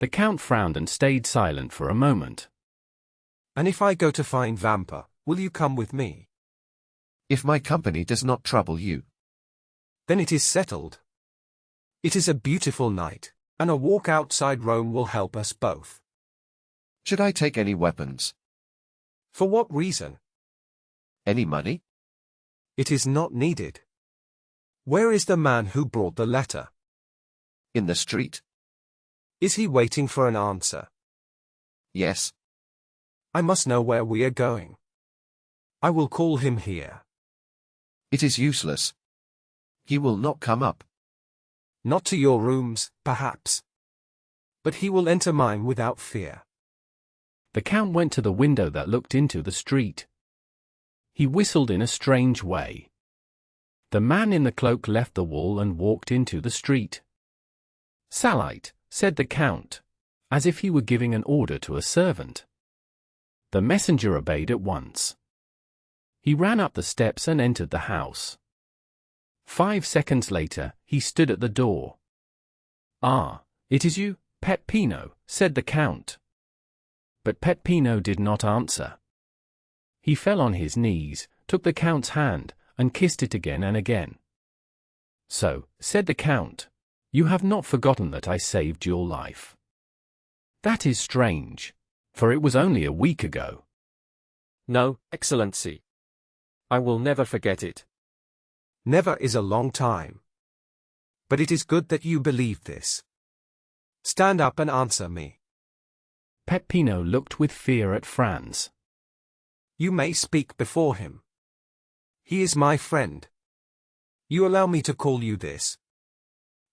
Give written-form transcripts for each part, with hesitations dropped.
The Count frowned and stayed silent for a moment. And if I go to find Vampa, will you come with me? If my company does not trouble you. Then it is settled. It is a beautiful night, and a walk outside Rome will help us both. Should I take any weapons? For what reason? Any money? It is not needed. Where is the man who brought the letter? In the street? Is he waiting for an answer? Yes. I must know where we are going. I will call him here. It is useless. He will not come up. Not to your rooms, perhaps. But he will enter mine without fear. The Count went to the window that looked into the street. He whistled in a strange way. The man in the cloak left the wall and walked into the street. "Salite," said the Count, as if he were giving an order to a servant. The messenger obeyed at once. He ran up the steps and entered the house. 5 seconds later, he stood at the door. "Ah, it is you, Peppino," said the Count. But Peppino did not answer. He fell on his knees, took the Count's hand, and kissed it again and again. "So," said the Count, "you have not forgotten that I saved your life. That is strange, for it was only a week ago." "No, Excellency. I will never forget it." Never is a long time. But it is good that you believe this. Stand up and answer me. Peppino looked with fear at Franz. You may speak before him. He is my friend. You allow me to call you this.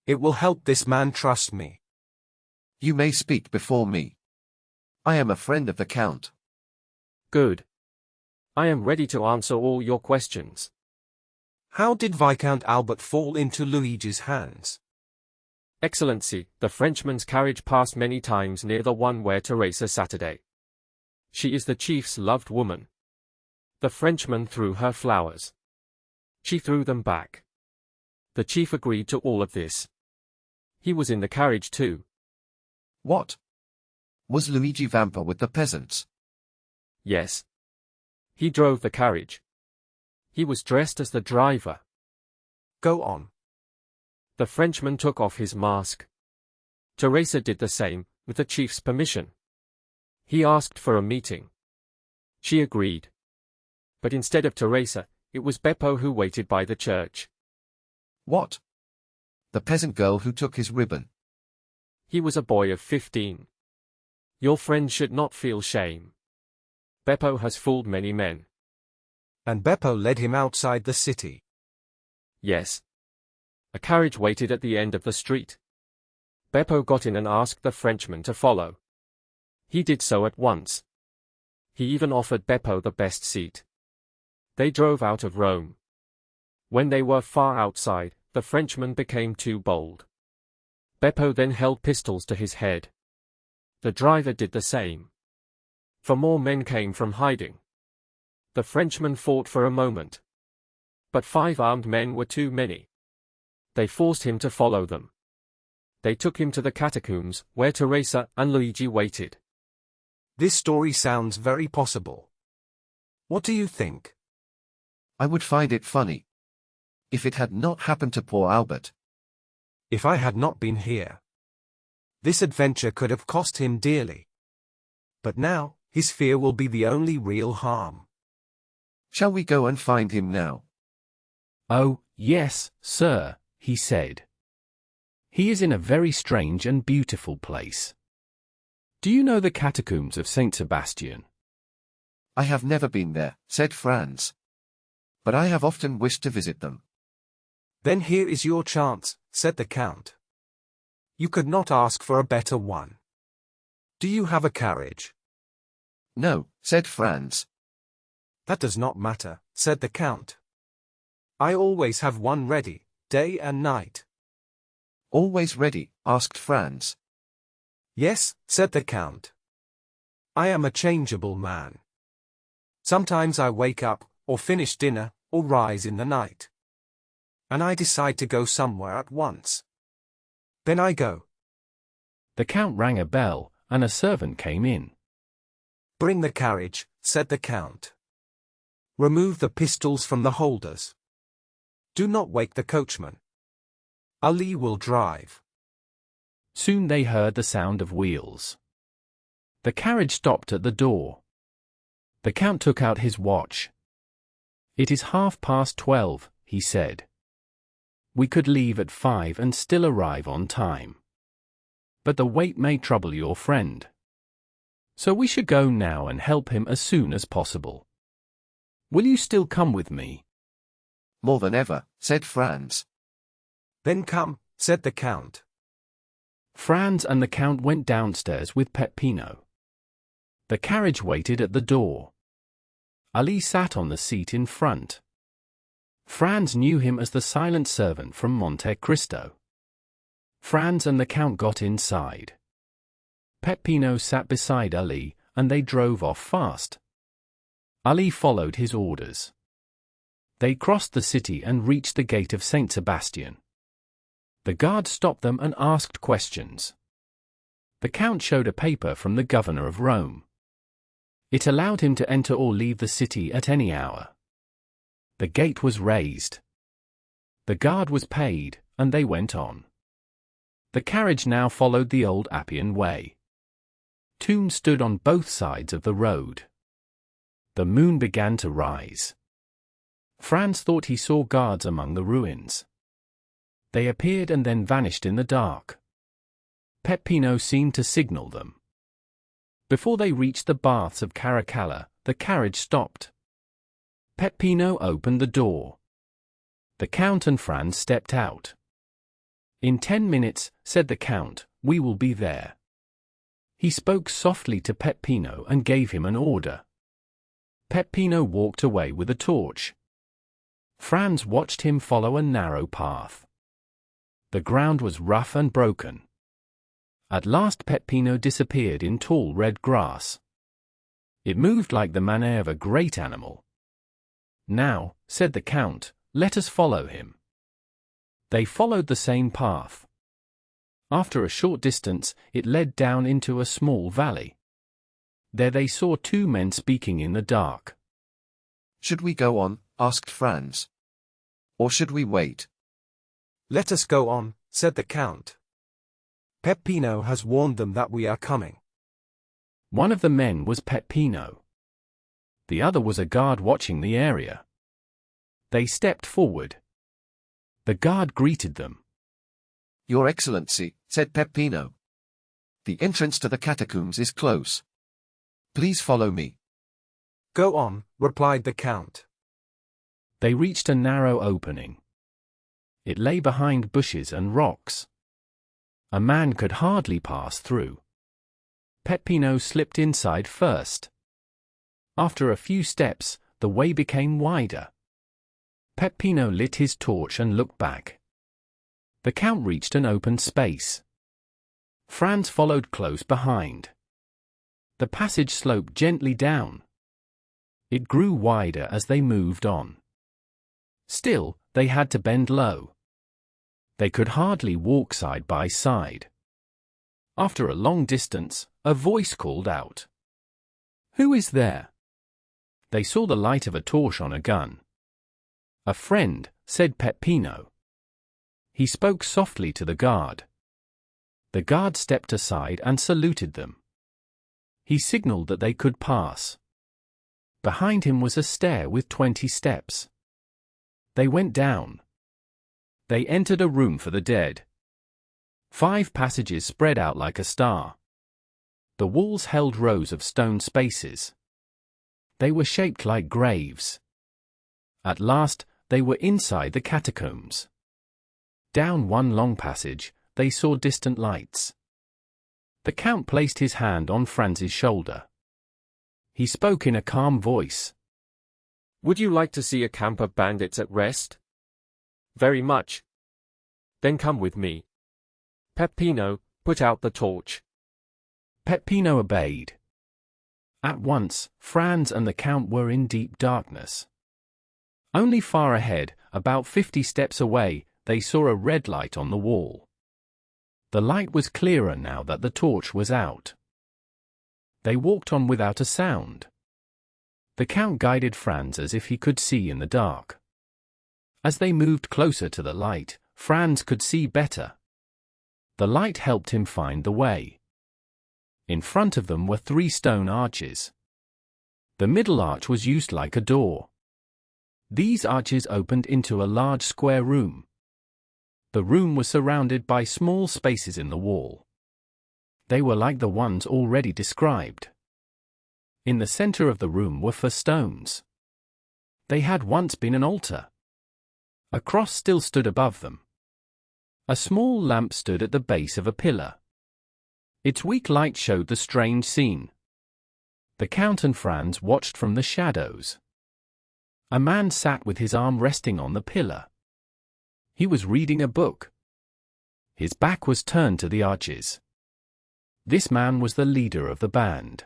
It will help this man trust me. You may speak before me. I am a friend of the Count. Good. I am ready to answer all your questions. How did Viscount Albert fall into Luigi's hands? Excellency, the Frenchman's carriage passed many times near the one where Teresa Saturday. She is the chief's loved woman. The Frenchman threw her flowers. She threw them back. The chief agreed to all of this. He was in the carriage too. What? Was Luigi Vampa with the peasants? Yes. He drove the carriage. He was dressed as the driver. Go on. The Frenchman took off his mask. Teresa did the same, with the chief's permission. He asked for a meeting. She agreed. But instead of Teresa, it was Beppo who waited by the church. What? The peasant girl who took his ribbon. He was a boy of 15. Your friend should not feel shame. Beppo has fooled many men. And Beppo led him outside the city. Yes. A carriage waited at the end of the street. Beppo got in and asked the Frenchman to follow. He did so at once. He even offered Beppo the best seat. They drove out of Rome. When they were far outside, the Frenchman became too bold. Beppo then held pistols to his head. The driver did the same. For more men came from hiding. The Frenchman fought for a moment. But 5 armed men were too many. They forced him to follow them. They took him to the catacombs, where Teresa and Luigi waited. This story sounds very possible. What do you think? I would find it funny. If it had not happened to poor Albert. If I had not been here. This adventure could have cost him dearly. But now, his fear will be the only real harm. Shall we go and find him now? "Oh, yes, sir," he said. "He is in a very strange and beautiful place. Do you know the catacombs of Saint Sebastian?" I have never been there, said Franz. But I have often wished to visit them. Then here is your chance, said the Count. You could not ask for a better one. Do you have a carriage? No, said Franz. That does not matter, said the Count. I always have one ready, day and night. Always ready, asked Franz. Yes, said the Count. I am a changeable man. Sometimes I wake up, or finish dinner, or rise in the night. And I decide to go somewhere at once. Then I go. The Count rang a bell, and a servant came in. "Bring the carriage," said the Count. "Remove the pistols from the holders. Do not wake the coachman. Ali will drive." Soon they heard the sound of wheels. The carriage stopped at the door. The Count took out his watch. "It is 12:30, he said. "We could leave at 5 and still arrive on time. But the wait may trouble your friend. So we should go now and help him as soon as possible. Will you still come with me?" "More than ever," said Franz. "Then come," said the Count. Franz and the Count went downstairs with Peppino. The carriage waited at the door. Ali sat on the seat in front. Franz knew him as the silent servant from Monte Cristo. Franz and the Count got inside. Peppino sat beside Ali, and they drove off fast. Ali followed his orders. They crossed the city and reached the gate of St. Sebastian. The guard stopped them and asked questions. The Count showed a paper from the governor of Rome. It allowed him to enter or leave the city at any hour. The gate was raised. The guard was paid, and they went on. The carriage now followed the old Appian way. Tombs stood on both sides of the road. The moon began to rise. Franz thought he saw guards among the ruins. They appeared and then vanished in the dark. Peppino seemed to signal them. Before they reached the baths of Caracalla, the carriage stopped. Peppino opened the door. The Count and Franz stepped out. "In 10 minutes," said the Count, "we will be there." He spoke softly to Peppino and gave him an order. Peppino walked away with a torch. Franz watched him follow a narrow path. The ground was rough and broken. At last Peppino disappeared in tall red grass. It moved like the manner of a great animal. "Now," said the Count, "let us follow him." They followed the same path. After a short distance, it led down into a small valley. There they saw 2 men speaking in the dark. "Should we go on?" asked Franz. "Or should we wait?" "Let us go on," said the Count. "Peppino has warned them that we are coming." One of the men was Peppino. The other was a guard watching the area. They stepped forward. The guard greeted them. "Your Excellency," said Peppino. "The entrance to the catacombs is close. Please follow me." "Go on," replied the Count. They reached a narrow opening. It lay behind bushes and rocks. A man could hardly pass through. Peppino slipped inside first. After a few steps, the way became wider. Peppino lit his torch and looked back. The Count reached an open space. Franz followed close behind. The passage sloped gently down. It grew wider as they moved on. Still, they had to bend low. They could hardly walk side by side. After a long distance, a voice called out, "Who is there?" They saw the light of a torch on a gun. "A friend," said Peppino. He spoke softly to the guard. The guard stepped aside and saluted them. He signaled that they could pass. Behind him was a stair with 20 steps. They went down. They entered a room for the dead. 5 passages spread out like a star. The walls held rows of stone spaces. They were shaped like graves. At last, they were inside the catacombs. Down one long passage, they saw distant lights. The Count placed his hand on Franz's shoulder. He spoke in a calm voice. "Would you like to see a camp of bandits at rest?" "Very much." "Then come with me." Peppino, put out the torch. Peppino obeyed. At once, Franz and the Count were in deep darkness. Only far ahead, about 50 steps away, they saw a red light on the wall. The light was clearer now that the torch was out. They walked on without a sound. The Count guided Franz as if he could see in the dark. As they moved closer to the light, Franz could see better. The light helped him find the way. In front of them were 3 stone arches. The middle arch was used like a door. These arches opened into a large square room. The room was surrounded by small spaces in the wall. They were like the ones already described. In the center of the room were 4 stones. They had once been an altar. A cross still stood above them. A small lamp stood at the base of a pillar. Its weak light showed the strange scene. The Count and Franz watched from the shadows. A man sat with his arm resting on the pillar. He was reading a book. His back was turned to the arches. This man was the leader of the band.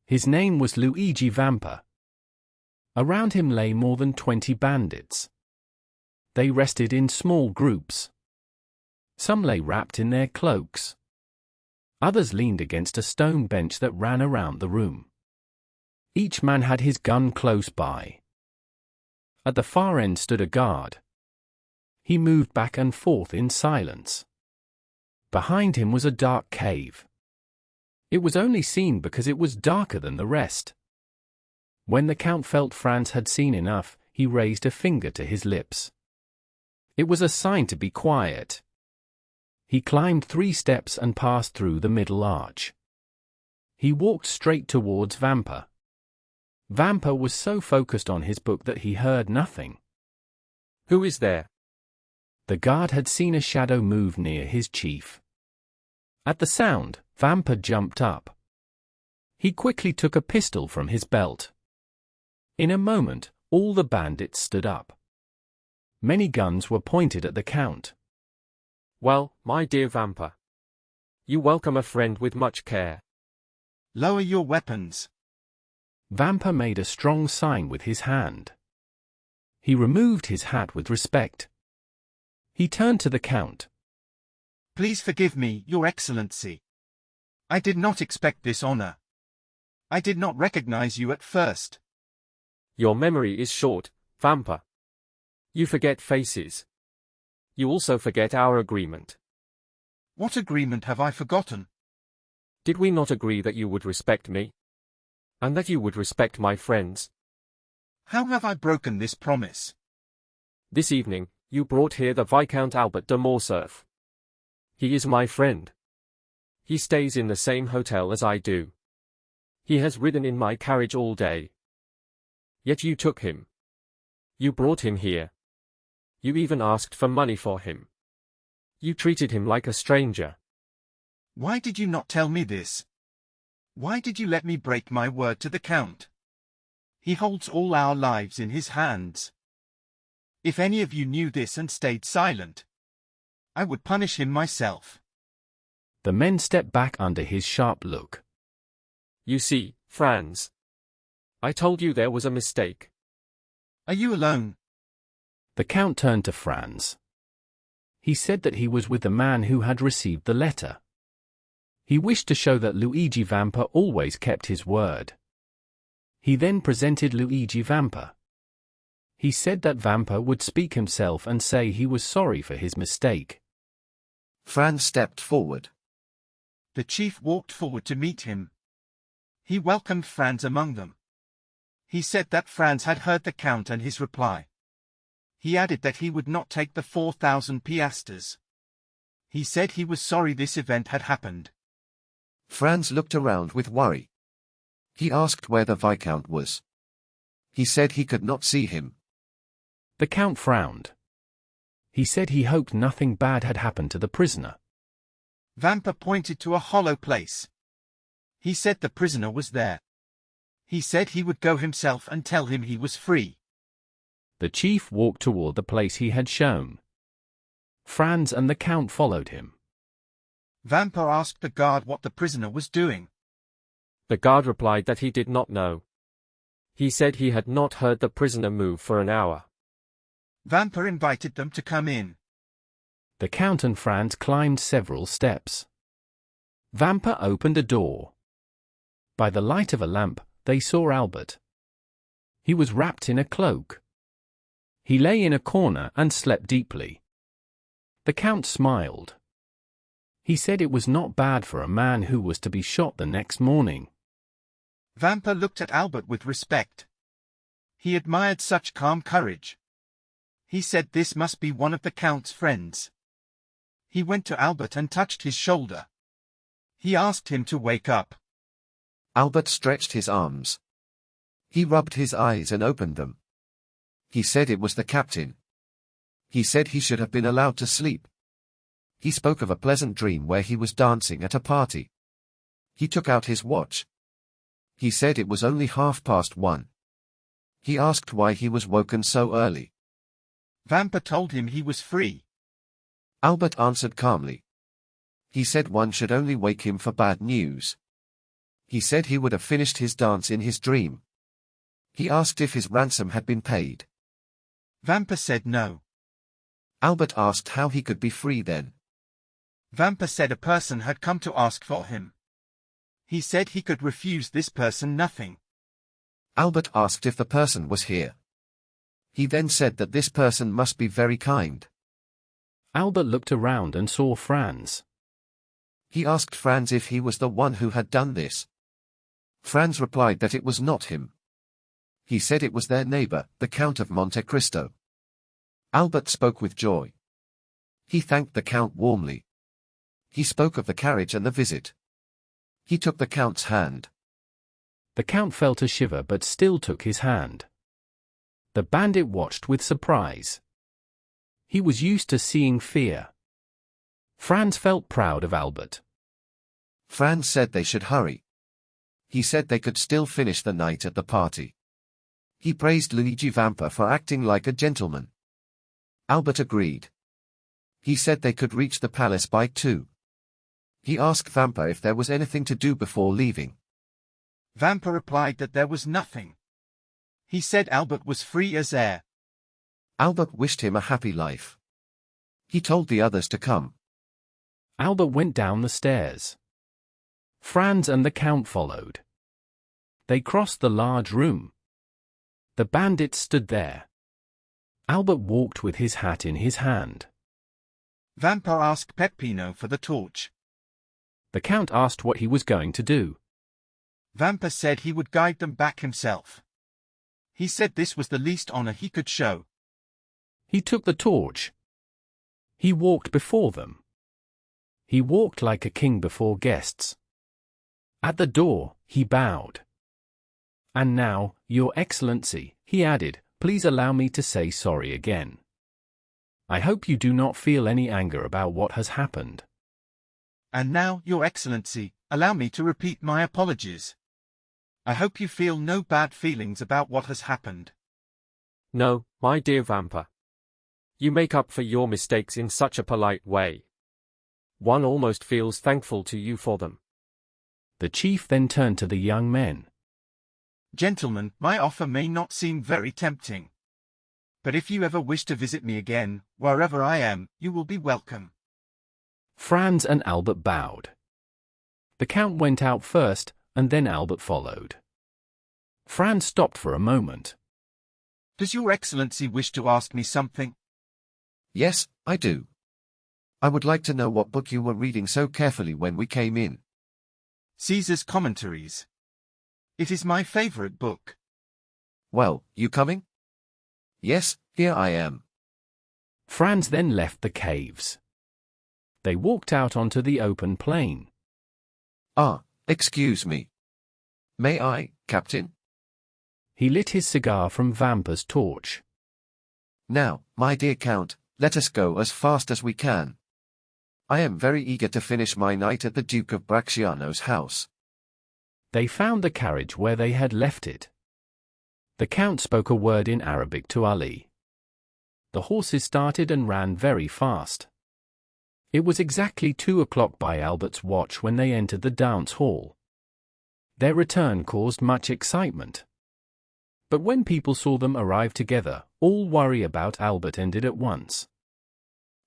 His name was Luigi Vampa. Around him lay more than 20 bandits. They rested in small groups. Some lay wrapped in their cloaks. Others leaned against a stone bench that ran around the room. Each man had his gun close by. At the far end stood a guard. He moved back and forth in silence. Behind him was a dark cave. It was only seen because it was darker than the rest. When the Count felt Franz had seen enough, he raised a finger to his lips. It was a sign to be quiet. He climbed 3 steps and passed through the middle arch. He walked straight towards Vampa. Vampa was so focused on his book that he heard nothing. Who is there? The guard had seen a shadow move near his chief. At the sound, Vampa jumped up. He quickly took a pistol from his belt. In a moment, all the bandits stood up. Many guns were pointed at the Count. Well, my dear Vampa. You welcome a friend with much care. Lower your weapons. Vampa made a strong sign with his hand. He removed his hat with respect. He turned to the Count. Please forgive me, Your Excellency. I did not expect this honor. I did not recognize you at first. Your memory is short, Vampa. You forget faces. You also forget our agreement. What agreement have I forgotten? Did we not agree that you would respect me? And that you would respect my friends? How have I broken this promise? This evening, you brought here the Viscount Albert de Morcerf. He is my friend. He stays in the same hotel as I do. He has ridden in my carriage all day. Yet you took him. You brought him here. You even asked for money for him. You treated him like a stranger. Why did you not tell me this? Why did you let me break my word to the Count? He holds all our lives in his hands. If any of you knew this and stayed silent, I would punish him myself. The men stepped back under his sharp look. You see, Franz. I told you there was a mistake. Are you alone? The Count turned to Franz. He said that he was with the man who had received the letter. He wished to show that Luigi Vampa always kept his word. He then presented Luigi Vampa. He said that Vampa would speak himself and say he was sorry for his mistake. Franz stepped forward. The chief walked forward to meet him. He welcomed Franz among them. He said that Franz had heard the Count and his reply. He added that he would not take the 4,000 piastres. He said he was sorry this event had happened. Franz looked around with worry. He asked where the Viscount was. He said he could not see him. The Count frowned. He said he hoped nothing bad had happened to the prisoner. Vampa pointed to a hollow place. He said the prisoner was there. He said he would go himself and tell him he was free. The chief walked toward the place he had shown. Franz and the Count followed him. Vampa asked the guard what the prisoner was doing. The guard replied that he did not know. He said he had not heard the prisoner move for an hour. Vampa invited them to come in. The Count and Franz climbed several steps. Vampa opened a door. By the light of a lamp, they saw Albert. He was wrapped in a cloak. He lay in a corner and slept deeply. The Count smiled. He said it was not bad for a man who was to be shot the next morning. Vampa looked at Albert with respect. He admired such calm courage. He said this must be one of the Count's friends. He went to Albert and touched his shoulder. He asked him to wake up. Albert stretched his arms. He rubbed his eyes and opened them. He said it was the captain. He said he should have been allowed to sleep. He spoke of a pleasant dream where he was dancing at a party. He took out his watch. He said it was only 1:30. He asked why he was woken so early. Vampa told him he was free. Albert answered calmly. He said one should only wake him for bad news. He said he would have finished his dance in his dream. He asked if his ransom had been paid. Vampa said no. Albert asked how he could be free then. Vampa said a person had come to ask for him. He said he could refuse this person nothing. Albert asked if the person was here. He then said that this person must be very kind. Albert looked around and saw Franz. He asked Franz if he was the one who had done this. Franz replied that it was not him. He said it was their neighbor, the Count of Monte Cristo. Albert spoke with joy. He thanked the Count warmly. He spoke of the carriage and the visit. He took the Count's hand. The Count felt a shiver but still took his hand. The bandit watched with surprise. He was used to seeing fear. Franz felt proud of Albert. Franz said they should hurry. He said they could still finish the night at the party. He praised Luigi Vampa for acting like a gentleman. Albert agreed. He said they could reach the palace by 2. He asked Vampa if there was anything to do before leaving. Vampa replied that there was nothing. He said Albert was free as air. Albert wished him a happy life. He told the others to come. Albert went down the stairs. Franz and the Count followed. They crossed the large room. The bandit stood there. Albert walked with his hat in his hand. Vampa asked Peppino for the torch. The Count asked what he was going to do. Vampa said he would guide them back himself. He said this was the least honor he could show. He took the torch. He walked before them. He walked like a king before guests. At the door, he bowed. "And now, Your Excellency," he added, "please allow me to say sorry again. I hope you do not feel any anger about what has happened." "And now, Your Excellency, allow me to repeat my apologies. I hope you feel no bad feelings about what has happened." No, my dear Vampa. You make up for your mistakes in such a polite way. One almost feels thankful to you for them. The chief then turned to the young men. "Gentlemen, my offer may not seem very tempting. But if you ever wish to visit me again, wherever I am, you will be welcome." Franz and Albert bowed. The Count went out first, and then Albert followed. Franz stopped for a moment. "Does Your Excellency wish to ask me something?" Yes, I do. I would like to know what book you were reading so carefully when we came in. Caesar's Commentaries. It is my favorite book. Well, you coming? Yes, here I am. Franz then left the caves. They walked out onto the open plain. Ah, excuse me. May I, Captain? He lit his cigar from Vampa's torch. Now, my dear Count, let us go as fast as we can. I am very eager to finish my night at the Duke of Bracciano's house. They found the carriage where they had left it. The Count spoke a word in Arabic to Ali. The horses started and ran very fast. It was exactly 2 o'clock by Albert's watch when they entered the dance hall. Their return caused much excitement. But when people saw them arrive together, all worry about Albert ended at once.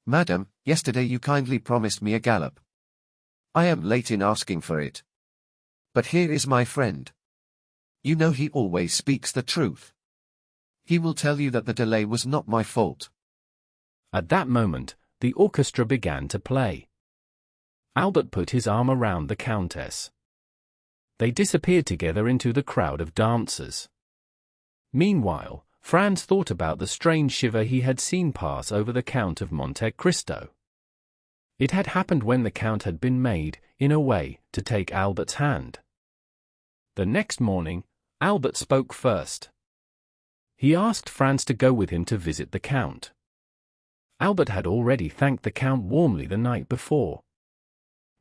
Madam, Yesterday you kindly promised me a gallop. I am late in asking for it. But here is my friend. You know he always speaks the truth. He will tell you that the delay was not my fault." At that moment, the orchestra began to play. Albert put his arm around the Countess. They disappeared together into the crowd of dancers. Meanwhile, Franz thought about the strange shiver he had seen pass over the Count of Monte Cristo. It had happened when the Count had been made, in a way, to take Albert's hand. The next morning, Albert spoke first. He asked Franz to go with him to visit the Count. Albert had already thanked the Count warmly the night before.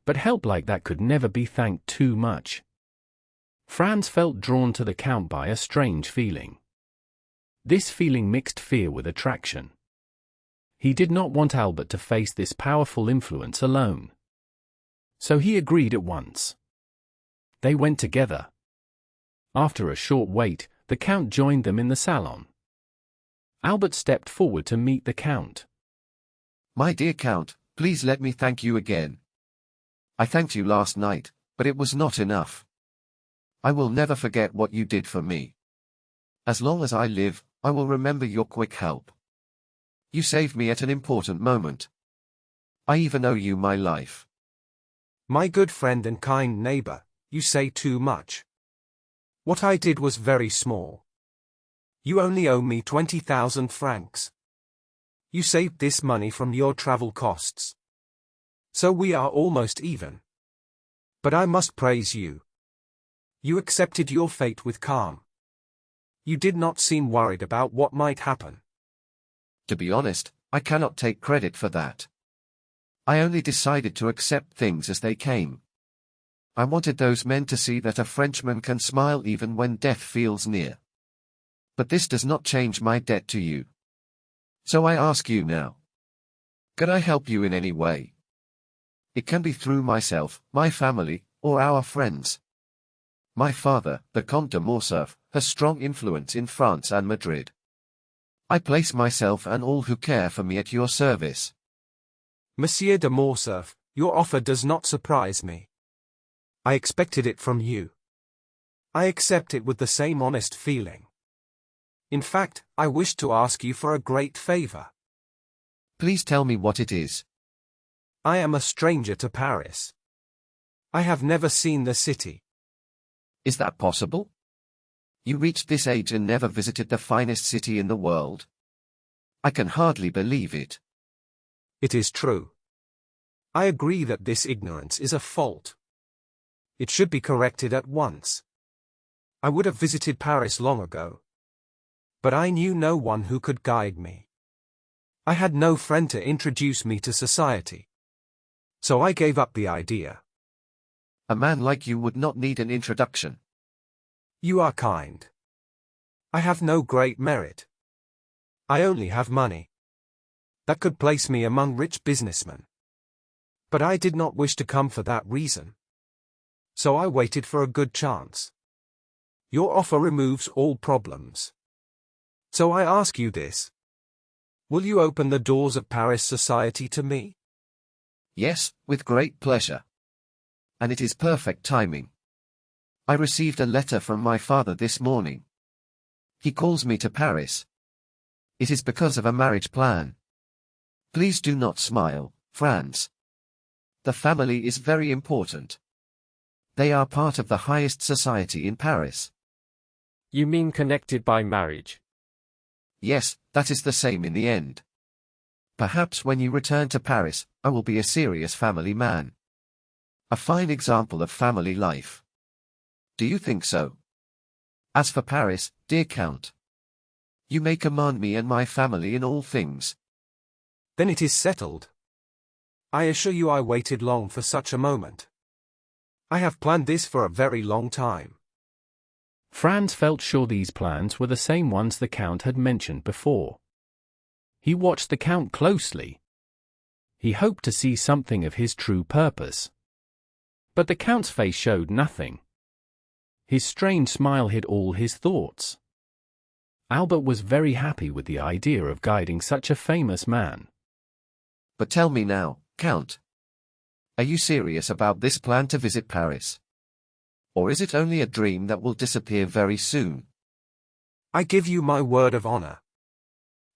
But help like that could never be thanked too much. Franz felt drawn to the Count by a strange feeling. This feeling mixed fear with attraction. He did not want Albert to face this powerful influence alone. So he agreed at once. They went together. After a short wait, the Count joined them in the salon. Albert stepped forward to meet the Count. "My dear Count, please let me thank you again. I thanked you last night, but it was not enough. I will never forget what you did for me. As long as I live, I will remember your quick help. You saved me at an important moment. I even owe you my life." My good friend and kind neighbor, you say too much. What I did was very small. You only owe me 20,000 francs. You saved this money from your travel costs. So we are almost even. But I must praise you. You accepted your fate with calm. You did not seem worried about what might happen. To be honest, I cannot take credit for that. I only decided to accept things as they came. I wanted those men to see that a Frenchman can smile even when death feels near. But this does not change my debt to you. So I ask you now. Could I help you in any way? It can be through myself, my family, or our friends. My father, the Comte de Morcerf, has strong influence in France and Madrid. I place myself and all who care for me at your service. Monsieur de Morcerf, your offer does not surprise me. I expected it from you. I accept it with the same honest feeling. In fact, I wish to ask you for a great favor. Please tell me what it is. I am a stranger to Paris. I have never seen the city. Is that possible? You reached this age and never visited the finest city in the world? I can hardly believe it. It is true. I agree that this ignorance is a fault. It should be corrected at once. I would have visited Paris long ago. But I knew no one who could guide me. I had no friend to introduce me to society. So I gave up the idea. A man like you would not need an introduction. You are kind. I have no great merit. I only have money. That could place me among rich businessmen. But I did not wish to come for that reason. So I waited for a good chance. Your offer removes all problems. So I ask you this. Will you open the doors of Paris society to me? Yes, with great pleasure. And it is perfect timing. I received a letter from my father this morning. He calls me to Paris. It is because of a marriage plan. Please do not smile, Franz. The family is very important. They are part of the highest society in Paris. You mean connected by marriage? Yes, that is the same in the end. Perhaps when you return to Paris, I will be a serious family man. A fine example of family life. Do you think so? As for Paris, dear Count, you may command me and my family in all things. Then it is settled. I assure you I waited long for such a moment. I have planned this for a very long time. Franz felt sure these plans were the same ones the Count had mentioned before. He watched the Count closely. He hoped to see something of his true purpose. But the Count's face showed nothing. His strange smile hid all his thoughts. Albert was very happy with the idea of guiding such a famous man. But tell me now, Count. Are you serious about this plan to visit Paris? Or is it only a dream that will disappear very soon? I give you my word of honor.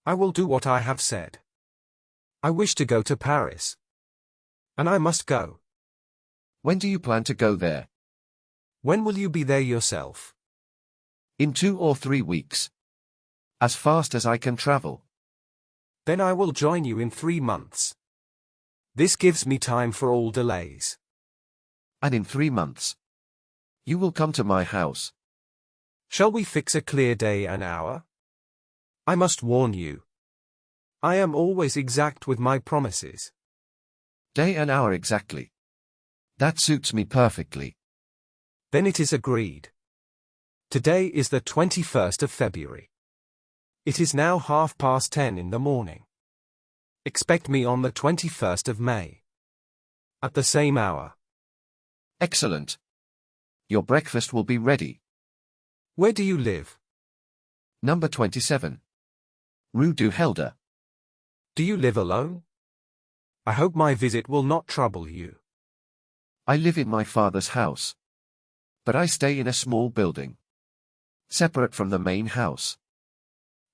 I will do what I have said. I wish to go to Paris. And I must go. When do you plan to go there? When will you be there yourself? In 2 or 3 weeks. As fast as I can travel. Then I will join you in 3 months. This gives me time for all delays. And in 3 months, you will come to my house. Shall we fix a clear day and hour? I must warn you. I am always exact with my promises. Day and hour exactly. That suits me perfectly. Then it is agreed. Today is the 21st of February. It is now 10:30 in the morning. Expect me on the 21st of May. At the same hour. Excellent. Your breakfast will be ready. Where do you live? Number 27. Rue du Helder. Do you live alone? I hope my visit will not trouble you. I live in my father's house. But I stay in a small building. Separate from the main house.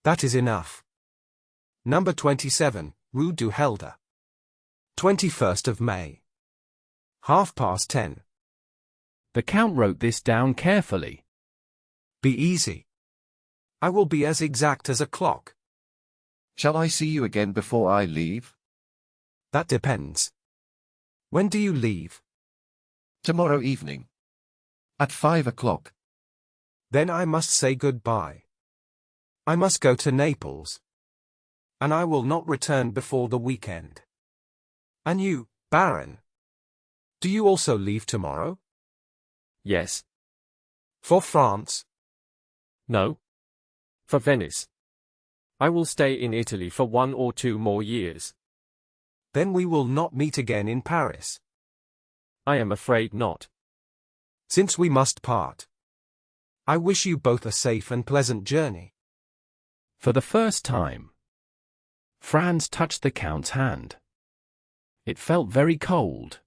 That is enough. Number 27, Rue du Helder. 21st of May. 10:30. The Count wrote this down carefully. Be easy. I will be as exact as a clock. Shall I see you again before I leave? That depends. When do you leave? Tomorrow evening. At 5 o'clock. Then I must say goodbye. I must go to Naples. And I will not return before the weekend. And you, Baron? Do you also leave tomorrow? Yes. For France? No. For Venice. I will stay in Italy for 1 or 2 more years. Then we will not meet again in Paris. I am afraid not. Since we must part. I wish you both a safe and pleasant journey. For the first time, Franz touched the Count's hand. It felt very cold.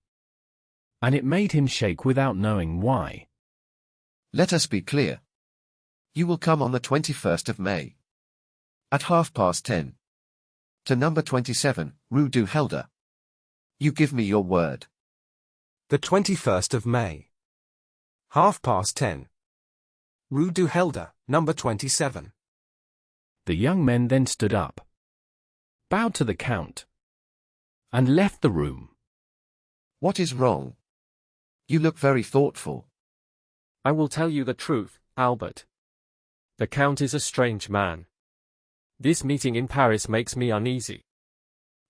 And it made him shake without knowing why. Let us be clear. You will come on the 21st of May. At 10:30. To number 27, Rue du Helder. You give me your word. The 21st of May. 10:30. Rue du Helder, number 27. The young men then stood up, bowed to the Count, and left the room. What is wrong? You look very thoughtful. I will tell you the truth, Albert. The Count is a strange man. This meeting in Paris makes me uneasy.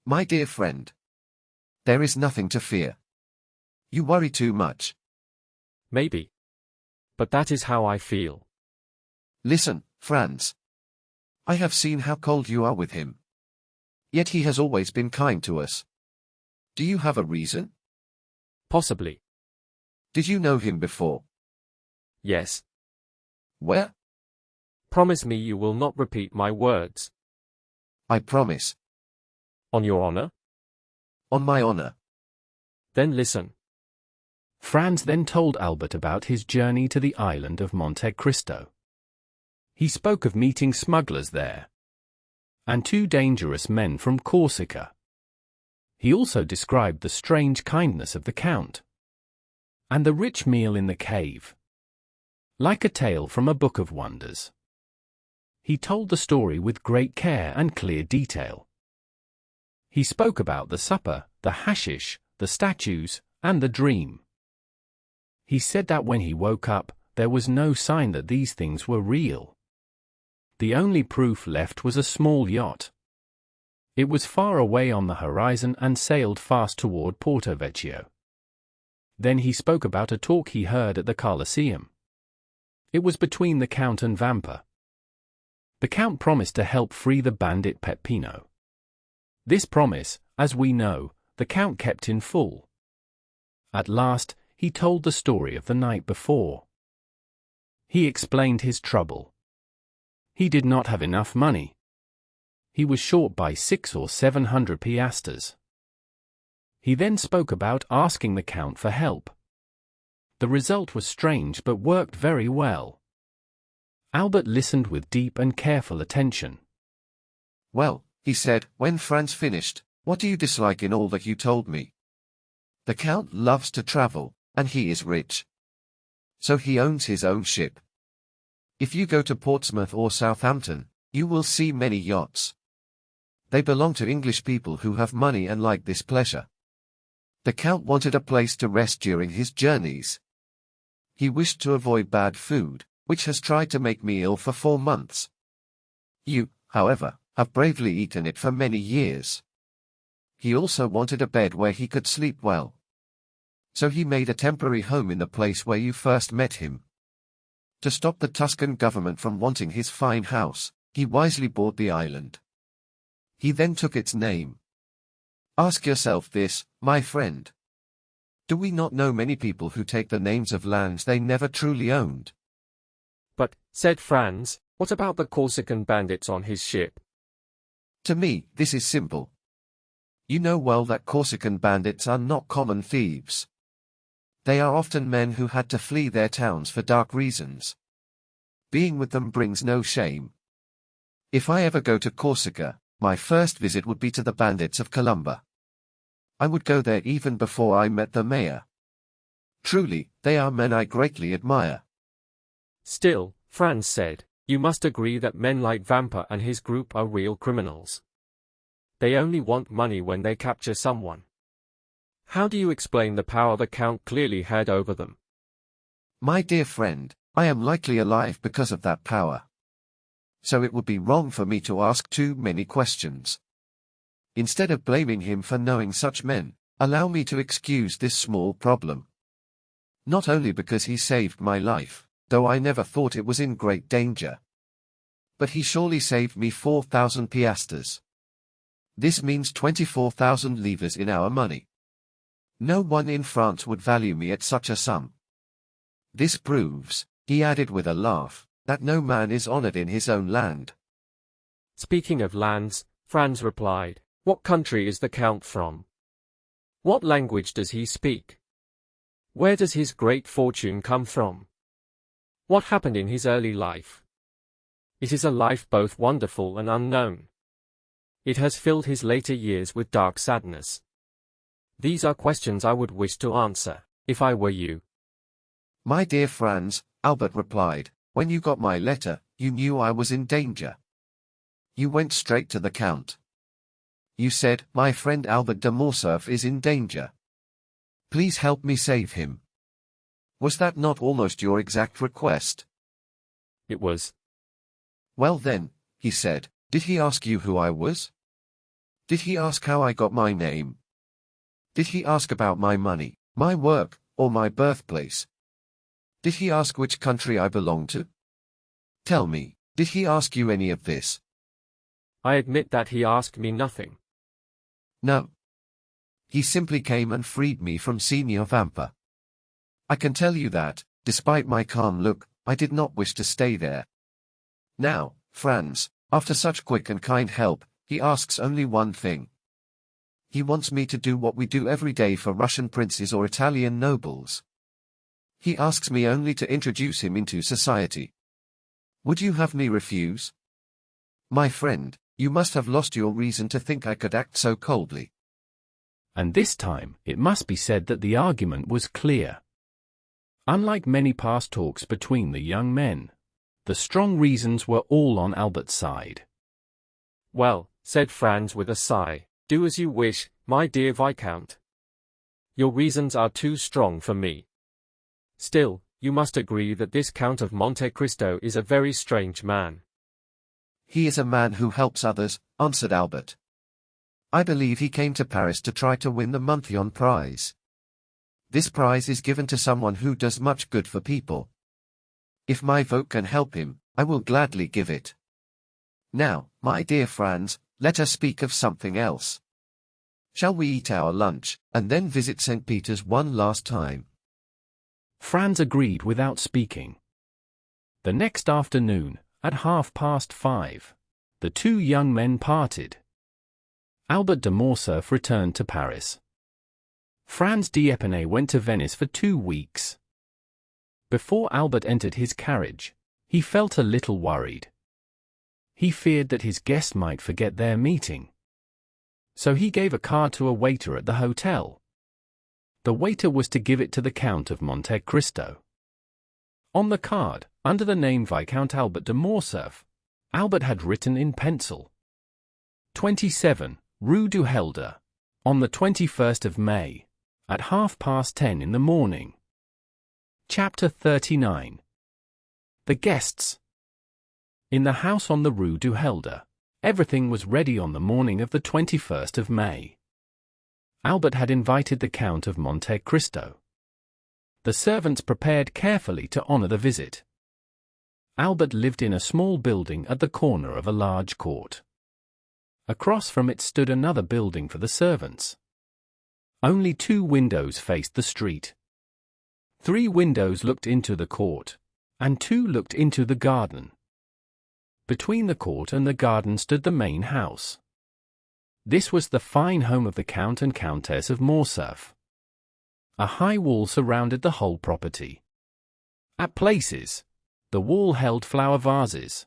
My dear friend. There is nothing to fear. You worry too much. Maybe. But that is how I feel. Listen, Franz. I have seen how cold you are with him. Yet he has always been kind to us. Do you have a reason? Possibly. Did you know him before? Yes. Where? Promise me you will not repeat my words. I promise. On your honor? On my honor. Then listen. Franz then told Albert about his journey to the island of Monte Cristo. He spoke of meeting smugglers there, and 2 dangerous men from Corsica. He also described the strange kindness of the Count, and the rich meal in the cave. Like a tale from a book of wonders. He told the story with great care and clear detail. He spoke about the supper, the hashish, the statues, and the dream. He said that when he woke up, there was no sign that these things were real. The only proof left was a small yacht. It was far away on the horizon and sailed fast toward Porto Vecchio. Then he spoke about a talk he heard at the Colosseum. It was between the Count and Vampa. The Count promised to help free the bandit Peppino. This promise, as we know, the Count kept in full. At last, he told the story of the night before. He explained his trouble. He did not have enough money. He was short by 600 or 700 piastres. He then spoke about asking the Count for help. The result was strange but worked very well. Albert listened with deep and careful attention. "Well," he said, when Franz finished, "what do you dislike in all that you told me?" "The Count loves to travel, and he is rich. So he owns his own ship. If you go to Portsmouth or Southampton, you will see many yachts. They belong to English people who have money and like this pleasure. The Count wanted a place to rest during his journeys. He wished to avoid bad food, which has tried to make me ill for 4 months. You, however, have bravely eaten it for many years. He also wanted a bed where he could sleep well. So he made a temporary home in the place where you first met him. To stop the Tuscan government from wanting his fine house, he wisely bought the island. He then took its name. Ask yourself this, my friend. Do we not know many people who take the names of lands they never truly owned?" "But," said Franz, "what about the Corsican bandits on his ship?" "To me, this is simple. You know well that Corsican bandits are not common thieves. They are often men who had to flee their towns for dark reasons. Being with them brings no shame. If I ever go to Corsica, my first visit would be to the bandits of Columba. I would go there even before I met the mayor. Truly, they are men I greatly admire." Still, Franz said, "you must agree that men like Vampa and his group are real criminals. They only want money when they capture someone. How do you explain the power the Count clearly had over them?" "My dear friend, I am likely alive because of that power. So it would be wrong for me to ask too many questions. Instead of blaming him for knowing such men, allow me to excuse this small problem. Not only because he saved my life, though I never thought it was in great danger, but he surely saved me 4,000 piastres. This means 24,000 livres in our money. No one in France would value me at such a sum. This proves," he added with a laugh, "that no man is honored in his own land." Speaking of lands, Franz replied, "What country is the Count from? What language does he speak? Where does his great fortune come from? What happened in his early life? It is a life both wonderful and unknown. It has filled his later years with dark sadness. These are questions I would wish to answer, if I were you." "My dear Franz," Albert replied, "when you got my letter, you knew I was in danger. You went straight to the Count. You said, 'My friend Albert de Morcerf is in danger. Please help me save him.' Was that not almost your exact request?" "It was." "Well then," he said, "did he ask you who I was? Did he ask how I got my name? Did he ask about my money, my work, or my birthplace? Did he ask which country I belong to? Tell me, did he ask you any of this?" "I admit that he asked me nothing." "No. He simply came and freed me from Senior Vampa. I can tell you that, despite my calm look, I did not wish to stay there. Now, Franz, after such quick and kind help, he asks only one thing. He wants me to do what we do every day for Russian princes or Italian nobles. He asks me only to introduce him into society. Would you have me refuse? My friend, you must have lost your reason to think I could act so coldly." And this time, it must be said that the argument was clear. Unlike many past talks between the young men, the strong reasons were all on Albert's side. "Well," said Franz with a sigh, "do as you wish, my dear Viscount. Your reasons are too strong for me. Still, you must agree that this Count of Monte Cristo is a very strange man." "He is a man who helps others," answered Albert. "I believe he came to Paris to try to win the Monthyon prize. This prize is given to someone who does much good for people. If my vote can help him, I will gladly give it. Now, my dear Franz, let us speak of something else. Shall we eat our lunch, and then visit St. Peter's one last time?" Franz agreed without speaking. The next afternoon, at 5:30, the two young men parted. Albert de Morcerf returned to Paris. Franz d'Épinay went to Venice for 2 weeks. Before Albert entered his carriage, he felt a little worried. He feared that his guest might forget their meeting. So he gave a card to a waiter at the hotel. The waiter was to give it to the Count of Monte Cristo. On the card, under the name Viscount Albert de Morcerf, Albert had written in pencil, 27, Rue du Helder, on the 21st of May, at 10:30 in the morning. Chapter 39. The guests. In the house on the Rue du Helder, everything was ready on the morning of the 21st of May. Albert had invited the Count of Monte Cristo. The servants prepared carefully to honor the visit. Albert lived in a small building at the corner of a large court. Across from it stood another building for the servants. Only 2 windows faced the street. 3 windows looked into the court, and 2 looked into the garden. Between the court and the garden stood the main house. This was the fine home of the Count and Countess of Morcerf. A high wall surrounded the whole property. At places, the wall held flower vases.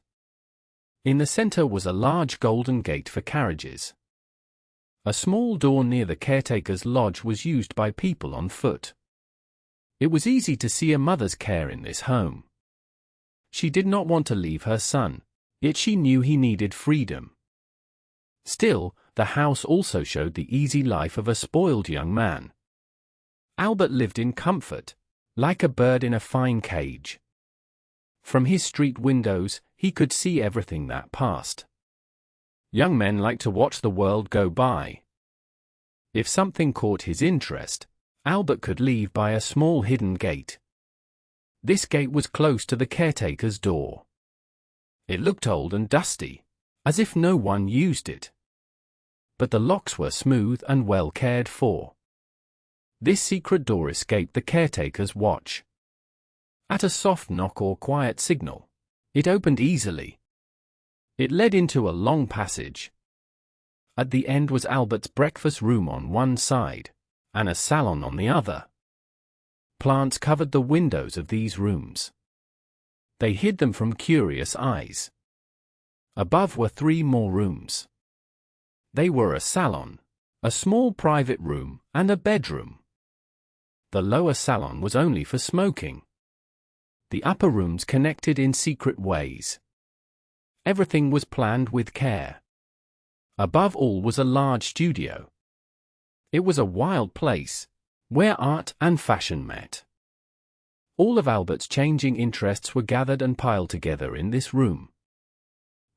In the center was a large golden gate for carriages. A small door near the caretaker's lodge was used by people on foot. It was easy to see a mother's care in this home. She did not want to leave her son, yet she knew he needed freedom. Still, the house also showed the easy life of a spoiled young man. Albert lived in comfort, like a bird in a fine cage. From his street windows, he could see everything that passed. Young men like to watch the world go by. If something caught his interest, Albert could leave by a small hidden gate. This gate was close to the caretaker's door. It looked old and dusty, as if no one used it. But the locks were smooth and well cared for. This secret door escaped the caretaker's watch. At a soft knock or quiet signal, it opened easily. It led into a long passage. At the end was Albert's breakfast room on one side, and a salon on the other. Plants covered the windows of these rooms. They hid them from curious eyes. Above were 3 more rooms. They were a salon, a small private room, and a bedroom. The lower salon was only for smoking. The upper rooms connected in secret ways. Everything was planned with care. Above all was a large studio. It was a wild place, where art and fashion met. All of Albert's changing interests were gathered and piled together in this room.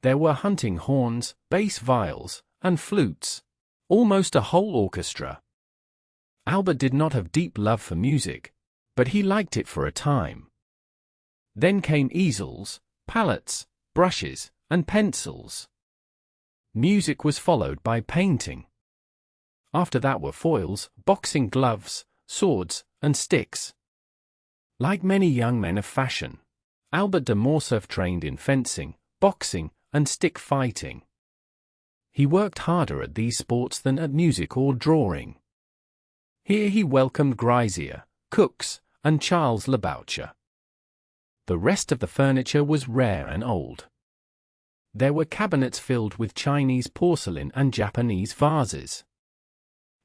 There were hunting horns, bass viols, and flutes, almost a whole orchestra. Albert did not have deep love for music, but he liked it for a time. Then came easels, palettes, brushes, and pencils. Music was followed by painting. After that were foils, boxing gloves, swords, and sticks. Like many young men of fashion, Albert de Morcerf trained in fencing, boxing, and stick fighting. He worked harder at these sports than at music or drawing. Here he welcomed Grisier, Cooks, and Charles Leboucher. The rest of the furniture was rare and old. There were cabinets filled with Chinese porcelain and Japanese vases.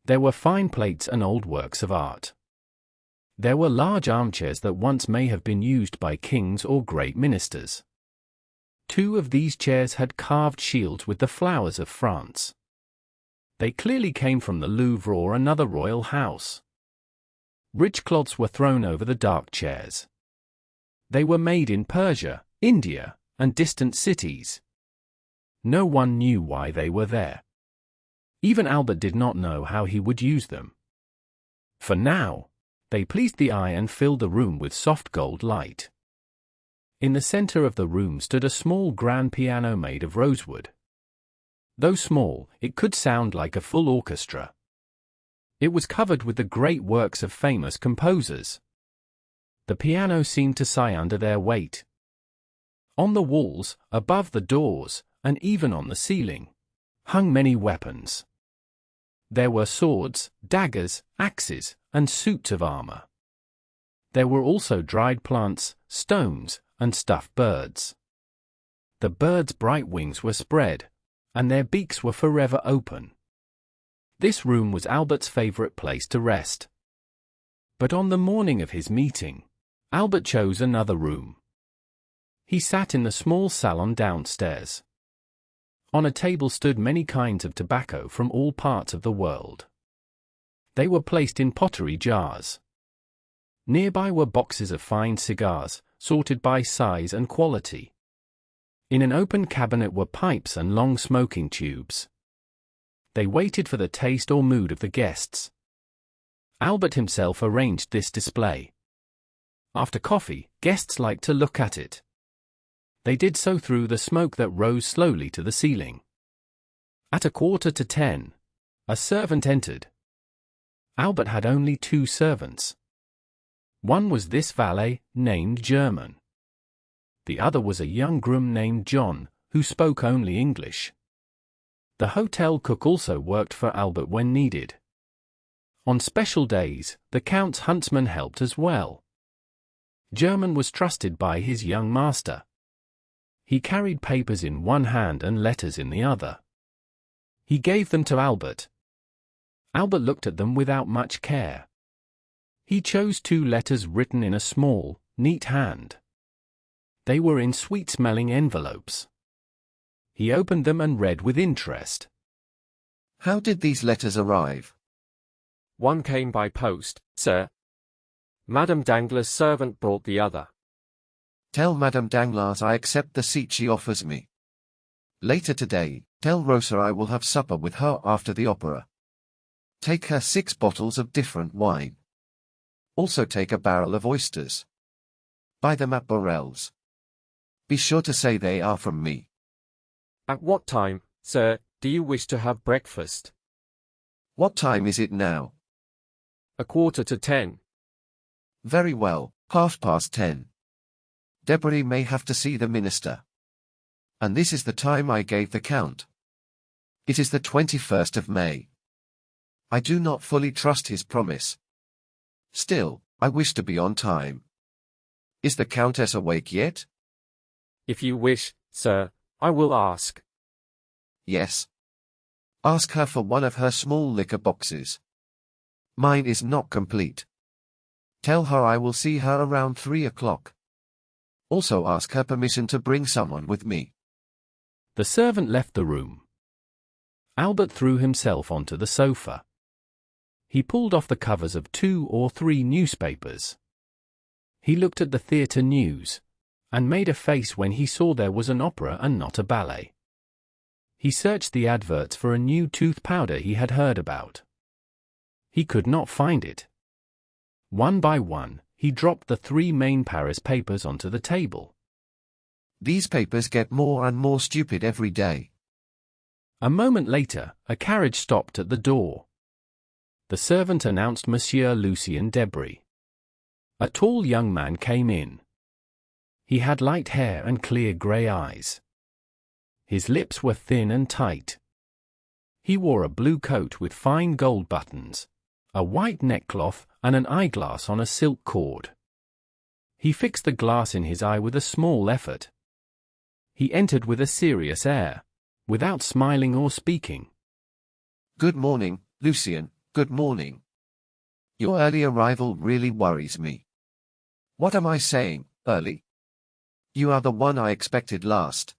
There were fine plates and old works of art. There were large armchairs that once may have been used by kings or great ministers. 2 of these chairs had carved shields with the flowers of France. They clearly came from the Louvre or another royal house. Rich cloths were thrown over the dark chairs. They were made in Persia, India, and distant cities. No one knew why they were there. Even Albert did not know how he would use them. For now, they pleased the eye and filled the room with soft gold light. In the center of the room stood a small grand piano made of rosewood. Though small, it could sound like a full orchestra. It was covered with the great works of famous composers. The piano seemed to sigh under their weight. On the walls, above the doors, and even on the ceiling, hung many weapons. There were swords, daggers, axes, and suits of armor. There were also dried plants, stones, and stuffed birds. The birds' bright wings were spread, and their beaks were forever open. This room was Albert's favorite place to rest. But on the morning of his meeting, Albert chose another room. He sat in the small salon downstairs. On a table stood many kinds of tobacco from all parts of the world. They were placed in pottery jars. Nearby were boxes of fine cigars, sorted by size and quality. In an open cabinet were pipes and long smoking tubes. They waited for the taste or mood of the guests. Albert himself arranged this display. After coffee, guests liked to look at it. They did so through the smoke that rose slowly to the ceiling. At 9:45, a servant entered. Albert had only 2 servants. One was this valet, named German. The other was a young groom named John, who spoke only English. The hotel cook also worked for Albert when needed. On special days, the Count's huntsman helped as well. German was trusted by his young master. He carried papers in one hand and letters in the other. He gave them to Albert. Albert looked at them without much care. He chose 2 letters written in a small, neat hand. They were in sweet-smelling envelopes. He opened them and read with interest. How did these letters arrive? One came by post, sir. Madame Danglars' servant brought the other. Tell Madame Danglars I accept the seat she offers me. Later today, tell Rosa I will have supper with her after the opera. Take her 6 bottles of different wine. Also take a barrel of oysters. Buy them at Borel's. Be sure to say they are from me. At what time, sir, do you wish to have breakfast? What time is it now? 9:45. Very well, 10:30. Debray may have to see the minister. And this is the time I gave the Count. It is the 21st of May. I do not fully trust his promise. Still, I wish to be on time. Is the Countess awake yet? If you wish, sir, I will ask. Yes. Ask her for one of her small liquor boxes. Mine is not complete. Tell her I will see her around 3 o'clock. Also ask her permission to bring someone with me. The servant left the room. Albert threw himself onto the sofa. He pulled off the covers of 2 or 3 newspapers. He looked at the theatre news, and made a face when he saw there was an opera and not a ballet. He searched the adverts for a new tooth powder he had heard about. He could not find it. One by one, he dropped the 3 main Paris papers onto the table. These papers get more and more stupid every day. A moment later, a carriage stopped at the door. The servant announced Monsieur Lucien Debray. A tall young man came in. He had light hair and clear grey eyes. His lips were thin and tight. He wore a blue coat with fine gold buttons, a white neckcloth, and an eyeglass on a silk cord. He fixed the glass in his eye with a small effort. He entered with a serious air, without smiling or speaking. Good morning, Lucien, good morning. Your early arrival really worries me. What am I saying, early? You are the one I expected last.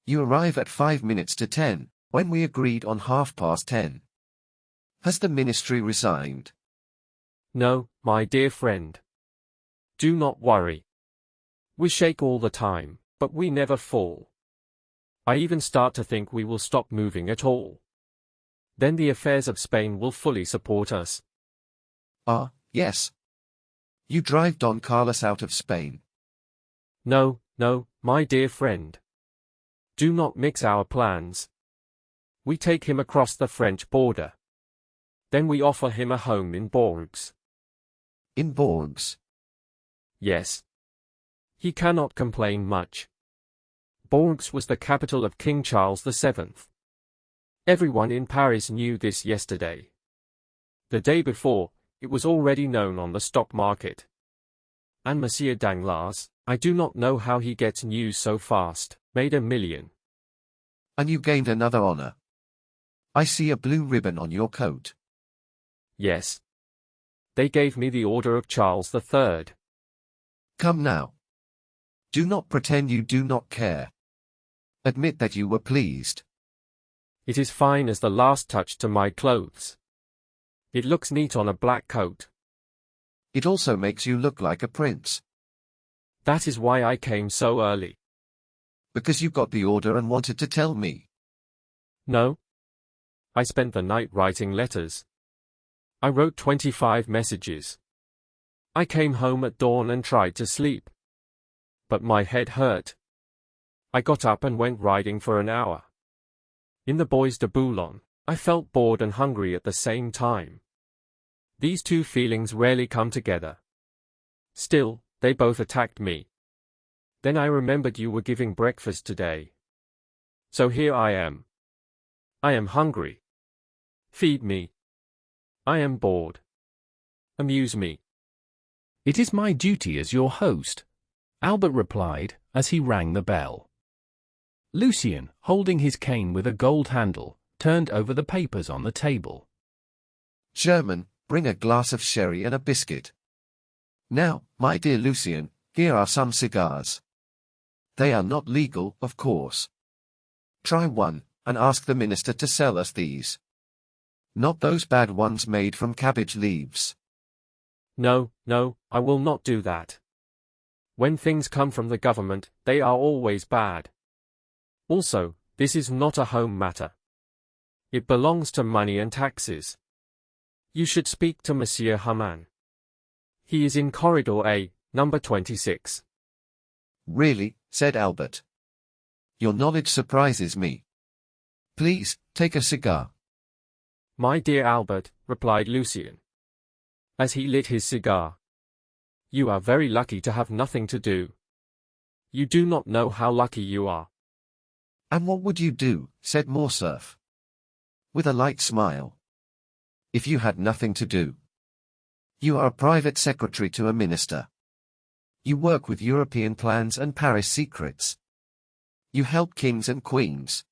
You arrive at 5 minutes to 10, when we agreed on 10:30. Has the ministry resigned? No, my dear friend. Do not worry. We shake all the time, but we never fall. I even start to think we will stop moving at all. Then the affairs of Spain will fully support us. Ah, yes. You drive Don Carlos out of Spain. No, no, my dear friend. Do not mix our plans. We take him across the French border. Then we offer him a home in Bourges. In Bourges? Yes. He cannot complain much. Bourges was the capital of King Charles VII. Everyone in Paris knew this yesterday. The day before, it was already known on the stock market. And Monsieur Danglars, I do not know how he gets news so fast, made $1 million. And you gained another honor. I see a blue ribbon on your coat. Yes. They gave me the Order of Charles III. Come now. Do not pretend you do not care. Admit that you were pleased. It is fine as the last touch to my clothes. It looks neat on a black coat. It also makes you look like a prince. That is why I came so early. Because you got the order and wanted to tell me. No. I spent the night writing letters. I wrote 25 messages. I came home at dawn and tried to sleep. But my head hurt. I got up and went riding for an hour. In the Bois de Boulogne, I felt bored and hungry at the same time. These two feelings rarely come together. Still, they both attacked me. Then I remembered you were giving breakfast today. So here I am. I am hungry. Feed me. I am bored. Amuse me. It is my duty as your host, Albert replied, as he rang the bell. Lucien, holding his cane with a gold handle, turned over the papers on the table. German, bring a glass of sherry and a biscuit. Now, my dear Lucien, here are some cigars. They are not legal, of course. Try one, and ask the minister to sell us these. Not those bad ones made from cabbage leaves. No, no, I will not do that. When things come from the government, they are always bad. Also, this is not a home matter. It belongs to money and taxes. You should speak to Monsieur Haman. He is in corridor A, number 26. Really, said Albert. Your knowledge surprises me. Please, take a cigar. My dear Albert, replied Lucien, as he lit his cigar. You are very lucky to have nothing to do. You do not know how lucky you are. And what would you do, said Morcerf, with a light smile, if you had nothing to do? You are a private secretary to a minister. You work with European plans and Paris secrets. You help kings and queens.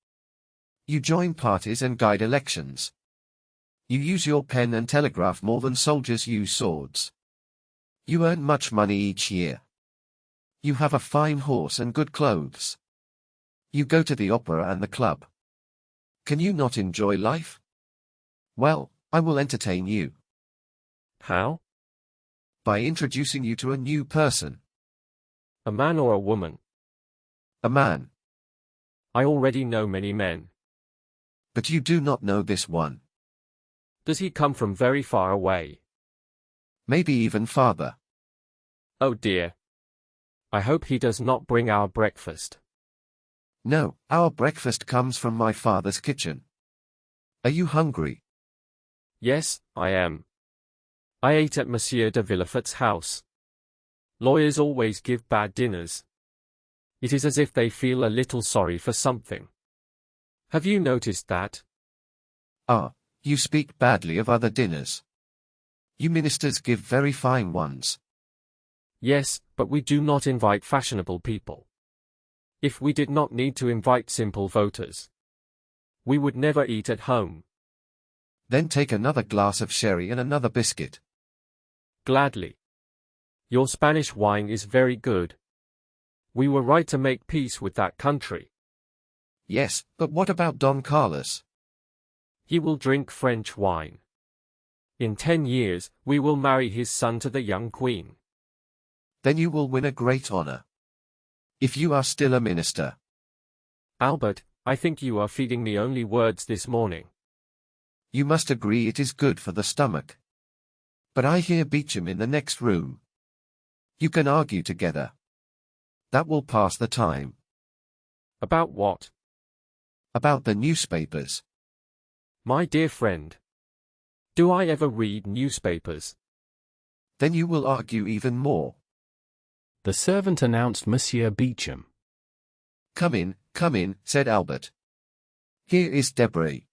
You join parties and guide elections. You use your pen and telegraph more than soldiers use swords. You earn much money each year. You have a fine horse and good clothes. You go to the opera and the club. Can you not enjoy life? Well, I will entertain you. How? By introducing you to a new person. A man or a woman? A man. I already know many men. But you do not know this one. Does he come from very far away? Maybe even farther. Oh dear. I hope he does not bring our breakfast. No, our breakfast comes from my father's kitchen. Are you hungry? Yes, I am. I ate at Monsieur de Villefort's house. Lawyers always give bad dinners. It is as if they feel a little sorry for something. Have you noticed that? Ah, you speak badly of other dinners. You ministers give very fine ones. Yes, but we do not invite fashionable people. If we did not need to invite simple voters, we would never eat at home. Then take another glass of sherry and another biscuit. Gladly. Your Spanish wine is very good. We were right to make peace with that country. Yes, but what about Don Carlos? He will drink French wine. In 10 years, we will marry his son to the young queen. Then you will win a great honor. If you are still a minister. Albert, I think you are feeding me only words this morning. You must agree it is good for the stomach. But I hear Beecham in the next room. You can argue together. That will pass the time. About what? About the newspapers. My dear friend. Do I ever read newspapers? Then you will argue even more. The servant announced Monsieur Beecham. Come in, said Albert. Here is Debray.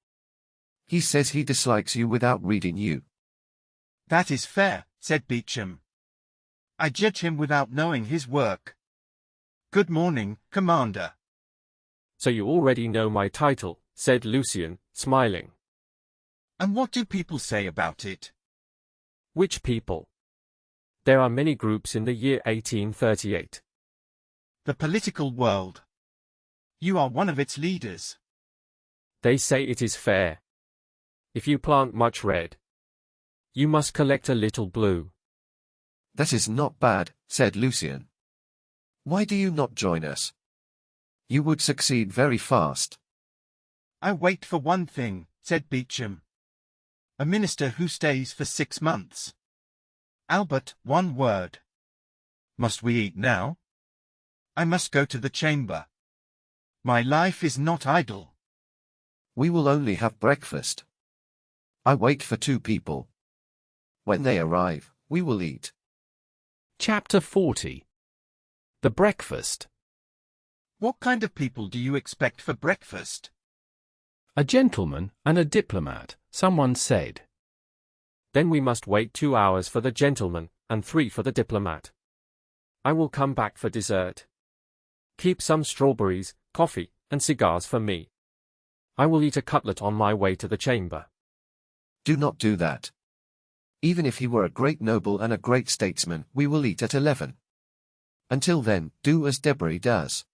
He says he dislikes you without reading you. That is fair, said Beauchamp. I judge him without knowing his work. Good morning, Commander. So you already know my title, said Lucien, smiling. And what do people say about it? Which people? There are many groups in the year 1838. The political world. You are one of its leaders. They say it is fair. If you plant much red, you must collect a little blue. That is not bad, said Lucien. Why do you not join us? You would succeed very fast. I wait for one thing, said Beauchamp. A minister who stays for 6 months. Albert, one word. Must we eat now? I must go to the chamber. My life is not idle. We will only have breakfast. I wait for 2 people. When they arrive, we will eat. Chapter 40. The Breakfast. What kind of people do you expect for breakfast? A gentleman and a diplomat, someone said. Then we must wait 2 hours for the gentleman, and 3 for the diplomat. I will come back for dessert. Keep some strawberries, coffee, and cigars for me. I will eat a cutlet on my way to the chamber. Do not do that. Even if he were a great noble and a great statesman, we will eat at 11. Until then, do as Debray does.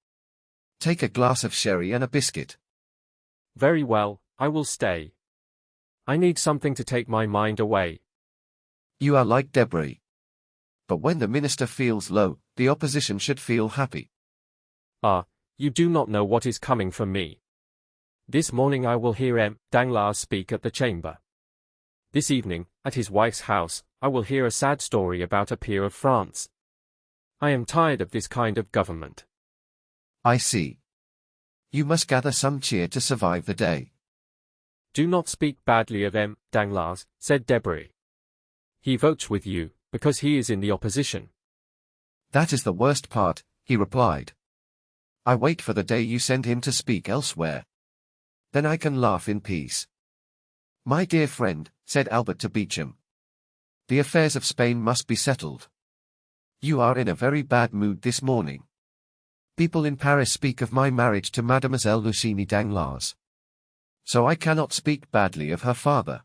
Take a glass of sherry and a biscuit. Very well, I will stay. I need something to take my mind away. You are like Debray. But when the minister feels low, the opposition should feel happy. Ah, you do not know what is coming for me. This morning I will hear M. Danglars speak at the chamber. This evening, at his wife's house, I will hear a sad story about a peer of France. I am tired of this kind of government. I see. You must gather some cheer to survive the day. Do not speak badly of M. Danglars, said Debray. He votes with you, because he is in the opposition. That is the worst part, he replied. I wait for the day you send him to speak elsewhere. Then I can laugh in peace. My dear friend, said Albert to Beauchamp. The affairs of Spain must be settled. You are in a very bad mood this morning. People in Paris speak of my marriage to Mademoiselle Lucini Danglars. So I cannot speak badly of her father.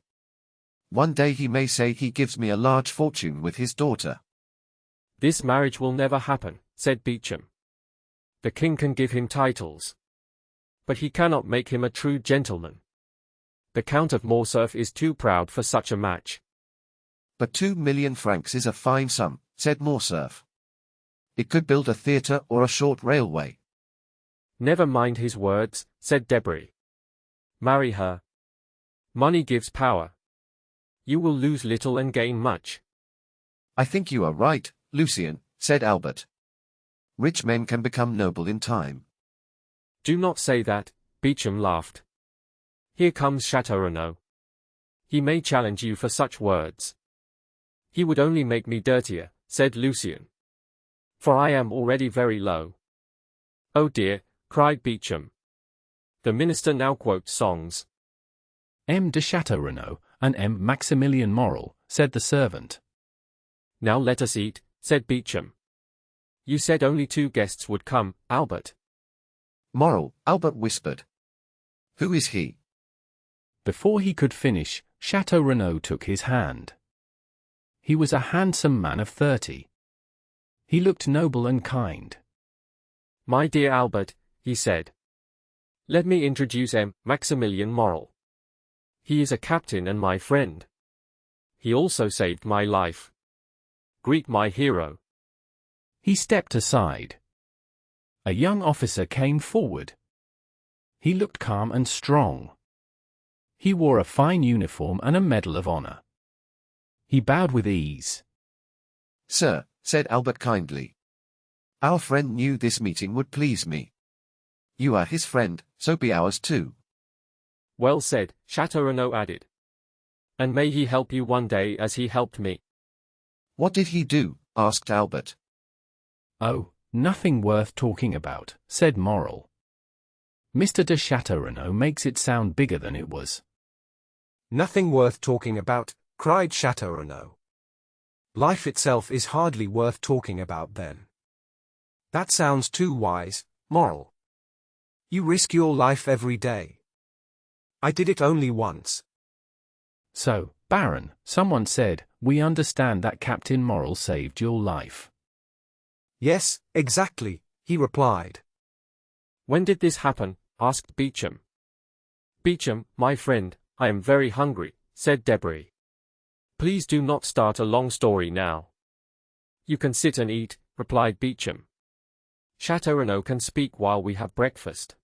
One day he may say he gives me a large fortune with his daughter. This marriage will never happen, said Beauchamp. The king can give him titles, but he cannot make him a true gentleman. The Count of Morcerf is too proud for such a match. But 2 million francs is a fine sum, said Morcerf. It could build a theatre or a short railway. Never mind his words, said Debray. Marry her. Money gives power. You will lose little and gain much. I think you are right, Lucien, said Albert. Rich men can become noble in time. Do not say that, Beauchamp laughed. Here comes Chateau Renaud. He may challenge you for such words. He would only make me dirtier, said Lucien. For I am already very low. Oh dear, cried Beauchamp. The minister now quotes songs. M. de Château-Renaud and M. Maximilien Morel, said the servant. Now let us eat, said Beauchamp. You said only 2 guests would come, Albert. Morel, Albert whispered. Who is he? Before he could finish, Château-Renaud took his hand. He was a handsome man of 30. He looked noble and kind. My dear Albert, he said. Let me introduce M. Maximilien Morel. He is a captain and my friend. He also saved my life. Greet my hero. He stepped aside. A young officer came forward. He looked calm and strong. He wore a fine uniform and a Medal of Honor. He bowed with ease. Sir, said Albert kindly. Our friend knew this meeting would please me. You are his friend, so be ours too. Well said, Chateau Renaud added. And may he help you one day as he helped me. What did he do? Asked Albert. Oh, nothing worth talking about, said Morel. Mr. de Château-Renaud makes it sound bigger than it was. Nothing worth talking about, cried Chateau Renaud. Life itself is hardly worth talking about then. That sounds too wise. Moral. You risk your life every day. I did it only once. So, Baron, someone said, we understand that Captain Moral saved your life. Yes, exactly, he replied. When did this happen? Asked Beauchamp. Beauchamp, my friend, I am very hungry, said Debray. Please do not start a long story now. You can sit and eat, replied Beauchamp. Chateau Renaud can speak while we have breakfast.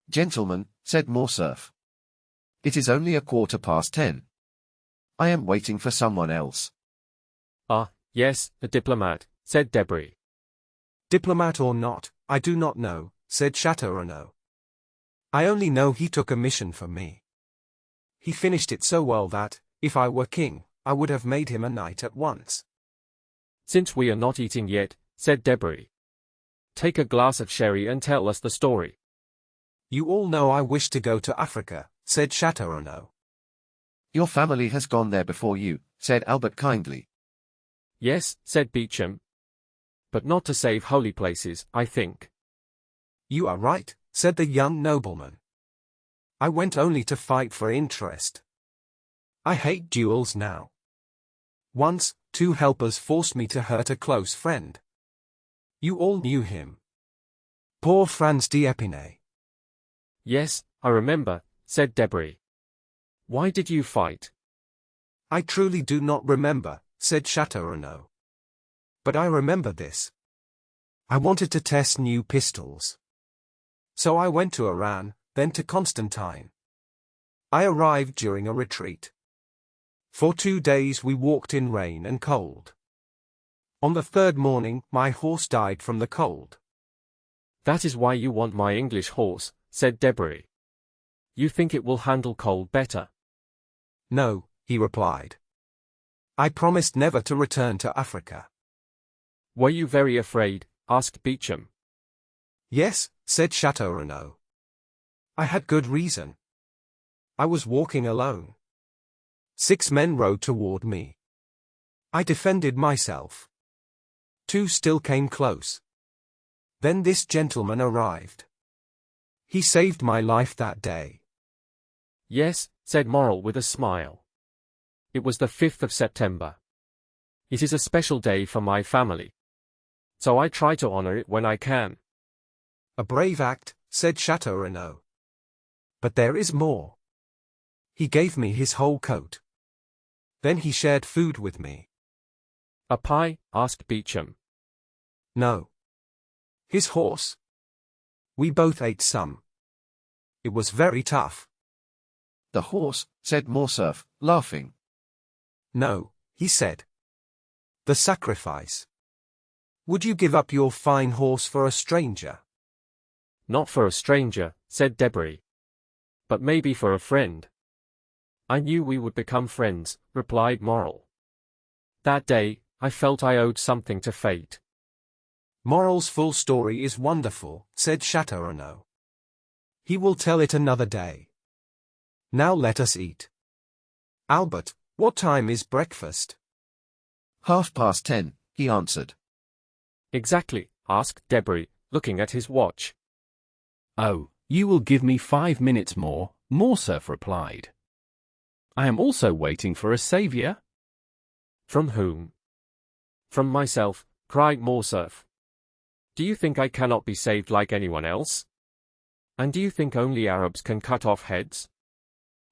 Gentlemen, said Morcerf. It is only 10:15. I am waiting for someone else. Ah, yes, a diplomat, said Debray. Diplomat or not, I do not know, said Chateau Renaud. I only know he took a mission for me. He finished it so well that, if I were king, I would have made him a knight at once. Since we are not eating yet, said Debray, take a glass of sherry and tell us the story. You all know I wish to go to Africa, said Chateau Renaud. Your family has gone there before you, said Albert kindly. Yes, said Beauchamp. But not to save holy places, I think. You are right, said the young nobleman. I went only to fight for interest. I hate duels now. Once, 2 helpers forced me to hurt a close friend. You all knew him. Poor Franz d'Épinay. Yes, I remember, said Debray. Why did you fight? I truly do not remember, said Chateau Renaud. But I remember this. I wanted to test new pistols. So I went to Oran, then to Constantine. I arrived during a retreat. For 2 days we walked in rain and cold. On the 3rd morning, my horse died from the cold. That is why you want my English horse, said Debray. You think it will handle cold better? No, he replied. I promised never to return to Africa. Were you very afraid? Asked Beauchamp. Yes, said Chateau Renaud. I had good reason. I was walking alone. 6 men rode toward me. I defended myself. 2 still came close. Then this gentleman arrived. He saved my life that day. Yes, said Morel with a smile. It was the 5th of September. It is a special day for my family. So I try to honor it when I can. A brave act, said Chateau Renaud. But there is more. He gave me his whole coat. Then he shared food with me. A pie? Asked Beauchamp. No. His horse. We both ate some. It was very tough. The horse, said Morcerf, laughing. No, he said. The sacrifice. Would you give up your fine horse for a stranger? Not for a stranger, said Debray. But maybe for a friend. I knew we would become friends, replied Morel. That day, I felt I owed something to fate. Morel's full story is wonderful, said Chateau Renaud. He will tell it another day. Now let us eat. Albert, what time is breakfast? 10:30, he answered. Exactly, asked Debray, looking at his watch. Oh, you will give me 5 minutes more, Morcerf replied. I am also waiting for a savior. From whom? From myself, cried Morcerf. Do you think I cannot be saved like anyone else? And do you think only Arabs can cut off heads?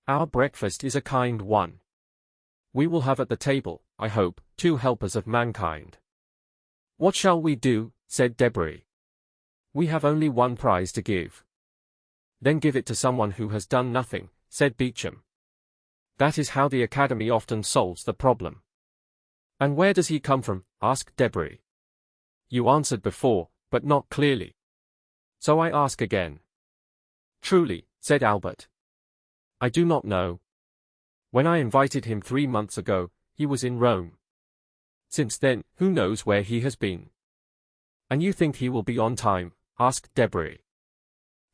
Our breakfast is a kind one. We will have at the table, I hope, 2 helpers of mankind. What shall we do? Said Debray. We have only 1 prize to give. Then give it to someone who has done nothing, said Beauchamp. That is how the Academy often solves the problem. And where does he come from? Asked Debray. You answered before, but not clearly. So I ask again. Truly, said Albert. I do not know. When I invited him 3 months ago, he was in Rome. Since then, who knows where he has been? And you think he will be on time? Asked Debray.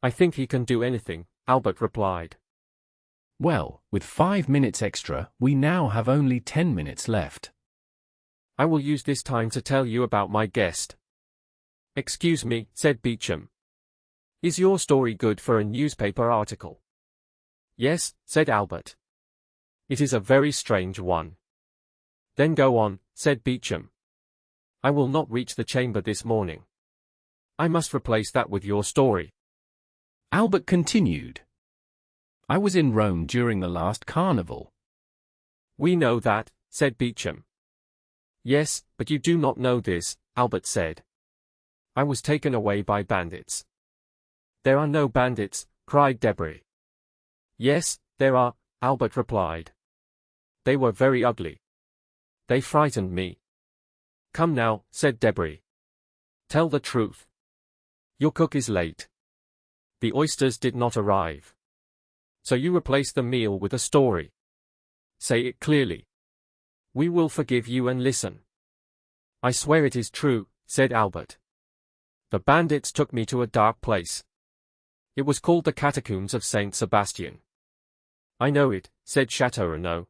I think he can do anything, Albert replied. Well, with 5 minutes extra, we now have only 10 minutes left. I will use this time to tell you about my guest. Excuse me, said Beecham. Is your story good for a newspaper article? Yes, said Albert. It is a very strange one. Then go on, said Beecham. I will not reach the chamber this morning. I must replace that with your story. Albert continued. I was in Rome during the last carnival. We know that, said Beecham. Yes, but you do not know this, Albert said. I was taken away by bandits. There are no bandits, cried Debray. Yes, there are, Albert replied. They were very ugly. They frightened me. Come now, said Debray. Tell the truth. Your cook is late. The oysters did not arrive. So you replace the meal with a story. Say it clearly. We will forgive you and listen. I swear it is true, said Albert. The bandits took me to a dark place. It was called the Catacombs of Saint Sebastian. I know it, said Chateau Renaud.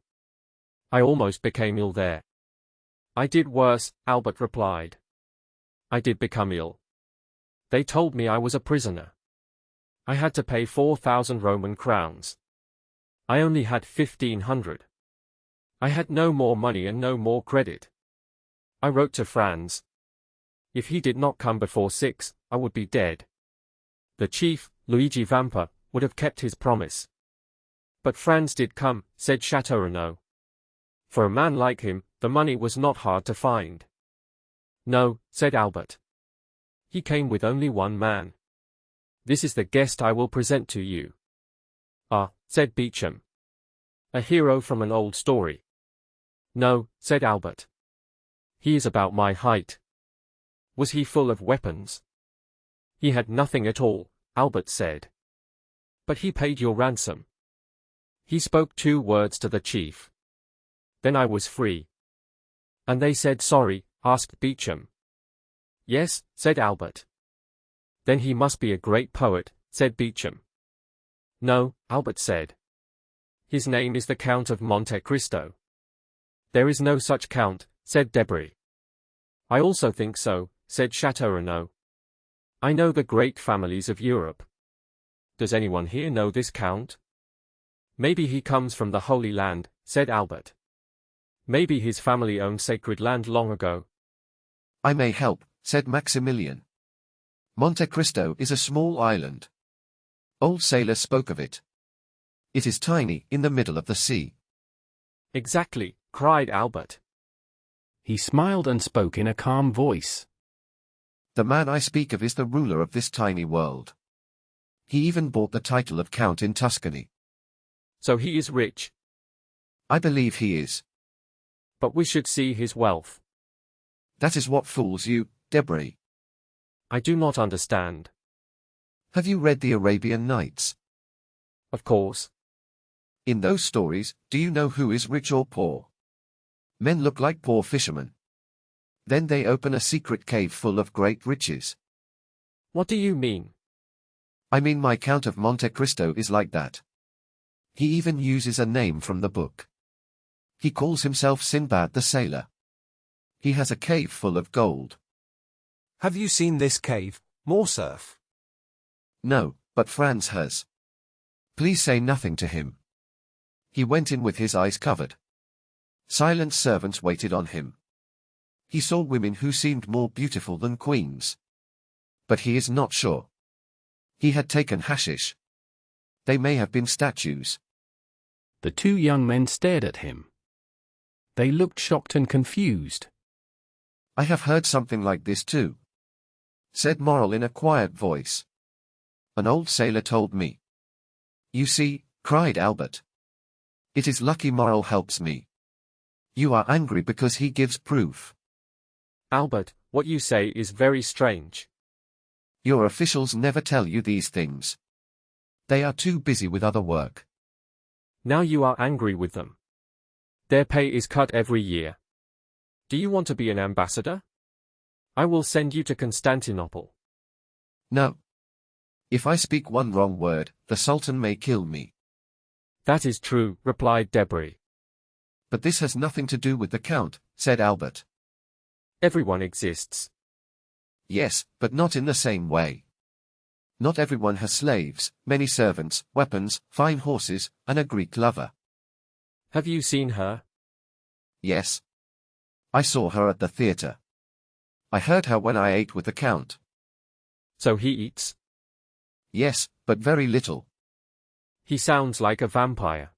I almost became ill there. I did worse, Albert replied. I did become ill. They told me I was a prisoner. I had to pay 4,000 Roman crowns. I only had 1,500. I had no more money and no more credit. I wrote to Franz. If he did not come before 6, I would be dead. The chief, Luigi Vampa, would have kept his promise. But Franz did come, said Chateau Renaud. For a man like him, the money was not hard to find. No, said Albert. He came with only one man. This is the guest I will present to you. Ah, said Beecham. A hero from an old story. No, said Albert. He is about my height. Was he full of weapons? He had nothing at all, Albert said. But he paid your ransom. He spoke 2 words to the chief. Then I was free. And they said sorry, asked Beecham. Yes, said Albert. Then he must be a great poet, said Beecham. No, Albert said. His name is the Count of Monte Cristo. There is no such count, said Debray. I also think so, said Chateau Renaud. I know the great families of Europe. Does anyone here know this count? Maybe he comes from the Holy Land, said Albert. Maybe his family owned sacred land long ago. I may help, said Maximilian. Monte Cristo is a small island. Old sailors spoke of it. It is tiny, in the middle of the sea. Exactly, cried Albert. He smiled and spoke in a calm voice. The man I speak of is the ruler of this tiny world. He even bought the title of Count in Tuscany. So he is rich. I believe he is. But we should see his wealth. That is what fools you, Debray. I do not understand. Have you read the Arabian Nights? Of course. In those stories, do you know who is rich or poor? Men look like poor fishermen. Then they open a secret cave full of great riches. What do you mean? I mean my Count of Monte Cristo is like that. He even uses a name from the book. He calls himself Sinbad the Sailor. He has a cave full of gold. Have you seen this cave, Morcerf? No, but Franz has. Please say nothing to him. He went in with his eyes covered. Silent servants waited on him. He saw women who seemed more beautiful than queens. But he is not sure. He had taken hashish. They may have been statues. The 2 young men stared at him. They looked shocked and confused. I have heard something like this too, said Morrel in a quiet voice. An old sailor told me. You see, cried Albert. It is lucky Morrel helps me. You are angry because he gives proof. Albert, what you say is very strange. Your officials never tell you these things. They are too busy with other work. Now you are angry with them. Their pay is cut every year. Do you want to be an ambassador? I will send you to Constantinople. No. If I speak one wrong word, the Sultan may kill me. That is true, replied Debray. But this has nothing to do with the Count, said Albert. Everyone exists. Yes, but not in the same way. Not everyone has slaves, many servants, weapons, fine horses, and a Greek lover. Have you seen her? Yes. I saw her at the theatre. I heard her when I ate with the Count. So he eats? Yes, but very little. He sounds like a vampire.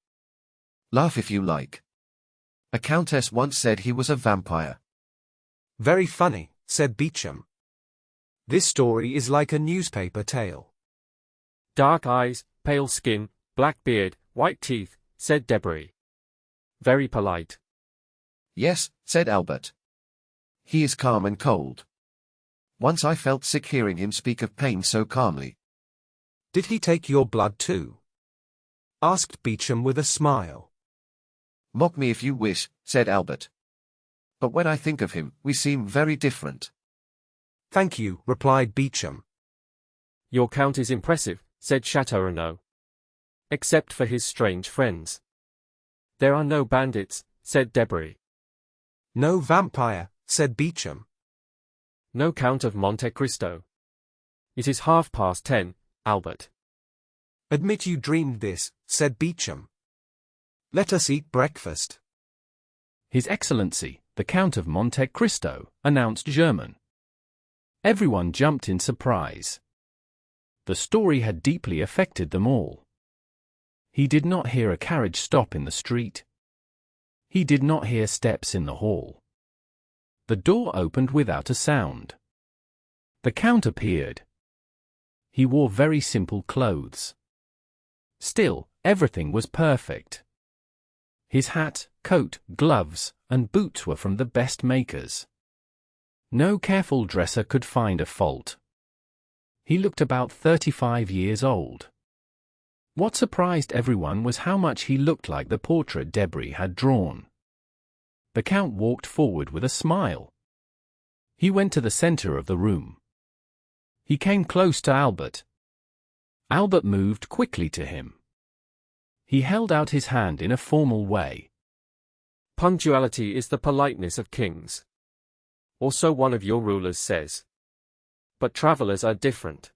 Laugh if you like. A countess once said he was a vampire. Very funny, said Beecham. This story is like a newspaper tale. Dark eyes, pale skin, black beard, white teeth, said Debray. Very polite. Yes, said Albert. He is calm and cold. Once I felt sick hearing him speak of pain so calmly. Did he take your blood too? Asked Beecham with a smile. Mock me if you wish, said Albert. But when I think of him, we seem very different. Thank you, replied Beecham. Your Count is impressive, said Châteaurenaud. Except for his strange friends. There are no bandits, said Debray. No vampire, said Beecham. No Count of Monte Cristo. It is 10:30, Albert. Admit you dreamed this, said Beecham. Let us eat breakfast. His Excellency, the Count of Monte Cristo, announced German. Everyone jumped in surprise. The story had deeply affected them all. He did not hear a carriage stop in the street. He did not hear steps in the hall. The door opened without a sound. The Count appeared. He wore very simple clothes. Still, everything was perfect. His hat, coat, gloves, and boots were from the best makers. No careful dresser could find a fault. He looked about 35 years old. What surprised everyone was how much he looked like the portrait Debray had drawn. The Count walked forward with a smile. He went to the center of the room. He came close to Albert. Albert moved quickly to him. He held out his hand in a formal way. Punctuality is the politeness of kings. Or so one of your rulers says. But travelers are different.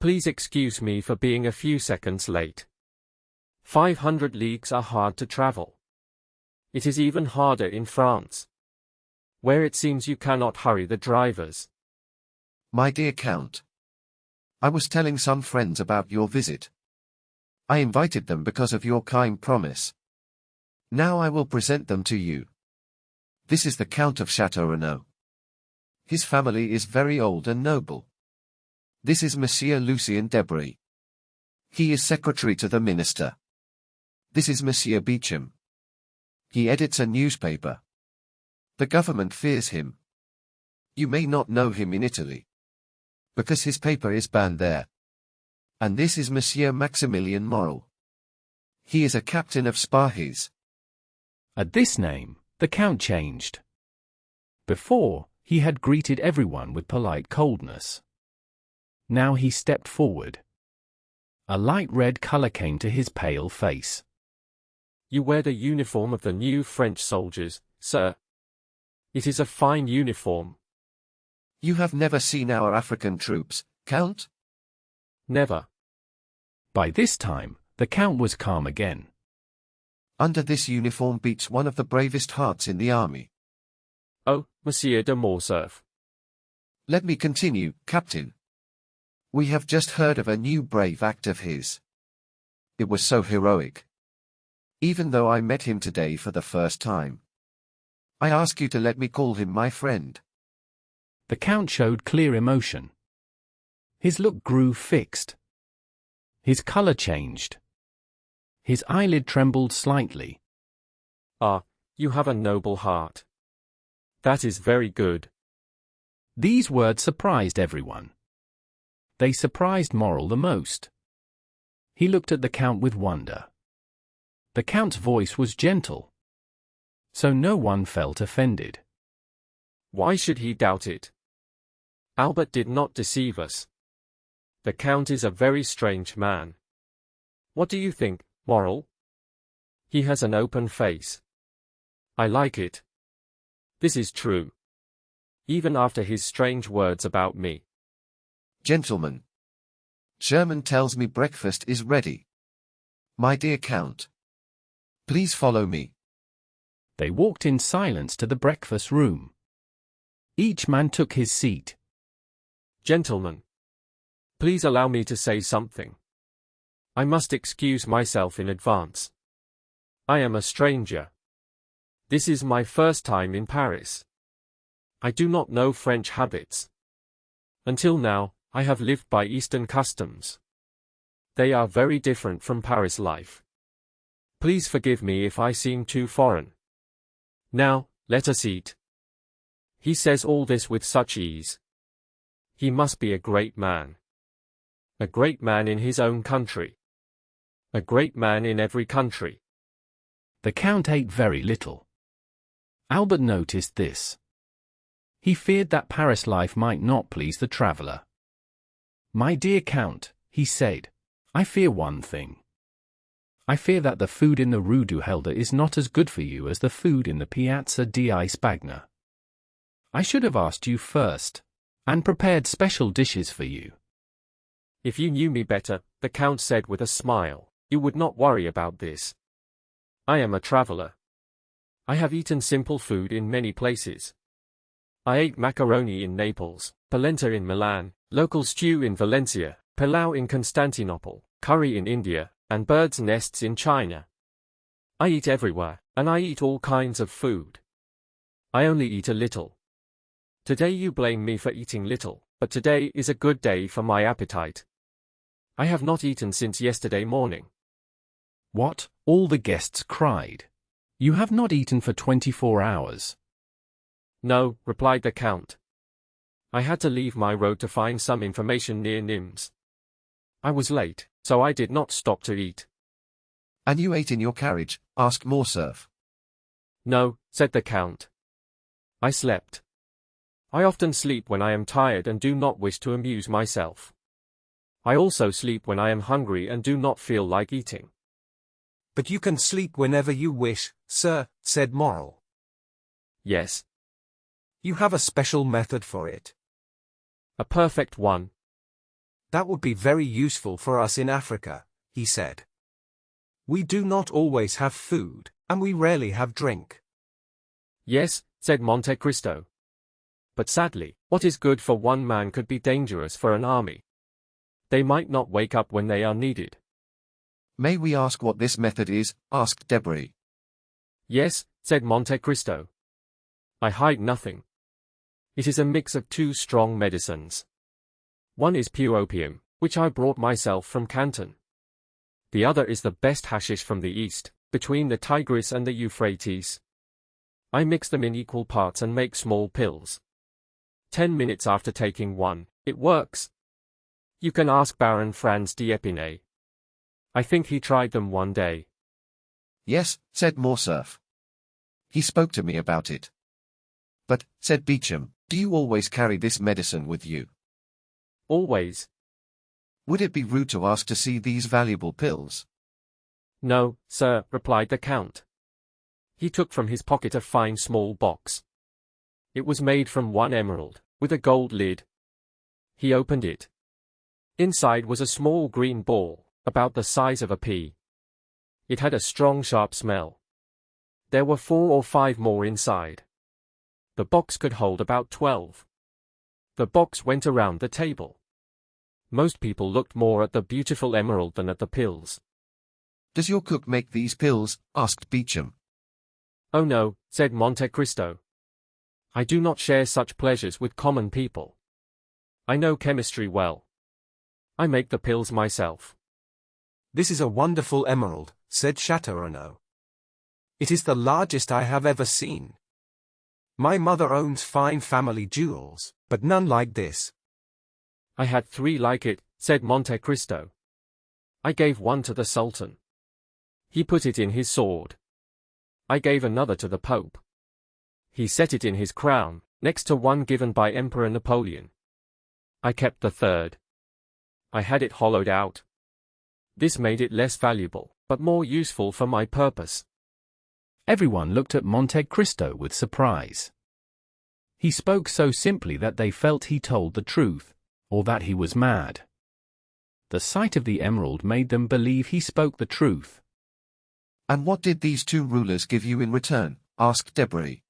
Please excuse me for being a few seconds late. 500 leagues are hard to travel. It is even harder in France, where it seems you cannot hurry the drivers. My dear Count, I was telling some friends about your visit. I invited them because of your kind promise. Now I will present them to you. This is the Count of Châteaurenaud. His family is very old and noble. This is Monsieur Lucien Debray. He is secretary to the minister. This is Monsieur Beecham. He edits a newspaper. The government fears him. You may not know him in Italy, because his paper is banned there. And this is Monsieur Maximilien Morel. He is a captain of Spahis. At this name, the Count changed. Before, he had greeted everyone with polite coldness. Now he stepped forward. A light red color came to his pale face. You wear the uniform of the new French soldiers, sir. It is a fine uniform. You have never seen our African troops, Count? Never. By this time, the Count was calm again. Under this uniform beats one of the bravest hearts in the army. Oh, Monsieur de Morcerf. Let me continue, Captain. We have just heard of a new brave act of his. It was so heroic. Even though I met him today for the first time. I ask you to let me call him my friend. The Count showed clear emotion. His look grew fixed. His color changed. His eyelid trembled slightly. Ah, you have a noble heart. That is very good. These words surprised everyone. They surprised Morel the most. He looked at the Count with wonder. The Count's voice was gentle, so no one felt offended. Why should he doubt it? Albert did not deceive us. The Count is a very strange man. What do you think, Moral? He has an open face. I like it. This is true. Even after his strange words about me. Gentlemen. Sherman tells me breakfast is ready. My dear Count. Please follow me. They walked in silence to the breakfast room. Each man took his seat. Gentlemen. Please allow me to say something. I must excuse myself in advance. I am a stranger. This is my first time in Paris. I do not know French habits. Until now, I have lived by Eastern customs. They are very different from Paris life. Please forgive me if I seem too foreign. Now, let us eat. He says all this with such ease. He must be a great man. A great man in his own country. A great man in every country. The Count ate very little. Albert noticed this. He feared that Paris life might not please the traveler. My dear Count, he said, I fear one thing. I fear that the food in the Rue du Helder is not as good for you as the food in the Piazza di Spagna. I should have asked you first, and prepared special dishes for you. If you knew me better, the Count said with a smile, you would not worry about this. I am a traveler. I have eaten simple food in many places. I ate macaroni in Naples, polenta in Milan, local stew in Valencia, pilau in Constantinople, curry in India, and birds' nests in China. I eat everywhere, and I eat all kinds of food. I only eat a little. Today you blame me for eating little, but today is a good day for my appetite. I have not eaten since yesterday morning. What? All the guests cried. You have not eaten for 24 hours. No, replied the Count. I had to leave my road to find some information near Nimes. I was late, so I did not stop to eat. And you ate in your carriage? Asked Morcerf. No, said the Count. I slept. I often sleep when I am tired and do not wish to amuse myself. I also sleep when I am hungry and do not feel like eating. But you can sleep whenever you wish, sir, said Moral. Yes. You have a special method for it. A perfect one. That would be very useful for us in Africa, he said. We do not always have food, and we rarely have drink. Yes, said Monte Cristo. But sadly, what is good for one man could be dangerous for an army. They might not wake up when they are needed. May we ask what this method is? Asked Debray. Yes, said Monte Cristo. I hide nothing. It is a mix of two strong medicines. One is pure opium, which I brought myself from Canton. The other is the best hashish from the east, between the Tigris and the Euphrates. I mix them in equal parts and make small pills. 10 minutes after taking one, it works. You can ask Baron Franz d'Épinay. I think he tried them one day. Yes, said Morcerf. He spoke to me about it. But, said Beauchamp, do you always carry this medicine with you? Always. Would it be rude to ask to see these valuable pills? No, sir, replied the Count. He took from his pocket a fine small box. It was made from one emerald, with a gold lid. He opened it. Inside was a small green ball, about the size of a pea. It had a strong sharp smell. There were 4 or 5 more inside. The box could hold about 12. The box went around the table. Most people looked more at the beautiful emerald than at the pills. Does your cook make these pills? Asked Beauchamp. Oh no, said Monte Cristo. I do not share such pleasures with common people. I know chemistry well. I make the pills myself. This is a wonderful emerald, said Châteaurenaud. It is the largest I have ever seen. My mother owns fine family jewels, but none like this. I had 3 like it, said Monte Cristo. I gave one to the Sultan. He put it in his sword. I gave another to the Pope. He set it in his crown, next to one given by Emperor Napoleon. I kept the 3rd. I had it hollowed out. This made it less valuable, but more useful for my purpose. Everyone looked at Monte Cristo with surprise. He spoke so simply that they felt he told the truth, or that he was mad. The sight of the emerald made them believe he spoke the truth. And what did these two rulers give you in return? Asked Debray.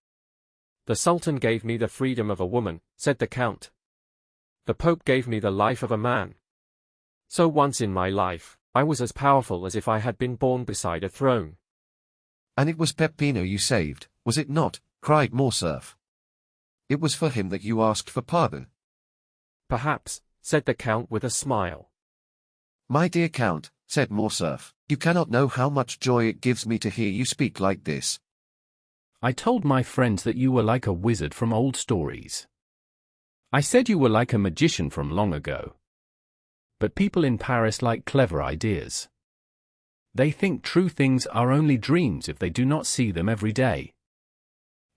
The Sultan gave me the freedom of a woman, said the Count. The Pope gave me the life of a man. So once in my life, I was as powerful as if I had been born beside a throne. And it was Peppino you saved, was it not? Cried Morcerf. It was for him that you asked for pardon. Perhaps, said the Count with a smile. My dear Count, said Morcerf, you cannot know how much joy it gives me to hear you speak like this. I told my friends that you were like a wizard from old stories. I said you were like a magician from long ago. But people in Paris like clever ideas. They think true things are only dreams if they do not see them every day.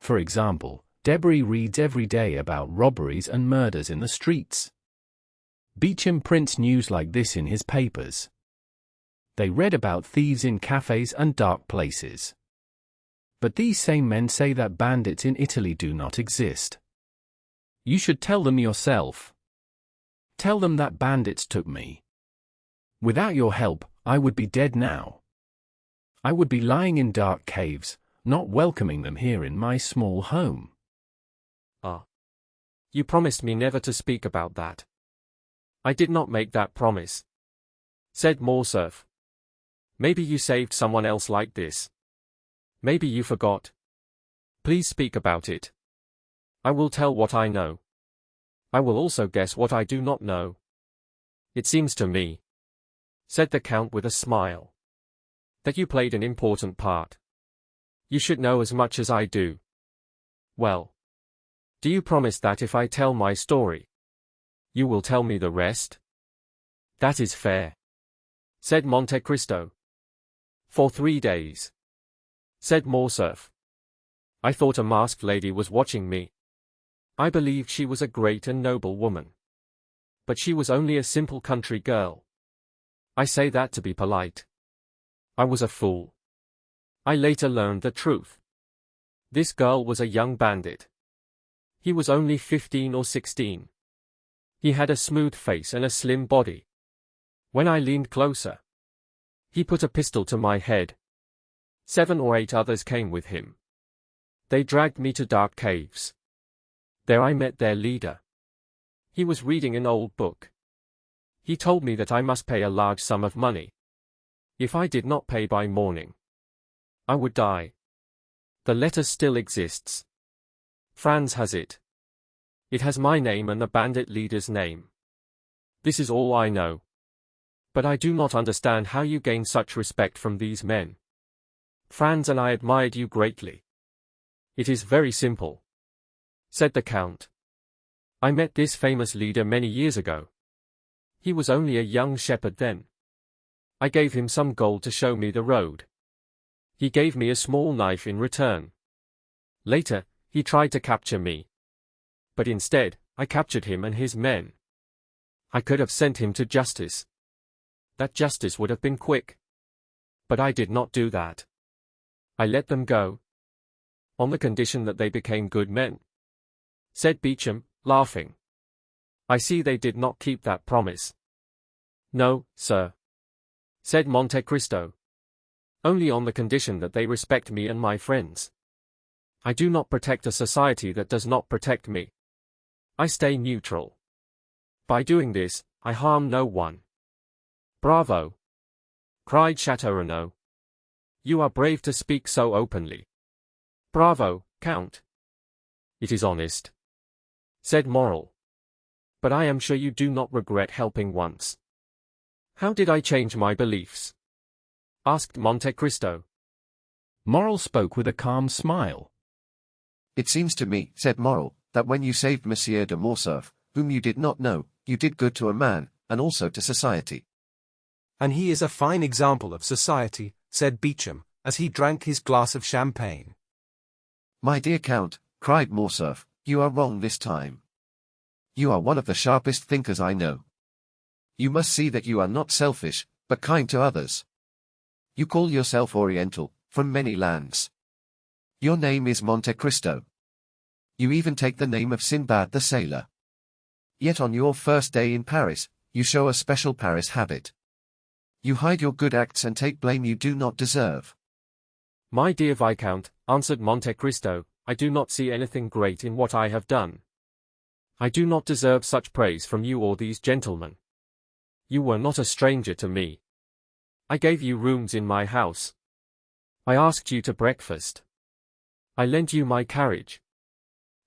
For example, Debray reads every day about robberies and murders in the streets. Beecham prints news like this in his papers. They read about thieves in cafes and dark places. But these same men say that bandits in Italy do not exist. You should tell them yourself. Tell them that bandits took me. Without your help, I would be dead now. I would be lying in dark caves, not welcoming them here in my small home. Ah. You promised me never to speak about that. I did not make that promise, said Morcerf. Maybe you saved someone else like this. Maybe you forgot. Please speak about it. I will tell what I know. I will also guess what I do not know. It seems to me, said the Count with a smile, that you played an important part. You should know as much as I do. Well, do you promise that if I tell my story, you will tell me the rest? That is fair, said Monte Cristo. For 3 days, said Morcerf. I thought a masked lady was watching me. I believed she was a great and noble woman. But she was only a simple country girl. I say that to be polite. I was a fool. I later learned the truth. This girl was a young bandit. He was only 15 or 16. He had a smooth face and a slim body. When I leaned closer, he put a pistol to my head. 7 or 8 others came with him. They dragged me to dark caves. There I met their leader. He was reading an old book. He told me that I must pay a large sum of money. If I did not pay by morning, I would die. The letter still exists. Franz has it. It has my name and the bandit leader's name. This is all I know. But I do not understand how you gain such respect from these men. Franz and I admired you greatly. It is very simple, said the Count. I met this famous leader many years ago. He was only a young shepherd then. I gave him some gold to show me the road. He gave me a small knife in return. Later, he tried to capture me. But instead, I captured him and his men. I could have sent him to justice. That justice would have been quick. But I did not do that. I let them go. On the condition that they became good men, said Beecham, laughing. I see they did not keep that promise. No, sir, said Monte Cristo. Only on the condition that they respect me and my friends. I do not protect a society that does not protect me. I stay neutral. By doing this, I harm no one. Bravo! Cried Châteaurenaud. You are brave to speak so openly. Bravo, Count. It is honest, said Morrel. But I am sure you do not regret helping once. How did I change my beliefs? Asked Monte Cristo. Morrel spoke with a calm smile. It seems to me, said Morrel, that when you saved Monsieur de Morcerf, whom you did not know, you did good to a man, and also to society. And he is a fine example of society, said Beecham, as he drank his glass of champagne. My dear Count, cried Morcerf, you are wrong this time. You are one of the sharpest thinkers I know. You must see that you are not selfish, but kind to others. You call yourself Oriental, from many lands. Your name is Monte Cristo. You even take the name of Sinbad the sailor. Yet on your first day in Paris, you show a special Paris habit. You hide your good acts and take blame you do not deserve. My dear Viscount, answered Monte Cristo, I do not see anything great in what I have done. I do not deserve such praise from you or these gentlemen. You were not a stranger to me. I gave you rooms in my house. I asked you to breakfast. I lent you my carriage.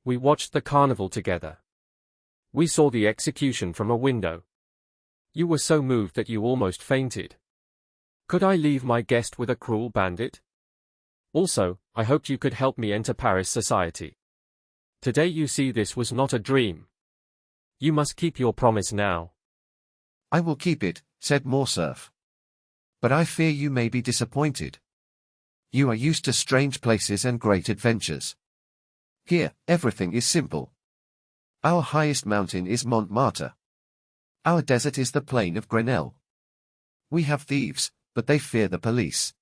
We watched the carnival together. We saw the execution from a window. You were so moved that you almost fainted. Could I leave my guest with a cruel bandit? Also, I hoped you could help me enter Paris society. Today you see this was not a dream. You must keep your promise now. I will keep it, said Morcerf. But I fear you may be disappointed. You are used to strange places and great adventures. Here, everything is simple. Our highest mountain is Montmartre. Our desert is the plain of Grenelle. We have thieves, but they fear the police.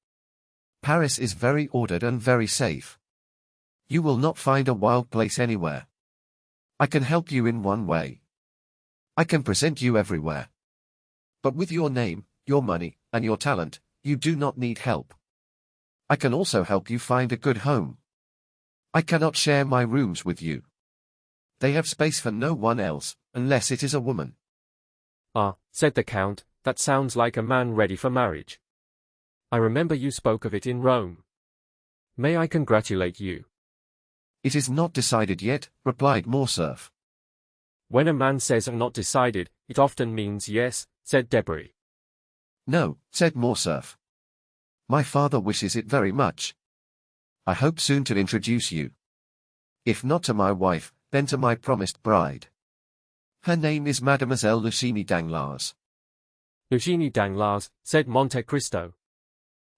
Paris is very ordered and very safe. You will not find a wild place anywhere. I can help you in one way. I can present you everywhere. But with your name, your money, and your talent, you do not need help. I can also help you find a good home. I cannot share my rooms with you. They have space for no one else, unless it is a woman. Ah, said the Count, that sounds like a man ready for marriage. I remember you spoke of it in Rome. May I congratulate you? It is not decided yet, replied Morcerf. When a man says not decided, it often means yes, said Debray. No, said Morcerf. My father wishes it very much. I hope soon to introduce you. If not to my wife, then to my promised bride. Her name is Mademoiselle Lucini Danglars. Lucini Danglars, said Monte Cristo.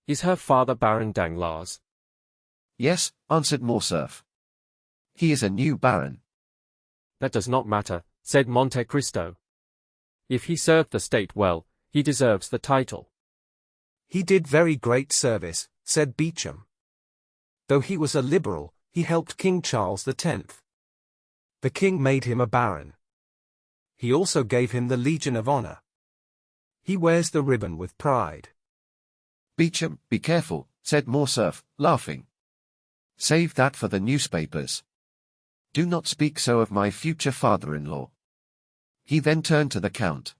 Is her father Baron Danglars? Yes, answered Morcerf. He is a new baron. That does not matter, said Monte Cristo. If he served the state well, he deserves the title. He did very great service, said Beauchamp. Though he was a liberal, he helped King Charles X. The king made him a baron. He also gave him the Legion of Honor. He wears the ribbon with pride. Beauchamp, be careful, said Morcerf, laughing. Save that for the newspapers. Do not speak so of my future father-in-law. He then turned to the Count.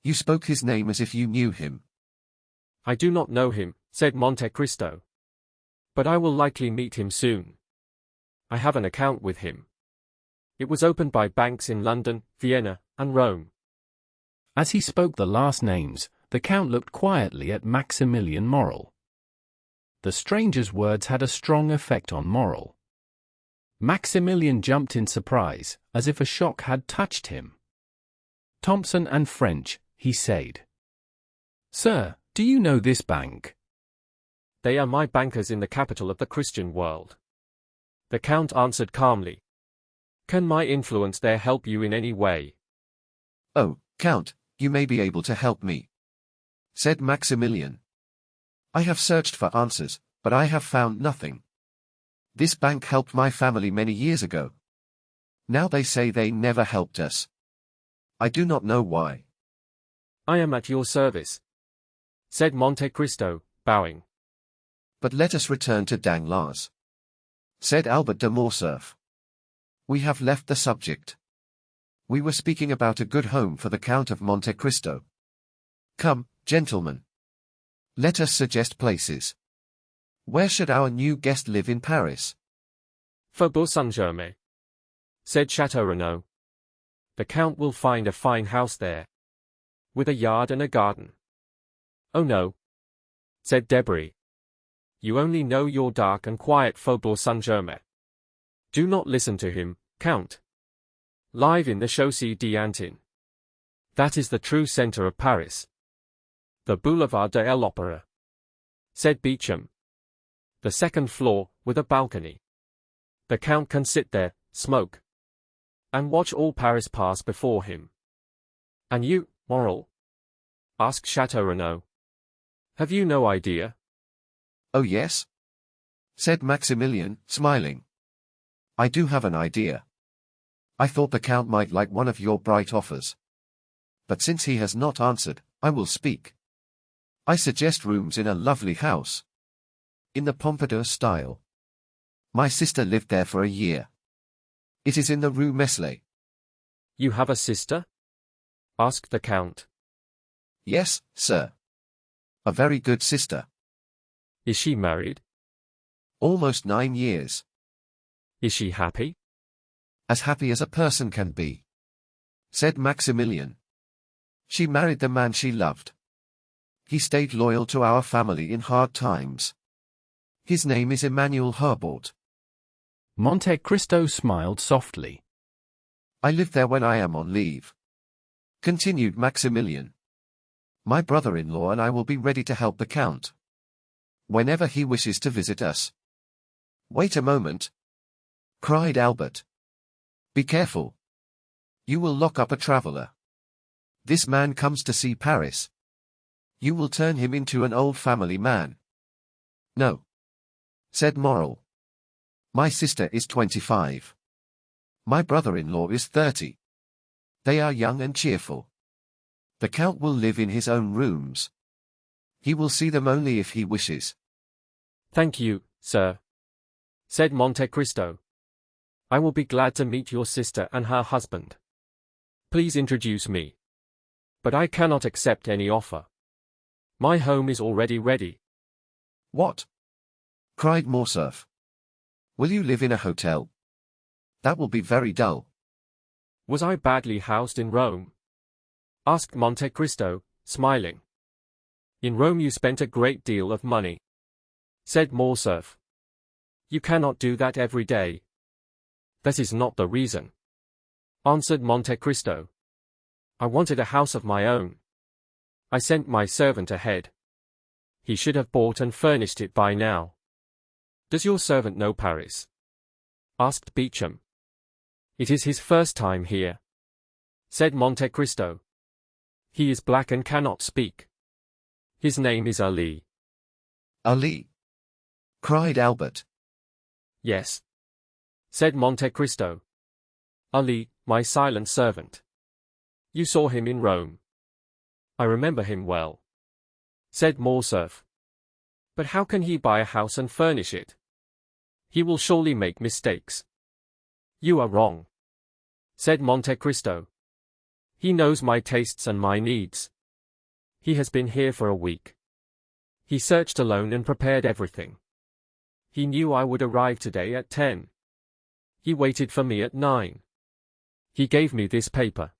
You spoke his name as if you knew him. I do not know him, said Monte Cristo. But I will likely meet him soon. I have an account with him. It was opened by banks in London, Vienna, and Rome. As he spoke the last names, the Count looked quietly at Maximilian Morrel. The stranger's words had a strong effect on Morrel. Maximilian jumped in surprise, as if a shock had touched him. Thompson and French, he said. Sir, do you know this bank? They are my bankers in the capital of the Christian world. The Count answered calmly. Can my influence there help you in any way? Oh, Count, you may be able to help me, said Maximilian. I have searched for answers, but I have found nothing. This bank helped my family many years ago. Now they say they never helped us. I do not know why. I am at your service, said Monte Cristo, bowing. But let us return to Danglars, said Albert de Morcerf. We have left the subject. We were speaking about a good home for the Count of Monte Cristo. Come, gentlemen. Let us suggest places. Where should our new guest live in Paris? Faubourg Saint-Germain, said Chateau Renaud. The Count will find a fine house there, with a yard and a garden. Oh no, said Debray. You only know your dark and quiet Faubourg Saint-Germain. Do not listen to him, Count. Live in the Chaussée d'Antin. That is the true center of Paris. The Boulevard de l'Opéra, said Beauchamp. The second floor, with a balcony. The Count can sit there, smoke, and watch all Paris pass before him. And you, Morrel? Asked Chateau Renaud. Have you no idea? Oh yes? Said Maximilian, smiling. I do have an idea. I thought the Count might like one of your bright offers. But since he has not answered, I will speak. I suggest rooms in a lovely house. In the Pompadour style. My sister lived there for a year. It is in the Rue Meslay. You have a sister? Asked the Count. Yes, sir. A very good sister. Is she married? Almost 9 years. Is she happy? As happy as a person can be. Said Maximilian. She married the man she loved. He stayed loyal to our family in hard times. His name is Emmanuel Herbort. Monte Cristo smiled softly. I live there when I am on leave. Continued Maximilian. My brother-in-law and I will be ready to help the Count. Whenever he wishes to visit us. Wait a moment. Cried Albert. Be careful. You will lock up a traveler. This man comes to see Paris. You will turn him into an old family man. No. Said Morel. My sister is 25. My brother-in-law is 30. They are young and cheerful. The Count will live in his own rooms. He will see them only if he wishes. Thank you, sir. Said Monte Cristo. I will be glad to meet your sister and her husband. Please introduce me. But I cannot accept any offer. My home is already ready. What? Cried Morcerf. Will you live in a hotel? That will be very dull. Was I badly housed in Rome? Asked Monte Cristo, smiling. In Rome you spent a great deal of money. Said Morcerf. You cannot do that every day. That is not the reason. Answered Monte Cristo. I wanted a house of my own. I sent my servant ahead. He should have bought and furnished it by now. Does your servant know Paris? Asked Beauchamp. It is his first time here. Said Monte Cristo. He is black and cannot speak. His name is Ali. Ali? Cried Albert. Yes. Said Monte Cristo. Ali, my silent servant. You saw him in Rome. I remember him well. Said Morcerf. But how can he buy a house and furnish it? He will surely make mistakes. You are wrong. Said Monte Cristo. He knows my tastes and my needs. He has been here for a week. He searched alone and prepared everything. He knew I would arrive today at 10. He waited for me at 9. He gave me this paper.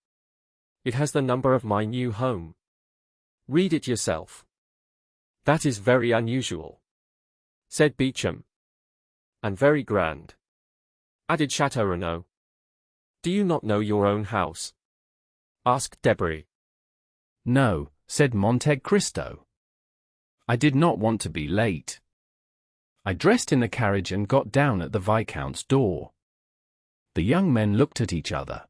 It has the number of my new home. Read it yourself. That is very unusual. Said Beauchamp. And very grand. Added Chateau Renaud. Do you not know your own house? Asked Debray. No, said Monte Cristo. I did not want to be late. I dressed in the carriage and got down at the Viscount's door. The young men looked at each other.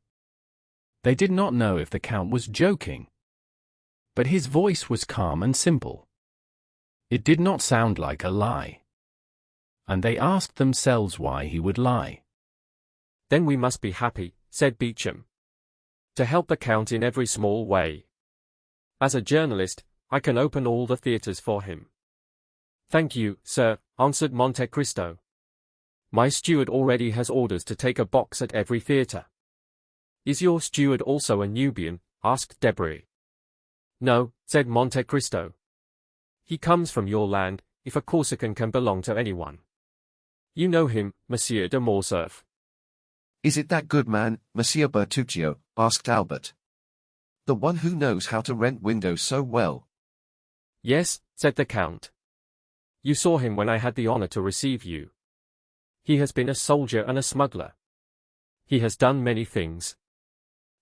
They did not know if the Count was joking. But his voice was calm and simple. It did not sound like a lie. And they asked themselves why he would lie. Then we must be happy, said Beauchamp. To help the Count in every small way. As a journalist, I can open all the theatres for him. Thank you, sir, answered Monte Cristo. My steward already has orders to take a box at every theatre. Is your steward also a Nubian? Asked Debray. No, said Monte Cristo. He comes from your land, if a Corsican can belong to anyone. You know him, Monsieur de Morcerf. Is it that good man, Monsieur Bertuccio? Asked Albert. The one who knows how to rent windows so well. Yes, said the Count. You saw him when I had the honor to receive you. He has been a soldier and a smuggler. He has done many things.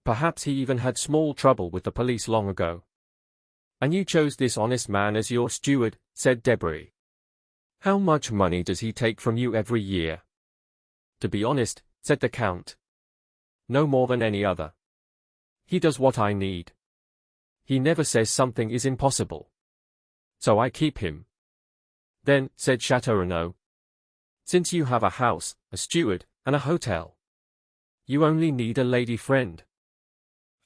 Perhaps he even had small trouble with the police long ago. And you chose this honest man as your steward, said Debray. How much money does he take from you every year? To be honest, said the Count. No more than any other. He does what I need. He never says something is impossible. So I keep him. Then, said Chateau, since you have a house, a steward, and a hotel, you only need a lady friend.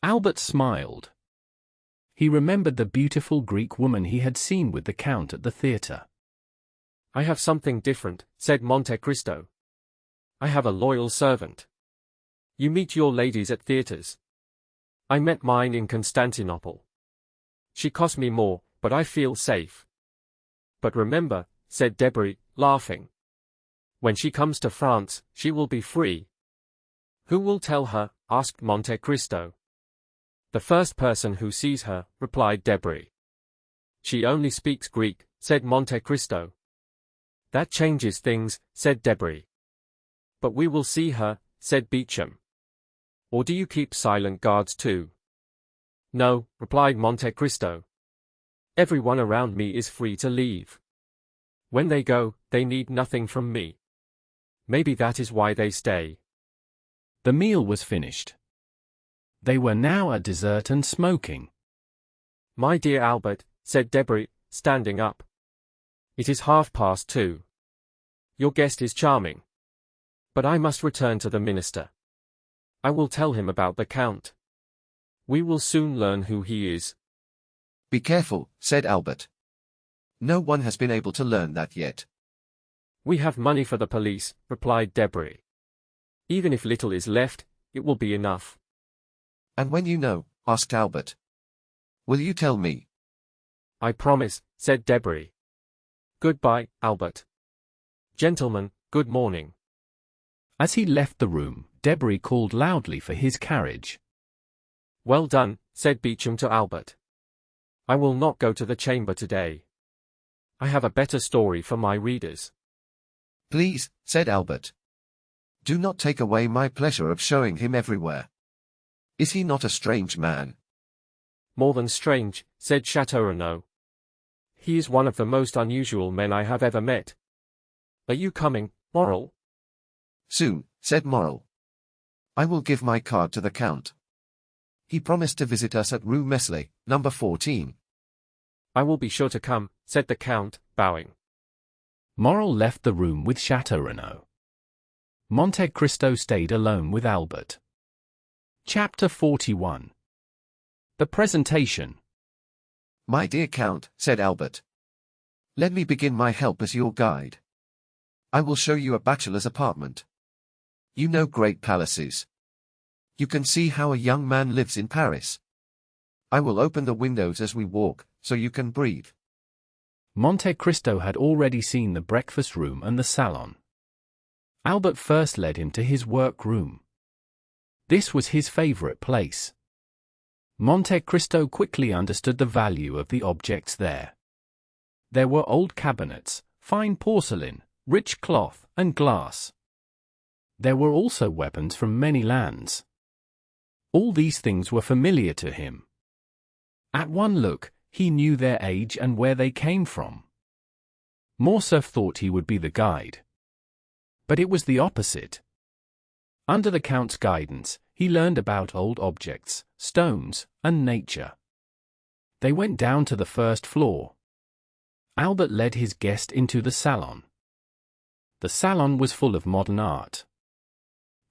Albert smiled. He remembered the beautiful Greek woman he had seen with the Count at the theatre. I have something different, said Monte Cristo. I have a loyal servant. You meet your ladies at theatres. I met mine in Constantinople. She cost me more, but I feel safe. But remember, said Debray, laughing, when she comes to France, she will be free. Who will tell her? Asked Monte Cristo. The first person who sees her, replied Debray. She only speaks Greek, said Monte Cristo. That changes things, said Debray. But we will see her, said Beauchamp. Or do you keep silent guards too? No, replied Monte Cristo. Everyone around me is free to leave. When they go, they need nothing from me. Maybe that is why they stay. The meal was finished. They were now at dessert and smoking. My dear Albert, said Debray, standing up. It is 2:30. Your guest is charming. But I must return to the minister. I will tell him about the Count. We will soon learn who he is. Be careful, said Albert. No one has been able to learn that yet. We have money for the police, replied Debray. Even if little is left, it will be enough. And when you know, asked Albert, will you tell me? I promise, said Debray. Goodbye, Albert. Gentlemen, good morning. As he left the room, Debray called loudly for his carriage. Well done, said Beauchamp to Albert. I will not go to the chamber today. I have a better story for my readers. Please, said Albert. Do not take away my pleasure of showing him everywhere. Is he not a strange man? More than strange, said Chateau. He is one of the most unusual men I have ever met. Are you coming, Morel? Soon, said Morel. I will give my card to the Count. He promised to visit us at Rue Meslay, number 14. I will be sure to come, said the Count, bowing. Morel left the room with Chateau. Monte Cristo stayed alone with Albert. Chapter 41. The Presentation. My dear Count, said Albert. Let me begin my help as your guide. I will show you a bachelor's apartment. You know great palaces. You can see how a young man lives in Paris. I will open the windows as we walk, so you can breathe. Monte Cristo had already seen the breakfast room and the salon. Albert first led him to his workroom. This was his favorite place. Monte Cristo quickly understood the value of the objects there. There were old cabinets, fine porcelain, rich cloth, and glass. There were also weapons from many lands. All these things were familiar to him. At one look, he knew their age and where they came from. Morcerf thought he would be the guide. But it was the opposite. Under the Count's guidance, he learned about old objects, stones, and nature. They went down to the first floor. Albert led his guest into the salon. The salon was full of modern art.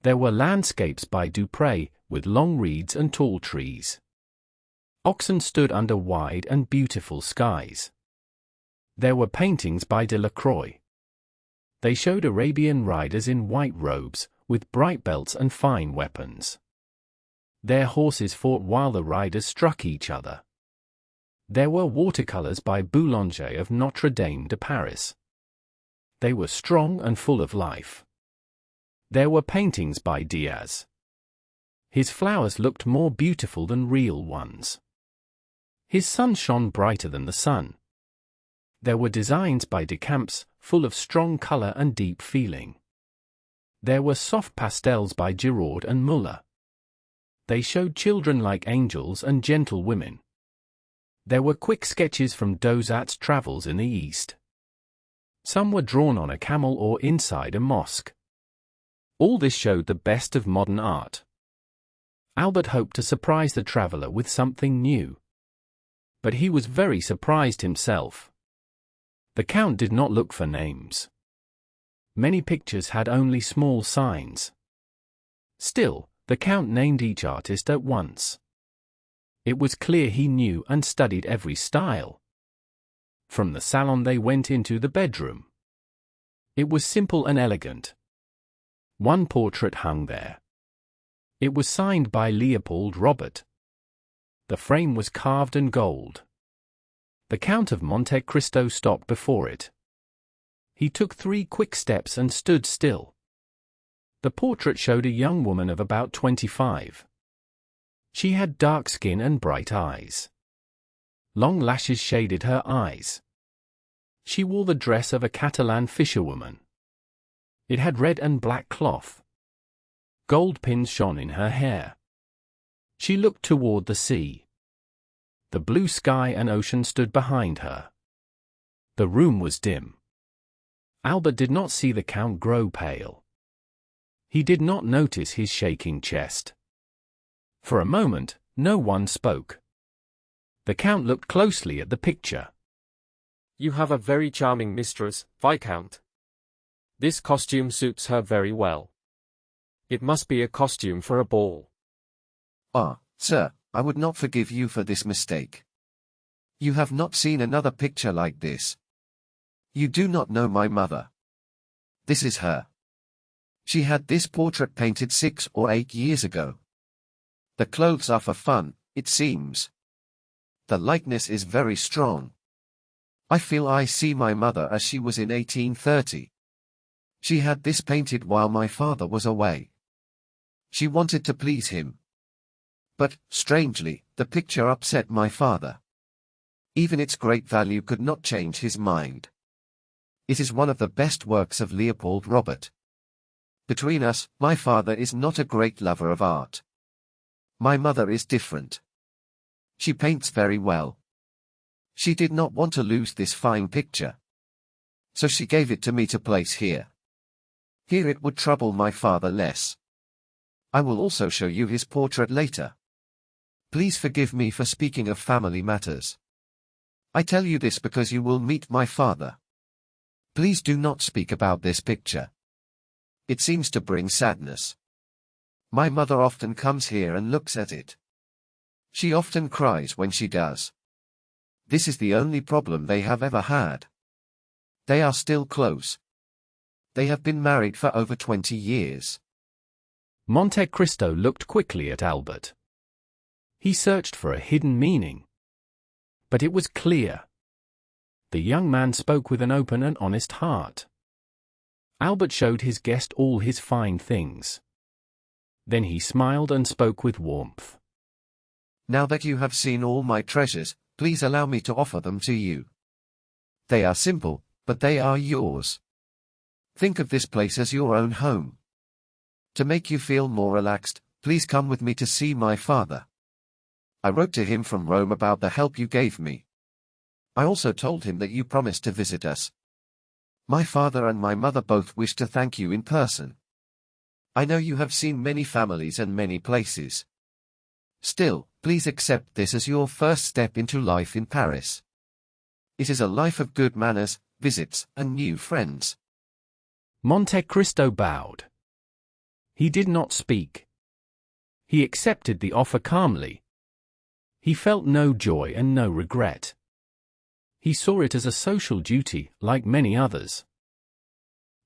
There were landscapes by Dupré, with long reeds and tall trees. Oxen stood under wide and beautiful skies. There were paintings by Delacroix. They showed Arabian riders in white robes, with bright belts and fine weapons. Their horses fought while the riders struck each other. There were watercolors by Boulanger of Notre Dame de Paris. They were strong and full of life. There were paintings by Diaz. His flowers looked more beautiful than real ones. His sun shone brighter than the sun. There were designs by Decamps, full of strong color and deep feeling. There were soft pastels by Giraud and Muller. They showed children like angels and gentle women. There were quick sketches from Dozat's travels in the East. Some were drawn on a camel or inside a mosque. All this showed the best of modern art. Albert hoped to surprise the traveler with something new. But he was very surprised himself. The Count did not look for names. Many pictures had only small signs. Still, the Count named each artist at once. It was clear he knew and studied every style. From the salon they went into the bedroom. It was simple and elegant. One portrait hung there. It was signed by Leopold Robert. The frame was carved in gold. The Count of Monte Cristo stopped before it. He took 3 quick steps and stood still. The portrait showed a young woman of about 25. She had dark skin and bright eyes. Long lashes shaded her eyes. She wore the dress of a Catalan fisherwoman. It had red and black cloth. Gold pins shone in her hair. She looked toward the sea. The blue sky and ocean stood behind her. The room was dim. Albert did not see the Count grow pale. He did not notice his shaking chest. For a moment, no one spoke. The Count looked closely at the picture. You have a very charming mistress, Viscount. This costume suits her very well. It must be a costume for a ball. Ah, sir, I would not forgive you for this mistake. You have not seen another picture like this. You do not know my mother. This is her. She had this portrait painted 6 or 8 years ago. The clothes are for fun, it seems. The likeness is very strong. I feel I see my mother as she was in 1830. She had this painted while my father was away. She wanted to please him. But, strangely, the picture upset my father. Even its great value could not change his mind. It is one of the best works of Leopold Robert. Between us, my father is not a great lover of art. My mother is different. She paints very well. She did not want to lose this fine picture. So she gave it to me to place here. Here it would trouble my father less. I will also show you his portrait later. Please forgive me for speaking of family matters. I tell you this because you will meet my father. Please do not speak about this picture. It seems to bring sadness. My mother often comes here and looks at it. She often cries when she does. This is the only problem they have ever had. They are still close. They have been married for over 20 years. Monte Cristo looked quickly at Albert. He searched for a hidden meaning. But it was clear. The young man spoke with an open and honest heart. Albert showed his guest all his fine things. Then he smiled and spoke with warmth. Now that you have seen all my treasures, please allow me to offer them to you. They are simple, but they are yours. Think of this place as your own home. To make you feel more relaxed, please come with me to see my father. I wrote to him from Rome about the help you gave me. I also told him that you promised to visit us. My father and my mother both wish to thank you in person. I know you have seen many families and many places. Still, please accept this as your first step into life in Paris. It is a life of good manners, visits, and new friends. Monte Cristo bowed. He did not speak. He accepted the offer calmly. He felt no joy and no regret. He saw it as a social duty, like many others.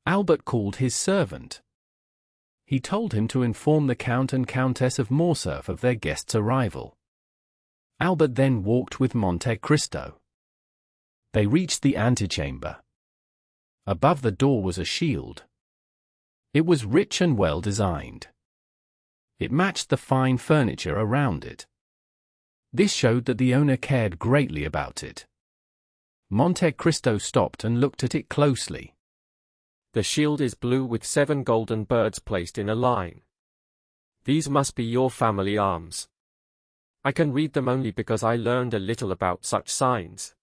Albert called his servant. He told him to inform the Count and Countess of Morcerf of their guest's arrival. Albert then walked with Monte Cristo. They reached the antechamber. Above the door was a shield. It was rich and well designed. It matched the fine furniture around it. This showed that the owner cared greatly about it. Monte Cristo stopped and looked at it closely. The shield is blue with 7 golden birds placed in a line. These must be your family arms. I can read them only because I learned a little about such signs.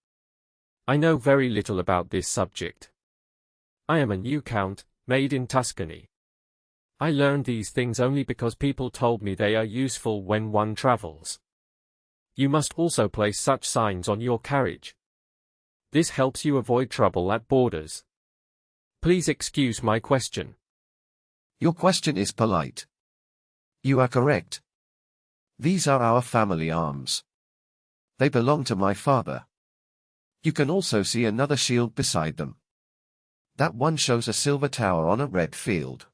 I know very little about this subject. I am a new count, made in Tuscany. I learned these things only because people told me they are useful when one travels. You must also place such signs on your carriage. This helps you avoid trouble at borders. Please excuse my question. Your question is polite. You are correct. These are our family arms. They belong to my father. You can also see another shield beside them. That one shows a silver tower on a red field.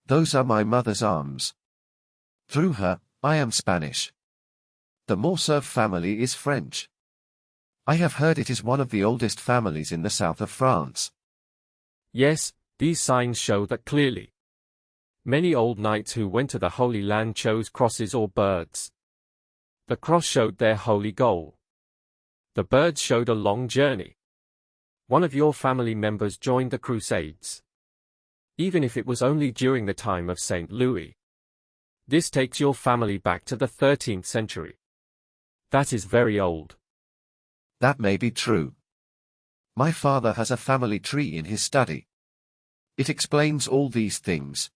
Those are my mother's arms. Through her, I am Spanish. The Morcerf family is French. I have heard it is one of the oldest families in the south of France. Yes, these signs show that clearly. Many old knights who went to the Holy Land chose crosses or birds. The cross showed their holy goal. The birds showed a long journey. One of your family members joined the Crusades. Even if it was only during the time of St. Louis. This takes your family back to the 13th century. That is very old. That may be true. My father has a family tree in his study. It explains all these things.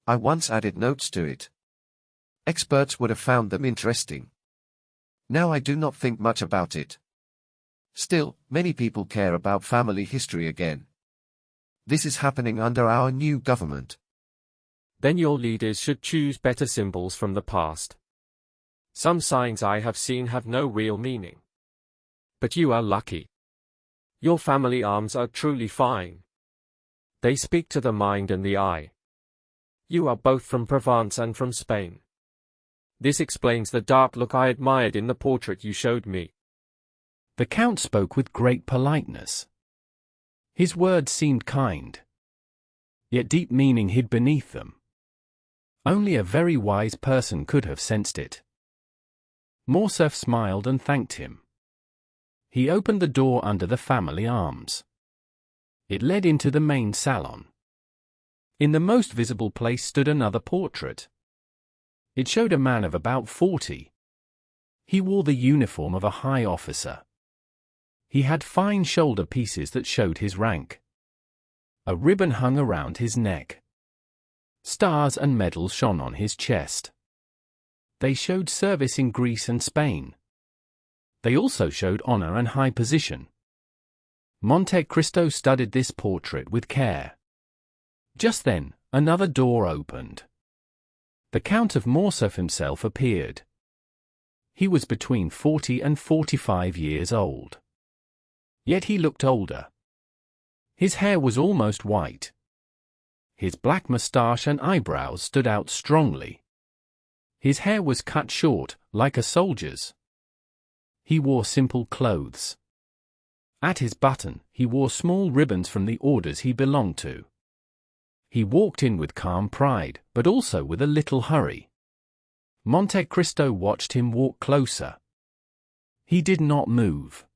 I once added notes to it. Experts would have found them interesting. Now I do not think much about it. Still, many people care about family history again. This is happening under our new government. Then your leaders should choose better symbols from the past. Some signs I have seen have no real meaning. But you are lucky. Your family arms are truly fine. They speak to the mind and the eye. You are both from Provence and from Spain. This explains the dark look I admired in the portrait you showed me. The Count spoke with great politeness. His words seemed kind. Yet deep meaning hid beneath them. Only a very wise person could have sensed it. Morcerf smiled and thanked him. He opened the door under the family arms. It led into the main salon. In the most visible place stood another portrait. It showed a man of about 40. He wore the uniform of a high officer. He had fine shoulder pieces that showed his rank. A ribbon hung around his neck. Stars and medals shone on his chest. They showed service in Greece and Spain. They also showed honor and high position. Monte Cristo studied this portrait with care. Just then, another door opened. The Count of Morcerf himself appeared. He was between 40 and 45 years old. Yet he looked older. His hair was almost white. His black moustache and eyebrows stood out strongly. His hair was cut short, like a soldier's. He wore simple clothes. At his button, he wore small ribbons from the orders he belonged to. He walked in with calm pride, but also with a little hurry. Monte Cristo watched him walk closer. He did not move.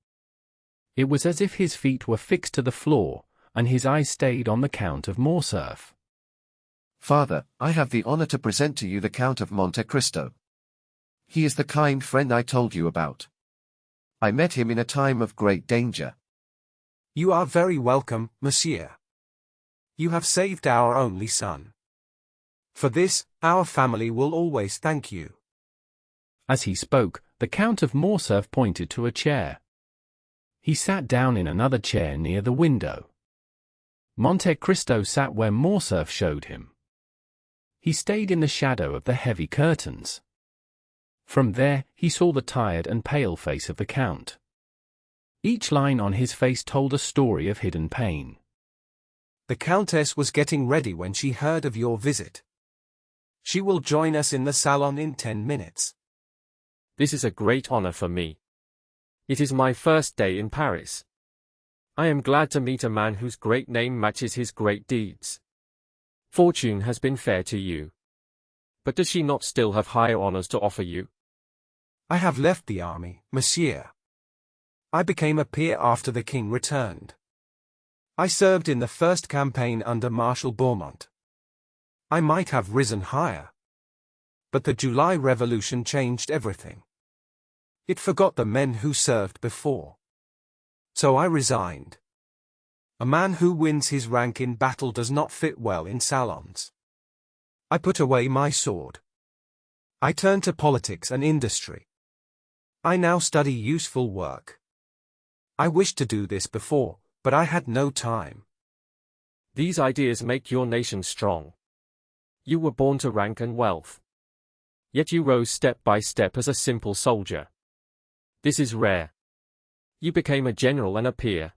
It was as if his feet were fixed to the floor, and his eyes stayed on the Count of Morcerf. Father, I have the honor to present to you the Count of Monte Cristo. He is the kind friend I told you about. I met him in a time of great danger. You are very welcome, monsieur. You have saved our only son. For this, our family will always thank you. As he spoke, the Count of Morcerf pointed to a chair. He sat down in another chair near the window. Monte Cristo sat where Morcerf showed him. He stayed in the shadow of the heavy curtains. From there, he saw the tired and pale face of the Count. Each line on his face told a story of hidden pain. The Countess was getting ready when she heard of your visit. She will join us in the salon in 10 minutes. This is a great honor for me. It is my first day in Paris. I am glad to meet a man whose great name matches his great deeds. Fortune has been fair to you. But does she not still have higher honors to offer you? I have left the army, monsieur. I became a peer after the king returned. I served in the first campaign under Marshal Beaumont. I might have risen higher. But the July Revolution changed everything. It forgot the men who served before. So I resigned. A man who wins his rank in battle does not fit well in salons. I put away my sword. I turned to politics and industry. I now study useful work. I wished to do this before, but I had no time. These ideas make your nation strong. You were born to rank and wealth. Yet you rose step by step as a simple soldier. This is rare. You became a general and a peer.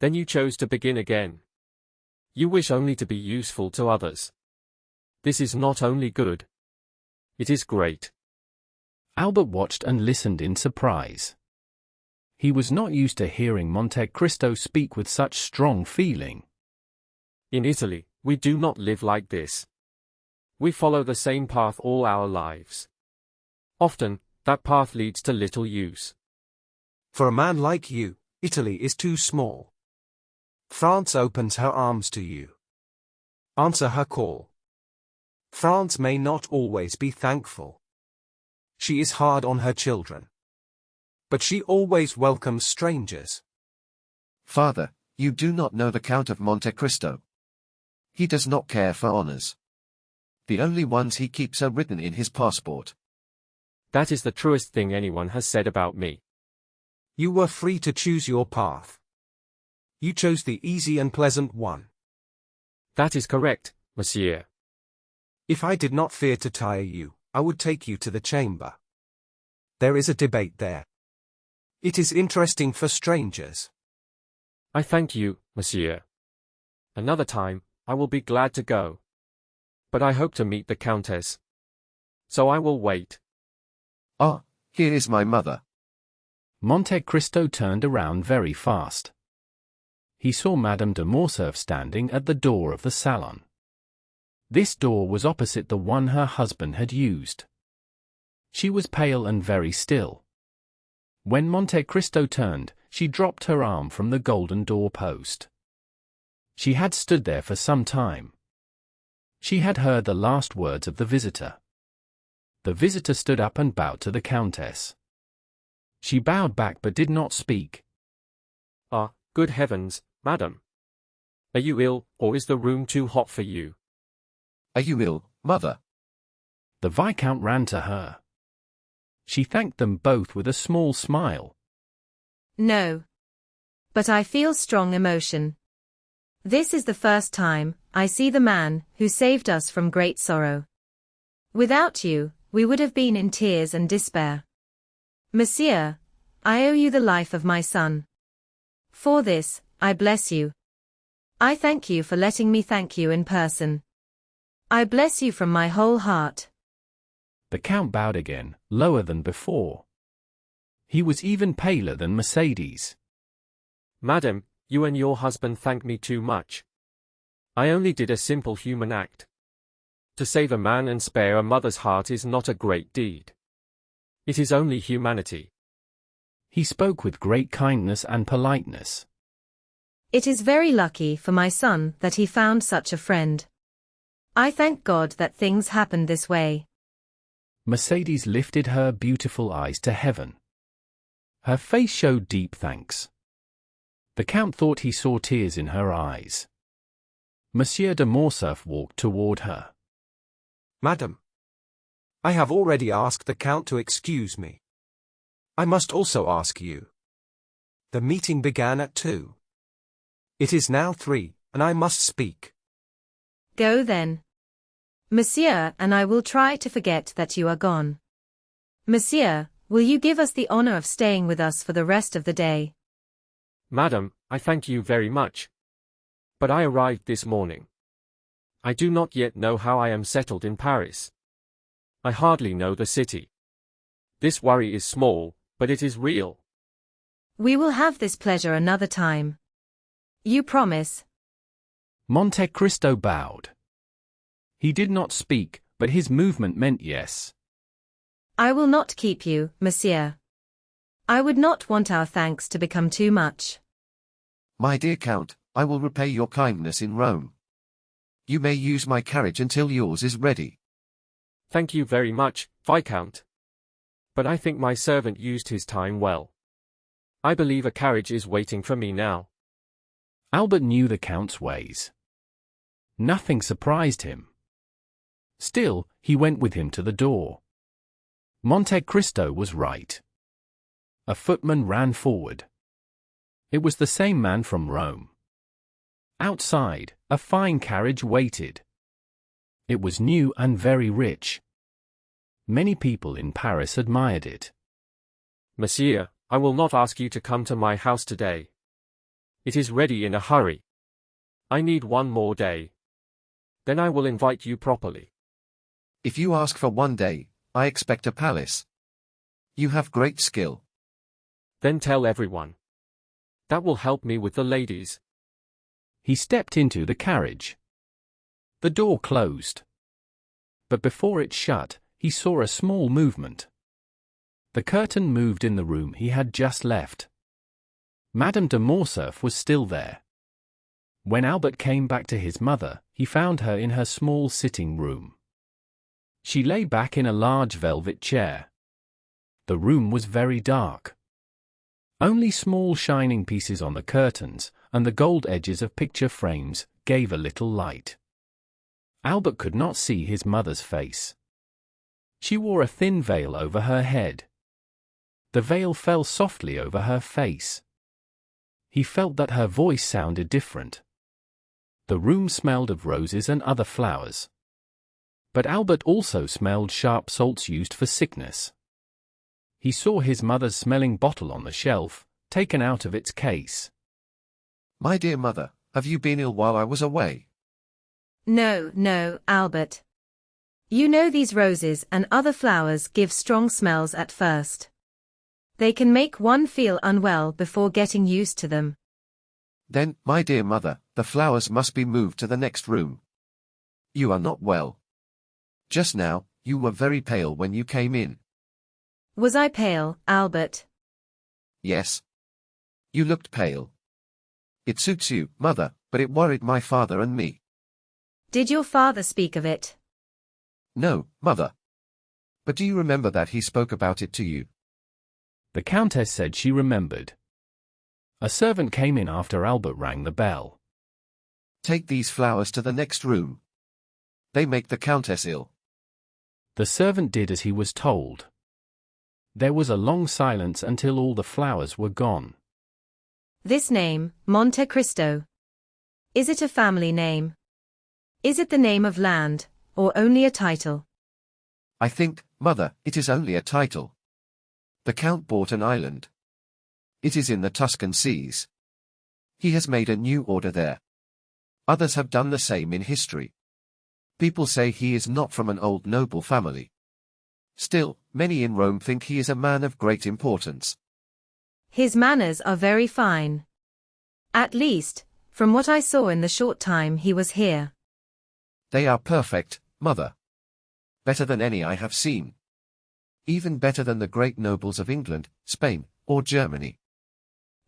Then you chose to begin again. You wish only to be useful to others. This is not only good. It is great. Albert watched and listened in surprise. He was not used to hearing Monte Cristo speak with such strong feeling. In Italy, we do not live like this. We follow the same path all our lives. Often, that path leads to little use. For a man like you, Italy is too small. France opens her arms to you. Answer her call. France may not always be thankful. She is hard on her children. But she always welcomes strangers. Father, you do not know the Count of Monte Cristo. He does not care for honors. The only ones he keeps are written in his passport. That is the truest thing anyone has said about me. You were free to choose your path. You chose the easy and pleasant one. That is correct, monsieur. If I did not fear to tire you, I would take you to the chamber. There is a debate there. It is interesting for strangers. I thank you, monsieur. Another time, I will be glad to go. But I hope to meet the Countess. So I will wait. Ah, here is my mother. Monte Cristo turned around very fast. He saw Madame de Morcerf standing at the door of the salon. This door was opposite the one her husband had used. She was pale and very still. When Monte Cristo turned, she dropped her arm from the golden door-post. She had stood there for some time. She had heard the last words of the visitor. The visitor stood up and bowed to the Countess. She bowed back but did not speak. Ah, good heavens, madam. Are you ill, or is the room too hot for you? Are you ill, mother? The Viscount ran to her. She thanked them both with a small smile. No. But I feel strong emotion. This is the first time I see the man who saved us from great sorrow. Without you, we would have been in tears and despair. Monsieur, I owe you the life of my son. For this, I bless you. I thank you for letting me thank you in person. I bless you from my whole heart. The Count bowed again, lower than before. He was even paler than Mercedes. Madam, you and your husband thank me too much. I only did a simple human act. To save a man and spare a mother's heart is not a great deed. It is only humanity. He spoke with great kindness and politeness. It is very lucky for my son that he found such a friend. I thank God that things happened this way. Mercedes lifted her beautiful eyes to heaven. Her face showed deep thanks. The Count thought he saw tears in her eyes. Monsieur de Morcerf walked toward her. Madam, I have already asked the Count to excuse me. I must also ask you. The meeting began at 2. It is now 3, and I must speak. Go then. Monsieur, and I will try to forget that you are gone. Monsieur, will you give us the honor of staying with us for the rest of the day? Madam, I thank you very much. But I arrived this morning. I do not yet know how I am settled in Paris. I hardly know the city. This worry is small, but it is real. We will have this pleasure another time. You promise? Monte Cristo bowed. He did not speak, but his movement meant yes. I will not keep you, monsieur. I would not want our thanks to become too much. My dear Count, I will repay your kindness in Rome. You may use my carriage until yours is ready. Thank you very much, Viscount. But I think my servant used his time well. I believe a carriage is waiting for me now. Albert knew the Count's ways. Nothing surprised him. Still, he went with him to the door. Monte Cristo was right. A footman ran forward. It was the same man from Rome. Outside, a fine carriage waited. It was new and very rich. Many people in Paris admired it. Monsieur, I will not ask you to come to my house today. It is ready in a hurry. I need one more day. Then I will invite you properly. If you ask for 1 day, I expect a palace. You have great skill. Then tell everyone. That will help me with the ladies. He stepped into the carriage. The door closed. But before it shut, he saw a small movement. The curtain moved in the room he had just left. Madame de Morcerf was still there. When Albert came back to his mother, he found her in her small sitting room. She lay back in a large velvet chair. The room was very dark. Only small shining pieces on the curtains, and the gold edges of picture frames, gave a little light. Albert could not see his mother's face. She wore a thin veil over her head. The veil fell softly over her face. He felt that her voice sounded different. The room smelled of roses and other flowers. But Albert also smelled sharp salts used for sickness. He saw his mother's smelling bottle on the shelf, taken out of its case. My dear mother, have you been ill while I was away? No, no, Albert. You know these roses and other flowers give strong smells at first. They can make one feel unwell before getting used to them. Then, my dear mother, the flowers must be moved to the next room. You are not well. Just now, you were very pale when you came in. Was I pale, Albert? Yes. You looked pale. It suits you, mother, but it worried my father and me. Did your father speak of it? No, mother. But do you remember that he spoke about it to you? The Countess said she remembered. A servant came in after Albert rang the bell. Take these flowers to the next room. They make the Countess ill. The servant did as he was told. There was a long silence until all the flowers were gone. This name, Monte Cristo. Is it a family name? Is it the name of land, or only a title? I think, mother, it is only a title. The Count bought an island. It is in the Tuscan seas. He has made a new order there. Others have done the same in history. People say he is not from an old noble family. Still, many in Rome think he is a man of great importance. His manners are very fine. At least, from what I saw in the short time he was here. They are perfect, mother. Better than any I have seen. Even better than the great nobles of England, Spain, or Germany.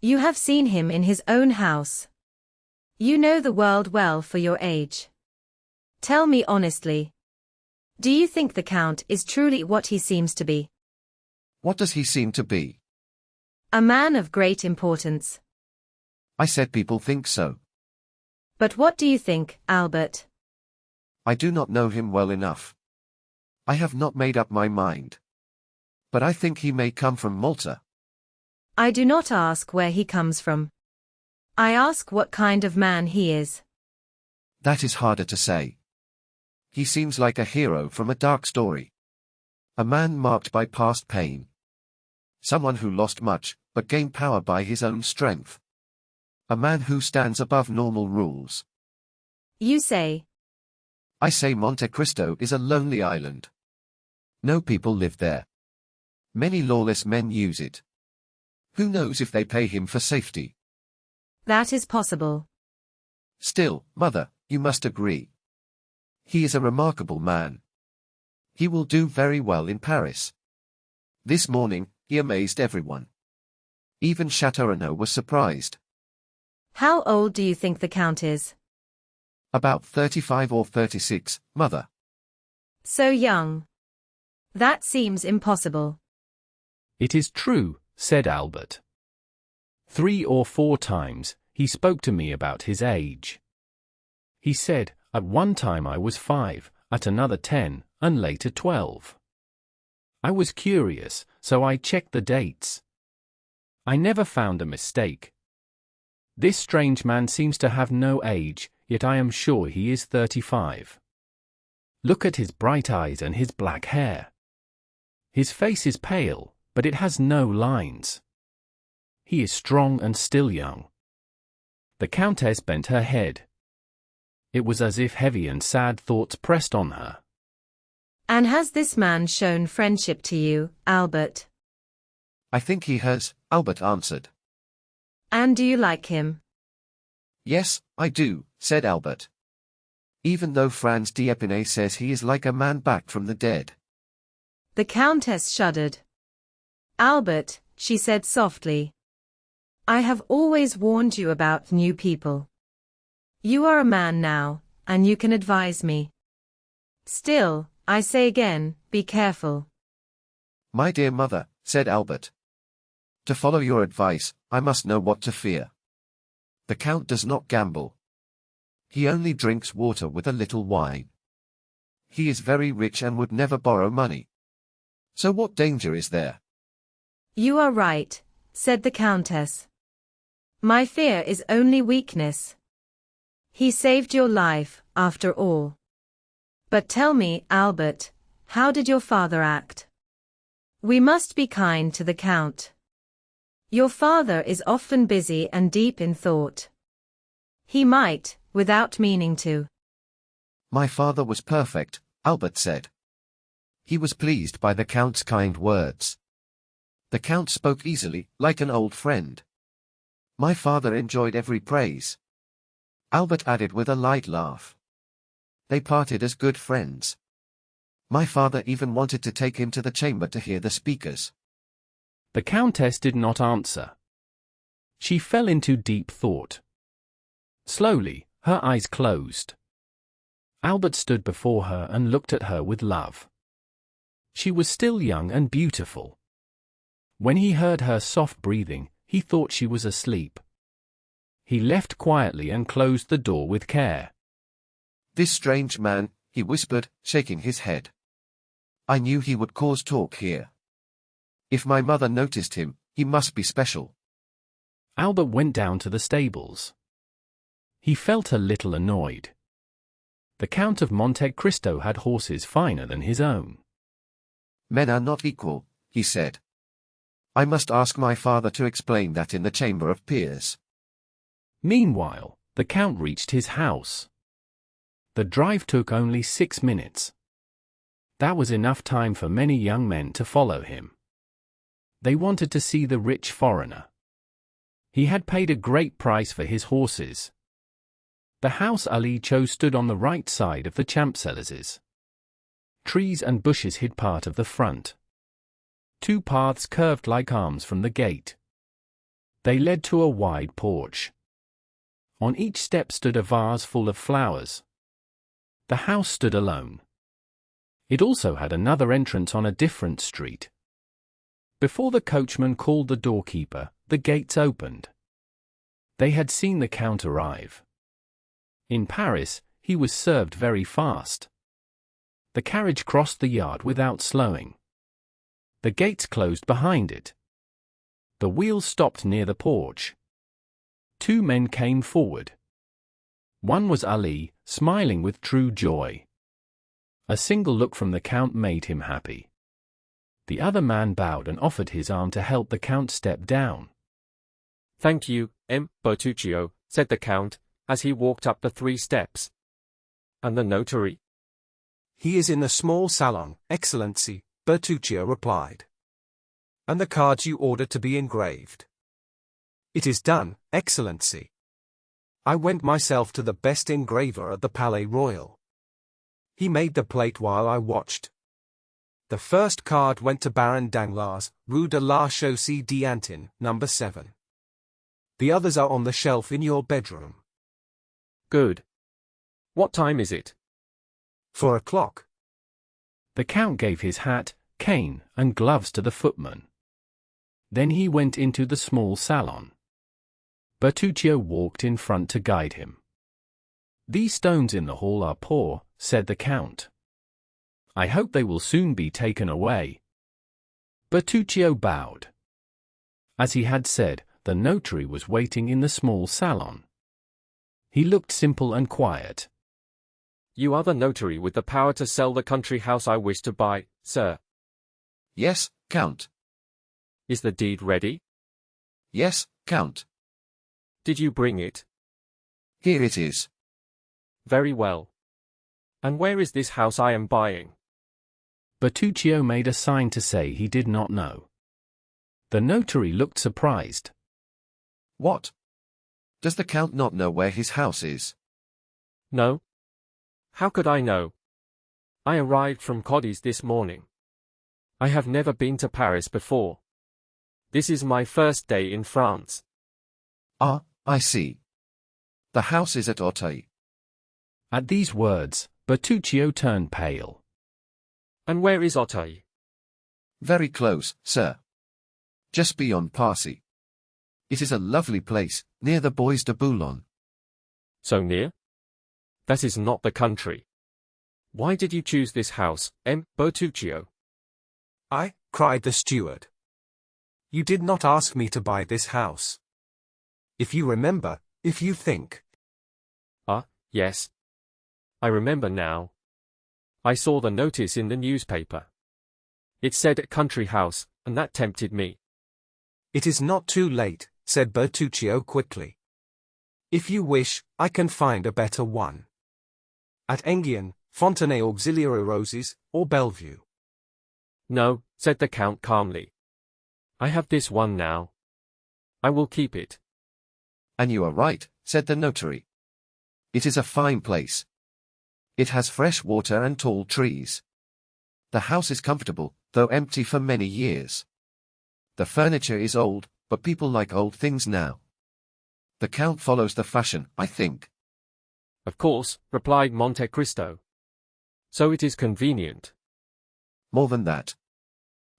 You have seen him in his own house. You know the world well for your age. Tell me honestly. Do you think the Count is truly what he seems to be? What does he seem to be? A man of great importance. I said people think so. But what do you think, Albert? I do not know him well enough. I have not made up my mind. But I think he may come from Malta. I do not ask where he comes from. I ask what kind of man he is. That is harder to say. He seems like a hero from a dark story. A man marked by past pain. Someone who lost much, but gained power by his own strength. A man who stands above normal rules. You say? I say Monte Cristo is a lonely island. No people live there. Many lawless men use it. Who knows if they pay him for safety? That is possible. Still, mother, you must agree. He is a remarkable man. He will do very well in Paris. This morning, he amazed everyone. Even Châteaurenaud was surprised. How old do you think the Count is? About 35 or 36, mother. So young. That seems impossible. It is true, said Albert. 3 or 4 times, he spoke to me about his age. He said, at one time I was 5, at another 10, and later 12. I was curious, so I checked the dates. I never found a mistake. This strange man seems to have no age, yet I am sure he is 35. Look at his bright eyes and his black hair. His face is pale, but it has no lines. He is strong and still young. The Countess bent her head. It was as if heavy and sad thoughts pressed on her. And has this man shown friendship to you, Albert? I think he has, Albert answered. And do you like him? Yes, I do, said Albert. Even though Franz d'Épinay says he is like a man back from the dead. The Countess shuddered. Albert, she said softly. I have always warned you about new people. You are a man now, and you can advise me. Still, I say again, be careful. My dear mother, said Albert. To follow your advice, I must know what to fear. The Count does not gamble. He only drinks water with a little wine. He is very rich and would never borrow money. So what danger is there? You are right, said the Countess. My fear is only weakness. He saved your life, after all. But tell me, Albert, how did your father act? We must be kind to the Count. Your father is often busy and deep in thought. He might, without meaning to. My father was perfect, Albert said. He was pleased by the Count's kind words. The Count spoke easily, like an old friend. My father enjoyed every praise. Albert added with a light laugh. They parted as good friends. My father even wanted to take him to the chamber to hear the speakers. The Countess did not answer. She fell into deep thought. Slowly, her eyes closed. Albert stood before her and looked at her with love. She was still young and beautiful. When he heard her soft breathing, he thought she was asleep. He left quietly and closed the door with care. This strange man, he whispered, shaking his head. I knew he would cause talk here. If my mother noticed him, he must be special. Albert went down to the stables. He felt a little annoyed. The Count of Monte Cristo had horses finer than his own. Men are not equal, he said. I must ask my father to explain that in the Chamber of Peers. Meanwhile, the Count reached his house. The drive took only 6 minutes. That was enough time for many young men to follow him. They wanted to see the rich foreigner. He had paid a great price for his horses. The house Ali chose stood on the right side of the Champs-Élysées. Trees and bushes hid part of the front. 2 paths curved like arms from the gate. They led to a wide porch. On each step stood a vase full of flowers. The house stood alone. It also had another entrance on a different street. Before the coachman called the doorkeeper, the gates opened. They had seen the Count arrive. In Paris, he was served very fast. The carriage crossed the yard without slowing. The gates closed behind it. The wheels stopped near the porch. 2 men came forward. One was Ali, smiling with true joy. A single look from the Count made him happy. The other man bowed and offered his arm to help the Count step down. Thank you, Bertuccio, said the Count, as he walked up the 3 steps. And the notary? He is in the small salon, Excellency, Bertuccio replied. And the cards you ordered to be engraved? It is done, Excellency. I went myself to the best engraver at the Palais Royal. He made the plate while I watched. The first card went to Baron Danglars, Rue de la Chaussée d'Antin, number 7. The others are on the shelf in your bedroom. Good. What time is it? 4 o'clock. The Count gave his hat, cane, and gloves to the footman. Then he went into the small salon. Bertuccio walked in front to guide him. These stones in the hall are poor, said the Count. I hope they will soon be taken away. Bertuccio bowed. As he had said, the notary was waiting in the small salon. He looked simple and quiet. You are the notary with the power to sell the country house I wish to buy, sir. Yes, Count. Is the deed ready? Yes, Count. Did you bring it? Here it is. Very well. And where is this house I am buying? Bertuccio made a sign to say he did not know. The notary looked surprised. What? Does the Count not know where his house is? No. How could I know? I arrived from Cadiz this morning. I have never been to Paris before. This is my first day in France. Ah, I see. The house is at Auteuil. At these words, Bertuccio turned pale. And where is Auteuil? Very close, sir. Just beyond Passy. It is a lovely place, near the Bois de Boulogne. So near? That is not the country. Why did you choose this house, Bertuccio? I, cried the steward. You did not ask me to buy this house. If you remember, if you think. Ah, yes. I remember now. I saw the notice in the newspaper. It said a country house, and that tempted me. It is not too late, said Bertuccio quickly. If you wish, I can find a better one. At Enghien, Fontenay Auxiliary Roses, or Bellevue. No, said the Count calmly. I have this one now. I will keep it. And you are right, said the notary. It is a fine place. It has fresh water and tall trees. The house is comfortable, though empty for many years. The furniture is old, but people like old things now. The Count follows the fashion, I think. Of course, replied Monte Cristo. So it is convenient. More than that.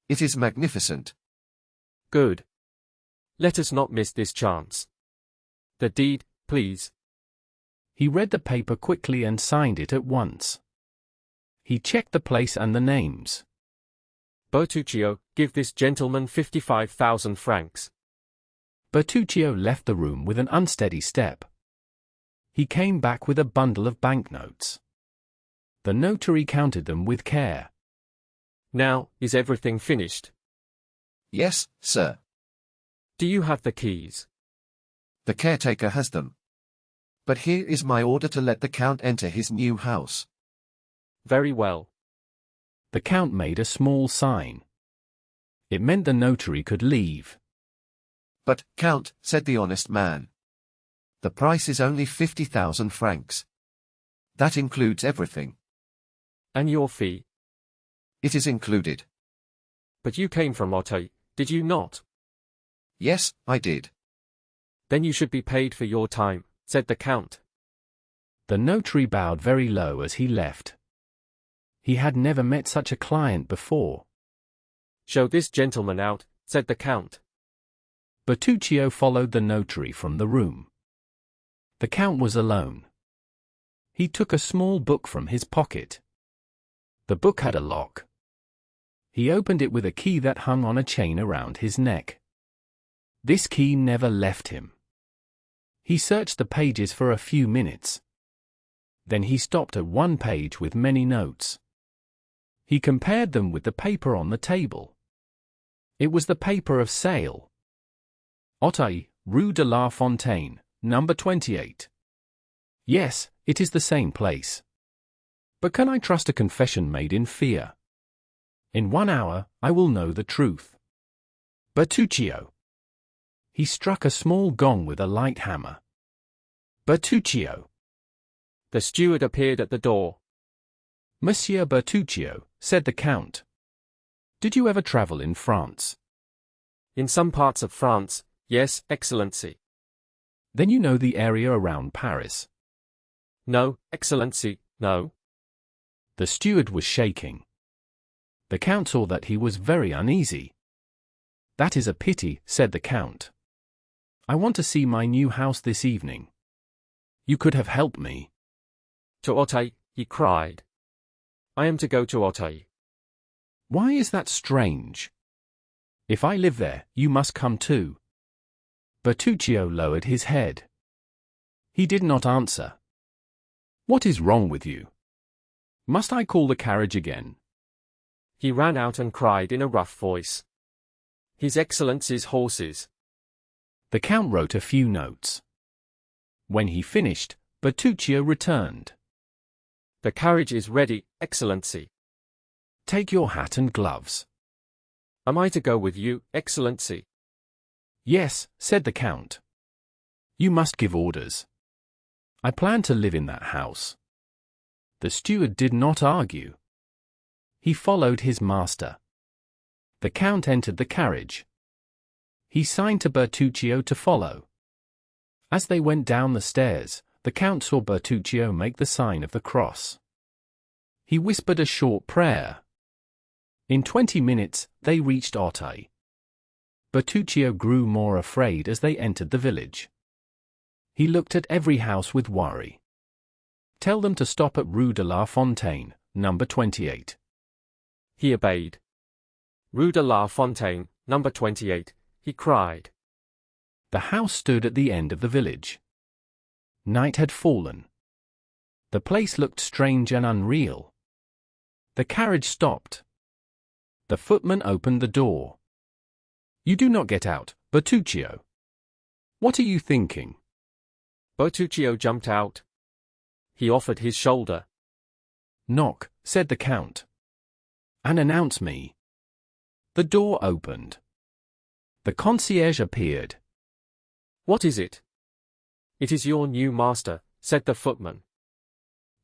It is magnificent. Good. Let us not miss this chance. The deed, please. He read the paper quickly and signed it at once. He checked the place and the names. Bertuccio, give this gentleman 55,000 francs. Bertuccio left the room with an unsteady step. He came back with a bundle of banknotes. The notary counted them with care. Now, is everything finished? Yes, sir. Do you have the keys? The caretaker has them. But here is my order to let the Count enter his new house. Very well. The Count made a small sign. It meant the notary could leave. But, Count, said the honest man. The price is only 50,000 francs. That includes everything. And your fee? It is included. But you came from Auteuil, did you not? Yes, I did. Then you should be paid for your time, said the Count. The notary bowed very low as he left. He had never met such a client before. Show this gentleman out, said the Count. Bertuccio followed the notary from the room. The Count was alone. He took a small book from his pocket. The book had a lock. He opened it with a key that hung on a chain around his neck. This key never left him. He searched the pages for a few minutes. Then he stopped at one page with many notes. He compared them with the paper on the table. It was the paper of sale. Auteuil, Rue de la Fontaine, number 28. Yes, it is the same place. But can I trust a confession made in fear? In 1 hour, I will know the truth. Bertuccio. He struck a small gong with a light hammer. Bertuccio. The steward appeared at the door. Monsieur Bertuccio, said the Count. Did you ever travel in France? In some parts of France, yes, Excellency. Then you know the area around Paris. No, Excellency, no. The steward was shaking. The Count saw that he was very uneasy. That is a pity, said the Count. I want to see my new house this evening. You could have helped me. To Auteuil, he cried. I am to go to Auteuil. Why is that strange? If I live there, you must come too. Bertuccio lowered his head. He did not answer. What is wrong with you? Must I call the carriage again? He ran out and cried in a rough voice. His Excellency's horses. The Count wrote a few notes. When he finished, Bertuccio returned. The carriage is ready, Excellency. Take your hat and gloves. Am I to go with you, Excellency? Yes, said the Count. You must give orders. I plan to live in that house. The steward did not argue. He followed his master. The Count entered the carriage. He signed to Bertuccio to follow. As they went down the stairs, the Count saw Bertuccio make the sign of the cross. He whispered a short prayer. In 20 minutes, they reached Auteuil. Bertuccio grew more afraid as they entered the village. He looked at every house with worry. Tell them to stop at Rue de la Fontaine, number 28. He obeyed. Rue de la Fontaine, number 28, he cried. The house stood at the end of the village. Night had fallen. The place looked strange and unreal. The carriage stopped. The footman opened the door. You do not get out, Bertuccio. What are you thinking? Bertuccio jumped out. He offered his shoulder. Knock, said the Count. And announce me. The door opened. The concierge appeared. What is it? It is your new master, said the footman.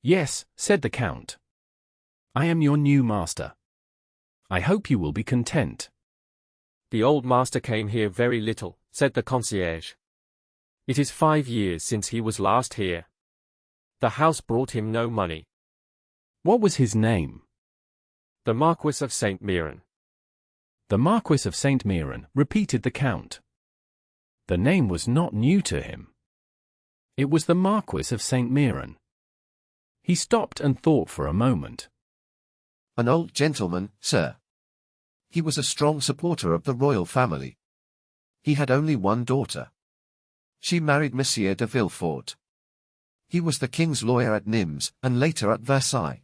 Yes, said the Count. I am your new master. I hope you will be content. The old master came here very little, said the concierge. It is 5 years since he was last here. The house brought him no money. What was his name? The Marquis of Saint Méran. The Marquis of Saint Méran, repeated the Count. The name was not new to him. It was the Marquis of Saint Méran. He stopped and thought for a moment. An old gentleman, sir. He was a strong supporter of the royal family. He had only one daughter. She married Monsieur de Villefort. He was the king's lawyer at Nimes, and later at Versailles.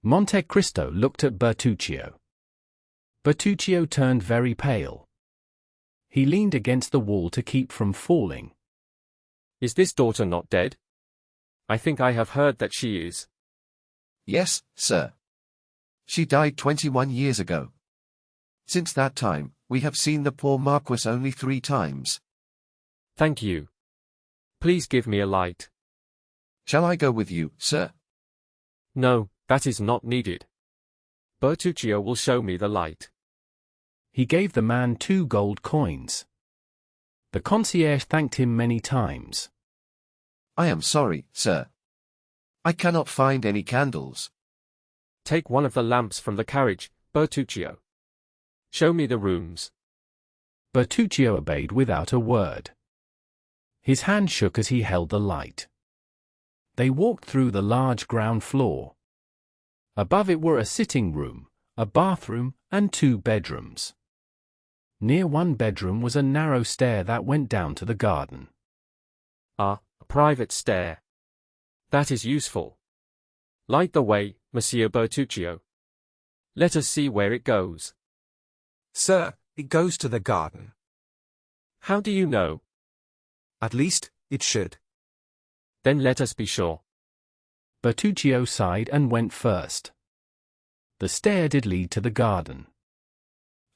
Monte Cristo looked at Bertuccio. Bertuccio turned very pale. He leaned against the wall to keep from falling. Is this daughter not dead? I think I have heard that she is. Yes, sir. She died 21 years ago. Since that time, we have seen the poor Marquis only 3 times. Thank you. Please give me a light. Shall I go with you, sir? No, that is not needed. Bertuccio will show me the light. He gave the man 2 gold coins. The concierge thanked him many times. I am sorry, sir. I cannot find any candles. Take one of the lamps from the carriage, Bertuccio. Show me the rooms. Bertuccio obeyed without a word. His hand shook as he held the light. They walked through the large ground floor. Above it were a sitting room, a bathroom, and 2 bedrooms. Near one bedroom was a narrow stair that went down to the garden. Ah, a private stair. That is useful. Light the way, Monsieur Bertuccio. Let us see where it goes. Sir, it goes to the garden. How do you know? At least, it should. Then let us be sure. Bertuccio sighed and went first. The stair did lead to the garden.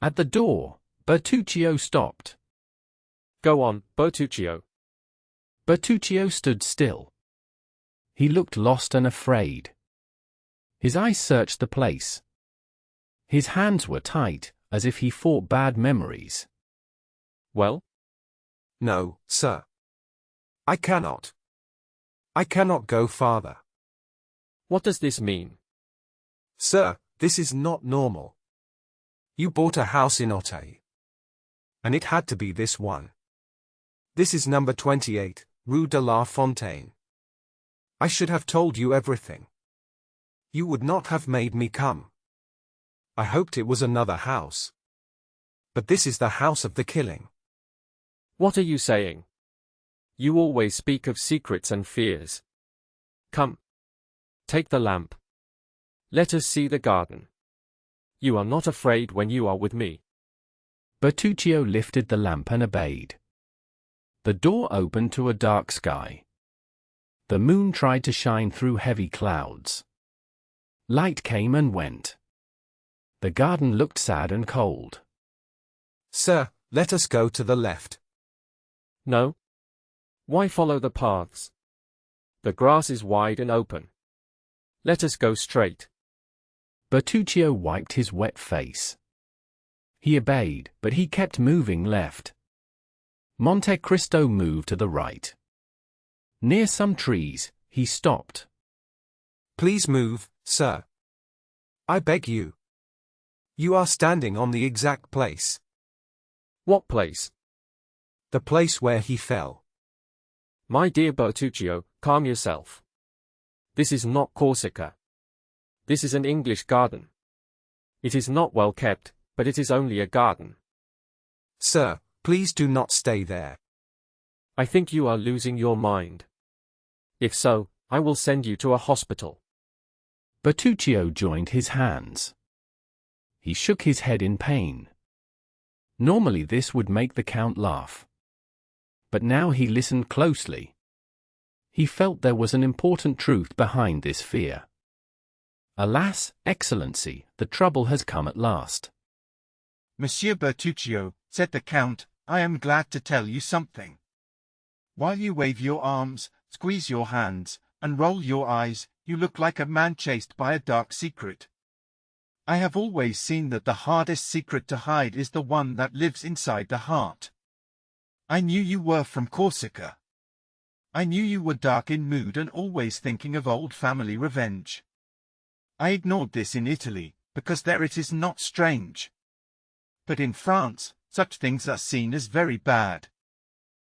At the door, Bertuccio stopped. Go on, Bertuccio. Bertuccio stood still. He looked lost and afraid. His eyes searched the place. His hands were tight, as if he fought bad memories. Well? No, sir. I cannot. I cannot go farther. What does this mean? Sir, this is not normal. You bought a house in Auteuil. And it had to be this one. This is number 28, Rue de la Fontaine. I should have told you everything. You would not have made me come. I hoped it was another house. But this is the house of the killing. What are you saying? You always speak of secrets and fears. Come. Take the lamp. Let us see the garden. You are not afraid when you are with me. Bertuccio lifted the lamp and obeyed. The door opened to a dark sky. The moon tried to shine through heavy clouds. Light came and went. The garden looked sad and cold. Sir, let us go to the left. No. Why follow the paths? The grass is wide and open. Let us go straight. Bertuccio wiped his wet face. He obeyed, but he kept moving left. Monte Cristo moved to the right. Near some trees, he stopped. Please move, sir. I beg you. You are standing on the exact place. What place? The place where he fell. My dear Bertuccio, calm yourself. This is not Corsica. This is an English garden. It is not well kept, but it is only a garden. Sir, please do not stay there. I think you are losing your mind. If so, I will send you to a hospital. Bertuccio joined his hands. He shook his head in pain. Normally this would make the Count laugh. But now he listened closely. He felt there was an important truth behind this fear. Alas, Excellency, the trouble has come at last. Monsieur Bertuccio, said the Count, I am glad to tell you something. While you wave your arms, squeeze your hands, and roll your eyes, you look like a man chased by a dark secret. I have always seen that the hardest secret to hide is the one that lives inside the heart. I knew you were from Corsica. I knew you were dark in mood and always thinking of old family revenge. I ignored this in Italy, because there it is not strange. But in France, such things are seen as very bad.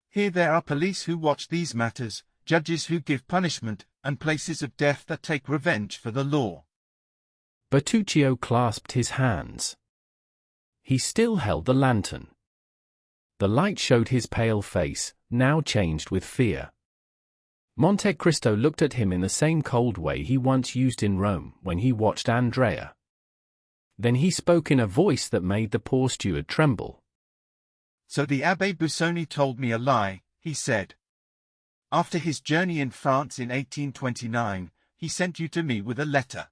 Here there are police who watch these matters, judges who give punishment, and places of death that take revenge for the law. Bertuccio clasped his hands. He still held the lantern. The light showed his pale face, now changed with fear. Monte Cristo looked at him in the same cold way he once used in Rome when he watched Andrea. Then he spoke in a voice that made the poor steward tremble. So the Abbé Busoni told me a lie, he said. After his journey in France in 1829, he sent you to me with a letter.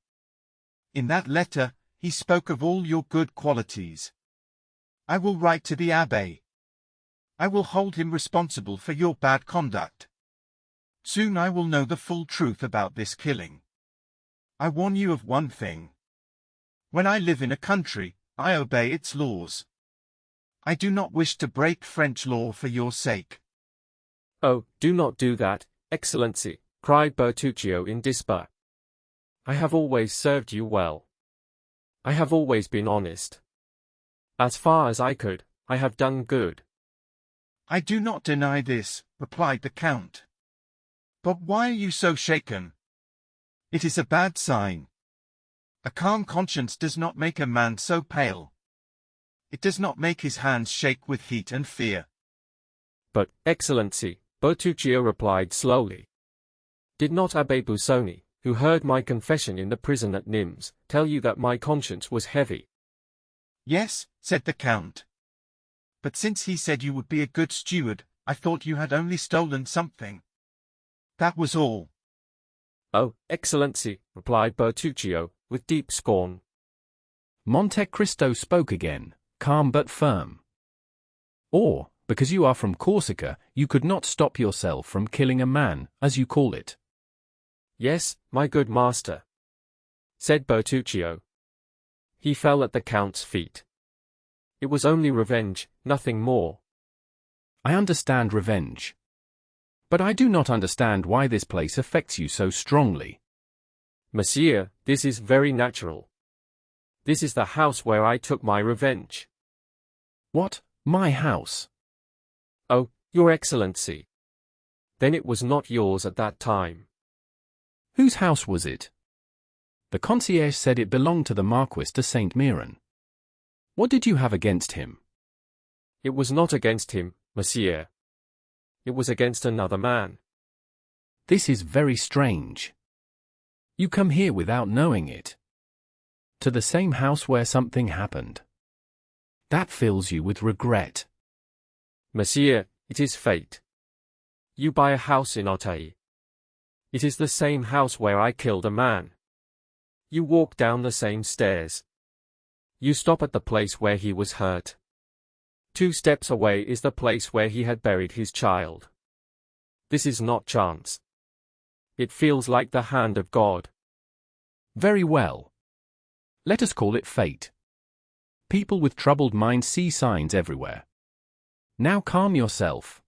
In that letter, he spoke of all your good qualities. I will write to the Abbé. I will hold him responsible for your bad conduct. Soon I will know the full truth about this killing. I warn you of one thing. When I live in a country, I obey its laws. I do not wish to break French law for your sake. Oh, do not do that, Excellency, cried Bertuccio in despair. I have always served you well. I have always been honest. As far as I could, I have done good. I do not deny this, replied the Count. But why are you so shaken? It is a bad sign. A calm conscience does not make a man so pale. It does not make his hands shake with heat and fear. But, Excellency, Bertuccio replied slowly. Did not Abbé Busoni, who heard my confession in the prison at Nimes, tell you that my conscience was heavy? Yes, said the Count. But since he said you would be a good steward, I thought you had only stolen something. That was all. Oh, Excellency, replied Bertuccio, with deep scorn. Monte Cristo spoke again, calm but firm. Or, because you are from Corsica, you could not stop yourself from killing a man, as you call it. Yes, my good master, said Bertuccio. He fell at the Count's feet. It was only revenge, nothing more. I understand revenge. But I do not understand why this place affects you so strongly. Monsieur, this is very natural. This is the house where I took my revenge. What, my house? Oh, Your Excellency. Then it was not yours at that time. Whose house was it? The concierge said it belonged to the Marquis de Saint-Méran. What did you have against him? It was not against him, monsieur. It was against another man. This is very strange. You come here without knowing it. To the same house where something happened. That fills you with regret. Monsieur, it is fate. You buy a house in Auteuil. It is the same house where I killed a man. You walk down the same stairs. You stop at the place where he was hurt. 2 steps away is the place where he had buried his child. This is not chance. It feels like the hand of God. Very well. Let us call it fate. People with troubled minds see signs everywhere. Now calm yourself.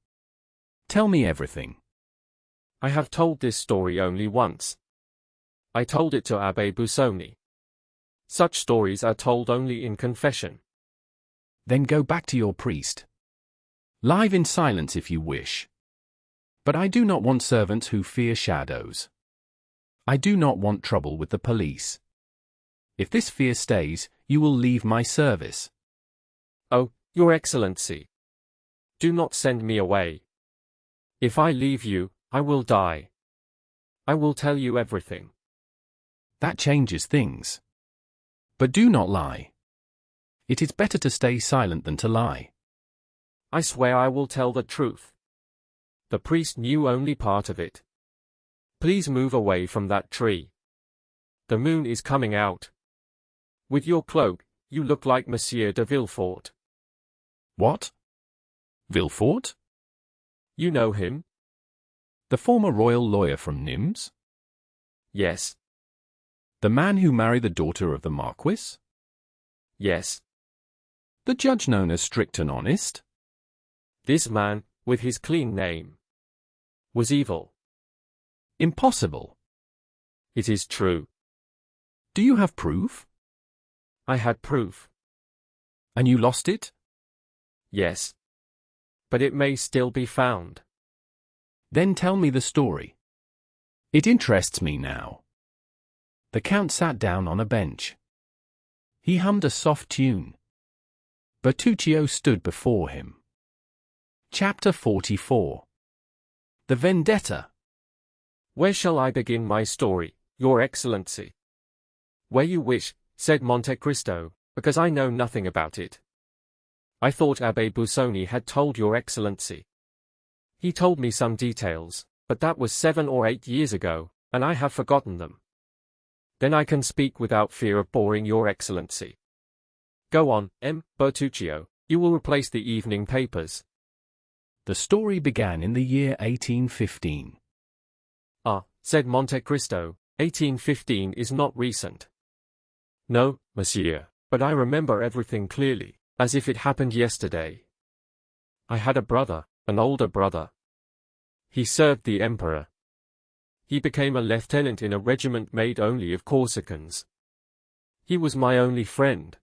Tell me everything. I have told this story only once. I told it to Abbé Busoni. Such stories are told only in confession. Then go back to your priest. Live in silence if you wish. But I do not want servants who fear shadows. I do not want trouble with the police. If this fear stays, you will leave my service. Oh, Your Excellency. Do not send me away. If I leave you, I will die. I will tell you everything. That changes things. But do not lie. It is better to stay silent than to lie. I swear I will tell the truth. The priest knew only part of it. Please move away from that tree. The moon is coming out. With your cloak, you look like Monsieur de Villefort. What? Villefort? You know him? The former royal lawyer from Nimes? Yes. The man who married the daughter of the Marquis? Yes. The judge known as strict and honest? This man, with his clean name, was evil. Impossible. It is true. Do you have proof? I had proof. And you lost it? Yes. But it may still be found. Then tell me the story. It interests me now. The Count sat down on a bench. He hummed a soft tune. Bertuccio stood before him. Chapter 44. The Vendetta. Where shall I begin my story, Your Excellency? Where you wish, said Monte Cristo, because I know nothing about it. I thought Abbé Busoni had told Your Excellency. He told me some details, but that was 7 or 8 years ago, and I have forgotten them. Then I can speak without fear of boring Your Excellency. Go on, Bertuccio, you will replace the evening papers. The story began in the year 1815. Ah, said Monte Cristo, 1815 is not recent. No, monsieur, but I remember everything clearly, as if it happened yesterday. I had a brother, an older brother. He served the emperor. He became a lieutenant in a regiment made only of Corsicans. He was my only friend.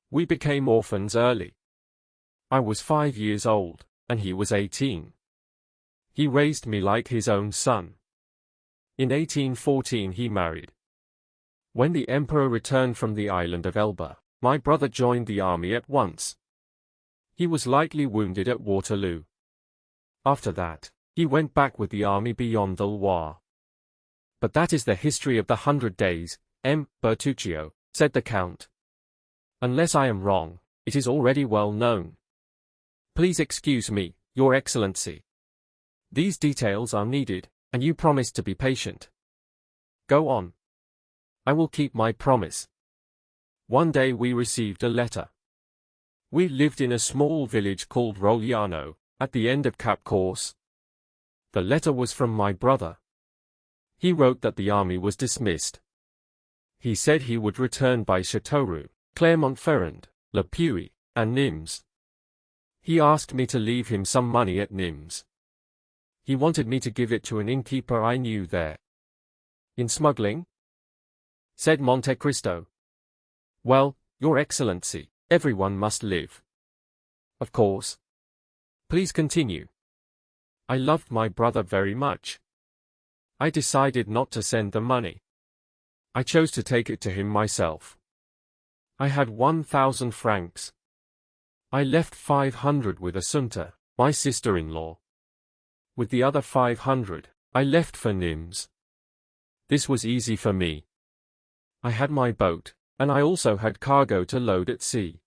We became orphans early. I was 5 years old, and he was 18. He raised me like his own son. In 1814 he married. When the emperor returned from the island of Elba, my brother joined the army at once. He was lightly wounded at Waterloo. After that, he went back with the army beyond the Loire. But that is the history of the 100 days, Bertuccio, said the Count. Unless I am wrong, it is already well known. Please excuse me, Your Excellency. These details are needed, and you promised to be patient. Go on. I will keep my promise. One day we received a letter. We lived in a small village called Rogliano, at the end of Cap Corse. The letter was from my brother. He wrote that the army was dismissed. He said he would return by Châteauroux, Clermont-Ferrand, Le Puy, and Nimes. He asked me to leave him some money at Nimes. He wanted me to give it to an innkeeper I knew there. In smuggling? Said Monte Cristo. Well, Your Excellency, everyone must live. Of course. Please continue. I loved my brother very much. I decided not to send the money. I chose to take it to him myself. I had 1,000 francs. I left 500 with Assunta, my sister-in-law. With the other 500, I left for Nimes. This was easy for me. I had my boat, and I also had cargo to load at sea.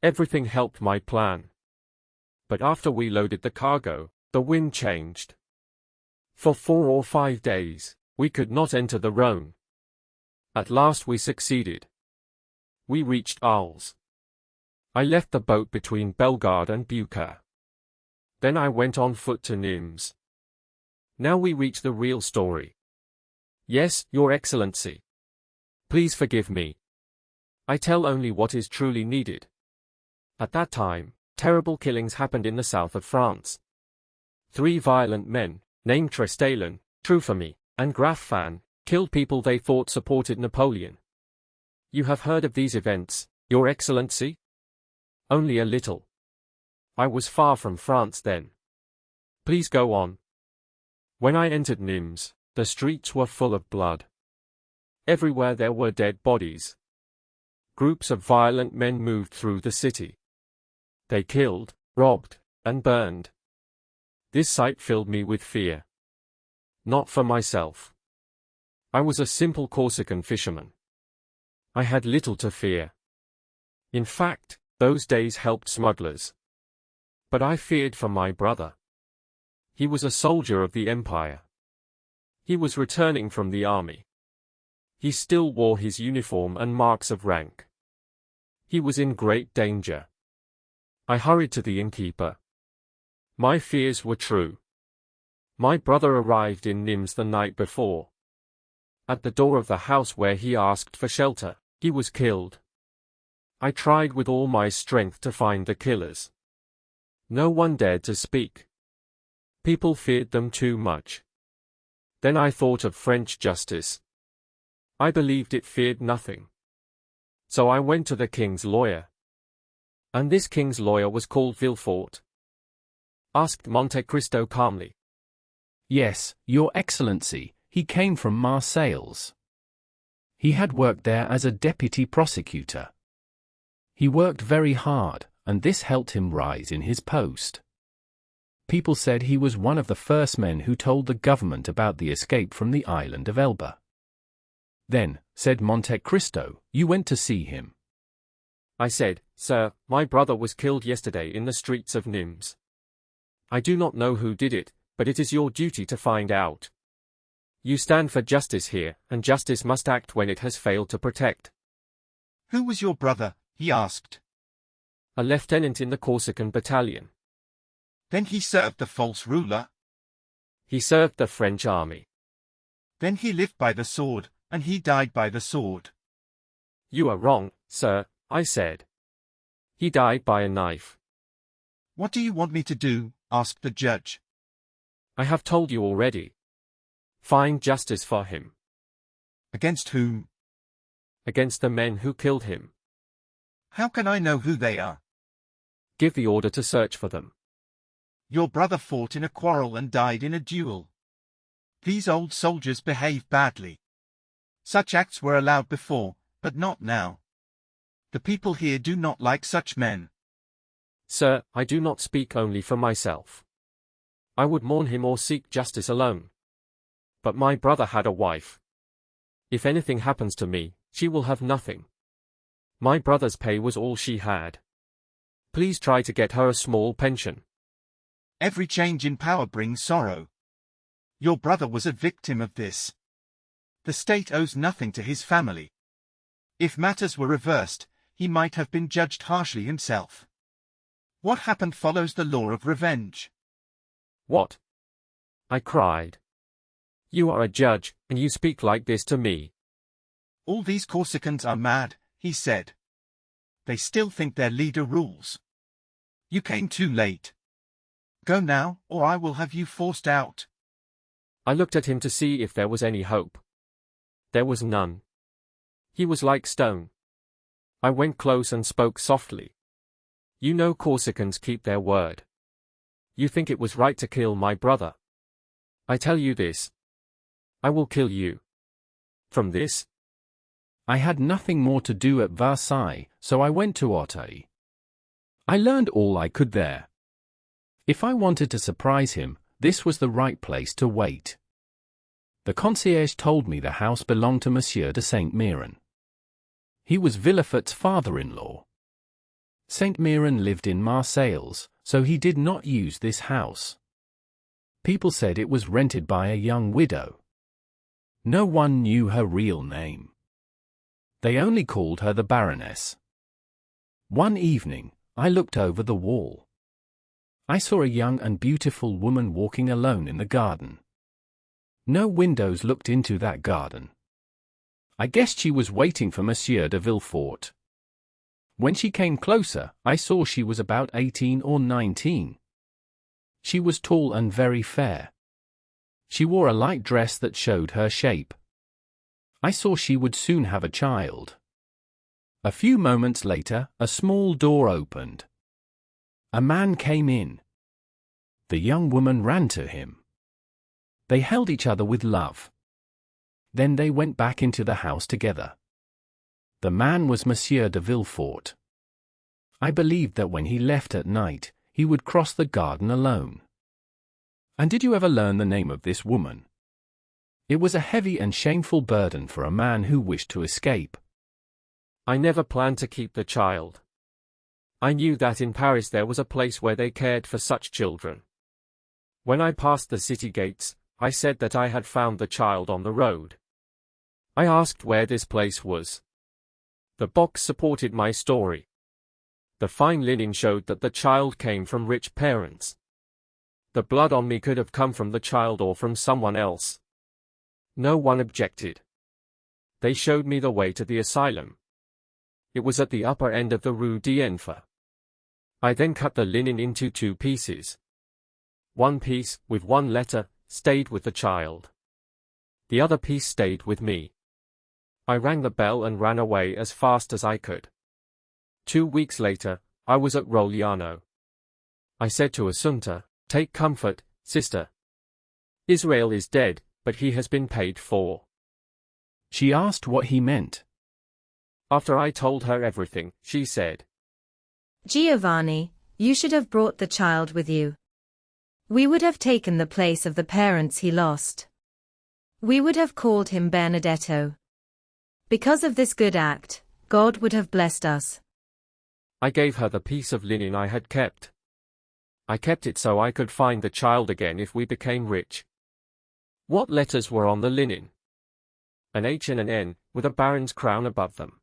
Everything helped my plan. But after we loaded the cargo, the wind changed. For 4 or 5 days, we could not enter the Rhône. At last we succeeded. We reached Arles. I left the boat between Bellegarde and Beaucaire. Then I went on foot to Nimes. Now we reach the real story. Yes, Your Excellency. Please forgive me. I tell only what is truly needed. At that time, terrible killings happened in the south of France. 3 violent men, named Trestaillon, Truphamy, and Graffan, killed people they thought supported Napoleon. You have heard of these events, Your Excellency? Only a little. I was far from France then. Please go on. When I entered Nimes, the streets were full of blood. Everywhere there were dead bodies. Groups of violent men moved through the city. They killed, robbed, and burned. This sight filled me with fear. Not for myself. I was a simple Corsican fisherman. I had little to fear. In fact, those days helped smugglers. But I feared for my brother. He was a soldier of the Empire. He was returning from the army. He still wore his uniform and marks of rank. He was in great danger. I hurried to the innkeeper. My fears were true. My brother arrived in Nimes the night before. At the door of the house where he asked for shelter, he was killed. I tried with all my strength to find the killers. No one dared to speak. People feared them too much. Then I thought of French justice. I believed it feared nothing. So I went to the king's lawyer. And this king's lawyer was called Villefort. Asked Monte Cristo calmly. Yes, Your Excellency, he came from Marseilles. He had worked there as a deputy prosecutor. He worked very hard, and this helped him rise in his post. People said he was one of the first men who told the government about the escape from the island of Elba. Then, said Monte Cristo, you went to see him. I said, Sir, my brother was killed yesterday in the streets of Nimes. I do not know who did it, but it is your duty to find out. You stand for justice here, and justice must act when it has failed to protect. Who was your brother? He asked. A lieutenant in the Corsican battalion. Then he served the false ruler? He served the French army. Then he lived by the sword, and he died by the sword. You are wrong, sir, I said. He died by a knife. What do you want me to do? Asked the judge. I have told you already. Find justice for him. Against whom? Against the men who killed him. How can I know who they are? Give the order to search for them. Your brother fought in a quarrel and died in a duel. These old soldiers behave badly. Such acts were allowed before, but not now. The people here do not like such men. Sir, I do not speak only for myself. I would mourn him or seek justice alone. But my brother had a wife. If anything happens to me, she will have nothing. My brother's pay was all she had. Please try to get her a small pension. Every change in power brings sorrow. Your brother was a victim of this. The state owes nothing to his family. If matters were reversed, he might have been judged harshly himself. What happened follows the law of revenge. What? I cried. You are a judge, and you speak like this to me. All these Corsicans are mad, he said. They still think their leader rules. You came too late. Go now, or I will have you forced out. I looked at him to see if there was any hope. There was none. He was like stone. I went close and spoke softly. You know Corsicans keep their word. You think it was right to kill my brother. I tell you this. I will kill you. From this. I had nothing more to do at Versailles, so I went to Auteuil. I learned all I could there. If I wanted to surprise him, this was the right place to wait. The concierge told me the house belonged to Monsieur de Saint-Méran. He was Villefort's father-in-law. Saint-Méran lived in Marseilles, so he did not use this house. People said it was rented by a young widow. No one knew her real name. They only called her the Baroness. One evening, I looked over the wall. I saw a young and beautiful woman walking alone in the garden. No windows looked into that garden. I guessed she was waiting for Monsieur de Villefort. When she came closer, I saw she was about 18 or 19. She was tall and very fair. She wore a light dress that showed her shape. I saw she would soon have a child. A few moments later, a small door opened. A man came in. The young woman ran to him. They held each other with love. Then they went back into the house together. The man was Monsieur de Villefort. I believed that when he left at night, he would cross the garden alone. And did you ever learn the name of this woman? It was a heavy and shameful burden for a man who wished to escape. I never planned to keep the child. I knew that in Paris there was a place where they cared for such children. When I passed the city gates, I said that I had found the child on the road. I asked where this place was. The box supported my story. The fine linen showed that the child came from rich parents. The blood on me could have come from the child or from someone else. No one objected. They showed me the way to the asylum. It was at the upper end of the Rue d'Enfer. I then cut the linen into 2 pieces. One piece, with 1 letter, stayed with the child. The other piece stayed with me. I rang the bell and ran away as fast as I could. 2 weeks later, I was at Rogliano. I said to Assunta, "Take comfort, sister. Israel is dead, but he has been paid for." She asked what he meant. After I told her everything, she said, Giovanni, you should have brought the child with you. We would have taken the place of the parents he lost. We would have called him Benedetto. Because of this good act, God would have blessed us. I gave her the piece of linen I had kept. I kept it so I could find the child again if we became rich. What letters were on the linen? An H and an N, with a baron's crown above them.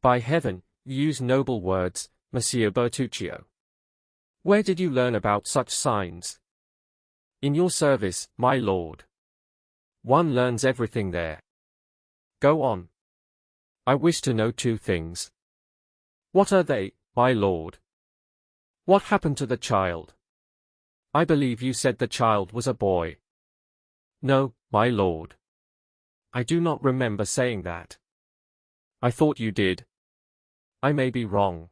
By heaven, you use noble words, Monsieur Bertuccio. Where did you learn about such signs? In your service, my lord. One learns everything there. Go on. I wish to know 2 things. What are they, my lord? What happened to the child? I believe you said the child was a boy. No, my lord. I do not remember saying that. I thought you did. I may be wrong.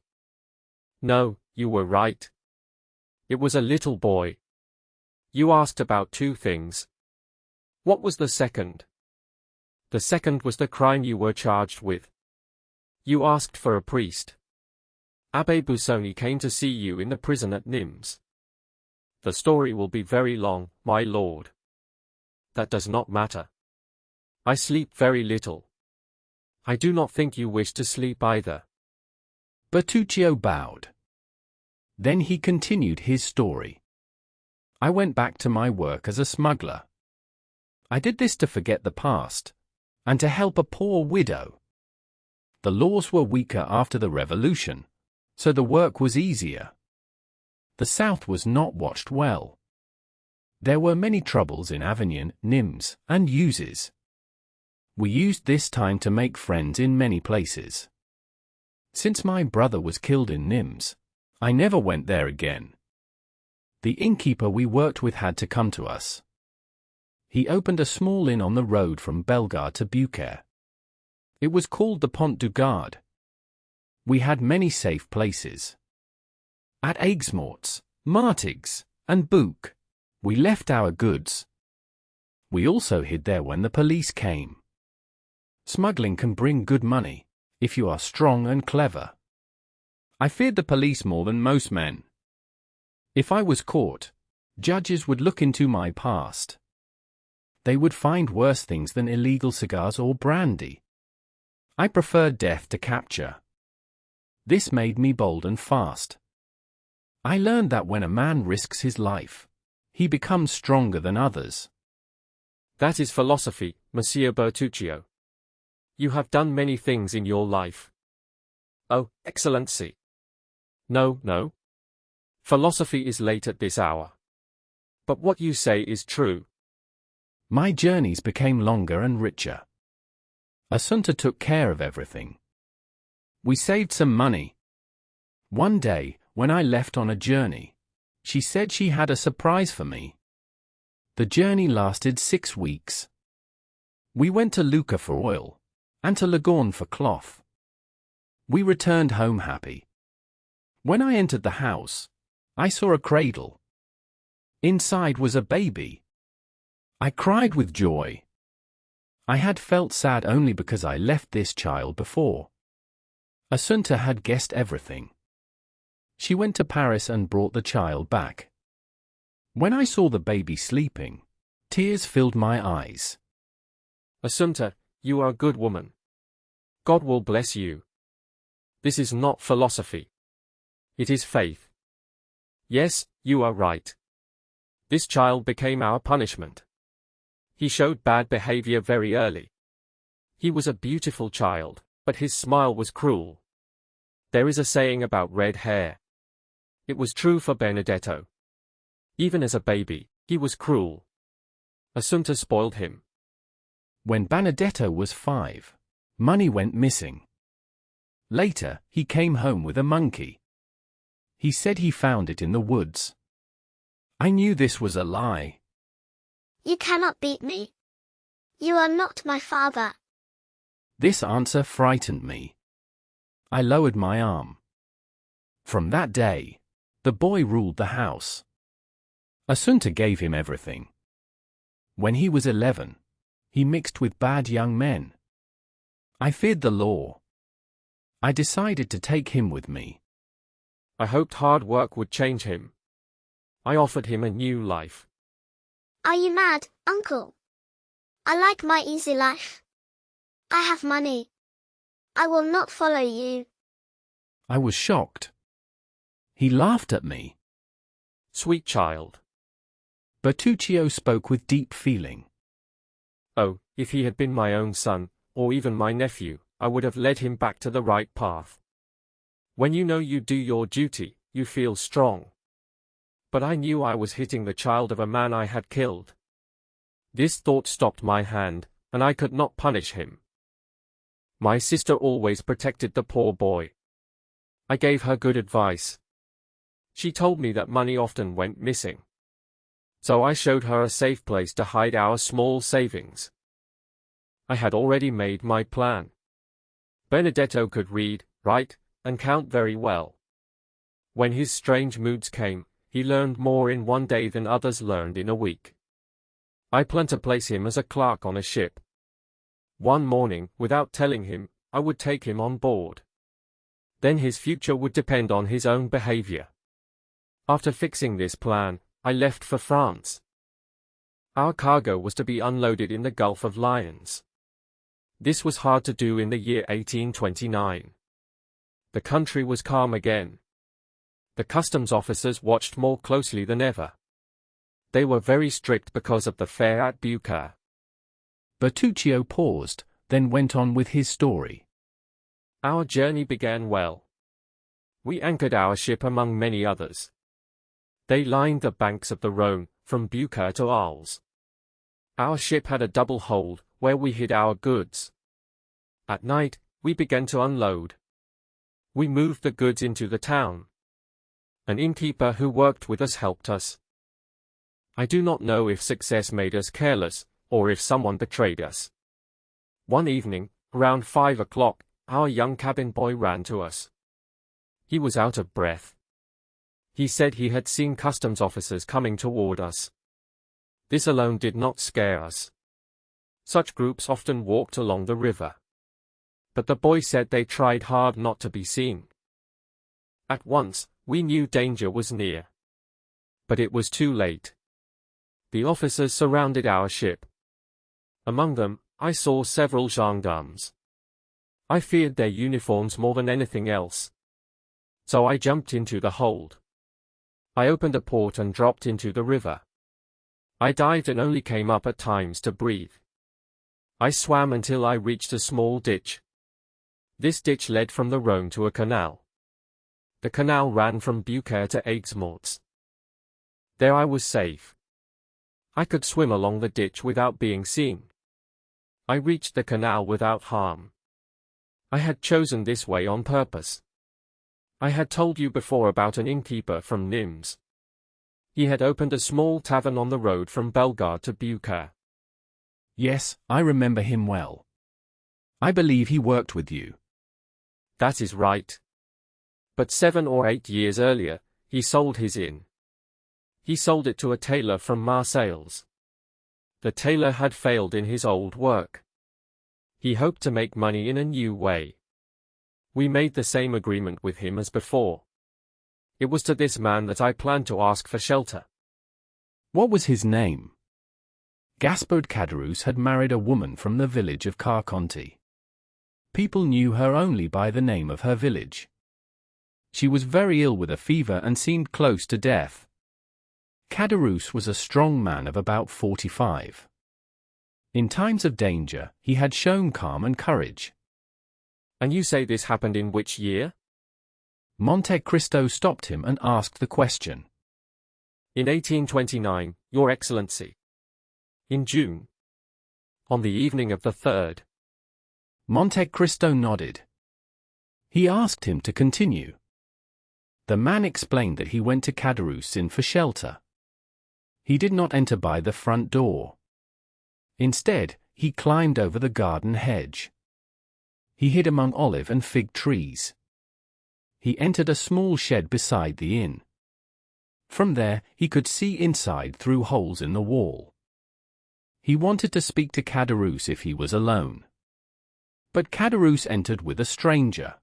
No, you were right. It was a little boy. You asked about 2 things. What was the second? The second was the crime you were charged with. You asked for a priest. Abbé Busoni came to see you in the prison at Nimes. The story will be very long, my lord. That does not matter. I sleep very little. I do not think you wish to sleep either. Bertuccio bowed. Then he continued his story. I went back to my work as a smuggler. I did this to forget the past, and to help a poor widow. The laws were weaker after the revolution, so the work was easier. The south was not watched well. There were many troubles in Avignon, Nimes, and Uzes. We used this time to make friends in many places. Since my brother was killed in Nimes, I never went there again. The innkeeper we worked with had to come to us. He opened a small inn on the road from Bellegarde to Beaucaire. It was called the Pont du Gard. We had many safe places. At Aigues-Mortes, Martigues, and Bouc, we left our goods. We also hid there when the police came. Smuggling can bring good money, if you are strong and clever. I feared the police more than most men. If I was caught, judges would look into my past. They would find worse things than illegal cigars or brandy. I preferred death to capture. This made me bold and fast. I learned that when a man risks his life, he becomes stronger than others. That is philosophy, Monsieur Bertuccio. You have done many things in your life. Oh, Excellency. No, no. Philosophy is late at this hour. But what you say is true. My journeys became longer and richer. Assunta took care of everything. We saved some money. One day, when I left on a journey, she said she had a surprise for me. The journey lasted 6 weeks. We went to Lucca for oil, and to Leghorn for cloth. We returned home happy. When I entered the house, I saw a cradle. Inside was a baby. I cried with joy. I had felt sad only because I left this child before. Assunta had guessed everything. She went to Paris and brought the child back. When I saw the baby sleeping, tears filled my eyes. Assunta, you are a good woman. God will bless you. This is not philosophy. It is faith. Yes, you are right. This child became our punishment. He showed bad behavior very early. He was a beautiful child, but his smile was cruel. There is a saying about red hair. It was true for Benedetto. Even as a baby, he was cruel. Assunta spoiled him. When Benedetto was 5, money went missing. Later, he came home with a monkey. He said he found it in the woods. I knew this was a lie. You cannot beat me. You are not my father. This answer frightened me. I lowered my arm. From that day, the boy ruled the house. Assunta gave him everything. When he was 11, he mixed with bad young men. I feared the law. I decided to take him with me. I hoped hard work would change him. I offered him a new life. Are you mad, uncle? I like my easy life. I have money. I will not follow you. I was shocked. He laughed at me. Sweet child. Bertuccio spoke with deep feeling. Oh, if he had been my own son, or even my nephew, I would have led him back to the right path. When you know you do your duty, you feel strong. But I knew I was hitting the child of a man I had killed. This thought stopped my hand, and I could not punish him. My sister always protected the poor boy. I gave her good advice. She told me that money often went missing. So I showed her a safe place to hide our small savings. I had already made my plan. Benedetto could read, write, and count very well. When his strange moods came, he learned more in one day than others learned in a week. I planned to place him as a clerk on a ship. One morning, without telling him, I would take him on board. Then his future would depend on his own behavior. After fixing this plan, I left for France. Our cargo was to be unloaded in the Gulf of Lions. This was hard to do in the year 1829. The country was calm again. The customs officers watched more closely than ever. They were very strict because of the fair at Bucca. Bertuccio paused, then went on with his story. Our journey began well. We anchored our ship among many others. They lined the banks of the Rhone, from Bucca to Arles. Our ship had a double hold, where we hid our goods. At night, we began to unload. We moved the goods into the town. An innkeeper who worked with us helped us. I do not know if success made us careless, or if someone betrayed us. One evening, around 5 o'clock, our young cabin boy ran to us. He was out of breath. He said he had seen customs officers coming toward us. This alone did not scare us. Such groups often walked along the river. But the boy said they tried hard not to be seen. At once, we knew danger was near. But it was too late. The officers surrounded our ship. Among them, I saw several gendarmes. I feared their uniforms more than anything else. So I jumped into the hold. I opened a port and dropped into the river. I dived and only came up at times to breathe. I swam until I reached a small ditch. This ditch led from the Rhone to a canal. The canal ran from Beaucaire to Aigues-Mortes. There I was safe. I could swim along the ditch without being seen. I reached the canal without harm. I had chosen this way on purpose. I had told you before about an innkeeper from Nimes. He had opened a small tavern on the road from Bellegarde to Beaucaire. Yes, I remember him well. I believe he worked with you. That is right. But 7 or 8 years earlier, he sold his inn. He sold it to a tailor from Marseilles. The tailor had failed in his old work. He hoped to make money in a new way. We made the same agreement with him as before. It was to this man that I planned to ask for shelter. What was his name? Gaspard Caderousse had married a woman from the village of Carconti. People knew her only by the name of her village. She was very ill with a fever and seemed close to death. Caderousse was a strong man of about 45. In times of danger, he had shown calm and courage. And you say this happened in which year? Monte Cristo stopped him and asked the question. In 1829, Your Excellency. In June. On the evening of the 3rd. Monte Cristo nodded. He asked him to continue. The man explained that he went to Caderousse Inn for shelter. He did not enter by the front door. Instead, he climbed over the garden hedge. He hid among olive and fig trees. He entered a small shed beside the inn. From there, he could see inside through holes in the wall. He wanted to speak to Caderousse if he was alone. But Caderousse entered with a stranger.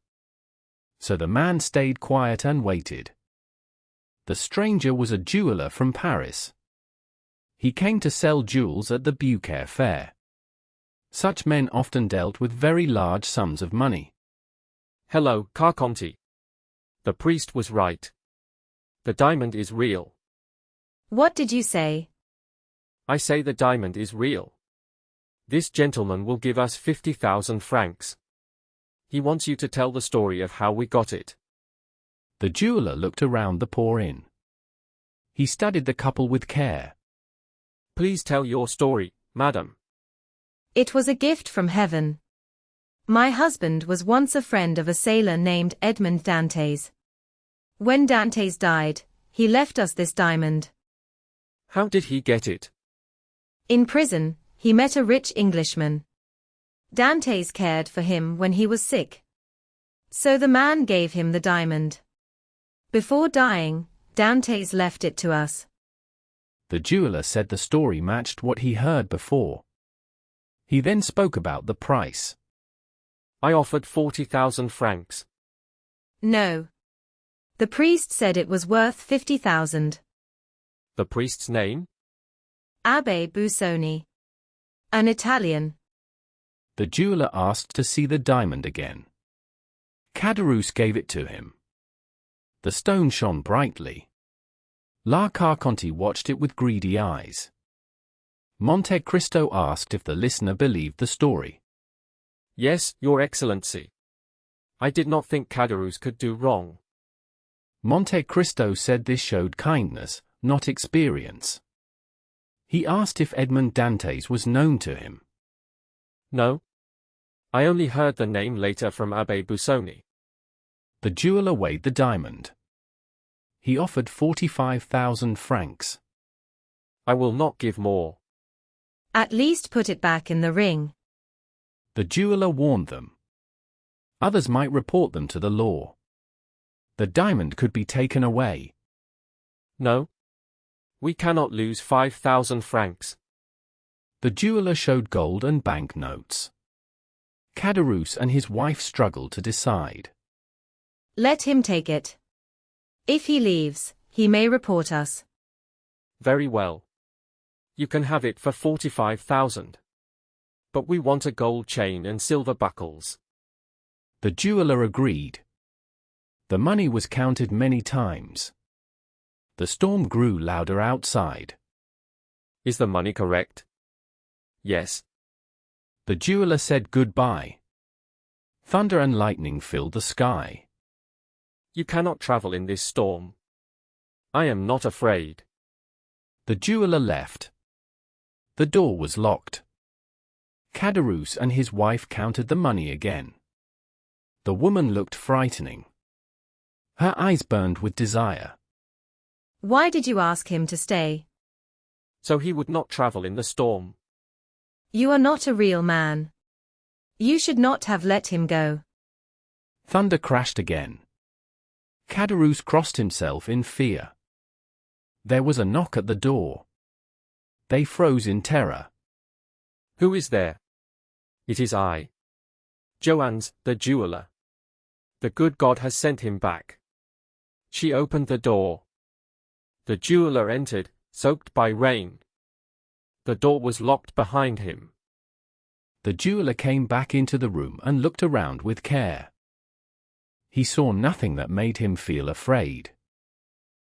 So the man stayed quiet and waited. The stranger was a jeweler from Paris. He came to sell jewels at the Beaucaire fair. Such men often dealt with very large sums of money. Hello, Carconti. The priest was right. The diamond is real. What did you say? I say the diamond is real. This gentleman will give us 50,000 francs. He wants you to tell the story of how we got it. The jeweler looked around the poor inn. He studied the couple with care. Please tell your story, madam. It was a gift from heaven. My husband was once a friend of a sailor named Edmond Dantès. When Dantès died, he left us this diamond. How did he get it? In prison, he met a rich Englishman. Dantès cared for him when he was sick. So the man gave him the diamond. Before dying, Dantès left it to us. The jeweler said the story matched what he heard before. He then spoke about the price. I offered 40,000 francs. No. The priest said it was worth 50,000. The priest's name? Abbé Busoni. An Italian. The jeweler asked to see the diamond again. Caderousse gave it to him. The stone shone brightly. La Carconti watched it with greedy eyes. Monte Cristo asked if the listener believed the story. Yes, Your Excellency. I did not think Caderousse could do wrong. Monte Cristo said this showed kindness, not experience. He asked if Edmond Dantès was known to him. No. I only heard the name later from Abbé Busoni. The jeweler weighed the diamond. He offered 45,000 francs. I will not give more. At least put it back in the ring. The jeweler warned them. Others might report them to the law. The diamond could be taken away. No. We cannot lose 5,000 francs. The jeweler showed gold and banknotes. Caderousse and his wife struggled to decide. Let him take it. If he leaves, he may report us. Very well. You can have it for 45,000. But we want a gold chain and silver buckles. The jeweler agreed. The money was counted many times. The storm grew louder outside. Is the money correct? Yes. The jeweler said goodbye. Thunder and lightning filled the sky. You cannot travel in this storm. I am not afraid. The jeweler left. The door was locked. Caderousse and his wife counted the money again. The woman looked frightening. Her eyes burned with desire. Why did you ask him to stay? So he would not travel in the storm. You are not a real man. You should not have let him go. Thunder crashed again. Caderousse crossed himself in fear. There was a knock at the door. They froze in terror. Who is there? It is I. Joannes, the jeweler. The good God has sent him back. She opened the door. The jeweler entered, soaked by rain. The door was locked behind him. The jeweler came back into the room and looked around with care. He saw nothing that made him feel afraid.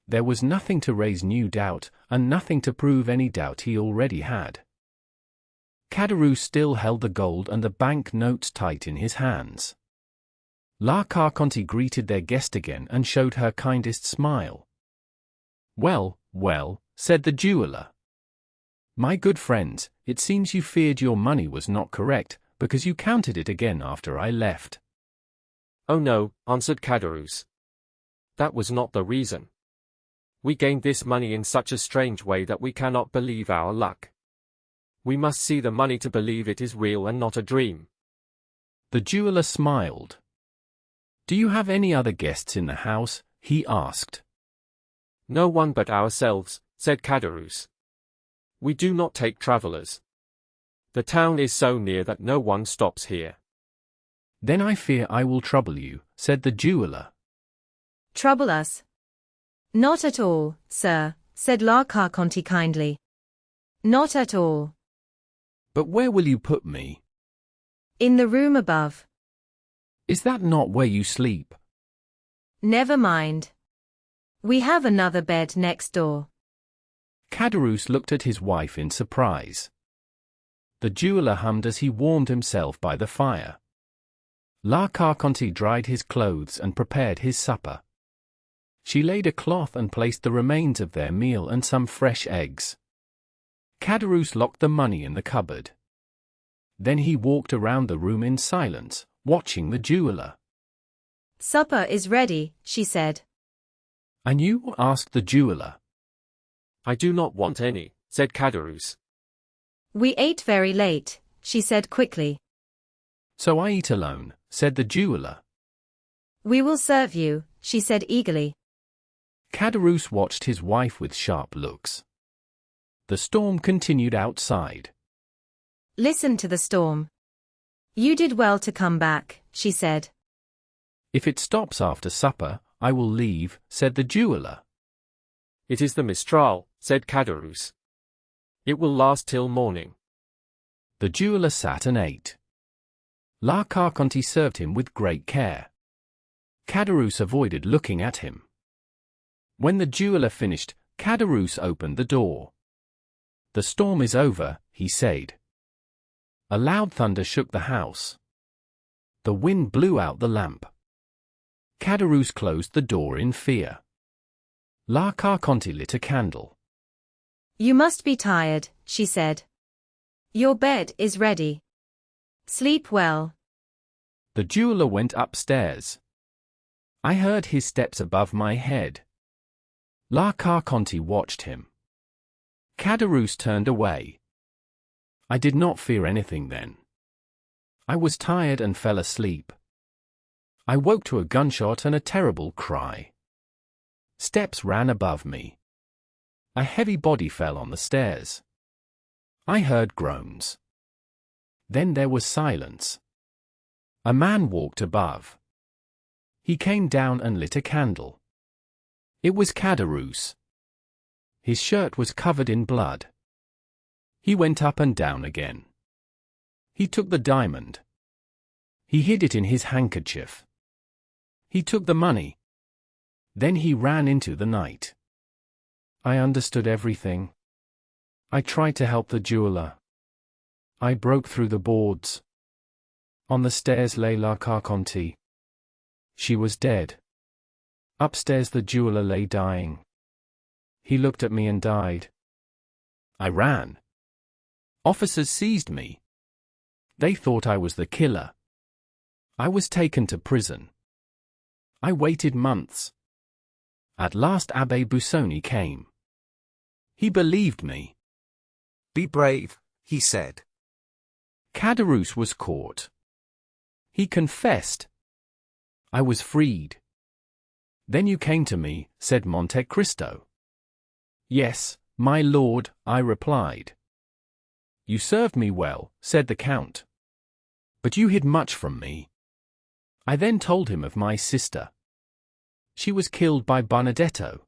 There was nothing to raise new doubt, and nothing to prove any doubt he already had. Caderousse still held the gold and the bank notes tight in his hands. La Carconte greeted their guest again and showed her kindest smile. "Well, well," said the jeweler. "My good friends, it seems you feared your money was not correct, because you counted it again after I left." "Oh no," answered Caderousse. "That was not the reason. We gained this money in such a strange way that we cannot believe our luck. We must see the money to believe it is real and not a dream." The jeweler smiled. "Do you have any other guests in the house?" he asked. "No one but ourselves," said Caderousse. "We do not take travelers. The town is so near that no one stops here." "Then I fear I will trouble you," said the jeweler. Trouble us? Not at all, sir, said La Carconte kindly. Not at all. "But where will you put me?" In the room above. "Is that not where you sleep?" Never mind. We have another bed next door. Caderousse looked at his wife in surprise. The jeweler hummed as he warmed himself by the fire. La Carconte dried his clothes and prepared his supper. She laid a cloth and placed the remains of their meal and some fresh eggs. Caderousse locked the money in the cupboard. Then he walked around the room in silence, watching the jeweler. Supper is ready, she said. "And you?" asked the jeweler. "I do not want any," said Caderousse. We ate very late, she said quickly. "So I eat alone," said the jeweler. We will serve you, she said eagerly. Caderousse watched his wife with sharp looks. The storm continued outside. Listen to the storm. You did well to come back, she said. "If it stops after supper, I will leave," said the jeweler. "It is the Mistral," said Caderousse. "It will last till morning." The jeweler sat and ate. La Carconte served him with great care. Caderousse avoided looking at him. When the jeweler finished, Caderousse opened the door. "The storm is over," he said. A loud thunder shook the house. The wind blew out the lamp. Caderousse closed the door in fear. La Carconte lit a candle. You must be tired, she said. Your bed is ready. Sleep well. The jeweler went upstairs. I heard his steps above my head. La Carconte watched him. Caderousse turned away. I did not fear anything then. I was tired and fell asleep. I woke to a gunshot and a terrible cry. Steps ran above me. A heavy body fell on the stairs. I heard groans. Then there was silence. A man walked above. He came down and lit a candle. It was Caderousse. His shirt was covered in blood. He went up and down again. He took the diamond. He hid it in his handkerchief. He took the money. Then he ran into the night. I understood everything. I tried to help the jeweler. I broke through the boards. On the stairs lay La Carconte. She was dead. Upstairs the jeweler lay dying. He looked at me and died. I ran. Officers seized me. They thought I was the killer. I was taken to prison. I waited months. At last Abbé Busoni came. He believed me. Be brave, he said. Caderousse was caught. He confessed. I was freed. Then you came to me, said Monte Cristo. Yes, my lord, I replied. You served me well, said the count. But you hid much from me. I then told him of my sister. She was killed by Benedetto.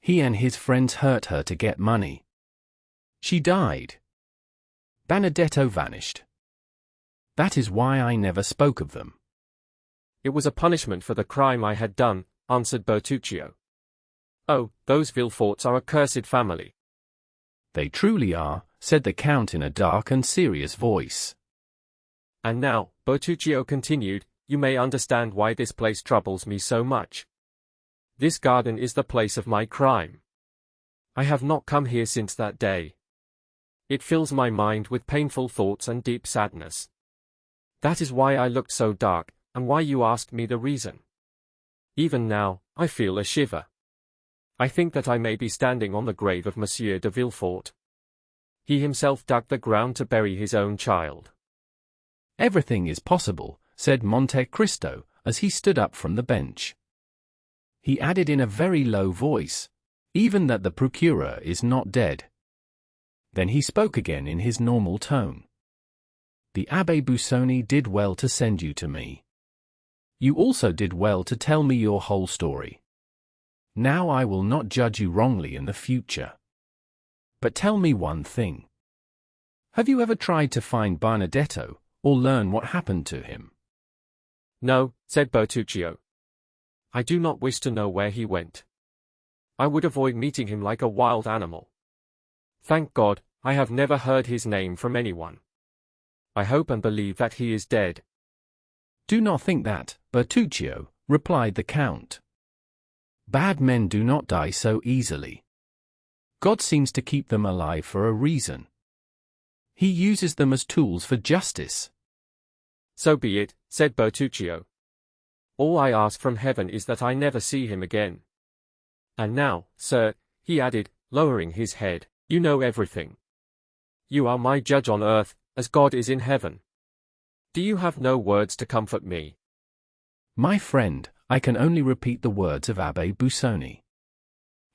He and his friends hurt her to get money. She died. Benedetto vanished. That is why I never spoke of them. It was a punishment for the crime I had done, answered Bertuccio. Oh, those Villeforts are a cursed family. They truly are, said the count in a dark and serious voice. And now, Bertuccio continued, you may understand why this place troubles me so much. This garden is the place of my crime. I have not come here since that day. It fills my mind with painful thoughts and deep sadness. That is why I looked so dark, and why you asked me the reason. Even now, I feel a shiver. I think that I may be standing on the grave of Monsieur de Villefort. He himself dug the ground to bury his own child. Everything is possible, said Monte Cristo, as he stood up from the bench. He added in a very low voice, even that the procureur is not dead. Then he spoke again in his normal tone. The Abbé Busoni did well to send you to me. You also did well to tell me your whole story. Now I will not judge you wrongly in the future. But tell me one thing. Have you ever tried to find Benedetto, or learn what happened to him? No, said Bertuccio. I do not wish to know where he went. I would avoid meeting him like a wild animal. Thank God, I have never heard his name from anyone. I hope and believe that he is dead. Do not think that, Bertuccio, replied the count. Bad men do not die so easily. God seems to keep them alive for a reason. He uses them as tools for justice. So be it, said Bertuccio. All I ask from heaven is that I never see him again. And now, sir, he added, lowering his head, you know everything. You are my judge on earth, as God is in heaven. Do you have no words to comfort me? My friend, I can only repeat the words of Abbé Busoni.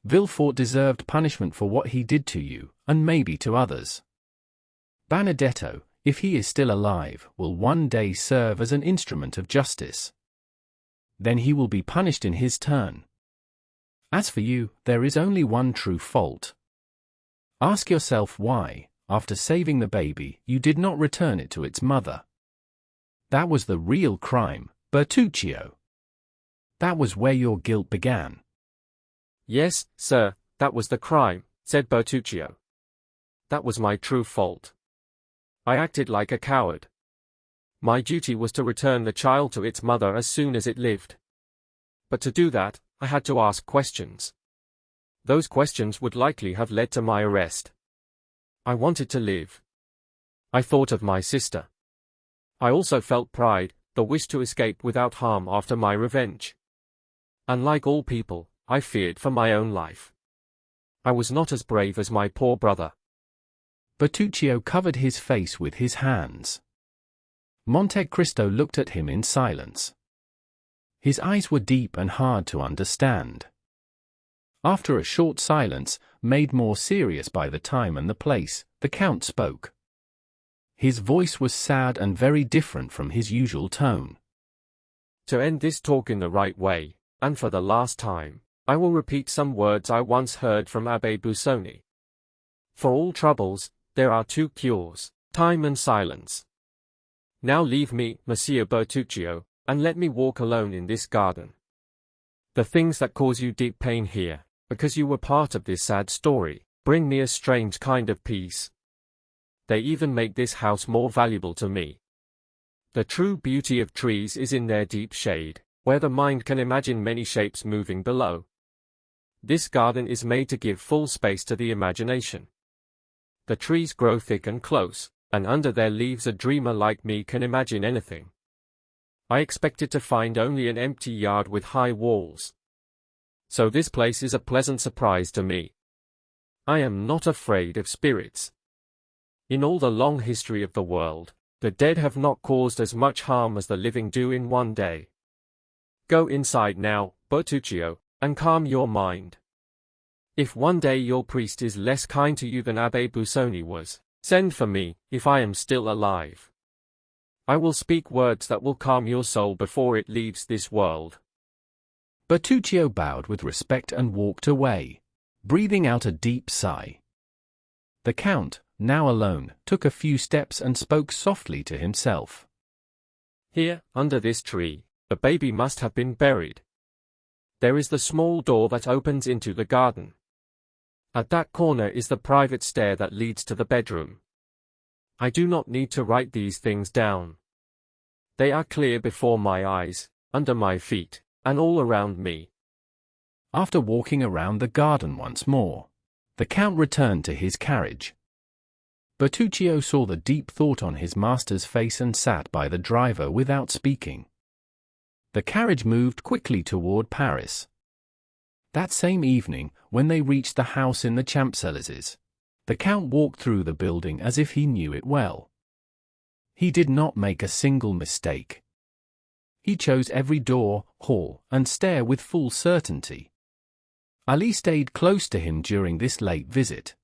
Villefort deserved punishment for what he did to you, and maybe to others. Benedetto, if he is still alive, will one day serve as an instrument of justice. Then he will be punished in his turn. As for you, there is only one true fault. Ask yourself why, after saving the baby, you did not return it to its mother. That was the real crime, Bertuccio. That was where your guilt began. Yes, sir, that was the crime, said Bertuccio. That was my true fault. I acted like a coward. My duty was to return the child to its mother as soon as it lived. But to do that, I had to ask questions. Those questions would likely have led to my arrest. I wanted to live. I thought of my sister. I also felt pride, the wish to escape without harm after my revenge. And like all people, I feared for my own life. I was not as brave as my poor brother. Bertuccio covered his face with his hands. Monte Cristo looked at him in silence. His eyes were deep and hard to understand. After a short silence, made more serious by the time and the place, the count spoke. His voice was sad and very different from his usual tone. To end this talk in the right way, and for the last time, I will repeat some words I once heard from Abbé Busoni. For all troubles, there are two cures, time and silence. Now leave me, Monsieur Bertuccio, and let me walk alone in this garden. The things that cause you deep pain here, because you were part of this sad story, bring me a strange kind of peace. They even make this house more valuable to me. The true beauty of trees is in their deep shade, where the mind can imagine many shapes moving below. This garden is made to give full space to the imagination. The trees grow thick and close, and under their leaves a dreamer like me can imagine anything. I expected to find only an empty yard with high walls. So this place is a pleasant surprise to me. I am not afraid of spirits. In all the long history of the world, the dead have not caused as much harm as the living do in one day. Go inside now, Bertuccio, and calm your mind. If one day your priest is less kind to you than Abbé Busoni was, send for me, if I am still alive. I will speak words that will calm your soul before it leaves this world. Bertuccio bowed with respect and walked away, breathing out a deep sigh. The Count, now alone, took a few steps and spoke softly to himself. Here, under this tree, the baby must have been buried. There is the small door that opens into the garden. At that corner is the private stair that leads to the bedroom. I do not need to write these things down. They are clear before my eyes, under my feet, and all around me. After walking around the garden once more, the Count returned to his carriage. Bertuccio saw the deep thought on his master's face and sat by the driver without speaking. The carriage moved quickly toward Paris. That same evening, when they reached the house in the Champs-Élysées, the Count walked through the building as if he knew it well. He did not make a single mistake. He chose every door, hall, and stair with full certainty. Ali stayed close to him during this late visit.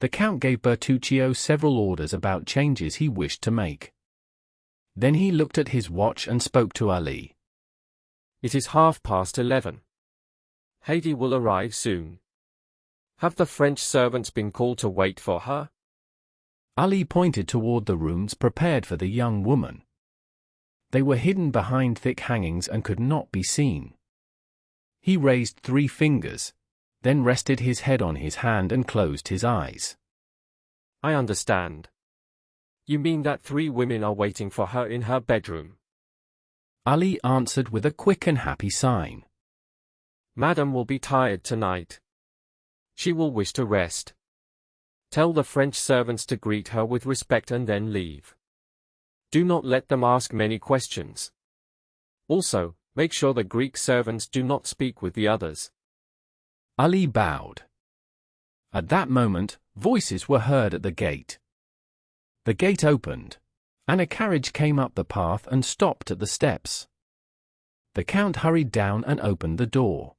The Count gave Bertuccio several orders about changes he wished to make. Then he looked at his watch and spoke to Ali. It is 11:30. Haydée will arrive soon. Have the French servants been called to wait for her? Ali pointed toward the rooms prepared for the young woman. They were hidden behind thick hangings and could not be seen. He raised 3 fingers, then rested his head on his hand and closed his eyes. I understand. You mean that 3 women are waiting for her in her bedroom? Ali answered with a quick and happy sign. Madame will be tired tonight. She will wish to rest. Tell the French servants to greet her with respect and then leave. Do not let them ask many questions. Also, make sure the Greek servants do not speak with the others. Ali bowed. At that moment, voices were heard at the gate. The gate opened, and a carriage came up the path and stopped at the steps. The Count hurried down and opened the door.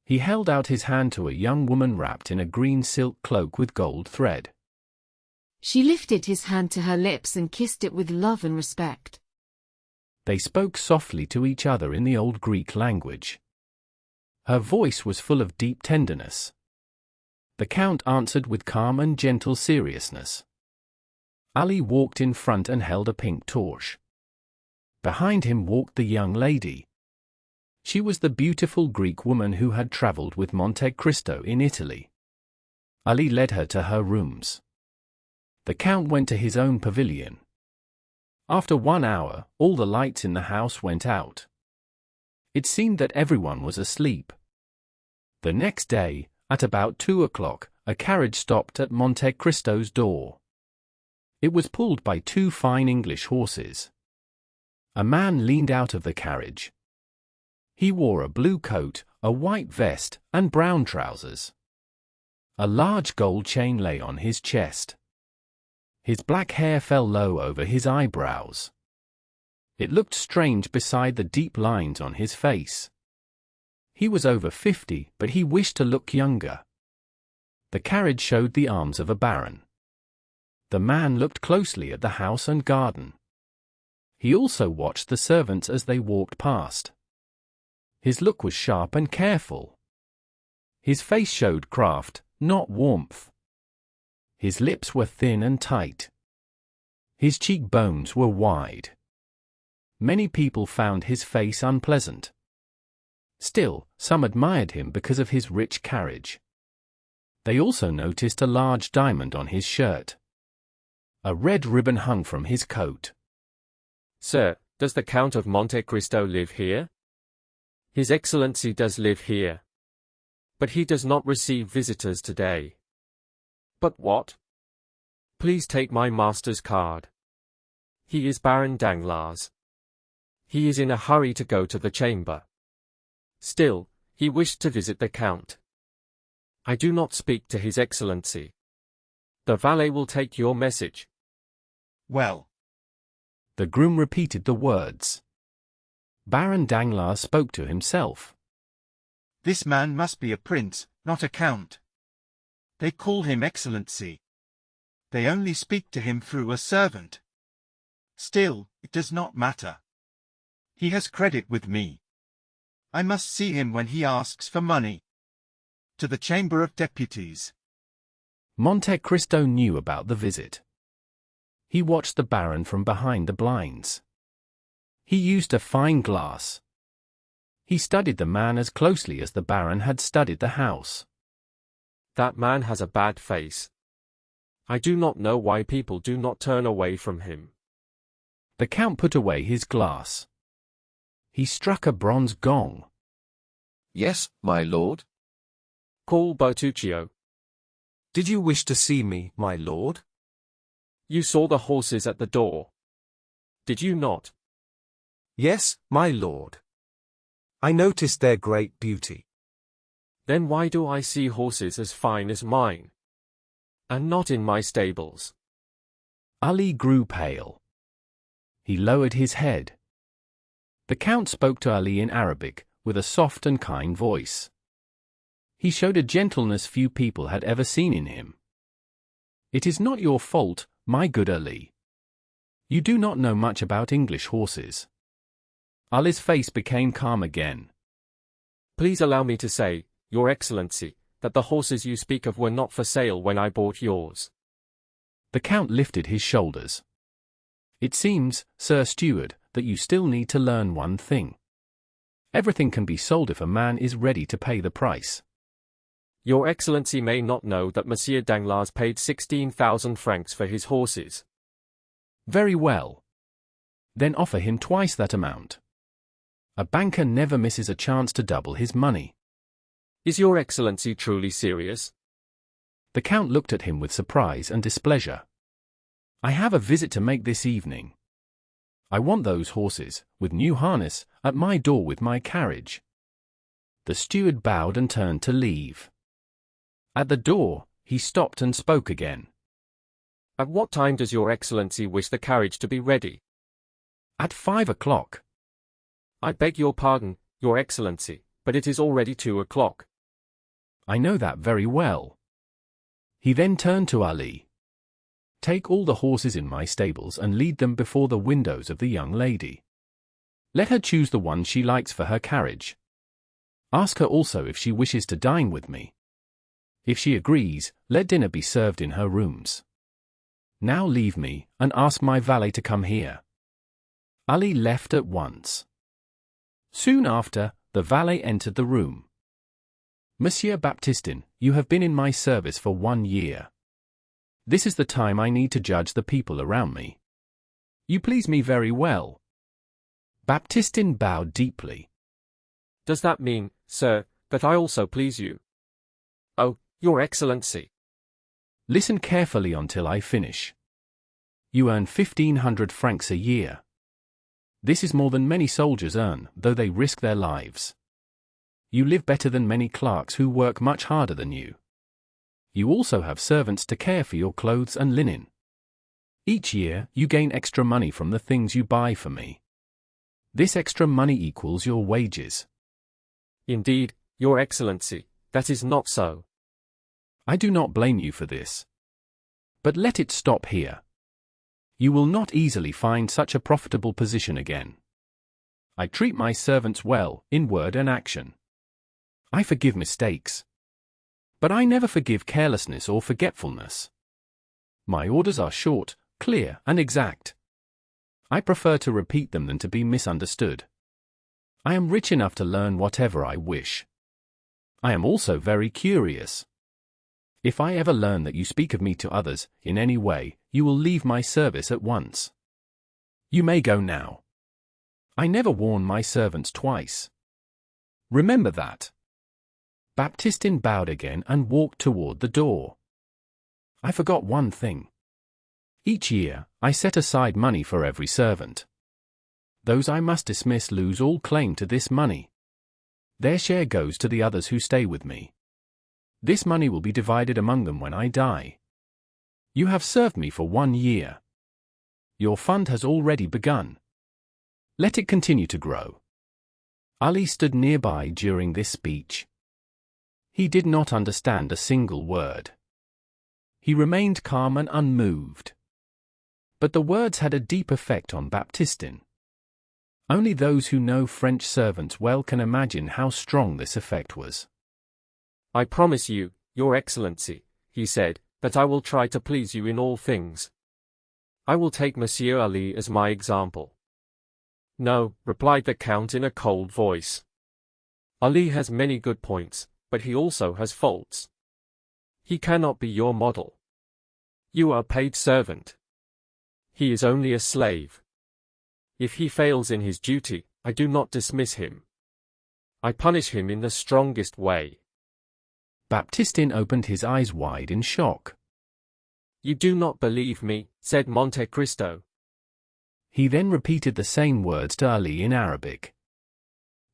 He held out his hand to a young woman wrapped in a green silk cloak with gold thread. She lifted his hand to her lips and kissed it with love and respect. They spoke softly to each other in the old Greek language. Her voice was full of deep tenderness. The Count answered with calm and gentle seriousness. Ali walked in front and held a pink torch. Behind him walked the young lady. She was the beautiful Greek woman who had traveled with Monte Cristo in Italy. Ali led her to her rooms. The Count went to his own pavilion. After 1 hour, all the lights in the house went out. It seemed that everyone was asleep. The next day, at about 2 o'clock, a carriage stopped at Monte Cristo's door. It was pulled by 2 fine English horses. A man leaned out of the carriage. He wore a blue coat, a white vest, and brown trousers. A large gold chain lay on his chest. His black hair fell low over his eyebrows. It looked strange beside the deep lines on his face. He was over 50, but he wished to look younger. The carriage showed the arms of a baron. The man looked closely at the house and garden. He also watched the servants as they walked past. His look was sharp and careful. His face showed craft, not warmth. His lips were thin and tight. His cheekbones were wide. Many people found his face unpleasant. Still, some admired him because of his rich carriage. They also noticed a large diamond on his shirt. A red ribbon hung from his coat. Sir, does the Count of Monte Cristo live here? His Excellency does live here. But he does not receive visitors today. But what? Please take my master's card. He is Baron Danglars. He is in a hurry to go to the chamber. Still, he wished to visit the Count. I do not speak to His Excellency. The valet will take your message. Well. The groom repeated the words. Baron Danglars spoke to himself. This man must be a prince, not a count. They call him Excellency. They only speak to him through a servant. Still, it does not matter. He has credit with me. I must see him when he asks for money. To the Chamber of Deputies. Monte Cristo knew about the visit. He watched the Baron from behind the blinds. He used a fine glass. He studied the man as closely as the Baron had studied the house. That man has a bad face. I do not know why people do not turn away from him. The Count put away his glass. He struck a bronze gong. Yes, my lord. Call Bertuccio. Did you wish to see me, my lord? You saw the horses at the door. Did you not? Yes, my lord. I noticed their great beauty. Then why do I see horses as fine as mine? And not in my stables? Ali grew pale. He lowered his head. The Count spoke to Ali in Arabic, with a soft and kind voice. He showed a gentleness few people had ever seen in him. It is not your fault, my good Ali. You do not know much about English horses. Ali's face became calm again. Please allow me to say, Your Excellency, that the horses you speak of were not for sale when I bought yours. The Count lifted his shoulders. It seems, Sir Steward, that you still need to learn one thing. Everything can be sold if a man is ready to pay the price. Your Excellency may not know that Monsieur Danglars paid 16,000 francs for his horses. Very well. Then offer him twice that amount. A banker never misses a chance to double his money. Is Your Excellency truly serious? The Count looked at him with surprise and displeasure. I have a visit to make this evening. I want those horses, with new harness, at my door with my carriage. The steward bowed and turned to leave. At the door, he stopped and spoke again. At what time does Your Excellency wish the carriage to be ready? At 5 o'clock. I beg your pardon, Your Excellency, but it is already 2 o'clock. I know that very well. He then turned to Ali. Take all the horses in my stables and lead them before the windows of the young lady. Let her choose the one she likes for her carriage. Ask her also if she wishes to dine with me. If she agrees, let dinner be served in her rooms. Now leave me, and ask my valet to come here. Ali left at once. Soon after, the valet entered the room. Monsieur Baptistin, you have been in my service for 1 year. This is the time I need to judge the people around me. You please me very well. Baptistin bowed deeply. Does that mean, sir, that I also please you? Oh, Your Excellency. Listen carefully until I finish. You earn 1,500 francs a year. This is more than many soldiers earn, though they risk their lives. You live better than many clerks who work much harder than you. You also have servants to care for your clothes and linen. Each year, you gain extra money from the things you buy for me. This extra money equals your wages. Indeed, Your Excellency, that is not so. I do not blame you for this. But let it stop here. You will not easily find such a profitable position again. I treat my servants well, in word and action. I forgive mistakes. But I never forgive carelessness or forgetfulness. My orders are short, clear, and exact. I prefer to repeat them than to be misunderstood. I am rich enough to learn whatever I wish. I am also very curious. If I ever learn that you speak of me to others, in any way, you will leave my service at once. You may go now. I never warn my servants twice. Remember that. Baptistin bowed again and walked toward the door. I forgot one thing. Each year, I set aside money for every servant. Those I must dismiss lose all claim to this money. Their share goes to the others who stay with me. This money will be divided among them when I die. You have served me for 1 year. Your fund has already begun. Let it continue to grow. Ali stood nearby during this speech. He did not understand a single word. He remained calm and unmoved. But the words had a deep effect on Baptistin. Only those who know French servants well can imagine how strong this effect was. I promise you, Your Excellency, he said, that I will try to please you in all things. I will take Monsieur Ali as my example. No, replied the Count in a cold voice. Ali has many good points, but he also has faults. He cannot be your model. You are a paid servant. He is only a slave. If he fails in his duty, I do not dismiss him. I punish him in the strongest way. Baptistin opened his eyes wide in shock. You do not believe me, said Monte Cristo. He then repeated the same words to Ali in Arabic.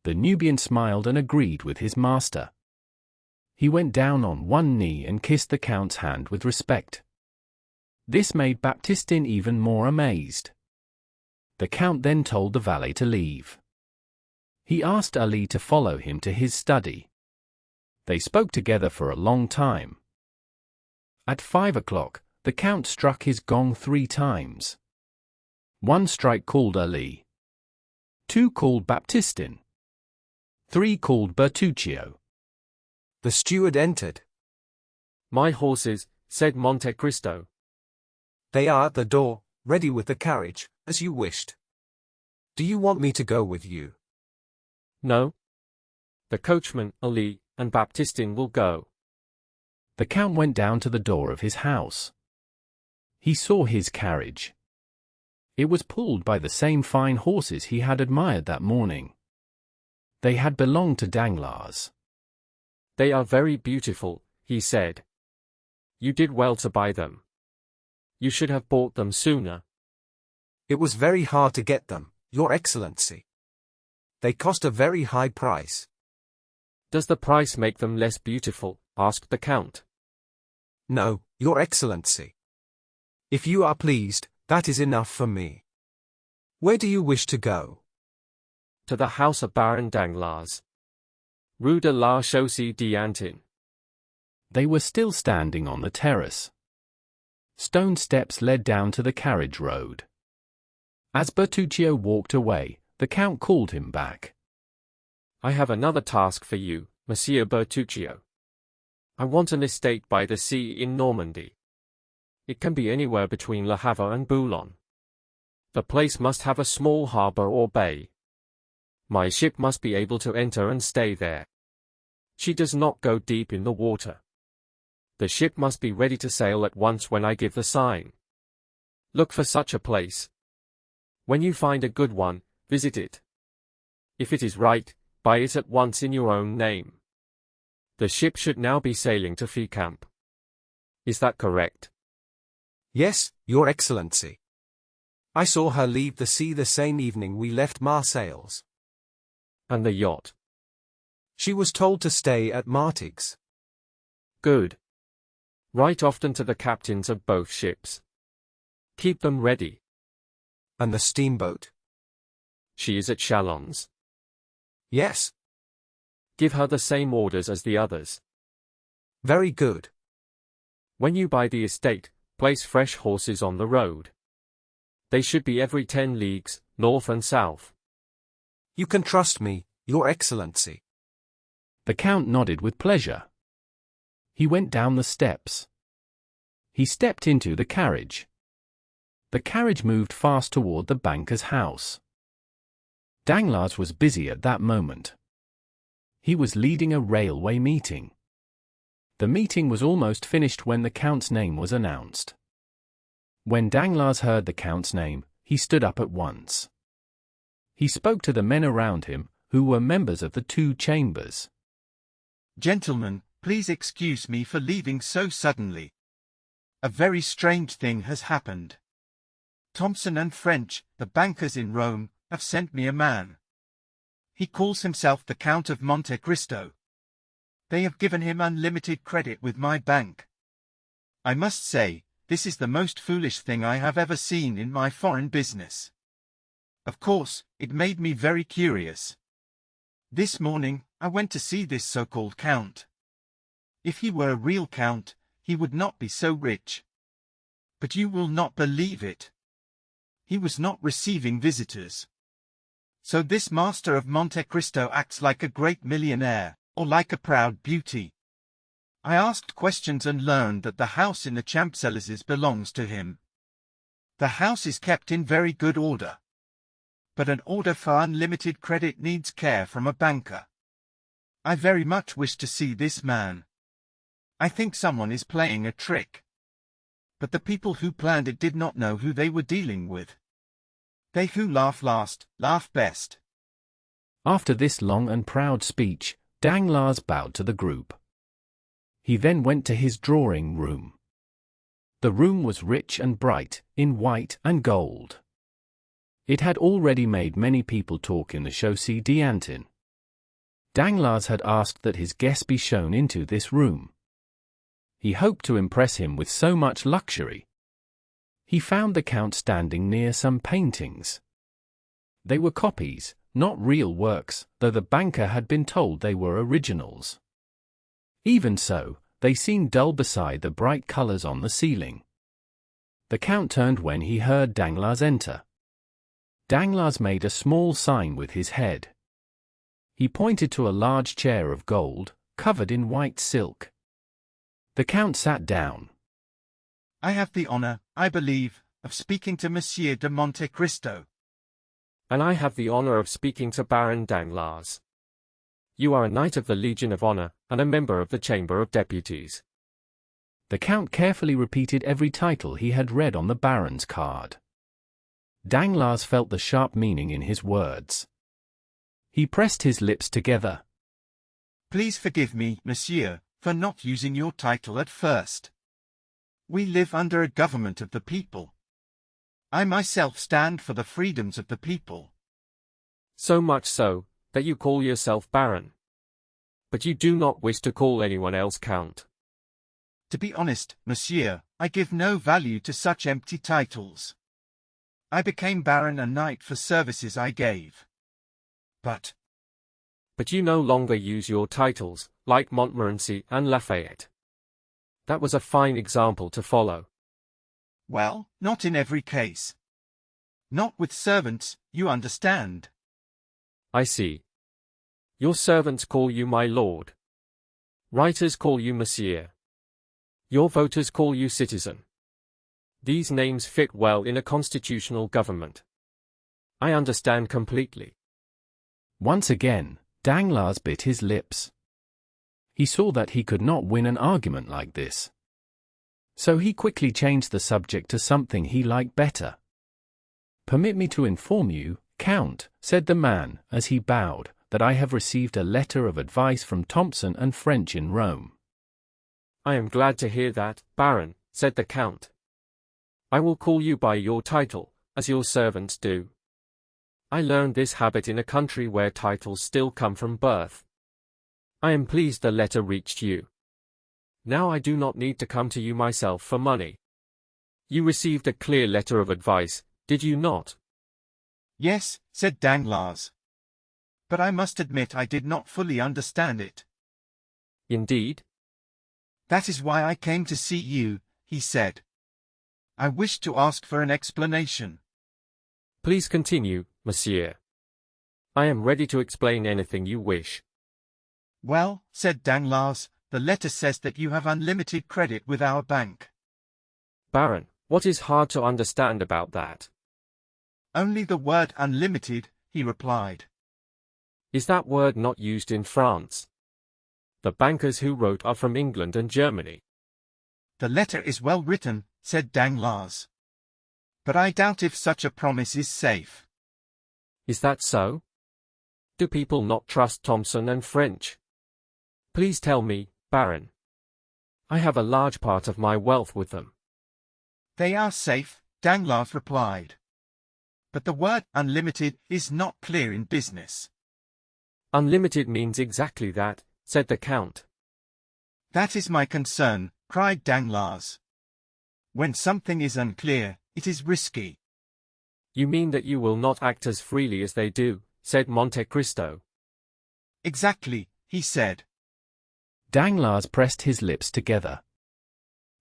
The Nubian smiled and agreed with his master. He went down on one knee and kissed the Count's hand with respect. This made Baptistin even more amazed. The Count then told the valet to leave. He asked Ali to follow him to his study. They spoke together for a long time. At 5 o'clock, the Count struck his gong 3 times. 1 strike called Ali. 2 called Baptistin. 3 called Bertuccio. The steward entered. My horses, said Monte Cristo. They are at the door, ready with the carriage, as you wished. Do you want me to go with you? No. The coachman, Ali, and Baptistin will go. The Count went down to the door of his house. He saw his carriage. It was pulled by the same fine horses he had admired that morning. They had belonged to Danglars. They are very beautiful, he said. You did well to buy them. You should have bought them sooner. It was very hard to get them, Your Excellency. They cost a very high price. Does the price make them less beautiful? Asked the Count. No, Your Excellency. If you are pleased, that is enough for me. Where do you wish to go? To the house of Baron Danglars. Rue de la Chaussée d'Antin. They were still standing on the terrace. Stone steps led down to the carriage road. As Bertuccio walked away, the Count called him back. I have another task for you, Monsieur Bertuccio. I want an estate by the sea in Normandy. It can be anywhere between Le Havre and Boulogne. The place must have a small harbor or bay. My ship must be able to enter and stay there. She does not go deep in the water. The ship must be ready to sail at once when I give the sign. Look for such a place. When you find a good one, visit it. If it is right, buy it at once in your own name. The ship should now be sailing to Fécamp. Is that correct? Yes, Your Excellency. I saw her leave the sea the same evening we left Marseilles. And the yacht? She was told to stay at Martigues. Good. Write often to the captains of both ships. Keep them ready. And the steamboat? She is at Chalons. Yes. Give her the same orders as the others. Very good. When you buy the estate, place fresh horses on the road. They should be every 10 leagues, north and south. You can trust me, Your Excellency. The Count nodded with pleasure. He went down the steps. He stepped into the carriage. The carriage moved fast toward the banker's house. Danglars was busy at that moment. He was leading a railway meeting. The meeting was almost finished when the Count's name was announced. When Danglars heard the Count's name, he stood up at once. He spoke to the men around him, who were members of the two chambers. Gentlemen, please excuse me for leaving so suddenly. A very strange thing has happened. Thomson and French, the bankers in Rome, have sent me a man. He calls himself the Count of Monte Cristo. They have given him unlimited credit with my bank. I must say, this is the most foolish thing I have ever seen in my foreign business. Of course, it made me very curious. This morning, I went to see this so-called Count. If he were a real Count, he would not be so rich. But you will not believe it. He was not receiving visitors. So this master of Monte Cristo acts like a great millionaire, or like a proud beauty. I asked questions and learned that the house in the Champs-Élysées belongs to him. The house is kept in very good order. But an order for unlimited credit needs care from a banker. I very much wish to see this man. I think someone is playing a trick. But the people who planned it did not know who they were dealing with. They who laugh last, laugh best. After this long and proud speech, Danglars bowed to the group. He then went to his drawing room. The room was rich and bright, in white and gold. It had already made many people talk in the Chaussée d'Antin. Danglars had asked that his guest be shown into this room. He hoped to impress him with so much luxury. He found the Count standing near some paintings. They were copies, not real works, though the banker had been told they were originals. Even so, they seemed dull beside the bright colors on the ceiling. The Count turned when he heard Danglars enter. Danglars made a small sign with his head. He pointed to a large chair of gold, covered in white silk. The Count sat down. I have the honor, I believe, of speaking to Monsieur de Monte Cristo. And I have the honor of speaking to Baron Danglars. You are a Knight of the Legion of Honor, and a member of the Chamber of Deputies. The Count carefully repeated every title he had read on the Baron's card. Danglars felt the sharp meaning in his words. He pressed his lips together. Please forgive me, Monsieur, for not using your title at first. We live under a government of the people. I myself stand for the freedoms of the people. So much so, that you call yourself Baron. But you do not wish to call anyone else Count. To be honest, Monsieur, I give no value to such empty titles. I became Baron and Knight for services I gave. But you no longer use your titles, like Montmorency and Lafayette. That was a fine example to follow. Well, not in every case. Not with servants, you understand. I see. Your servants call you my lord. Writers call you monsieur. Your voters call you citizen. These names fit well in a constitutional government. I understand completely. Once again, Danglars bit his lips. He saw that he could not win an argument like this. So he quickly changed the subject to something he liked better. "Permit me to inform you, Count," said the man, as he bowed, "that I have received a letter of advice from Thomson and French in Rome." I am glad to hear that, Baron, said the Count. I will call you by your title, as your servants do. I learned this habit in a country where titles still come from birth. I am pleased the letter reached you. Now I do not need to come to you myself for money. You received a clear letter of advice, did you not? Yes, said Danglars. But I must admit I did not fully understand it. Indeed? That is why I came to see you, he said. I wish to ask for an explanation. Please continue, monsieur. I am ready to explain anything you wish. Well, said Danglars, the letter says that you have unlimited credit with our bank. Baron, what is hard to understand about that? Only the word unlimited, he replied. Is that word not used in France? The bankers who wrote are from England and Germany. The letter is well written, said Danglars. But I doubt if such a promise is safe. Is that so? Do people not trust Thomson and French? Please tell me, Baron. I have a large part of my wealth with them. They are safe, Danglars replied. But the word unlimited is not clear in business. Unlimited means exactly that, said the Count. That is my concern, cried Danglars. When something is unclear, it is risky. You mean that you will not act as freely as they do, said Monte Cristo. Exactly, he said. Danglars pressed his lips together.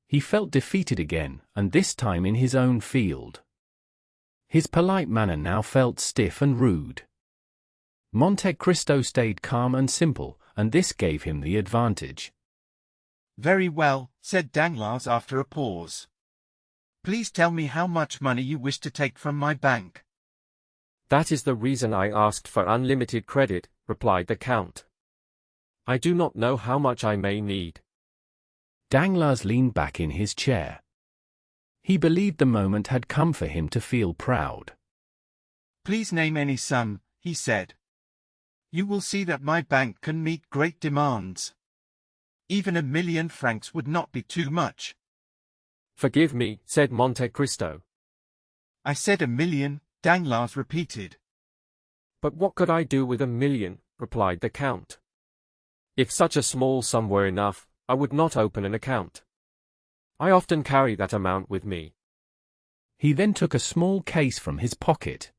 He felt defeated again, and this time in his own field. His polite manner now felt stiff and rude. Monte Cristo stayed calm and simple, and this gave him the advantage. Very well, said Danglars after a pause. Please tell me how much money you wish to take from my bank. That is the reason I asked for unlimited credit, replied the Count. I do not know how much I may need. Danglars leaned back in his chair. He believed the moment had come for him to feel proud. Please name any sum, he said. You will see that my bank can meet great demands. Even 1,000,000 francs would not be too much. Forgive me, said Monte Cristo. I said 1,000,000, Danglars repeated. But what could I do with 1,000,000, replied the Count. If such a small sum were enough, I would not open an account. I often carry that amount with me. He then took a small case from his pocket.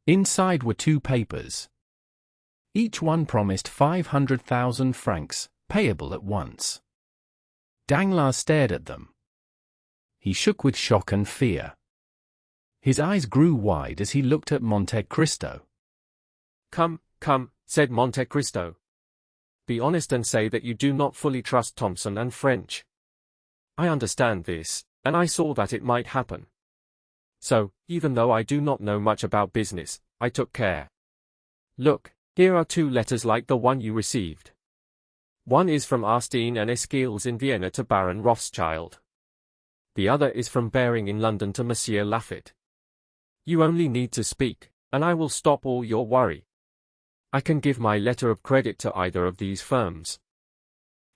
Inside were 2 papers. Each one promised 500,000 francs, payable at once. Danglars stared at them. He shook with shock and fear. His eyes grew wide as he looked at Monte Cristo. Come, said Monte Cristo. Be honest and say that you do not fully trust Thomson and French. I understand this, and I saw that it might happen. So, even though I do not know much about business, I took care. Look, here are 2 letters like the one you received. One is from Arstein and Esquils in Vienna to Baron Rothschild. The other is from Baring in London to Monsieur Lafitte. You only need to speak, and I will stop all your worry. I can give my letter of credit to either of these firms.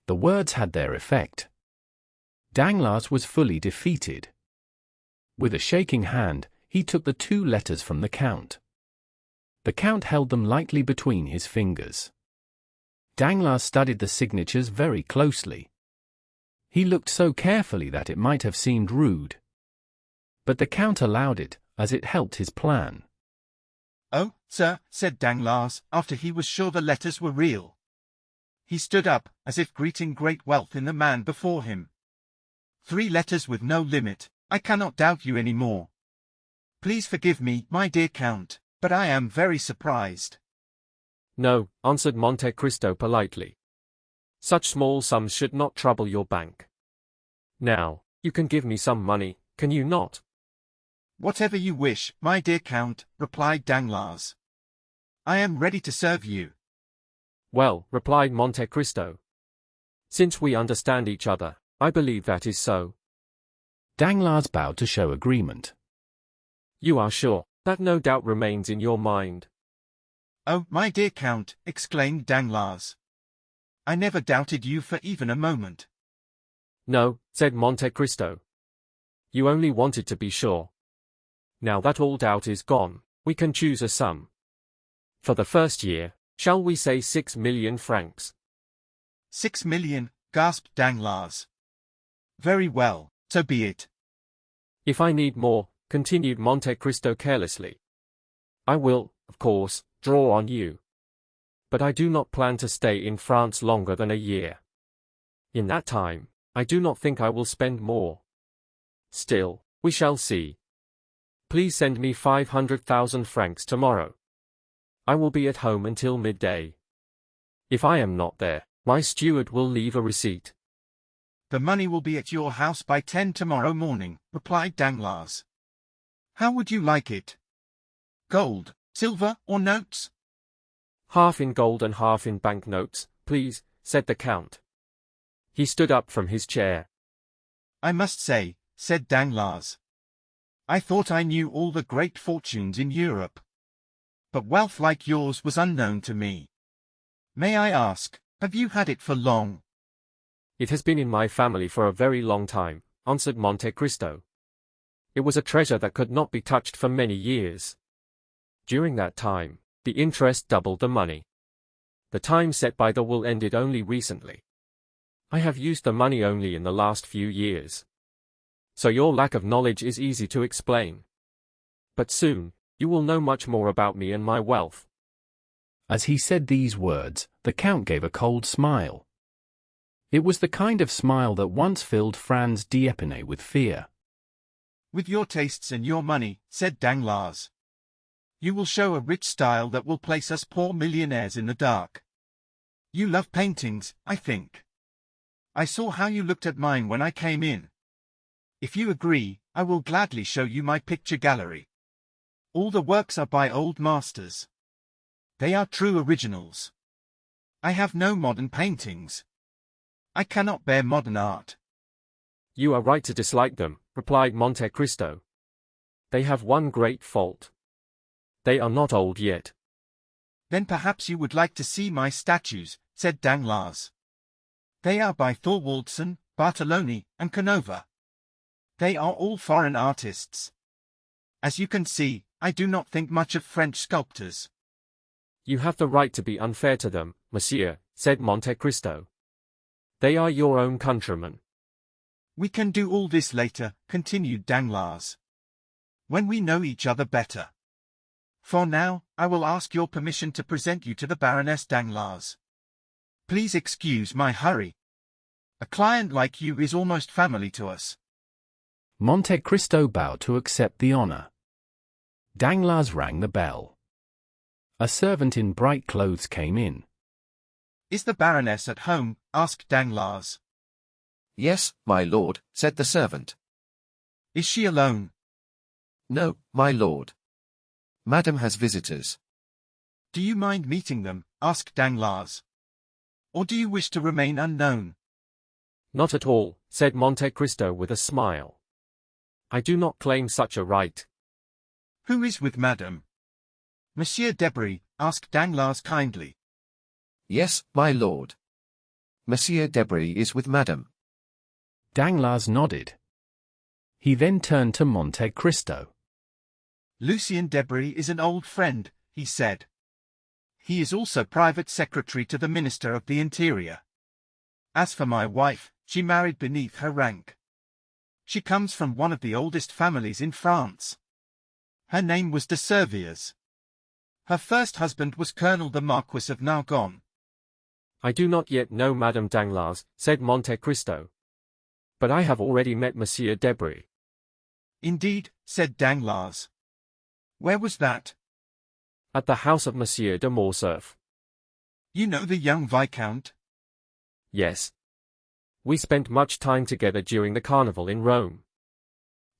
The words had their effect. Danglars was fully defeated. With a shaking hand, he took the 2 letters from the Count. The Count held them lightly between his fingers. Danglars studied the signatures very closely. He looked so carefully that it might have seemed rude. But the Count allowed it, as it helped his plan. Oh, sir, said Danglars, after he was sure the letters were real. He stood up, as if greeting great wealth in the man before him. 3 letters with no limit, I cannot doubt you any more. Please forgive me, my dear Count, but I am very surprised. No, answered Monte Cristo politely. Such small sums should not trouble your bank. Now, you can give me some money, can you not? Whatever you wish, my dear Count, replied Danglars. I am ready to serve you. Well, replied Monte Cristo. Since we understand each other, I believe that is so. Danglars bowed to show agreement. You are sure that no doubt remains in your mind? Oh, my dear Count, exclaimed Danglars. I never doubted you for even a moment. No, said Monte Cristo. You only wanted to be sure. Now that all doubt is gone, we can choose a sum. For the first year, shall we say 6,000,000 francs? 6,000,000, gasped Danglars. Very well, so be it. If I need more, continued Monte Cristo carelessly, I will, of course, draw on you. But I do not plan to stay in France longer than a year. In that time, I do not think I will spend more. Still, we shall see. Please send me 500,000 francs tomorrow. I will be at home until midday. If I am not there, my steward will leave a receipt. The money will be at your house by 10 tomorrow morning, replied Danglars. How would you like it? Gold, silver, or notes? Half in gold and half in banknotes, please, said the Count. He stood up from his chair. I must say, said Danglars, I thought I knew all the great fortunes in Europe. But wealth like yours was unknown to me. May I ask, have you had it for long? It has been in my family for a very long time, answered Monte Cristo. It was a treasure that could not be touched for many years. During that time, the interest doubled the money. The time set by the will ended only recently. I have used the money only in the last few years. So your lack of knowledge is easy to explain. But soon, you will know much more about me and my wealth. As he said these words, the Count gave a cold smile. It was the kind of smile that once filled Franz d'Épinay with fear. With your tastes and your money, said Danglars, you will show a rich style that will place us poor millionaires in the dark. You love paintings, I think. I saw how you looked at mine when I came in. If you agree, I will gladly show you my picture gallery. All the works are by old masters. They are true originals. I have no modern paintings. I cannot bear modern art. You are right to dislike them, replied Monte Cristo. They have one great fault. They are not old yet. Then perhaps you would like to see my statues, said Danglars. They are by Thorwaldsen, Bartoloni, and Canova. They are all foreign artists. As you can see, I do not think much of French sculptors. You have the right to be unfair to them, monsieur, said Monte Cristo. They are your own countrymen. We can do all this later, continued Danglars, when we know each other better. For now, I will ask your permission to present you to the Baroness Danglars. Please excuse my hurry. A client like you is almost family to us. Monte Cristo bowed to accept the honor. Danglars rang the bell. A servant in bright clothes came in. Is the Baroness at home? Asked Danglars. Yes, my lord, said the servant. Is she alone? No, my lord. Madame has visitors. Do you mind meeting them? Asked Danglars. Or do you wish to remain unknown? Not at all, said Monte Cristo with a smile. I do not claim such a right. Who is with Madame? Monsieur Debray, asked Danglars kindly. Yes, my lord. Monsieur Debray is with Madame. Danglars nodded. He then turned to Monte Cristo. Lucien Debray is an old friend, he said. He is also private secretary to the Minister of the Interior. As for my wife, she married beneath her rank. She comes from one of the oldest families in France. Her name was de Servières. Her first husband was Colonel the Marquis of Narbonne. I do not yet know Madame Danglars, said Monte Cristo. But I have already met Monsieur Debray. Indeed, said Danglars. Where was that? At the house of Monsieur de Morcerf. You know the young Viscount? Yes. We spent much time together during the carnival in Rome.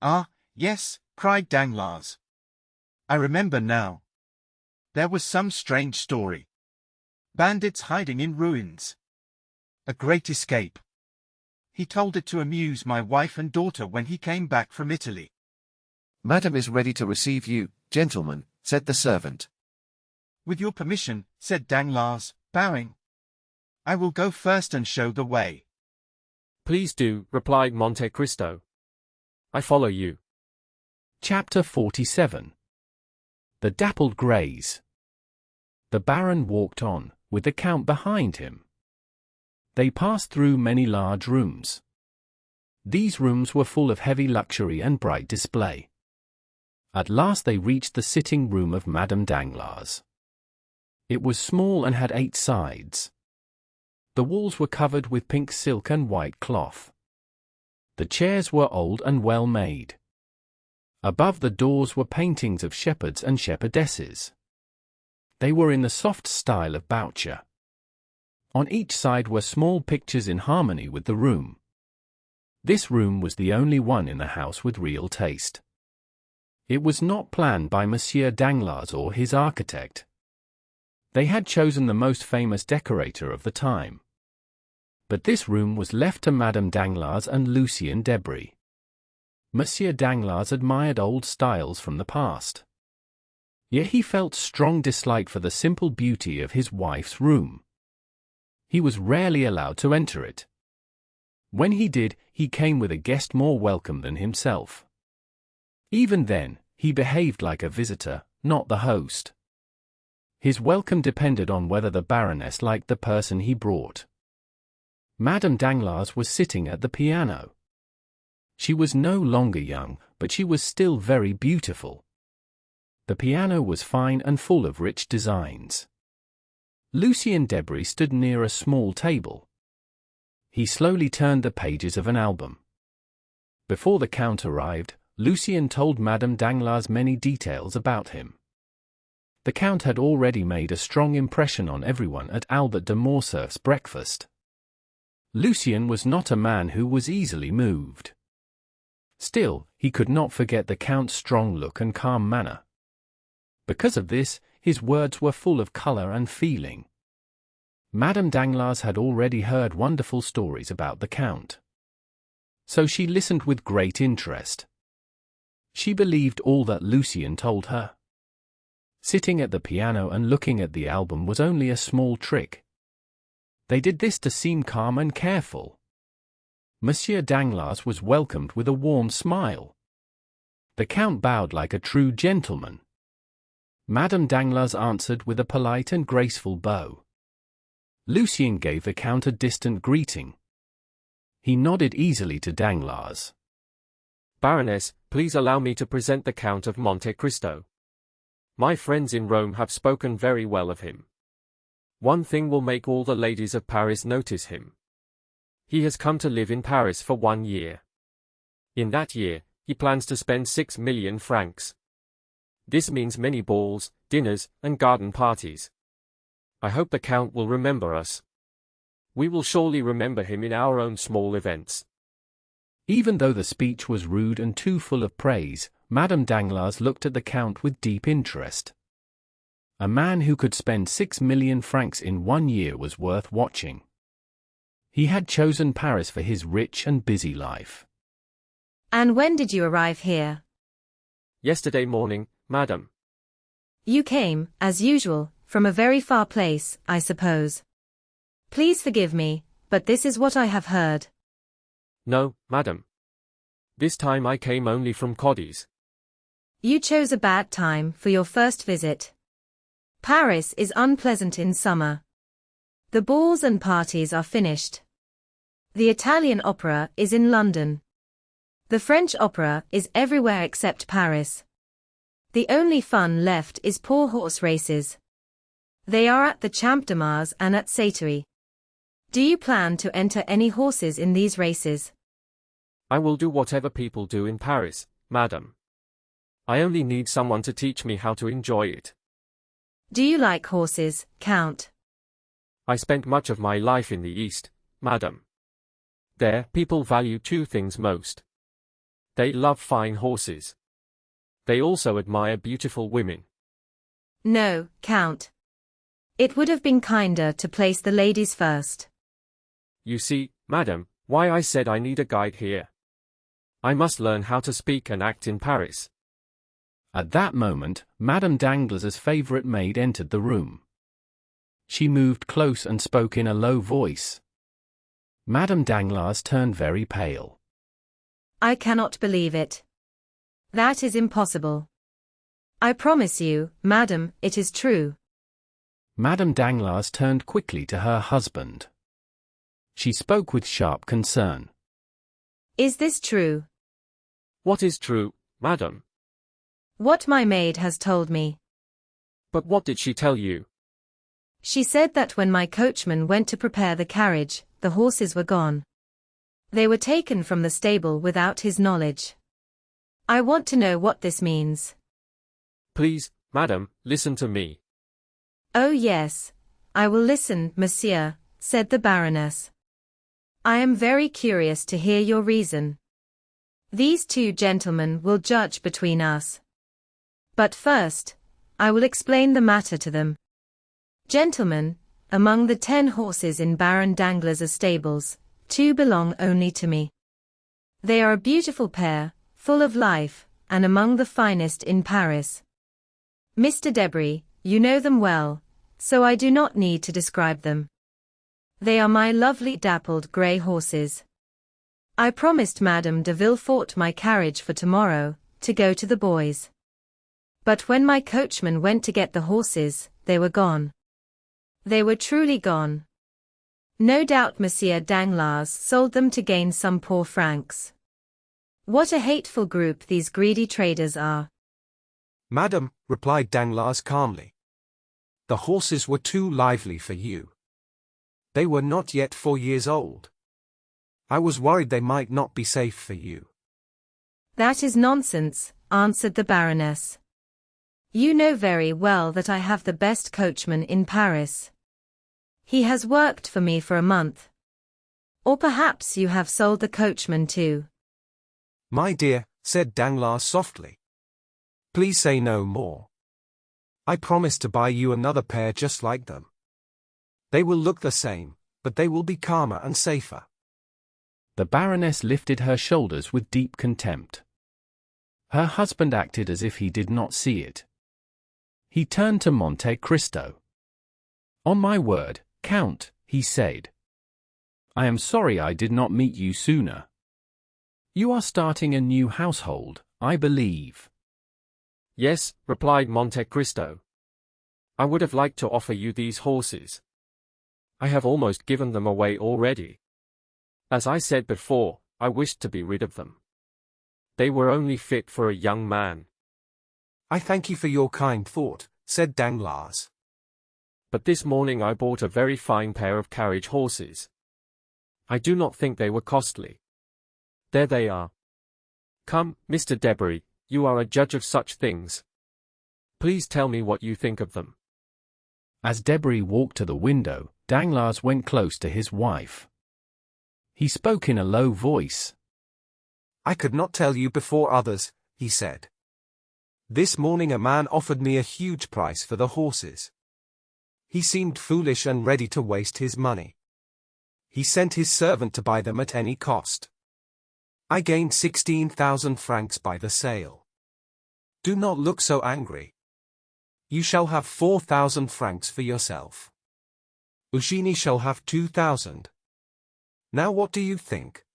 Ah, yes, cried Danglars. I remember now. There was some strange story. Bandits hiding in ruins. A great escape. He told it to amuse my wife and daughter when he came back from Italy. Madame is ready to receive you, gentlemen, said the servant. With your permission, said Danglars, bowing. I will go first and show the way. Please do, replied Monte Cristo. I follow you. Chapter 47. The Dappled Greys. The Baron walked on, with the Count behind him. They passed through many large rooms. These rooms were full of heavy luxury and bright display. At last they reached the sitting room of Madame Danglars. It was small and had 8 sides. The walls were covered with pink silk and white cloth. The chairs were old and well made. Above the doors were paintings of shepherds and shepherdesses. They were in the soft style of Boucher. On each side were small pictures in harmony with the room. This room was the only one in the house with real taste. It was not planned by Monsieur Danglars or his architect. They had chosen the most famous decorator of the time. But this room was left to Madame Danglars and Lucien Debray. Monsieur Danglars admired old styles from the past. Yet he felt strong dislike for the simple beauty of his wife's room. He was rarely allowed to enter it. When he did, he came with a guest more welcome than himself. Even then, he behaved like a visitor, not the host. His welcome depended on whether the Baroness liked the person he brought. Madame Danglars was sitting at the piano. She was no longer young, but she was still very beautiful. The piano was fine and full of rich designs. Lucien Debray stood near a small table. He slowly turned the pages of an album. Before the Count arrived, Lucien told Madame Danglars many details about him. The Count had already made a strong impression on everyone at Albert de Morcerf's breakfast. Lucien was not a man who was easily moved. Still, he could not forget the Count's strong look and calm manner. Because of this, his words were full of color and feeling. Madame Danglars had already heard wonderful stories about the Count. So she listened with great interest. She believed all that Lucien told her. Sitting at the piano and looking at the album was only a small trick. They did this to seem calm and careful. Monsieur Danglars was welcomed with a warm smile. The Count bowed like a true gentleman. Madame Danglars answered with a polite and graceful bow. Lucien gave the Count a distant greeting. He nodded easily to Danglars. Baroness, please allow me to present the Count of Monte Cristo. My friends in Rome have spoken very well of him. One thing will make all the ladies of Paris notice him. He has come to live in Paris for 1 year. In that year, he plans to spend 6 million francs. This means many balls, dinners, and garden parties. I hope the Count will remember us. We will surely remember him in our own small events. Even though the speech was rude and too full of praise, Madame Danglars looked at the Count with deep interest. A man who could spend 6 million francs in 1 year was worth watching. He had chosen Paris for his rich and busy life. And when did you arrive here? Yesterday morning, madam. You came, as usual, from a very far place, I suppose. Please forgive me, but this is what I have heard. No, madam. This time I came only from Cadiz. You chose a bad time for your first visit. Paris is unpleasant in summer. The balls and parties are finished. The Italian opera is in London. The French opera is everywhere except Paris. The only fun left is poor horse races. They are at the Champ de Mars and at Satory. Do you plan to enter any horses in these races? I will do whatever people do in Paris, madam. I only need someone to teach me how to enjoy it. Do you like horses, Count? I spent much of my life in the East, madam. There, people value 2 things most. They love fine horses. They also admire beautiful women. No, Count. It would have been kinder to place the ladies first. You see, madam, why I said I need a guide here. I must learn how to speak and act in Paris. At that moment, Madame Danglars' favorite maid entered the room. She moved close and spoke in a low voice. Madame Danglars turned very pale. I cannot believe it. That is impossible. I promise you, madam, it is true. Madame Danglars turned quickly to her husband. She spoke with sharp concern. Is this true? What is true, madam? What my maid has told me. But what did she tell you? She said that when my coachman went to prepare the carriage, the horses were gone. They were taken from the stable without his knowledge. I want to know what this means. Please, madam, listen to me. Oh yes, I will listen, monsieur, said the Baroness. I am very curious to hear your reason. These two gentlemen will judge between us. But first, I will explain the matter to them. Gentlemen, among the 10 horses in Baron Danglars' stables, 2 belong only to me. They are a beautiful pair, full of life, and among the finest in Paris. Mr. Debray, you know them well, so I do not need to describe them. They are my lovely dappled grey horses. I promised Madame de Villefort my carriage for tomorrow, to go to the boys. But when my coachman went to get the horses, they were gone. They were truly gone. No doubt Monsieur Danglars sold them to gain some poor francs. What a hateful group these greedy traders are. Madam, replied Danglars calmly. The horses were too lively for you. They were not yet 4 years old. I was worried they might not be safe for you. That is nonsense, answered the Baroness. You know very well that I have the best coachman in Paris. He has worked for me for a month. Or perhaps you have sold the coachman too. My dear, said Danglars softly. Please say no more. I promise to buy you another pair just like them. They will look the same, but they will be calmer and safer. The Baroness lifted her shoulders with deep contempt. Her husband acted as if he did not see it. He turned to Monte Cristo. On my word, Count, he said. I am sorry I did not meet you sooner. You are starting a new household, I believe. Yes, replied Monte Cristo. I would have liked to offer you these horses. I have almost given them away already. As I said before, I wished to be rid of them. They were only fit for a young man. I thank you for your kind thought, said Danglars. But this morning I bought a very fine pair of carriage horses. I do not think they were costly. There they are. Come, Mr. Debray, you are a judge of such things. Please tell me what you think of them. As Debray walked to the window, Danglars went close to his wife. He spoke in a low voice. I could not tell you before others, he said. This morning a man offered me a huge price for the horses. He seemed foolish and ready to waste his money. He sent his servant to buy them at any cost. I gained 16,000 francs by the sale. Do not look so angry. You shall have 4,000 francs for yourself. Eugenie shall have 2,000. Now what do you think?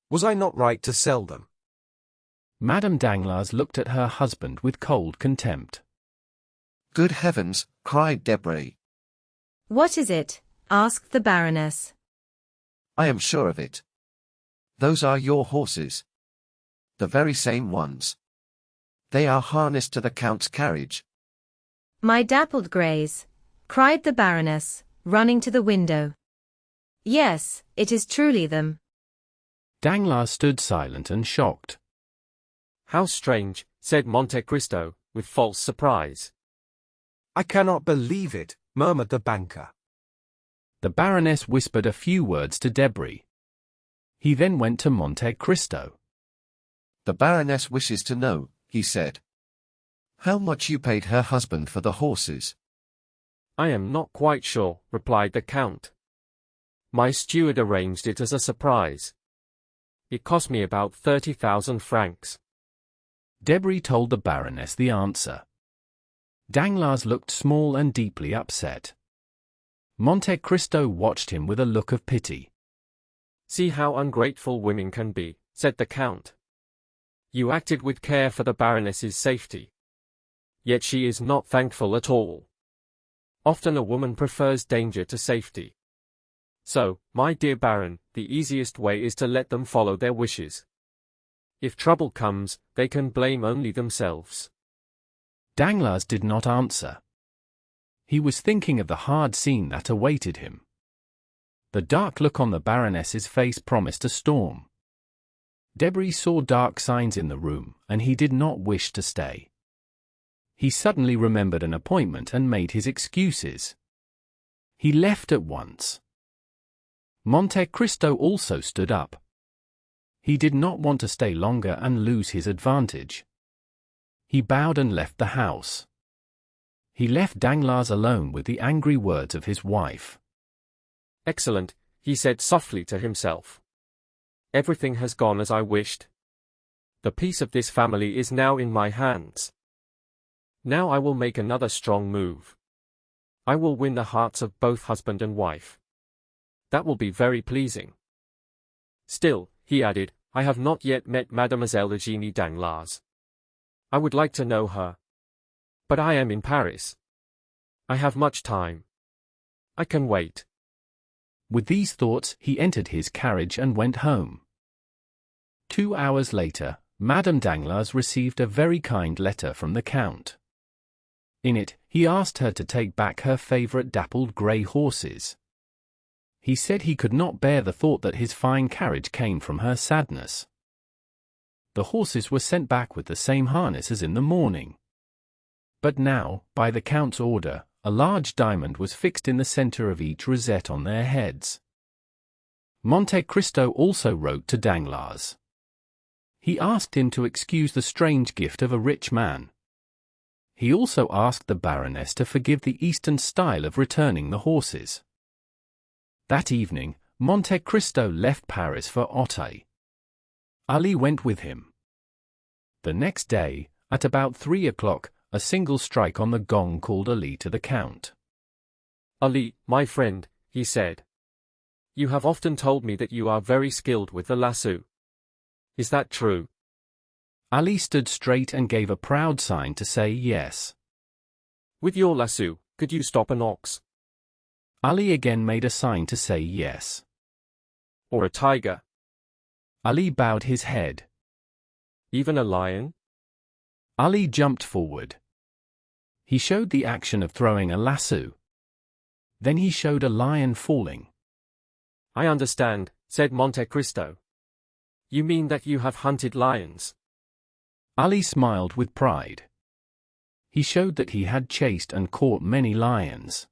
Was I not right to sell them? Madame Danglars looked at her husband with cold contempt. Good heavens, cried Debray. What is it? Asked the Baroness. I am sure of it. Those are your horses. The very same ones. They are harnessed to the Count's carriage. My dappled greys, cried the Baroness, running to the window. Yes, it is truly them. Danglars stood silent and shocked. How strange, said Monte Cristo, with false surprise. I cannot believe it, murmured the banker. The Baroness whispered a few words to Debray. He then went to Monte Cristo. The Baroness wishes to know, he said, how much you paid her husband for the horses. I am not quite sure, replied the Count. My steward arranged it as a surprise. It cost me about 30,000 francs. Debray told the Baroness the answer. Danglars looked small and deeply upset. Monte Cristo watched him with a look of pity. See how ungrateful women can be, said the Count. You acted with care for the Baroness's safety. Yet she is not thankful at all. Often a woman prefers danger to safety. So, my dear Baron, the easiest way is to let them follow their wishes. If trouble comes, they can blame only themselves. Danglars did not answer. He was thinking of the hard scene that awaited him. The dark look on the Baroness's face promised a storm. Debray saw dark signs in the room, and he did not wish to stay. He suddenly remembered an appointment and made his excuses. He left at once. Monte Cristo also stood up. He did not want to stay longer and lose his advantage. He bowed and left the house. He left Danglars alone with the angry words of his wife. Excellent, he said softly to himself. Everything has gone as I wished. The peace of this family is now in my hands. Now I will make another strong move. I will win the hearts of both husband and wife. That will be very pleasing. Still, he added, I have not yet met Mademoiselle Eugénie Danglars. I would like to know her. But I am in Paris. I have much time. I can wait. With these thoughts, he entered his carriage and went home. 2 hours later, Madame Danglars received a very kind letter from the Count. In it, he asked her to take back her favorite dappled grey horses. He said he could not bear the thought that his fine carriage came from her sadness. The horses were sent back with the same harness as in the morning. But now, by the Count's order, a large diamond was fixed in the center of each rosette on their heads. Monte Cristo also wrote to Danglars. He asked him to excuse the strange gift of a rich man. He also asked the Baroness to forgive the Eastern style of returning the horses. That evening, Monte Cristo left Paris for Auteuil. Ali went with him. The next day, at about 3 o'clock, a single strike on the gong called Ali to the Count. Ali, my friend, he said. You have often told me that you are very skilled with the lasso. Is that true? Ali stood straight and gave a proud sign to say yes. With your lasso, could you stop an ox? Ali again made a sign to say yes. Or a tiger? Ali bowed his head. Even a lion? Ali jumped forward. He showed the action of throwing a lasso. Then he showed a lion falling. I understand, said Monte Cristo. You mean that you have hunted lions? Ali smiled with pride. He showed that he had chased and caught many lions.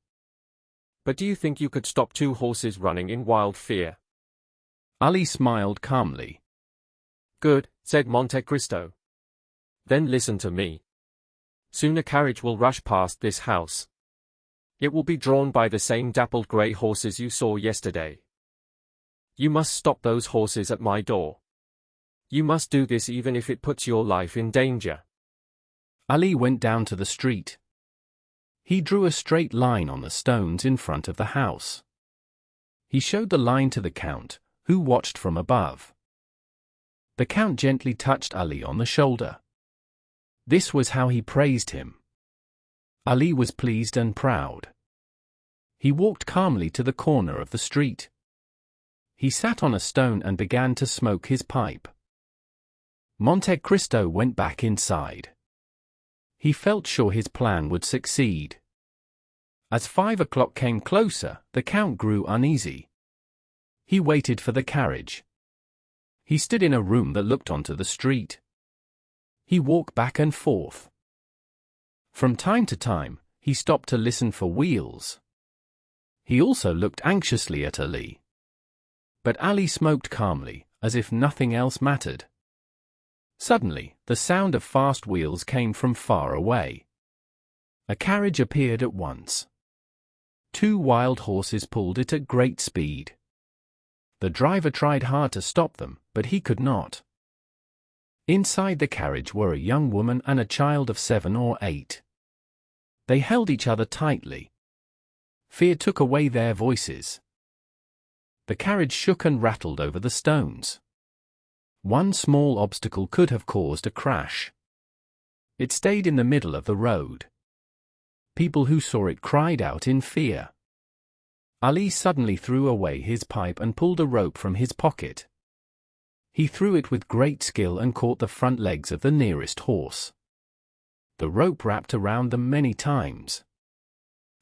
But do you think you could stop 2 horses running in wild fear? Ali smiled calmly. Good, said Monte Cristo. Then listen to me. Soon a carriage will rush past this house. It will be drawn by the same dappled grey horses you saw yesterday. You must stop those horses at my door. You must do this even if it puts your life in danger. Ali went down to the street. He drew a straight line on the stones in front of the house. He showed the line to the Count, who watched from above. The Count gently touched Ali on the shoulder. This was how he praised him. Ali was pleased and proud. He walked calmly to the corner of the street. He sat on a stone and began to smoke his pipe. Monte Cristo went back inside. He felt sure his plan would succeed. As 5 o'clock came closer, the Count grew uneasy. He waited for the carriage. He stood in a room that looked onto the street. He walked back and forth. From time to time, he stopped to listen for wheels. He also looked anxiously at Ali. But Ali smoked calmly, as if nothing else mattered. Suddenly, the sound of fast wheels came from far away. A carriage appeared at once. 2 wild horses pulled it at great speed. The driver tried hard to stop them, but he could not. Inside the carriage were a young woman and a child of 7 or 8. They held each other tightly. Fear took away their voices. The carriage shook and rattled over the stones. One small obstacle could have caused a crash. It stayed in the middle of the road. People who saw it cried out in fear. Ali suddenly threw away his pipe and pulled a rope from his pocket. He threw it with great skill and caught the front legs of the nearest horse. The rope wrapped around them many times.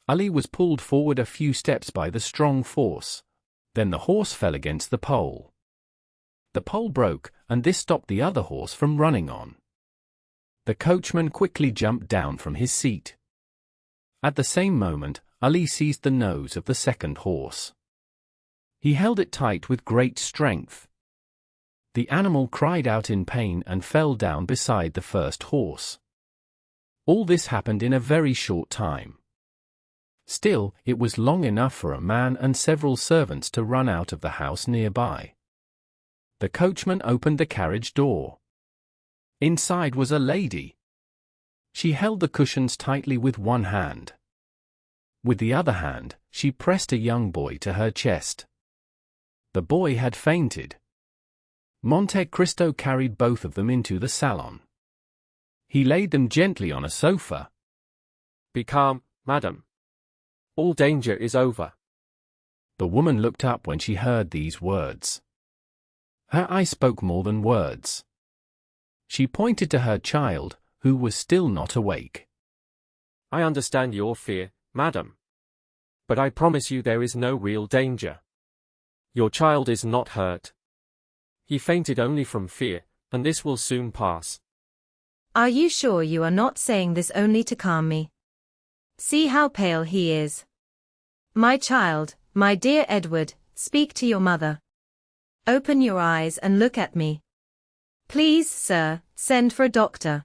Ali was pulled forward a few steps by the strong force. Then the horse fell against the pole. The pole broke, and this stopped the other horse from running on. The coachman quickly jumped down from his seat. At the same moment, Ali seized the nose of the second horse. He held it tight with great strength. The animal cried out in pain and fell down beside the first horse. All this happened in a very short time. Still, it was long enough for a man and several servants to run out of the house nearby. The coachman opened the carriage door. Inside was a lady. She held the cushions tightly with one hand. With the other hand, she pressed a young boy to her chest. The boy had fainted. Monte Cristo carried both of them into the salon. He laid them gently on a sofa. Be calm, madam. All danger is over. The woman looked up when she heard these words. Her eyes spoke more than words. She pointed to her child, who was still not awake. I understand your fear, madam. But I promise you there is no real danger. Your child is not hurt. He fainted only from fear, and this will soon pass. Are you sure you are not saying this only to calm me? See how pale he is. My child, my dear Edward, speak to your mother. Open your eyes and look at me. Please, sir, send for a doctor.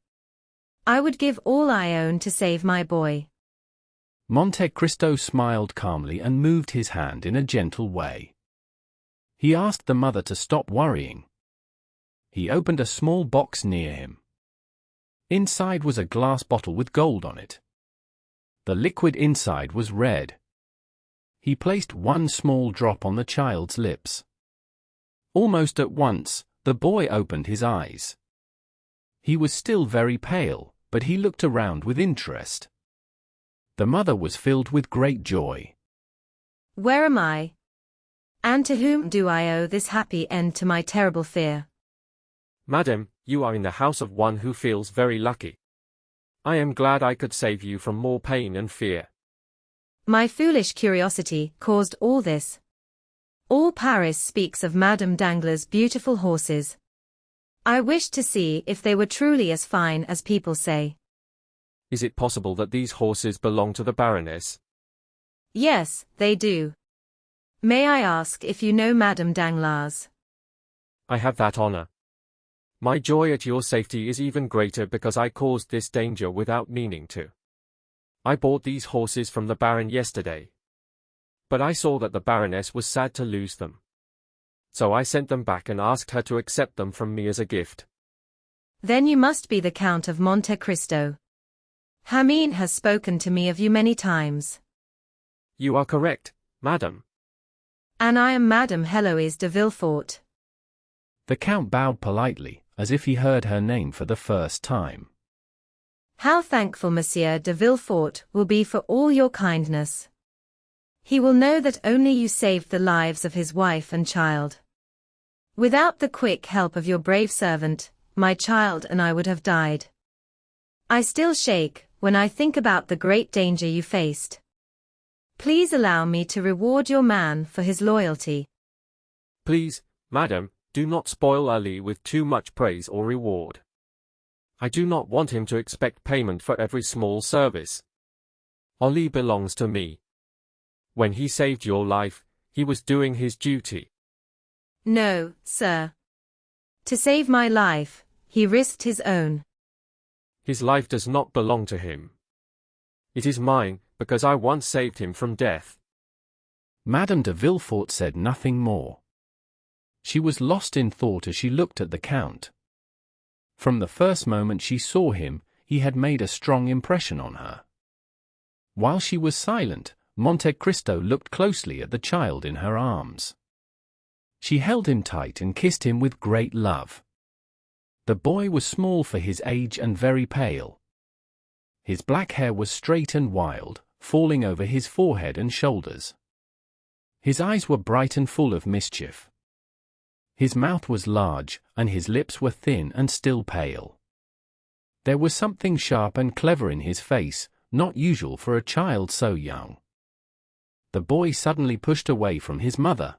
I would give all I own to save my boy. Monte Cristo smiled calmly and moved his hand in a gentle way. He asked the mother to stop worrying. He opened a small box near him. Inside was a glass bottle with gold on it. The liquid inside was red. He placed one small drop on the child's lips. Almost at once, the boy opened his eyes. He was still very pale, but he looked around with interest. The mother was filled with great joy. Where am I? And to whom do I owe this happy end to my terrible fear? Madam, you are in the house of one who feels very lucky. I am glad I could save you from more pain and fear. My foolish curiosity caused all this. All Paris speaks of Madame Danglars' beautiful horses. I wished to see if they were truly as fine as people say. Is it possible that these horses belong to the Baroness? Yes, they do. May I ask if you know Madame Danglars? I have that honor. My joy at your safety is even greater because I caused this danger without meaning to. I bought these horses from the Baron yesterday. But I saw that the Baroness was sad to lose them. So I sent them back and asked her to accept them from me as a gift. Then you must be the Count of Monte Cristo. Hermine has spoken to me of you many times. You are correct, madam. And I am Madame Heloise de Villefort. The Count bowed politely, as if he heard her name for the first time. How thankful Monsieur de Villefort will be for all your kindness. He will know that only you saved the lives of his wife and child. Without the quick help of your brave servant, my child and I would have died. I still shake when I think about the great danger you faced. Please allow me to reward your man for his loyalty. Please, madam, do not spoil Ali with too much praise or reward. I do not want him to expect payment for every small service. Ali belongs to me. When he saved your life, he was doing his duty. No, sir. To save my life, he risked his own. His life does not belong to him. It is mine, because I once saved him from death. Madame de Villefort said nothing more. She was lost in thought as she looked at the Count. From the first moment she saw him, he had made a strong impression on her. While she was silent, Monte Cristo looked closely at the child in her arms. She held him tight and kissed him with great love. The boy was small for his age and very pale. His black hair was straight and wild, falling over his forehead and shoulders. His eyes were bright and full of mischief. His mouth was large, and his lips were thin and still pale. There was something sharp and clever in his face, not usual for a child so young. The boy suddenly pushed away from his mother.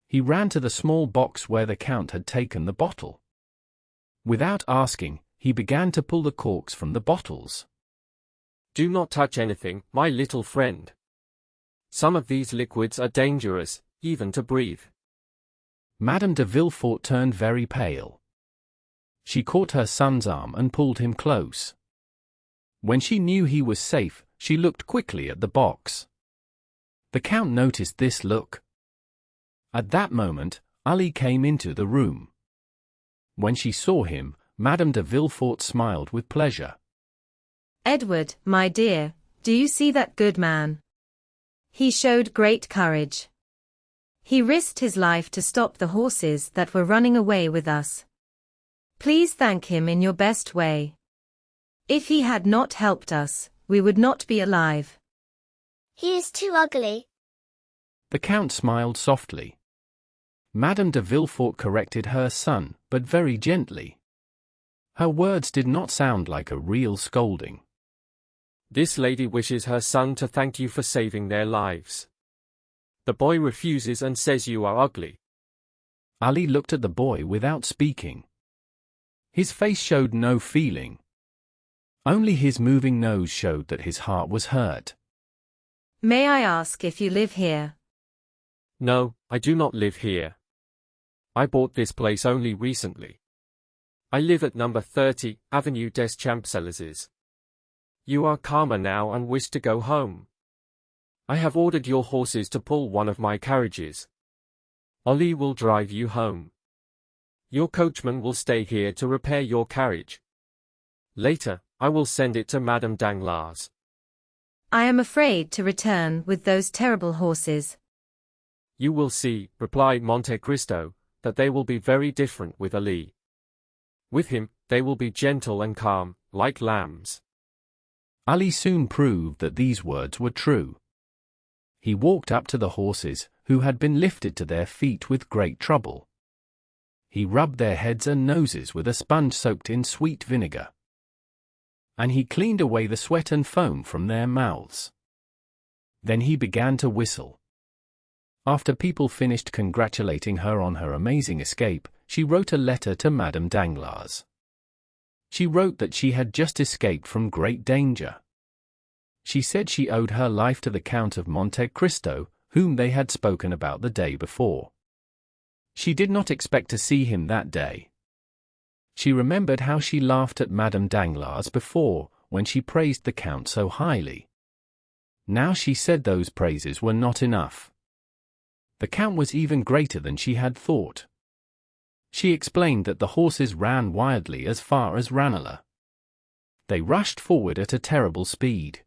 He ran to the small box where the Count had taken the bottle. Without asking, he began to pull the corks from the bottles. Do not touch anything, my little friend. Some of these liquids are dangerous, even to breathe. Madame de Villefort turned very pale. She caught her son's arm and pulled him close. When she knew he was safe, she looked quickly at the box. The Count noticed this look. At that moment, Ali came into the room. When she saw him, Madame de Villefort smiled with pleasure. Edward, my dear, do you see that good man? He showed great courage. He risked his life to stop the horses that were running away with us. Please thank him in your best way. If he had not helped us, we would not be alive. He is too ugly. The Count smiled softly. Madame de Villefort corrected her son, but very gently. Her words did not sound like a real scolding. This lady wishes her son to thank you for saving their lives. The boy refuses and says you are ugly. Ali looked at the boy without speaking. His face showed no feeling. Only his moving nose showed that his heart was hurt. May I ask if you live here? No, I do not live here. I bought this place only recently. I live at number 30, Avenue des Champs-Élysées. You are calmer now and wish to go home. I have ordered your horses to pull one of my carriages. Ali will drive you home. Your coachman will stay here to repair your carriage. Later, I will send it to Madame Danglars. I am afraid to return with those terrible horses. You will see, replied Monte Cristo, that they will be very different with Ali. With him, they will be gentle and calm, like lambs. Ali soon proved that these words were true. He walked up to the horses, who had been lifted to their feet with great trouble. He rubbed their heads and noses with a sponge soaked in sweet vinegar. And he cleaned away the sweat and foam from their mouths. Then he began to whistle. After people finished congratulating her on her amazing escape, she wrote a letter to Madame Danglars. She wrote that she had just escaped from great danger. She said she owed her life to the Count of Monte Cristo, whom they had spoken about the day before. She did not expect to see him that day. She remembered how she laughed at Madame Danglars before, when she praised the Count so highly. Now she said those praises were not enough. The Count was even greater than she had thought. She explained that the horses ran wildly as far as Ranelagh. They rushed forward at a terrible speed.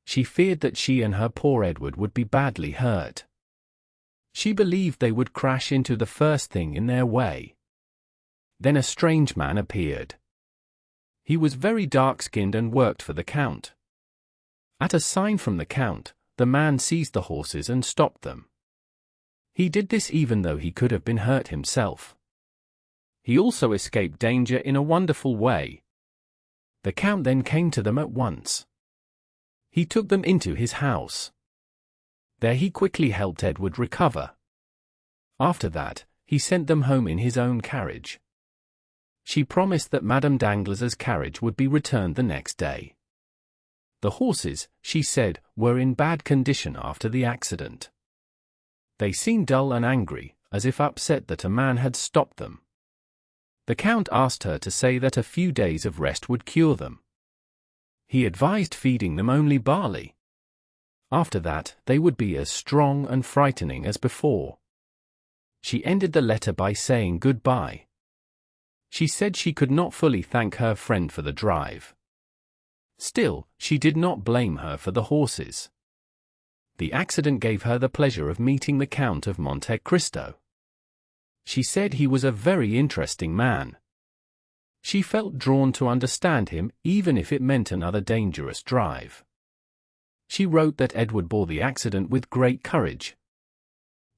She feared that she and her poor Edward would be badly hurt. She believed they would crash into the first thing in their way. Then a strange man appeared. He was very dark-skinned and worked for the Count. At a sign from the Count, the man seized the horses and stopped them. He did this even though he could have been hurt himself. He also escaped danger in a wonderful way. The Count then came to them at once. He took them into his house. There he quickly helped Edward recover. After that, he sent them home in his own carriage. She promised that Madame Danglars' carriage would be returned the next day. The horses, she said, were in bad condition after the accident. They seemed dull and angry, as if upset that a man had stopped them. The Count asked her to say that a few days of rest would cure them. He advised feeding them only barley. After that, they would be as strong and frightening as before. She ended the letter by saying goodbye. She said she could not fully thank her friend for the drive. Still, she did not blame her for the horses. The accident gave her the pleasure of meeting the Count of Monte Cristo. She said he was a very interesting man. She felt drawn to understand him, even if it meant another dangerous drive. She wrote that Edward bore the accident with great courage.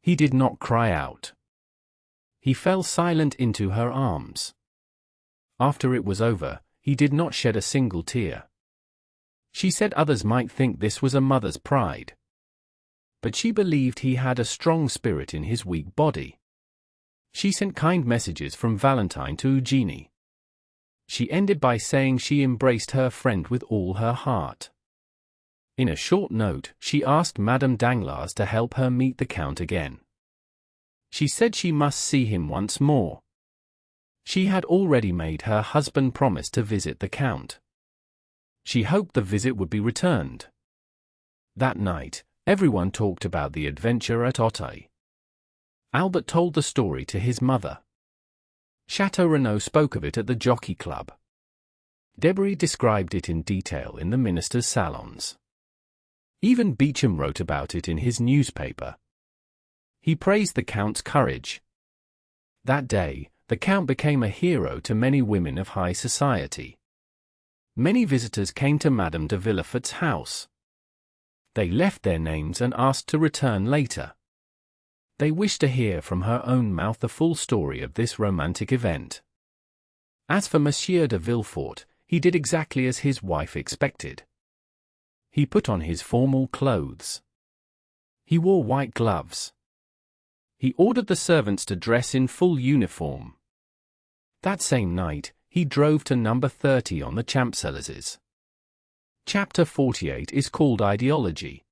He did not cry out. He fell silent into her arms. After it was over, he did not shed a single tear. She said others might think this was a mother's pride. But she believed he had a strong spirit in his weak body. She sent kind messages from Valentine to Eugenie. She ended by saying she embraced her friend with all her heart. In a short note, she asked Madame Danglars to help her meet the Count again. She said she must see him once more. She had already made her husband promise to visit the Count. She hoped the visit would be returned. That night, everyone talked about the adventure at Auteuil. Albert told the story to his mother. Chateau Renaud spoke of it at the Jockey Club. Debray described it in detail in the ministers' salons. Even Beauchamp wrote about it in his newspaper. He praised the Count's courage. That day, the Count became a hero to many women of high society. Many visitors came to Madame de Villefort's house. They left their names and asked to return later. They wished to hear from her own mouth the full story of this romantic event. As for Monsieur de Villefort, he did exactly as his wife expected. He put on his formal clothes. He wore white gloves. He ordered the servants to dress in full uniform. That same night, he drove to number 30 on the Champs-Élysées. Chapter 48 is called Ideology.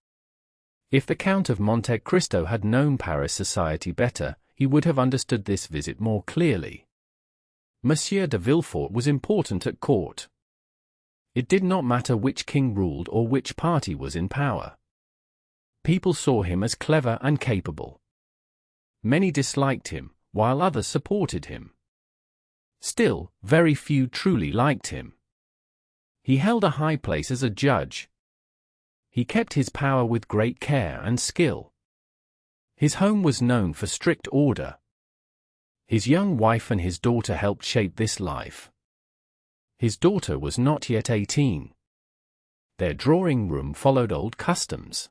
If the Count of Monte Cristo had known Paris society better, he would have understood this visit more clearly. Monsieur de Villefort was important at court. It did not matter which king ruled or which party was in power. People saw him as clever and capable. Many disliked him, while others supported him. Still, very few truly liked him. He held a high place as a judge. He kept his power with great care and skill. His home was known for strict order. His young wife and his daughter helped shape this life. His daughter was not yet 18. Their drawing room followed old customs.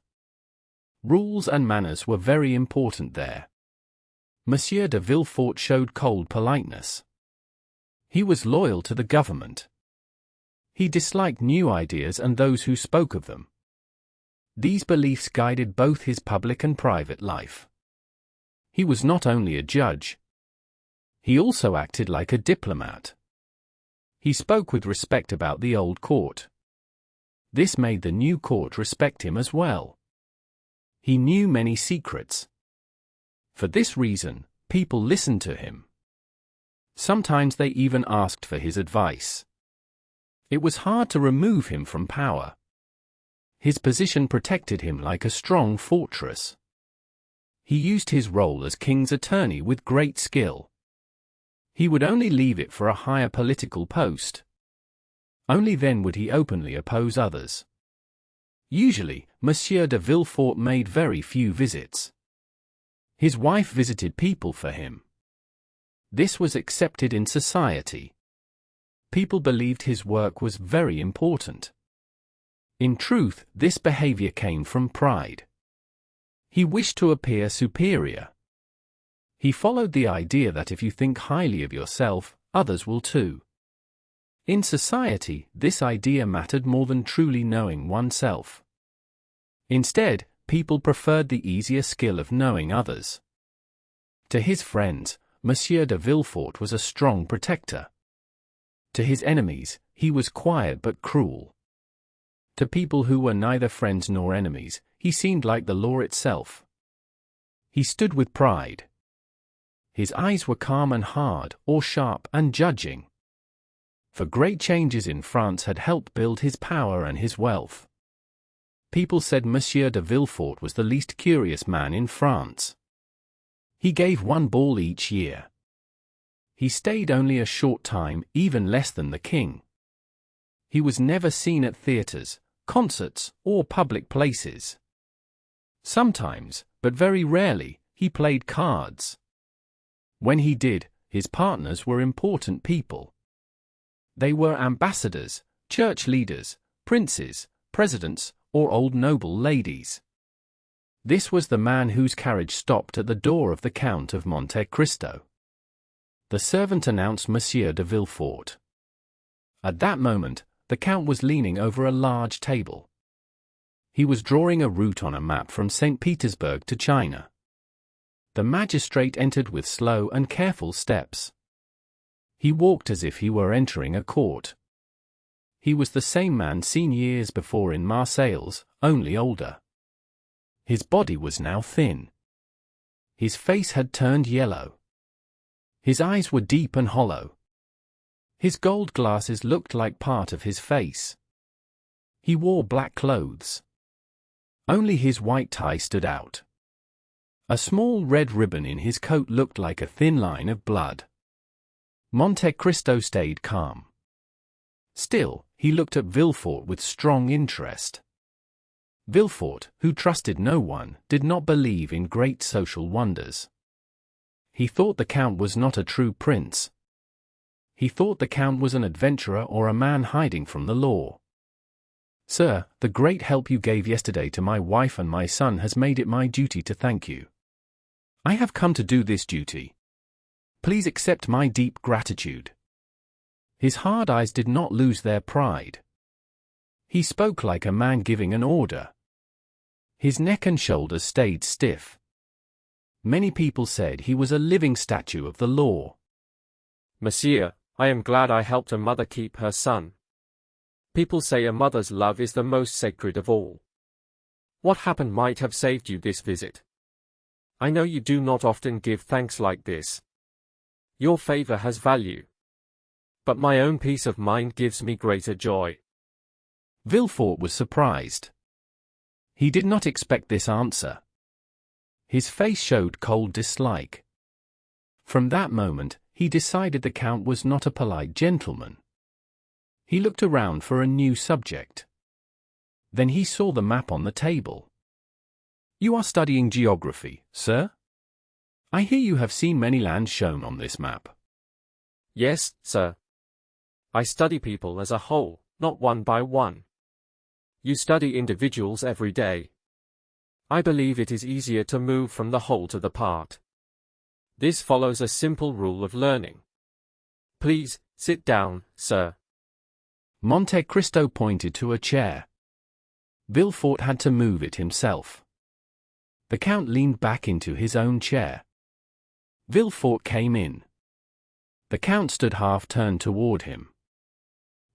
Rules and manners were very important there. Monsieur de Villefort showed cold politeness. He was loyal to the government. He disliked new ideas and those who spoke of them. These beliefs guided both his public and private life. He was not only a judge. He also acted like a diplomat. He spoke with respect about the old court. This made the new court respect him as well. He knew many secrets. For this reason, people listened to him. Sometimes they even asked for his advice. It was hard to remove him from power. His position protected him like a strong fortress. He used his role as king's attorney with great skill. He would only leave it for a higher political post. Only then would he openly oppose others. Usually, Monsieur de Villefort made very few visits. His wife visited people for him. This was accepted in society. People believed his work was very important. In truth, this behavior came from pride. He wished to appear superior. He followed the idea that if you think highly of yourself, others will too. In society, this idea mattered more than truly knowing oneself. Instead, people preferred the easier skill of knowing others. To his friends, Monsieur de Villefort was a strong protector. To his enemies, he was quiet but cruel. To people who were neither friends nor enemies, he seemed like the law itself. He stood with pride. His eyes were calm and hard, or sharp and judging. For great changes in France had helped build his power and his wealth. People said Monsieur de Villefort was the least curious man in France. He gave one ball each year. He stayed only a short time, even less than the king. He was never seen at theatres, concerts, or public places. Sometimes, but very rarely, he played cards. When he did, his partners were important people. They were ambassadors, church leaders, princes, presidents, or old noble ladies. This was the man whose carriage stopped at the door of the Count of Monte Cristo. The servant announced Monsieur de Villefort. At that moment, the Count was leaning over a large table. He was drawing a route on a map from St. Petersburg to China. The magistrate entered with slow and careful steps. He walked as if he were entering a court. He was the same man seen years before in Marseilles, only older. His body was now thin. His face had turned yellow. His eyes were deep and hollow. His gold glasses looked like part of his face. He wore black clothes. Only his white tie stood out. A small red ribbon in his coat looked like a thin line of blood. Monte Cristo stayed calm. Still, he looked at Villefort with strong interest. Villefort, who trusted no one, did not believe in great social wonders. He thought the Count was not a true prince. He thought the Count was an adventurer or a man hiding from the law. "Sir, the great help you gave yesterday to my wife and my son has made it my duty to thank you. I have come to do this duty. Please accept my deep gratitude." His hard eyes did not lose their pride. He spoke like a man giving an order. His neck and shoulders stayed stiff. Many people said he was a living statue of the law. "Monsieur, I am glad I helped a mother keep her son. People say a mother's love is the most sacred of all. What happened might have saved you this visit. I know you do not often give thanks like this. Your favor has value. But my own peace of mind gives me greater joy." Villefort was surprised. He did not expect this answer. His face showed cold dislike. From that moment, he decided the Count was not a polite gentleman. He looked around for a new subject. Then he saw the map on the table. "You are studying geography, sir? I hear you have seen many lands shown on this map." "Yes, sir. I study people as a whole, not one by one. You study individuals every day. I believe it is easier to move from the whole to the part. This follows a simple rule of learning. Please, sit down, sir." Monte Cristo pointed to a chair. Villefort had to move it himself. The Count leaned back into his own chair. Villefort came in. The Count stood half-turned toward him.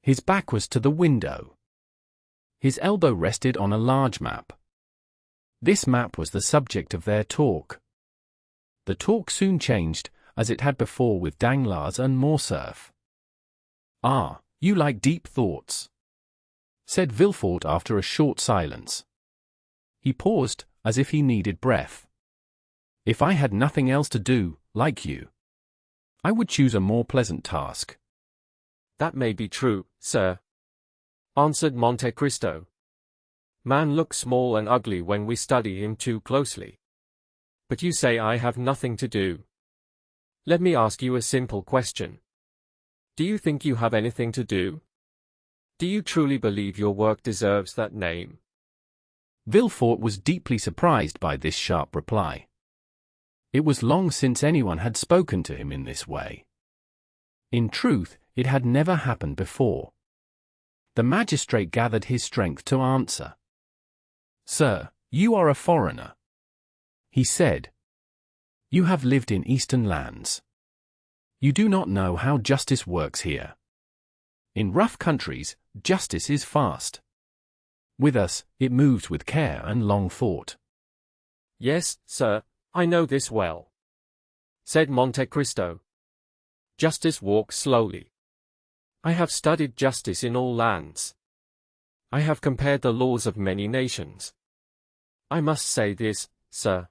His back was to the window. His elbow rested on a large map. This map was the subject of their talk. The talk soon changed, as it had before with Danglars and Morcerf. "Ah, you like deep thoughts," said Villefort after a short silence. He paused, as if he needed breath. "If I had nothing else to do, like you, I would choose a more pleasant task." "That may be true, sir," answered Monte Cristo. "Man looks small and ugly when we study him too closely. But you say I have nothing to do. Let me ask you a simple question. Do you think you have anything to do? Do you truly believe your work deserves that name?" Villefort was deeply surprised by this sharp reply. It was long since anyone had spoken to him in this way. In truth, it had never happened before. The magistrate gathered his strength to answer. "Sir, you are a foreigner," he said. "You have lived in Eastern lands. You do not know how justice works here. In rough countries, justice is fast. With us, it moves with care and long thought." "Yes, sir, I know this well," said Monte Cristo. "Justice walks slowly. I have studied justice in all lands. I have compared the laws of many nations. I must say this, sir.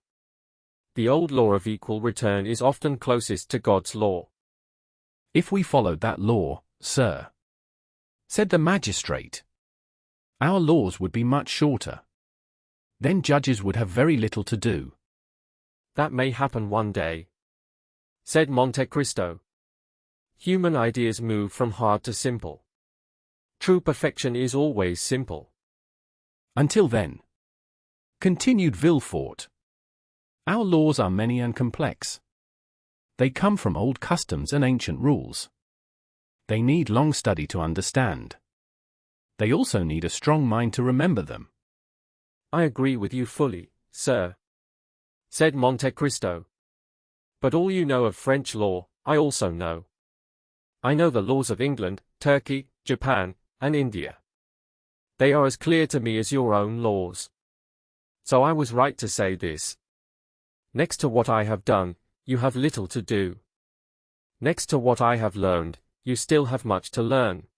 The old law of equal return is often closest to God's law." "If we followed that law, sir," said the magistrate, "our laws would be much shorter. Then judges would have very little to do." "That may happen one day," said Monte Cristo. "Human ideas move from hard to simple. True perfection is always simple." "Until then," continued Villefort, "our laws are many and complex. They come from old customs and ancient rules. They need long study to understand. They also need a strong mind to remember them." "I agree with you fully, sir," said Monte Cristo. "But all you know of French law, I also know. I know the laws of England, Turkey, Japan, and India. They are as clear to me as your own laws. So I was right to say this. Next to what I have done, you have little to do. Next to what I have learned, you still have much to learn.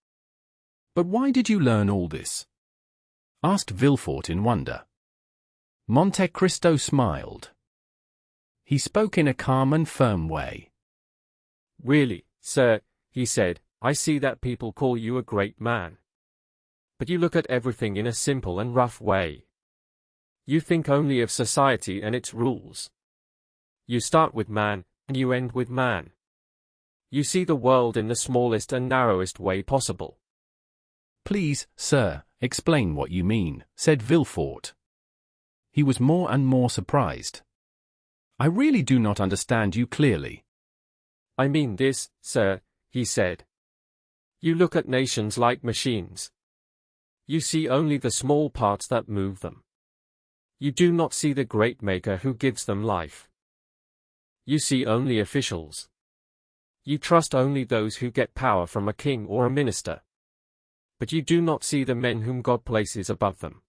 But why did you learn all this? Asked Villefort in wonder. Monte Cristo smiled. He spoke in a calm and firm way. Really, sir, he said, I see that people call you a great man. But you look at everything in a simple and rough way. You think only of society and its rules. You start with man, and you end with man. You see the world in the smallest and narrowest way possible. Please, sir, explain what you mean, said Villefort. He was more and more surprised. I really do not understand you clearly. I mean this, sir, he said. You look at nations like machines. You see only the small parts that move them. You do not see the great maker who gives them life. You see only officials. You trust only those who get power from a king or a minister. But you do not see the men whom God places above them.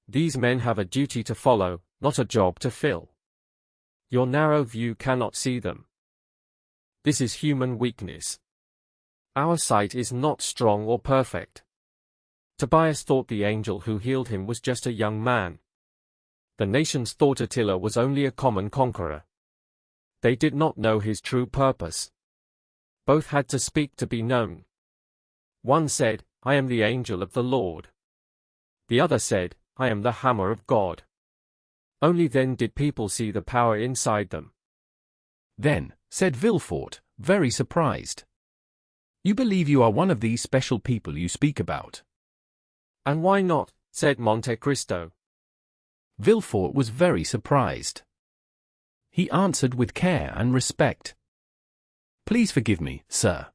These men have a duty to follow, not a job to fill. Your narrow view cannot see them. This is human weakness. Our sight is not strong or perfect. Tobias thought the angel who healed him was just a young man. The nations thought Attila was only a common conqueror. They did not know his true purpose. Both had to speak to be known. One said, I am the angel of the Lord. The other said, I am the hammer of God. Only then did people see the power inside them. Then, said Villefort, very surprised. You believe you are one of these special people you speak about? And why not, said Monte Cristo. Villefort was very surprised. He answered with care and respect. Please forgive me, sir.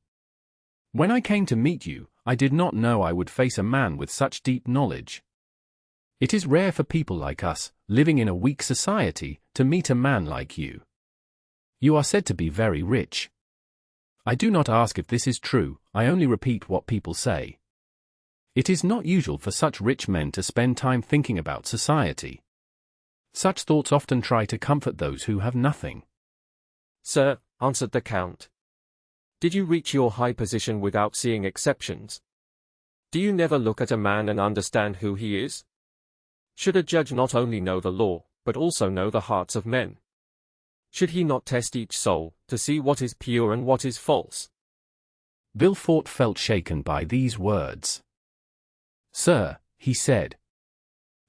When I came to meet you, I did not know I would face a man with such deep knowledge. It is rare for people like us, living in a weak society, to meet a man like you. You are said to be very rich. I do not ask if this is true, I only repeat what people say. It is not usual for such rich men to spend time thinking about society. Such thoughts often try to comfort those who have nothing. Sir, answered the Count. Did you reach your high position without seeing exceptions? Do you never look at a man and understand who he is? Should a judge not only know the law, but also know the hearts of men? Should he not test each soul, to see what is pure and what is false? Villefort felt shaken by these words. Sir, he said,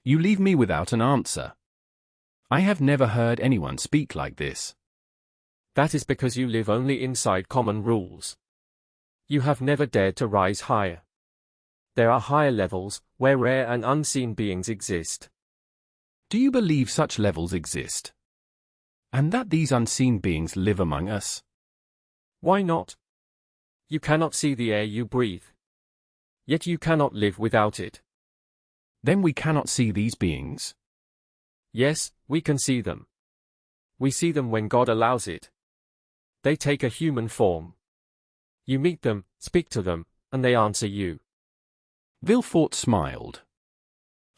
you leave me without an answer. I have never heard anyone speak like this. That is because you live only inside common rules. You have never dared to rise higher. There are higher levels, where rare and unseen beings exist. Do you believe such levels exist? And that these unseen beings live among us? Why not? You cannot see the air you breathe. Yet you cannot live without it. Then we cannot see these beings? Yes, we can see them. We see them when God allows it. They take a human form. You meet them, speak to them, and they answer you. Villefort smiled.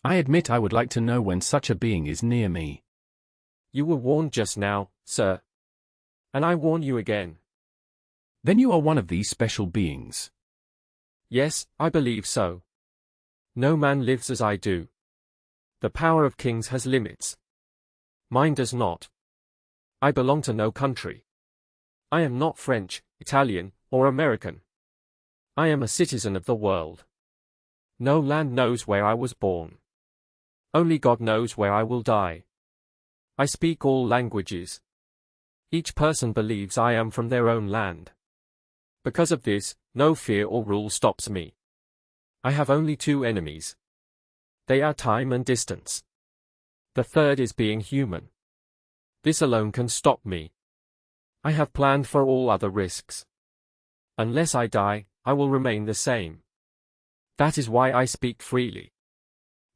I admit I would like to know when such a being is near me. You were warned just now, sir. And I warn you again. Then you are one of these special beings. Yes, I believe so. No man lives as I do. The power of kings has limits. Mine does not. I belong to no country. I am not French, Italian, or American. I am a citizen of the world. No land knows where I was born. Only God knows where I will die. I speak all languages. Each person believes I am from their own land. Because of this, no fear or rule stops me. I have only two enemies. They are time and distance. The third is being human. This alone can stop me. I have planned for all other risks. Unless I die, I will remain the same. That is why I speak freely.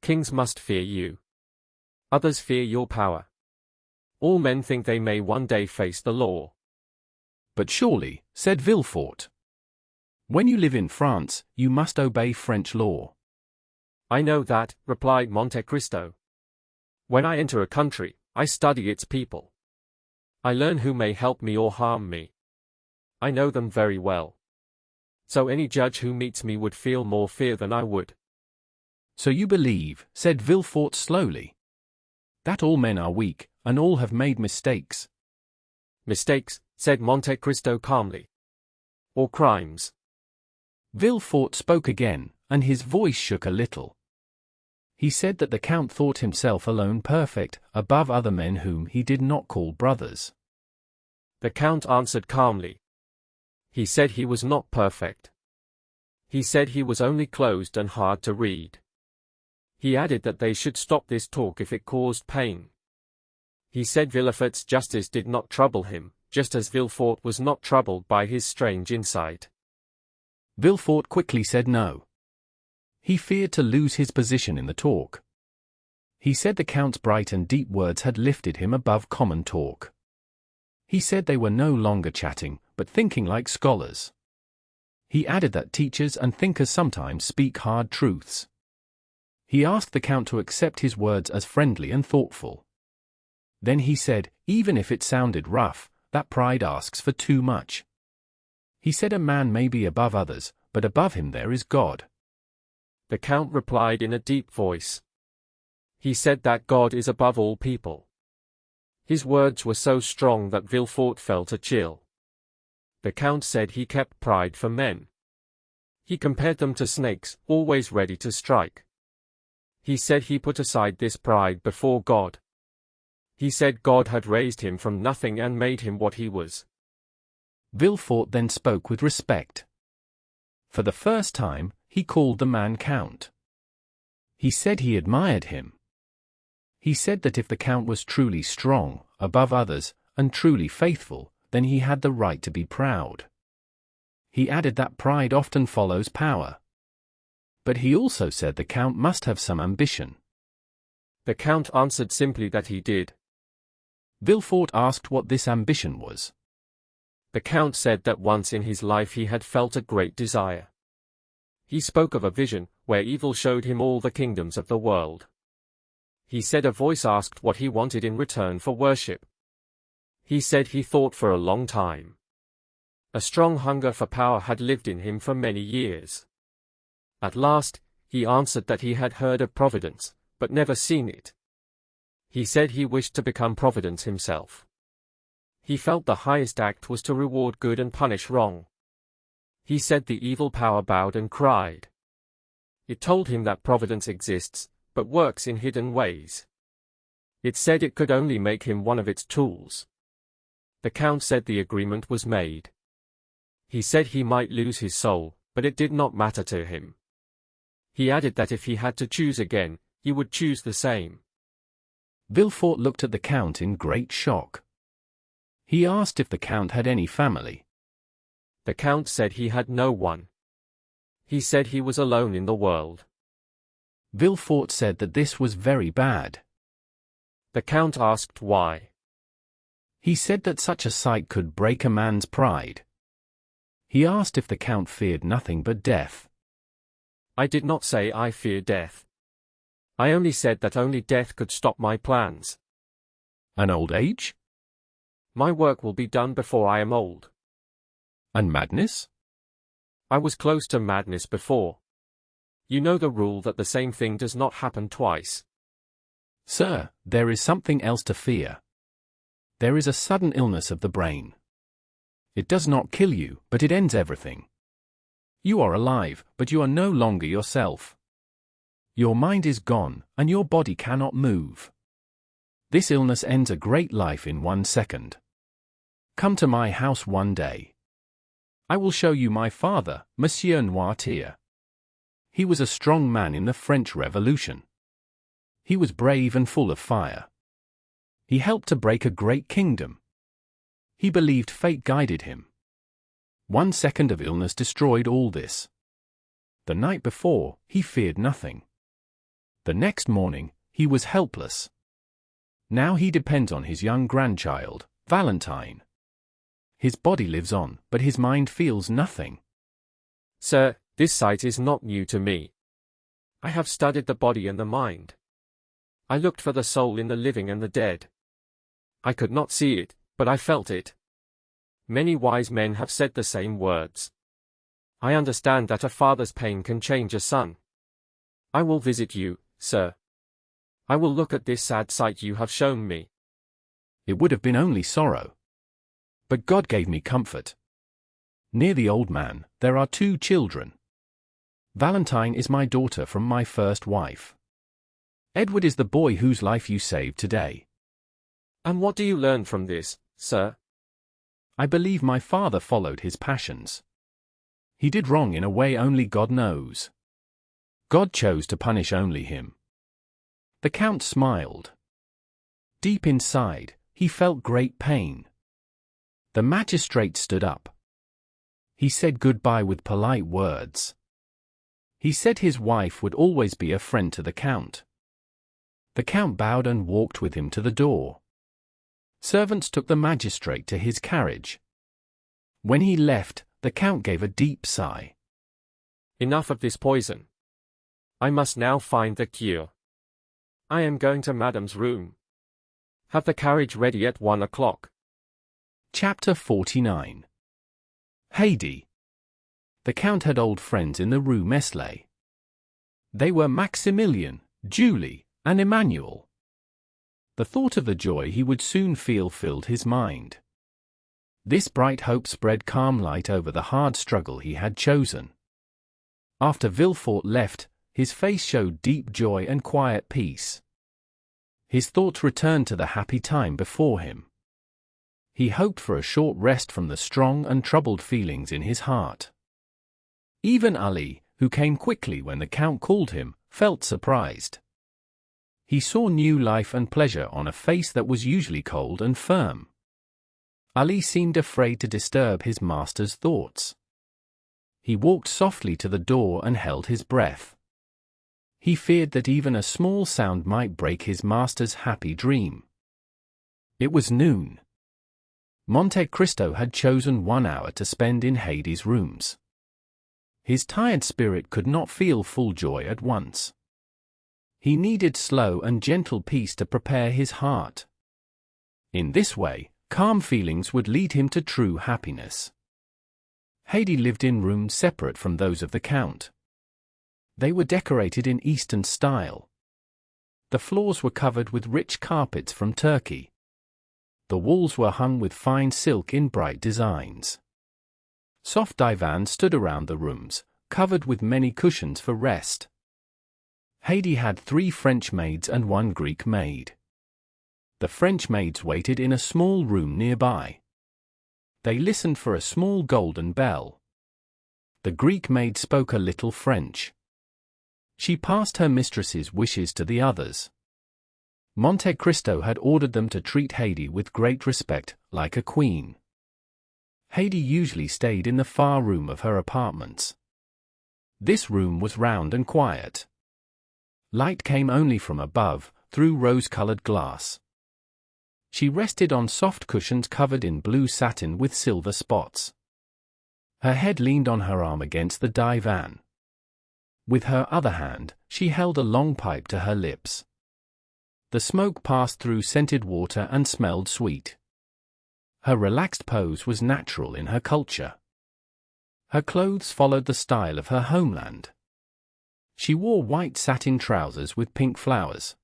Kings must fear you. Others fear your power. All men think they may one day face the law. But surely, said Villefort, When you live in France, you must obey French law. I know that, replied Monte Cristo. When I enter a country, I study its people. I learn who may help me or harm me. I know them very well. So any judge who meets me would feel more fear than I would. So you believe, said Villefort slowly, that all men are weak, and all have made mistakes. Mistakes, said Monte Cristo calmly. Or crimes. Villefort spoke again, and his voice shook a little. He said that the Count thought himself alone perfect, above other men whom he did not call brothers. The Count answered calmly. He said he was not perfect. He said he was only closed and hard to read. He added that they should stop this talk if it caused pain. He said Villefort's justice did not trouble him, just as Villefort was not troubled by his strange insight. Villefort quickly said no. He feared to lose his position in the talk. He said the Count's bright and deep words had lifted him above common talk. He said they were no longer chatting, but thinking like scholars. He added that teachers and thinkers sometimes speak hard truths. He asked the Count to accept his words as friendly and thoughtful. Then he said, even if it sounded rough, that pride asks for too much. He said a man may be above others, but above him there is God. The Count replied in a deep voice. He said that God is above all people. His words were so strong that Villefort felt a chill. The Count said he kept pride for men. He compared them to snakes, always ready to strike. He said he put aside this pride before God. He said God had raised him from nothing and made him what he was. Villefort then spoke with respect. For the first time, he called the man Count. He said he admired him. He said that if the Count was truly strong, above others, and truly faithful, then he had the right to be proud. He added that pride often follows power. But he also said the Count must have some ambition. The Count answered simply that he did. Villefort asked what this ambition was. The Count said that once in his life he had felt a great desire. He spoke of a vision, where evil showed him all the kingdoms of the world. He said a voice asked what he wanted in return for worship. He said he thought for a long time. A strong hunger for power had lived in him for many years. At last, he answered that he had heard of Providence, but never seen it. He said he wished to become Providence himself. He felt the highest act was to reward good and punish wrong. He said the evil power bowed and cried. It told him that Providence exists, but works in hidden ways. It said it could only make him one of its tools. The Count said the agreement was made. He said he might lose his soul, but it did not matter to him. He added that if he had to choose again, he would choose the same. Villefort looked at the Count in great shock. He asked if the Count had any family. The Count said he had no one. He said he was alone in the world. Villefort said that this was very bad. The Count asked why. He said that such a sight could break a man's pride. He asked if the Count feared nothing but death. I did not say I fear death. I only said that only death could stop my plans. An old age? My work will be done before I am old. And madness? I was close to madness before. You know the rule that the same thing does not happen twice. Sir, there is something else to fear. There is a sudden illness of the brain. It does not kill you, but it ends everything. You are alive, but you are no longer yourself. Your mind is gone, and your body cannot move. This illness ends a great life in 1 second. Come to my house one day. I will show you my father, Monsieur Noirtier. He was a strong man in the French Revolution. He was brave and full of fire. He helped to break a great kingdom. He believed fate guided him. 1 second of illness destroyed all this. The night before, he feared nothing. The next morning, he was helpless. Now he depends on his young grandchild, Valentine. His body lives on, but his mind feels nothing. Sir, this sight is not new to me. I have studied the body and the mind. I looked for the soul in the living and the dead. I could not see it, but I felt it. Many wise men have said the same words. I understand that a father's pain can change a son. I will visit you, sir. I will look at this sad sight you have shown me. It would have been only sorrow. But God gave me comfort. Near the old man, there are 2 children. Valentine is my daughter from my first wife. Edward is the boy whose life you saved today. And what do you learn from this, sir? I believe my father followed his passions. He did wrong in a way only God knows. God chose to punish only him. The Count smiled. Deep inside, he felt great pain. The magistrate stood up. He said goodbye with polite words. He said his wife would always be a friend to the Count. The Count bowed and walked with him to the door. Servants took the magistrate to his carriage. When he left, the Count gave a deep sigh. Enough of this poison. I must now find the cure. I am going to Madame's room. Have the carriage ready at 1 o'clock. Chapter 49. Haydée. The Count had old friends in the Rue Meslay. They were Maximilian, Julie, and Emmanuel. The thought of the joy he would soon feel filled his mind. This bright hope spread calm light over the hard struggle he had chosen. After Villefort left, his face showed deep joy and quiet peace. His thoughts returned to the happy time before him. He hoped for a short rest from the strong and troubled feelings in his heart. Even Ali, who came quickly when the Count called him, felt surprised. He saw new life and pleasure on a face that was usually cold and firm. Ali seemed afraid to disturb his master's thoughts. He walked softly to the door and held his breath. He feared that even a small sound might break his master's happy dream. It was noon. Monte Cristo had chosen 1 hour to spend in Haydée's rooms. His tired spirit could not feel full joy at once. He needed slow and gentle peace to prepare his heart. In this way, calm feelings would lead him to true happiness. Haydée lived in rooms separate from those of the Count. They were decorated in Eastern style. The floors were covered with rich carpets from Turkey. The walls were hung with fine silk in bright designs. Soft divans stood around the rooms, covered with many cushions for rest. Haydée had 3 French maids and 1 Greek maid. The French maids waited in a small room nearby. They listened for a small golden bell. The Greek maid spoke a little French. She passed her mistress's wishes to the others. Monte Cristo had ordered them to treat Haydée with great respect, like a queen. Haydée usually stayed in the far room of her apartments. This room was round and quiet. Light came only from above, through rose-colored glass. She rested on soft cushions covered in blue satin with silver spots. Her head leaned on her arm against the divan. With her other hand, she held a long pipe to her lips. The smoke passed through scented water and smelled sweet. Her relaxed pose was natural in her culture. Her clothes followed the style of her homeland. She wore white satin trousers with pink flowers.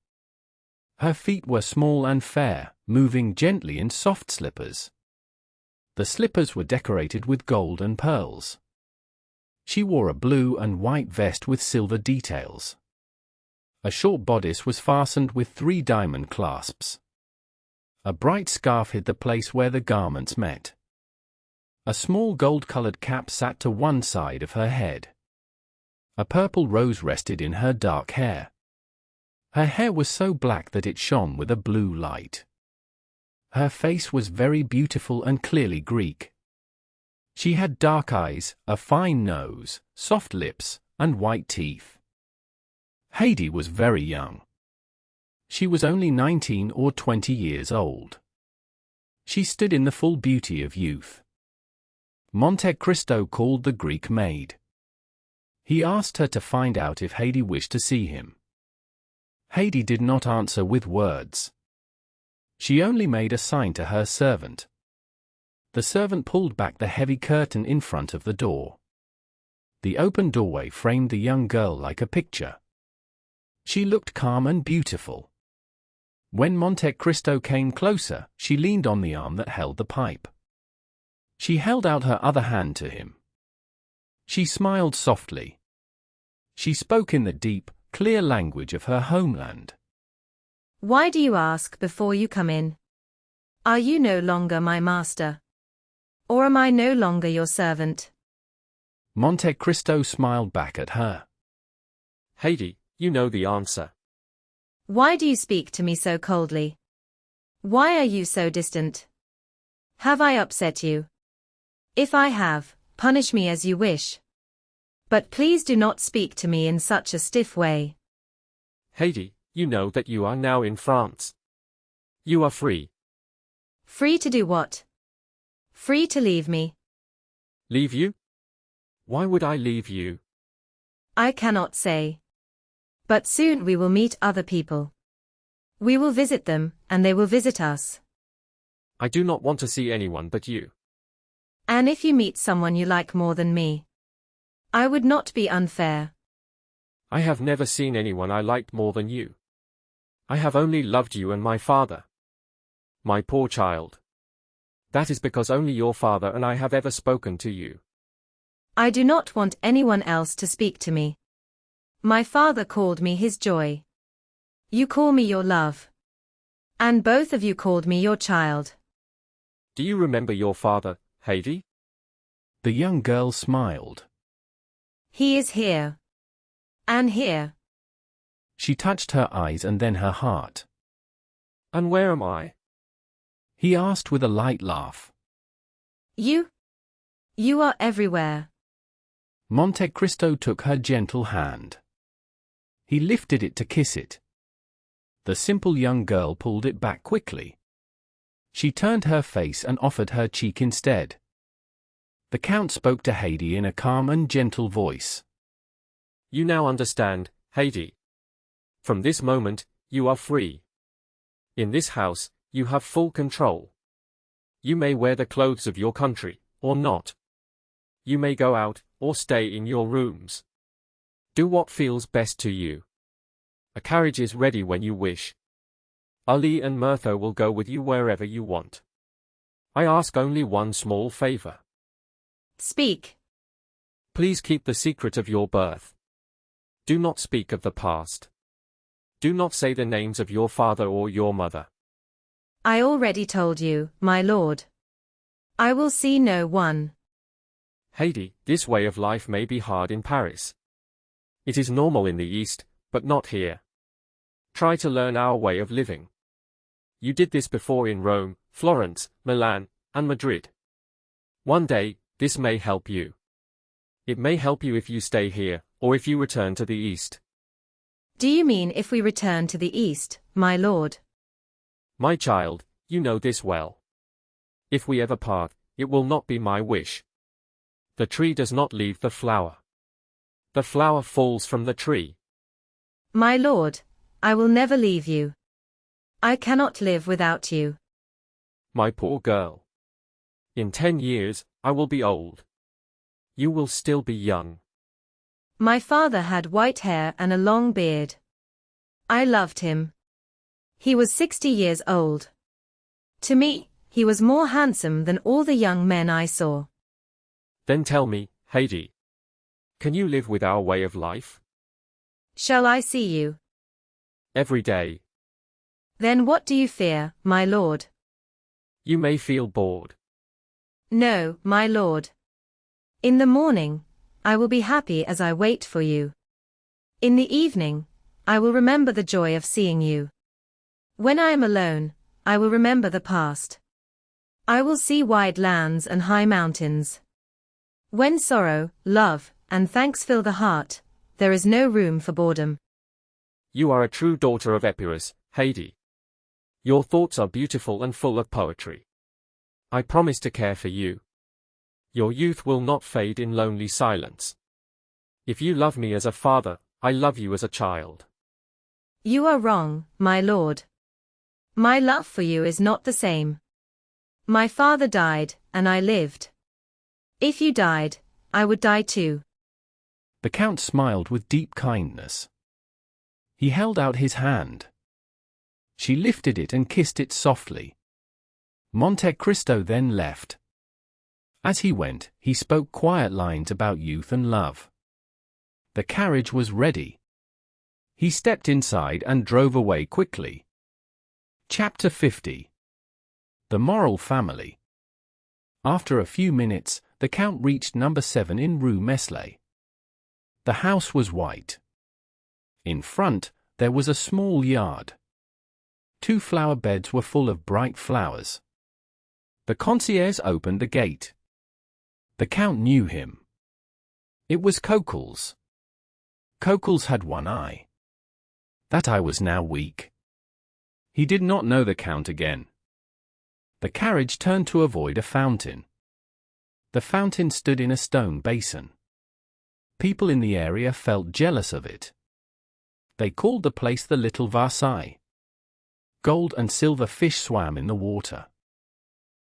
Her feet were small and fair, moving gently in soft slippers. The slippers were decorated with gold and pearls. She wore a blue and white vest with silver details. A short bodice was fastened with 3 diamond clasps. A bright scarf hid the place where the garments met. A small gold-colored cap sat to one side of her head. A purple rose rested in her dark hair. Her hair was so black that it shone with a blue light. Her face was very beautiful and clearly Greek. She had dark eyes, a fine nose, soft lips, and white teeth. Haydée was very young. She was only 19 or 20 years old. She stood in the full beauty of youth. Monte Cristo called the Greek maid. He asked her to find out if Haydée wished to see him. Haydée did not answer with words. She only made a sign to her servant. The servant pulled back the heavy curtain in front of the door. The open doorway framed the young girl like a picture. She looked calm and beautiful. When Monte Cristo came closer, she leaned on the arm that held the pipe. She held out her other hand to him. She smiled softly. She spoke in the deep, clear language of her homeland. Why do you ask before you come in? Are you no longer my master? Or am I no longer your servant? Monte Cristo smiled back at her. Haydée, you know the answer. Why do you speak to me so coldly? Why are you so distant? Have I upset you? If I have, punish me as you wish. But please do not speak to me in such a stiff way. Haydée, you know that you are now in France. You are free. Free to do what? Free to leave me. Leave you? Why would I leave you? I cannot say. But soon we will meet other people. We will visit them, and they will visit us. I do not want to see anyone but you. And if you meet someone you like more than me, I would not be unfair. I have never seen anyone I liked more than you. I have only loved you and my father. My poor child. That is because only your father and I have ever spoken to you. I do not want anyone else to speak to me. My father called me his joy. You call me your love. And both of you called me your child. Do you remember your father, Haydée? The young girl smiled. He is here. And here. She touched her eyes and then her heart. And where am I? He asked with a light laugh. You? You are everywhere. Monte Cristo took her gentle hand. He lifted it to kiss it. The simple young girl pulled it back quickly. She turned her face and offered her cheek instead. The Count spoke to Haydée in a calm and gentle voice. You now understand, Haydée. From this moment, you are free. In this house, you have full control. You may wear the clothes of your country, or not. You may go out, or stay in your rooms. Do what feels best to you. A carriage is ready when you wish. Ali and Mirtho will go with you wherever you want. I ask only one small favor. Speak. Please keep the secret of your birth. Do not speak of the past. Do not say the names of your father or your mother. I already told you, my lord. I will see no one. Haydée, this way of life may be hard in Paris. It is normal in the East, but not here. Try to learn our way of living. You did this before in Rome, Florence, Milan, and Madrid. One day, this may help you. It may help you if you stay here, or if you return to the East. Do you mean if we return to the East, my lord? My child, you know this well. If we ever part, it will not be my wish. The tree does not leave the flower. The flower falls from the tree. My lord, I will never leave you. I cannot live without you. My poor girl. In 10 years, I will be old. You will still be young. My father had white hair and a long beard. I loved him. He was 60 years old. To me, he was more handsome than all the young men I saw. Then tell me, Haydée. Can you live with our way of life? Shall I see you? Every day. Then what do you fear, my lord? You may feel bored. No, my lord. In the morning, I will be happy as I wait for you. In the evening, I will remember the joy of seeing you. When I am alone, I will remember the past. I will see wide lands and high mountains. When sorrow, love, and thanks fill the heart, there is no room for boredom. You are a true daughter of Epirus, Haydée. Your thoughts are beautiful and full of poetry. I promise to care for you. Your youth will not fade in lonely silence. If you love me as a father, I love you as a child. You are wrong, my lord. My love for you is not the same. My father died, and I lived. If you died, I would die too. The Count smiled with deep kindness. He held out his hand. She lifted it and kissed it softly. Monte Cristo then left. As he went, he spoke quiet lines about youth and love. The carriage was ready. He stepped inside and drove away quickly. Chapter 50. The Moral Family. After a few minutes, the Count reached number 7 in Rue Meslay. The house was white. In front, there was a small yard. 2 flower beds were full of bright flowers. The concierge opened the gate. The Count knew him. It was Coquel's. Coquel's had one eye. That eye was now weak. He did not know the Count again. The carriage turned to avoid a fountain. The fountain stood in a stone basin. People in the area felt jealous of it. They called the place the Little Versailles. Gold and silver fish swam in the water.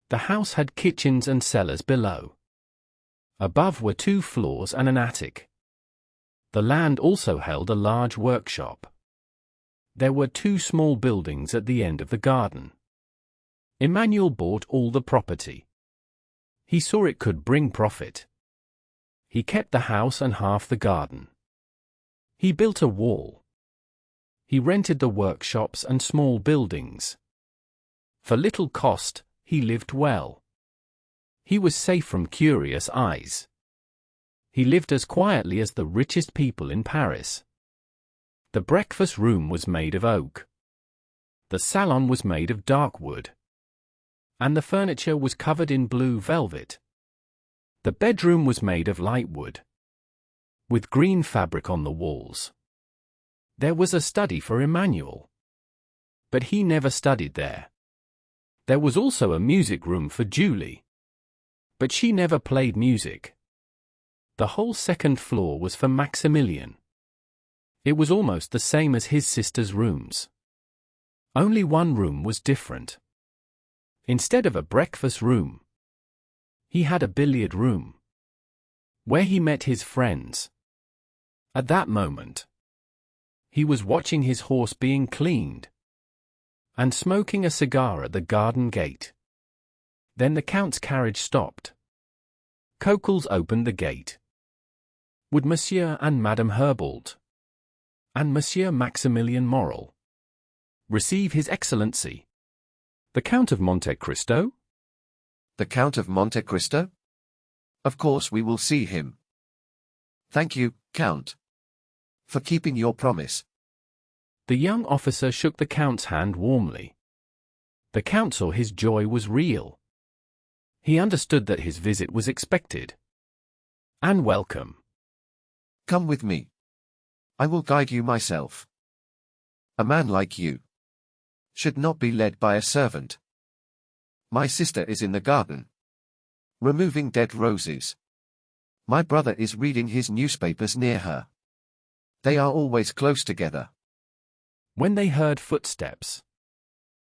The house had kitchens and cellars below. Above were 2 floors and an attic. The land also held a large workshop. There were 2 small buildings at the end of the garden. Emmanuel bought all the property. He saw it could bring profit. He kept the house and half the garden. He built a wall. He rented the workshops and small buildings. For little cost, he lived well. He was safe from curious eyes. He lived as quietly as the richest people in Paris. The breakfast room was made of oak. The salon was made of dark wood. And the furniture was covered in blue velvet. The bedroom was made of light wood, with green fabric on the walls. There was a study for Emmanuel. But he never studied there. There was also a music room for Julie. But she never played music. The whole 2nd floor was for Maximilian. It was almost the same as his sister's rooms. Only one room was different. Instead of a breakfast room, he had a billiard room, where he met his friends. At that moment, he was watching his horse being cleaned, and smoking a cigar at the garden gate. Then the Count's carriage stopped. Coquel's opened the gate. Would Monsieur and Madame Herbault, and Monsieur Maximilian Morel, receive His Excellency, the Count of Monte Cristo? The Count of Monte Cristo? Of course we will see him. Thank you, Count, for keeping your promise. The young officer shook the Count's hand warmly. The Count saw his joy was real. He understood that his visit was expected and welcome. Come with me. I will guide you myself. A man like you should not be led by a servant. My sister is in the garden, removing dead roses. My brother is reading his newspapers near her. They are always close together. When they heard footsteps,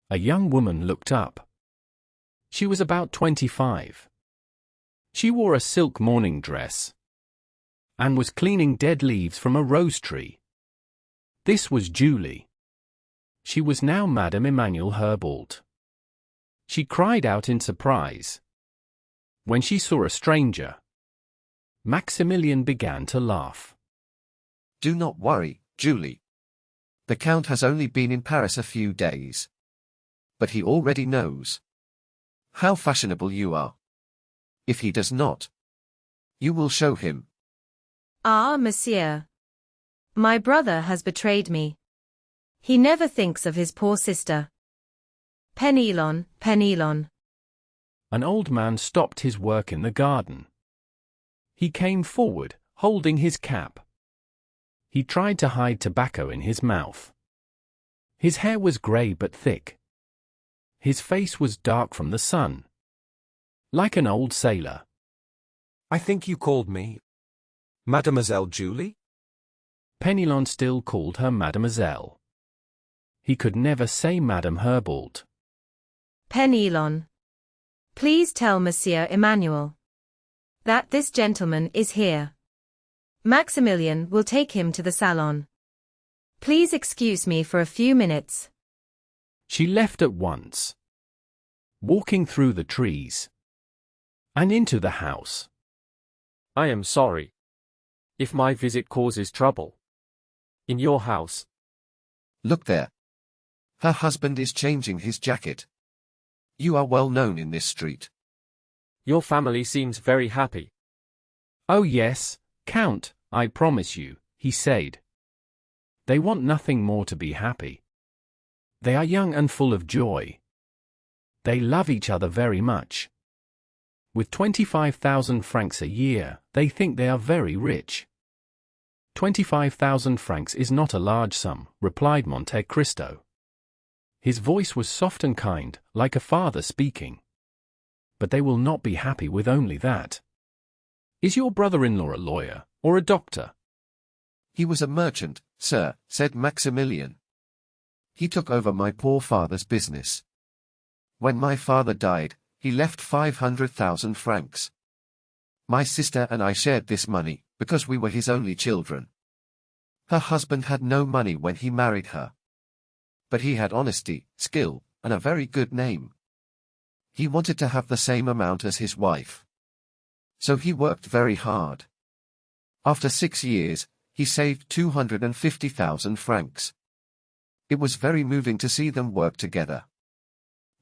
a young woman looked up. She was about 25. She wore a silk morning dress and was cleaning dead leaves from a rose tree. This was Julie. She was now Madame Emmanuel Herbault. She cried out in surprise when she saw a stranger. Maximilian began to laugh. Do not worry, Julie. The Count has only been in Paris a few days. But he already knows how fashionable you are. If he does not, you will show him. Ah, monsieur. My brother has betrayed me. He never thinks of his poor sister. Penelon, Penelon. An old man stopped his work in the garden. He came forward, holding his cap. He tried to hide tobacco in his mouth. His hair was grey but thick. His face was dark from the sun, like an old sailor. I think you called me Mademoiselle Julie? Penelon still called her Mademoiselle. He could never say Madame Herbault. Penelon. Please tell Monsieur Emmanuel that this gentleman is here. Maximilian will take him to the salon. Please excuse me for a few minutes. She left at once, walking through the trees and into the house. I am sorry if my visit causes trouble in your house. Look there. Her husband is changing his jacket. You are well known in this street. Your family seems very happy. Oh yes, Count, I promise you, he said. They want nothing more to be happy. They are young and full of joy. They love each other very much. With 25,000 francs a year, they think they are very rich. 25,000 francs is not a large sum, replied Monte Cristo. His voice was soft and kind, like a father speaking. But they will not be happy with only that. Is your brother-in-law a lawyer, or a doctor? He was a merchant, sir, said Maximilian. He took over my poor father's business. When my father died, he left 500,000 francs. My sister and I shared this money, because we were his only children. Her husband had no money when he married her. But he had honesty, skill, and a very good name. He wanted to have the same amount as his wife. So he worked very hard. After 6 years, he saved 250,000 francs. It was very moving to see them work together.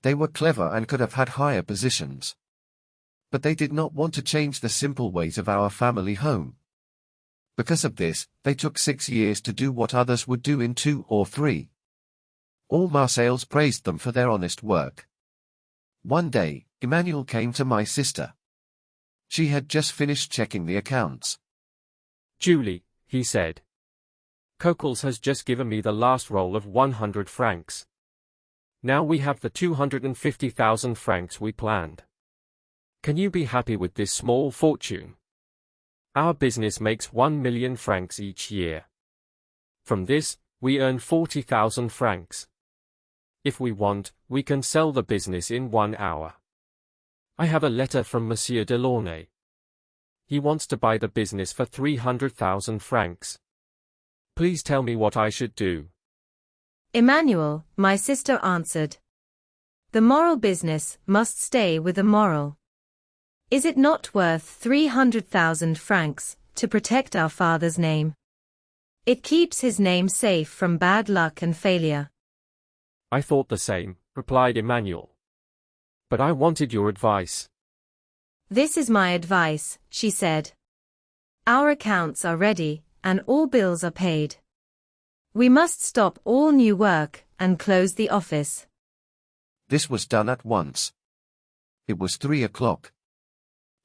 They were clever and could have had higher positions. But they did not want to change the simple ways of our family home. Because of this, they took 6 years to do what others would do in 2 or 3. All Marseilles praised them for their honest work. One day, Emmanuel came to my sister. She had just finished checking the accounts. Julie, he said. Coquels has just given me the last roll of 100 francs. Now we have the 250,000 francs we planned. Can you be happy with this small fortune? Our business makes 1 million francs each year. From this, we earn 40,000 francs. If we want, we can sell the business in 1 hour. I have a letter from Monsieur Delaunay. He wants to buy the business for 300,000 francs. Please tell me what I should do. Emmanuel, my sister answered. The moral business must stay with the moral. Is it not worth 300,000 francs to protect our father's name? It keeps his name safe from bad luck and failure. I thought the same, replied Emmanuel. But I wanted your advice. This is my advice, she said. Our accounts are ready, and all bills are paid. We must stop all new work and close the office. This was done at once. It was 3 o'clock.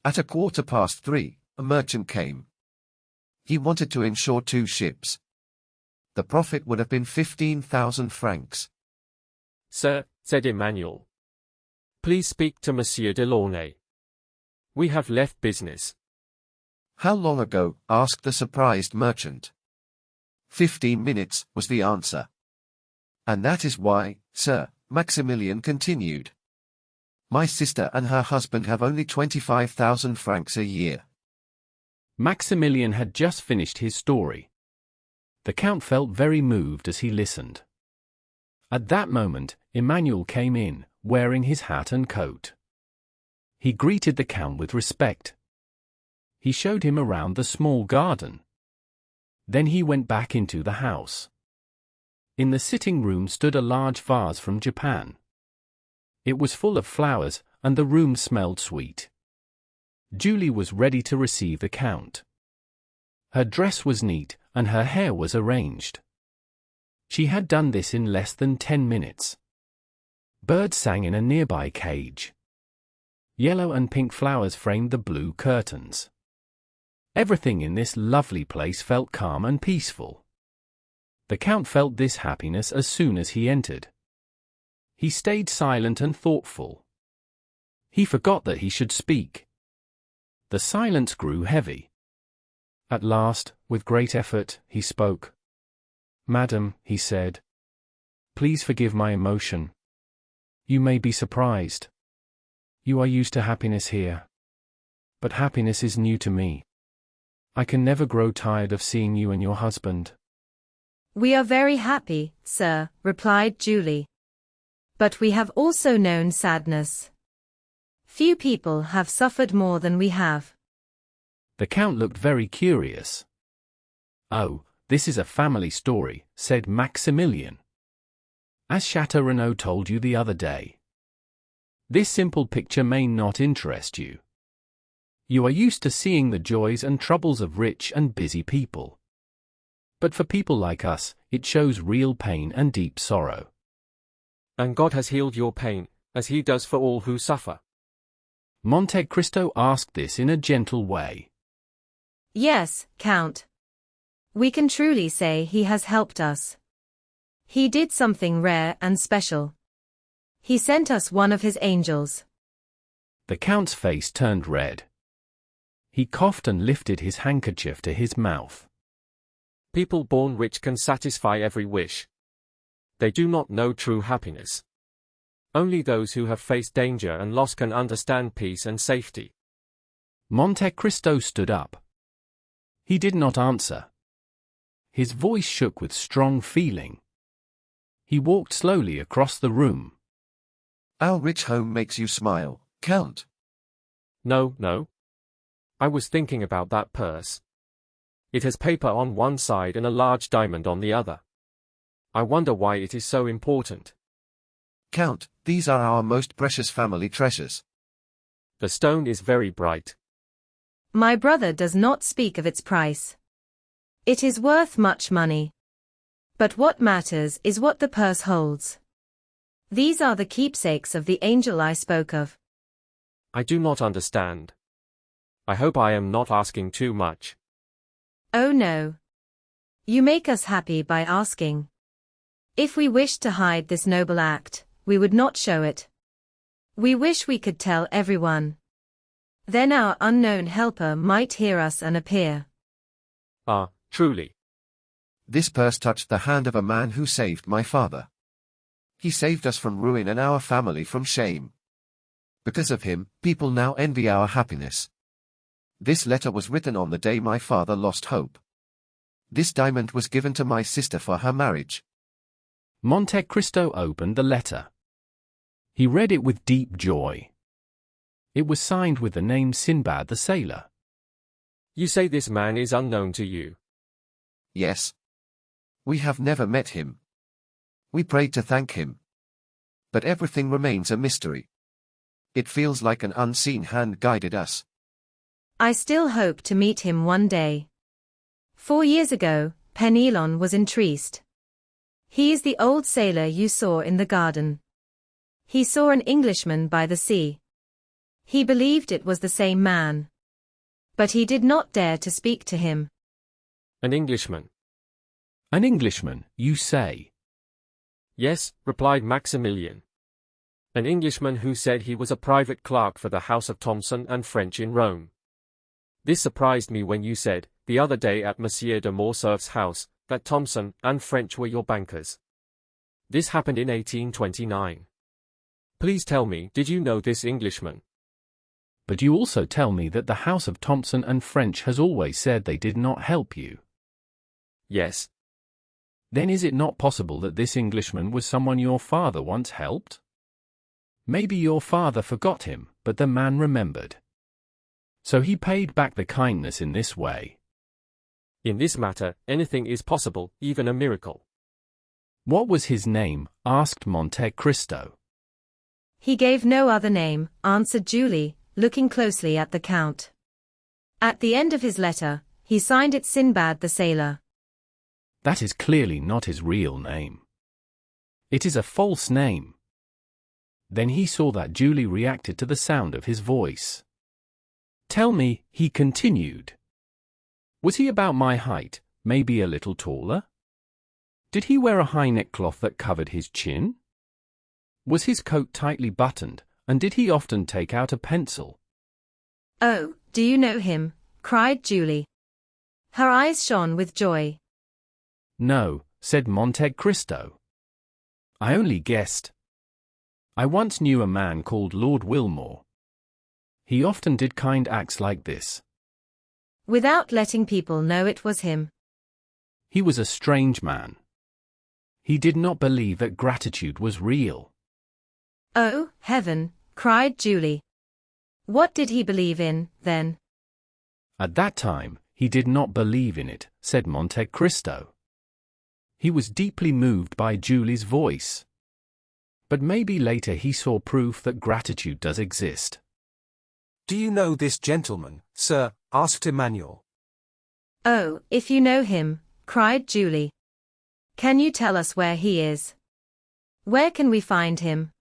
At 3:15, a merchant came. He wanted to insure 2 ships. The profit would have been 15,000 francs. Sir, said Emmanuel, please speak to Monsieur Delaunay. We have left business. How long ago? Asked the surprised merchant. 15 minutes, was the answer. And that is why, sir, Maximilian continued. My sister and her husband have only 25,000 francs a year. Maximilian had just finished his story. The Count felt very moved as he listened. At that moment, Emmanuel came in, wearing his hat and coat. He greeted the Count with respect. He showed him around the small garden. Then he went back into the house. In the sitting room stood a large vase from Japan. It was full of flowers, and the room smelled sweet. Julie was ready to receive the Count. Her dress was neat, and her hair was arranged. She had done this in less than 10 minutes. Birds sang in a nearby cage. Yellow and pink flowers framed the blue curtains. Everything in this lovely place felt calm and peaceful. The Count felt this happiness as soon as he entered. He stayed silent and thoughtful. He forgot that he should speak. The silence grew heavy. At last, with great effort, he spoke. "Madam," he said, "please forgive my emotion. You may be surprised. You are used to happiness here. But happiness is new to me. I can never grow tired of seeing you and your husband." "We are very happy, sir," replied Julie. "But we have also known sadness. Few people have suffered more than we have." The Count looked very curious. "Oh, this is a family story," said Maximilian. "As Chateau Renaud told you the other day. This simple picture may not interest you. You are used to seeing the joys and troubles of rich and busy people. But for people like us, it shows real pain and deep sorrow." "And God has healed your pain, as he does for all who suffer?" Monte Cristo asked this in a gentle way. "Yes, Count. We can truly say he has helped us. He did something rare and special. He sent us one of his angels." The Count's face turned red. He coughed and lifted his handkerchief to his mouth. "People born rich can satisfy every wish. They do not know true happiness. Only those who have faced danger and loss can understand peace and safety." Monte Cristo stood up. He did not answer. His voice shook with strong feeling. He walked slowly across the room. "Our rich home makes you smile, Count." "No, no. I was thinking about that purse. It has paper on one side and a large diamond on the other. I wonder why it is so important." "Count, these are our most precious family treasures." "The stone is very bright." "My brother does not speak of its price. It is worth much money. But what matters is what the purse holds. These are the keepsakes of the angel I spoke of." "I do not understand. I hope I am not asking too much." "Oh no. You make us happy by asking. If we wished to hide this noble act, we would not show it. We wish we could tell everyone. Then our unknown helper might hear us and appear." "Ah, truly." "This purse touched the hand of a man who saved my father. He saved us from ruin and our family from shame. Because of him, people now envy our happiness. This letter was written on the day my father lost hope. This diamond was given to my sister for her marriage." Monte Cristo opened the letter. He read it with deep joy. It was signed with the name Sinbad the Sailor. "You say this man is unknown to you?" "Yes. We have never met him. We prayed to thank him. But everything remains a mystery. It feels like an unseen hand guided us." "I still hope to meet him one day. 4 years ago, Penelon was in Trieste. He is the old sailor you saw in the garden. He saw an Englishman by the sea. He believed it was the same man. But he did not dare to speak to him." "An Englishman?" "An Englishman, you say?" "Yes," replied Maximilian. "An Englishman who said he was a private clerk for the house of Thomson and French in Rome. This surprised me when you said, the other day at Monsieur de Morcerf's house, that Thomson and French were your bankers. This happened in 1829. Please tell me, did you know this Englishman?" "But you also tell me that the house of Thomson and French has always said they did not help you." "Yes." "Then is it not possible that this Englishman was someone your father once helped? Maybe your father forgot him, but the man remembered. So he paid back the kindness in this way." "In this matter, anything is possible, even a miracle." "What was his name?" asked Monte Cristo. "He gave no other name," answered Julie, looking closely at the Count. "At the end of his letter, he signed it Sinbad the Sailor." "That is clearly not his real name. It is a false name." Then he saw that Julie reacted to the sound of his voice. "Tell me," he continued. "Was he about my height, maybe a little taller? Did he wear a high neckcloth that covered his chin? Was his coat tightly buttoned, and did he often take out a pencil?" "Oh, do you know him?" cried Julie. Her eyes shone with joy. No, said Monte Cristo. I only guessed. I once knew a man called Lord Wilmore. He often did kind acts like this. Without letting people know it was him. He was a strange man. He did not believe that gratitude was real. Oh, heaven, cried Julie. What did he believe in, then? At that time, he did not believe in it, said Monte Cristo. He was deeply moved by Julie's voice. But maybe later he saw proof that gratitude does exist. Do you know this gentleman, sir? Asked Emmanuel. Oh, if you know him, cried Julie. Can you tell us where he is? Where can we find him?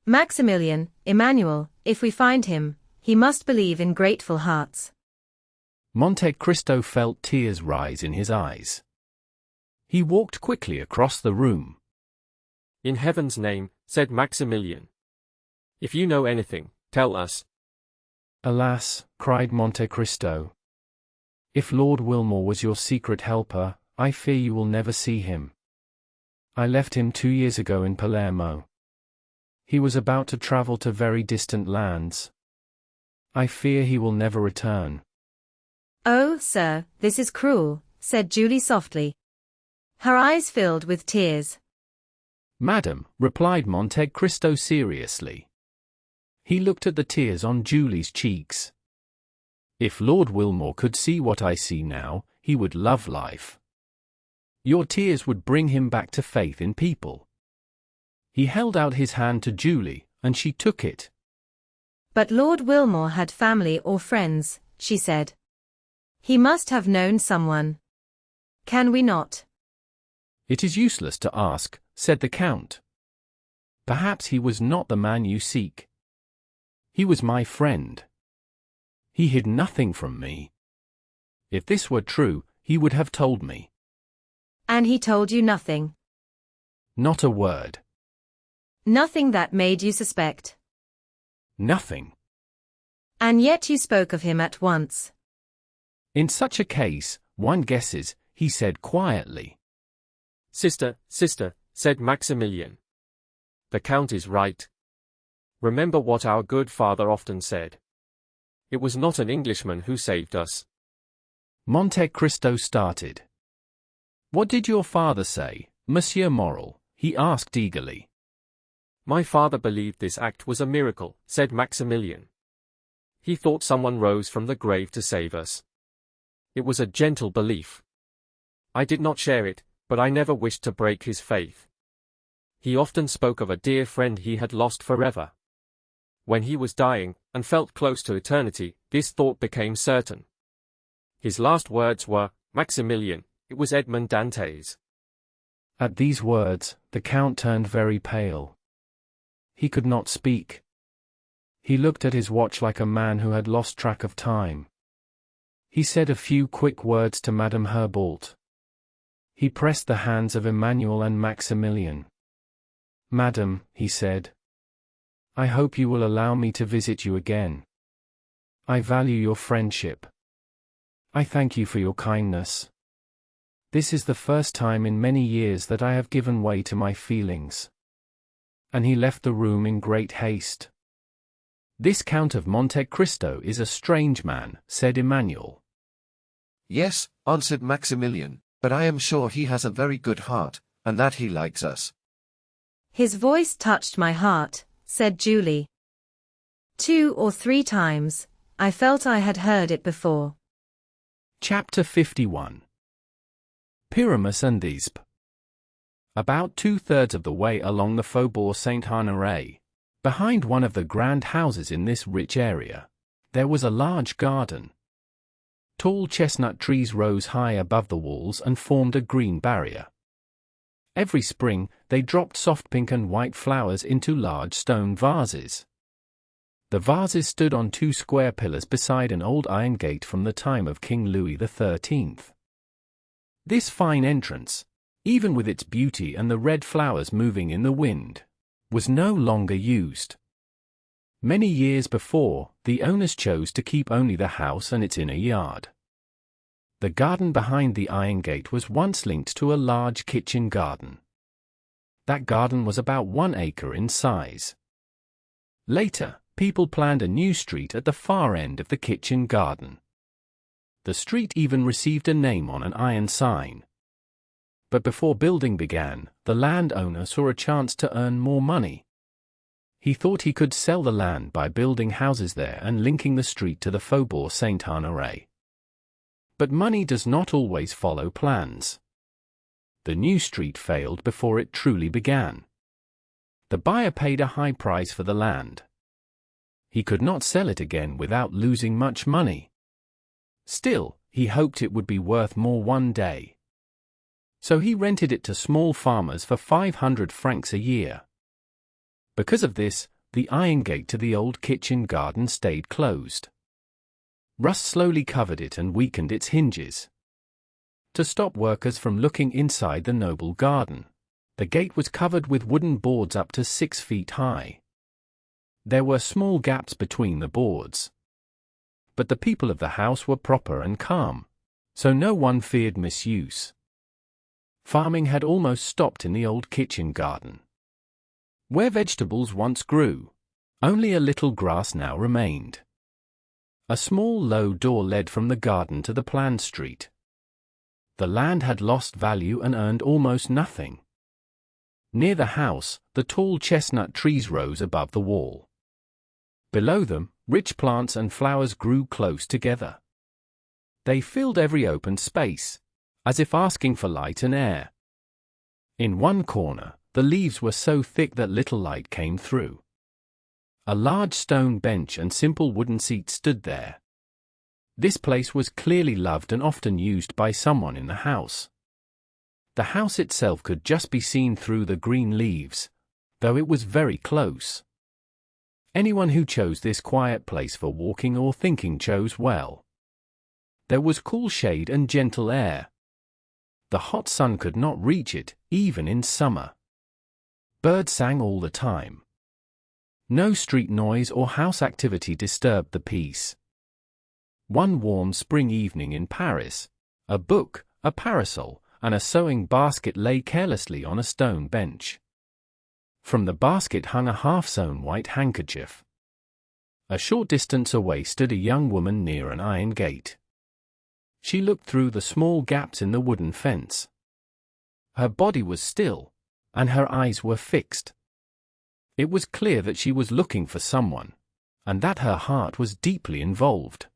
Maximilian, Emmanuel, if we find him, he must believe in grateful hearts. Monte Cristo felt tears rise in his eyes. He walked quickly across the room. In heaven's name, said Maximilian. If you know anything, tell us. Alas, cried Monte Cristo. If Lord Wilmore was your secret helper, I fear you will never see him. I left him 2 years ago in Palermo. He was about to travel to very distant lands. I fear he will never return. Oh, sir, this is cruel, said Julie softly. Her eyes filled with tears. Madam, replied Monte Cristo seriously. He looked at the tears on Julie's cheeks. If Lord Wilmore could see what I see now, he would love life. Your tears would bring him back to faith in people. He held out his hand to Julie, and she took it. But Lord Wilmore had family or friends, she said. He must have known someone. Can we not? It is useless to ask, said the Count. Perhaps he was not the man you seek. He was my friend. He hid nothing from me. If this were true, he would have told me. And he told you nothing? Not a word. Nothing that made you suspect? Nothing. And yet you spoke of him at once. In such a case, one guesses, he said quietly. Sister, said Maximilian. The Count is right. Remember what our good father often said. It was not an Englishman who saved us. Monte Cristo started. What did your father say, Monsieur Morrel? He asked eagerly. My father believed this act was a miracle, said Maximilian. He thought someone rose from the grave to save us. It was a gentle belief. I did not share it, but I never wished to break his faith. He often spoke of a dear friend he had lost forever. When he was dying, and felt close to eternity, this thought became certain. His last words were, Maximilian, it was Edmond Dantès. At these words, the Count turned very pale. He could not speak. He looked at his watch like a man who had lost track of time. He said a few quick words to Madame Herbault. He pressed the hands of Emmanuel and Maximilian. Madam, he said, I hope you will allow me to visit you again. I value your friendship. I thank you for your kindness. This is the first time in many years that I have given way to my feelings. And he left the room in great haste. This Count of Monte Cristo is a strange man, said Emmanuel. Yes, answered Maximilian, but I am sure he has a very good heart, and that he likes us. His voice touched my heart, said Julie. 2 or 3 times, I felt I had heard it before. Chapter 51. Pyramus and Thespe. About 2/3 of the way along the Faubourg Saint-Honoré, behind one of the grand houses in this rich area, there was a large garden. Tall chestnut trees rose high above the walls and formed a green barrier. Every spring, they dropped soft pink and white flowers into large stone vases. The vases stood on 2 square pillars beside an old iron gate from the time of King Louis XIII. This fine entrance, even with its beauty and the red flowers moving in the wind, was no longer used. Many years before, the owners chose to keep only the house and its inner yard. The garden behind the iron gate was once linked to a large kitchen garden. That garden was about 1 acre in size. Later, people planned a new street at the far end of the kitchen garden. The street even received a name on an iron sign. But before building began, the landowner saw a chance to earn more money. He thought he could sell the land by building houses there and linking the street to the Faubourg Saint-Honoré. But money does not always follow plans. The new street failed before it truly began. The buyer paid a high price for the land. He could not sell it again without losing much money. Still, he hoped it would be worth more one day. So he rented it to small farmers for 500 francs a year. Because of this, the iron gate to the old kitchen garden stayed closed. Rust slowly covered it and weakened its hinges. To stop workers from looking inside the noble garden, the gate was covered with wooden boards up to 6 feet high. There were small gaps between the boards. But the people of the house were proper and calm, so no one feared misuse. Farming had almost stopped in the old kitchen garden. Where vegetables once grew, only a little grass now remained. A small low door led from the garden to the planned street. The land had lost value and earned almost nothing. Near the house, the tall chestnut trees rose above the wall. Below them, rich plants and flowers grew close together. They filled every open space, as if asking for light and air. In one corner, the leaves were so thick that little light came through. A large stone bench and simple wooden seat stood there. This place was clearly loved and often used by someone in the house. The house itself could just be seen through the green leaves, though it was very close. Anyone who chose this quiet place for walking or thinking chose well. There was cool shade and gentle air. The hot sun could not reach it, even in summer. Birds sang all the time. No street noise or house activity disturbed the peace. One warm spring evening in Paris, a book, a parasol, and a sewing basket lay carelessly on a stone bench. From the basket hung a half-sewn white handkerchief. A short distance away stood a young woman near an iron gate. She looked through the small gaps in the wooden fence. Her body was still, and her eyes were fixed. It was clear that she was looking for someone, and that her heart was deeply involved.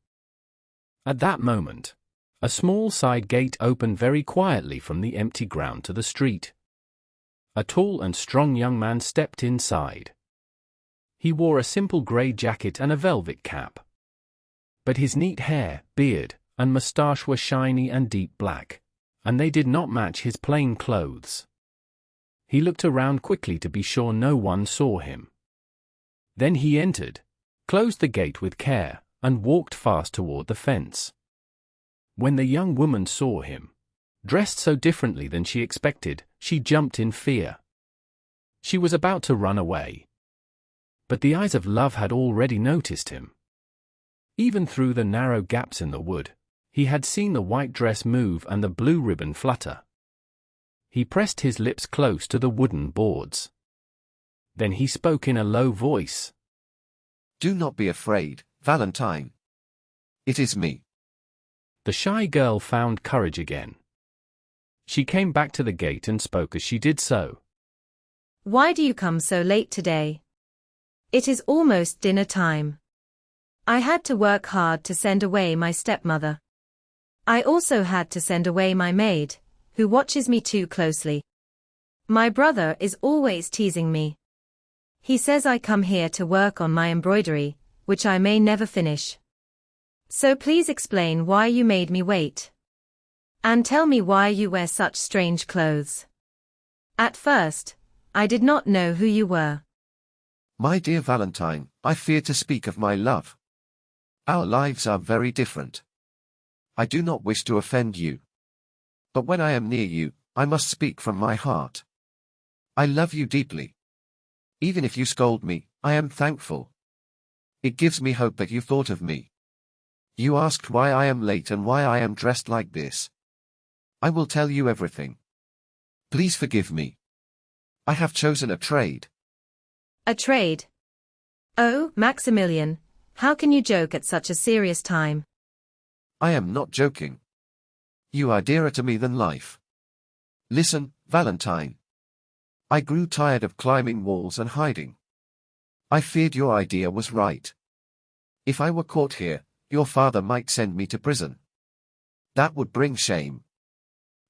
At that moment, a small side gate opened very quietly from the empty ground to the street. A tall and strong young man stepped inside. He wore a simple grey jacket and a velvet cap. But his neat hair, beard, and moustache were shiny and deep black, and they did not match his plain clothes. He looked around quickly to be sure no one saw him. Then he entered, closed the gate with care, and walked fast toward the fence. When the young woman saw him, dressed so differently than she expected, she jumped in fear. She was about to run away. But the eyes of love had already noticed him. Even through the narrow gaps in the wood, he had seen the white dress move and the blue ribbon flutter. He pressed his lips close to the wooden boards. Then he spoke in a low voice. "Do not be afraid, Valentine. It is me." The shy girl found courage again. She came back to the gate and spoke as she did so. Why do you come so late today? It is almost dinner time. I had to work hard to send away my stepmother. I also had to send away my maid, who watches me too closely. My brother is always teasing me. He says I come here to work on my embroidery, which I may never finish. So please explain why you made me wait. And tell me why you wear such strange clothes. At first, I did not know who you were. My dear Valentine, I fear to speak of my love. Our lives are very different. I do not wish to offend you. But when I am near you, I must speak from my heart. I love you deeply. Even if you scold me, I am thankful. It gives me hope that you thought of me. You asked why I am late and why I am dressed like this. I will tell you everything. Please forgive me. I have chosen a trade. A trade? Oh, Maximilian, how can you joke at such a serious time? I am not joking. You are dearer to me than life. Listen, Valentine. I grew tired of climbing walls and hiding. I feared your idea was right. If I were caught here, your father might send me to prison. That would bring shame.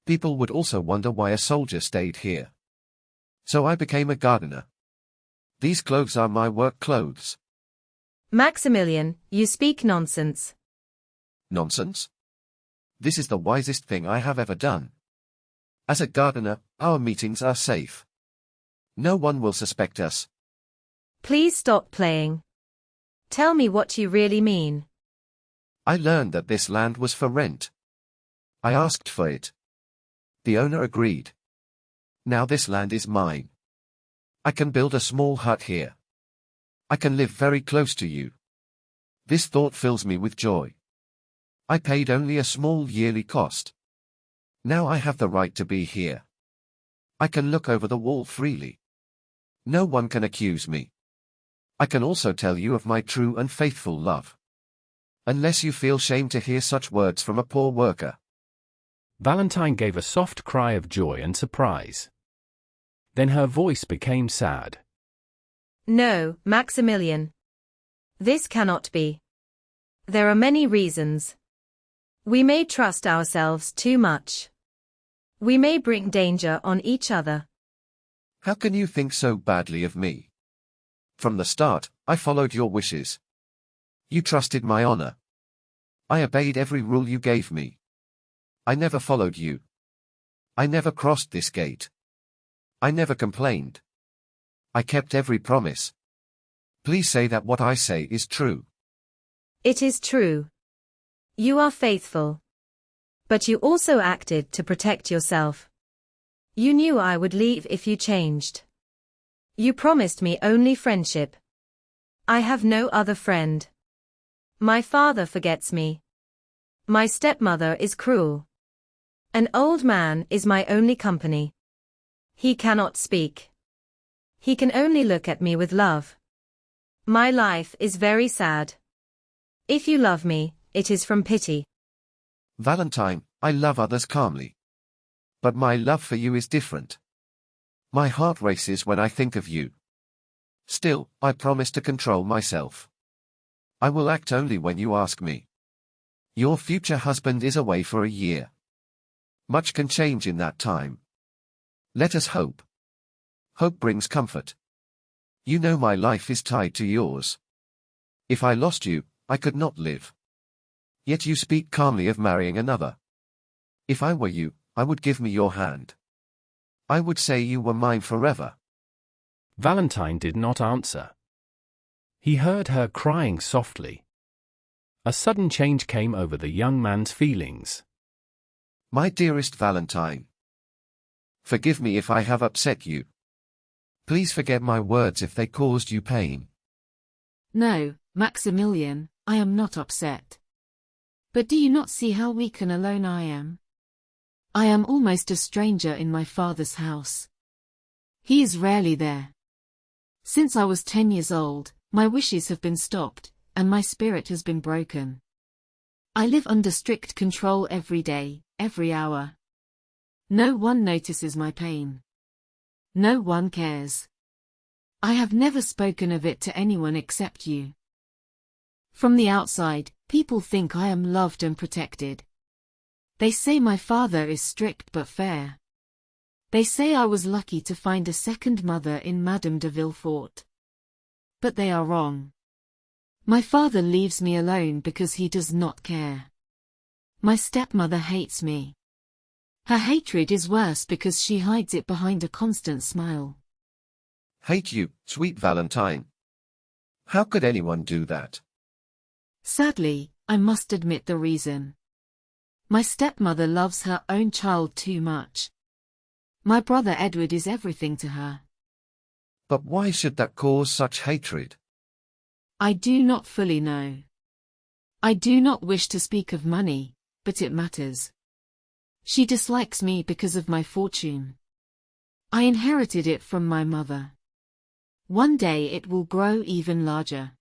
People would also wonder why a soldier stayed here. So I became a gardener. These clothes are my work clothes. Maximilian, you speak nonsense. Nonsense? This is the wisest thing I have ever done. As a gardener, our meetings are safe. No one will suspect us. Please stop playing. Tell me what you really mean. I learned that this land was for rent. I asked for it. The owner agreed. Now this land is mine. I can build a small hut here. I can live very close to you. This thought fills me with joy. I paid only a small yearly cost. Now I have the right to be here. I can look over the wall freely. No one can accuse me. I can also tell you of my true and faithful love. Unless you feel shame to hear such words from a poor worker. Valentine gave a soft cry of joy and surprise. Then her voice became sad. No, Maximilian. This cannot be. There are many reasons. We may trust ourselves too much. We may bring danger on each other. How can you think so badly of me? From the start, I followed your wishes. You trusted my honor. I obeyed every rule you gave me. I never followed you. I never crossed this gate. I never complained. I kept every promise. Please say that what I say is true. It is true. You are faithful. But you also acted to protect yourself. You knew I would leave if you changed. You promised me only friendship. I have no other friend. My father forgets me. My stepmother is cruel. An old man is my only company. He cannot speak. He can only look at me with love. My life is very sad. If you love me, it is from pity. Valentine, I love others calmly. But my love for you is different. My heart races when I think of you. Still, I promise to control myself. I will act only when you ask me. Your future husband is away for a year. Much can change in that time. Let us hope. Hope brings comfort. You know my life is tied to yours. If I lost you, I could not live. Yet you speak calmly of marrying another. If I were you, I would give me your hand. I would say you were mine forever. Valentine did not answer. He heard her crying softly. A sudden change came over the young man's feelings. My dearest Valentine. Forgive me if I have upset you. Please forget my words if they caused you pain. No, Maximilian, I am not upset. But do you not see how weak and alone I am? I am almost a stranger in my father's house. He is rarely there. Since I was 10 years old, my wishes have been stopped, and my spirit has been broken. I live under strict control every day, every hour. No one notices my pain. No one cares. I have never spoken of it to anyone except you. From the outside, people think I am loved and protected. They say my father is strict but fair. They say I was lucky to find a second mother in Madame de Villefort. But they are wrong. My father leaves me alone because he does not care. My stepmother hates me. Her hatred is worse because she hides it behind a constant smile. Hate you, sweet Valentine. How could anyone do that? Sadly, I must admit the reason. My stepmother loves her own child too much. My brother Edward is everything to her. But why should that cause such hatred? I do not fully know. I do not wish to speak of money, but it matters. She dislikes me because of my fortune. I inherited it from my mother. One day it will grow even larger.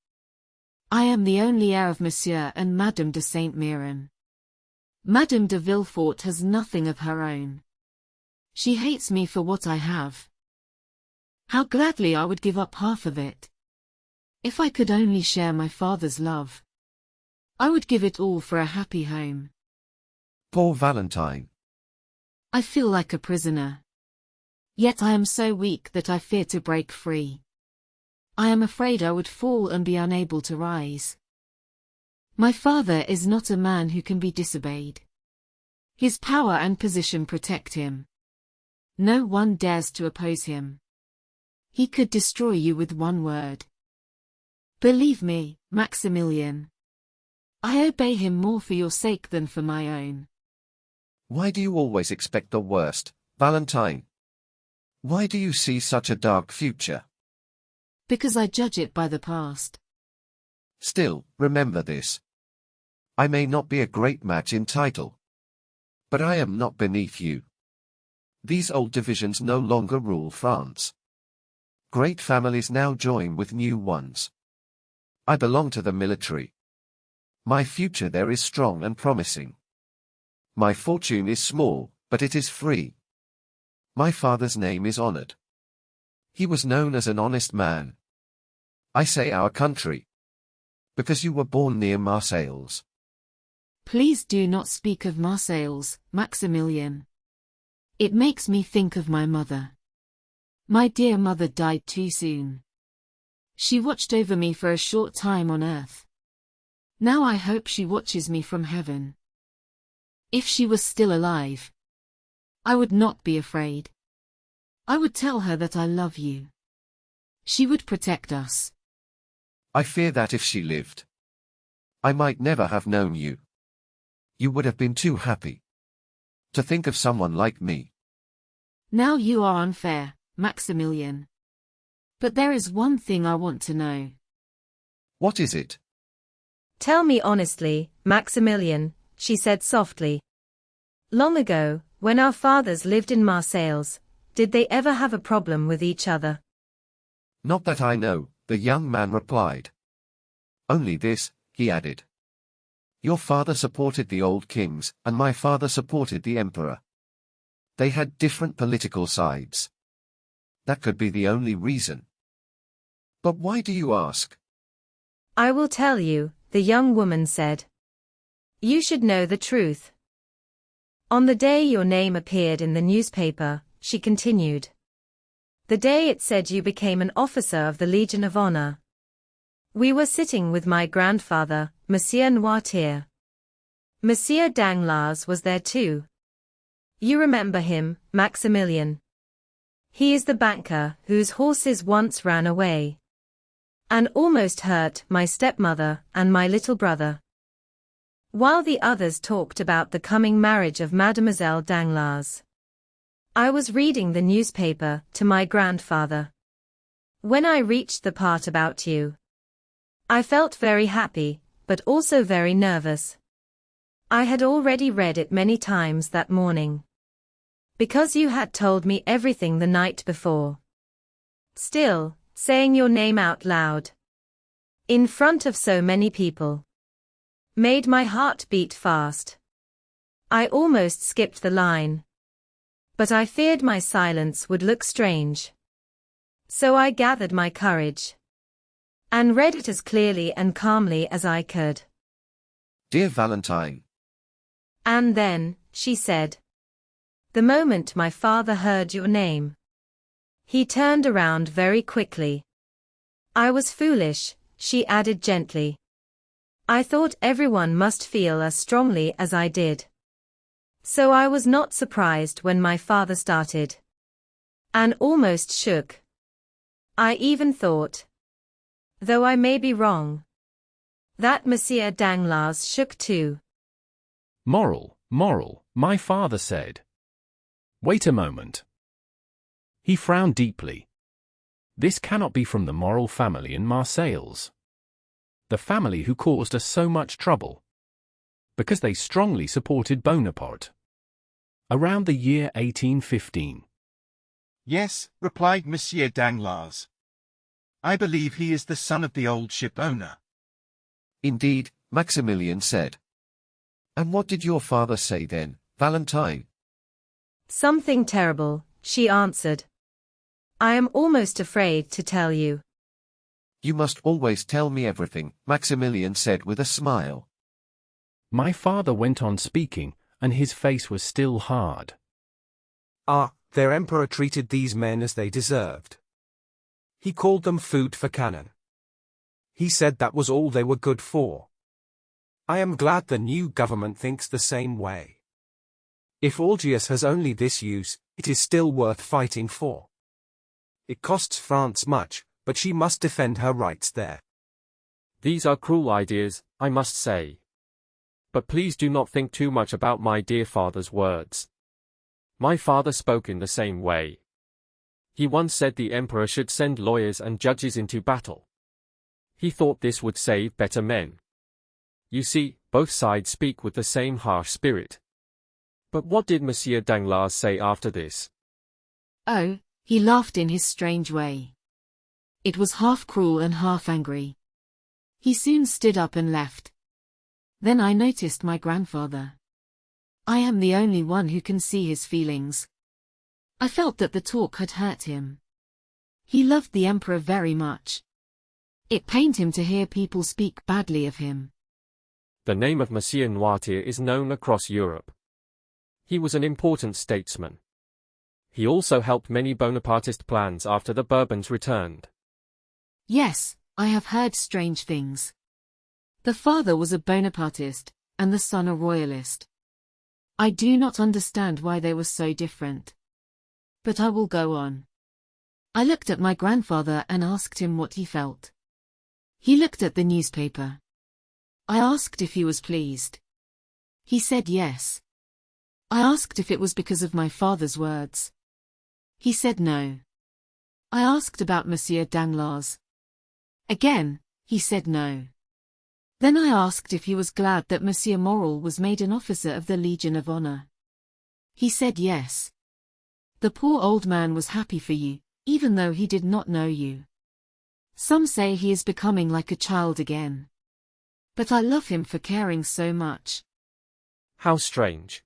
I am the only heir of Monsieur and Madame de Saint-Méran. Madame de Villefort has nothing of her own. She hates me for what I have. How gladly I would give up half of it. If I could only share my father's love. I would give it all for a happy home. Poor Valentine. I feel like a prisoner. Yet I am so weak that I fear to break free. I am afraid I would fall and be unable to rise. My father is not a man who can be disobeyed. His power and position protect him. No one dares to oppose him. He could destroy you with one word. Believe me, Maximilian. I obey him more for your sake than for my own. Why do you always expect the worst, Valentine? Why do you see such a dark future? Because I judge it by the past. Still, remember this. I may not be a great match in title. But I am not beneath you. These old divisions no longer rule France. Great families now join with new ones. I belong to the military. My future there is strong and promising. My fortune is small, but it is free. My father's name is honored. He was known as an honest man. I say our country. Because you were born near Marseilles. Please do not speak of Marseilles, Maximilian. It makes me think of my mother. My dear mother died too soon. She watched over me for a short time on earth. Now I hope she watches me from heaven. If she was still alive, I would not be afraid. I would tell her that I love you. She would protect us. I fear that if she lived, I might never have known you. You would have been too happy. To think of someone like me. Now you are unfair, Maximilian. But there is one thing I want to know. What is it? Tell me honestly, Maximilian, she said softly. Long ago, when our fathers lived in Marseilles, did they ever have a problem with each other? Not that I know, the young man replied. Only this, he added. Your father supported the old kings, and my father supported the emperor. They had different political sides. That could be the only reason. But why do you ask? I will tell you, the young woman said. You should know the truth. On the day your name appeared in the newspaper, she continued. The day it said you became an officer of the Legion of Honor. We were sitting with my grandfather, Monsieur Noirtier. Monsieur Danglars was there too. You remember him, Maximilian. He is the banker whose horses once ran away and almost hurt my stepmother and my little brother. While the others talked about the coming marriage of Mademoiselle Danglars, I was reading the newspaper to my grandfather. When I reached the part about you, I felt very happy, but also very nervous. I had already read it many times that morning. Because you had told me everything the night before. Still, saying your name out loud, in front of so many people, made my heart beat fast. I almost skipped the line. But I feared my silence would look strange. So I gathered my courage and read it as clearly and calmly as I could. Dear Valentine. And then, she said, the moment my father heard your name, he turned around very quickly. I was foolish, she added gently. I thought everyone must feel as strongly as I did. So I was not surprised when my father started and almost shook. I even thought, though I may be wrong, that Monsieur Danglars shook too. Moral, my father said. Wait a moment. He frowned deeply. This cannot be from the Moral family in Marseilles. the family who caused us so much trouble. Because they strongly supported Bonaparte. Around the year 1815. Yes, replied Monsieur Danglars. I believe he is the son of the old ship owner. Indeed, Maximilian said. And what did your father say then, Valentine? Something terrible, she answered. I am almost afraid to tell you. You must always tell me everything, Maximilian said with a smile. My father went on speaking, and his face was still hard. Their emperor treated these men as they deserved. He called them food for cannon. He said that was all they were good for. I am glad the new government thinks the same way. If Algiers has only this use, it is still worth fighting for. It costs France much, but she must defend her rights there. These are cruel ideas, I must say. But please do not think too much about my dear father's words. My father spoke in the same way. He once said the emperor should send lawyers and judges into battle. He thought this would save better men. You see, both sides speak with the same harsh spirit. But what did Monsieur Danglars say after this? Oh, he laughed in his strange way. It was half cruel and half angry. He soon stood up and left. Then I noticed my grandfather. I am the only one who can see his feelings. I felt that the talk had hurt him. He loved the emperor very much. It pained him to hear people speak badly of him. The name of Monsieur Noirtier is known across Europe. He was an important statesman. He also helped many Bonapartist plans after the Bourbons returned. Yes, I have heard strange things. The father was a Bonapartist, and the son a royalist. I do not understand why they were so different. But I will go on. I looked at my grandfather and asked him what he felt. He looked at the newspaper. I asked if he was pleased. He said yes. I asked if it was because of my father's words. He said no. I asked about Monsieur Danglars. Again, he said no. Then I asked if he was glad that Monsieur Morel was made an officer of the Legion of Honor. He said yes. The poor old man was happy for you, even though he did not know you. Some say he is becoming like a child again. But I love him for caring so much. How strange.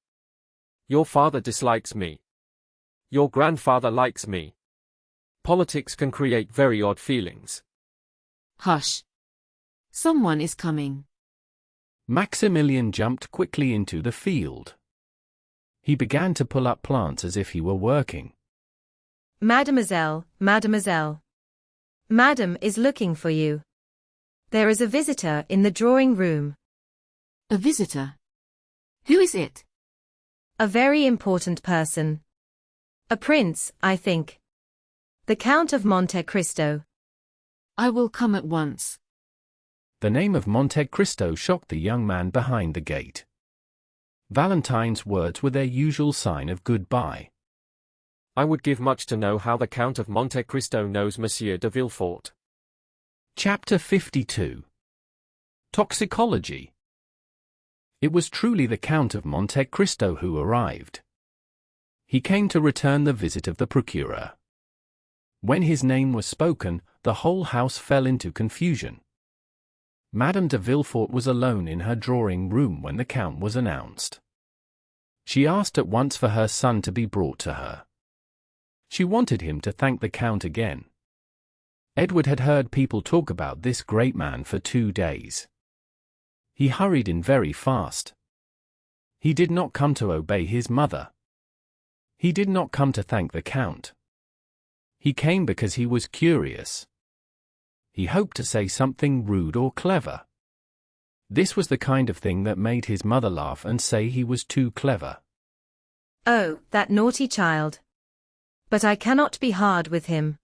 Your father dislikes me. Your grandfather likes me. Politics can create very odd feelings. Hush. Someone is coming. Maximilian jumped quickly into the field. He began to pull up plants as if he were working. Mademoiselle, mademoiselle. Madame is looking for you. There is a visitor in the drawing room. A visitor? Who is it? A very important person. A prince, I think. The Count of Monte Cristo. I will come at once. The name of Monte Cristo shocked the young man behind the gate. Valentine's words were their usual sign of goodbye. I would give much to know how the Count of Monte Cristo knows Monsieur de Villefort. Chapter 52. Toxicology. It was truly the Count of Monte Cristo who arrived. He came to return the visit of the procureur. When his name was spoken, the whole house fell into confusion. Madame de Villefort was alone in her drawing room when the Count was announced. She asked at once for her son to be brought to her. She wanted him to thank the Count again. Edward had heard people talk about this great man for 2 days. He hurried in very fast. He did not come to obey his mother. He did not come to thank the Count. He came because he was curious. He hoped to say something rude or clever. This was the kind of thing that made his mother laugh and say he was too clever. Oh, that naughty child. But I cannot be hard with him.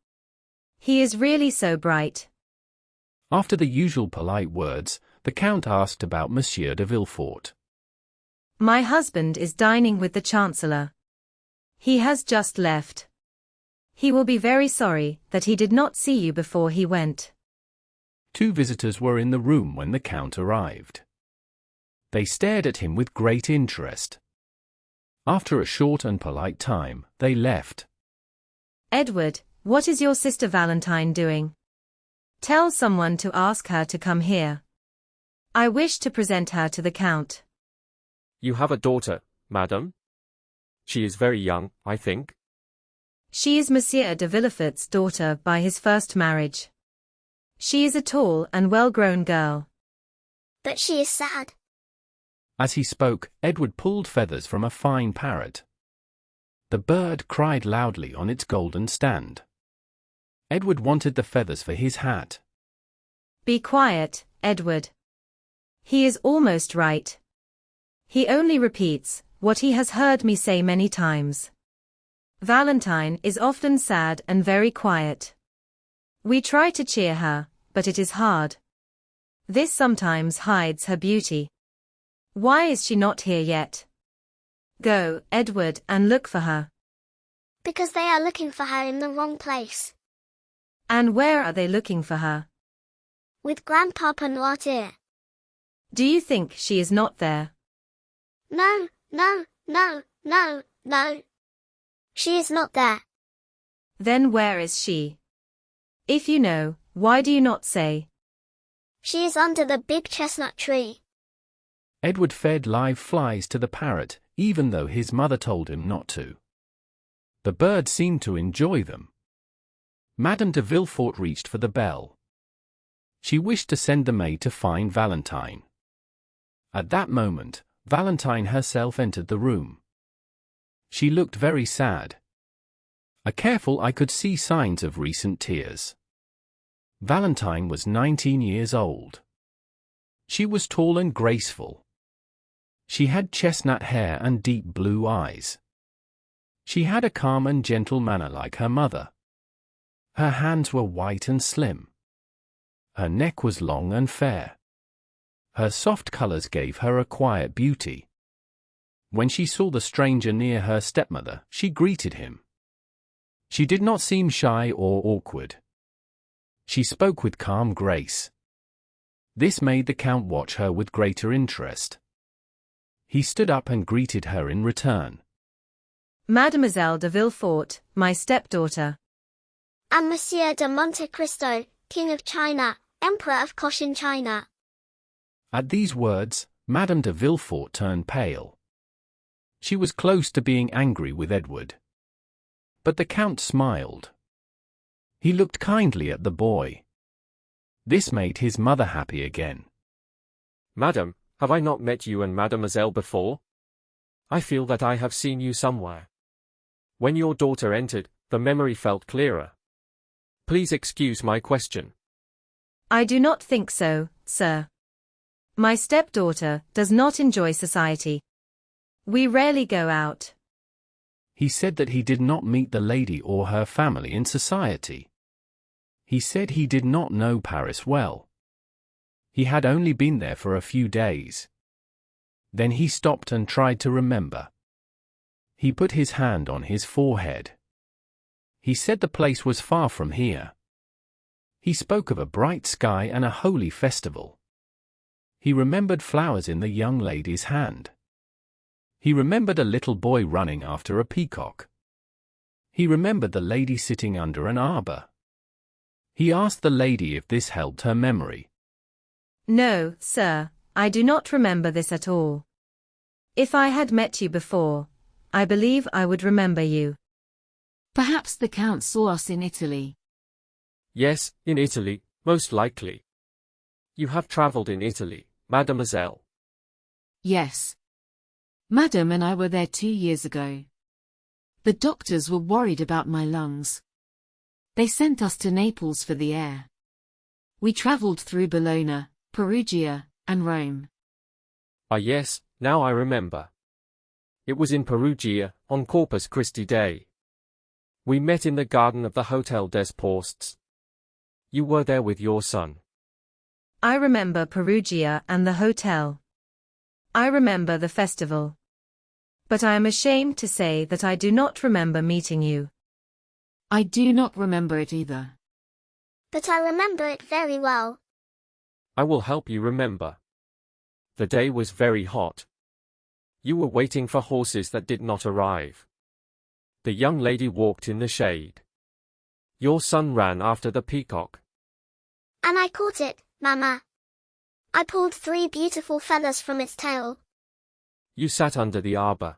He is really so bright. After the usual polite words, the Count asked about Monsieur de Villefort. My husband is dining with the Chancellor. He has just left. He will be very sorry that he did not see you before he went. Two visitors were in the room when the Count arrived. They stared at him with great interest. After a short and polite time, they left. Edward, what is your sister Valentine doing? Tell someone to ask her to come here. I wish to present her to the Count. You have a daughter, madam? She is very young, I think. She is Monsieur de Villefort's daughter by his first marriage. She is a tall and well-grown girl. But she is sad. As he spoke, Edward pulled feathers from a fine parrot. The bird cried loudly on its golden stand. Edward wanted the feathers for his hat. Be quiet, Edward. He is almost right. He only repeats what he has heard me say many times. Valentine is often sad and very quiet. We try to cheer her, but it is hard. This sometimes hides her beauty. Why is she not here yet? Go, Edward, and look for her. Because they are looking for her in the wrong place. And where are they looking for her? With Grandpapa Noirtier. Do you think she is not there? No, no, no, no, no. She is not there. Then where is she? If you know, why do you not say? She is under the big chestnut tree. Edward fed live flies to the parrot, even though his mother told him not to. The bird seemed to enjoy them. Madame de Villefort reached for the bell. She wished to send the maid to find Valentine. At that moment, Valentine herself entered the room. She looked very sad. A careful eye could see signs of recent tears. Valentine was 19 years old. She was tall and graceful. She had chestnut hair and deep blue eyes. She had a calm and gentle manner like her mother. Her hands were white and slim. Her neck was long and fair. Her soft colors gave her a quiet beauty. When she saw the stranger near her stepmother, she greeted him. She did not seem shy or awkward. She spoke with calm grace. This made the Count watch her with greater interest. He stood up and greeted her in return. Mademoiselle de Villefort, my stepdaughter. And Monsieur de Monte Cristo, King of China, Emperor of Cochin China. At these words, Madame de Villefort turned pale. She was close to being angry with Edward. But the Count smiled. He looked kindly at the boy. This made his mother happy again. Madam, have I not met you and Mademoiselle before? I feel that I have seen you somewhere. When your daughter entered, the memory felt clearer. Please excuse my question. I do not think so, sir. My stepdaughter does not enjoy society. We rarely go out. He said that he did not meet the lady or her family in society. He said he did not know Paris well. He had only been there for a few days. Then he stopped and tried to remember. He put his hand on his forehead. He said the place was far from here. He spoke of a bright sky and a holy festival. He remembered flowers in the young lady's hand. He remembered a little boy running after a peacock. He remembered the lady sitting under an arbor. He asked the lady if this helped her memory. No, sir, I do not remember this at all. If I had met you before, I believe I would remember you. Perhaps the Count saw us in Italy. Yes, in Italy, most likely. You have traveled in Italy, mademoiselle. Yes. Madame and I were there 2 years ago. The doctors were worried about my lungs. They sent us to Naples for the air. We traveled through Bologna, Perugia, and Rome. Ah yes, now I remember. It was in Perugia, on Corpus Christi Day. We met in the garden of the Hotel des Postes. You were there with your son. I remember Perugia and the hotel. I remember the festival. But I am ashamed to say that I do not remember meeting you. I do not remember it either. But I remember it very well. I will help you remember. The day was very hot. You were waiting for horses that did not arrive. The young lady walked in the shade. Your son ran after the peacock. And I caught it, Mama. I pulled 3 beautiful feathers from its tail. You sat under the arbor.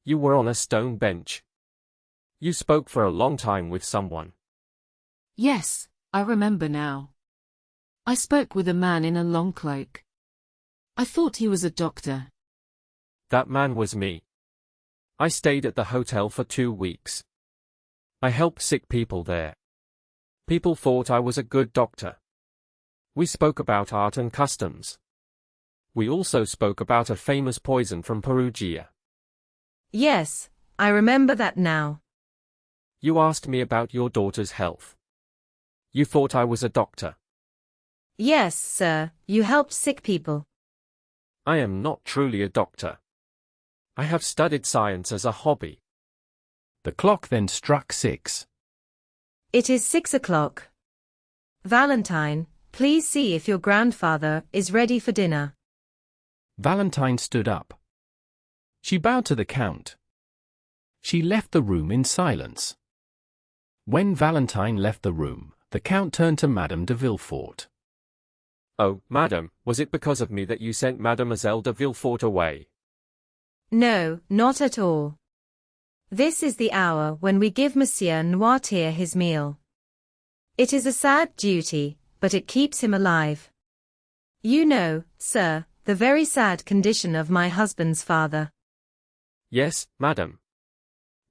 You were on a stone bench. You spoke for a long time with someone. Yes, I remember now. I spoke with a man in a long cloak. I thought he was a doctor. That man was me. I stayed at the hotel for 2 weeks. I helped sick people there. People thought I was a good doctor. We spoke about art and customs. We also spoke about a famous poison from Perugia. Yes, I remember that now. You asked me about your daughter's health. You thought I was a doctor. Yes, sir, you helped sick people. I am not truly a doctor. I have studied science as a hobby. The clock then struck 6. It is 6 o'clock. Valentine, please see if your grandfather is ready for dinner. Valentine stood up. She bowed to the Count. She left the room in silence. When Valentine left the room, the Count turned to Madame de Villefort. Oh, madam, was it because of me that you sent Mademoiselle de Villefort away? No, not at all. This is the hour when we give Monsieur Noirtier his meal. It is a sad duty, but it keeps him alive. You know, sir, the very sad condition of my husband's father. Yes, madam.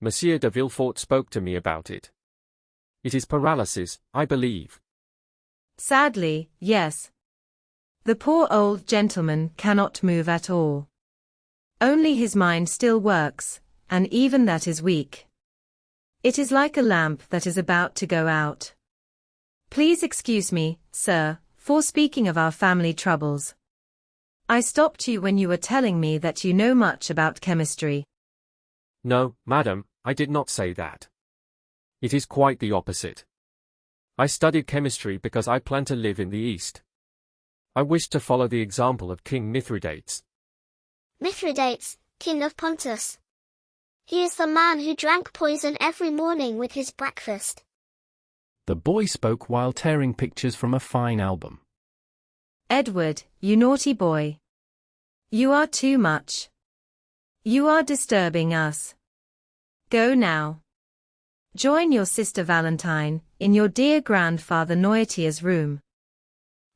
Monsieur de Villefort spoke to me about it. It is paralysis, I believe. Sadly, yes. The poor old gentleman cannot move at all. Only his mind still works, and even that is weak. It is like a lamp that is about to go out. Please excuse me, sir, for speaking of our family troubles. I stopped you when you were telling me that you know much about chemistry. No, madam, I did not say that. It is quite the opposite. I studied chemistry because I plan to live in the East. I wish to follow the example of King Mithridates. Mithridates, king of Pontus. He is the man who drank poison every morning with his breakfast. The boy spoke while tearing pictures from a fine album. Edward, you naughty boy. You are too much. You are disturbing us. Go now. Join your sister Valentine in your dear grandfather Noirtier's room.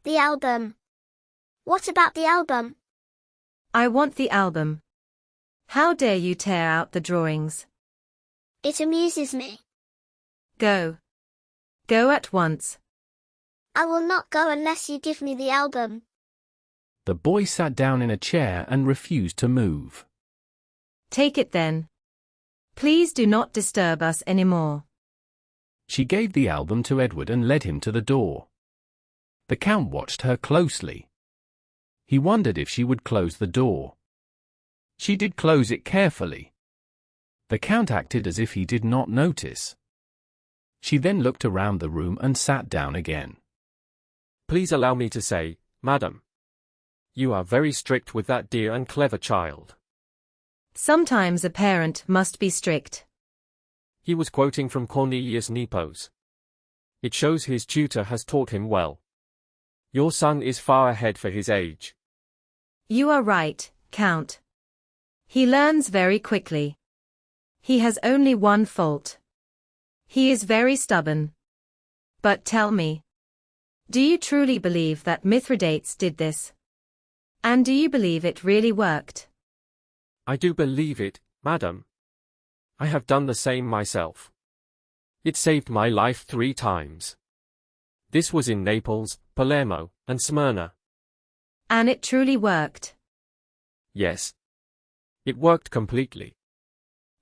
The album. What about the album? I want the album. How dare you tear out the drawings? It amuses me. Go. Go at once. I will not go unless you give me the album. The boy sat down in a chair and refused to move. Take it then. Please do not disturb us anymore. She gave the album to Edward and led him to the door. The Count watched her closely. He wondered if she would close the door. She did close it carefully. The Count acted as if he did not notice. She then looked around the room and sat down again. Please allow me to say, madam. You are very strict with that dear and clever child. Sometimes a parent must be strict. He was quoting from Cornelius Nepos. It shows his tutor has taught him well. Your son is far ahead for his age. You are right, Count. He learns very quickly. He has only one fault. He is very stubborn. But tell me, do you truly believe that Mithridates did this? And do you believe it really worked? I do believe it, madam. I have done the same myself. It saved my life 3 times. This was in Naples, Palermo, and Smyrna. And it truly worked? Yes. It worked completely.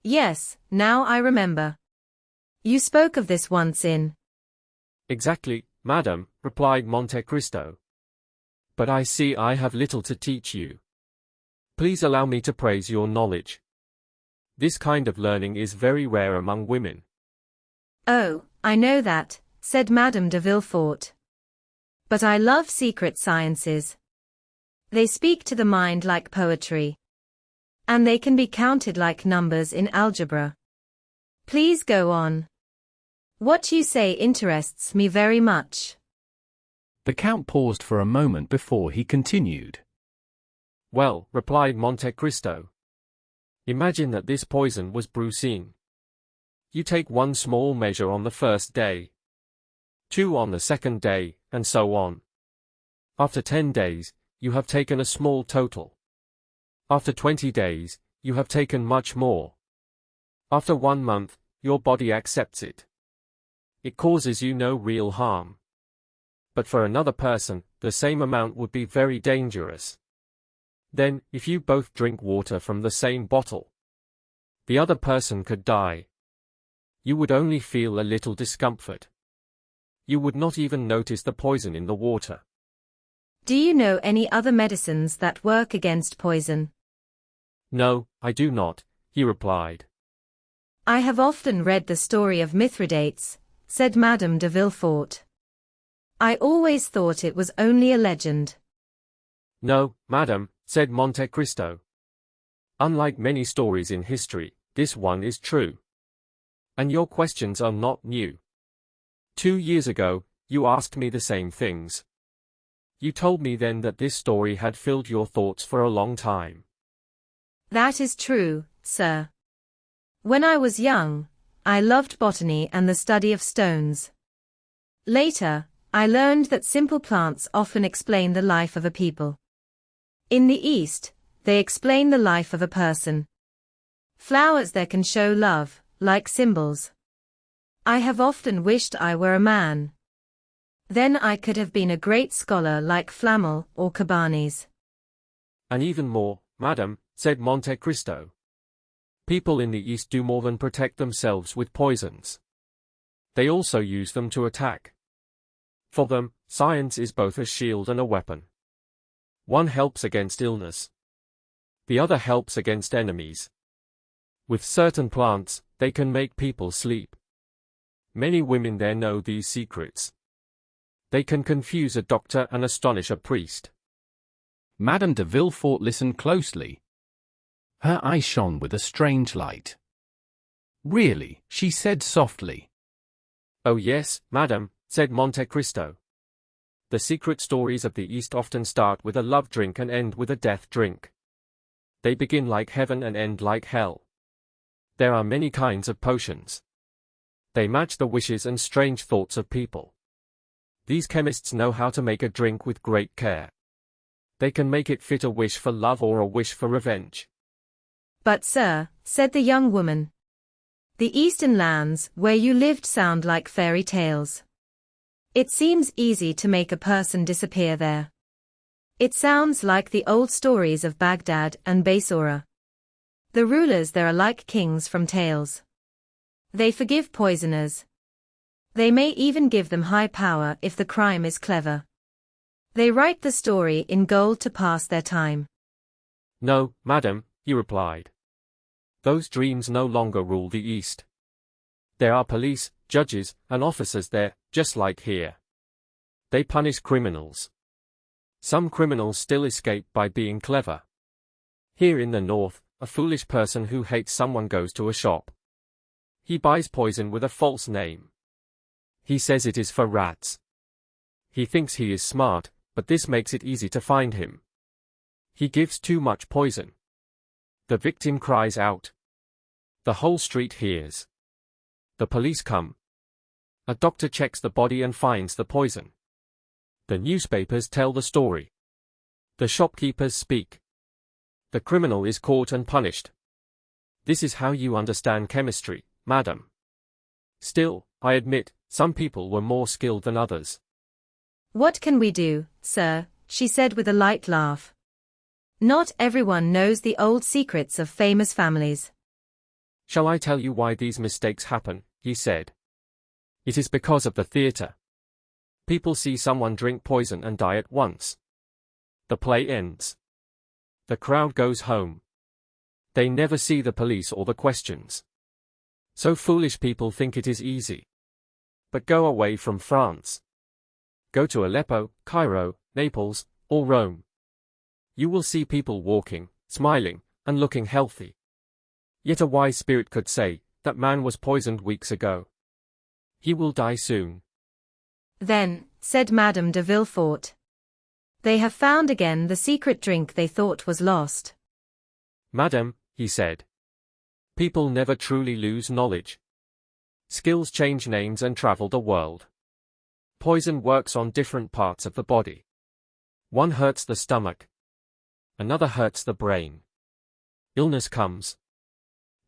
Yes, now I remember. You spoke of this once in... Exactly, madam, replied Monte Cristo. But I see I have little to teach you. Please allow me to praise your knowledge. This kind of learning is very rare among women. Oh, I know that, said Madame de Villefort. But I love secret sciences. They speak to the mind like poetry. And they can be counted like numbers in algebra. Please go on. What you say interests me very much. The Count paused for a moment before he continued. Well, replied Monte Cristo. Imagine that this poison was brucine. You take one small measure on the first day, 2 on the second day, and so on. After 10 days, you have taken a small total. After 20 days, you have taken much more. After 1 month, your body accepts it. It causes you no real harm. But for another person, the same amount would be very dangerous. Then, if you both drink water from the same bottle, the other person could die. You would only feel a little discomfort. You would not even notice the poison in the water. Do you know any other medicines that work against poison? No, I do not, he replied. I have often read the story of Mithridates, said Madame de Villefort. I always thought it was only a legend. No, madam, said Monte Cristo. Unlike many stories in history, this one is true. And your questions are not new. 2 years ago, you asked me the same things. You told me then that this story had filled your thoughts for a long time. That is true, sir. When I was young, I loved botany and the study of stones. Later, I learned that simple plants often explain the life of a people. In the East, they explain the life of a person. Flowers there can show love, like symbols. I have often wished I were a man. Then I could have been a great scholar like Flamel or Cabanis. And even more, madam, said Monte Cristo. People in the East do more than protect themselves with poisons. They also use them to attack. For them, science is both a shield and a weapon. One helps against illness. The other helps against enemies. With certain plants, they can make people sleep. Many women there know these secrets. They can confuse a doctor and astonish a priest. Madame de Villefort listened closely. Her eyes shone with a strange light. Really, she said softly. Oh yes, madam, said Monte Cristo. The secret stories of the East often start with a love drink and end with a death drink. They begin like heaven and end like hell. There are many kinds of potions. They match the wishes and strange thoughts of people. These chemists know how to make a drink with great care. They can make it fit a wish for love or a wish for revenge. But sir, said the young woman, the eastern lands where you lived sound like fairy tales. It seems easy to make a person disappear there. It sounds like the old stories of Baghdad and Basora. The rulers there are like kings from tales. They forgive poisoners. They may even give them high power if the crime is clever. They write the story in gold to pass their time. No, madam, he replied. Those dreams no longer rule the East. There are police, judges, and officers there, just like here. They punish criminals. Some criminals still escape by being clever. Here in the North, a foolish person who hates someone goes to a shop. He buys poison with a false name. He says it is for rats. He thinks he is smart, but this makes it easy to find him. He gives too much poison. The victim cries out. The whole street hears. The police come. A doctor checks the body and finds the poison. The newspapers tell the story. The shopkeepers speak. The criminal is caught and punished. This is how you understand chemistry, madam. Still, I admit, some people were more skilled than others. What can we do, sir? She said with a light laugh. Not everyone knows the old secrets of famous families. Shall I tell you why these mistakes happen? He said. It is because of the theater. People see someone drink poison and die at once. The play ends. The crowd goes home. They never see the police or the questions. So foolish people think it is easy. But go away from France. Go to Aleppo, Cairo, Naples, or Rome. You will see people walking, smiling, and looking healthy. Yet a wise spirit could say, that man was poisoned weeks ago. He will die soon. Then, said Madame de Villefort, they have found again the secret drink they thought was lost. Madame, he said, people never truly lose knowledge. Skills change names and travel the world. Poison works on different parts of the body. One hurts the stomach. Another hurts the brain. Illness comes.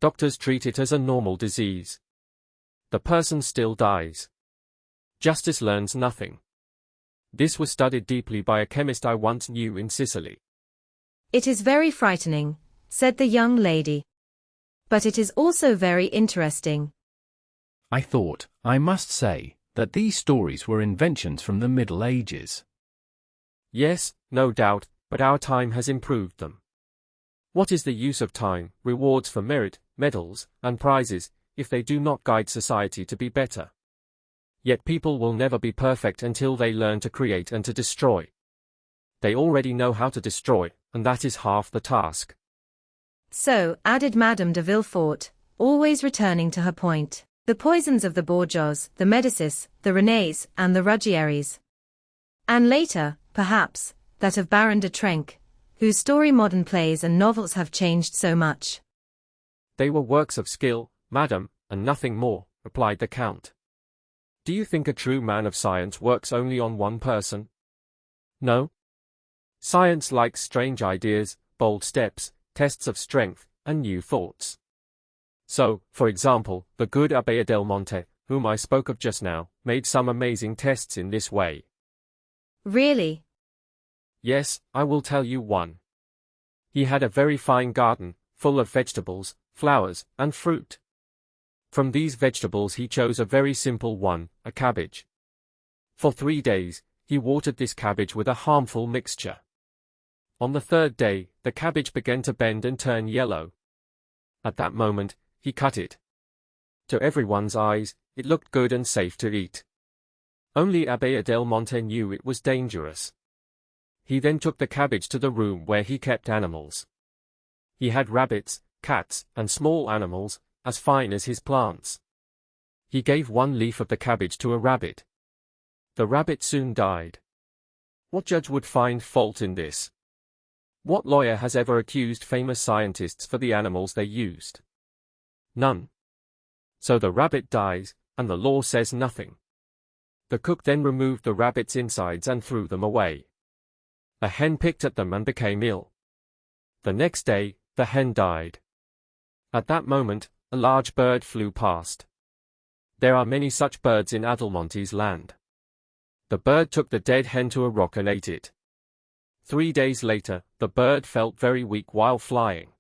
Doctors treat it as a normal disease. The person still dies. Justice learns nothing. This was studied deeply by a chemist I once knew in Sicily. It is very frightening, said the young lady. But it is also very interesting. I thought, I must say, that these stories were inventions from the Middle Ages. Yes, no doubt, but our time has improved them. What is the use of time, rewards for merit, medals, and prizes, if they do not guide society to be better? Yet people will never be perfect until they learn to create and to destroy. They already know how to destroy, and that is half the task. So, added Madame de Villefort, always returning to her point, the poisons of the Borgias, the Medicis, the Renés, and the Ruggieris. And later, perhaps, that of Baron de Trenck, whose story modern plays and novels have changed so much. They were works of skill, madam, and nothing more, replied the Count. Do you think a true man of science works only on one person? No. Science likes strange ideas, bold steps, tests of strength, and new thoughts. So, for example, the good Abbé del Monte, whom I spoke of just now, made some amazing tests in this way. Really? Yes, I will tell you one. He had a very fine garden, full of vegetables, flowers, and fruit. From these vegetables he chose a very simple one, a cabbage. For 3 days, he watered this cabbage with a harmful mixture. On the 3rd day, the cabbage began to bend and turn yellow. At that moment, he cut it. To everyone's eyes, it looked good and safe to eat. Only Abbé del Monte knew it was dangerous. He then took the cabbage to the room where he kept animals. He had rabbits, cats, and small animals, as fine as his plants. He gave one leaf of the cabbage to a rabbit. The rabbit soon died. What judge would find fault in this? What lawyer has ever accused famous scientists for the animals they used? None. So the rabbit dies, and the law says nothing. The cook then removed the rabbit's insides and threw them away. A hen picked at them and became ill. The next day, the hen died. At that moment, a large bird flew past. There are many such birds in Adelmonte's land. The bird took the dead hen to a rock and ate it. 3 days later, the bird felt very weak while flying.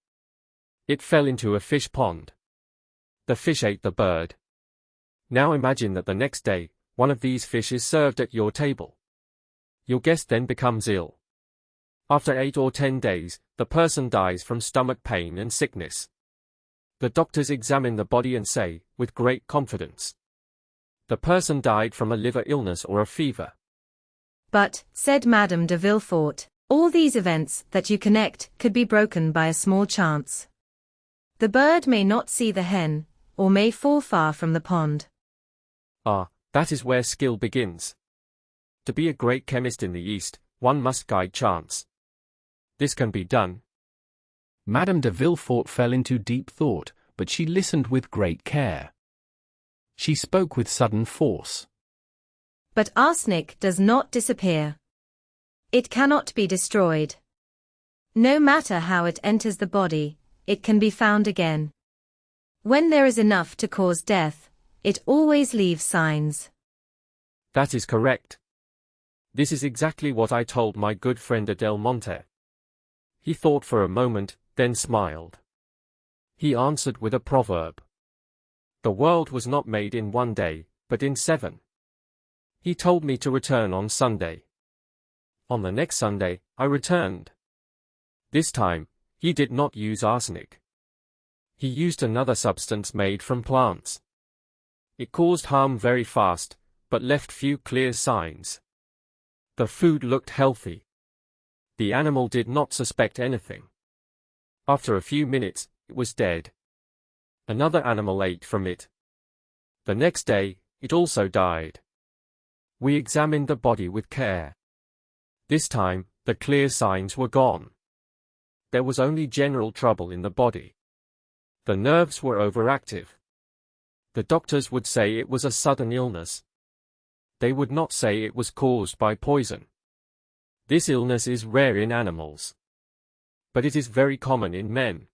It fell into a fish pond. The fish ate the bird. Now imagine that the next day, one of these fish is served at your table. Your guest then becomes ill. After 8 or 10 days, the person dies from stomach pain and sickness. The doctors examine the body and say, with great confidence, the person died from a liver illness or a fever. But, said Madame de Villefort, all these events that you connect could be broken by a small chance. The bird may not see the hen, or may fall far from the pond. Ah, that is where skill begins. To be a great chemist in the East, one must guide chance. This can be done. Madame de Villefort fell into deep thought, but she listened with great care. She spoke with sudden force. But arsenic does not disappear. It cannot be destroyed. No matter how it enters the body, it can be found again. When there is enough to cause death, it always leaves signs. That is correct. This is exactly what I told my good friend Del Monte. He thought for a moment, then smiled. He answered with a proverb. The world was not made in 1 day, but in 7. He told me to return on Sunday. On the next Sunday, I returned. This time, he did not use arsenic. He used another substance made from plants. It caused harm very fast, but left few clear signs. The food looked healthy. The animal did not suspect anything. After a few minutes, it was dead. Another animal ate from it. The next day, it also died. We examined the body with care. This time, the clear signs were gone. There was only general trouble in the body. The nerves were overactive. The doctors would say it was a sudden illness. They would not say it was caused by poison. This illness is rare in animals. But it is very common in men.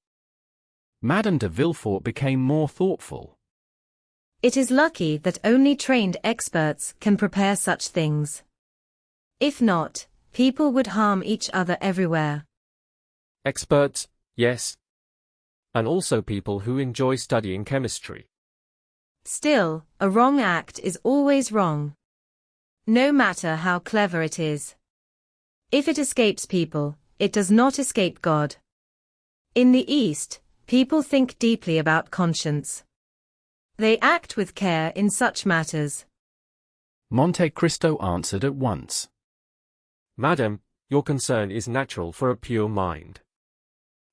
Madame de Villefort became more thoughtful. It is lucky that only trained experts can prepare such things. If not, people would harm each other everywhere. Experts, yes. And also people who enjoy studying chemistry. Still, a wrong act is always wrong. No matter how clever it is. If it escapes people, it does not escape God. In the East, people think deeply about conscience. They act with care in such matters. Monte Cristo answered at once. Madam, your concern is natural for a pure mind.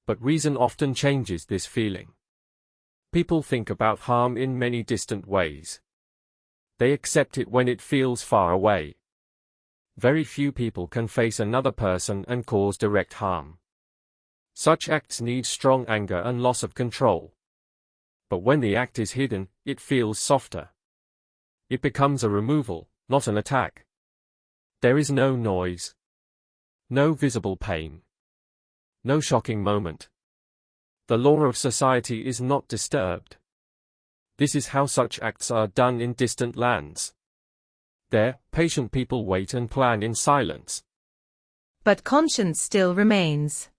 But reason often changes this feeling. People think about harm in many distant ways. They accept it when it feels far away. Very few people can face another person and cause direct harm. Such acts need strong anger and loss of control. But when the act is hidden, it feels softer. It becomes a removal, not an attack. There is no noise. No visible pain. No shocking moment. The law of society is not disturbed. This is how such acts are done in distant lands. There, patient people wait and plan in silence. But conscience still remains.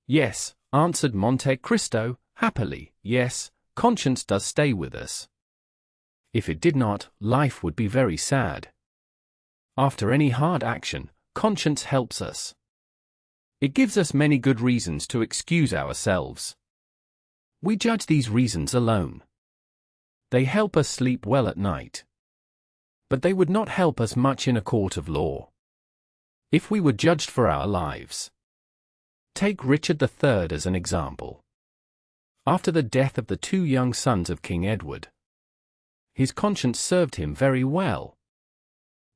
Yes, answered Monte Cristo, happily, yes, conscience does stay with us. If it did not, life would be very sad. After any hard action, conscience helps us. It gives us many good reasons to excuse ourselves. We judge these reasons alone. They help us sleep well at night. But they would not help us much in a court of law. If we were judged for our lives. Take Richard III as an example. After the death of the two young sons of King Edward, his conscience served him very well.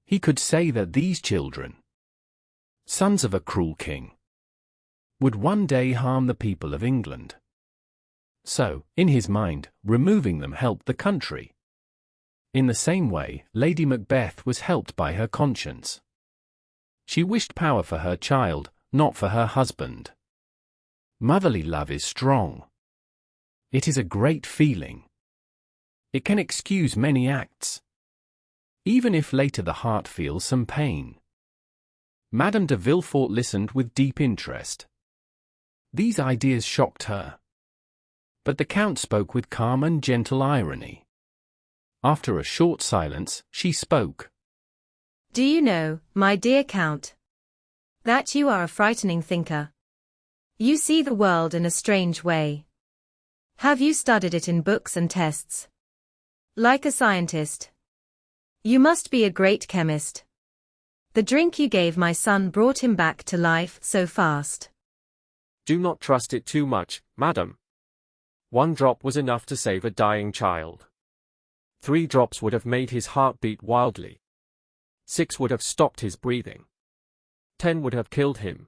He could say that these children, sons of a cruel king, would one day harm the people of England. So, in his mind, removing them helped the country. In the same way, Lady Macbeth was helped by her conscience. She wished power for her child, not for her husband. Motherly love is strong. It is a great feeling. It can excuse many acts, even if later the heart feels some pain. Madame de Villefort listened with deep interest. These ideas shocked her. But the Count spoke with calm and gentle irony. After a short silence, she spoke. Do you know, my dear Count, that you are a frightening thinker? You see the world in a strange way. Have you studied it in books and tests? Like a scientist. You must be a great chemist. The drink you gave my son brought him back to life so fast. Do not trust it too much, madam. 1 drop was enough to save a dying child. 3 drops would have made his heart beat wildly. 6 would have stopped his breathing. 10 would have killed him.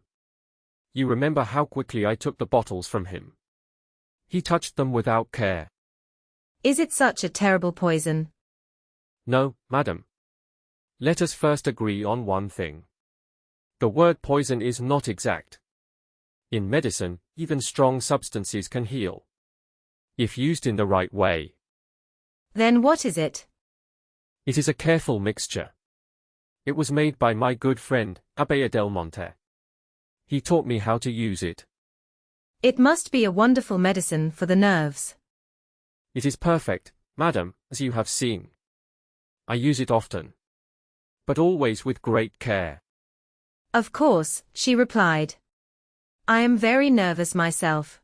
You remember how quickly I took the bottles from him. He touched them without care. Is it such a terrible poison? No, madam. Let us first agree on one thing. The word poison is not exact. In medicine, even strong substances can heal, if used in the right way. Then what is it? It is a careful mixture. It was made by my good friend, Abbé Adelmonte. He taught me how to use it. It must be a wonderful medicine for the nerves. It is perfect, madam, as you have seen. I use it often, but always with great care. Of course, she replied. I am very nervous myself.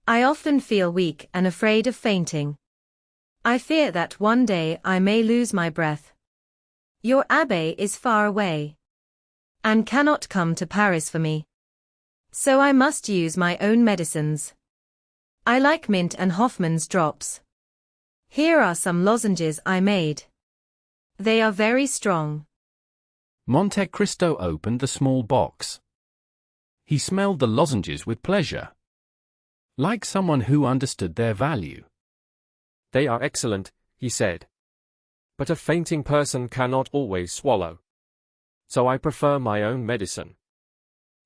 I often feel weak and afraid of fainting. I fear that one day I may lose my breath. Your abbé is far away. and cannot come to Paris for me. So I must use my own medicines. I like mint and Hoffman's drops. Here are some lozenges I made. They are very strong. Monte Cristo opened the small box. He smelled the lozenges with pleasure, like someone who understood their value. They are excellent, he said. But a fainting person cannot always swallow. So I prefer my own medicine.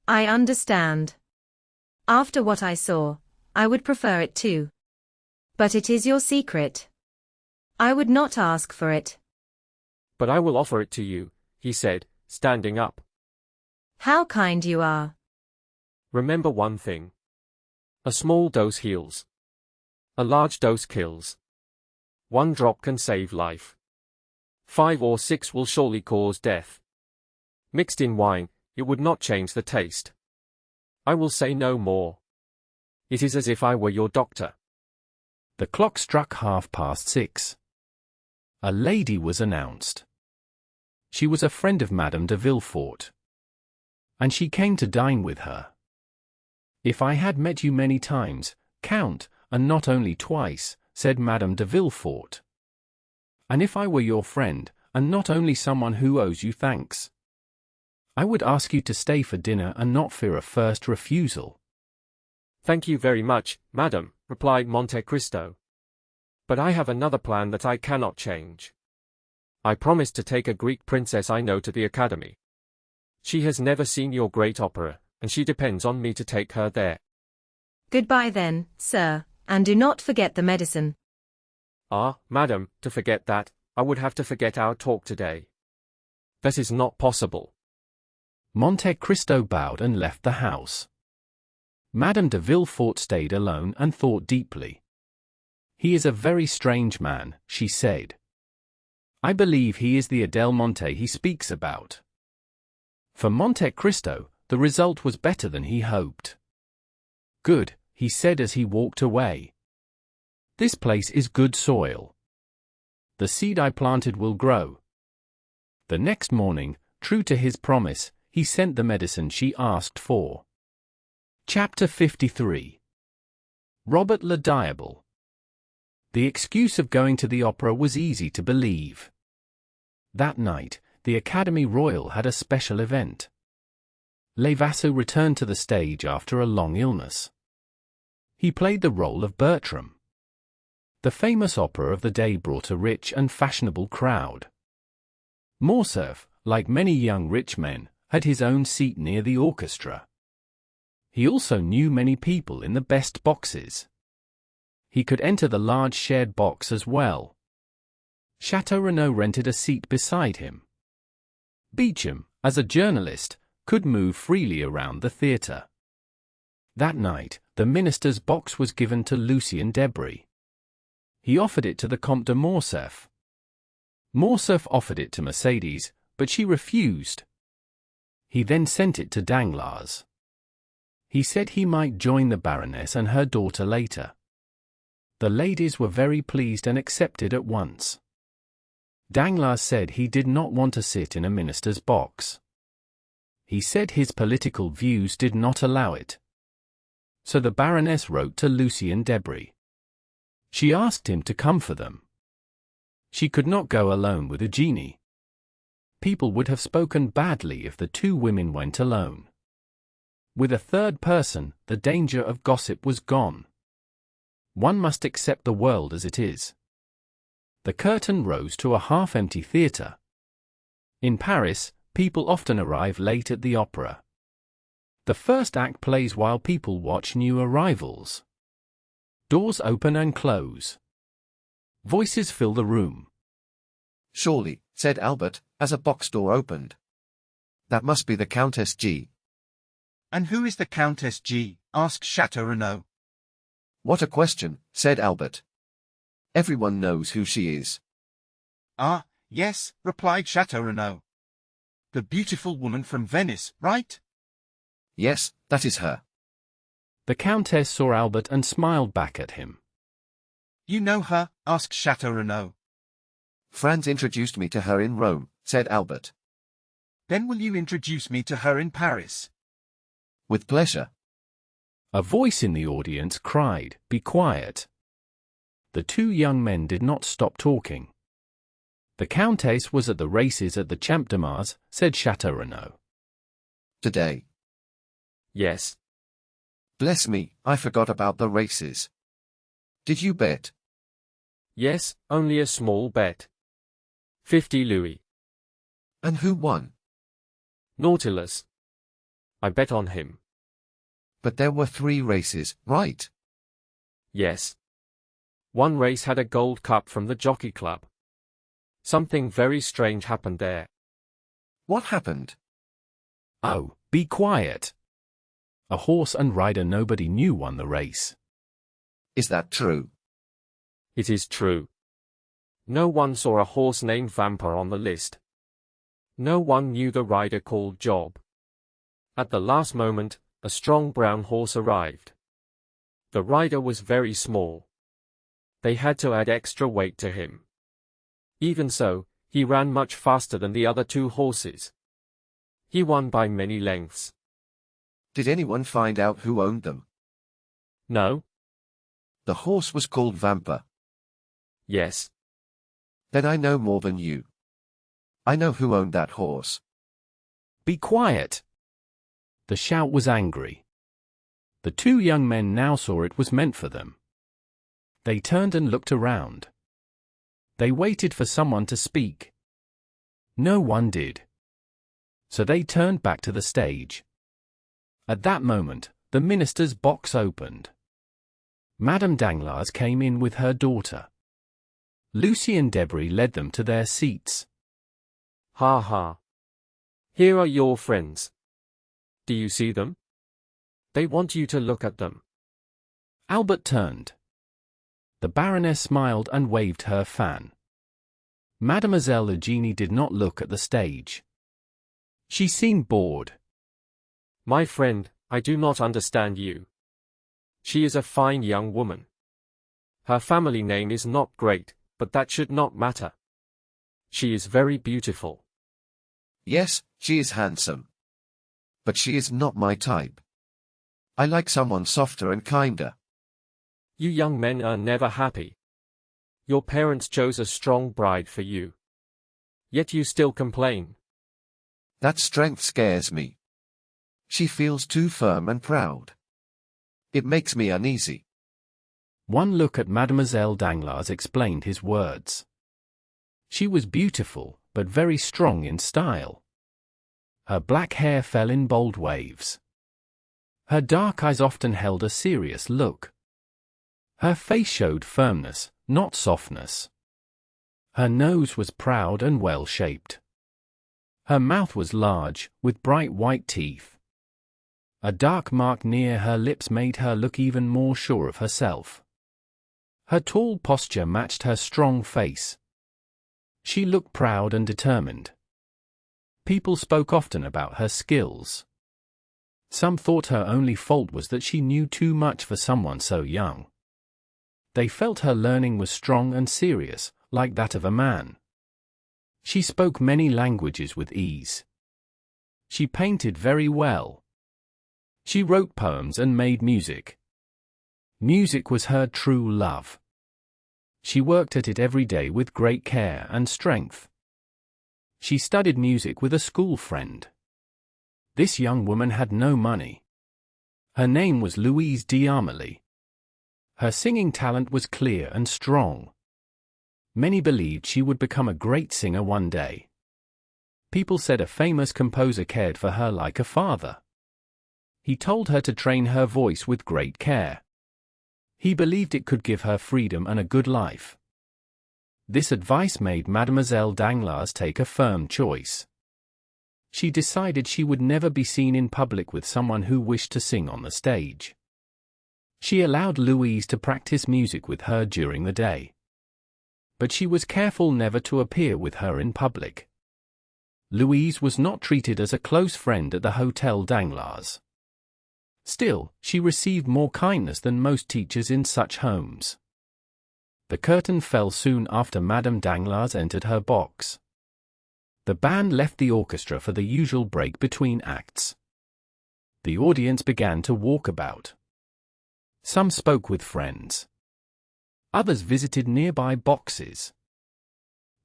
I understand. After what I saw, I would prefer it too. But it is your secret. I would not ask for it. But I will offer it to you, he said, standing up. How kind you are. Remember one thing. A small dose heals. A large dose kills. 1 drop can save life. 5 or 6 will surely cause death. Mixed in wine, it would not change the taste. I will say no more. It is as if I were your doctor. The clock struck 6:30. A lady was announced. She was a friend of Madame de Villefort, and she came to dine with her. If I had met you many times, Count, and not only twice, said Madame de Villefort. And if I were your friend, and not only someone who owes you thanks, I would ask you to stay for dinner and not fear a first refusal. Thank you very much, madam, replied Monte Cristo. But I have another plan that I cannot change. I promised to take a Greek princess I know to the Academy. She has never seen your great opera, and she depends on me to take her there. Goodbye then, sir, and do not forget the medicine. Ah, madam, to forget that, I would have to forget our talk today. That is not possible. Monte Cristo bowed and left the house. Madame de Villefort stayed alone and thought deeply. He is a very strange man, she said. I believe he is the Adelmonte he speaks about. For Monte Cristo, the result was better than he hoped. Good, he said as he walked away. This place is good soil. The seed I planted will grow. The next morning, true to his promise, he sent the medicine she asked for. Chapter 53. Robert le Diable. The excuse of going to the opera was easy to believe. That night, the Academy Royal had a special event. Levasseur returned to the stage after a long illness. He played the role of Bertram. The famous opera of the day brought a rich and fashionable crowd. Morcerf, like many young rich men, had his own seat near the orchestra. He also knew many people in the best boxes. He could enter the large shared box as well. Chateau Renaud rented a seat beside him. Beecham, as a journalist, could move freely around the theatre. That night, the minister's box was given to Lucien Debray. He offered it to the Comte de Morcerf. Morcerf offered it to Mercedes, but she refused. He then sent it to Danglars. He said he might join the Baroness and her daughter later. The ladies were very pleased and accepted at once. Danglars said he did not want to sit in a minister's box. He said his political views did not allow it. So the Baroness wrote to Lucien Debray. She asked him to come for them. She could not go alone with Eugenie. People would have spoken badly if the two women went alone. With a third person, the danger of gossip was gone. One must accept the world as it is. The curtain rose to a half-empty theatre. In Paris, people often arrive late at the opera. The first act plays while people watch new arrivals. Doors open and close. Voices fill the room. Surely, said Albert, as a box door opened. That must be the Countess G. And who is the Countess G? Asked Chateau Renaud. What a question, said Albert. Everyone knows who she is. Ah, yes, replied Chateau Renaud. The beautiful woman from Venice, right? Yes, that is her. The Countess saw Albert and smiled back at him. You know her? Asked Chateau Renaud. Franz introduced me to her in Rome, said Albert. Then will you introduce me to her in Paris? With pleasure. A voice in the audience cried, "Be quiet." The two young men did not stop talking. "The Countess was at the races at the Champ de Mars," said Châteaurenaud. Today. Yes. Bless me, I forgot about the races. Did you bet? Yes, only a small bet. 50 louis. And who won? Nautilus. I bet on him. But there were 3 races, right? Yes. One race had a gold cup from the Jockey Club. Something very strange happened there. What happened? "Oh, be quiet." A horse and rider nobody knew won the race. Is that true? It is true. No one saw a horse named Vampa on the list. No one knew the rider called Job. At the last moment, a strong brown horse arrived. The rider was very small. They had to add extra weight to him. Even so, he ran much faster than the other 2 horses. He won by many lengths. Did anyone find out who owned them? No? The horse was called Vampa. Yes. Then I know more than you. I know who owned that horse. "Be quiet." The shout was angry. The two young men now saw it was meant for them. They turned and looked around. They waited for someone to speak. No one did. So they turned back to the stage. At that moment, the minister's box opened. Madame Danglars came in with her daughter. Lucy and Debris led them to their seats. Ha ha. Here are your friends. Do you see them? They want you to look at them. Albert turned. The Baroness smiled and waved her fan. Mademoiselle Eugenie did not look at the stage. She seemed bored. My friend, I do not understand you. She is a fine young woman. Her family name is not great, but that should not matter. She is very beautiful. Yes, she is handsome. But she is not my type. I like someone softer and kinder. You young men are never happy. Your parents chose a strong bride for you. Yet you still complain. That strength scares me. She feels too firm and proud. It makes me uneasy. One look at Mademoiselle Danglars explained his words. She was beautiful, but very strong in style. Her black hair fell in bold waves. Her dark eyes often held a serious look. Her face showed firmness, not softness. Her nose was proud and well-shaped. Her mouth was large, with bright white teeth. A dark mark near her lips made her look even more sure of herself. Her tall posture matched her strong face. She looked proud and determined. People spoke often about her skills. Some thought her only fault was that she knew too much for someone so young. They felt her learning was strong and serious, like that of a man. She spoke many languages with ease. She painted very well. She wrote poems and made music. Music was her true love. She worked at it every day with great care and strength. She studied music with a school friend. This young woman had no money. Her name was Louise d'Armilly. Her singing talent was clear and strong. Many believed she would become a great singer one day. People said a famous composer cared for her like a father. He told her to train her voice with great care. He believed it could give her freedom and a good life. This advice made Mademoiselle Danglars take a firm choice. She decided she would never be seen in public with someone who wished to sing on the stage. She allowed Louise to practice music with her during the day. But she was careful never to appear with her in public. Louise was not treated as a close friend at the Hotel Danglars. Still, she received more kindness than most teachers in such homes. The curtain fell soon after Madame Danglars entered her box. The band left the orchestra for the usual break between acts. The audience began to walk about. Some spoke with friends. Others visited nearby boxes.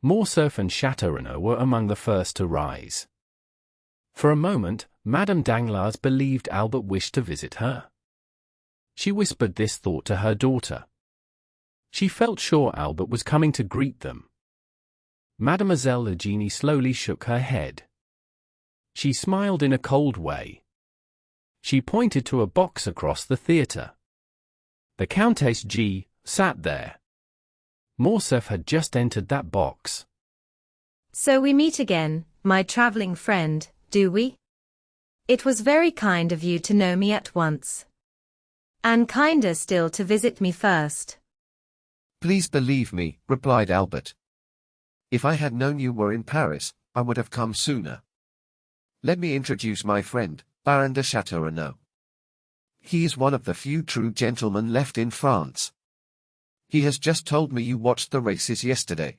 Morcerf and Châteaurenaud were among the first to rise. For a moment, Madame Danglars believed Albert wished to visit her. She whispered this thought to her daughter. She felt sure Albert was coming to greet them. Mademoiselle Eugénie slowly shook her head. She smiled in a cold way. She pointed to a box across the theatre. The Countess G. sat there. Morcerf had just entered that box. So we meet again, my travelling friend, do we? It was very kind of you to know me at once. And kinder still to visit me first. Please believe me, replied Albert. If I had known you were in Paris, I would have come sooner. Let me introduce my friend, Baron de Châteaurenaud. He is one of the few true gentlemen left in France. He has just told me you watched the races yesterday.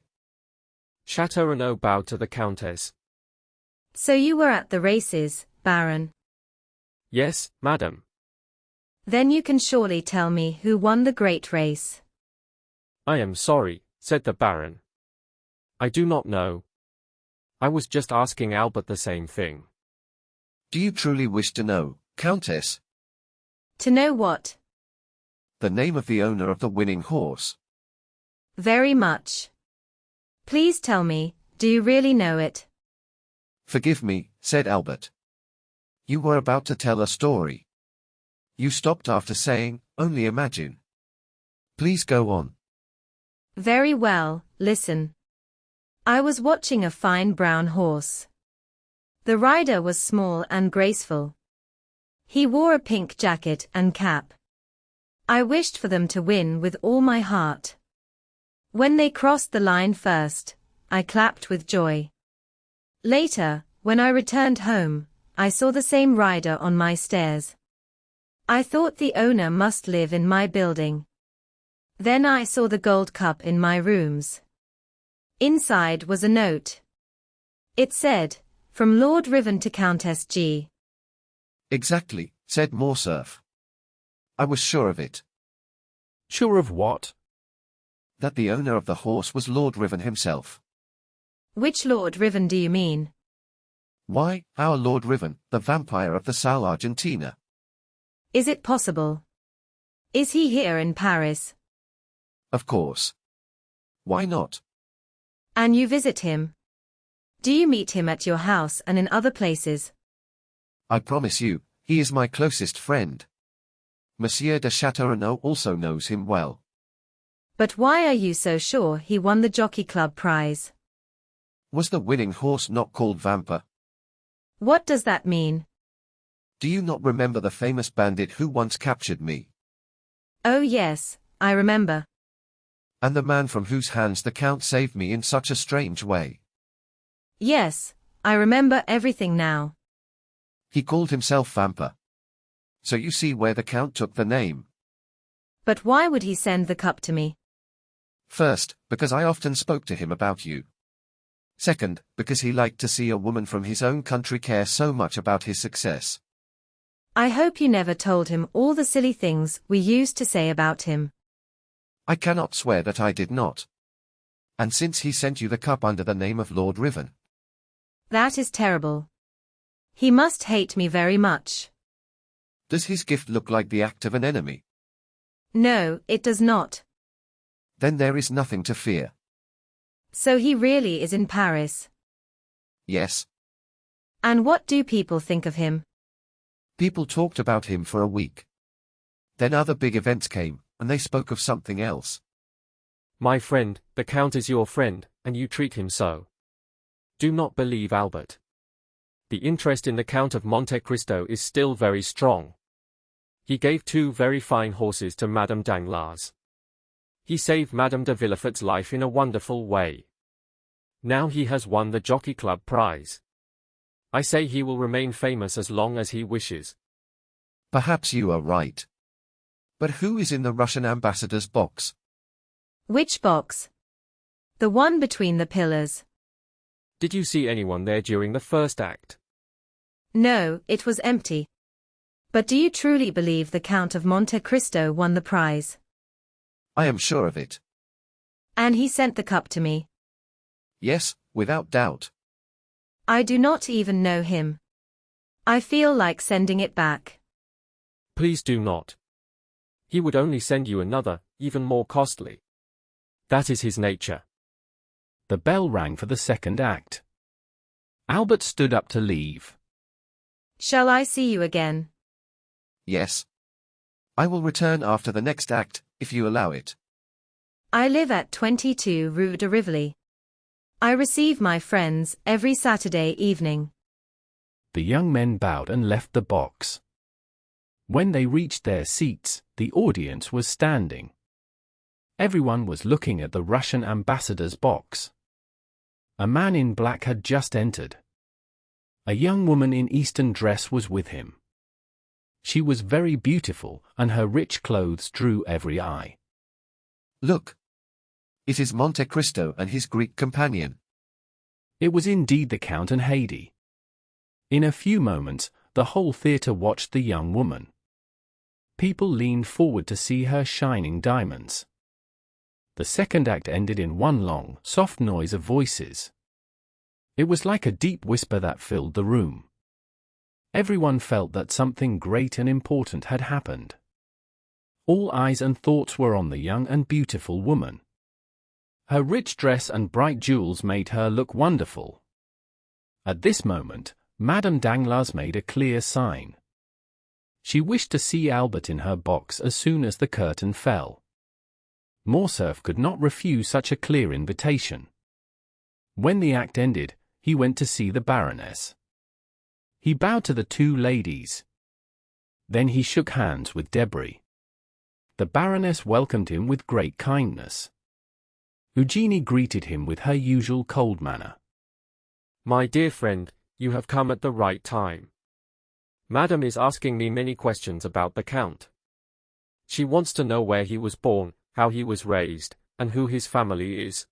Châteaurenaud bowed to the Countess. So you were at the races, Baron? Yes, madam. Then you can surely tell me who won the great race. I am sorry, said the Baron. I do not know. I was just asking Albert the same thing. Do you truly wish to know, Countess? To know what? The name of the owner of the winning horse. Very much. Please tell me, do you really know it? Forgive me, said Albert. You were about to tell a story. You stopped after saying, only imagine. Please go on. Very well, listen. I was watching a fine brown horse. The rider was small and graceful. He wore a pink jacket and cap. I wished for them to win with all my heart. When they crossed the line first, I clapped with joy. Later, when I returned home, I saw the same rider on my stairs. I thought the owner must live in my building. Then I saw the gold cup in my rooms. Inside was a note. It said, from Lord Riven to Countess G. Exactly, said Morcerf. I was sure of it. Sure of what? That the owner of the horse was Lord Riven himself. Which Lord Riven do you mean? Why, our Lord Riven, the vampire of the Salle Argentina. Is it possible? Is he here in Paris? Of course. Why not? And you visit him? Do you meet him at your house and in other places? I promise you, he is my closest friend. Monsieur de Châteaurenaud also knows him well. But why are you so sure he won the Jockey Club prize? Was the winning horse not called Vampa? What does that mean? Do you not remember the famous bandit who once captured me? Oh yes, I remember. And the man from whose hands the Count saved me in such a strange way. Yes, I remember everything now. He called himself Vampa. So you see where the Count took the name. But why would he send the cup to me? First, because I often spoke to him about you. Second, because he liked to see a woman from his own country care so much about his success. I hope you never told him all the silly things we used to say about him. I cannot swear that I did not. And since he sent you the cup under the name of Lord Riven. That is terrible. He must hate me very much. Does his gift look like the act of an enemy? No, it does not. Then there is nothing to fear. So he really is in Paris. Yes. And what do people think of him? People talked about him for a week. Then other big events came, and they spoke of something else. My friend, the Count is your friend, and you treat him so. Do not believe Albert. The interest in the Count of Monte Cristo is still very strong. He gave 2 very fine horses to Madame Danglars. He saved Madame de Villefort's life in a wonderful way. Now he has won the Jockey Club prize. I say he will remain famous as long as he wishes. Perhaps you are right. But who is in the Russian ambassador's box? Which box? The one between the pillars. Did you see anyone there during the first act? No, it was empty. But do you truly believe the Count of Monte Cristo won the prize? I am sure of it. And he sent the cup to me? Yes, without doubt. I do not even know him. I feel like sending it back. Please do not. He would only send you another, even more costly. That is his nature. The bell rang for the second act. Albert stood up to leave. Shall I see you again? Yes. I will return after the next act, if you allow it. I live at 22 Rue de Rivoli. I receive my friends every Saturday evening. The young men bowed and left the box. When they reached their seats, the audience was standing. Everyone was looking at the Russian ambassador's box. A man in black had just entered. A young woman in Eastern dress was with him. She was very beautiful, and her rich clothes drew every eye. Look. It is Monte Cristo and his Greek companion. It was indeed the Count and Haydée. In a few moments, the whole theatre watched the young woman. People leaned forward to see her shining diamonds. The second act ended in one long, soft noise of voices. It was like a deep whisper that filled the room. Everyone felt that something great and important had happened. All eyes and thoughts were on the young and beautiful woman. Her rich dress and bright jewels made her look wonderful. At this moment, Madame Danglars made a clear sign. She wished to see Albert in her box as soon as the curtain fell. Morcerf could not refuse such a clear invitation. When the act ended, he went to see the Baroness. He bowed to the two ladies. Then he shook hands with Debray. The Baroness welcomed him with great kindness. Eugénie greeted him with her usual cold manner. My dear friend, you have come at the right time. Madame is asking me many questions about the Count. She wants to know where he was born, how he was raised, and who his family is.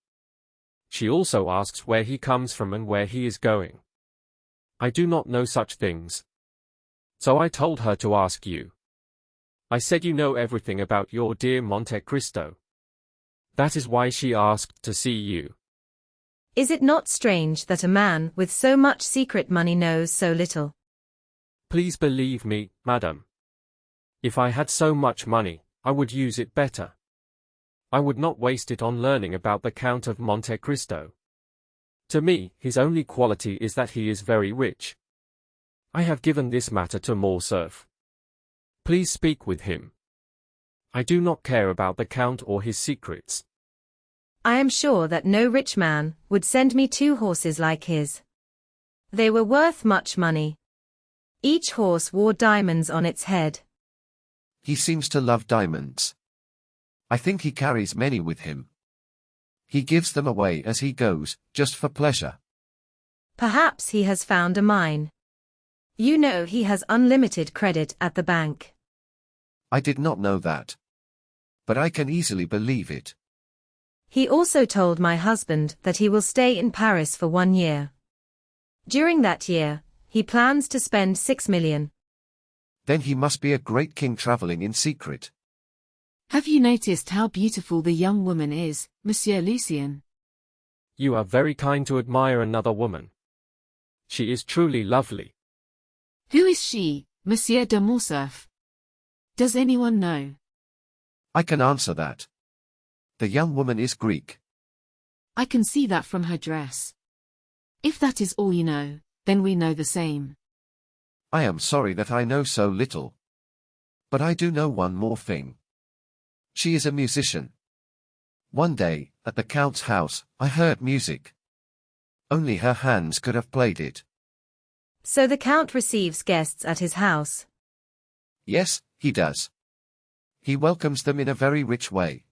She also asks where he comes from and where he is going. I do not know such things. So I told her to ask you. I said you know everything about your dear Monte Cristo. That is why she asked to see you. Is it not strange that a man with so much secret money knows so little? Please believe me, madam. If I had so much money, I would use it better. I would not waste it on learning about the Count of Monte Cristo. To me, his only quality is that he is very rich. I have given this matter to Morcerf. Please speak with him. I do not care about the Count or his secrets. I am sure that no rich man would send me 2 horses like his. They were worth much money. Each horse wore diamonds on its head. He seems to love diamonds. I think he carries many with him. He gives them away as he goes, just for pleasure. Perhaps he has found a mine. You know he has unlimited credit at the bank. I did not know that. But I can easily believe it. He also told my husband that he will stay in Paris for 1 year. During that year, he plans to spend 6 million. Then he must be a great king traveling in secret. Have you noticed how beautiful the young woman is, Monsieur Lucien? You are very kind to admire another woman. She is truly lovely. Who is she, Monsieur de Morcerf? Does anyone know? I can answer that. The young woman is Greek. I can see that from her dress. If that is all you know, then we know the same. I am sorry that I know so little. But I do know one more thing. She is a musician. One day, at the Count's house, I heard music. Only her hands could have played it. So the Count receives guests at his house. Yes, he does. He welcomes them in a very rich way.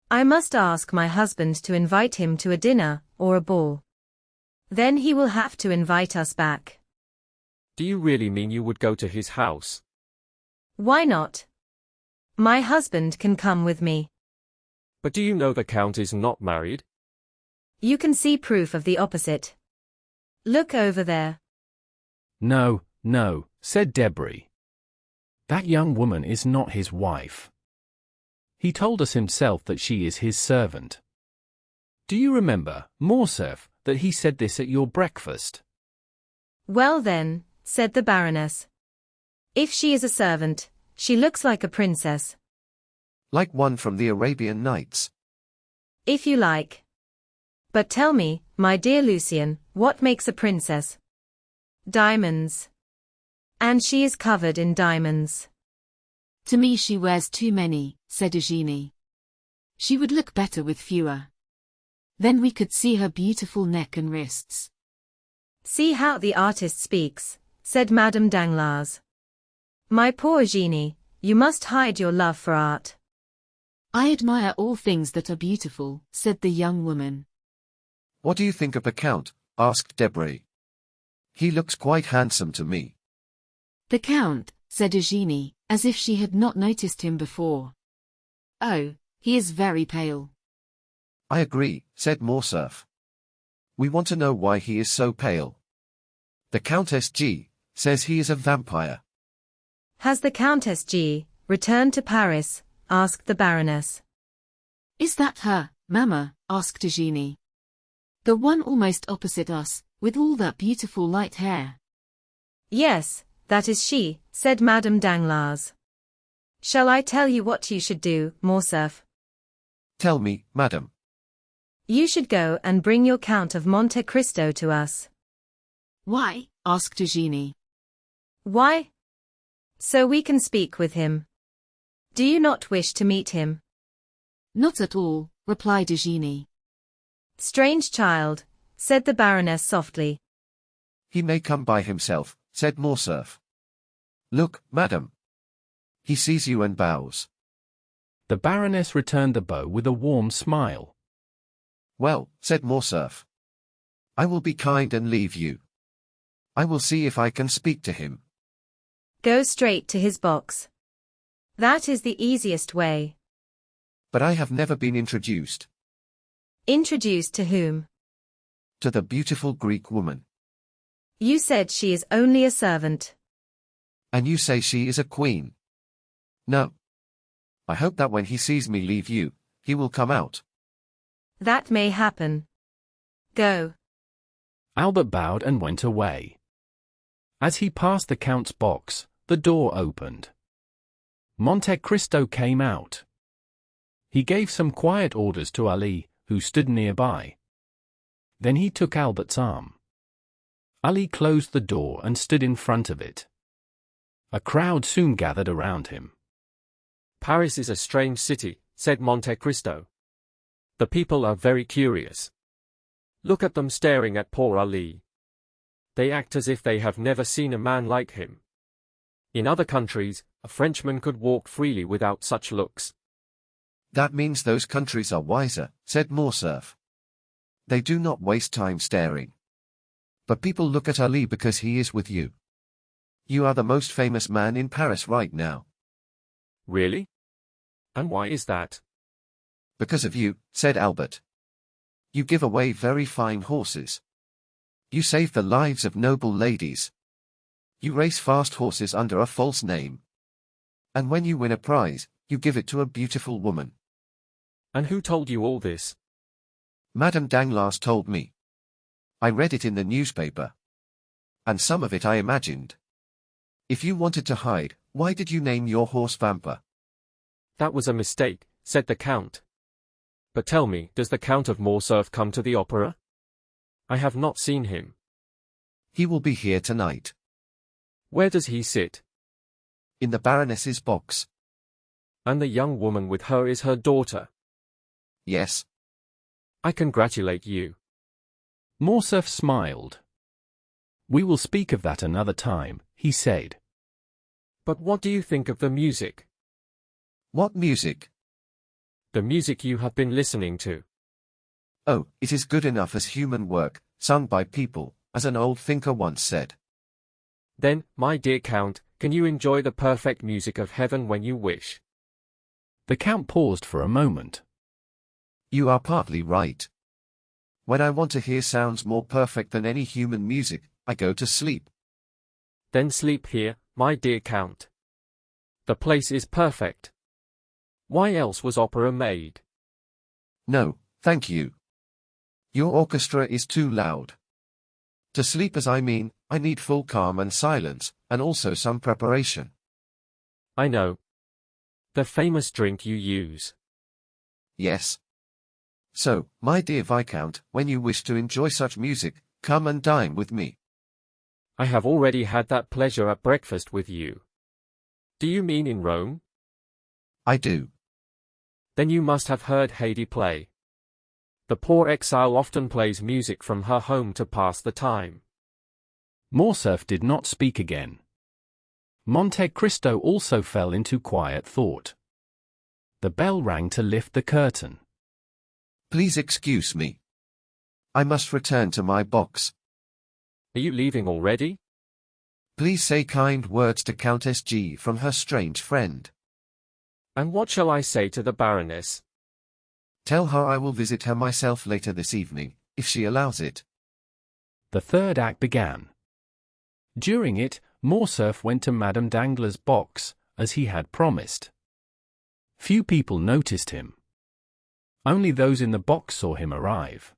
I must ask my husband to invite him to a dinner or a ball. Then he will have to invite us back. Do you really mean you would go to his house? Why not? My husband can come with me. But do you know the Count is not married? You can see proof of the opposite. Look over there. No, no, said Debray. That young woman is not his wife. He told us himself that she is his servant. Do you remember, Morcerf, that he said this at your breakfast? Well then, said the Baroness. If she is a servant, she looks like a princess. Like one from the Arabian Nights. If you like. But tell me, my dear Lucien, what makes a princess? Diamonds. And she is covered in diamonds. To me she wears too many, said Eugenie. She would look better with fewer. Then we could see her beautiful neck and wrists. See how the artist speaks, said Madame Danglars. My poor Eugenie, you must hide your love for art. I admire all things that are beautiful, said the young woman. What do you think of the Count? Asked Debray. He looks quite handsome to me. The Count, said Eugenie, as if she had not noticed him before. Oh, he is very pale. I agree, said Morcerf. We want to know why he is so pale. The Countess G. says he is a vampire. Has the Countess G. returned to Paris? Asked the Baroness. Is that her, Mamma? Asked Eugenie. The one almost opposite us, with all that beautiful light hair. Yes, that is she, said Madame Danglars. Shall I tell you what you should do, Morcerf? Tell me, madam. You should go and bring your Count of Monte Cristo to us. Why? Asked Eugenie. Why? So we can speak with him. Do you not wish to meet him? Not at all, replied Eugenie. Strange child, said the Baroness softly. He may come by himself, said Morcerf. Look, madam. He sees you and bows. The Baroness returned the bow with a warm smile. Well, said Morcerf. I will be kind and leave you. I will see if I can speak to him. Go straight to his box. That is the easiest way. But I have never been introduced. Introduced to whom? To the beautiful Greek woman. You said she is only a servant. And you say she is a queen. No. I hope that when he sees me leave you, he will come out. That may happen. Go. Albert bowed and went away. As he passed the Count's box, the door opened. Monte Cristo came out. He gave some quiet orders to Ali, who stood nearby. Then he took Albert's arm. Ali closed the door and stood in front of it. A crowd soon gathered around him. Paris is a strange city, said Monte Cristo. The people are very curious. Look at them staring at poor Ali. They act as if they have never seen a man like him. In other countries, a Frenchman could walk freely without such looks. That means those countries are wiser, said Morcerf. They do not waste time staring. But people look at Ali because he is with you. You are the most famous man in Paris right now. Really? And why is that? Because of you, said Albert. You give away very fine horses. You save the lives of noble ladies. You race fast horses under a false name. And when you win a prize, you give it to a beautiful woman. And who told you all this? Madame Danglars told me. I read it in the newspaper. And some of it I imagined. If you wanted to hide, why did you name your horse Vampa? That was a mistake, said the Count. But tell me, does the Count of Morcerf come to the opera? I have not seen him. He will be here tonight. Where does he sit? In the Baroness's box. And the young woman with her is her daughter? Yes. I congratulate you. Morcerf smiled. We will speak of that another time, he said. But what do you think of the music? What music? The music you have been listening to. Oh, it is good enough as human work, sung by people, as an old thinker once said. Then, my dear Count, can you enjoy the perfect music of heaven when you wish? The Count paused for a moment. You are partly right. When I want to hear sounds more perfect than any human music, I go to sleep. Then sleep here, my dear Count. The place is perfect. Why else was opera made? No, thank you. Your orchestra is too loud. To sleep as I mean, I need full calm and silence, and also some preparation. I know. The famous drink you use. Yes. So, my dear Viscount, when you wish to enjoy such music, come and dine with me. I have already had that pleasure at breakfast with you. Do you mean in Rome? I do. Then you must have heard Haydée play. The poor exile often plays music from her home to pass the time. Morcerf did not speak again. Monte Cristo also fell into quiet thought. The bell rang to lift the curtain. Please excuse me. I must return to my box. Are you leaving already? Please say kind words to Countess G from her strange friend. And what shall I say to the Baroness? Tell her I will visit her myself later this evening, if she allows it. The third act began. During it, Morcerf went to Madame Danglars' box, as he had promised. Few people noticed him. Only those in the box saw him arrive.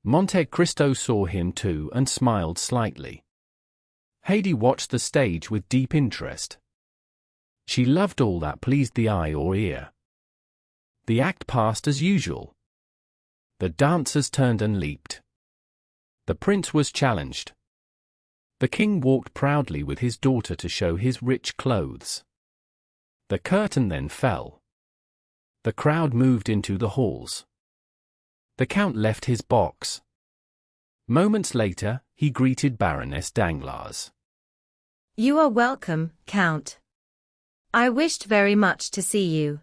Monte Cristo saw him too and smiled slightly. Haydée watched the stage with deep interest. She loved all that pleased the eye or ear. The act passed as usual. The dancers turned and leaped. The prince was challenged. The king walked proudly with his daughter to show his rich clothes. The curtain then fell. The crowd moved into the halls. The count left his box. Moments later, he greeted Baroness Danglars. You are welcome, Count. I wished very much to see you.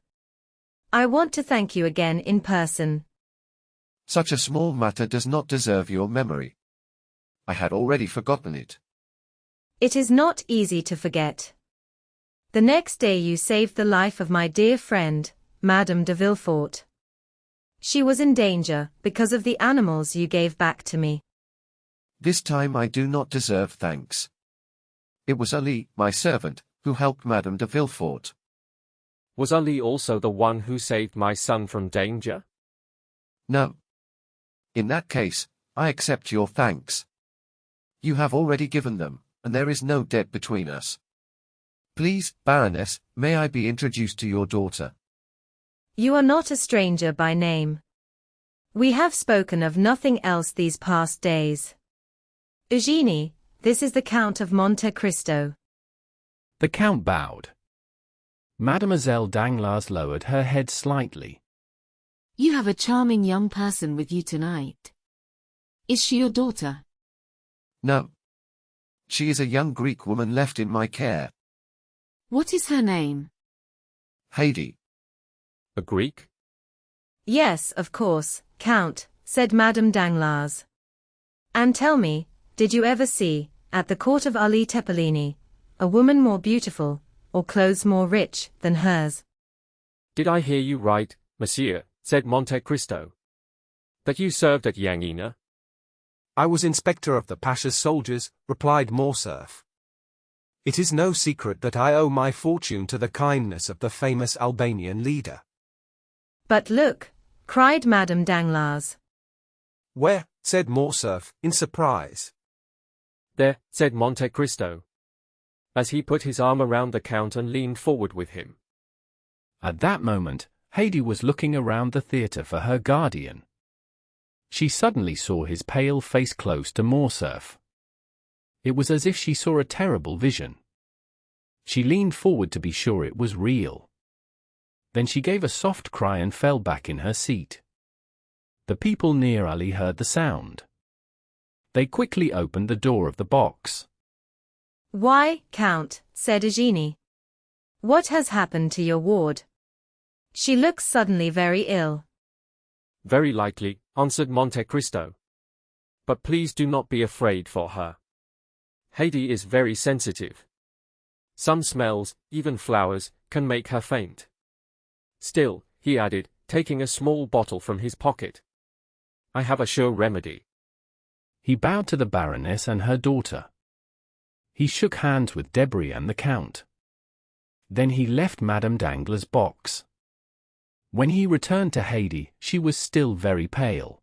I want to thank you again in person. Such a small matter does not deserve your memory. I had already forgotten it. It is not easy to forget. The next day you saved the life of my dear friend, Madame de Villefort. She was in danger because of the animals you gave back to me. This time I do not deserve thanks. It was Ali, my servant, who helped Madame de Villefort. Was Ali also the one who saved my son from danger? No. In that case, I accept your thanks. You have already given them, and there is no debt between us. Please, Baroness, may I be introduced to your daughter? You are not a stranger by name. We have spoken of nothing else these past days. Eugénie, this is the Count of Monte Cristo. The count bowed. Mademoiselle Danglars lowered her head slightly. You have a charming young person with you tonight. Is she your daughter? No. She is a young Greek woman left in my care. What is her name? Haydée. A Greek? Yes, of course, Count, said Madame Danglars. And tell me, did you ever see, at the court of Ali Tepelini, a woman more beautiful, or clothes more rich, than hers? Did I hear you right, monsieur, said Monte Cristo, that you served at Yanina? I was inspector of the Pasha's soldiers, replied Morcerf. It is no secret that I owe my fortune to the kindness of the famous Albanian leader. But look, cried Madame Danglars. Where? Said Morcerf, in surprise. There, said Monte Cristo, as he put his arm around the count and leaned forward with him. At that moment, Haydée was looking around the theatre for her guardian. She suddenly saw his pale face close to Morcerf. It was as if she saw a terrible vision. She leaned forward to be sure it was real. Then she gave a soft cry and fell back in her seat. The people near Ali heard the sound. They quickly opened the door of the box. Why, Count, said Eugénie. What has happened to your ward? She looks suddenly very ill. Very likely, answered Monte Cristo. But please do not be afraid for her. Haydée is very sensitive. Some smells, even flowers, can make her faint. Still, he added, taking a small bottle from his pocket, I have a sure remedy. He bowed to the Baroness and her daughter. He shook hands with Debray and the Count. Then he left Madame Danglars' box. When he returned to Haydée, she was still very pale.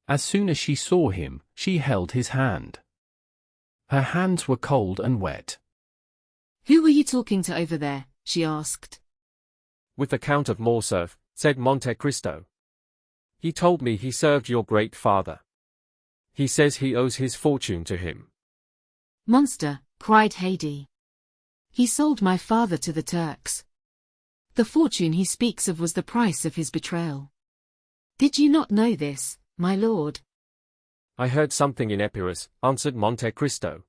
As soon as she saw him, she held his hand. Her hands were cold and wet. "Who were you talking to over there?" she asked. "With the Count of Morcerf," said Monte Cristo. "He told me he served your great father. He says he owes his fortune to him." "Monster!" cried Haydée. "He sold my father to the Turks. The fortune he speaks of was the price of his betrayal. Did you not know this, my lord?" "I heard something in Epirus," answered Monte Cristo.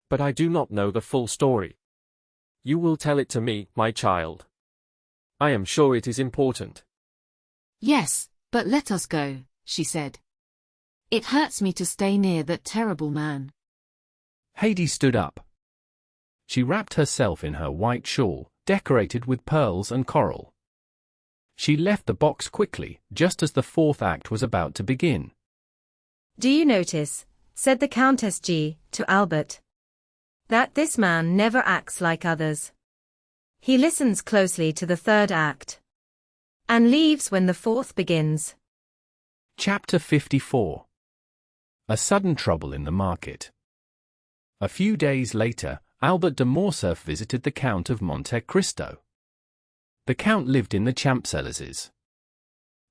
"But I do not know the full story. You will tell it to me, my child. I am sure it is important." "Yes, but let us go," she said. "It hurts me to stay near that terrible man." Haydée stood up. She wrapped herself in her white shawl, decorated with pearls and coral. She left the box quickly, just as the fourth act was about to begin. "Do you notice," said the Countess G. to Albert, "that this man never acts like others? He listens closely to the third act, and leaves when the fourth begins." Chapter 54. A sudden trouble in the market. A few days later, Albert de Morcerf visited the Count of Monte Cristo. The Count lived in the Champs-Élysées.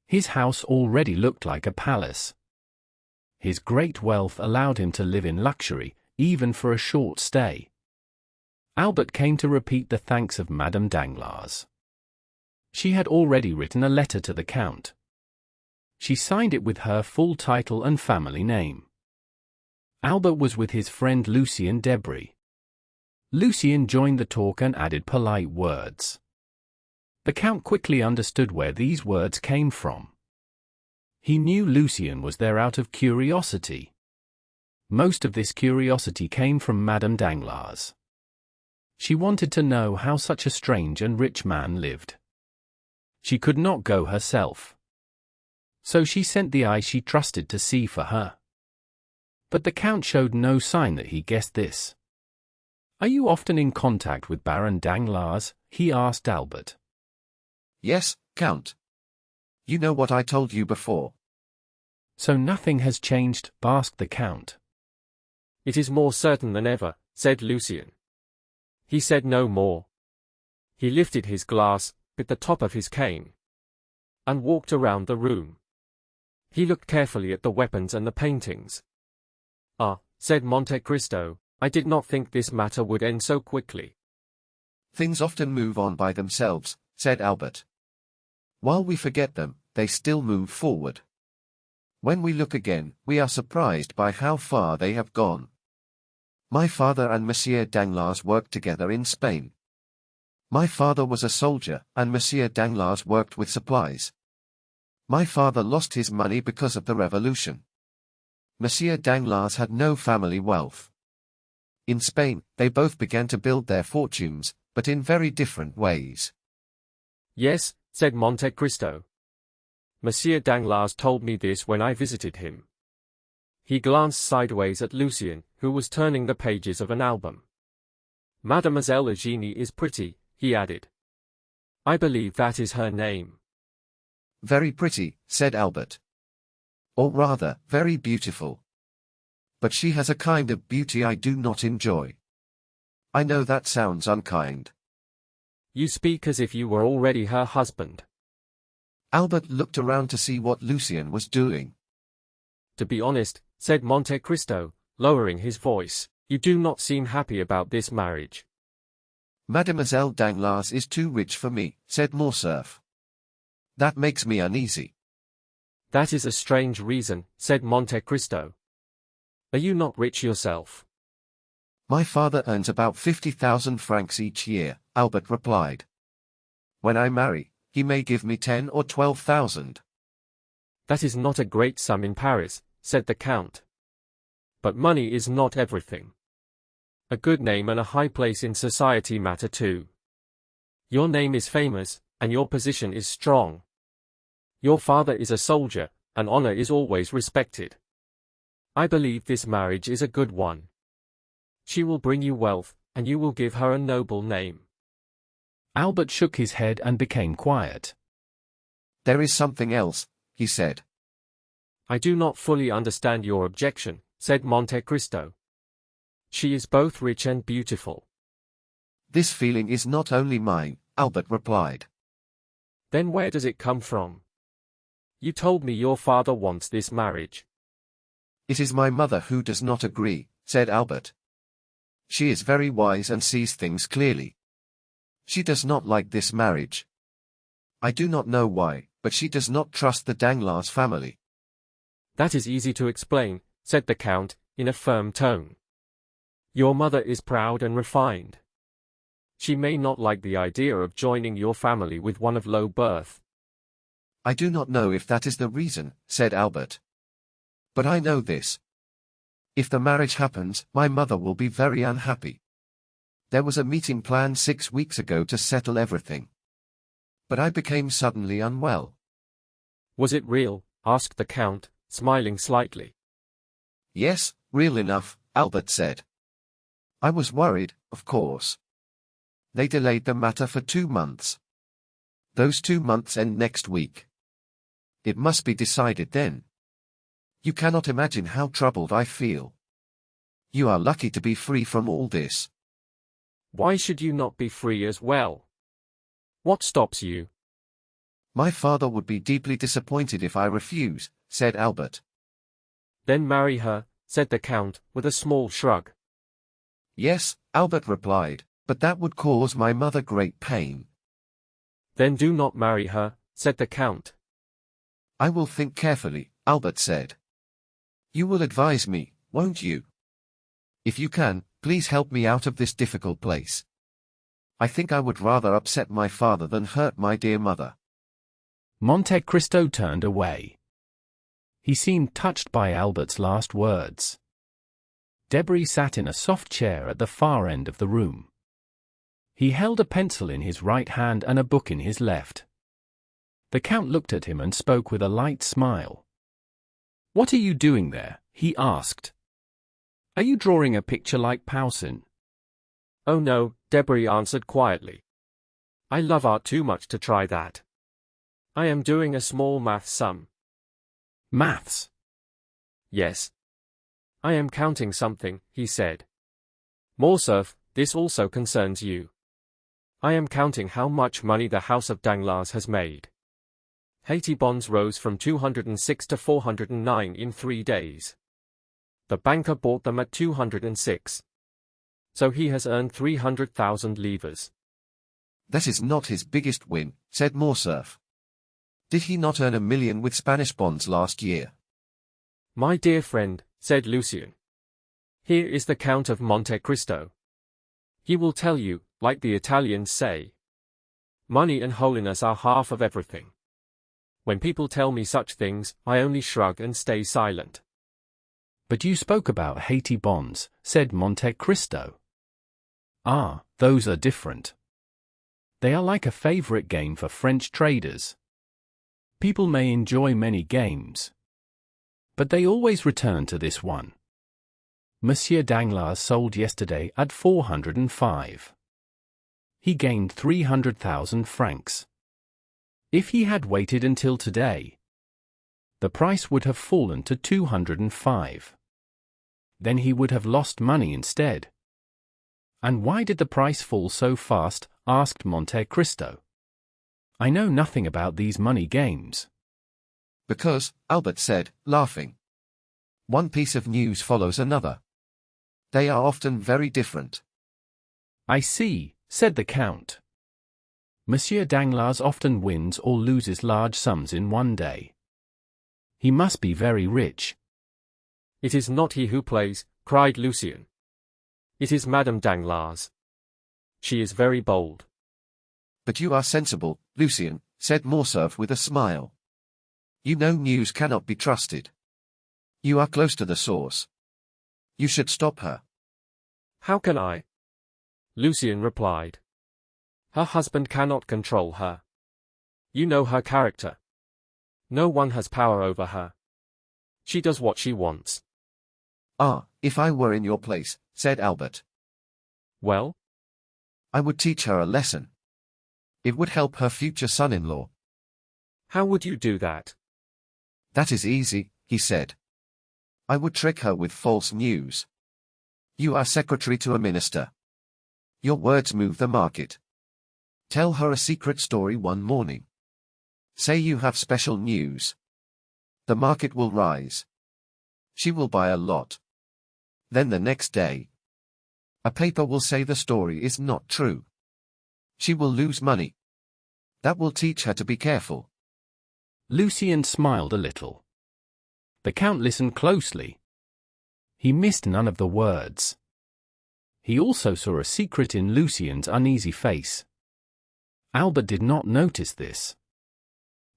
His house already looked like a palace. His great wealth allowed him to live in luxury, even for a short stay. Albert came to repeat the thanks of Madame Danglars. She had already written a letter to the Count. She signed it with her full title and family name. Albert was with his friend Lucien Debray. Lucien joined the talk and added polite words. The Count quickly understood where these words came from. He knew Lucien was there out of curiosity. Most of this curiosity came from Madame Danglars. She wanted to know how such a strange and rich man lived. She could not go herself. So she sent the eye she trusted to see for her. But the Count showed no sign that he guessed this. "Are you often in contact with Baron Danglars?" he asked Albert. "Yes, Count. You know what I told you before." "So nothing has changed?" asked the Count. "It is more certain than ever," said Lucien. He said no more. He lifted his glass, bit the top of his cane, and walked around the room. He looked carefully at the weapons and the paintings. "Ah," said Monte Cristo, "I did not think this matter would end so quickly." "Things often move on by themselves," said Albert. "While we forget them, they still move forward. When we look again, we are surprised by how far they have gone. My father and Monsieur Danglars worked together in Spain. My father was a soldier, and Monsieur Danglars worked with supplies. My father lost his money because of the revolution. Monsieur Danglars had no family wealth. In Spain, they both began to build their fortunes, but in very different ways." "Yes," said Monte Cristo. "Monsieur Danglars told me this when I visited him." He glanced sideways at Lucien, who was turning the pages of an album. "Mademoiselle Eugénie is pretty," he added. "I believe that is her name." "Very pretty," said Albert. "Or rather, very beautiful. But she has a kind of beauty I do not enjoy. I know that sounds unkind." "You speak as if you were already her husband." Albert looked around to see what Lucien was doing. "To be honest," said Monte Cristo, lowering his voice, "you do not seem happy about this marriage." "Mademoiselle Danglars is too rich for me," said Morcerf. "That makes me uneasy." "That is a strange reason," said Monte Cristo. "Are you not rich yourself?" "My father earns about 50,000 francs each year," Albert replied. "When I marry, he may give me 10 or 12,000. "That is not a great sum in Paris," said the Count. "But money is not everything. A good name and a high place in society matter too. Your name is famous, and your position is strong. Your father is a soldier, and honor is always respected. I believe this marriage is a good one. She will bring you wealth, and you will give her a noble name. Albert shook his head and became quiet. There is something else, he said. I do not fully understand your objection, said Monte Cristo. She is both rich and beautiful. This feeling is not only mine, Albert replied. Then where does it come from? You told me your father wants this marriage. It is my mother who does not agree, said Albert. She is very wise and sees things clearly. She does not like this marriage. I do not know why, but she does not trust the Danglars family. That is easy to explain, said the Count, in a firm tone. Your mother is proud and refined. She may not like the idea of joining your family with one of low birth. I do not know if that is the reason, said Albert. But I know this. If the marriage happens, my mother will be very unhappy. There was a meeting planned 6 weeks ago to settle everything. But I became suddenly unwell. Was it real? Asked the Count, smiling slightly. Yes, real enough, Albert said. I was worried, of course. They delayed the matter for 2 months. Those 2 months end next week. It must be decided then. You cannot imagine how troubled I feel. You are lucky to be free from all this. Why should you not be free as well? What stops you? My father would be deeply disappointed if I refuse, said Albert. Then marry her, said the Count, with a small shrug. Yes, Albert replied, but that would cause my mother great pain. Then do not marry her, said the Count. I will think carefully, Albert said. You will advise me, won't you? If you can, please help me out of this difficult place. I think I would rather upset my father than hurt my dear mother. Monte Cristo turned away. He seemed touched by Albert's last words. Debray sat in a soft chair at the far end of the room. He held a pencil in his right hand and a book in his left. The Count looked at him and spoke with a light smile. "What are you doing there?" he asked. "Are you drawing a picture like Poussin?" "Oh no," Debray answered quietly. "I love art too much to try that. I am doing a small math sum." "Maths?" "Yes. I am counting something," he said. "Morcerf, this also concerns you. I am counting how much money the House of Danglars has made. Haiti bonds rose from 206 to 409 in 3 days. The banker bought them at 206. So he has earned 300,000 livres." That is not his biggest win, said Morcerf. Did he not earn 1 million with Spanish bonds last year? "My dear friend," said Lucien, "here is the Count of Monte Cristo. He will tell you, like the Italians say, money and holiness are half of everything. When people tell me such things, I only shrug and stay silent." "But you spoke about Haiti bonds," said Monte Cristo. "Ah, those are different. They are like a favorite game for French traders. People may enjoy many games, but they always return to this one. Monsieur Danglars sold yesterday at 405. He gained 300,000 francs. If he had waited until today, the price would have fallen to 205. Then he would have lost money instead." "And why did the price fall so fast?" asked Monte Cristo. "I know nothing about these money games." "Because," Albert said, laughing, "one piece of news follows another. They are often very different." "I see," said the Count. "Monsieur Danglars often wins or loses large sums in one day. He must be very rich." "It is not he who plays," cried Lucien. "It is Madame Danglars. She is very bold." "But you are sensible, Lucien," said Morcerf with a smile. "You know news cannot be trusted. You are close to the source. You should stop her." "How can I?" Lucien replied. "Her husband cannot control her. You know her character. No one has power over her. She does what she wants. Ah, if I were in your place, said Albert. Well? I would teach her a lesson. It would help her future son-in-law. How would you do that? That is easy, he said. I would trick her with false news. You are secretary to a minister. Your words move the market. Tell her a secret story one morning. Say you have special news. The market will rise. She will buy a lot. Then the next day, a paper will say the story is not true. She will lose money. That will teach her to be careful. Lucien smiled a little. The Count listened closely. He missed none of the words. He also saw a secret in Lucien's uneasy face. Albert did not notice this.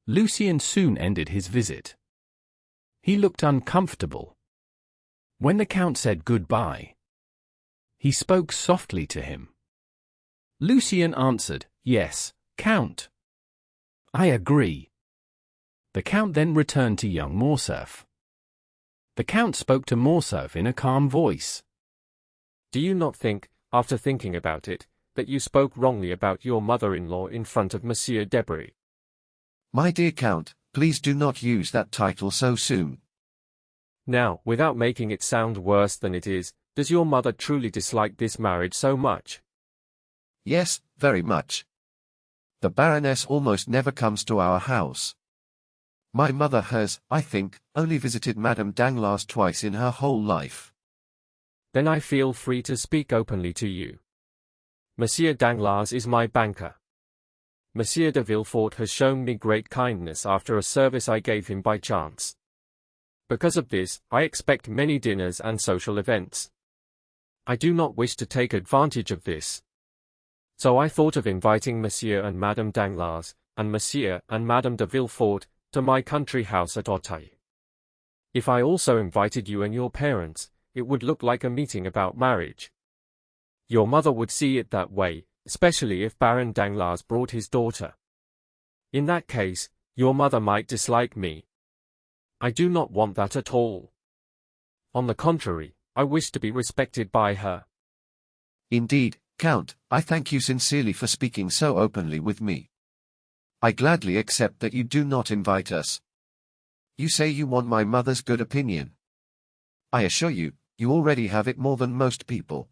Lucien soon ended his visit. He looked uncomfortable. When the Count said goodbye, he spoke softly to him. Lucien answered, "Yes, Count. I agree." The Count then returned to young Morcerf. The Count spoke to Morcerf in a calm voice. Do you not think, after thinking about it, that you spoke wrongly about your mother-in-law in front of Monsieur Debray? My dear Count, please do not use that title so soon. Now, without making it sound worse than it is, does your mother truly dislike this marriage so much? Yes, very much. The Baroness almost never comes to our house. My mother has, I think, only visited Madame Danglars twice in her whole life. Then I feel free to speak openly to you. Monsieur Danglars is my banker. Monsieur de Villefort has shown me great kindness after a service I gave him by chance. Because of this, I expect many dinners and social events. I do not wish to take advantage of this. So I thought of inviting Monsieur and Madame Danglars, and Monsieur and Madame de Villefort, to my country house at Auteuil. If I also invited you and your parents, it would look like a meeting about marriage. Your mother would see it that way, especially if Baron Danglars brought his daughter. In that case, your mother might dislike me. I do not want that at all. On the contrary, I wish to be respected by her. Indeed, Count, I thank you sincerely for speaking so openly with me. I gladly accept that you do not invite us. You say you want my mother's good opinion. I assure you, you already have it more than most people.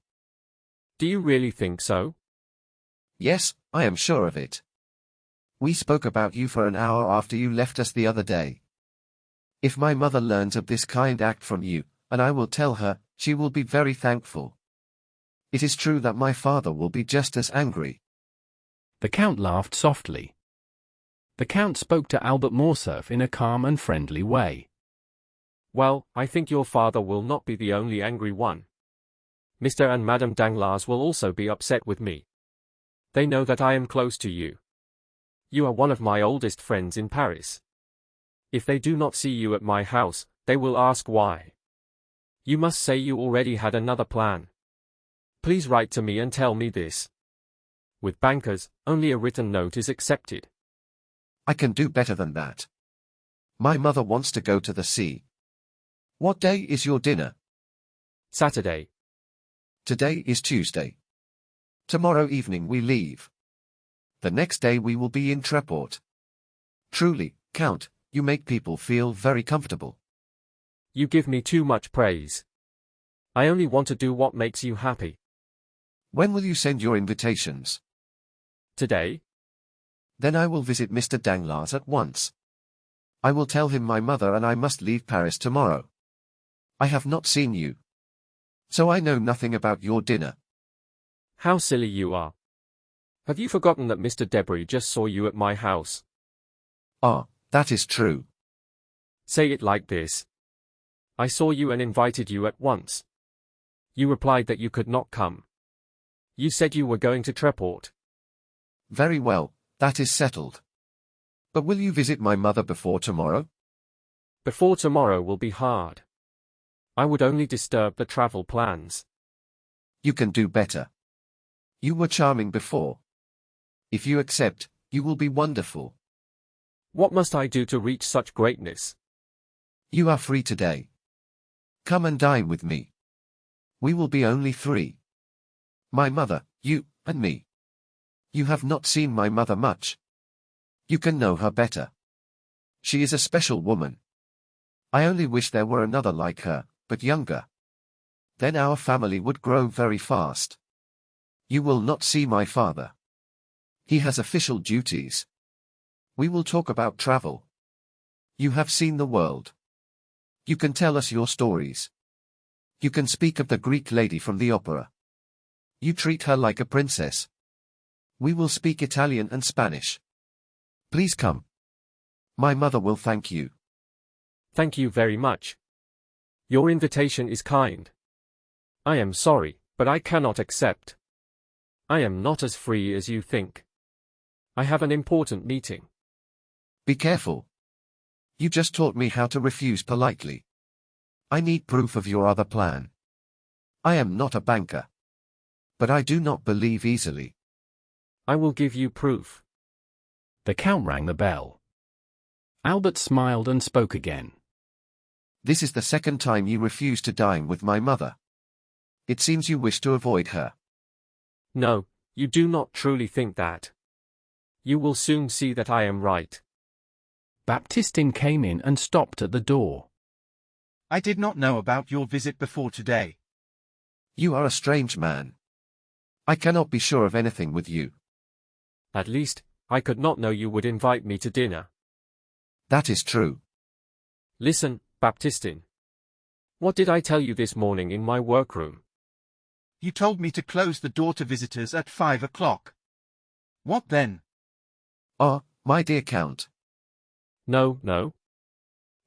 Do you really think so? Yes, I am sure of it. We spoke about you for an hour after you left us the other day. If my mother learns of this kind act from you, and I will tell her, she will be very thankful. It is true that my father will be just as angry. The Count laughed softly. The Count spoke to Albert Morcerf in a calm and friendly way. Well, I think your father will not be the only angry one. Mr. and Madame Danglars will also be upset with me. They know that I am close to you. You are one of my oldest friends in Paris. If they do not see you at my house, they will ask why. You must say you already had another plan. Please write to me and tell me this. With bankers, only a written note is accepted. I can do better than that. My mother wants to go to the sea. What day is your dinner? Saturday. Today is Tuesday. Tomorrow evening we leave. The next day we will be in Tréport. Truly, Count, you make people feel very comfortable. You give me too much praise. I only want to do what makes you happy. When will you send your invitations? Today? Then I will visit Mr. Danglars at once. I will tell him my mother and I must leave Paris tomorrow. I have not seen you. So I know nothing about your dinner. How silly you are. Have you forgotten that Mr. Debray just saw you at my house? Ah, that is true. Say it like this. I saw you and invited you at once. You replied that you could not come. You said you were going to Tréport. Very well, that is settled. But will you visit my mother before tomorrow? Before tomorrow will be hard. I would only disturb the travel plans. You can do better. You were charming before. If you accept, you will be wonderful. What must I do to reach such greatness? You are free today. Come and dine with me. We will be only three. My mother, you, and me. You have not seen my mother much. You can know her better. She is a special woman. I only wish there were another like her, but younger. Then our family would grow very fast. You will not see my father. He has official duties. We will talk about travel. You have seen the world. You can tell us your stories. You can speak of the Greek lady from the opera. You treat her like a princess. We will speak Italian and Spanish. Please come. My mother will thank you. Thank you very much. Your invitation is kind. I am sorry, but I cannot accept. I am not as free as you think. I have an important meeting. Be careful. You just taught me how to refuse politely. I need proof of your other plan. I am not a banker. But I do not believe easily. I will give you proof. The Count rang the bell. Albert smiled and spoke again. This is the second time you refuse to dine with my mother. It seems you wish to avoid her. No, you do not truly think that. You will soon see that I am right. Baptistin came in and stopped at the door. I did not know about your visit before today. You are a strange man. I cannot be sure of anything with you. At least, I could not know you would invite me to dinner. That is true. Listen, Baptistin. What did I tell you this morning in my workroom? You told me to close the door to visitors at 5 o'clock. What then? Ah, my dear Count. No.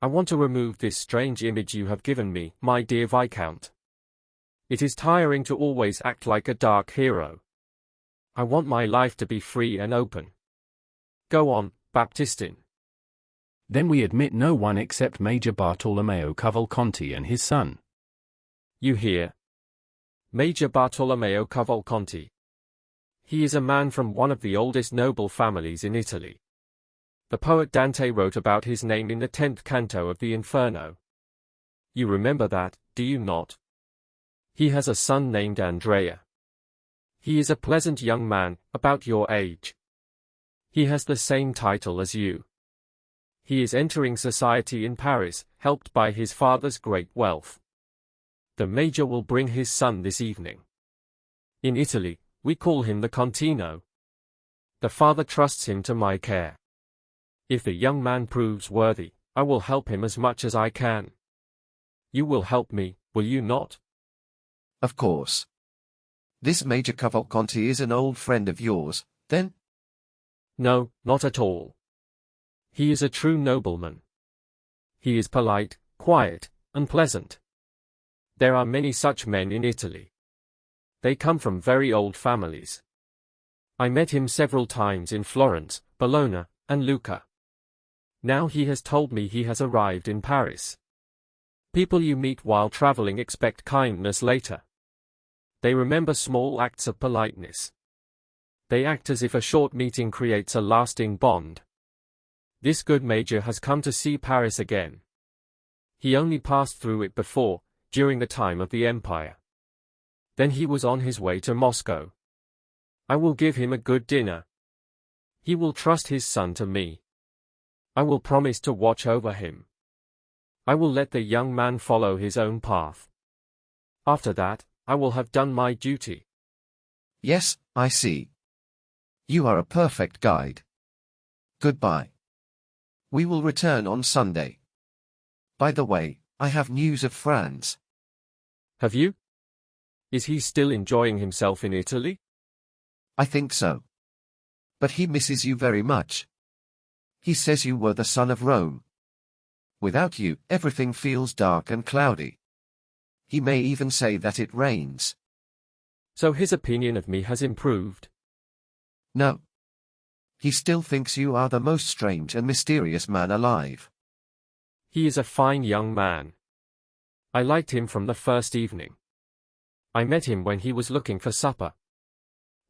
I want to remove this strange image you have given me, my dear Viscount. It is tiring to always act like a dark hero. I want my life to be free and open. Go on, Baptistin. Then we admit no one except Major Bartolomeo Cavalcanti and his son. You hear? Major Bartolomeo Cavalcanti. He is a man from one of the oldest noble families in Italy. The poet Dante wrote about his name in the 10th canto of the Inferno. You remember that, do you not? He has a son named Andrea. He is a pleasant young man, about your age. He has the same title as you. He is entering society in Paris, helped by his father's great wealth. The Major will bring his son this evening. In Italy, we call him the Contino. The father trusts him to my care. If the young man proves worthy, I will help him as much as I can. You will help me, will you not? Of course. This Major Cavalcanti is an old friend of yours, then? No, not at all. He is a true nobleman. He is polite, quiet, and pleasant. There are many such men in Italy. They come from very old families. I met him several times in Florence, Bologna, and Lucca. Now he has told me he has arrived in Paris. People you meet while traveling expect kindness later. They remember small acts of politeness. They act as if a short meeting creates a lasting bond. This good major has come to see Paris again. He only passed through it before, during the time of the Empire. Then he was on his way to Moscow. I will give him a good dinner. He will trust his son to me. I will promise to watch over him. I will let the young man follow his own path. After that, I will have done my duty. Yes, I see. You are a perfect guide. Goodbye. We will return on Sunday. By the way, I have news of Franz. Have you? Is he still enjoying himself in Italy? I think so. But he misses you very much. He says you were the son of Rome. Without you, everything feels dark and cloudy. He may even say that it rains. So his opinion of me has improved? No. He still thinks you are the most strange and mysterious man alive. He is a fine young man. I liked him from the first evening. I met him when he was looking for supper.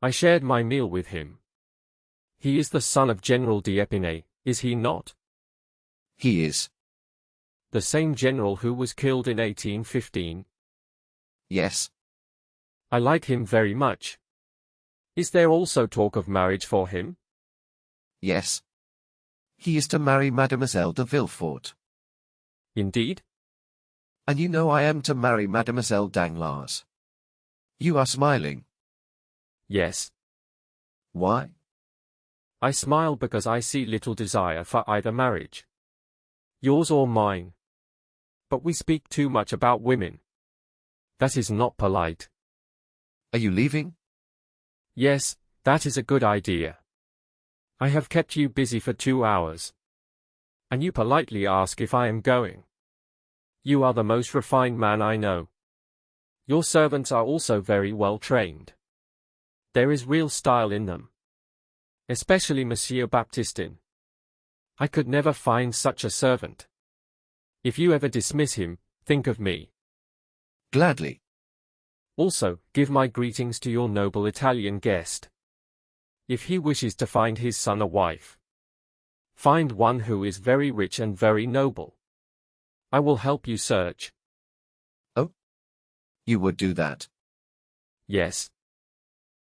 I shared my meal with him. He is the son of General d'Epinay, Is he not? He is. The same general who was killed in 1815? Yes. I like him very much. Is there also talk of marriage for him? Yes. He is to marry Mademoiselle de Villefort. Indeed? And you know I am to marry Mademoiselle Danglars. You are smiling. Yes. Why? I smile because I see little desire for either marriage. Yours or mine. But we speak too much about women. That is not polite. Are you leaving? Yes, that is a good idea. I have kept you busy for 2 hours. And you politely ask if I am going. You are the most refined man I know. Your servants are also very well trained. There is real style in them. Especially Monsieur Baptistin. I could never find such a servant. If you ever dismiss him, think of me. Gladly. Also, give my greetings to your noble Italian guest. If he wishes to find his son a wife, find one who is very rich and very noble. I will help you search. Oh? You would do that? Yes.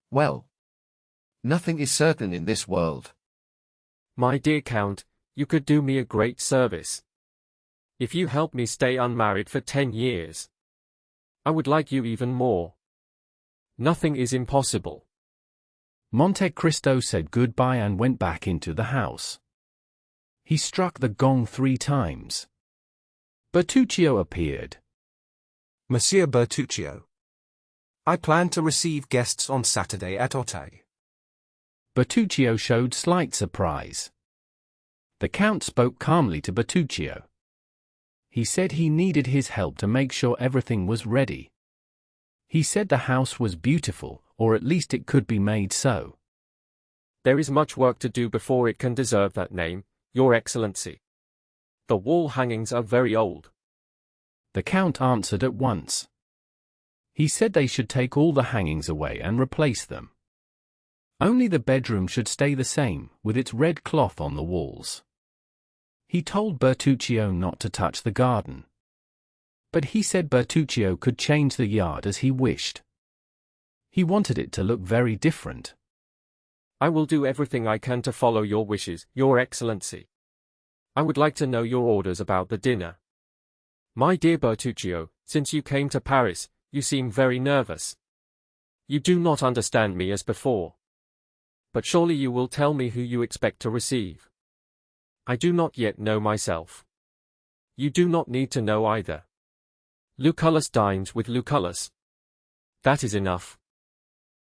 Well. Nothing is certain in this world. My dear Count, you could do me a great service. If you help me stay unmarried for 10 years, I would like you even more. Nothing is impossible. Monte Cristo said goodbye and went back into the house. He struck the gong 3 times. Bertuccio appeared. Monsieur Bertuccio. I plan to receive guests on Saturday at Otte. Bertuccio showed slight surprise. The Count spoke calmly to Bertuccio. He said he needed his help to make sure everything was ready. He said the house was beautiful, or at least it could be made so. There is much work to do before it can deserve that name, Your Excellency. The wall hangings are very old. The Count answered at once. He said they should take all the hangings away and replace them. Only the bedroom should stay the same, with its red cloth on the walls. He told Bertuccio not to touch the garden. But he said Bertuccio could change the yard as he wished. He wanted it to look very different. I will do everything I can to follow your wishes, Your Excellency. I would like to know your orders about the dinner. My dear Bertuccio, since you came to Paris, you seem very nervous. You do not understand me as before. But surely you will tell me who you expect to receive. I do not yet know myself. You do not need to know either. Lucullus dines with Lucullus. That is enough.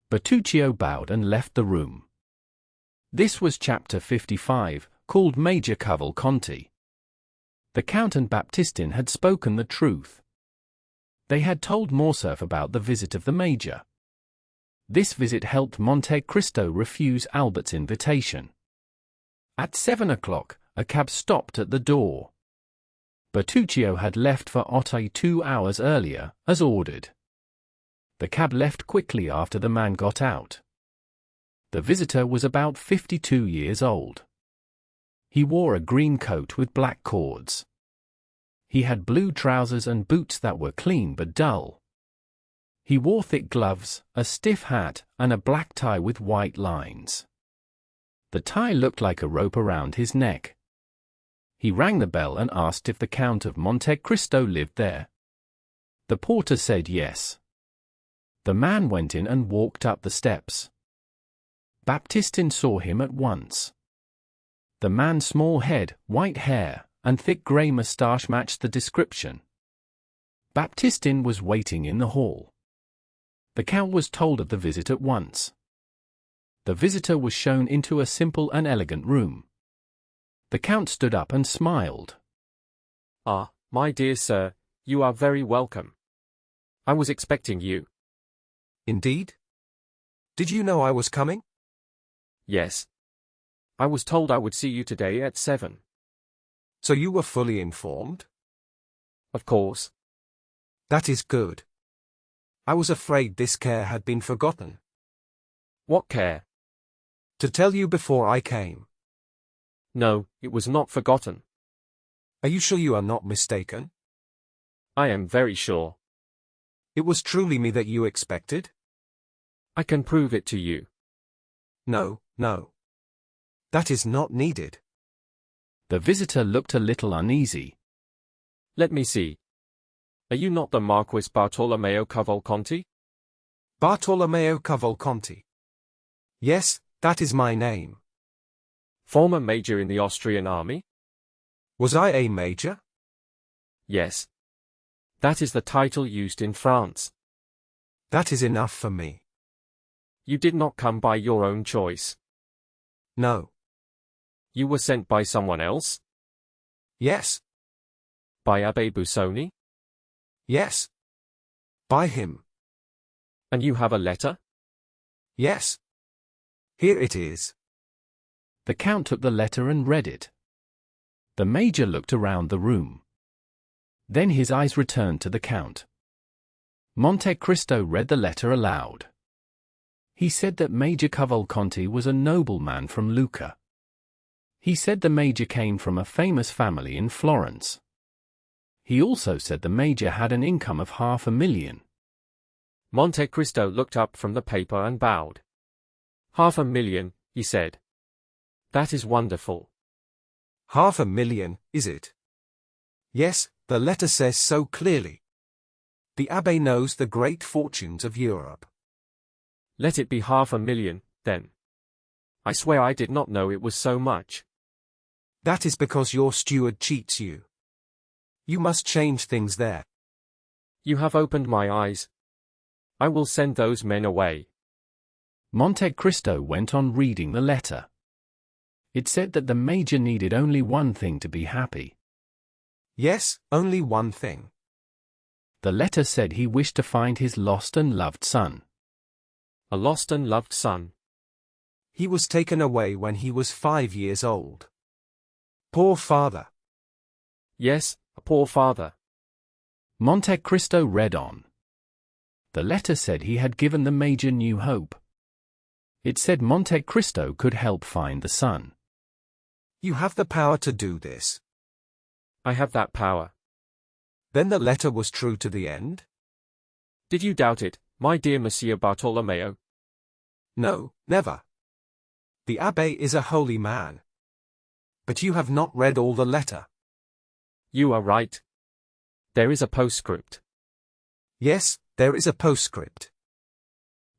Bertuccio bowed and left the room. This was chapter 55, called Major Cavalcanti. The Count and Baptistin had spoken the truth. They had told Morcerf about the visit of the Major. This visit helped Monte Cristo refuse Albert's invitation. At 7 o'clock, a cab stopped at the door. Bertuccio had left for Otte 2 hours earlier, as ordered. The cab left quickly after the man got out. The visitor was about 52 years old. He wore a green coat with black cords. He had blue trousers and boots that were clean but dull. He wore thick gloves, a stiff hat, and a black tie with white lines. The tie looked like a rope around his neck. He rang the bell and asked if the Count of Monte Cristo lived there. The porter said yes. The man went in and walked up the steps. Baptistin saw him at once. The man's small head, white hair, and thick grey moustache matched the description. Baptistin was waiting in the hall. The Count was told of the visit at once. The visitor was shown into a simple and elegant room. The Count stood up and smiled. Ah, my dear sir, you are very welcome. I was expecting you. Indeed? Did you know I was coming? Yes. I was told I would see you today at 7. So you were fully informed? Of course. That is good. I was afraid this care had been forgotten. What care? To tell you before I came. No, it was not forgotten. Are you sure you are not mistaken? I am very sure. It was truly me that you expected? I can prove it to you. No, no. That is not needed. The visitor looked a little uneasy. Let me see. Are you not the Marquis Bartolomeo Cavalcanti? Bartolomeo Cavalcanti. Yes, that is my name. Former major in the Austrian army? Was I a major? Yes. That is the title used in France. That is enough for me. You did not come by your own choice. No. You were sent by someone else? Yes. By Abbé Busoni? Yes. By him. And you have a letter? Yes. Here it is. The Count took the letter and read it. The Major looked around the room. Then his eyes returned to the Count. Monte Cristo read the letter aloud. He said that Major Cavalcanti was a nobleman from Lucca. He said the Major came from a famous family in Florence. He also said the Major had an income of $500,000. Monte Cristo looked up from the paper and bowed. $500,000, he said. That is wonderful. $500,000, is it? Yes, the letter says so clearly. The Abbé knows the great fortunes of Europe. Let it be $500,000, then. I swear I did not know it was so much. That is because your steward cheats you. You must change things there. You have opened my eyes. I will send those men away. Monte Cristo went on reading the letter. It said that the Major needed only one thing to be happy. Yes, only one thing. The letter said he wished to find his lost and loved son. A lost and loved son. He was taken away when he was 5 years old. Poor father. Yes, a poor father. Monte Cristo read on. The letter said he had given the Major new hope. It said Monte Cristo could help find the son. You have the power to do this. I have that power. Then the letter was true to the end? Did you doubt it, my dear Monsieur Bartolomeo? No, never. The Abbé is a holy man. But you have not read all the letter. You are right. There is a postscript. Yes, there is a postscript.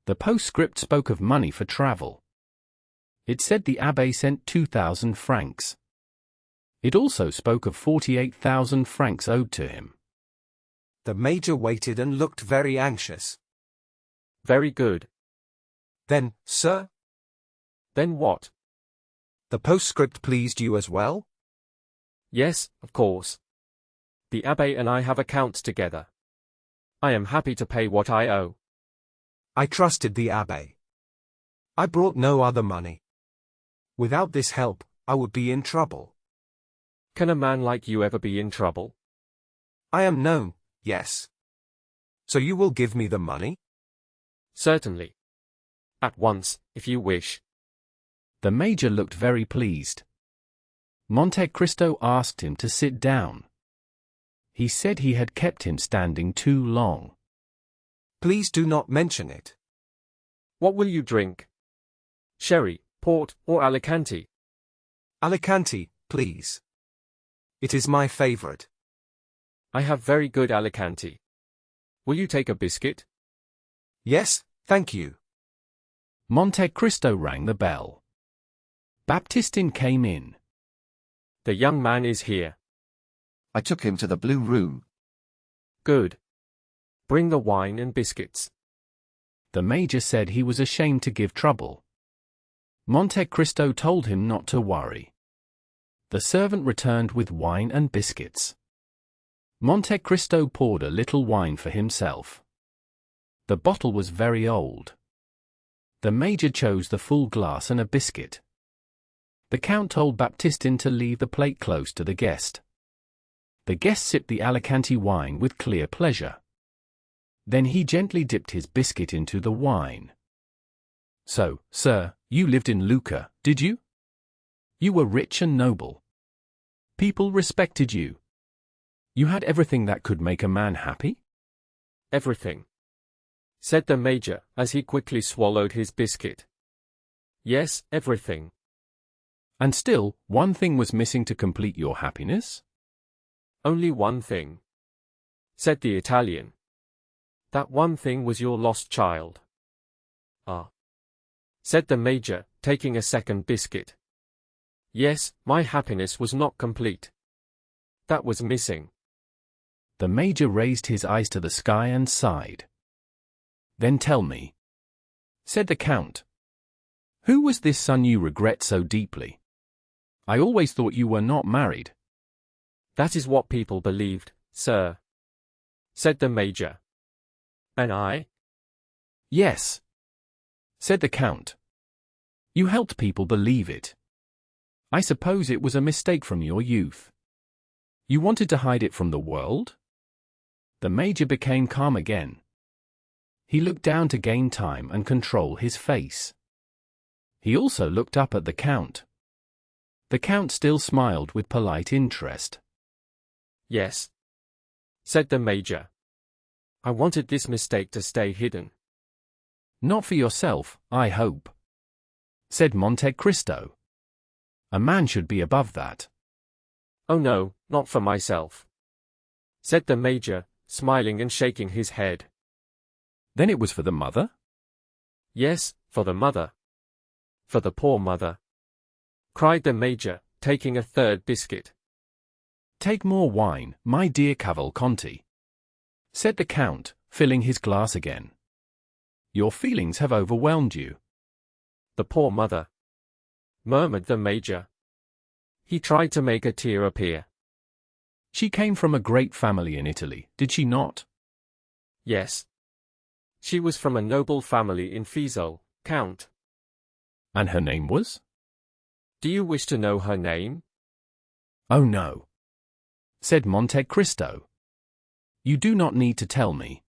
The postscript spoke of money for travel. It said the Abbé sent 2,000 francs. It also spoke of 48,000 francs owed to him. The Major waited and looked very anxious. Very good. Then, sir? Then what? The postscript pleased you as well? Yes, of course. The Abbé and I have accounts together. I am happy to pay what I owe. I trusted the Abbé. I brought no other money. Without this help, I would be in trouble. Can a man like you ever be in trouble? I am known, yes. So you will give me the money? Certainly. At once, if you wish. The Major looked very pleased. Monte Cristo asked him to sit down. He said he had kept him standing too long. Please do not mention it. What will you drink? Sherry, port, or Alicante? Alicante, please. It is my favorite. I have very good Alicante. Will you take a biscuit? Yes, thank you. Monte Cristo rang the bell. Baptistin came in. The young man is here. I took him to the blue room. Good. Bring the wine and biscuits. The Major said he was ashamed to give trouble. Monte Cristo told him not to worry. The servant returned with wine and biscuits. Monte Cristo poured a little wine for himself. The bottle was very old. The Major chose the full glass and a biscuit. The Count told Baptistin to leave the plate close to the guest. The guest sipped the Alicante wine with clear pleasure. Then he gently dipped his biscuit into the wine. So, sir, you lived in Lucca, did you? You were rich and noble. People respected you. You had everything that could make a man happy? Everything, said the Major, as he quickly swallowed his biscuit. Yes, everything. And still, one thing was missing to complete your happiness? Only one thing, said the Italian. That one thing was your lost child. Ah, said the Major, taking a second biscuit. Yes, my happiness was not complete. That was missing. The Major raised his eyes to the sky and sighed. Then tell me, said the Count. Who was this son you regret so deeply? I always thought you were not married. That is what people believed, sir, said the Major. And I? Yes, said the Count. You helped people believe it. I suppose it was a mistake from your youth. You wanted to hide it from the world? The Major became calm again. He looked down to gain time and control his face. He also looked up at the Count. The Count still smiled with polite interest. Yes, said the Major. I wanted this mistake to stay hidden. Not for yourself, I hope, said Monte Cristo. A man should be above that. Oh no, not for myself, said the Major, smiling and shaking his head. Then it was for the mother? Yes, for the mother. For the poor mother, cried the Major, taking a third biscuit. Take more wine, my dear Cavalcanti, said the Count, filling his glass again. Your feelings have overwhelmed you. The poor mother, murmured the Major. He tried to make a tear appear. She came from a great family in Italy, did she not? Yes. She was from a noble family in Fiesole, Count. And her name was? Do you wish to know her name? Oh no, said Monte Cristo. You do not need to tell me.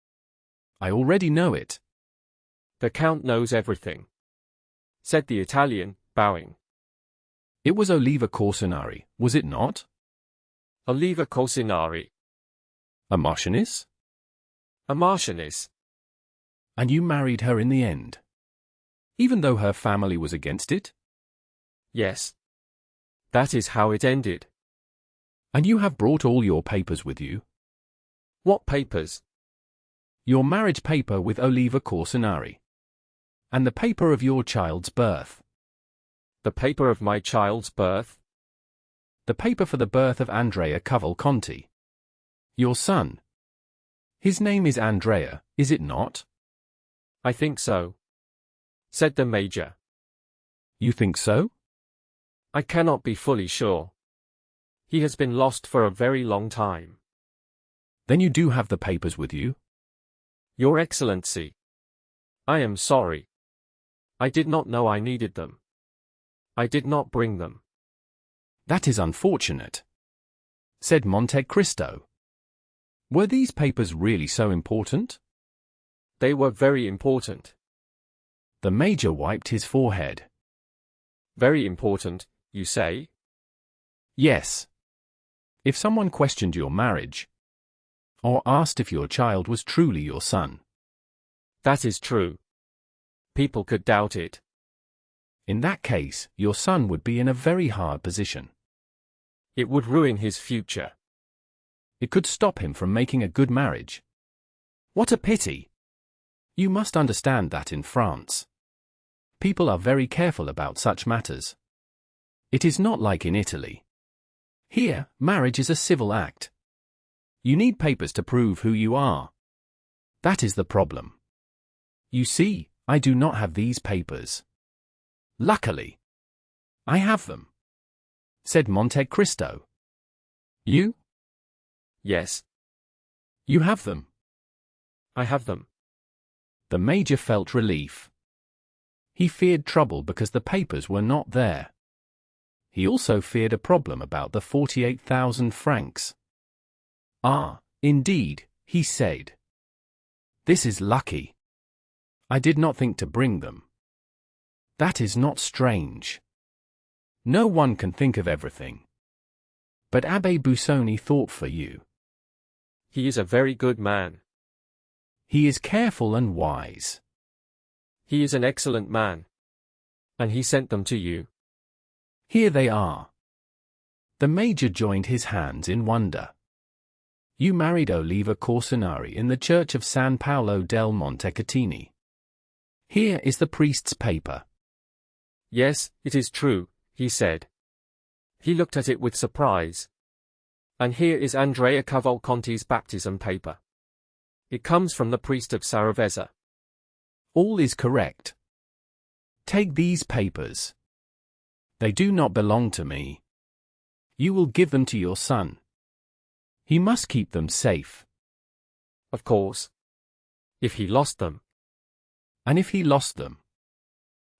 I already know it. The Count knows everything, said the Italian, bowing. It was Oliva Corsinari, was it not? Oliva Corsinari. A marchioness? A marchioness. And you married her in the end? Even though her family was against it? Yes. That is how it ended. And you have brought all your papers with you? What papers? Your marriage paper with Oliva Corsinari. And the paper of your child's birth. The paper of my child's birth? The paper for the birth of Andrea Cavalcanti. Your son. His name is Andrea, is it not? I think so, said the Major. You think so? I cannot be fully sure. He has been lost for a very long time. Then you do have the papers with you? Your Excellency, I am sorry. I did not know I needed them. I did not bring them. That is unfortunate, said Monte Cristo. Were these papers really so important? They were very important. The Major wiped his forehead. Very important, you say? Yes. If someone questioned your marriage, or asked if your child was truly your son. That is true. People could doubt it. In that case, your son would be in a very hard position. It would ruin his future. It could stop him from making a good marriage. What a pity! You must understand that in France, people are very careful about such matters. It is not like in Italy. Here, marriage is a civil act. You need papers to prove who you are. That is the problem. You see, I do not have these papers. Luckily, I have them, said Monte Cristo. You? Yes. You have them. I have them. The Major felt relief. He feared trouble because the papers were not there. He also feared a problem about the 48,000 francs. Ah, indeed, he said. This is lucky. I did not think to bring them. That is not strange. No one can think of everything. But Abbé Busoni thought for you. He is a very good man. He is careful and wise. He is an excellent man. And he sent them to you. Here they are. The Major joined his hands in wonder. You married Oliva Corsinari in the church of San Paolo del Montecatini. Here is the priest's paper. Yes, it is true, he said. He looked at it with surprise. And here is Andrea Cavalcanti's baptism paper. It comes from the priest of Saravezza. All is correct. Take these papers. They do not belong to me. You will give them to your son. He must keep them safe. Of course. If he lost them. And if he lost them?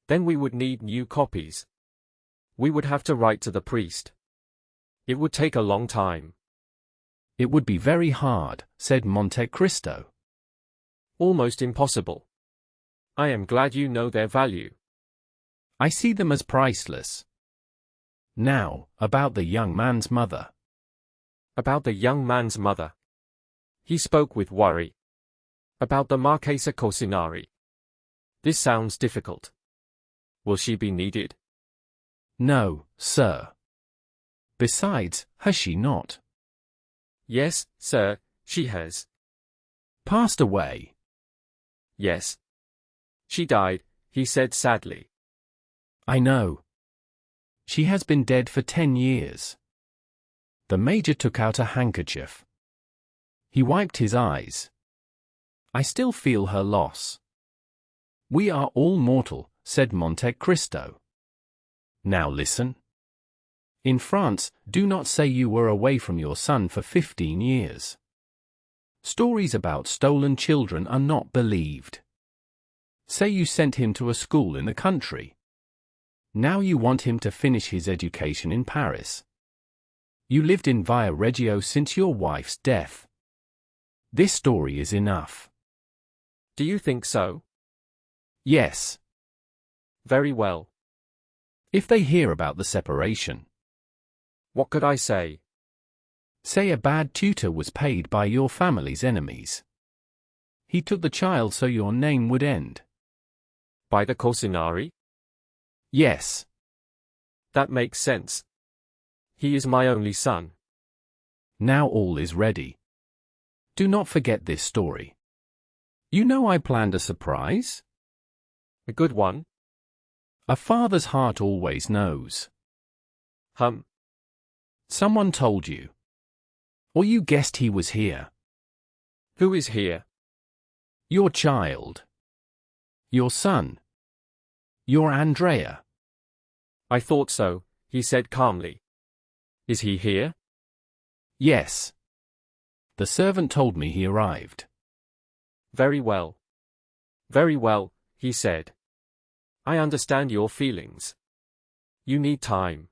Then we would need new copies. We would have to write to the priest. It would take a long time. It would be very hard, said Monte Cristo. Almost impossible. I am glad you know their value. I see them as priceless. Now, about the young man's mother. About the young man's mother. He spoke with worry. About the Marchesa Corsinari. This sounds difficult. Will she be needed? No, sir. Besides, has she not? Yes, sir, she has. Passed away? Yes. She died, he said sadly. I know. She has been dead for 10 years. The Major took out a handkerchief. He wiped his eyes. I still feel her loss. We are all mortal, said Monte Cristo. Now listen. In France, do not say you were away from your son for 15 years. Stories about stolen children are not believed. Say you sent him to a school in the country. Now you want him to finish his education in Paris. You lived in Via Reggio since your wife's death. This story is enough. Do you think so? Yes. Very well. If they hear about the separation. What could I say? Say a bad tutor was paid by your family's enemies. He took the child so your name would end. By the Corsinari? Yes. That makes sense. He is my only son. Now all is ready. Do not forget this story. You know I planned a surprise? A good one? A father's heart always knows. Someone told you. Or you guessed he was here. Who is here? Your child. Your son. Your Andrea. I thought so, he said calmly. Is he here? Yes. The servant told me he arrived. Very well. Very well, he said. I understand your feelings. You need time.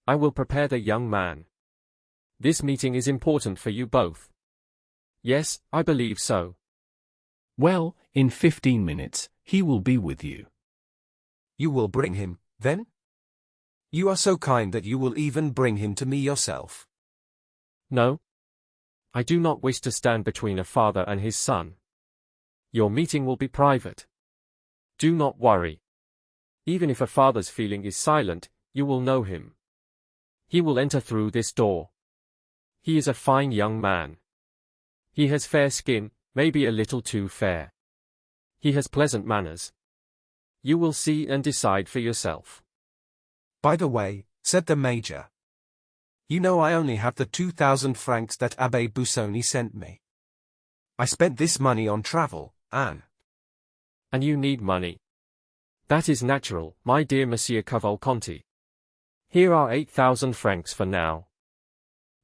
I will prepare the young man. This meeting is important for you both. Yes, I believe so. Well, in 15 minutes, he will be with you. You will bring him, then? You are so kind that you will even bring him to me yourself. No. I do not wish to stand between a father and his son. Your meeting will be private. Do not worry. Even if a father's feeling is silent, you will know him. He will enter through this door. He is a fine young man. He has fair skin, maybe a little too fair. He has pleasant manners. You will see and decide for yourself. By the way, said the Major. You know I only have the 2,000 francs that Abbé Busoni sent me. I spent this money on travel, and you need money. That is natural, my dear Monsieur Cavalcanti. Here are 8,000 francs for now.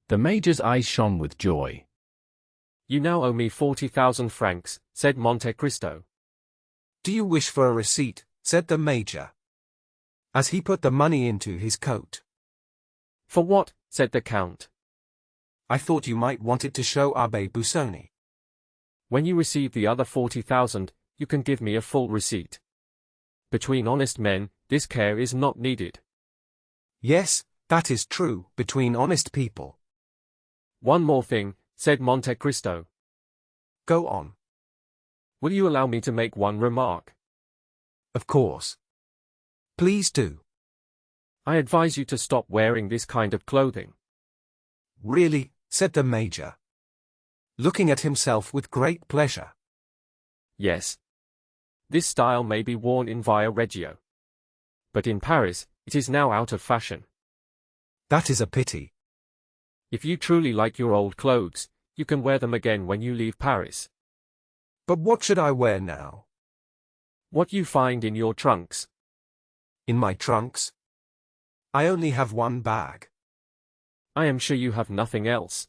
The Major's eyes shone with joy. You now owe me 40,000 francs, said Monte Cristo. Do you wish for a receipt, said the Major, as he put the money into his coat. For what, said the Count. I thought you might want it to show Abbé Busoni. When you receive the other 40,000, you can give me a full receipt. Between honest men, this care is not needed. Yes, that is true, between honest people. One more thing, said Monte Cristo. Go on. Will you allow me to make one remark? Of course. Please do. I advise you to stop wearing this kind of clothing. Really, said the Major, looking at himself with great pleasure. Yes. This style may be worn in Via Reggio. But in Paris, it is now out of fashion. That is a pity. If you truly like your old clothes, you can wear them again when you leave Paris. But what should I wear now? What you find in your trunks. In my trunks? I only have one bag. I am sure you have nothing else.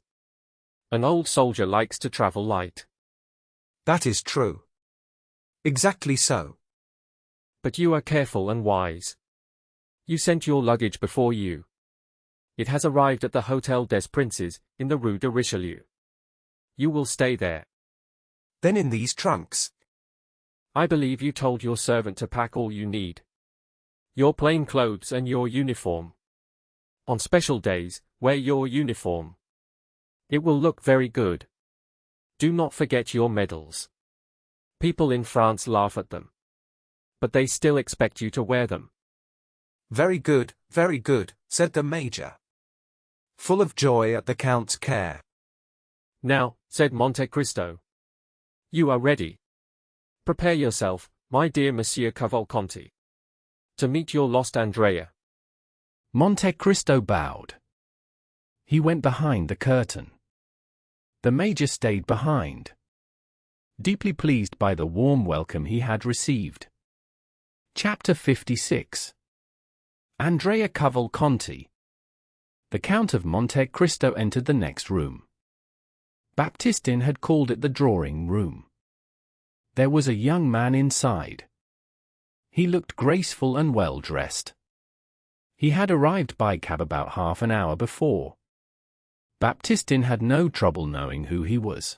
An old soldier likes to travel light. That is true. Exactly so. But you are careful and wise. You sent your luggage before you. It has arrived at the Hotel des Princes, in the Rue de Richelieu. You will stay there. Then in these trunks? I believe you told your servant to pack all you need. Your plain clothes and your uniform. On special days, wear your uniform. It will look very good. Do not forget your medals. People in France laugh at them. But they still expect you to wear them. Very good, said the Major, full of joy at the Count's care. Now, said Monte Cristo, you are ready. Prepare yourself, my dear Monsieur Cavalcanti, to meet your lost Andrea. Monte Cristo bowed. He went behind the curtain. The Major stayed behind, deeply pleased by the warm welcome he had received. Chapter 56. Andrea Cavalcanti. The Count of Monte Cristo entered the next room. Baptistin had called it the drawing room. There was a young man inside. He looked graceful and well dressed. He had arrived by cab about half an hour before. Baptistin had no trouble knowing who he was.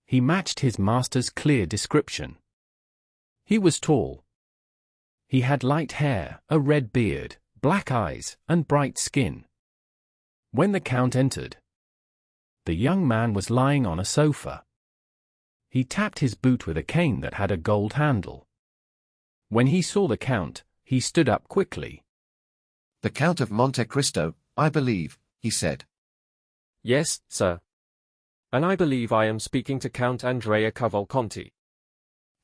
He matched his master's clear description. He was tall. He had light hair, a red beard, black eyes, and bright skin. When the Count entered, the young man was lying on a sofa. He tapped his boot with a cane that had a gold handle. When he saw the Count, he stood up quickly. The Count of Monte Cristo, I believe, he said. Yes, sir. And I believe I am speaking to Count Andrea Cavalcanti.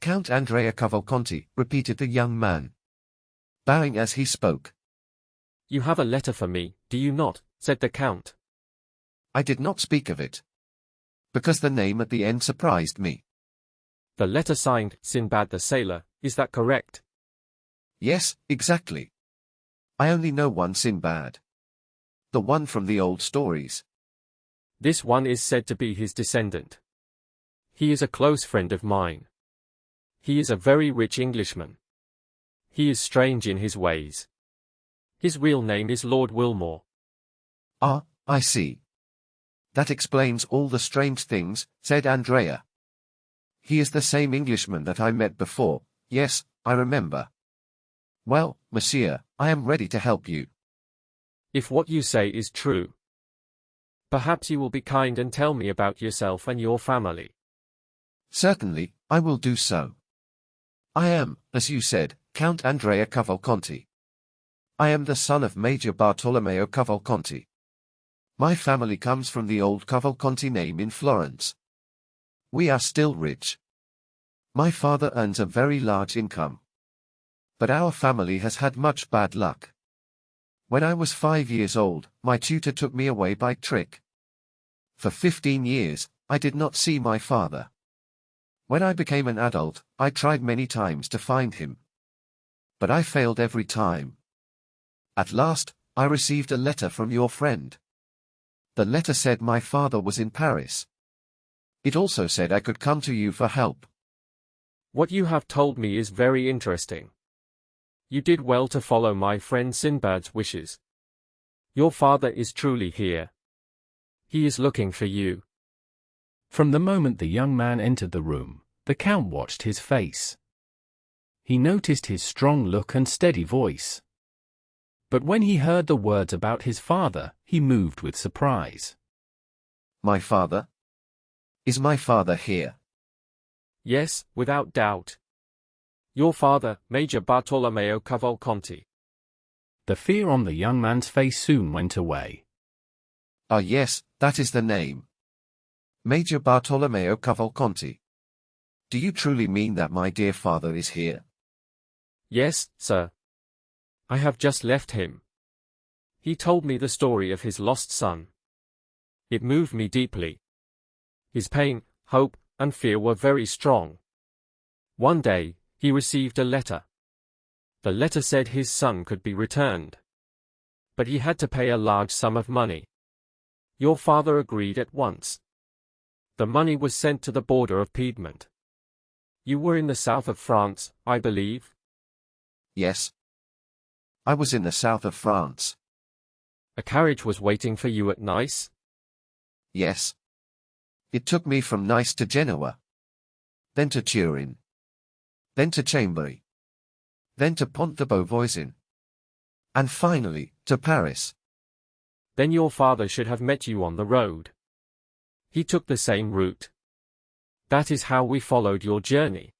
Count Andrea Cavalcanti, repeated the young man, bowing as he spoke. You have a letter for me, do you not? Said the Count. I did not speak of it, because the name at the end surprised me. The letter signed, Sinbad the Sailor, is that correct? Yes, exactly. I only know one Sinbad. The one from the old stories. This one is said to be his descendant. He is a close friend of mine. He is a very rich Englishman. He is strange in his ways. His real name is Lord Wilmore. Ah, I see. That explains all the strange things, said Andrea. He is the same Englishman that I met before. Yes, I remember. Well, monsieur, I am ready to help you. If what you say is true. Perhaps you will be kind and tell me about yourself and your family. Certainly, I will do so. I am, as you said, Count Andrea Cavalcanti. I am the son of Major Bartolomeo Cavalcanti. My family comes from the old Cavalcanti name in Florence. We are still rich. My father earns a very large income. But our family has had much bad luck. When I was 5 years old, my tutor took me away by trick. For 15 years, I did not see my father. When I became an adult, I tried many times to find him. But I failed every time. At last, I received a letter from your friend. The letter said my father was in Paris. It also said I could come to you for help. What you have told me is very interesting. You did well to follow my friend Sinbad's wishes. Your father is truly here. He is looking for you. From the moment the young man entered the room, the Count watched his face. He noticed his strong look and steady voice. But when he heard the words about his father, he moved with surprise. My father? Is my father here? Yes, without doubt. Your father, Major Bartolomeo Cavalcanti. The fear on the young man's face soon went away. Ah yes, that is the name. Major Bartolomeo Cavalcanti. Do you truly mean that my dear father is here? Yes, sir. I have just left him. He told me the story of his lost son. It moved me deeply. His pain, hope, and fear were very strong. One day, he received a letter. The letter said his son could be returned. But he had to pay a large sum of money. Your father agreed at once. The money was sent to the border of Piedmont. You were in the south of France, I believe? Yes. I was in the south of France. A carriage was waiting for you at Nice? Yes. It took me from Nice to Genoa. Then to Turin. Then to Chambéry. Then to Pont de Beauvoisin. And finally, to Paris. Then your father should have met you on the road. He took the same route. That is how we followed your journey.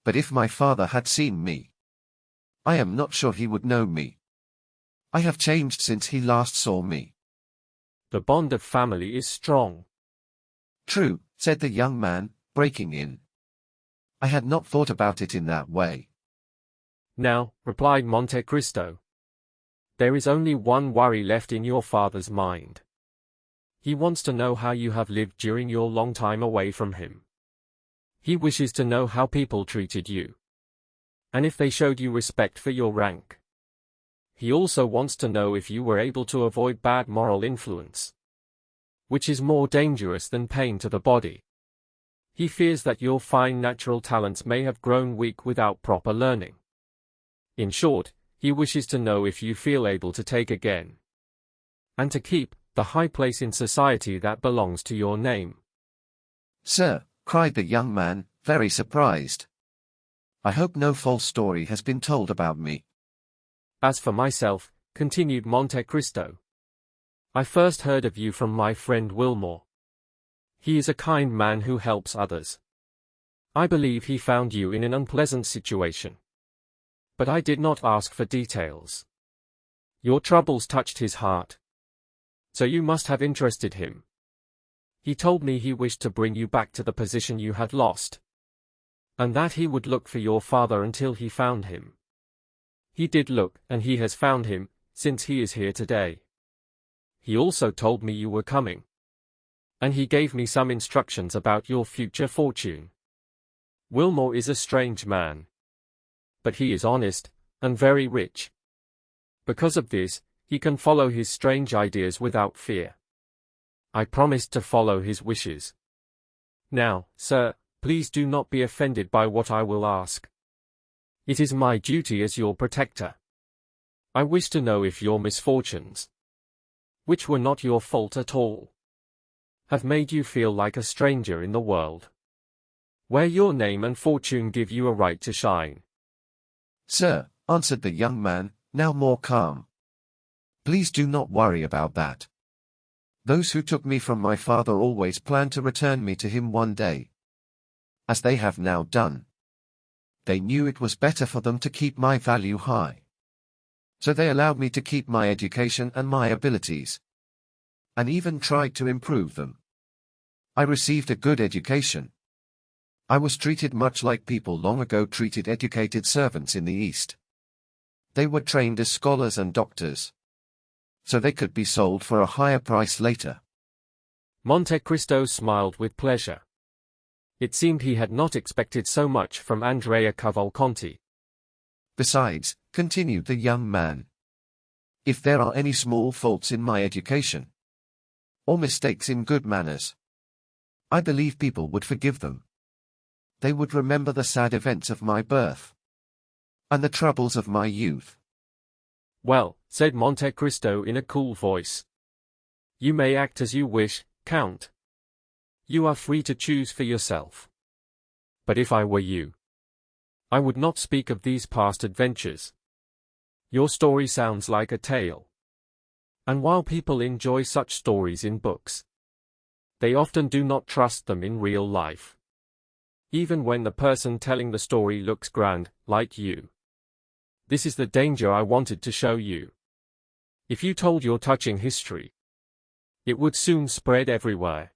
But if my father had seen me, I am not sure he would know me. I have changed since he last saw me. The bond of family is strong. True, said the young man, breaking in. I had not thought about it in that way. Now, replied Monte Cristo, there is only one worry left in your father's mind. He wants to know how you have lived during your long time away from him. He wishes to know how people treated you, and if they showed you respect for your rank. He also wants to know if you were able to avoid bad moral influence, which is more dangerous than pain to the body. He fears that your fine natural talents may have grown weak without proper learning. In short, he wishes to know if you feel able to take again, and to keep, the high place in society that belongs to your name. Sir, cried the young man, very surprised. I hope no false story has been told about me. As for myself, continued Monte Cristo, I first heard of you from my friend Wilmore. He is a kind man who helps others. I believe he found you in an unpleasant situation. But I did not ask for details. Your troubles touched his heart. So you must have interested him. He told me he wished to bring you back to the position you had lost, and that he would look for your father until he found him. He did look, and he has found him, since he is here today. He also told me you were coming, and he gave me some instructions about your future fortune. Wilmore is a strange man, but he is honest, and very rich. Because of this, he can follow his strange ideas without fear. I promised to follow his wishes. Now, sir, please do not be offended by what I will ask. It is my duty as your protector. I wish to know if your misfortunes, which were not your fault at all, have made you feel like a stranger in the world, where your name and fortune give you a right to shine. Sir, answered the young man, now more calm. Please do not worry about that. Those who took me from my father always planned to return me to him one day, as they have now done. They knew it was better for them to keep my value high. So they allowed me to keep my education and my abilities, and even tried to improve them. I received a good education. I was treated much like people long ago treated educated servants in the East. They were trained as scholars and doctors, so they could be sold for a higher price later. Monte Cristo smiled with pleasure. It seemed he had not expected so much from Andrea Cavalcanti. Besides, continued the young man, if there are any small faults in my education, or mistakes in good manners, I believe people would forgive them. They would remember the sad events of my birth, and the troubles of my youth. Well, said Monte Cristo in a cool voice, you may act as you wish, Count. You are free to choose for yourself. But if I were you, I would not speak of these past adventures. Your story sounds like a tale. And while people enjoy such stories in books, they often do not trust them in real life. Even when the person telling the story looks grand, like you. This is the danger I wanted to show you. If you told your touching history, it would soon spread everywhere.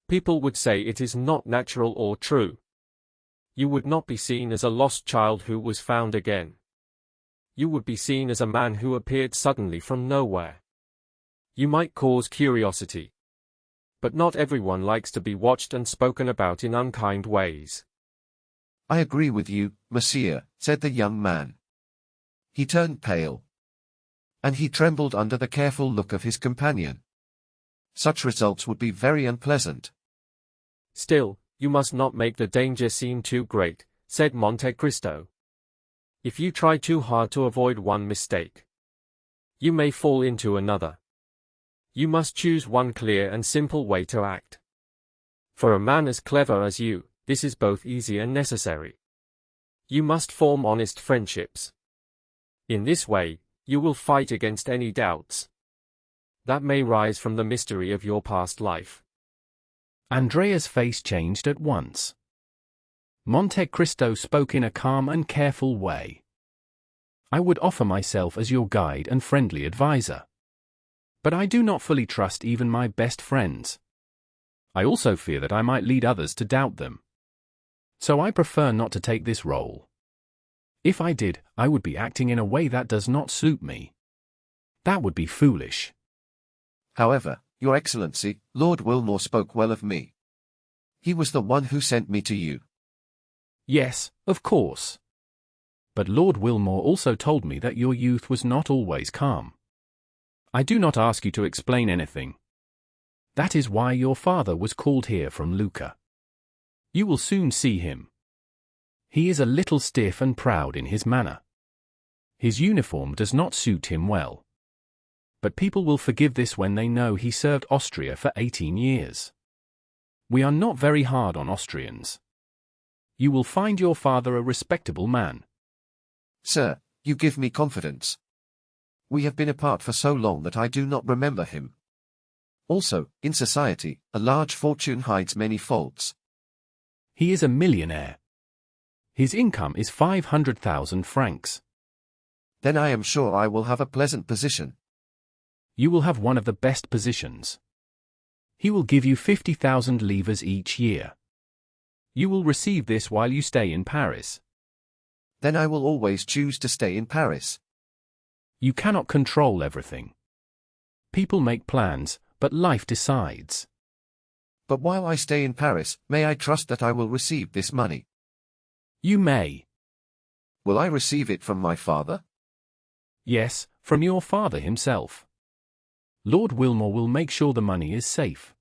People would say it is not natural or true. You would not be seen as a lost child who was found again. You would be seen as a man who appeared suddenly from nowhere. You might cause curiosity. But not everyone likes to be watched and spoken about in unkind ways. I agree with you, monsieur, said the young man. He turned pale. And he trembled under the careful look of his companion. Such results would be very unpleasant. Still, you must not make the danger seem too great, said Monte Cristo. If you try too hard to avoid one mistake, you may fall into another. You must choose one clear and simple way to act. For a man as clever as you, this is both easy and necessary. You must form honest friendships. In this way, you will fight against any doubts that may rise from the mystery of your past life. Andrea's face changed at once. Monte Cristo spoke in a calm and careful way. I would offer myself as your guide and friendly advisor. But I do not fully trust even my best friends. I also fear that I might lead others to doubt them. So I prefer not to take this role. If I did, I would be acting in a way that does not suit me. That would be foolish. However, Your Excellency, Lord Wilmore spoke well of me. He was the one who sent me to you. Yes, of course. But Lord Wilmore also told me that your youth was not always calm. I do not ask you to explain anything. That is why your father was called here from Lucca. You will soon see him. He is a little stiff and proud in his manner. His uniform does not suit him well. But people will forgive this when they know he served Austria for 18 years. We are not very hard on Austrians. You will find your father a respectable man. Sir, you give me confidence. We have been apart for so long that I do not remember him. Also, in society, a large fortune hides many faults. He is a millionaire. His income is 500,000 francs. Then I am sure I will have a pleasant position. You will have one of the best positions. He will give you 50,000 livres each year. You will receive this while you stay in Paris. Then I will always choose to stay in Paris. You cannot control everything. People make plans, but life decides. But while I stay in Paris, may I trust that I will receive this money? You may. Will I receive it from my father? Yes, from your father himself. Lord Wilmore will make sure the money is safe.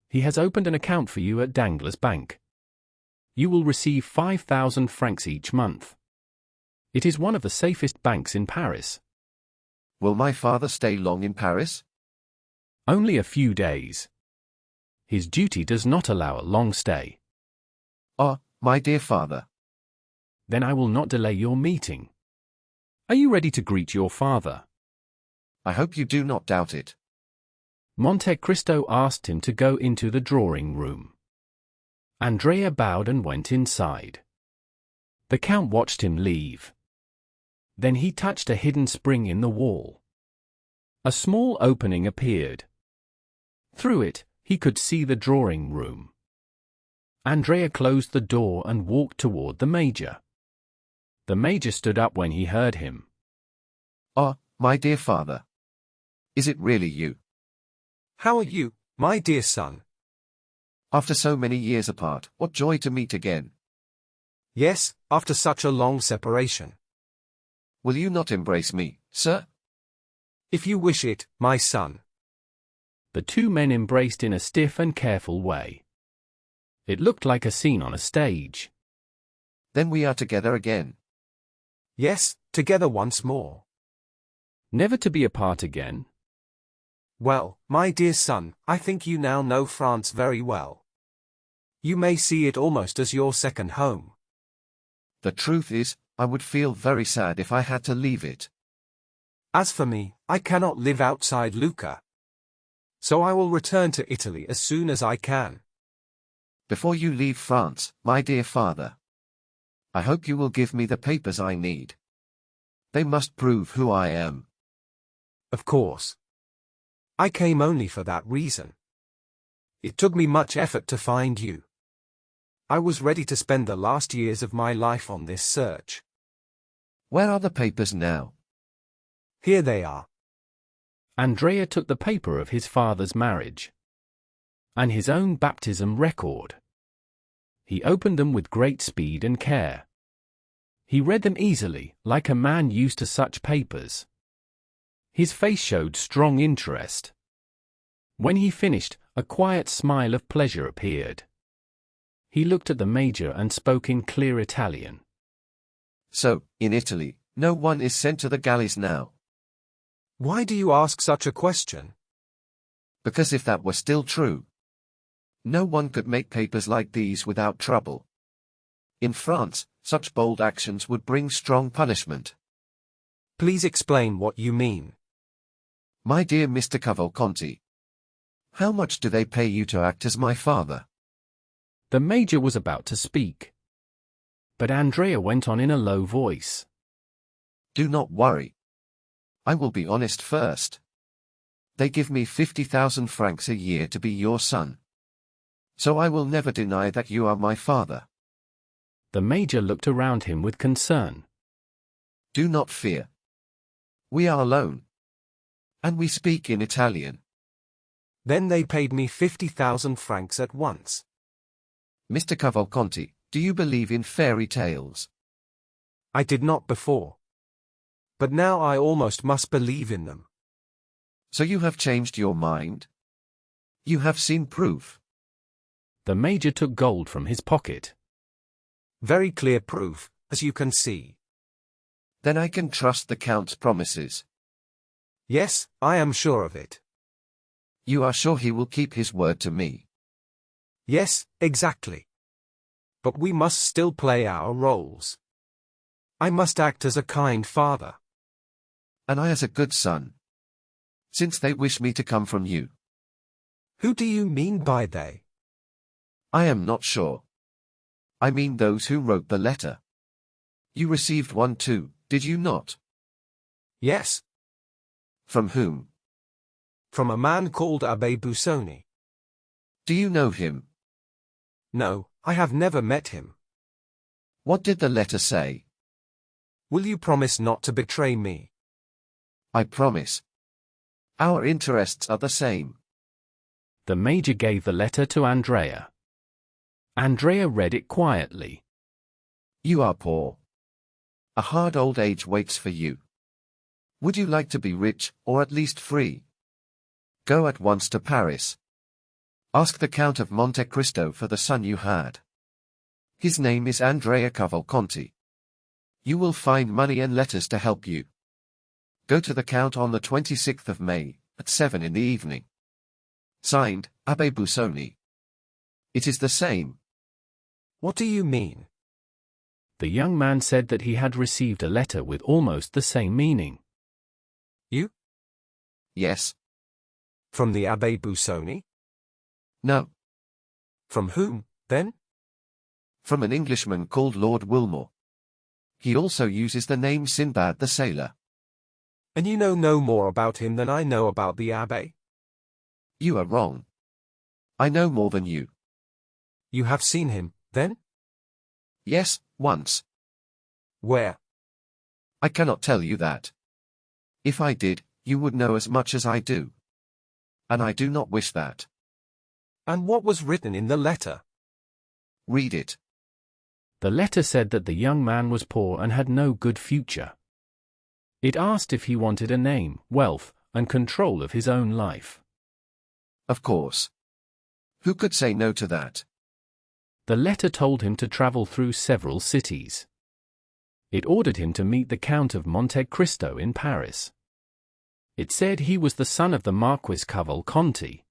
He has opened an account for you at Danglars Bank. You will receive 5,000 francs each month. It is one of the safest banks in Paris. Will my father stay long in Paris? Only a few days. His duty does not allow a long stay. Ah, my dear father. Then I will not delay your meeting. Are you ready to greet your father? I hope you do not doubt it. Monte Cristo asked him to go into the drawing room. Andrea bowed and went inside. The Count watched him leave. Then he touched a hidden spring in the wall. A small opening appeared. Through it, he could see the drawing room. Andrea closed the door and walked toward the Major. The Major stood up when he heard him. Ah, my dear father. Is it really you? How are you, my dear son? After so many years apart, what joy to meet again. Yes, after such a long separation. Will you not embrace me, sir? If you wish it, my son. The two men embraced in a stiff and careful way. It looked like a scene on a stage. Then we are together again. Yes, together once more. Never to be apart again. Well, my dear son, I think you now know France very well. You may see it almost as your second home. The truth is, I would feel very sad if I had to leave it. As for me, I cannot live outside Lucca. So I will return to Italy as soon as I can. Before you leave France, my dear father, I hope you will give me the papers I need. They must prove who I am. Of course. I came only for that reason. It took me much effort to find you. I was ready to spend the last years of my life on this search. Where are the papers now? Here they are. Andrea took the paper of his father's marriage and his own baptism record. He opened them with great speed and care. He read them easily, like a man used to such papers. His face showed strong interest. When he finished, a quiet smile of pleasure appeared. He looked at the major and spoke in clear Italian. So, in Italy, no one is sent to the galleys now. Why do you ask such a question? Because if that were still true, no one could make papers like these without trouble. In France, such bold actions would bring strong punishment. Please explain what you mean. My dear Mr. Cavalcanti, how much do they pay you to act as my father? The major was about to speak, but Andrea went on in a low voice. Do not worry. I will be honest first. They give me 50,000 francs a year to be your son. So I will never deny that you are my father. The major looked around him with concern. Do not fear. We are alone. And we speak in Italian. Then they paid me 50,000 francs at once. Mr. Cavalcanti, do you believe in fairy tales? I did not before. But now I almost must believe in them. So you have changed your mind? You have seen proof. The major took gold from his pocket. Very clear proof, as you can see. Then I can trust the Count's promises. Yes, I am sure of it. You are sure he will keep his word to me? Yes, exactly. But we must still play our roles. I must act as a kind father. And I as a good son. Since they wish me to come from you. Who do you mean by they? I am not sure. I mean those who wrote the letter. You received one too, did you not? Yes. From whom? From a man called Abbé Busoni. Do you know him? No, I have never met him. What did the letter say? Will you promise not to betray me? I promise. Our interests are the same. The major gave the letter to Andrea. Andrea read it quietly. You are poor. A hard old age waits for you. Would you like to be rich, or at least free? Go at once to Paris. Ask the Count of Monte Cristo for the son you had. His name is Andrea Cavalcanti. You will find money and letters to help you. Go to the Count on the 26th of May, at 7 in the evening. Signed, Abbé Busoni. It is the same. What do you mean? The young man said that he had received a letter with almost the same meaning. You? Yes. From the Abbé Busoni? No. From whom, then? From an Englishman called Lord Wilmore. He also uses the name Sinbad the Sailor. And you know no more about him than I know about the Abbé? You are wrong. I know more than you. You have seen him, then? Yes, once. Where? I cannot tell you that. If I did, you would know as much as I do. And I do not wish that. And what was written in the letter? Read it. The letter said that the young man was poor and had no good future. It asked if he wanted a name, wealth, and control of his own life. Of course. Who could say no to that? The letter told him to travel through several cities. It ordered him to meet the Count of Monte Cristo in Paris. It said he was the son of the Marquis Cavalcanti.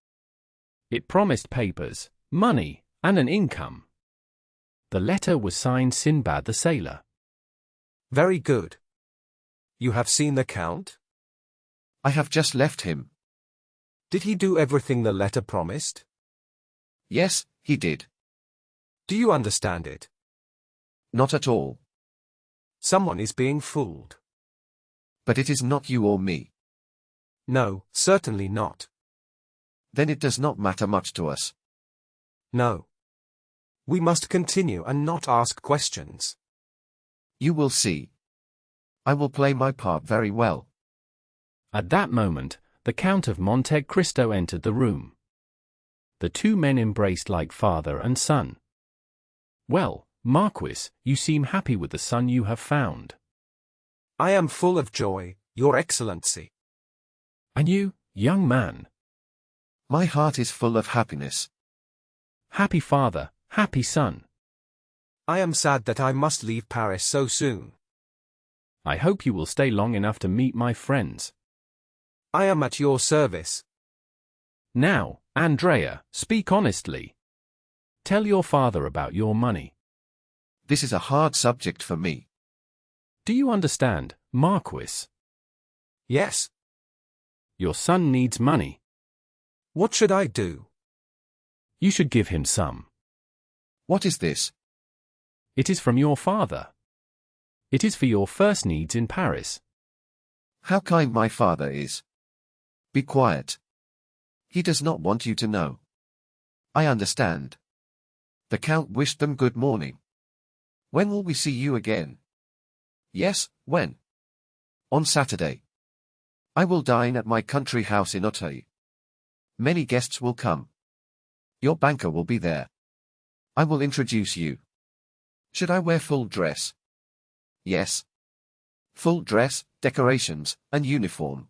It promised papers, money, and an income. The letter was signed Sinbad the Sailor. Very good. You have seen the Count? I have just left him. Did he do everything the letter promised? Yes, he did. Do you understand it? Not at all. Someone is being fooled. But it is not you or me. No, certainly not. Then it does not matter much to us. No. We must continue and not ask questions. You will see. I will play my part very well. At that moment, the Count of Monte Cristo entered the room. The two men embraced like father and son. "Well, Marquis, you seem happy with the son you have found." I am full of joy, Your Excellency. "And you, young man?" My heart is full of happiness. "Happy father, happy son." I am sad that I must leave Paris so soon. "I hope you will stay long enough to meet my friends." I am at your service. "Now, Andrea, speak honestly. Tell your father about your money." This is a hard subject for me. "Do you understand, Marquis? Yes. Your son needs money. What should I do? You should give him some. What is this? It is from your father. It is for your first needs in Paris." How kind my father is. Be quiet. He does not want you to know. I understand. The Count wished them good morning. When will we see you again? Yes, when? On Saturday. I will dine at my country house in Auteuil. Many guests will come. Your banker will be there. I will introduce you. Should I wear full dress? Yes. Full dress, decorations, and uniform.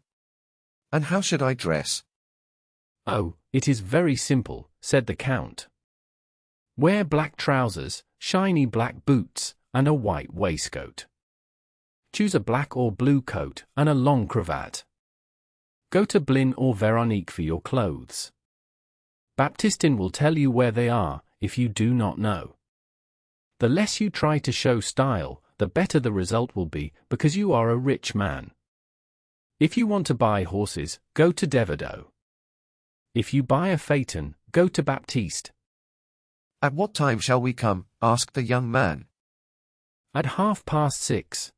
And how should I dress? "Oh, it is very simple," said the Count. "Wear black trousers, shiny black boots, and a white waistcoat. Choose a black or blue coat and a long cravat. Go to Blin or Veronique for your clothes. Baptistin will tell you where they are, if you do not know. The less you try to show style, the better the result will be, because you are a rich man. If you want to buy horses, go to Devodo. If you buy a phaeton, go to Baptiste." At what time shall we come? Asked the young man. "At 6:30.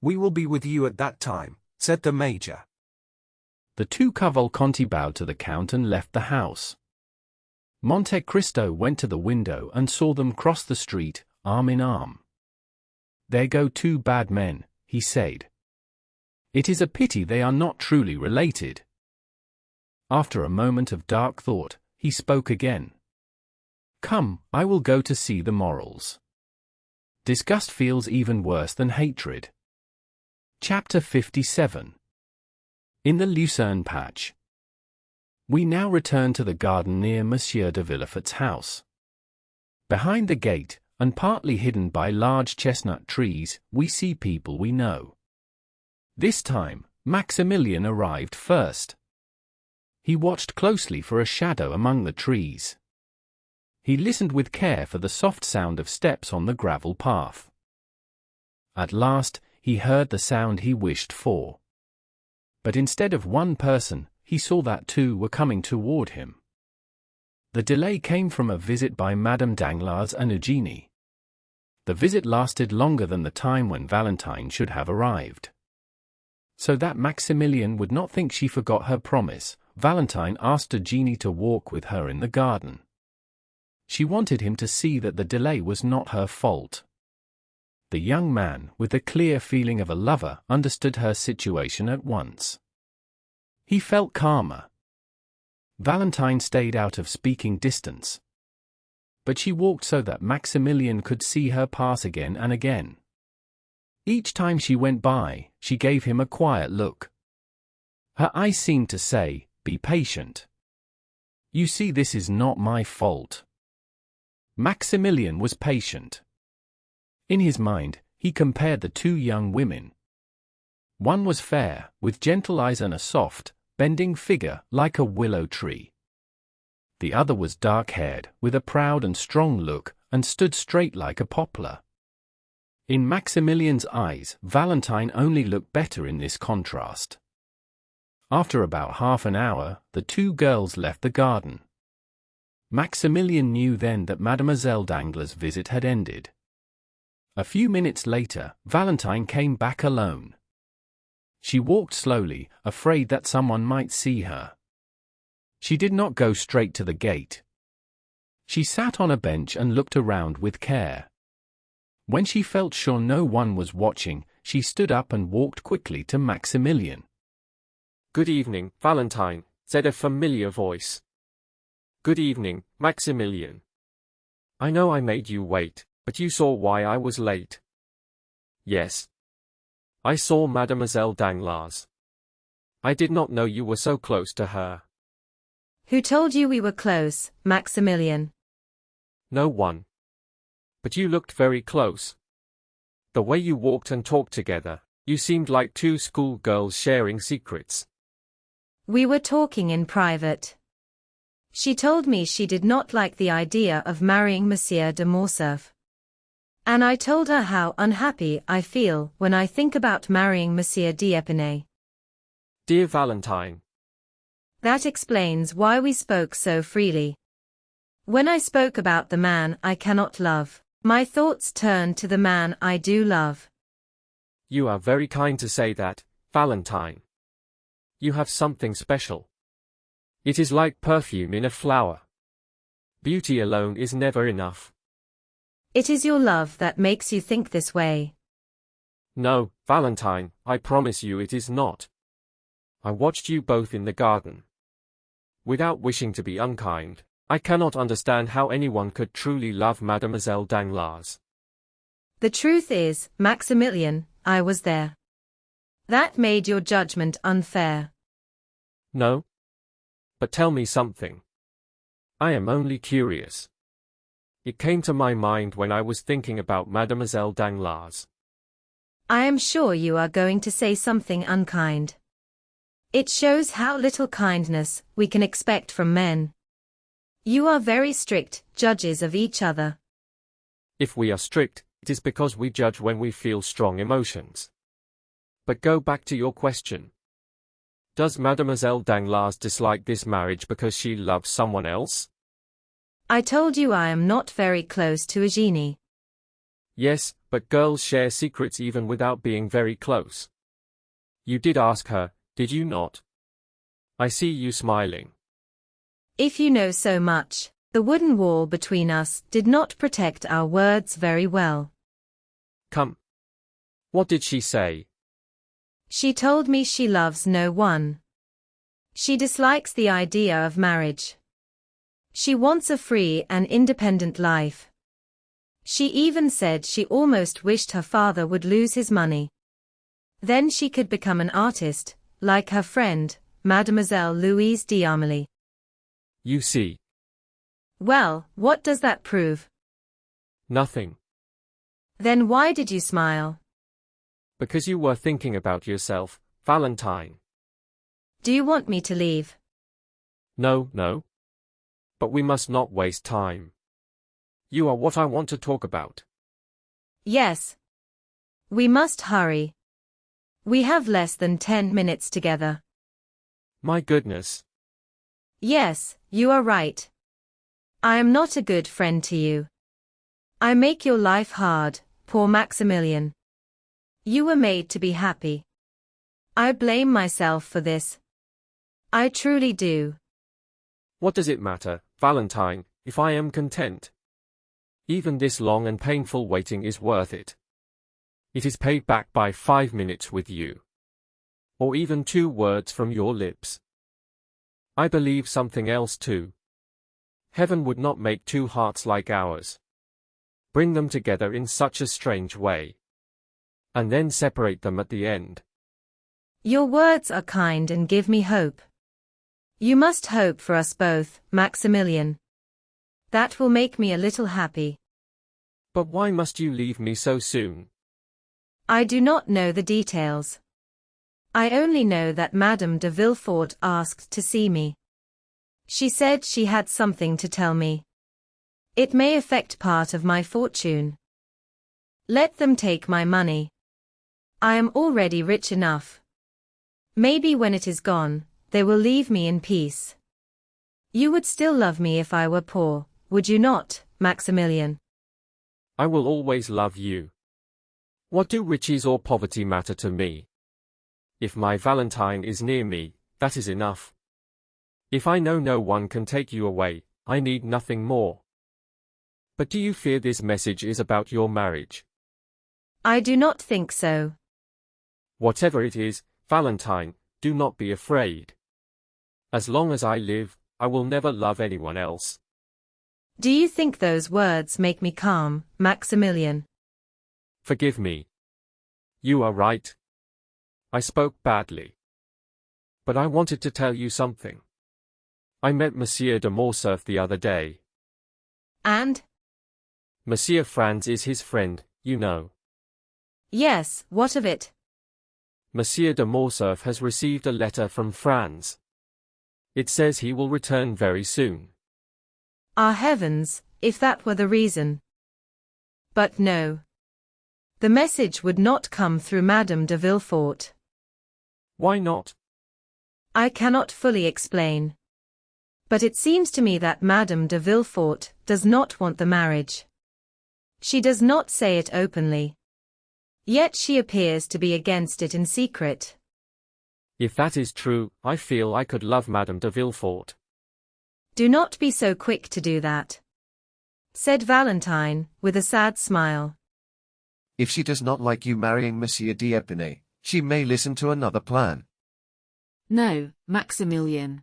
We will be with you at that time," said the Major. The two Cavalcanti bowed to the Count and left the house. Monte Cristo went to the window and saw them cross the street, arm in arm. "There go two bad men," he said. "It is a pity they are not truly related." After a moment of dark thought, he spoke again. "Come, I will go to see the morals. Disgust feels even worse than hatred." Chapter 57. In the Lucerne patch. We now return to the garden near Monsieur de Villefort's house. Behind the gate, and partly hidden by large chestnut trees, we see people we know. This time, Maximilian arrived first. He watched closely for a shadow among the trees. He listened with care for the soft sound of steps on the gravel path. At last, he heard the sound he wished for. But instead of one person, he saw that two were coming toward him. The delay came from a visit by Madame Danglars and Eugenie. The visit lasted longer than the time when Valentine should have arrived. So that Maximilian would not think she forgot her promise, Valentine asked Eugenie to walk with her in the garden. She wanted him to see that the delay was not her fault. The young man, with the clear feeling of a lover, understood her situation at once. He felt calmer. Valentine stayed out of speaking distance. But she walked so that Maximilian could see her pass again and again. Each time she went by, she gave him a quiet look. Her eyes seemed to say, "Be patient. You see, this is not my fault." Maximilian was patient. In his mind, he compared the two young women. One was fair, with gentle eyes and a soft, bending figure like a willow tree. The other was dark-haired, with a proud and strong look, and stood straight like a poplar. In Maximilian's eyes, Valentine only looked better in this contrast. After about half an hour, the two girls left the garden. Maximilian knew then that Mademoiselle Danglars' visit had ended. A few minutes later, Valentine came back alone. She walked slowly, afraid that someone might see her. She did not go straight to the gate. She sat on a bench and looked around with care. When she felt sure no one was watching, she stood up and walked quickly to Maximilian. "Good evening, Valentine," said a familiar voice. "Good evening, Maximilian. I know I made you wait, but you saw why I was late." "Yes. I saw Mademoiselle Danglars. I did not know you were so close to her." Who told you we were close, Maximilian? "No one. But you looked very close. The way you walked and talked together, you seemed like two schoolgirls sharing secrets." We were talking in private. She told me she did not like the idea of marrying Monsieur de Morcerf. And I told her how unhappy I feel when I think about marrying Monsieur d'Épinay. "Dear Valentine." That explains why we spoke so freely. When I spoke about the man I cannot love, my thoughts turned to the man I do love. "You are very kind to say that, Valentine. You have something special. It is like perfume in a flower. Beauty alone is never enough." It is your love that makes you think this way. "No, Valentine, I promise you it is not. I watched you both in the garden. Without wishing to be unkind, I cannot understand how anyone could truly love Mademoiselle Danglars." The truth is, Maximilian, I was there. That made your judgment unfair. "No? But tell me something. I am only curious. It came to my mind when I was thinking about Mademoiselle Danglars." I am sure you are going to say something unkind. It shows how little kindness we can expect from men. You are very strict judges of each other. "If we are strict, it is because we judge when we feel strong emotions. But go back to your question. Does Mademoiselle Danglars dislike this marriage because she loves someone else?" I told you I am not very close to Eugenie. "Yes, but girls share secrets even without being very close. You did ask her, did you not? I see you smiling." If you know so much, the wooden wall between us did not protect our words very well. "Come. What did she say?" She told me she loves no one. She dislikes the idea of marriage. She wants a free and independent life. She even said she almost wished her father would lose his money. Then she could become an artist, like her friend, Mademoiselle Louise d'Armilly. "You see." Well, what does that prove? "Nothing. Then why did you smile? Because you were thinking about yourself, Valentine." Do you want me to leave? "No, no. But we must not waste time. You are what I want to talk about." Yes. We must hurry. We have less than 10 minutes together. My goodness. Yes, you are right. I am not a good friend to you. I make your life hard, poor Maximilian. You were made to be happy. I blame myself for this. I truly do. What does it matter, Valentine, if I am content? Even this long and painful waiting is worth it. It is paid back by 5 minutes with you. Or even 2 words from your lips. I believe something else too. Heaven would not make 2 hearts like ours. Bring them together in such a strange way. And then separate them at the end. Your words are kind and give me hope. You must hope for us both, Maximilian. That will make me a little happy. But why must you leave me so soon? I do not know the details. I only know that Madame de Villefort asked to see me. She said she had something to tell me. It may affect part of my fortune. Let them take my money. I am already rich enough. Maybe when it is gone, they will leave me in peace. You would still love me if I were poor, would you not, Maximilian? I will always love you. What do riches or poverty matter to me? If my Valentine is near me, that is enough. If I know no one can take you away, I need nothing more. But do you fear this message is about your marriage? I do not think so. Whatever it is, Valentine, do not be afraid. As long as I live, I will never love anyone else. Do you think those words make me calm, Maximilian? Forgive me. You are right. I spoke badly. But I wanted to tell you something. I met Monsieur de Morcerf the other day. And? Monsieur Franz is his friend, you know. Yes, what of it? Monsieur de Morcerf has received a letter from Franz. It says he will return very soon. Ah heavens, if that were the reason. But no. The message would not come through Madame de Villefort. Why not? I cannot fully explain. But it seems to me that Madame de Villefort does not want the marriage. She does not say it openly. Yet she appears to be against it in secret. If that is true, I feel I could love Madame de Villefort. Do not be so quick to do that, said Valentine, with a sad smile. If she does not like you marrying Monsieur d'Épinay, she may listen to another plan. No, Maximilian.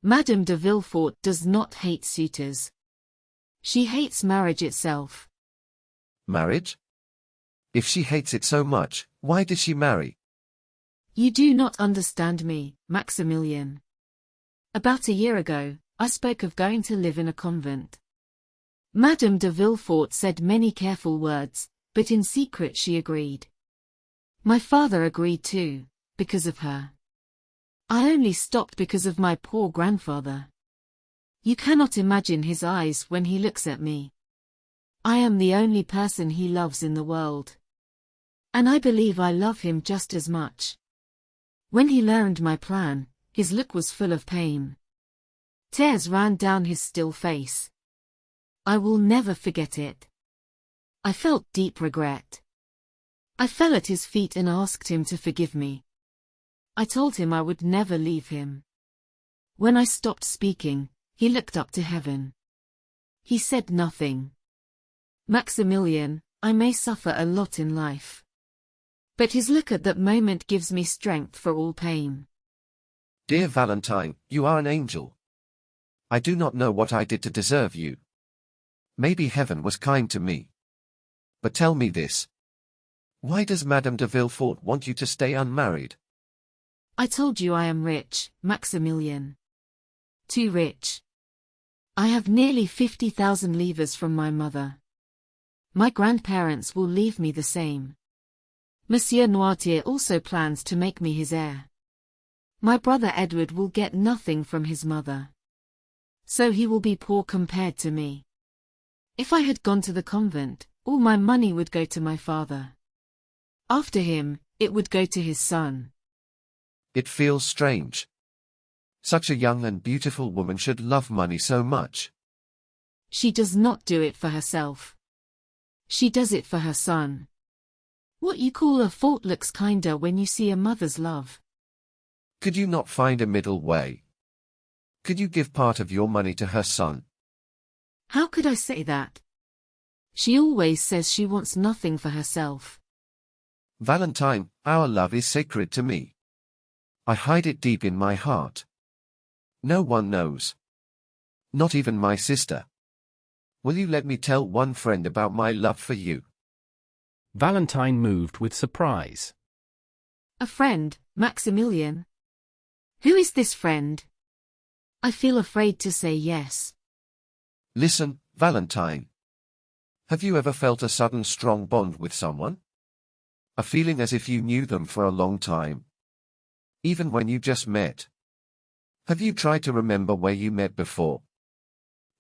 Madame de Villefort does not hate suitors. She hates marriage itself. Marriage? If she hates it so much, why did she marry? You do not understand me, Maximilian. About a year ago, I spoke of going to live in a convent. Madame de Villefort said many careful words, but in secret she agreed. My father agreed too, because of her. I only stopped because of my poor grandfather. You cannot imagine his eyes when he looks at me. I am the only person he loves in the world. And I believe I love him just as much. When he learned my plan, his look was full of pain. Tears ran down his still face. I will never forget it. I felt deep regret. I fell at his feet and asked him to forgive me. I told him I would never leave him. When I stopped speaking, he looked up to heaven. He said nothing. Maximilian, I may suffer a lot in life. But his look at that moment gives me strength for all pain. Dear Valentine, you are an angel. I do not know what I did to deserve you. Maybe heaven was kind to me. But tell me this. Why does Madame de Villefort want you to stay unmarried? I told you I am rich, Maximilian. Too rich. I have nearly 50,000 livres from my mother. My grandparents will leave me the same. Monsieur Noirtier also plans to make me his heir. My brother Edward will get nothing from his mother. So he will be poor compared to me. If I had gone to the convent, all my money would go to my father. After him, it would go to his son. It feels strange. Such a young and beautiful woman should love money so much. She does not do it for herself. She does it for her son. What you call a fault looks kinder when you see a mother's love. Could you not find a middle way? Could you give part of your money to her son? How could I say that? She always says she wants nothing for herself. Valentine, our love is sacred to me. I hide it deep in my heart. No one knows. Not even my sister. Will you let me tell one friend about my love for you? Valentine moved with surprise. A friend, Maximilian? Who is this friend? I feel afraid to say yes. Listen, Valentine. Have you ever felt a sudden strong bond with someone? A feeling as if you knew them for a long time? Even when you just met? Have you tried to remember where you met before?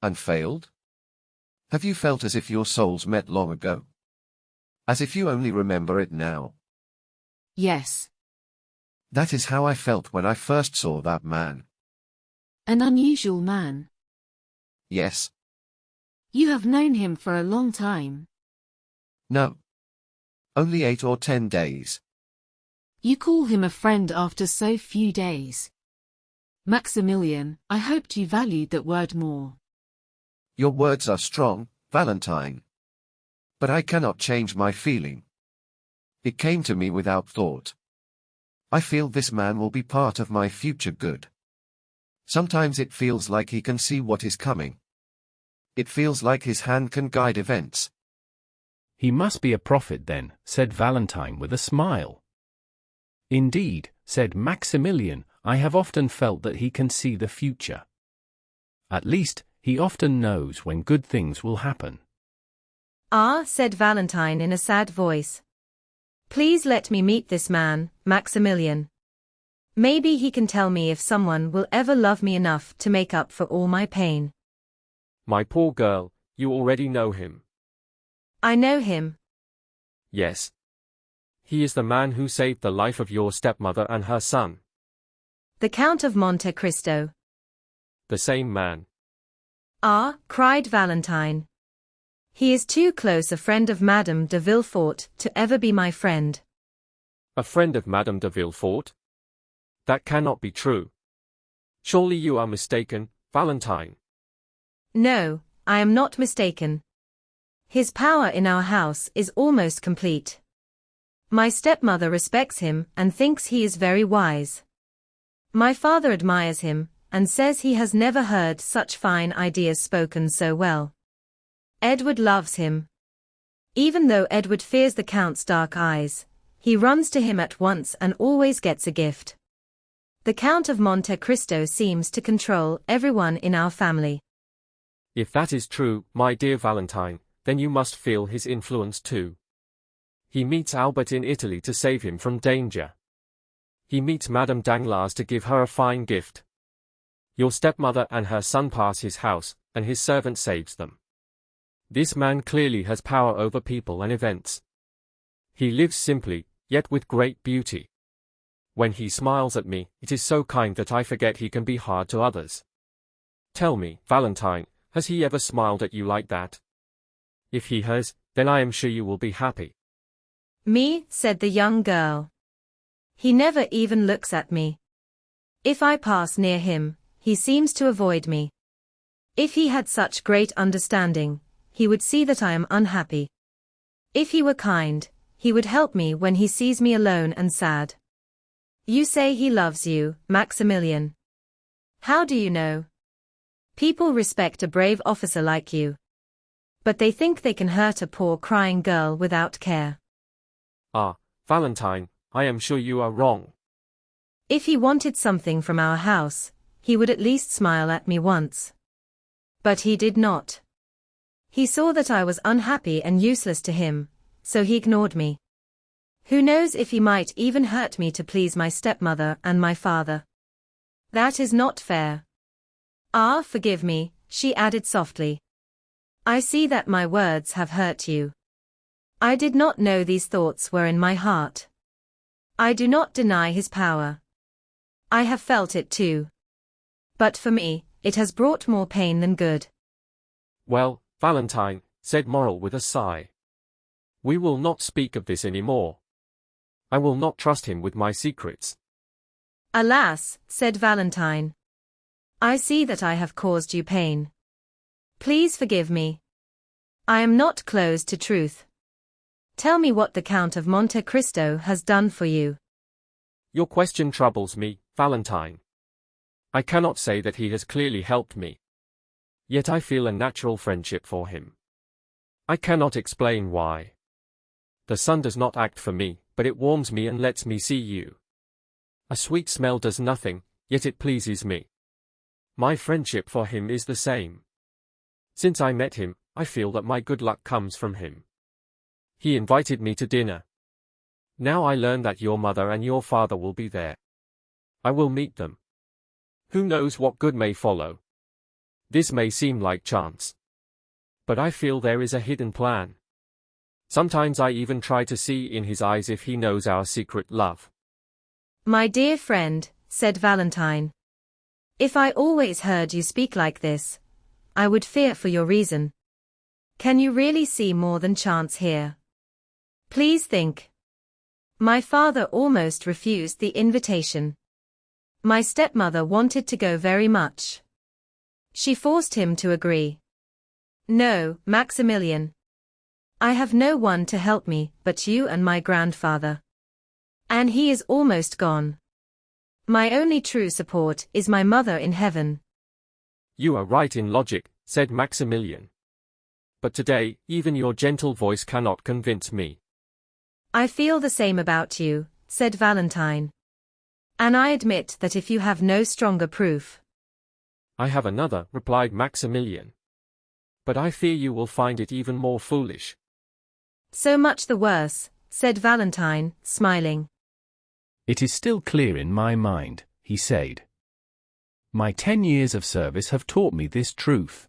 And failed? Have you felt as if your souls met long ago? As if you only remember it now. Yes. That is how I felt when I first saw that man. An unusual man. Yes. You have known him for a long time. No. Only 8 or 10 days. You call him a friend after so few days. Maximilian, I hoped you valued that word more. Your words are strong, Valentine. But I cannot change my feeling. It came to me without thought. I feel this man will be part of my future good. Sometimes it feels like he can see what is coming. It feels like his hand can guide events. He must be a prophet then, said Valentine with a smile. Indeed, said Maximilian, I have often felt that he can see the future. At least, he often knows when good things will happen. Ah, said Valentine in a sad voice. Please let me meet this man, Maximilian. Maybe he can tell me if someone will ever love me enough to make up for all my pain. My poor girl, you already know him. I know him. Yes. He is the man who saved the life of your stepmother and her son. The Count of Monte Cristo. The same man. Ah, cried Valentine. He is too close a friend of Madame de Villefort to ever be my friend. A friend of Madame de Villefort? That cannot be true. Surely you are mistaken, Valentine. No, I am not mistaken. His power in our house is almost complete. My stepmother respects him and thinks he is very wise. My father admires him and says he has never heard such fine ideas spoken so well. Edward loves him. Even though Edward fears the Count's dark eyes, he runs to him at once and always gets a gift. The Count of Monte Cristo seems to control everyone in our family. If that is true, my dear Valentine, then you must feel his influence too. He meets Albert in Italy to save him from danger. He meets Madame Danglars to give her a fine gift. Your stepmother and her son pass his house, and his servant saves them. This man clearly has power over people and events. He lives simply, yet with great beauty. When he smiles at me, it is so kind that I forget he can be hard to others. Tell me, Valentine, has he ever smiled at you like that? If he has, then I am sure you will be happy. Me, said the young girl. He never even looks at me. If I pass near him, he seems to avoid me. If he had such great understanding, he would see that I am unhappy. If he were kind, he would help me when he sees me alone and sad. You say he loves you, Maximilian. How do you know? People respect a brave officer like you. But they think they can hurt a poor crying girl without care. Ah, Valentine, I am sure you are wrong. If he wanted something from our house, he would at least smile at me once. But he did not. He saw that I was unhappy and useless to him, so he ignored me. Who knows if he might even hurt me to please my stepmother and my father. That is not fair. Ah, forgive me, she added softly. I see that my words have hurt you. I did not know these thoughts were in my heart. I do not deny his power. I have felt it too. But for me, it has brought more pain than good. Well, Valentine, said Morel with a sigh. We will not speak of this any more. I will not trust him with my secrets. Alas, said Valentine. I see that I have caused you pain. Please forgive me. I am not closed to truth. Tell me what the Count of Monte Cristo has done for you. Your question troubles me, Valentine. I cannot say that he has clearly helped me. Yet I feel a natural friendship for him. I cannot explain why. The sun does not act for me, but it warms me and lets me see you. A sweet smell does nothing, yet it pleases me. My friendship for him is the same. Since I met him, I feel that my good luck comes from him. He invited me to dinner. Now I learn that your mother and your father will be there. I will meet them. Who knows what good may follow? This may seem like chance. But I feel there is a hidden plan. Sometimes I even try to see in his eyes if he knows our secret love. My dear friend, said Valentine. If I always heard you speak like this, I would fear for your reason. Can you really see more than chance here? Please think. My father almost refused the invitation. My stepmother wanted to go very much. She forced him to agree. No, Maximilian. I have no one to help me but you and my grandfather. And he is almost gone. My only true support is my mother in heaven. You are right in logic, said Maximilian. But today, even your gentle voice cannot convince me. I feel the same about you, said Valentine. And I admit that if you have no stronger proof. I have another, replied Maximilian. But I fear you will find it even more foolish. So much the worse, said Valentine, smiling. It is still clear in my mind, he said. My 10 years of service have taught me this truth.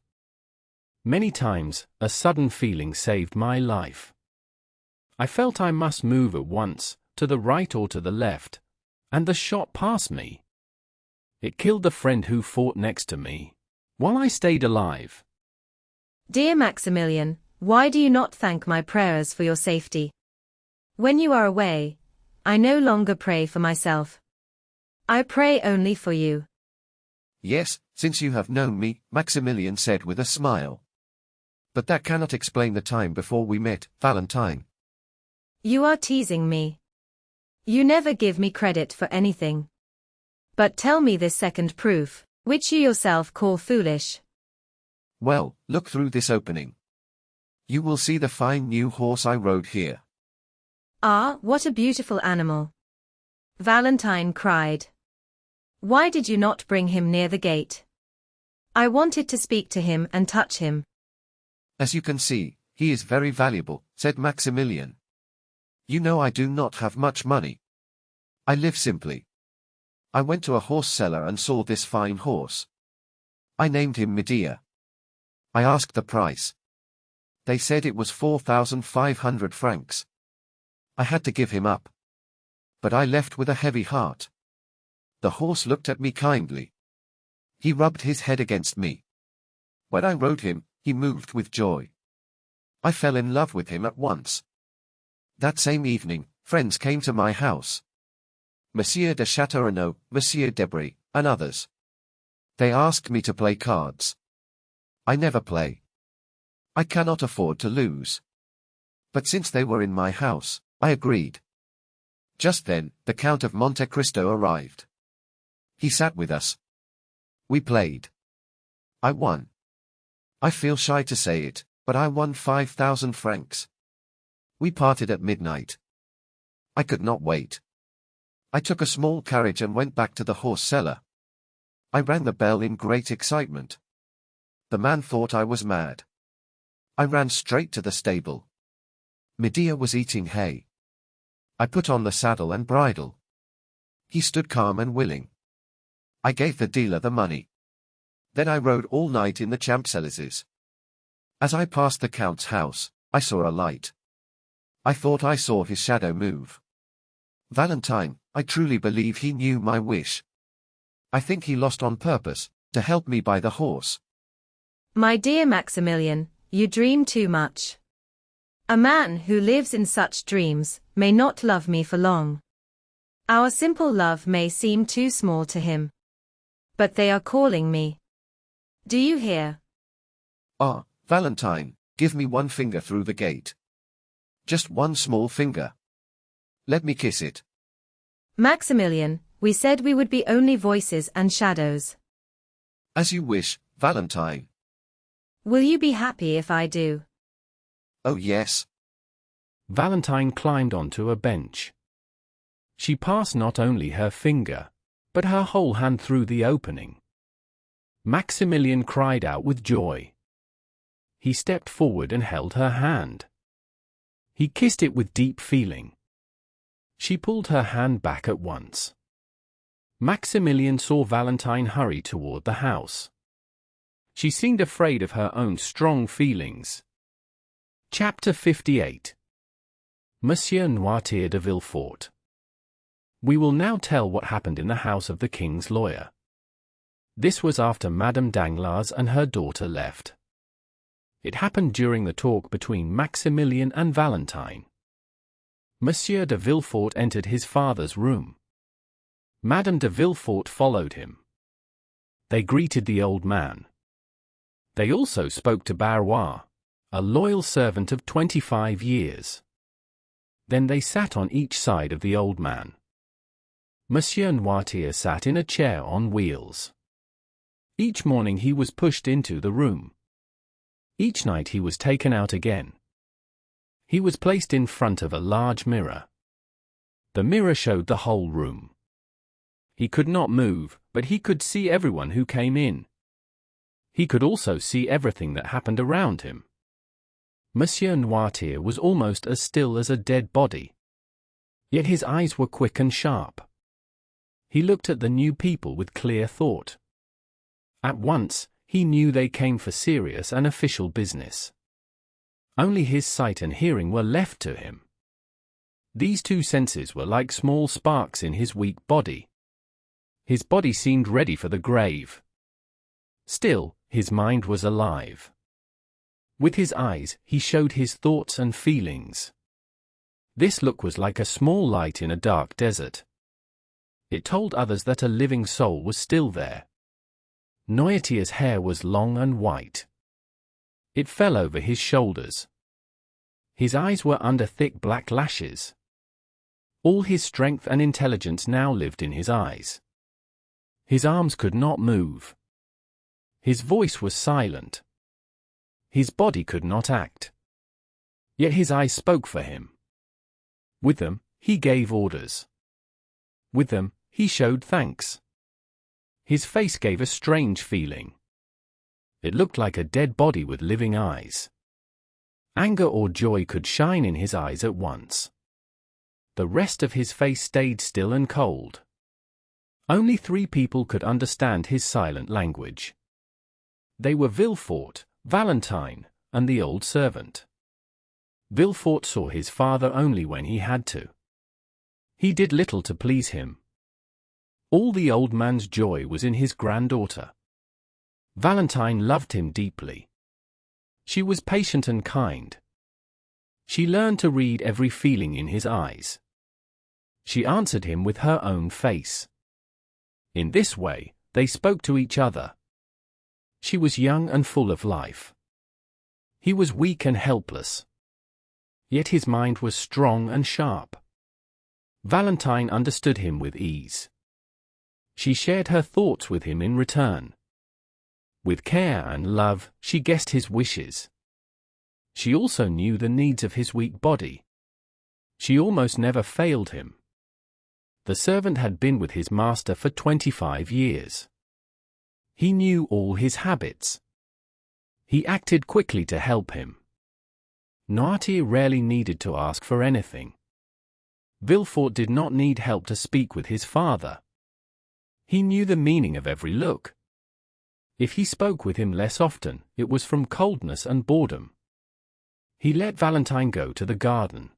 Many times, a sudden feeling saved my life. I felt I must move at once, to the right or to the left, and the shot passed me. It killed the friend who fought next to me, while I stayed alive. Dear Maximilian, why do you not thank my prayers for your safety? When you are away, I no longer pray for myself. I pray only for you. Yes, since you have known me, Maximilian said with a smile. But that cannot explain the time before we met, Valentine. You are teasing me. You never give me credit for anything. But tell me this second proof, which you yourself call foolish. Well, look through this opening. You will see the fine new horse I rode here. Ah, what a beautiful animal! Valentine cried. Why did you not bring him near the gate? I wanted to speak to him and touch him. As you can see, he is very valuable, said Maximilian. You know I do not have much money. I live simply. I went to a horse seller and saw this fine horse. I named him Medea. I asked the price. They said it was 4,500 francs. I had to give him up. But I left with a heavy heart. The horse looked at me kindly. He rubbed his head against me. When I rode him, he moved with joy. I fell in love with him at once. That same evening, friends came to my house. Monsieur de Châteaurenaud, Monsieur Debray, and others. They asked me to play cards. I never play. I cannot afford to lose. But since they were in my house, I agreed. Just then, the Count of Monte Cristo arrived. He sat with us. We played. I won. I feel shy to say it, but I won 5,000 francs. We parted at midnight. I could not wait. I took a small carriage and went back to the horse seller. I rang the bell in great excitement. The man thought I was mad. I ran straight to the stable. Medea was eating hay. I put on the saddle and bridle. He stood calm and willing. I gave the dealer the money. Then I rode all night in the Champs-Élysées. As I passed the Count's house, I saw a light. I thought I saw his shadow move. Valentine, I truly believe he knew my wish. I think he lost on purpose, to help me buy the horse. My dear Maximilian, you dream too much. A man who lives in such dreams may not love me for long. Our simple love may seem too small to him. But they are calling me. Do you hear? Ah, Valentine, give me one finger through the gate. Just one small finger. Let me kiss it. Maximilian, we said we would be only voices and shadows. As you wish, Valentine. Will you be happy if I do? Oh yes. Valentine climbed onto a bench. She passed not only her finger, but her whole hand through the opening. Maximilian cried out with joy. He stepped forward and held her hand. He kissed it with deep feeling. She pulled her hand back at once. Maximilian saw Valentine hurry toward the house. She seemed afraid of her own strong feelings. Chapter 58. Monsieur Noirtier de Villefort. We will now tell what happened in the house of the king's lawyer. This was after Madame Danglars and her daughter left. It happened during the talk between Maximilian and Valentine. Monsieur de Villefort entered his father's room. Madame de Villefort followed him. They greeted the old man. They also spoke to Barrois, a loyal servant of 25 years. Then they sat on each side of the old man. Monsieur Noirtier sat in a chair on wheels. Each morning he was pushed into the room. Each night he was taken out again. He was placed in front of a large mirror. The mirror showed the whole room. He could not move, but he could see everyone who came in. He could also see everything that happened around him. Monsieur Noirtier was almost as still as a dead body. Yet his eyes were quick and sharp. He looked at the new people with clear thought. At once, he knew they came for serious and official business. Only his sight and hearing were left to him. These two senses were like small sparks in his weak body. His body seemed ready for the grave. Still, his mind was alive. With his eyes, he showed his thoughts and feelings. This look was like a small light in a dark desert. It told others that a living soul was still there. Noirtier's hair was long and white. It fell over his shoulders. His eyes were under thick black lashes. All his strength and intelligence now lived in his eyes. His arms could not move. His voice was silent. His body could not act. Yet his eyes spoke for him. With them, he gave orders. With them, he showed thanks. His face gave a strange feeling. It looked like a dead body with living eyes. Anger or joy could shine in his eyes at once. The rest of his face stayed still and cold. Only 3 people could understand his silent language. They were Villefort, Valentine, and the old servant. Villefort saw his father only when he had to. He did little to please him. All the old man's joy was in his granddaughter. Valentine loved him deeply. She was patient and kind. She learned to read every feeling in his eyes. She answered him with her own face. In this way, they spoke to each other. She was young and full of life. He was weak and helpless. Yet his mind was strong and sharp. Valentine understood him with ease. She shared her thoughts with him in return. With care and love, she guessed his wishes. She also knew the needs of his weak body. She almost never failed him. The servant had been with his master for 25 years. He knew all his habits. He acted quickly to help him. Noirtier rarely needed to ask for anything. Villefort did not need help to speak with his father. He knew the meaning of every look. If he spoke with him less often, it was from coldness and boredom. He let Valentine go to the garden.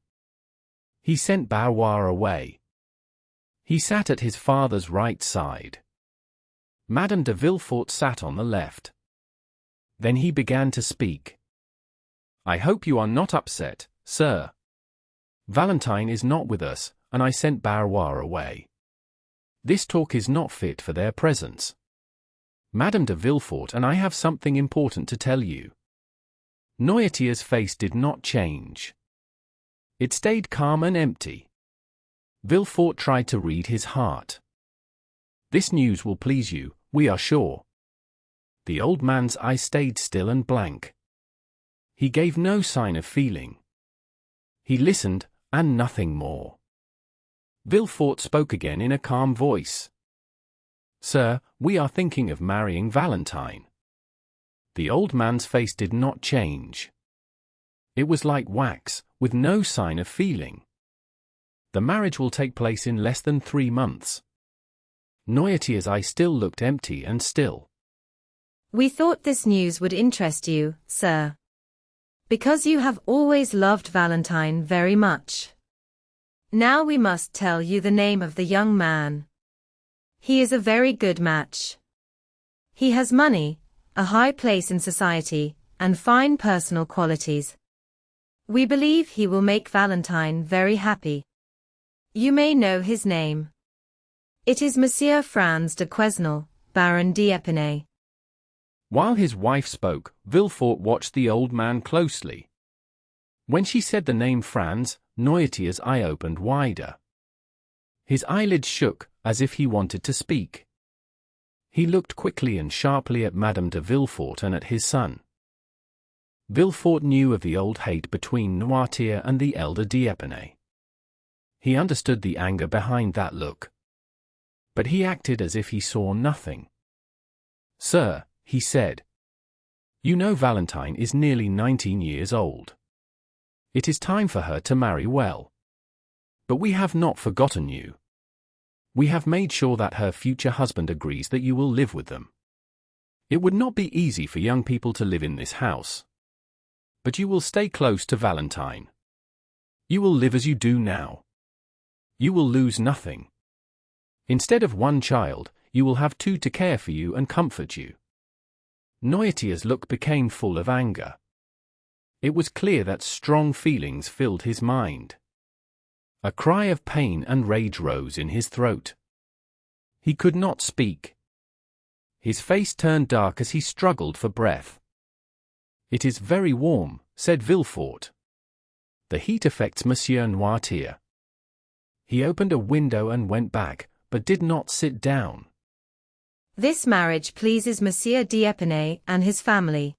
He sent Barrois away. He sat at his father's right side. Madame de Villefort sat on the left. Then he began to speak. "I hope you are not upset, sir. Valentine is not with us, and I sent Barrois away. This talk is not fit for their presence. Madame de Villefort and I have something important to tell you." Noirtier's face did not change. It stayed calm and empty. Villefort tried to read his heart. "This news will please you, we are sure." The old man's eye stayed still and blank. He gave no sign of feeling. He listened, and nothing more. Villefort spoke again in a calm voice. "Sir, we are thinking of marrying Valentine." The old man's face did not change. It was like wax, with no sign of feeling. "The marriage will take place in less than 3 months." Noirtier's eye still looked empty and still. We thought this news would interest you, sir. Because you have always loved Valentine very much. Now we must tell you the name of the young man. He is a very good match. He has money, a high place in society, and fine personal qualities. We believe he will make Valentine very happy. You may know his name. It is Monsieur Franz de Quesnel, Baron d'Épinay. While his wife spoke, Villefort watched the old man closely. When she said the name Franz, Noirtier's eye opened wider. His eyelids shook, as if he wanted to speak. He looked quickly and sharply at Madame de Villefort and at his son. Villefort knew of the old hate between Noirtier and the elder d'Épinay. He understood the anger behind that look. But he acted as if he saw nothing. "Sir," he said, "you know Valentine is nearly 19 years old. It is time for her to marry well. But we have not forgotten you. We have made sure that her future husband agrees that you will live with them. It would not be easy for young people to live in this house. But you will stay close to Valentine. You will live as you do now. You will lose nothing. Instead of one child, you will have two to care for you and comfort you." Noirtier's look became full of anger. It was clear that strong feelings filled his mind. A cry of pain and rage rose in his throat. He could not speak. His face turned dark as he struggled for breath. "It is very warm," said Villefort. "The heat affects Monsieur Noirtier." He opened a window and went back, but did not sit down. This marriage pleases Monsieur d'Épinay and his family.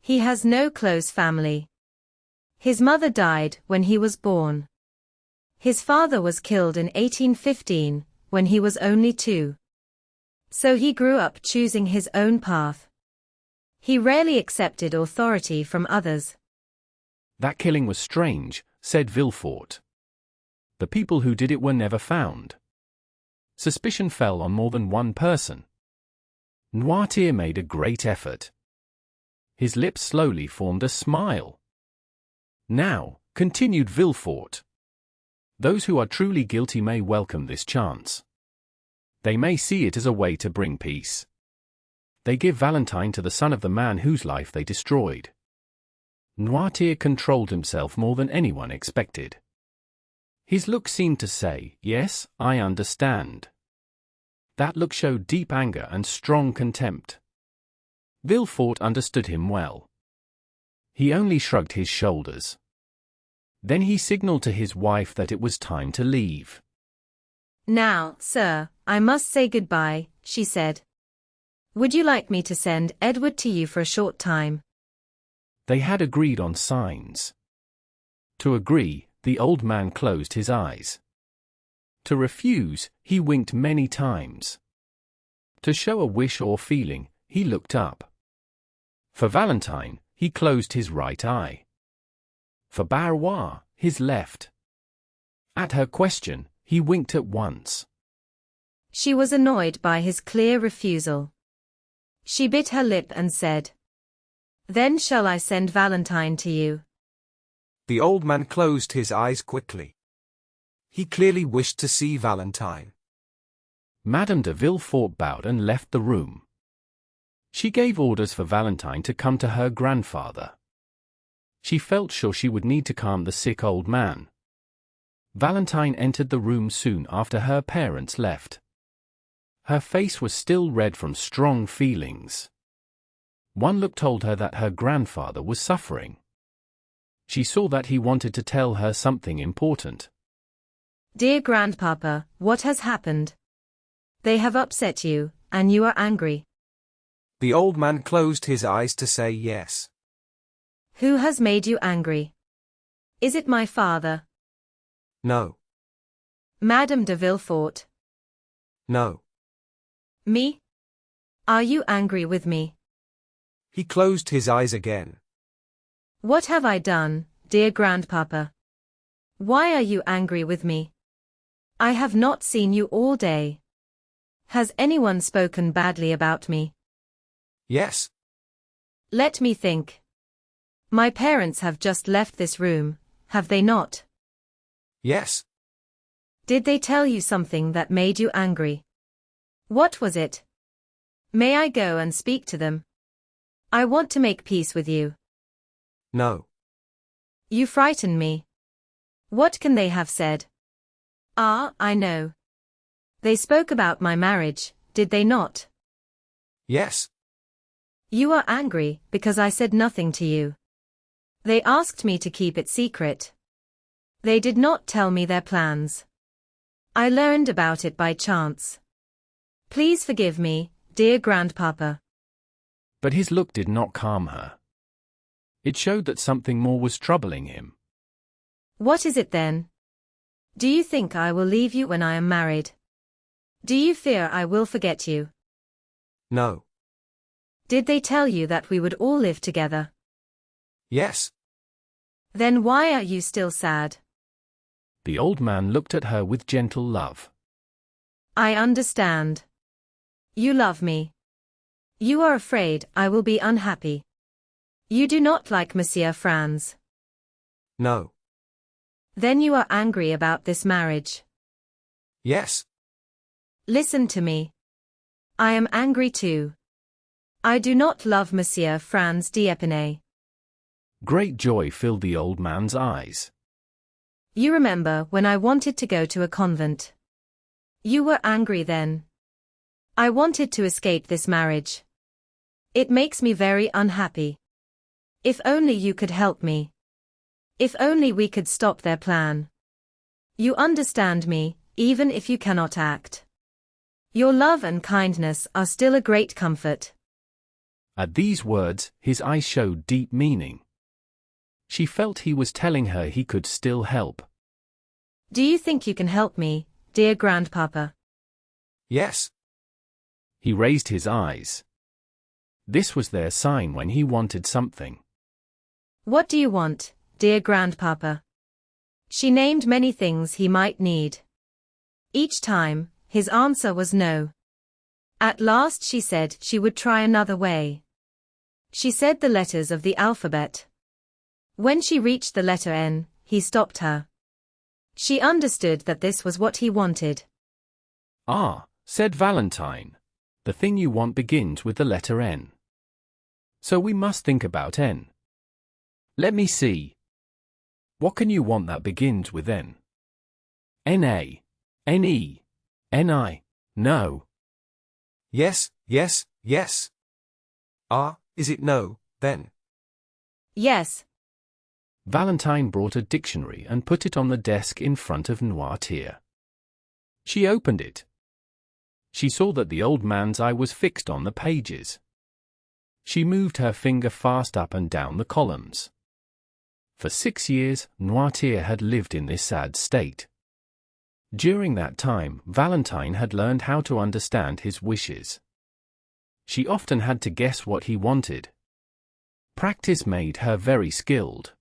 He has no close family. His mother died when he was born. His father was killed in 1815, when he was only 2. So he grew up choosing his own path. He rarely accepted authority from others. "That killing was strange," said Villefort. "The people who did it were never found. Suspicion fell on more than one person." Noirtier made a great effort. His lips slowly formed a smile. "Now," continued Villefort, "those who are truly guilty may welcome this chance. They may see it as a way to bring peace. They give Valentine to the son of the man whose life they destroyed." Noirtier controlled himself more than anyone expected. His look seemed to say, "Yes, I understand." That look showed deep anger and strong contempt. Villefort understood him well. He only shrugged his shoulders. Then he signaled to his wife that it was time to leave. "Now, sir, I must say goodbye," she said. "Would you like me to send Edward to you for a short time?" They had agreed on signs. To agree, the old man closed his eyes. To refuse, he winked many times. To show a wish or feeling, he looked up. For Valentine, he closed his right eye. For Barrois, his left. At her question, he winked at once. She was annoyed by his clear refusal. She bit her lip and said, "Then shall I send Valentine to you?" The old man closed his eyes quickly. He clearly wished to see Valentine. Madame de Villefort bowed and left the room. She gave orders for Valentine to come to her grandfather. She felt sure she would need to calm the sick old man. Valentine entered the room soon after her parents left. Her face was still red from strong feelings. One look told her that her grandfather was suffering. She saw that he wanted to tell her something important. "Dear grandpapa, what has happened? They have upset you, and you are angry." The old man closed his eyes to say yes. "Who has made you angry? Is it my father?" No. Madame de Villefort? No. Me? Are you angry with me? He closed his eyes again. What have I done, dear grandpapa? Why are you angry with me? I have not seen you all day. Has anyone spoken badly about me? Yes. Let me think. My parents have just left this room, have they not? Yes. Did they tell you something that made you angry? What was it? May I go and speak to them? I want to make peace with you. No. You frighten me. What can they have said? Ah, I know. They spoke about my marriage, did they not? Yes. You are angry because I said nothing to you. They asked me to keep it secret. They did not tell me their plans. I learned about it by chance. Please forgive me, dear grandpapa. But his look did not calm her. It showed that something more was troubling him. What is it then? Do you think I will leave you when I am married? Do you fear I will forget you? No. Did they tell you that we would all live together? Yes. Then why are you still sad? The old man looked at her with gentle love. I understand. You love me. You are afraid I will be unhappy. You do not like Monsieur Franz. No. Then you are angry about this marriage. Yes. Listen to me. I am angry too. I do not love Monsieur Franz d'Épinay. Great joy filled the old man's eyes. You remember when I wanted to go to a convent? You were angry then. I wanted to escape this marriage. It makes me very unhappy. If only you could help me. If only we could stop their plan. You understand me, even if you cannot act. Your love and kindness are still a great comfort. At these words, his eyes showed deep meaning. She felt he was telling her he could still help. Do you think you can help me, dear grandpapa? Yes. He raised his eyes. This was their sign when he wanted something. What do you want, dear grandpapa? She named many things he might need. Each time, his answer was no. At last she said she would try another way. She said the letters of the alphabet. When she reached the letter N, he stopped her. She understood that this was what he wanted. Ah, said Valentine. The thing you want begins with the letter N. So we must think about N. Let me see. What can you want that begins with N? N-A, N-E, N-I, no. Yes, yes, yes. Ah, is it no, then? Yes. Valentine brought a dictionary and put it on the desk in front of Noirtier. She opened it. She saw that the old man's eye was fixed on the pages. She moved her finger fast up and down the columns. For 6 years, Noirtier had lived in this sad state. During that time, Valentine had learned how to understand his wishes. She often had to guess what he wanted. Practice made her very skilled.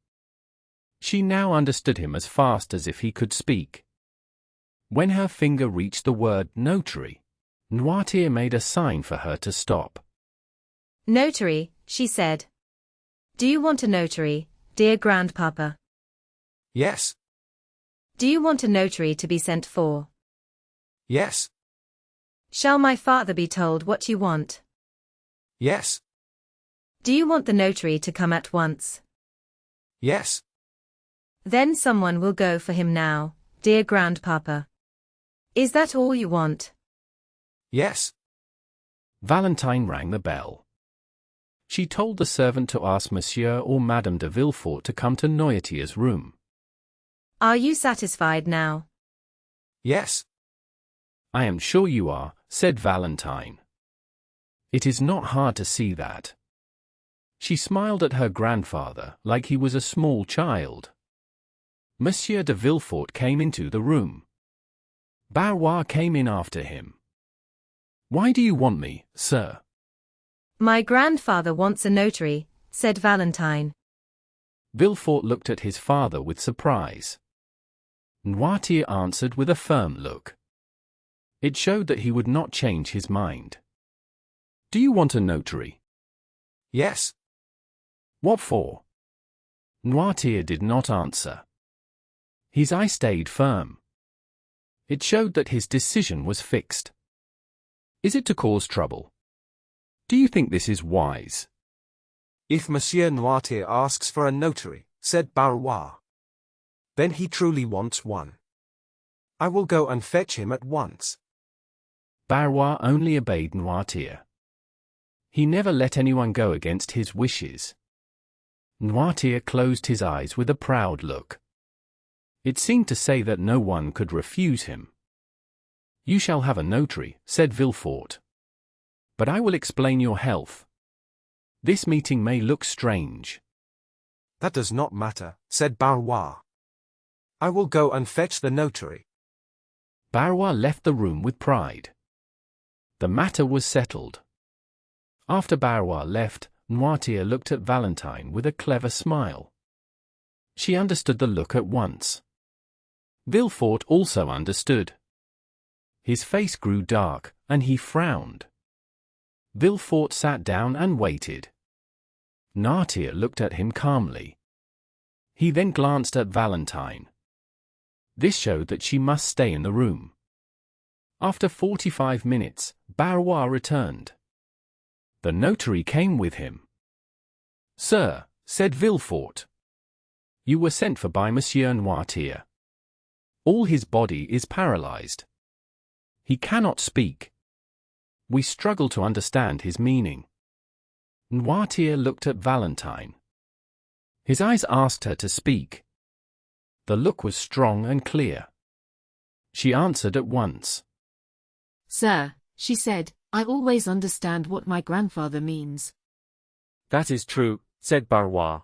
She now understood him as fast as if he could speak. When her finger reached the word notary, Noirtier made a sign for her to stop. Notary, she said. Do you want a notary, dear grandpapa? Yes. Do you want a notary to be sent for? Yes. Shall my father be told what you want? Yes. Do you want the notary to come at once? Yes. Then someone will go for him now, dear grandpapa. Is that all you want? Yes. Valentine rang the bell. She told the servant to ask Monsieur or Madame de Villefort to come to Noirtier's room. Are you satisfied now? Yes. I am sure you are, said Valentine. It is not hard to see that. She smiled at her grandfather like he was a small child. Monsieur de Villefort came into the room. Barrois came in after him. Why do you want me, sir? My grandfather wants a notary, said Valentine. Villefort looked at his father with surprise. Noirtier answered with a firm look. It showed that he would not change his mind. Do you want a notary? Yes. What for? Noirtier did not answer. His eye stayed firm. It showed that his decision was fixed. Is it to cause trouble? Do you think this is wise? If Monsieur Noirtier asks for a notary, said Barrois, then he truly wants one. I will go and fetch him at once. Barrois only obeyed Noirtier. He never let anyone go against his wishes. Noirtier closed his eyes with a proud look. It seemed to say that no one could refuse him. You shall have a notary, said Villefort. But I will explain your health. This meeting may look strange. That does not matter, said Barrois. I will go and fetch the notary. Barrois left the room with pride. The matter was settled. After Barrois left, Noirtier looked at Valentine with a clever smile. She understood the look at once. Villefort also understood. His face grew dark, and he frowned. Villefort sat down and waited. Noirtier looked at him calmly. He then glanced at Valentine. This showed that she must stay in the room. After 45 minutes, Barrois returned. The notary came with him. Sir, said Villefort, you were sent for by Monsieur Noirtier. All his body is paralyzed. He cannot speak. We struggle to understand his meaning. Noirtier looked at Valentine. His eyes asked her to speak. The look was strong and clear. She answered at once. Sir, she said, I always understand what my grandfather means. That is true, said Barrois.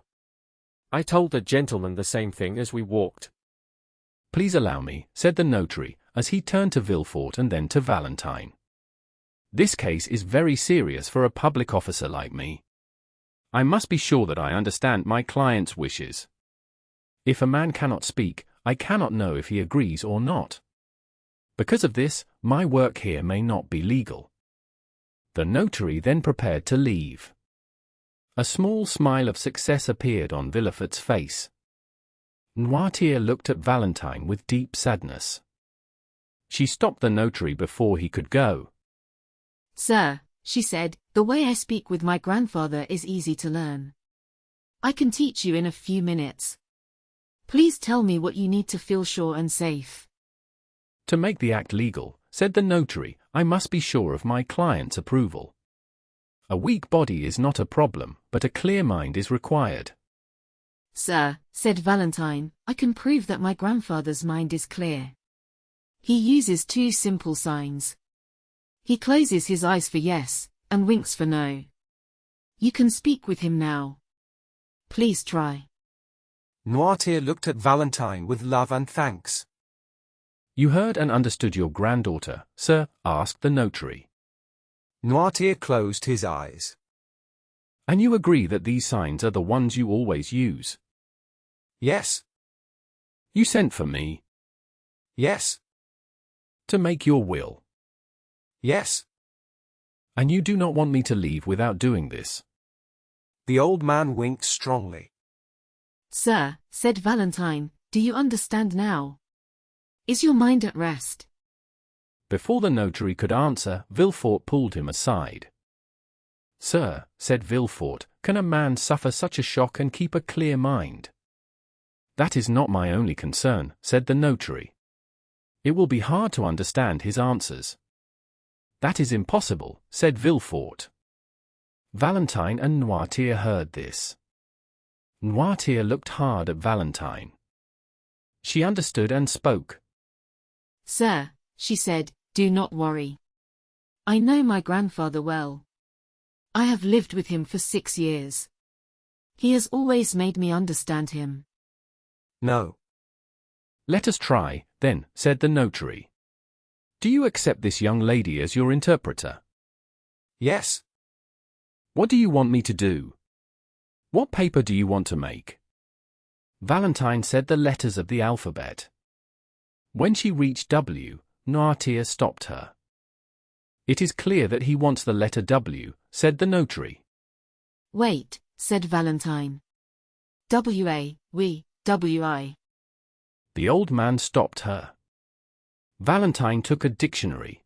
I told the gentleman the same thing as we walked. Please allow me, said the notary, as he turned to Villefort and then to Valentine. This case is very serious for a public officer like me. I must be sure that I understand my client's wishes. If a man cannot speak, I cannot know if he agrees or not. Because of this, my work here may not be legal. The notary then prepared to leave. A small smile of success appeared on Villefort's face. Noirtier looked at Valentine with deep sadness. She stopped the notary before he could go. Sir, she said, the way I speak with my grandfather is easy to learn. I can teach you in a few minutes. Please tell me what you need to feel sure and safe. To make the act legal, said the notary, I must be sure of my client's approval. A weak body is not a problem, but a clear mind is required. Sir, said Valentine, I can prove that my grandfather's mind is clear. He uses two simple signs. He closes his eyes for yes, and winks for no. You can speak with him now. Please try. Noirtier looked at Valentine with love and thanks. You heard and understood your granddaughter, sir? Asked the notary. Noirtier closed his eyes. And you agree that these signs are the ones you always use? Yes. You sent for me? Yes. To make your will? Yes. And you do not want me to leave without doing this? The old man winked strongly. Sir, said Valentine, do you understand now? Is your mind at rest? Before the notary could answer, Villefort pulled him aside. Sir, said Villefort, can a man suffer such a shock and keep a clear mind? That is not my only concern, said the notary. It will be hard to understand his answers. That is impossible, said Villefort. Valentine and Noirtier heard this. Noirtier looked hard at Valentine. She understood and spoke. Sir, she said, do not worry. I know my grandfather well. I have lived with him for 6 years. He has always made me understand him. No. Let us try, then, said the notary. Do you accept this young lady as your interpreter? Yes. What do you want me to do? What paper do you want to make? Valentine said the letters of the alphabet. When she reached W, Noirtier stopped her. It is clear that he wants the letter W, said the notary. Wait, said Valentine. W-A, we, W-I. The old man stopped her. Valentine took a dictionary.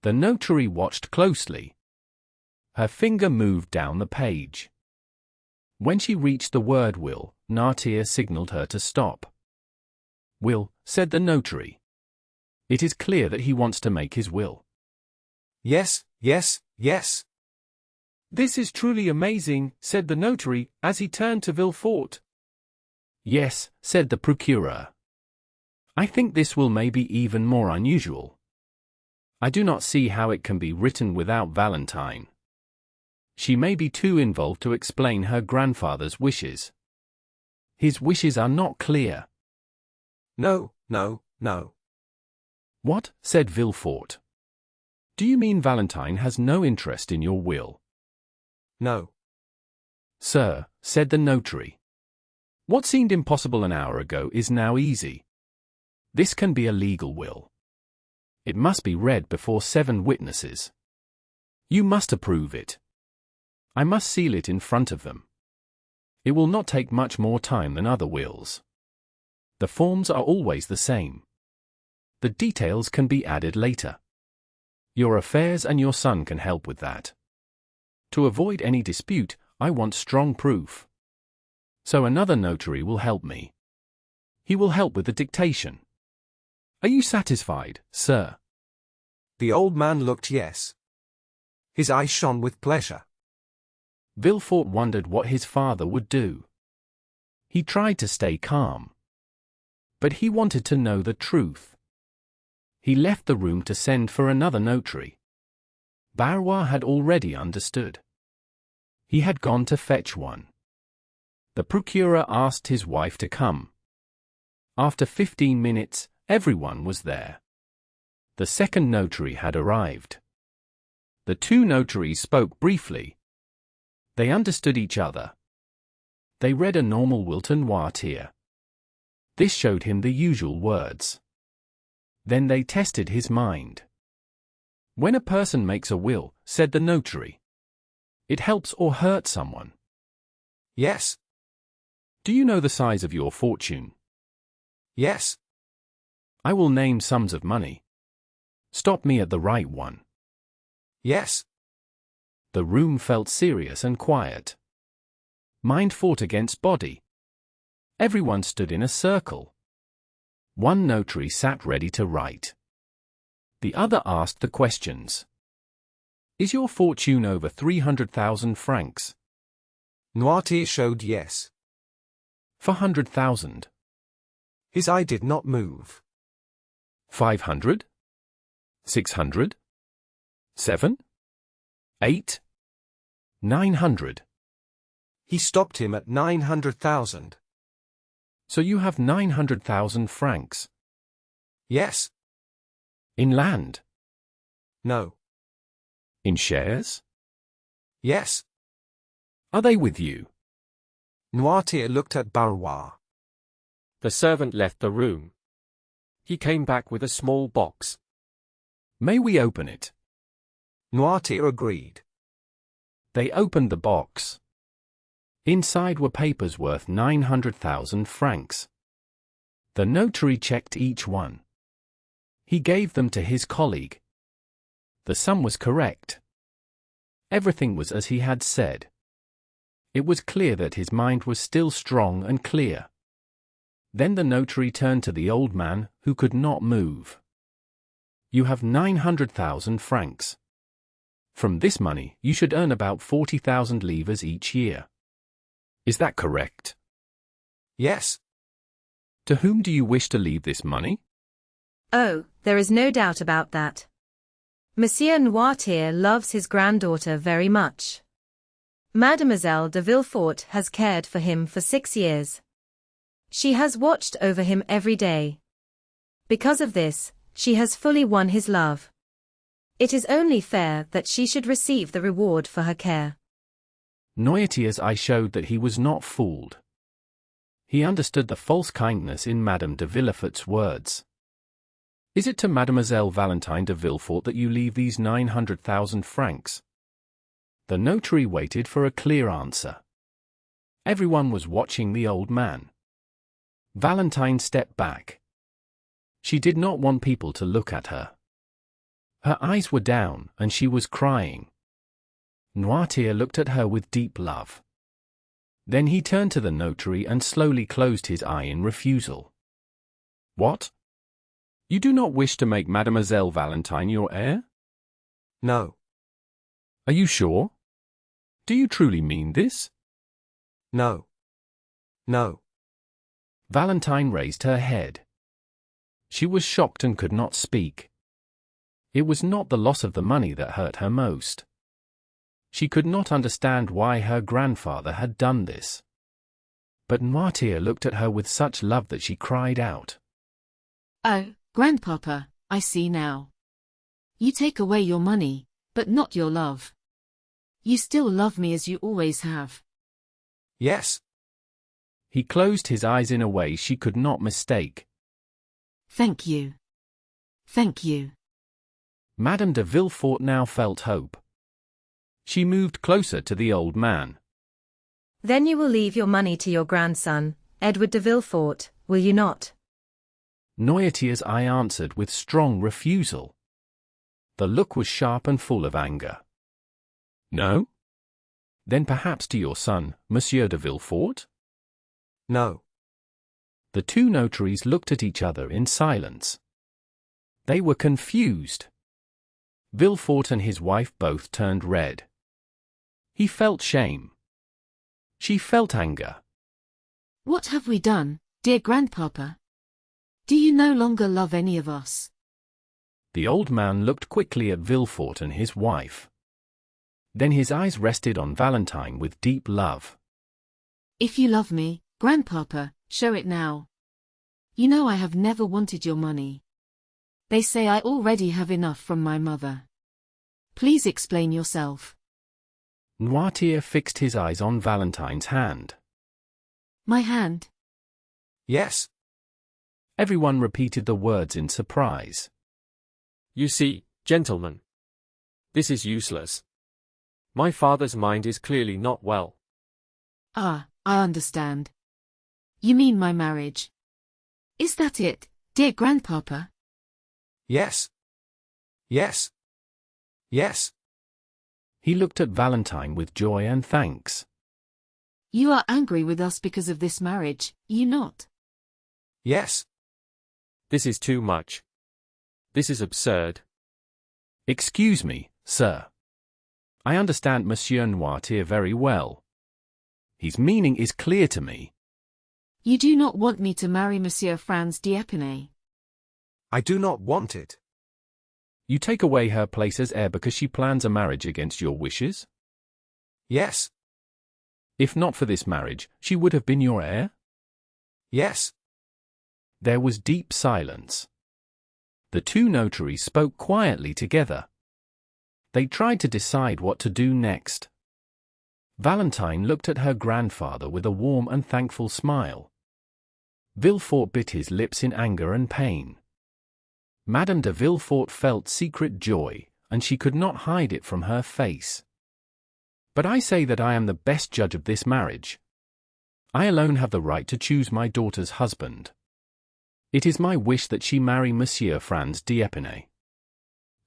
The notary watched closely. Her finger moved down the page. When she reached the word will, Nartier signaled her to stop. Will, said the notary. It is clear that he wants to make his will. Yes, yes, yes. This is truly amazing, said the notary, as he turned to Villefort. Yes, said the procureur. I think this will may be even more unusual. I do not see how it can be written without Valentine. She may be too involved to explain her grandfather's wishes. His wishes are not clear. No, no, no. What? Said Villefort. Do you mean Valentine has no interest in your will? No. Sir, said the notary. What seemed impossible an hour ago is now easy. This can be a legal will. It must be read before 7 witnesses. You must approve it. I must seal it in front of them. It will not take much more time than other wills. The forms are always the same. The details can be added later. Your affairs and your son can help with that. To avoid any dispute, I want strong proof. So another notary will help me. He will help with the dictation. Are you satisfied, sir? The old man looked yes. His eyes shone with pleasure. Villefort wondered what his father would do. He tried to stay calm. But he wanted to know the truth. He left the room to send for another notary. Barrois had already understood. He had gone to fetch one. The procureur asked his wife to come. After 15 minutes, everyone was there. The second notary had arrived. The 2 notaries spoke briefly. They understood each other. They read a normal will to Noirtier. This showed him the usual words. Then they tested his mind. When a person makes a will, said the notary, it helps or hurts someone. Yes. Do you know the size of your fortune? Yes. I will name sums of money. Stop me at the right one. Yes. The room felt serious and quiet. Mind fought against body. Everyone stood in a circle. One notary sat ready to write. The other asked the questions. Is your fortune over 300,000 francs? Noirtier showed yes. 400,000. His eye did not move. 500? 600? 7? 8? 900. He stopped him at 900,000. So you have 900,000 francs. Yes. In land? No. In shares? Yes. Are they with you? Noirtier looked at Barrois. The servant left the room. He came back with a small box. May we open it? Noirtier agreed. They opened the box. Inside were papers worth 900,000 francs. The notary checked each one. He gave them to his colleague. The sum was correct. Everything was as he had said. It was clear that his mind was still strong and clear. Then the notary turned to the old man, who could not move. You have 900,000 francs. From this money, you should earn about 40,000 livres each year. Is that correct? Yes. To whom do you wish to leave this money? Oh, there is no doubt about that. Monsieur Noirtier loves his granddaughter very much. Mademoiselle de Villefort has cared for him for 6 years. She has watched over him every day. Because of this, she has fully won his love. It is only fair that she should receive the reward for her care. Noirtier's eye showed that he was not fooled. He understood the false kindness in Madame de Villefort's words. Is it to Mademoiselle Valentine de Villefort that you leave these 900,000 francs? The notary waited for a clear answer. Everyone was watching the old man. Valentine stepped back. She did not want people to look at her. Her eyes were down, and she was crying. Noirtier looked at her with deep love. Then he turned to the notary and slowly closed his eye in refusal. What? You do not wish to make Mademoiselle Valentine your heir? No. Are you sure? Do you truly mean this? No. No. Valentine raised her head. She was shocked and could not speak. It was not the loss of the money that hurt her most. She could not understand why her grandfather had done this. But Noirtier looked at her with such love that she cried out. Oh, Grandpapa, I see now. You take away your money, but not your love. You still love me as you always have. Yes. He closed his eyes in a way she could not mistake. Thank you. Thank you. Madame de Villefort now felt hope. She moved closer to the old man. Then you will leave your money to your grandson, Edward de Villefort, will you not? Noirtier's eye answered with strong refusal. The look was sharp and full of anger. No? Then perhaps to your son, Monsieur de Villefort? No. The two notaries looked at each other in silence. They were confused. Villefort and his wife both turned red. He felt shame. She felt anger. What have we done, dear Grandpapa? Do you no longer love any of us? The old man looked quickly at Villefort and his wife. Then his eyes rested on Valentine with deep love. If you love me, Grandpapa, show it now. You know I have never wanted your money. They say I already have enough from my mother. Please explain yourself. Noirtier fixed his eyes on Valentine's hand. My hand? Yes. Everyone repeated the words in surprise. You see, gentlemen. This is useless. My father's mind is clearly not well. Ah, I understand. You mean my marriage. Is that it, dear Grandpapa? Yes. Yes. Yes. He looked at Valentine with joy and thanks. You are angry with us because of this marriage, you not? Yes. This is too much. This is absurd. Excuse me, sir. I understand Monsieur Noirtier very well. His meaning is clear to me. You do not want me to marry Monsieur Franz d'Épinay. I do not want it. You take away her place as heir because she plans a marriage against your wishes? Yes. If not for this marriage, she would have been your heir? Yes. There was deep silence. The two notaries spoke quietly together. They tried to decide what to do next. Valentine looked at her grandfather with a warm and thankful smile. Villefort bit his lips in anger and pain. Madame de Villefort felt secret joy, and she could not hide it from her face. But I say that I am the best judge of this marriage. I alone have the right to choose my daughter's husband. It is my wish that she marry Monsieur Franz d'Épinay.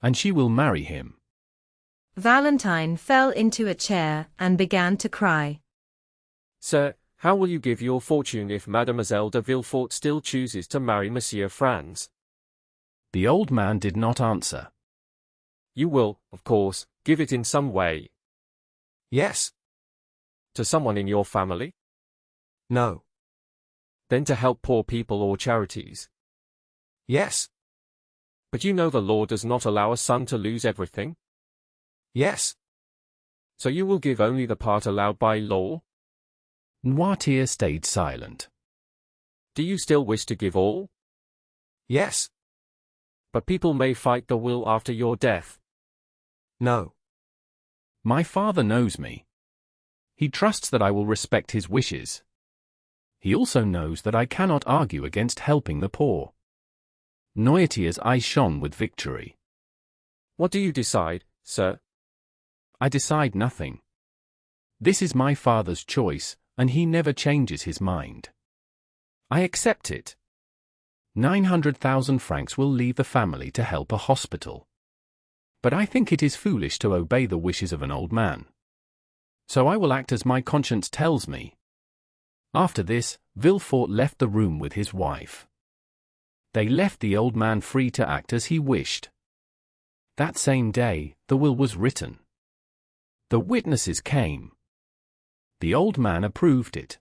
And she will marry him. Valentine fell into a chair and began to cry. Sir, how will you give your fortune if Mademoiselle de Villefort still chooses to marry Monsieur Franz? The old man did not answer. You will, of course, give it in some way. Yes. To someone in your family? No. Then to help poor people or charities? Yes. But you know the law does not allow a son to lose everything? Yes. So you will give only the part allowed by law? Noirtier stayed silent. Do you still wish to give all? Yes. But people may fight the will after your death. No. My father knows me. He trusts that I will respect his wishes. He also knows that I cannot argue against helping the poor. Noirtier's eyes shone with victory. What do you decide, sir? I decide nothing. This is my father's choice, and he never changes his mind. I accept it. 900,000 francs will leave the family to help a hospital. But I think it is foolish to obey the wishes of an old man. So I will act as my conscience tells me." After this, Villefort left the room with his wife. They left the old man free to act as he wished. That same day, the will was written. The witnesses came. The old man approved it.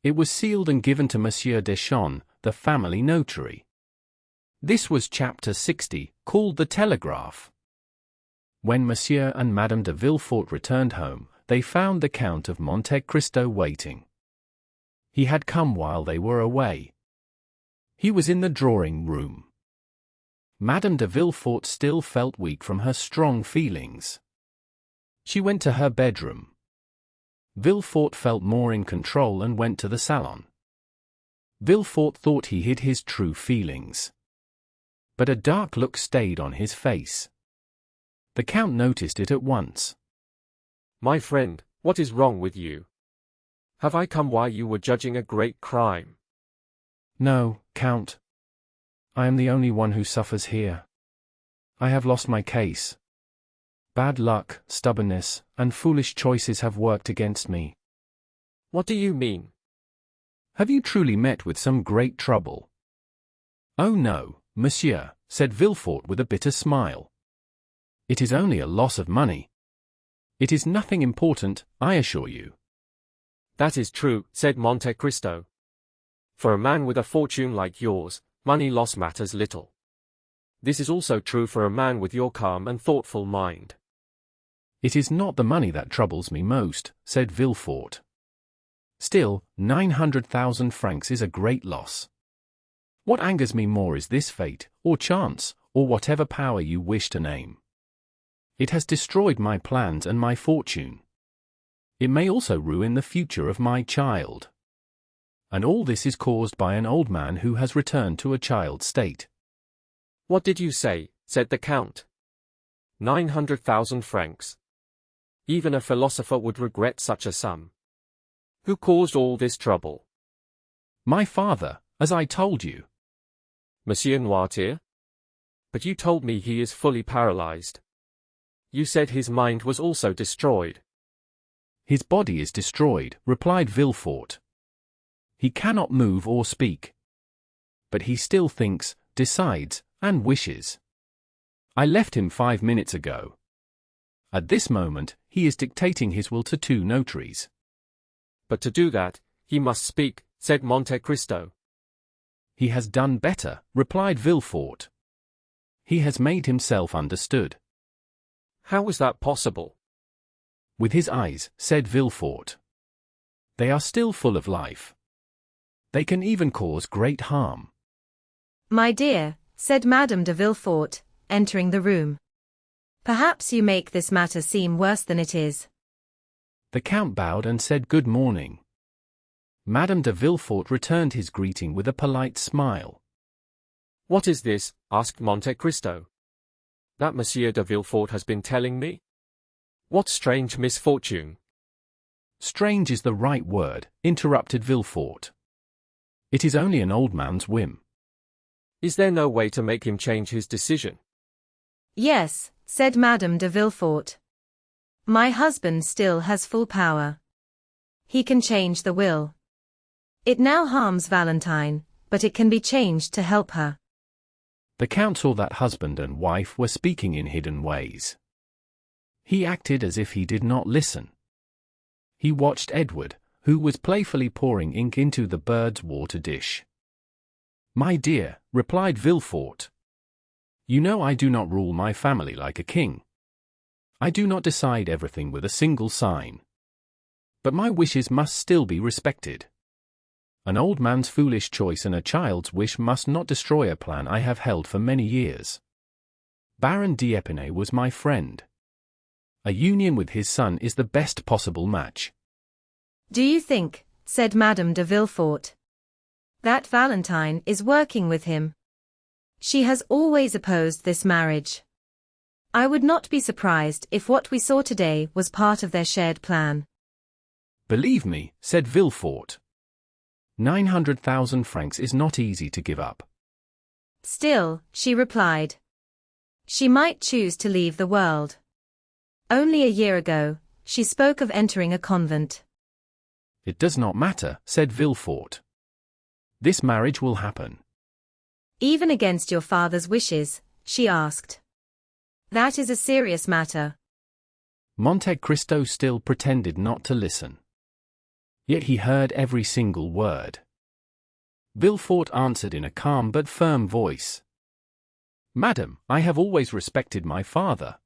It was sealed and given to Monsieur Deschamps, the family notary. This was chapter 60, called The Telegraph. When Monsieur and Madame de Villefort returned home, they found the Count of Monte Cristo waiting. He had come while they were away. He was in the drawing room. Madame de Villefort still felt weak from her strong feelings. She went to her bedroom. Villefort felt more in control and went to the salon. Villefort thought he hid his true feelings. But a dark look stayed on his face. The Count noticed it at once. "My friend, what is wrong with you? Have I come while you were judging a great crime?" "No, Count. I am the only one who suffers here. I have lost my case. Bad luck, stubbornness, and foolish choices have worked against me." "What do you mean?" "Have you truly met with some great trouble?" "Oh no, monsieur," said Villefort with a bitter smile. "It is only a loss of money. It is nothing important, I assure you." "That is true," said Monte Cristo. "For a man with a fortune like yours, money loss matters little. This is also true for a man with your calm and thoughtful mind." "It is not the money that troubles me most," said Villefort. "Still, 900,000 francs is a great loss. What angers me more is this fate, or chance, or whatever power you wish to name. It has destroyed my plans and my fortune. It may also ruin the future of my child. And all this is caused by an old man who has returned to a child's state." "What did you say?" said the Count. 900,000 francs. Even a philosopher would regret such a sum. Who caused all this trouble?" "My father, as I told you." "Monsieur Noirtier? But you told me he is fully paralyzed. You said his mind was also destroyed." "His body is destroyed," replied Villefort. "He cannot move or speak. But he still thinks, decides, and wishes. I left him 5 minutes ago. At this moment, he is dictating his will to 2 notaries." "But to do that, he must speak," said Monte Cristo. "He has done better," replied Villefort. "He has made himself understood." "How is that possible?" "With his eyes," said Villefort. "They are still full of life. They can even cause great harm." "My dear," said Madame de Villefort, entering the room. "Perhaps you make this matter seem worse than it is." The Count bowed and said good morning. Madame de Villefort returned his greeting with a polite smile. "What is this?" asked Monte Cristo. "That Monsieur de Villefort has been telling me? What strange misfortune?" "Strange is the right word," interrupted Villefort. "It is only an old man's whim." "Is there no way to make him change his decision?" "Yes," said Madame de Villefort. "My husband still has full power. He can change the will. It now harms Valentine, but it can be changed to help her." The Count saw that husband and wife were speaking in hidden ways. He acted as if he did not listen. He watched Edward, who was playfully pouring ink into the bird's water dish. "My dear," replied Villefort, "you know I do not rule my family like a king. I do not decide everything with a single sign. But my wishes must still be respected. An old man's foolish choice and a child's wish must not destroy a plan I have held for many years. Baron d'Épinay was my friend. A union with his son is the best possible match." "Do you think," said Madame de Villefort, "that Valentine is working with him? She has always opposed this marriage. I would not be surprised if what we saw today was part of their shared plan." "Believe me," said Villefort, 900,000 francs is not easy to give up. Still, she replied. She might choose to leave the world. Only a year ago, she spoke of entering a convent. It does not matter, said Villefort. This marriage will happen. Even against your father's wishes, she asked. That is a serious matter. Monte Cristo still pretended not to listen. Yet he heard every single word. Villefort answered in a calm but firm voice. Madam, I have always respected my father.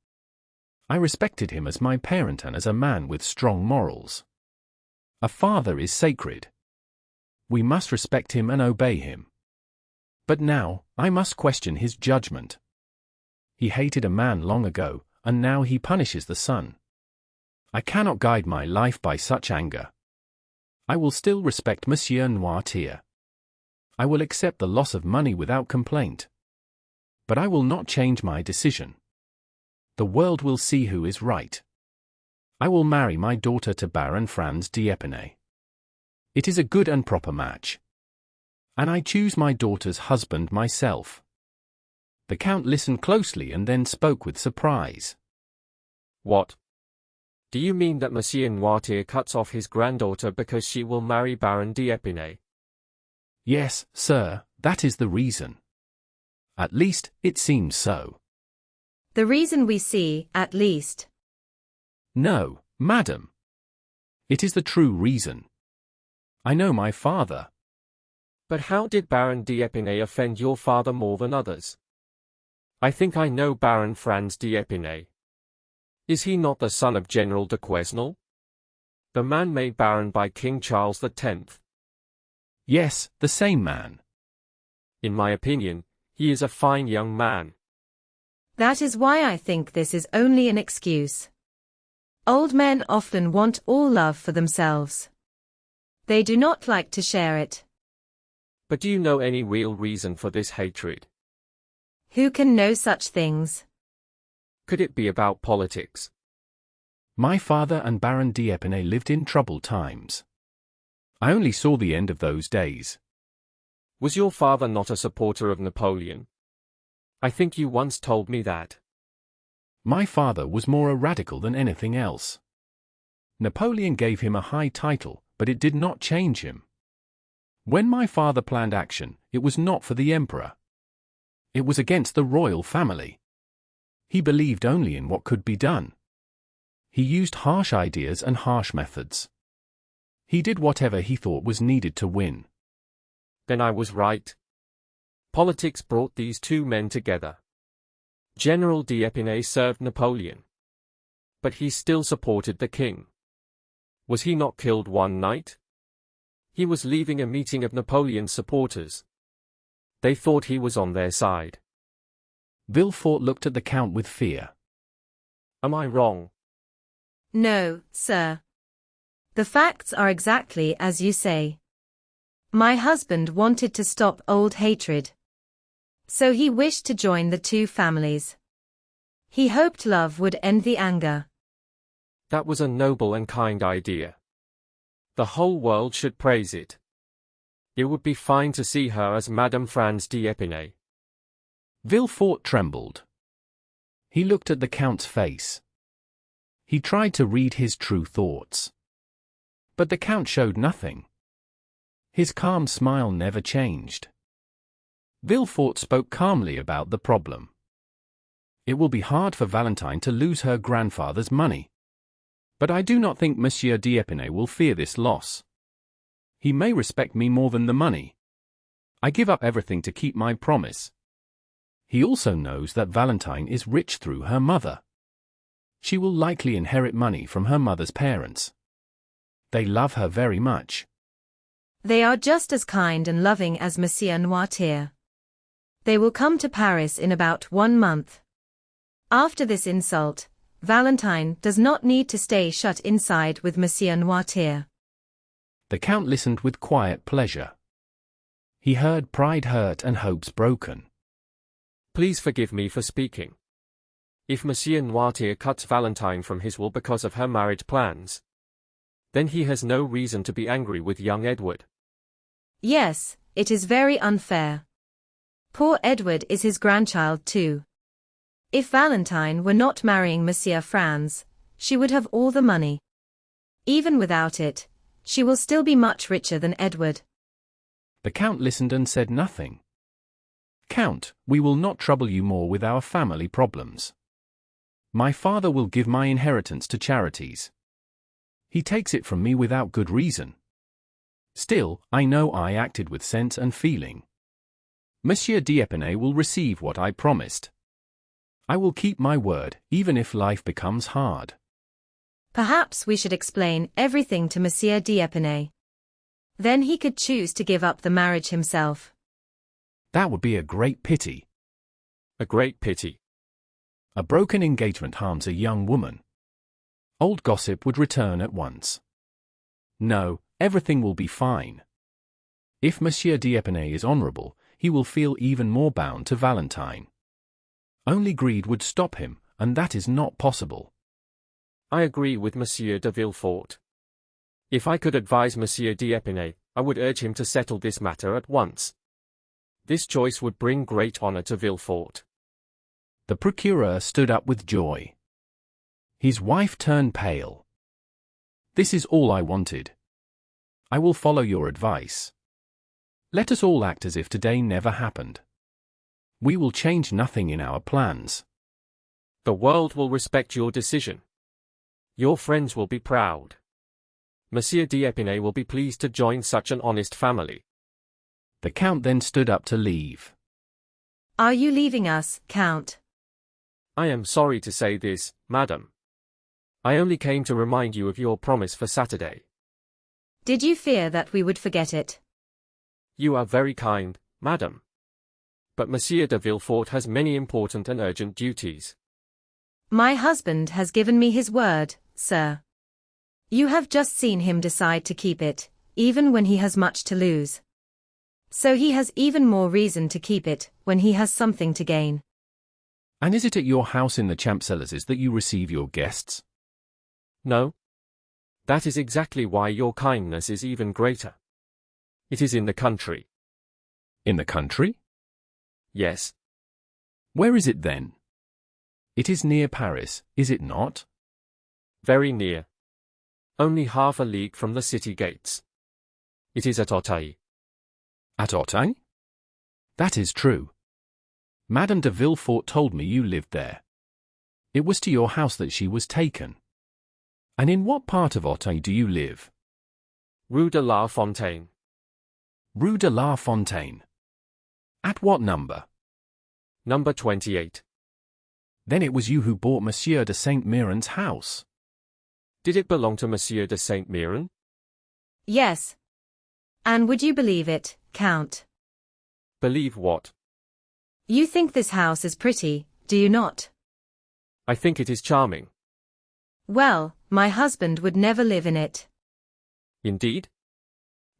I respected him as my parent and as a man with strong morals. A father is sacred. We must respect him and obey him. But now, I must question his judgment. He hated a man long ago, and now he punishes the son. I cannot guide my life by such anger. I will still respect Monsieur Noirtier. I will accept the loss of money without complaint. But I will not change my decision. The world will see who is right. I will marry my daughter to Baron Franz d'Épinay. It is a good and proper match. And I choose my daughter's husband myself. The Count listened closely and then spoke with surprise. What? Do you mean that Monsieur Noirtier cuts off his granddaughter because she will marry Baron d'Épinay? Yes, sir, that is the reason. At least, it seems so. The reason we see, at least. No, madam. It is the true reason. I know my father. But how did Baron d'Épinay offend your father more than others? I think I know Baron Franz d'Épinay. Is he not the son of General de Quesnel? The man made Baron by King Charles X. Yes, the same man. In my opinion, he is a fine young man. That is why I think this is only an excuse. Old men often want all love for themselves. They do not like to share it. But do you know any real reason for this hatred? Who can know such things? Could it be about politics? My father and Baron d'Épinay lived in troubled times. I only saw the end of those days. Was your father not a supporter of Napoleon? I think you once told me that. My father was more a radical than anything else. Napoleon gave him a high title, but it did not change him. When my father planned action, it was not for the emperor. It was against the royal family. He believed only in what could be done. He used harsh ideas and harsh methods. He did whatever he thought was needed to win. Then I was right. Politics brought these two men together. General d'Épinay served Napoleon. But he still supported the king. Was he not killed one night? He was leaving a meeting of Napoleon's supporters. They thought he was on their side. Villefort looked at the Count with fear. Am I wrong? No, sir. The facts are exactly as you say. My husband wanted to stop old hatred. So he wished to join the two families. He hoped love would end the anger. That was a noble and kind idea. The whole world should praise it. It would be fine to see her as Madame Franz d'Épinay. Villefort trembled. He looked at the Count's face. He tried to read his true thoughts. But the Count showed nothing. His calm smile never changed. Villefort spoke calmly about the problem. It will be hard for Valentine to lose her grandfather's money. But I do not think Monsieur d'Épinay will fear this loss. He may respect me more than the money. I give up everything to keep my promise. He also knows that Valentine is rich through her mother. She will likely inherit money from her mother's parents. They love her very much. They are just as kind and loving as Monsieur Noirtier. They will come to Paris in about 1 month. After this insult, Valentine does not need to stay shut inside with Monsieur Noirtier. The Count listened with quiet pleasure. He heard pride hurt and hopes broken. Please forgive me for speaking. If Monsieur Noirtier cuts Valentine from his will because of her marriage plans, then he has no reason to be angry with young Edward. Yes, it is very unfair. Poor Edward is his grandchild too. If Valentine were not marrying Monsieur Franz, she would have all the money. Even without it, she will still be much richer than Edward. The Count listened and said nothing. Count, we will not trouble you more with our family problems. My father will give my inheritance to charities. He takes it from me without good reason. Still, I know I acted with sense and feeling. Monsieur d'Épinay will receive what I promised. I will keep my word, even if life becomes hard. Perhaps we should explain everything to Monsieur d'Épinay. Then he could choose to give up the marriage himself. That would be a great pity. A great pity. A broken engagement harms a young woman. Old gossip would return at once. No, everything will be fine. If Monsieur d'Épinay is honorable, he will feel even more bound to Valentine. Only greed would stop him, and that is not possible. I agree with Monsieur de Villefort. If I could advise Monsieur d'Épinay, I would urge him to settle this matter at once. This choice would bring great honor to Villefort. The procureur stood up with joy. His wife turned pale. This is all I wanted. I will follow your advice. Let us all act as if today never happened. We will change nothing in our plans. The world will respect your decision. Your friends will be proud. Monsieur d'Épinay will be pleased to join such an honest family. The Count then stood up to leave. Are you leaving us, Count? I am sorry to say this, madam. I only came to remind you of your promise for Saturday. Did you fear that we would forget it? You are very kind, madam. But Monsieur de Villefort has many important and urgent duties. My husband has given me his word, sir. You have just seen him decide to keep it, even when he has much to lose. So he has even more reason to keep it, when he has something to gain. And is it at your house in the Champs-Élysées that you receive your guests? No. That is exactly why your kindness is even greater. It is in the country. In the country? Yes. Where is it then? It is near Paris, is it not? Very near. Only half a league from the city gates. It is at Auteuil. At Auteuil? That is true. Madame de Villefort told me you lived there. It was to your house that she was taken. And in what part of Auteuil do you live? Rue de la Fontaine. Rue de la Fontaine. At what number? Number 28. Then it was you who bought Monsieur de Saint-Méran's house. Did it belong to Monsieur de Saint-Méran? Yes. And would you believe it, Count? Believe what? You think this house is pretty, do you not? I think it is charming. Well, my husband would never live in it. Indeed?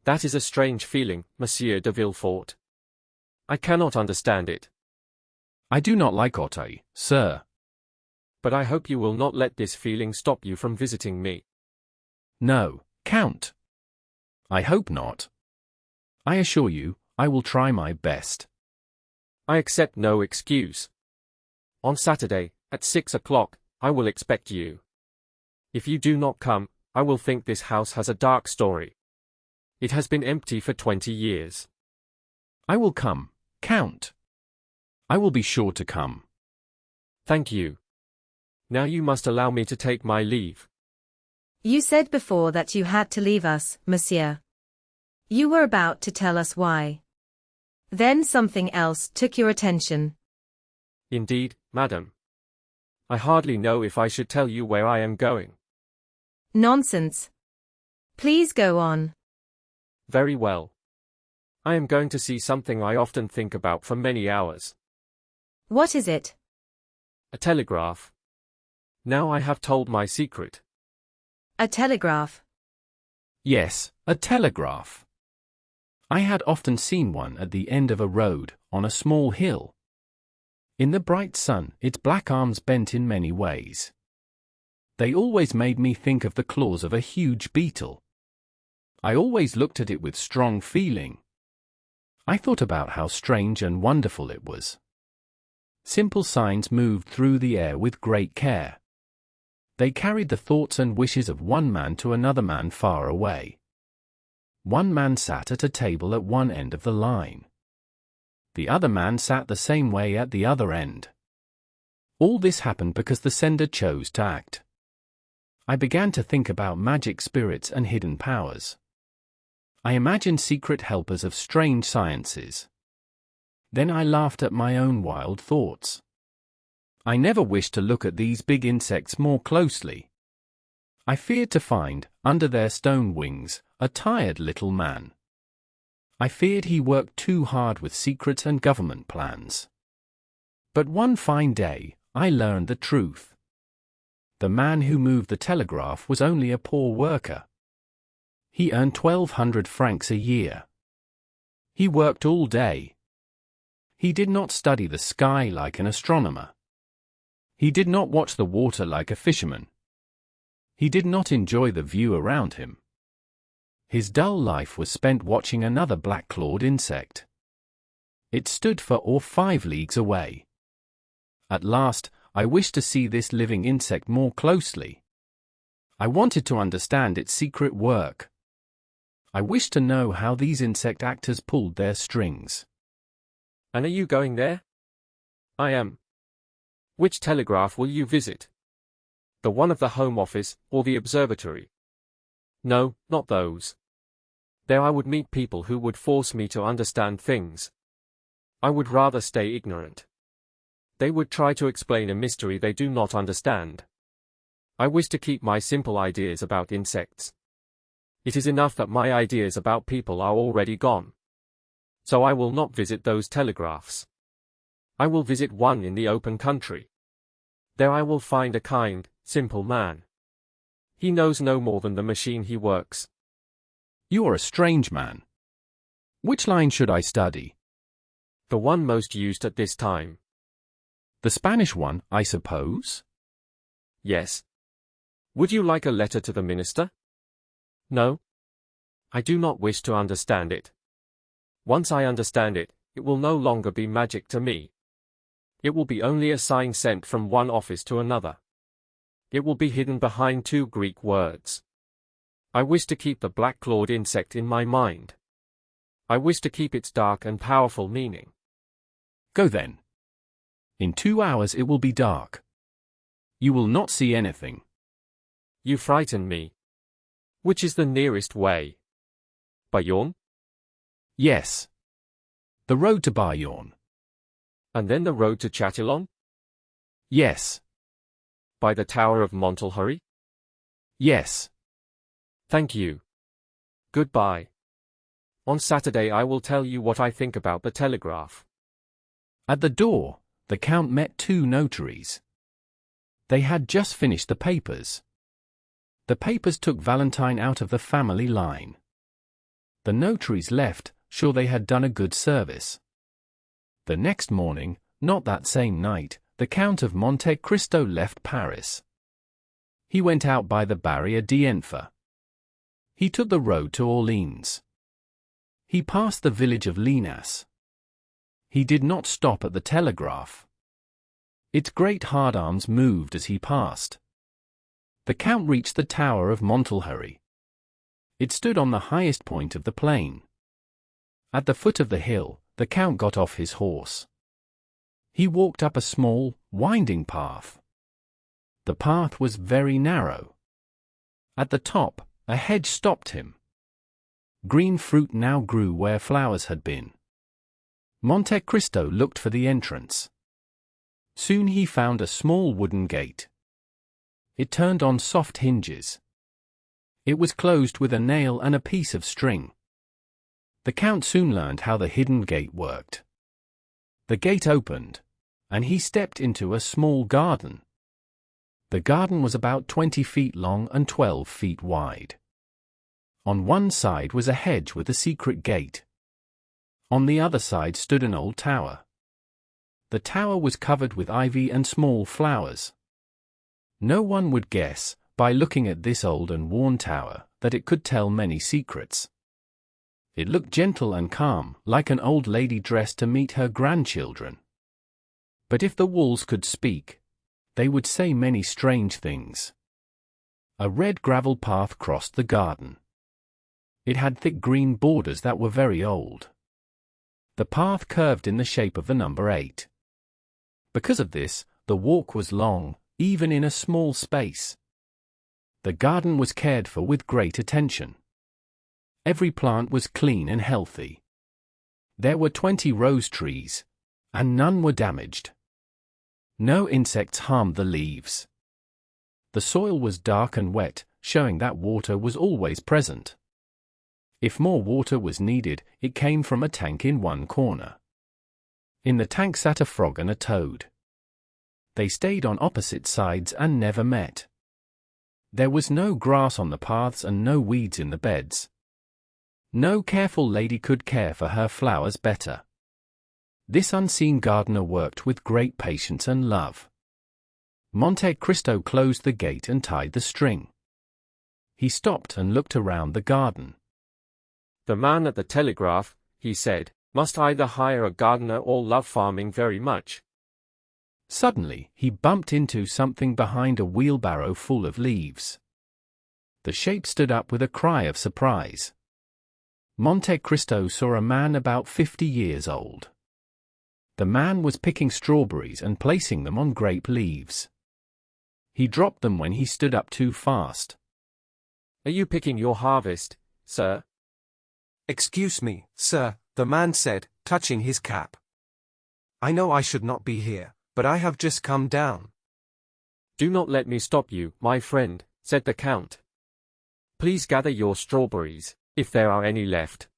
That is a strange feeling, Monsieur de Villefort. I cannot understand it. I do not like Auteuil, sir. But I hope you will not let this feeling stop you from visiting me. No, Count. I hope not. I assure you, I will try my best. I accept no excuse. On Saturday, at 6 o'clock, I will expect you. If you do not come, I will think this house has a dark story. It has been empty for 20 years. I will come, Count. I will be sure to come. Thank you. Now you must allow me to take my leave. You said before that you had to leave us, monsieur. You were about to tell us why. Then something else took your attention. Indeed, madam. I hardly know if I should tell you where I am going. Nonsense. Please go on. Very well. I am going to see something I often think about for many hours. What is it? A telegraph. Now I have told my secret. A telegraph. Yes, a telegraph. I had often seen one at the end of a road, on a small hill. In the bright sun, its black arms bent in many ways. They always made me think of the claws of a huge beetle. I always looked at it with strong feeling, I thought about how strange and wonderful it was. Simple signs moved through the air with great care. They carried the thoughts and wishes of one man to another man far away. One man sat at a table at one end of the line. The other man sat the same way at the other end. All this happened because the sender chose to act. I began to think about magic spirits and hidden powers. I imagined secret helpers of strange sciences. Then I laughed at my own wild thoughts. I never wished to look at these big insects more closely. I feared to find, under their stone wings, a tired little man. I feared he worked too hard with secrets and government plans. But one fine day, I learned the truth. The man who moved the telegraph was only a poor worker. He earned 1,200 francs a year. He worked all day. He did not study the sky like an astronomer. He did not watch the water like a fisherman. He did not enjoy the view around him. His dull life was spent watching another black-clawed insect. It stood 4 or 5 leagues away. At last, I wished to see this living insect more closely. I wanted to understand its secret work. I wished to know how these insect actors pulled their strings. And are you going there? I am. Which telegraph will you visit? The one of the Home Office, or the observatory? No, not those. There I would meet people who would force me to understand things. I would rather stay ignorant. They would try to explain a mystery they do not understand. I wish to keep my simple ideas about insects. It is enough that my ideas about people are already gone. So I will not visit those telegraphs. I will visit one in the open country. There I will find a kind, simple man. He knows no more than the machine he works. You are a strange man. Which line should I study? The one most used at this time. The Spanish one, I suppose? Yes. Would you like a letter to the minister? No. I do not wish to understand it. Once I understand it, it will no longer be magic to me. It will be only a sign sent from one office to another. It will be hidden behind 2 Greek words. I wish to keep the black-clawed insect in my mind. I wish to keep its dark and powerful meaning. Go then. In 2 hours it will be dark. You will not see anything. You frighten me. Which is the nearest way? Bayonne? Yes. The road to Bayonne. And then the road to Chatillon? Yes. By the Tower of Montelhurry? Yes. Thank you. Goodbye. On Saturday I will tell you what I think about the telegraph. At the door, the Count met 2 notaries. They had just finished the papers. The papers took Valentine out of the family line. The notaries left, sure they had done a good service. The next morning, not that same night, the Count of Monte Cristo left Paris. He went out by the Barrière d'Enfer. He took the road to Orleans. He passed the village of Linas. He did not stop at the telegraph. Its great hard arms moved as he passed. The Count reached the Tower of Montelhurry. It stood on the highest point of the plain. At the foot of the hill, the Count got off his horse. He walked up a small, winding path. The path was very narrow. At the top, a hedge stopped him. Green fruit now grew where flowers had been. Monte Cristo looked for the entrance. Soon he found a small wooden gate. It turned on soft hinges. It was closed with a nail and a piece of string. The Count soon learned how the hidden gate worked. The gate opened, and he stepped into a small garden. The garden was about 20 feet long and 12 feet wide. On one side was a hedge with a secret gate. On the other side stood an old tower. The tower was covered with ivy and small flowers. No one would guess, by looking at this old and worn tower, that it could tell many secrets. It looked gentle and calm, like an old lady dressed to meet her grandchildren. But if the walls could speak, they would say many strange things. A red gravel path crossed the garden. It had thick green borders that were very old. The path curved in the shape of the number 8. Because of this, the walk was long, even in a small space. The garden was cared for with great attention. Every plant was clean and healthy. There were 20 rose trees, and none were damaged. No insects harmed the leaves. The soil was dark and wet, showing that water was always present. If more water was needed, it came from a tank in one corner. In the tank sat a frog and a toad. They stayed on opposite sides and never met. There was no grass on the paths and no weeds in the beds. No careful lady could care for her flowers better. This unseen gardener worked with great patience and love. Monte Cristo closed the gate and tied the string. He stopped and looked around the garden. The man at the telegraph, he said, must either hire a gardener or love farming very much. Suddenly, he bumped into something behind a wheelbarrow full of leaves. The shape stood up with a cry of surprise. Monte Cristo saw a man about 50 years old. The man was picking strawberries and placing them on grape leaves. He dropped them when he stood up too fast. "Are you picking your harvest, sir?" "Excuse me, sir," the man said, touching his cap. "I know I should not be here, but I have just come down." "Do not let me stop you, my friend," said the Count. "Please gather your strawberries, if there are any left."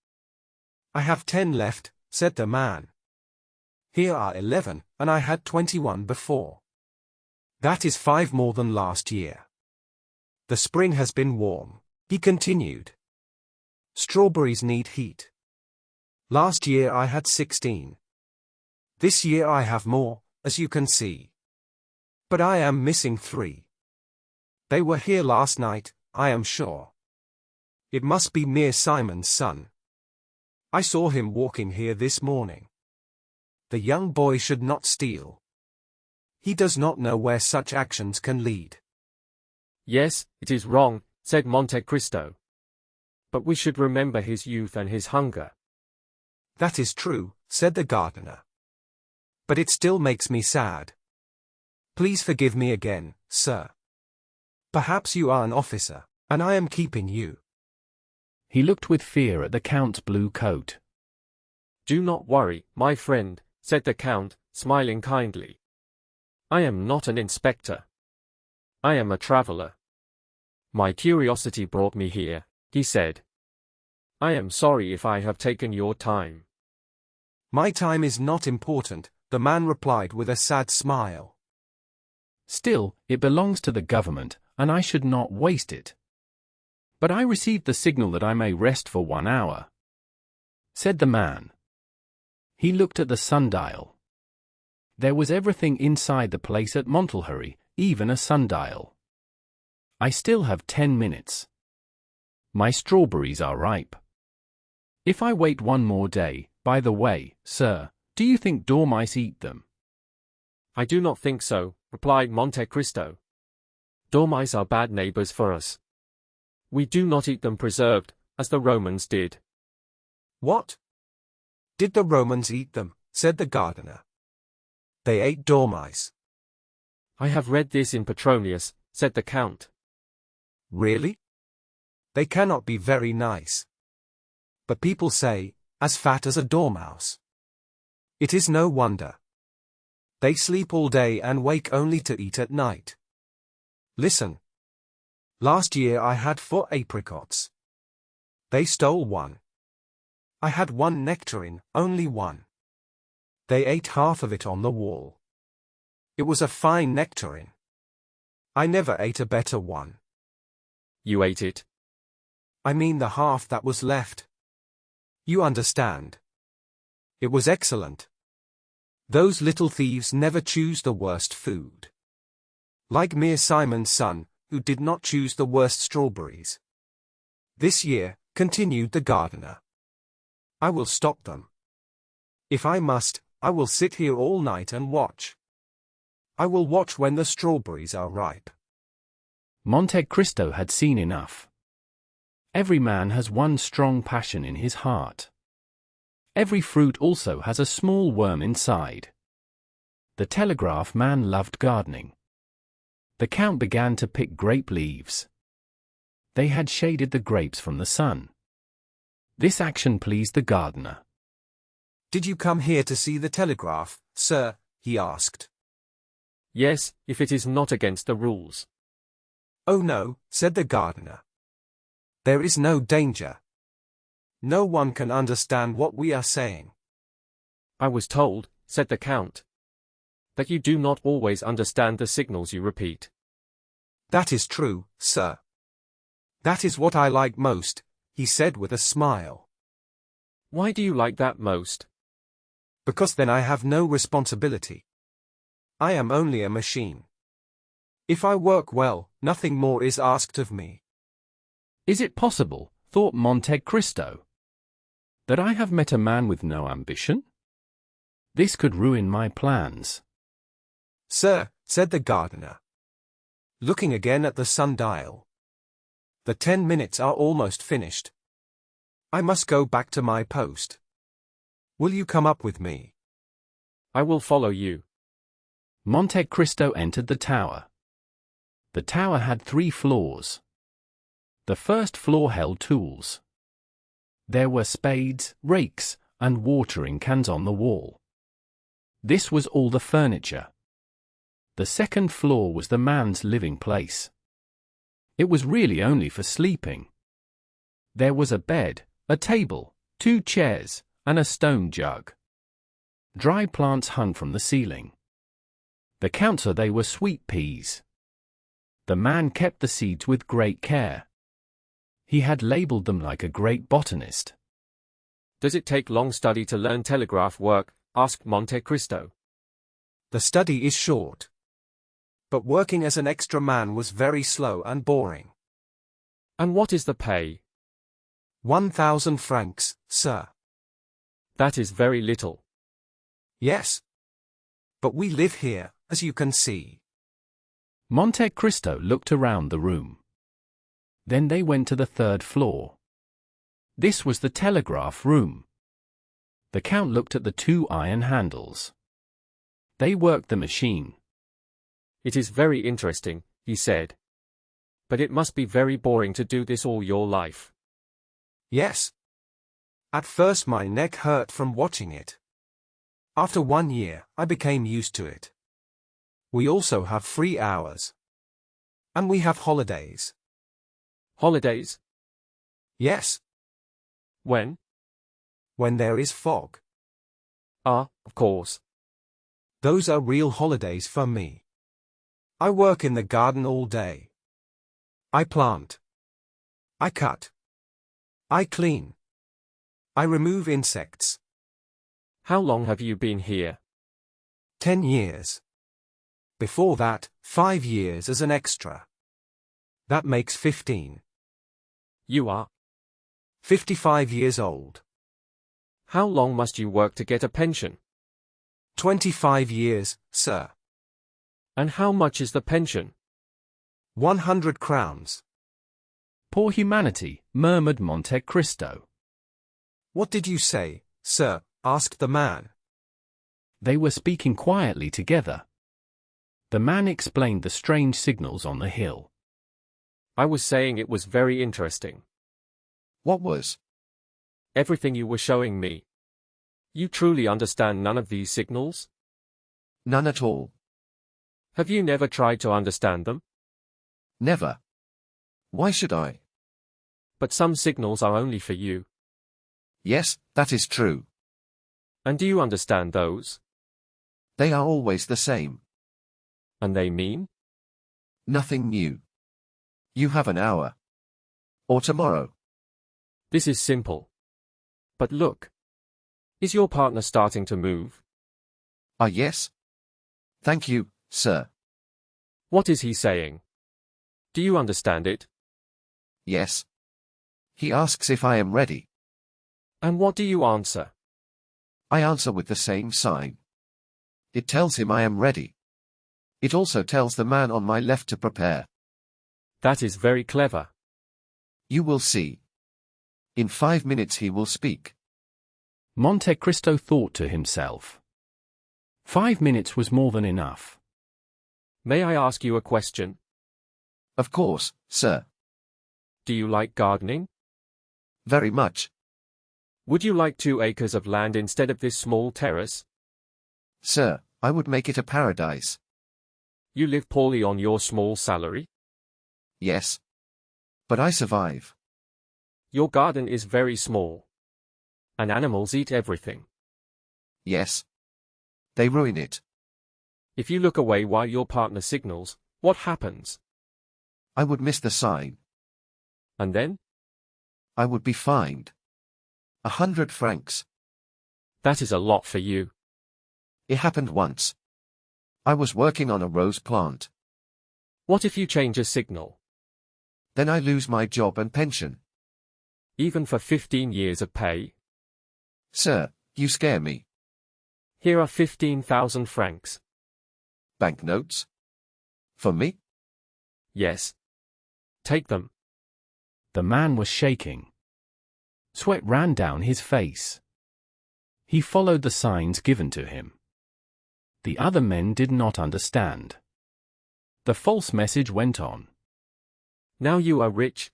"I have 10 left," said the man. "Here are 11, and I had 21 before. That is 5 more than last year. The spring has been warm," he continued. "Strawberries need heat. Last year I had 16. This year I have more, as you can see. But I am missing 3. They were here last night, I am sure. It must be Mere Simon's son. I saw him walking here this morning. The young boy should not steal. He does not know where such actions can lead." "Yes, it is wrong," said Monte Cristo. "But we should remember his youth and his hunger." "That is true," said the gardener. "But it still makes me sad. Please forgive me again, sir. Perhaps you are an officer, and I am keeping you." He looked with fear at the Count's blue coat. "Do not worry, my friend," said the Count, smiling kindly. "I am not an inspector. I am a traveler. My curiosity brought me here," he said. "I am sorry if I have taken your time." "My time is not important," the man replied with a sad smile. "Still, it belongs to the government, and I should not waste it. But I received the signal that I may rest for 1 hour," said the man. He looked at the sundial. There was everything inside the place at Montlhéry, even a sundial. "I still have 10 minutes. My strawberries are ripe. If I wait 1 more day, by the way, sir, do you think dormice eat them?" "I do not think so," replied Monte Cristo. "Dormice are bad neighbors for us. We do not eat them preserved, as the Romans did." "What? Did the Romans eat them?" said the gardener. "They ate dormice." "I have read this in Petronius," said the Count. "Really? They cannot be very nice. But people say, as fat as a dormouse. It is no wonder. They sleep all day and wake only to eat at night. Listen. Last year I had 4 apricots. They stole 1. I had 1 nectarine, only 1. They ate half of it on the wall. It was a fine nectarine. I never ate a better one." "You ate it?" "I mean the half that was left. You understand. It was excellent. Those little thieves never choose the worst food. Like Mere Simon's son, who did not choose the worst strawberries. This year," continued the gardener, I will stop them. If I must, I will sit here all night and watch. I will watch when the strawberries are ripe. Monte Cristo had seen enough. Every man has one strong passion in his heart. Every fruit also has a small worm inside. The telegraph man loved gardening. The Count began to pick grape leaves. They had shaded the grapes from the sun. This action pleased the gardener. Did you come here to see the telegraph, sir? He asked. Yes, if it is not against the rules. Oh no, said the gardener. There is no danger. No one can understand what we are saying. I was told, said the Count, that you do not always understand the signals you repeat. That is true, sir. That is what I like most, he said with a smile. Why do you like that most? Because then I have no responsibility. I am only a machine. If I work well, nothing more is asked of me. Is it possible, thought Monte Cristo, that I have met a man with no ambition? This could ruin my plans. Sir, said the gardener, looking again at the sundial. The 10 minutes are almost finished. I must go back to my post. Will you come up with me? I will follow you. Monte Cristo entered the tower. The tower had 3 floors. The first floor held tools. There were spades, rakes, and watering cans on the wall. This was all the furniture. The second floor was the man's living place. It was really only for sleeping. There was a bed, a table, 2 chairs, and a stone jug. Dry plants hung from the ceiling. The Count saw they were sweet peas. The man kept the seeds with great care. He had labeled them like a great botanist. Does it take long study to learn telegraph work? Asked Monte Cristo. The study is short. But working as an extra man was very slow and boring. And what is the pay? 1,000 francs, sir. That is very little. Yes. But we live here, as you can see. Monte Cristo looked around the room. Then they went to the 3rd floor. This was the telegraph room. The Count looked at the 2 iron handles. They worked the machine. It is very interesting, he said. But it must be very boring to do this all your life. Yes. At first my neck hurt from watching it. After 1 year, I became used to it. We also have free hours. And we have holidays. Holidays? Yes. When? When there is fog. Ah, of course. Those are real holidays for me. I work in the garden all day. I plant. I cut. I clean. I remove insects. How long have you been here? 10 years. Before that, 5 years as an extra. That makes 15. You are 55 years old. How long must you work to get a pension? 25 years, sir. And how much is the pension? 100 crowns. Poor humanity, murmured Monte Cristo. What did you say, sir? Asked the man. They were speaking quietly together. The man explained the strange signals on the hill. I was saying it was very interesting. What was? Everything you were showing me. You truly understand none of these signals? None at all. Have you never tried to understand them? Never. Why should I? But some signals are only for you. Yes, that is true. And do you understand those? They are always the same. And they mean? Nothing new. You have an hour. Or tomorrow. This is simple. But look. Is your partner starting to move? Ah, yes. Thank you, sir. What is he saying? Do you understand it? Yes. He asks if I am ready. And what do you answer? I answer with the same sign. It tells him I am ready. It also tells the man on my left to prepare. That is very clever. You will see. In 5 minutes he will speak. Monte Cristo thought to himself. 5 minutes was more than enough. May I ask you a question? Of course, sir. Do you like gardening? Very much. Would you like 2 acres of land instead of this small terrace? Sir, I would make it a paradise. You live poorly on your small salary? Yes. But I survive. Your garden is very small. And animals eat everything. Yes. They ruin it. If you look away while your partner signals, what happens? I would miss the sign. And then? I would be fined. 100 francs. That is a lot for you. It happened once. I was working on a rose plant. What if you change a signal? Then I lose my job and pension. Even for 15 years of pay? Sir, you scare me. Here are 15,000 francs. Banknotes? For me? Yes. Take them. The man was shaking. Sweat ran down his face. He followed the signs given to him. The other men did not understand. The false message went on. Now you are rich.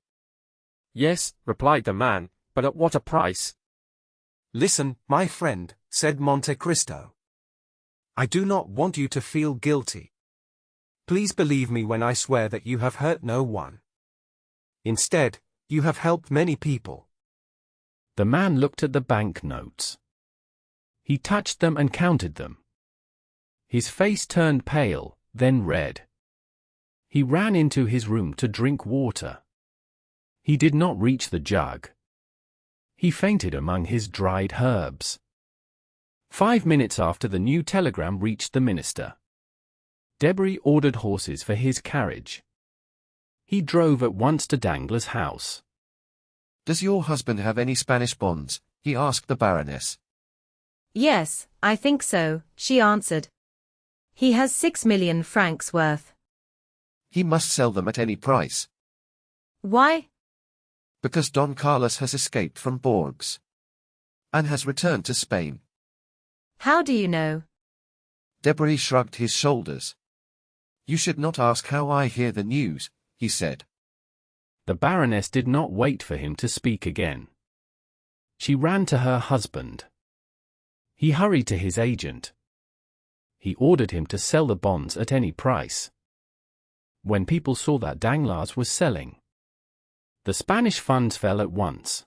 Yes, replied the man, but at what a price? Listen, my friend, said Monte Cristo. I do not want you to feel guilty. Please believe me when I swear that you have hurt no one. Instead, you have helped many people. The man looked at the bank notes. He touched them and counted them. His face turned pale, then red. He ran into his room to drink water. He did not reach the jug. He fainted among his dried herbs. 5 minutes after the new telegram reached the minister. Debray ordered horses for his carriage. He drove at once to Danglars' house. Does your husband have any Spanish bonds? He asked the Baroness. Yes, I think so, she answered. He has 6 million francs worth. He must sell them at any price. Why? Because Don Carlos has escaped from Bourges and has returned to Spain. How do you know? Debray shrugged his shoulders. You should not ask how I hear the news, he said. The Baroness did not wait for him to speak again. She ran to her husband. He hurried to his agent. He ordered him to sell the bonds at any price. When people saw that Danglars was selling, the Spanish funds fell at once.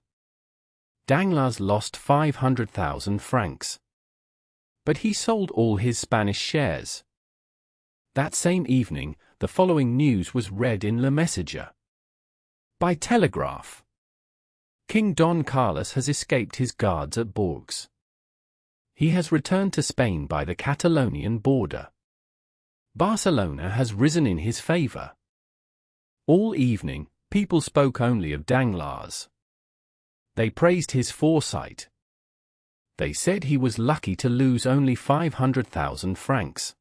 Danglars lost 500,000 francs. But he sold all his Spanish shares. That same evening, the following news was read in Le Messager. By telegraph. King Don Carlos has escaped his guards at Bourges. He has returned to Spain by the Catalonian border. Barcelona has risen in his favor. All evening, people spoke only of Danglars. They praised his foresight. They said he was lucky to lose only 500,000 francs.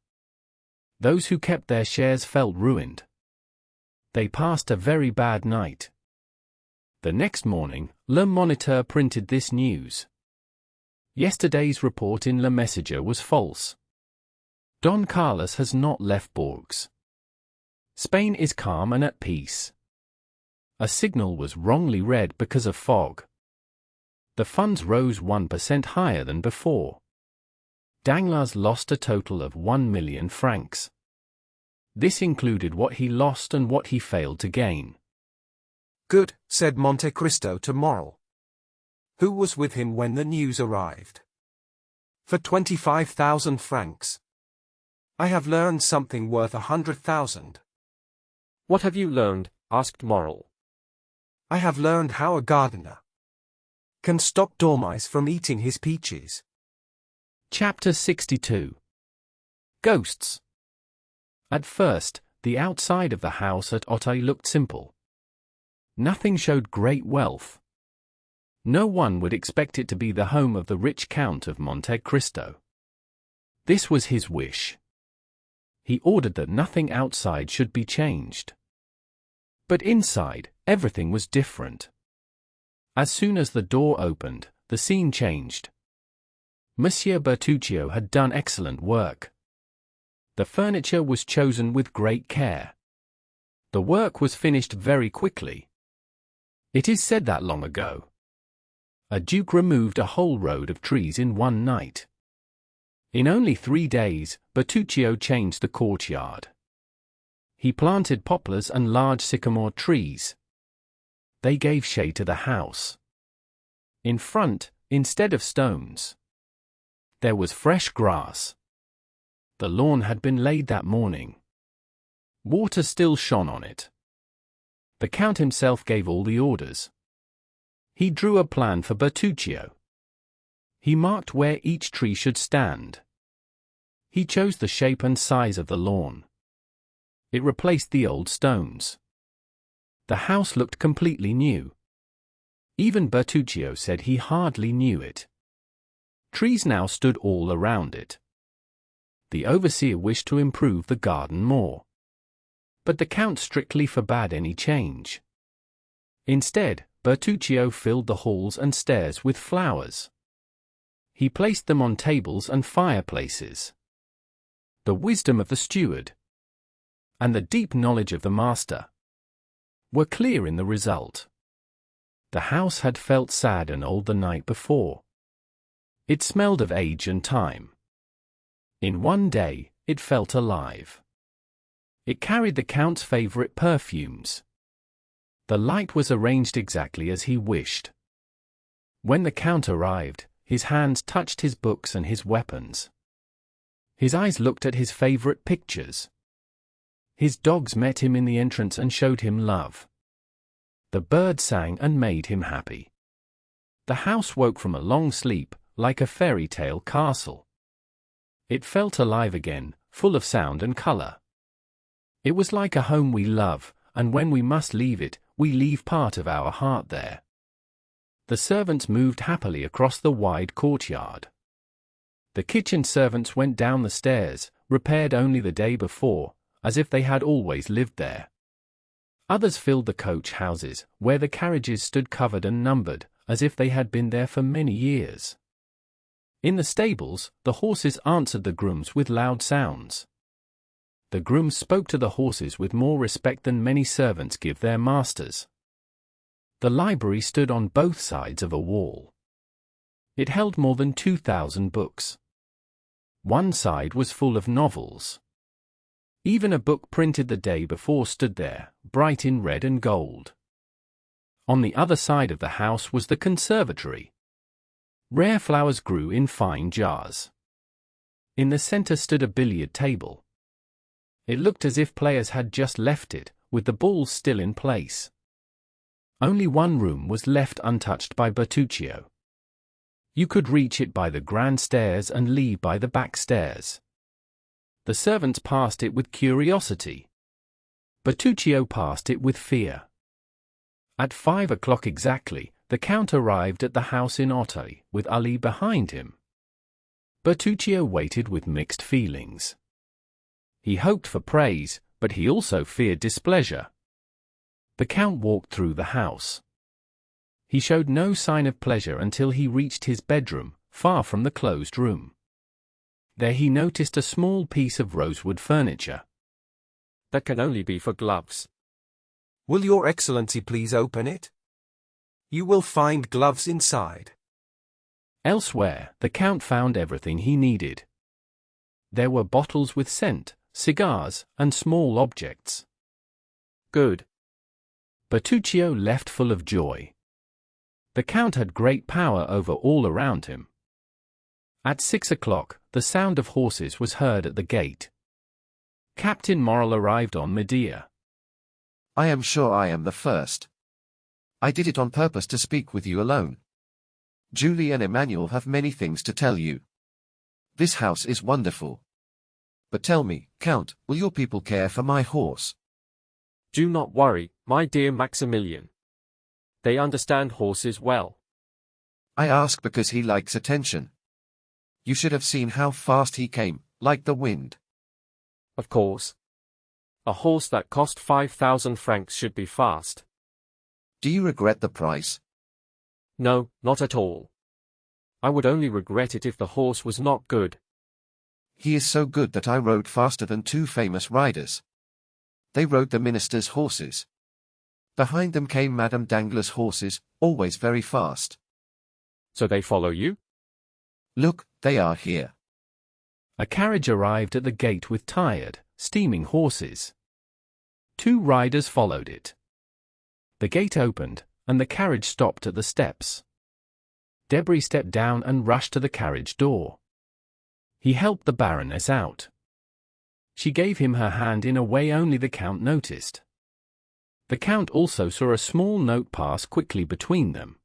Those who kept their shares felt ruined. They passed a very bad night. The next morning, Le Moniteur printed this news. Yesterday's report in Le Messager was false. Don Carlos has not left Bourges. Spain is calm and at peace. A signal was wrongly read because of fog. The funds rose 1% higher than before. Danglars lost a total of 1 million francs. This included what he lost and what he failed to gain. Good, said Monte Cristo to Morrel, who was with him when the news arrived. For 25,000 francs. I have learned something worth 100,000. What have you learned? Asked Morrel. I have learned how a gardener can stop dormice from eating his peaches. Chapter 62. Ghosts. At first, the outside of the house at Auteuil looked simple. Nothing showed great wealth. No one would expect it to be the home of the rich Count of Monte Cristo. This was his wish. He ordered that nothing outside should be changed. But inside, everything was different. As soon as the door opened, the scene changed. Monsieur Bertuccio had done excellent work. The furniture was chosen with great care. The work was finished very quickly. It is said that long ago, a duke removed a whole road of trees in one night. In only 3 days, Bertuccio changed the courtyard. He planted poplars and large sycamore trees. They gave shade to the house. In front, instead of stones, there was fresh grass. The lawn had been laid that morning. Water still shone on it. The Count himself gave all the orders. He drew a plan for Bertuccio. He marked where each tree should stand. He chose the shape and size of the lawn. It replaced the old stones. The house looked completely new. Even Bertuccio said he hardly knew it. Trees now stood all around it. The overseer wished to improve the garden more. But the Count strictly forbade any change. Instead, Bertuccio filled the halls and stairs with flowers. He placed them on tables and fireplaces. The wisdom of the steward and the deep knowledge of the master were clear in the result. The house had felt sad and old the night before. It smelled of age and time. In one day, it felt alive. It carried the Count's favorite perfumes. The light was arranged exactly as he wished. When the Count arrived, his hands touched his books and his weapons. His eyes looked at his favorite pictures. His dogs met him in the entrance and showed him love. The birds sang and made him happy. The house woke from a long sleep, like a fairy tale castle. It felt alive again, full of sound and color. It was like a home we love, and when we must leave it, we leave part of our heart there. The servants moved happily across the wide courtyard. The kitchen servants went down the stairs, repaired only the day before, as if they had always lived there. Others filled the coach houses, where the carriages stood covered and numbered, as if they had been there for many years. In the stables, the horses answered the grooms with loud sounds. The grooms spoke to the horses with more respect than many servants give their masters. The library stood on both sides of a wall. It held more than 2,000 books. One side was full of novels. Even a book printed the day before stood there, bright in red and gold. On the other side of the house was the conservatory. Rare flowers grew in fine jars. In the center stood a billiard table. It looked as if players had just left it, with the balls still in place. Only one room was left untouched by Bertuccio. You could reach it by the grand stairs and leave by the back stairs. The servants passed it with curiosity. Bertuccio passed it with fear. At 5 o'clock exactly, the Count arrived at the house in Auteuil, with Ali behind him. Bertuccio waited with mixed feelings. He hoped for praise, but he also feared displeasure. The Count walked through the house. He showed no sign of pleasure until he reached his bedroom, far from the closed room. There he noticed a small piece of rosewood furniture. That can only be for gloves. Will your Excellency please open it? You will find gloves inside. Elsewhere, the Count found everything he needed. There were bottles with scent, cigars, and small objects. Good. Bertuccio left full of joy. The Count had great power over all around him. At 6 o'clock, the sound of horses was heard at the gate. Captain Morrel arrived on Medea. I am sure I am the first. I did it on purpose to speak with you alone. Julie and Emmanuel have many things to tell you. This house is wonderful. But tell me, Count, will your people care for my horse? Do not worry, my dear Maximilian. They understand horses well. I ask because he likes attention. You should have seen how fast he came, like the wind. Of course. A horse that cost 5,000 francs should be fast. Do you regret the price? No, not at all. I would only regret it if the horse was not good. He is so good that I rode faster than two famous riders. They rode the minister's horses. Behind them came Madame Danglars' horses, always very fast. So they follow you? Look, they are here. A carriage arrived at the gate with tired, steaming horses. Two riders followed it. The gate opened, and the carriage stopped at the steps. Debray stepped down and rushed to the carriage door. He helped the Baroness out. She gave him her hand in a way only the Count noticed. The Count also saw a small note pass quickly between them.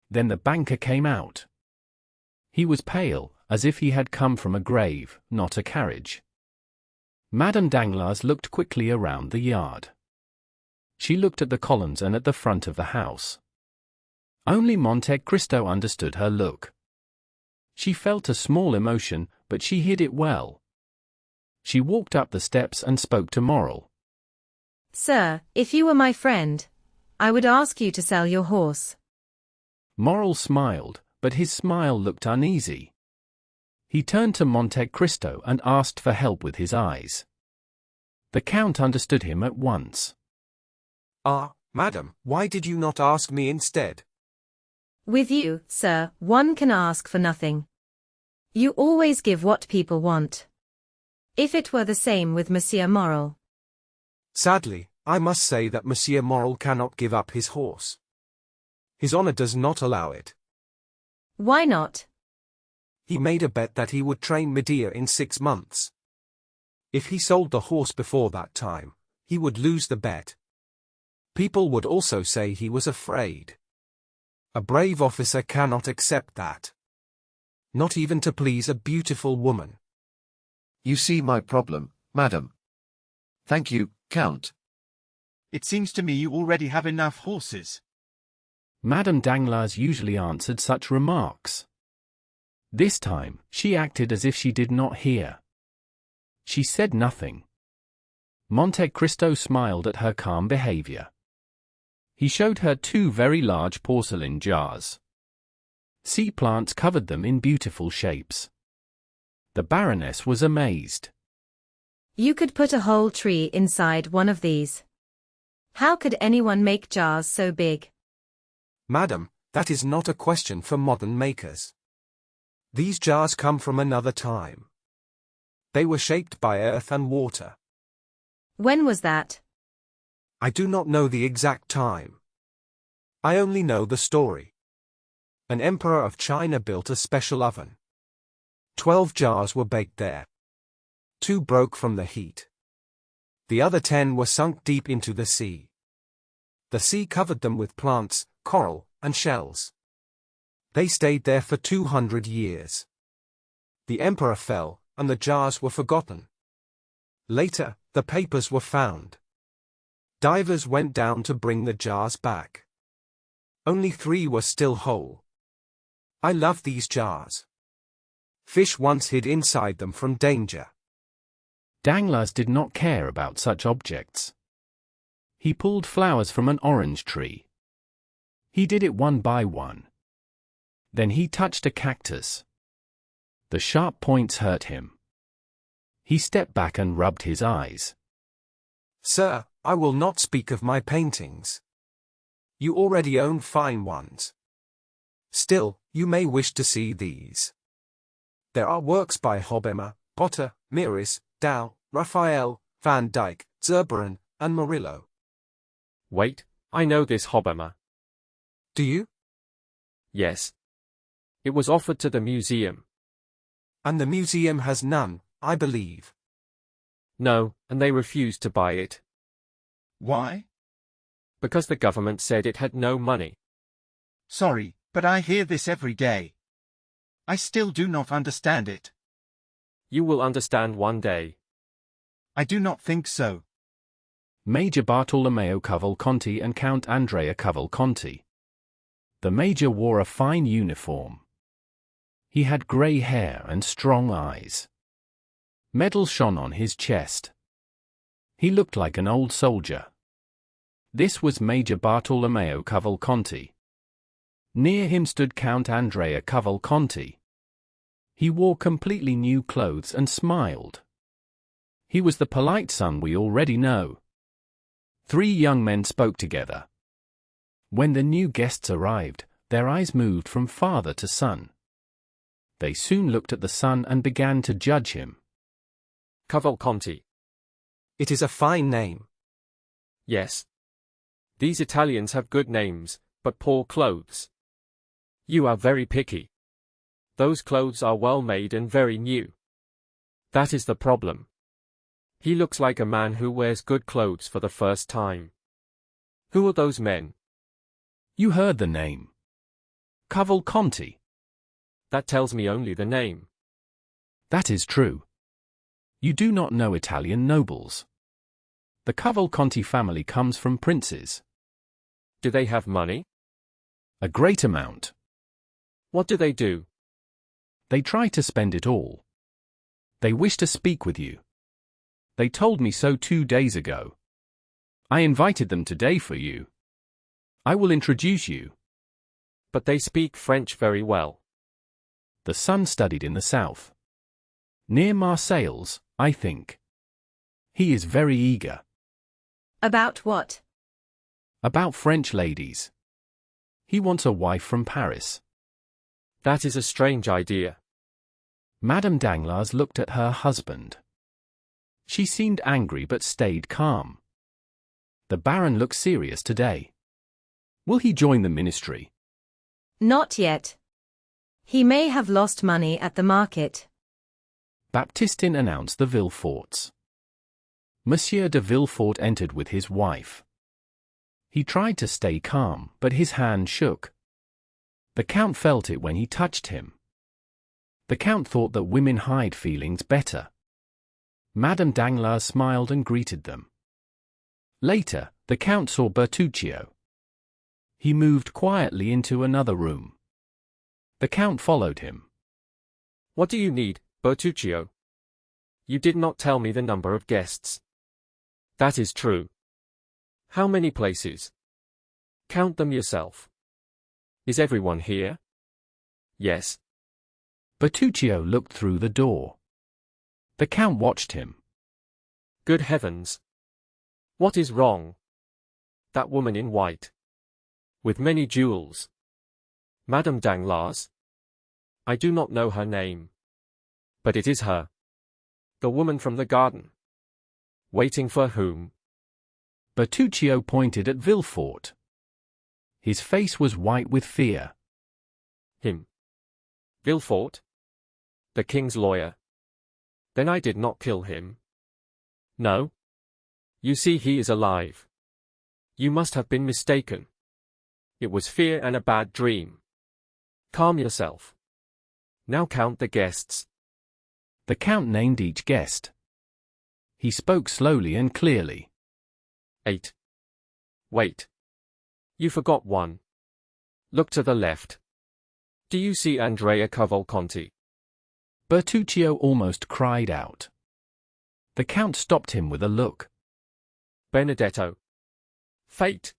Then the banker came out. He was pale, as if he had come from a grave, not a carriage. Madame Danglars looked quickly around the yard. She looked at the columns and at the front of the house. Only Monte Cristo understood her look. She felt a small emotion, but she hid it well. She walked up the steps and spoke to Morel. Sir, if you were my friend, I would ask you to sell your horse. Morel smiled, but his smile looked uneasy. He turned to Monte Cristo and asked for help with his eyes. The Count understood him at once. Ah, madam, why did you not ask me instead? With you, sir, one can ask for nothing. You always give what people want. If it were the same with Monsieur Morel. Sadly, I must say that Monsieur Morel cannot give up his horse. His honor does not allow it. Why not? He made a bet that he would train Medea in 6 months. If he sold the horse before that time, he would lose the bet. People would also say he was afraid. A brave officer cannot accept that. Not even to please a beautiful woman. You see my problem, madam. Thank you, Count. It seems to me you already have enough horses. Madame Danglars usually answered such remarks. This time, she acted as if she did not hear. She said nothing. Monte Cristo smiled at her calm behavior. He showed her 2 very large porcelain jars. Sea plants covered them in beautiful shapes. The Baroness was amazed. You could put a whole tree inside one of these. How could anyone make jars so big? Madam, that is not a question for modern makers. These jars come from another time. They were shaped by earth and water. When was that? I do not know the exact time. I only know the story. An emperor of China built a special oven. 12 jars were baked there. 2 broke from the heat. The other 10 were sunk deep into the sea. The sea covered them with plants, coral, and shells. They stayed there for 200 years. The emperor fell, and the jars were forgotten. Later, the papers were found. Divers went down to bring the jars back. Only 3 were still whole. I love these jars. Fish once hid inside them from danger. Danglars did not care about such objects. He pulled flowers from an orange tree. He did it one by one. Then he touched a cactus. The sharp points hurt him. He stepped back and rubbed his eyes. Sir, I will not speak of my paintings. You already own fine ones. Still, you may wish to see these. There are works by Hobbema, Potter, Miris, Dow, Raphael, Van Dyck, Zurbaran, and Murillo. Wait, I know this Hobbema. Do you? Yes. It was offered to the museum. And the museum has none, I believe. No, and they refused to buy it. Why? Because the government said it had no money. Sorry, but I hear this every day. I still do not understand it. You will understand one day. I do not think so. Major Bartolomeo Cavalcanti and Count Andrea Cavalcanti. The major wore a fine uniform. He had grey hair and strong eyes. Medals shone on his chest. He looked like an old soldier. This was Major Bartolomeo Cavalcanti. Near him stood Count Andrea Cavalcanti. He wore completely new clothes and smiled. He was the polite son we already know. 3 young men spoke together. When the new guests arrived, their eyes moved from father to son. They soon looked at the son and began to judge him. Cavalcanti. It is a fine name. Yes. These Italians have good names, but poor clothes. You are very picky. Those clothes are well made and very new. That is the problem. He looks like a man who wears good clothes for the first time. Who are those men? You heard the name. Cavalcanti. That tells me only the name. That is true. You do not know Italian nobles. The Cavalcanti family comes from princes. Do they have money? A great amount. What do they do? They try to spend it all. They wish to speak with you. They told me so 2 days ago. I invited them today for you. I will introduce you. But they speak French very well. The son studied in the south. Near Marseilles, I think. He is very eager. About what? About French ladies. He wants a wife from Paris. That is a strange idea. Madame Danglars looked at her husband. She seemed angry but stayed calm. The Baron looks serious today. Will he join the ministry? Not yet. He may have lost money at the market. Baptistin announced the Villeforts. Monsieur de Villefort entered with his wife. He tried to stay calm, but his hand shook. The Count felt it when he touched him. The Count thought that women hide feelings better. Madame Danglars smiled and greeted them. Later, the Count saw Bertuccio. He moved quietly into another room. The Count followed him. What do you need, Bertuccio? You did not tell me the number of guests. That is true. How many places? Count them yourself. Is everyone here? Yes. Bertuccio looked through the door. The Count watched him. Good heavens! What is wrong? That woman in white. With many jewels. Madame Danglars? I do not know her name. But it is her. The woman from the garden. Waiting for whom? Bertuccio pointed at Villefort. His face was white with fear. Him. Villefort? The king's lawyer. Then I did not kill him. No. You see, he is alive. You must have been mistaken. It was fear and a bad dream. Calm yourself. Now count the guests. The Count named each guest. He spoke slowly and clearly. 8. Wait. You forgot one. Look to the left. Do you see Andrea Cavalcanti? Bertuccio almost cried out. The Count stopped him with a look. Benedetto. Fate.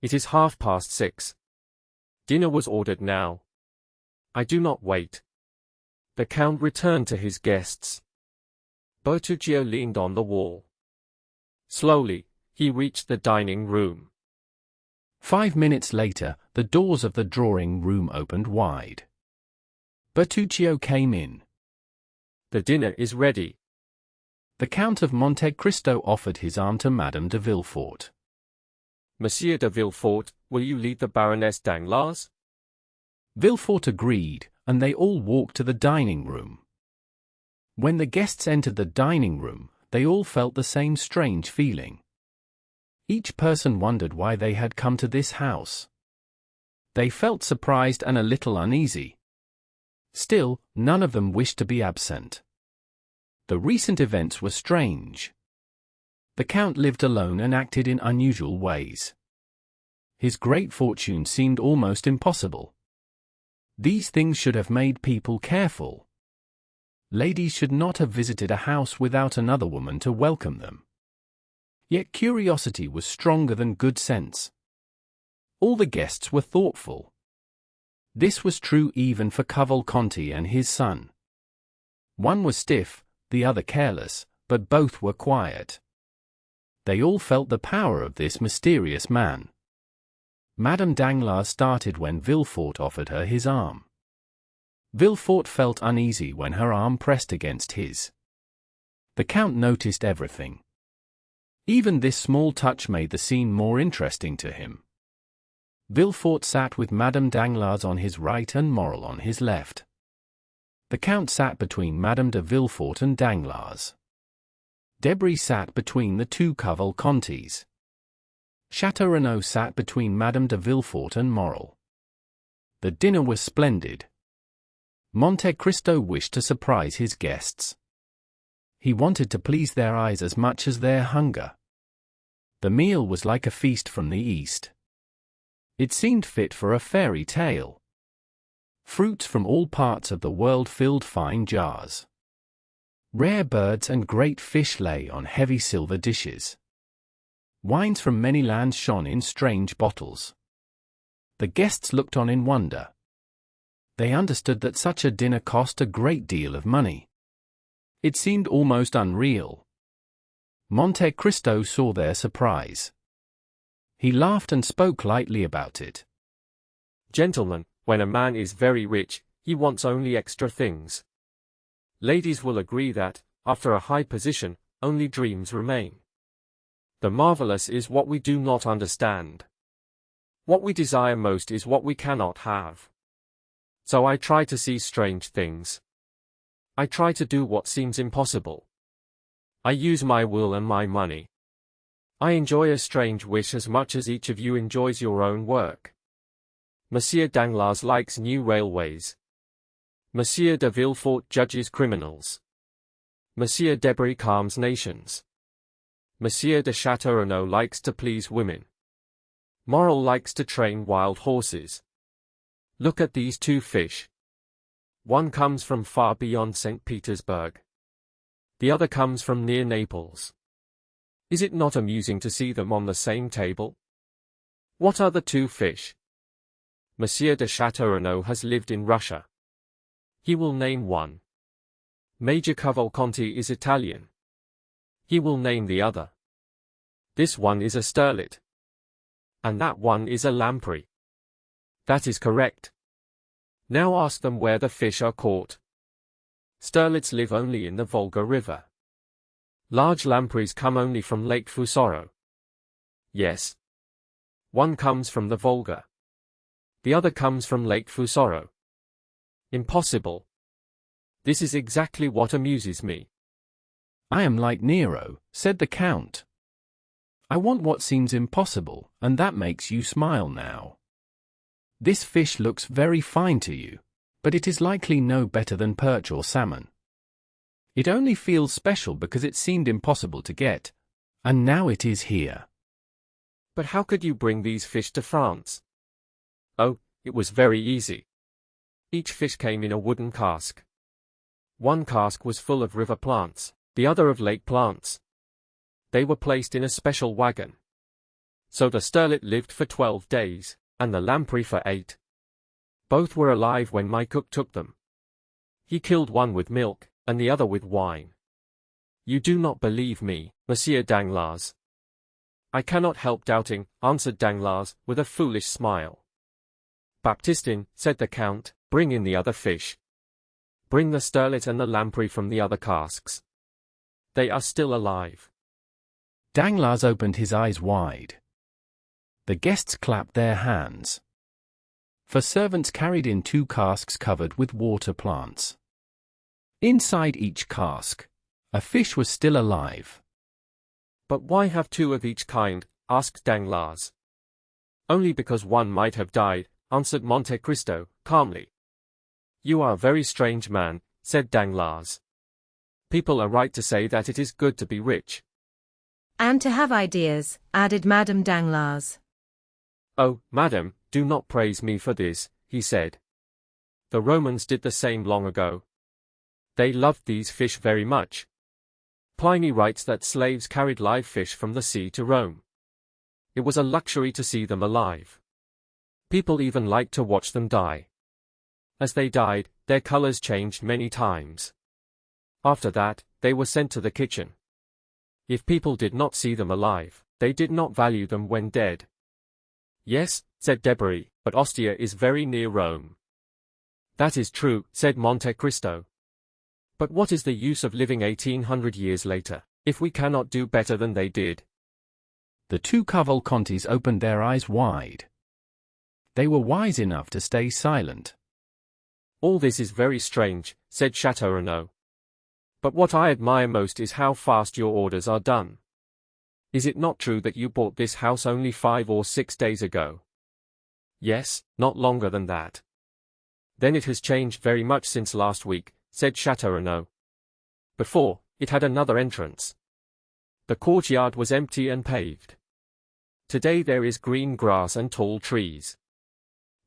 It is 6:30. Dinner was ordered now. I do not wait. The Count returned to his guests. Bertuccio leaned on the wall. Slowly, he reached the dining room. 5 minutes later, the doors of the drawing room opened wide. Bertuccio came in. The dinner is ready. The Count of Monte Cristo offered his arm to Madame de Villefort. Monsieur de Villefort, will you lead the Baroness Danglars? Villefort agreed, and they all walked to the dining room. When the guests entered the dining room, they all felt the same strange feeling. Each person wondered why they had come to this house. They felt surprised and a little uneasy. Still, none of them wished to be absent. The recent events were strange. The Count lived alone and acted in unusual ways. His great fortune seemed almost impossible. These things should have made people careful. Ladies should not have visited a house without another woman to welcome them. Yet curiosity was stronger than good sense. All the guests were thoughtful. This was true even for Cavalcanti and his son. One was stiff, the other careless, but both were quiet. They all felt the power of this mysterious man. Madame Danglars started when Villefort offered her his arm. Villefort felt uneasy when her arm pressed against his. The Count noticed everything. Even this small touch made the scene more interesting to him. Villefort sat with Madame Danglars on his right and Morrel on his left. The Count sat between Madame de Villefort and Danglars. Debray sat between the two Cavalcantis. Château sat between Madame de Villefort and Morrel. The dinner was splendid. Monte Cristo wished to surprise his guests. He wanted to please their eyes as much as their hunger. The meal was like a feast from the East. It seemed fit for a fairy tale. Fruits from all parts of the world filled fine jars. Rare birds and great fish lay on heavy silver dishes. Wines from many lands shone in strange bottles. The guests looked on in wonder. They understood that such a dinner cost a great deal of money. It seemed almost unreal. Monte Cristo saw their surprise. He laughed and spoke lightly about it. Gentlemen, when a man is very rich, he wants only extra things. Ladies will agree that, after a high position, only dreams remain. The marvelous is what we do not understand. What we desire most is what we cannot have. So I try to see strange things. I try to do what seems impossible. I use my will and my money. I enjoy a strange wish as much as each of you enjoys your own work. Monsieur Danglars likes new railways. Monsieur de Villefort judges criminals. Monsieur Debray calms nations. Monsieur de Château likes to please women. Morrel likes to train wild horses. Look at these two fish. One comes from far beyond St. Petersburg. The other comes from near Naples. Is it not amusing to see them on the same table? What are the two fish? Monsieur de Château has lived in Russia. He will name one. Major Cavalcanti is Italian. He will name the other. This one is a sterlet. And that one is a lamprey. That is correct. Now ask them where the fish are caught. Sterlets live only in the Volga River. Large lampreys come only from Lake Fusaro. Yes. One comes from the Volga. The other comes from Lake Fusaro. Impossible. This is exactly what amuses me. I am like Nero, said the Count. I want what seems impossible, and that makes you smile now. This fish looks very fine to you, but it is likely no better than perch or salmon. It only feels special because it seemed impossible to get, and now it is here. But how could you bring these fish to France? Oh, it was very easy. Each fish came in a wooden cask. One cask was full of river plants, the other of lake plants. They were placed in a special wagon. So the sterlet lived for 12 days, and the lamprey for 8. Both were alive when my cook took them. He killed one with milk, and the other with wine. You do not believe me, Monsieur Danglars. I cannot help doubting, answered Danglars, with a foolish smile. Baptistin, said the Count, bring in the other fish. Bring the sterlet and the lamprey from the other casks. They are still alive. Danglars opened his eyes wide. The guests clapped their hands. For servants carried in 2 casks covered with water plants. Inside each cask, a fish was still alive. But why have 2 of each kind? Asked Danglars. Only because one might have died, answered Monte Cristo, calmly. You are a very strange man, said Danglars. People are right to say that it is good to be rich. And to have ideas, added Madame Danglars. "Oh, madam, do not praise me for this," he said. "The Romans did the same long ago. They loved these fish very much. Pliny writes that slaves carried live fish from the sea to Rome. It was a luxury to see them alive. People even liked to watch them die. As they died, their colors changed many times. After that, they were sent to the kitchen. If people did not see them alive, they did not value them when dead." "Yes," said Debray, "but Ostia is very near Rome." "That is true," said Monte Cristo. "But what is the use of living 1800 years later, if we cannot do better than they did?" The two Cavalcantis opened their eyes wide. They were wise enough to stay silent. "All this is very strange," said Chateau Renaud. "But what I admire most is how fast your orders are done. Is it not true that you bought this house only 5 or 6 days ago?" "Yes, not longer than that." "Then it has changed very much since last week," said Chateau Renaud. "Before, it had another entrance. The courtyard was empty and paved. Today there is green grass and tall trees.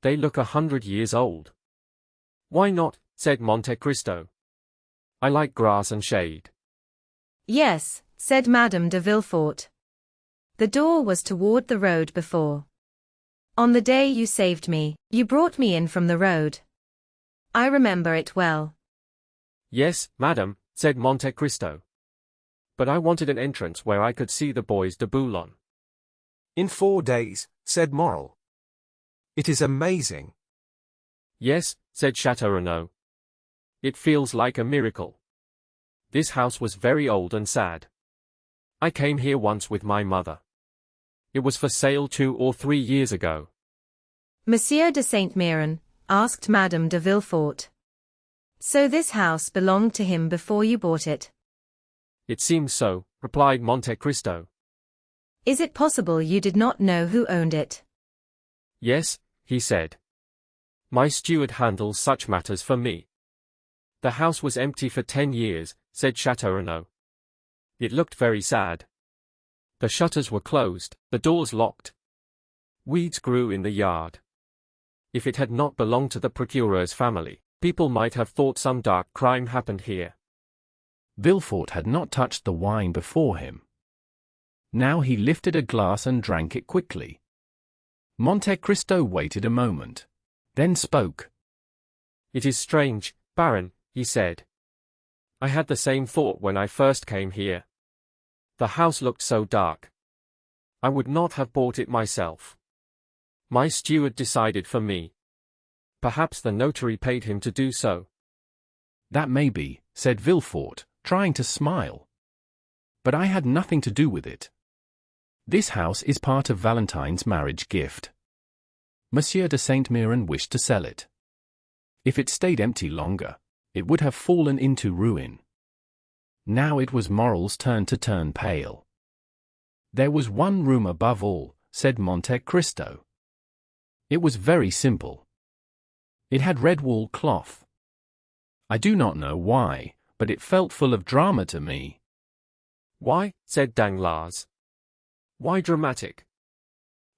They look 100 years old." "Why not?" said Monte Cristo. "I like grass and shade." Yes, said Madame de Villefort. The door was toward the road before. On the day you saved me, you brought me in from the road. I remember it well. "Yes, madam," said Monte Cristo. "But I wanted an entrance where I could see the Bois de Boulogne." In 4 days, said Morel. It is amazing. "Yes," said Chateau Renaud. "It feels like a miracle. This house was very old and sad. I came here once with my mother. It was for sale 2 or 3 years ago." Monsieur de Saint-Méran, asked Madame de Villefort. "So this house belonged to him before you bought it?" "It seems so," replied Monte Cristo. "Is it possible you did not know who owned it?" "Yes," he said. "My steward handles such matters for me." "The house was empty for 10 years," said Chateau Renaud. "It looked very sad. The shutters were closed, the doors locked. Weeds grew in the yard. If it had not belonged to the procureur's family, people might have thought some dark crime happened here." Villefort had not touched the wine before him. Now he lifted a glass and drank it quickly. Monte Cristo waited a moment, then spoke. "It is strange, Baron," he said. "I had the same thought when I first came here. The house looked so dark. I would not have bought it myself. My steward decided for me. Perhaps the notary paid him to do so." "That may be," said Villefort, trying to smile. "But I had nothing to do with it. This house is part of Valentine's marriage gift. Monsieur de Saint-Méran wished to sell it. If it stayed empty longer, it would have fallen into ruin. Now it was Morel's turn to turn pale. There was one room above all," said Monte Cristo. "It was very simple. It had red wool cloth. I do not know why, but it felt full of drama to me." "Why?" said Danglars. "Why dramatic?"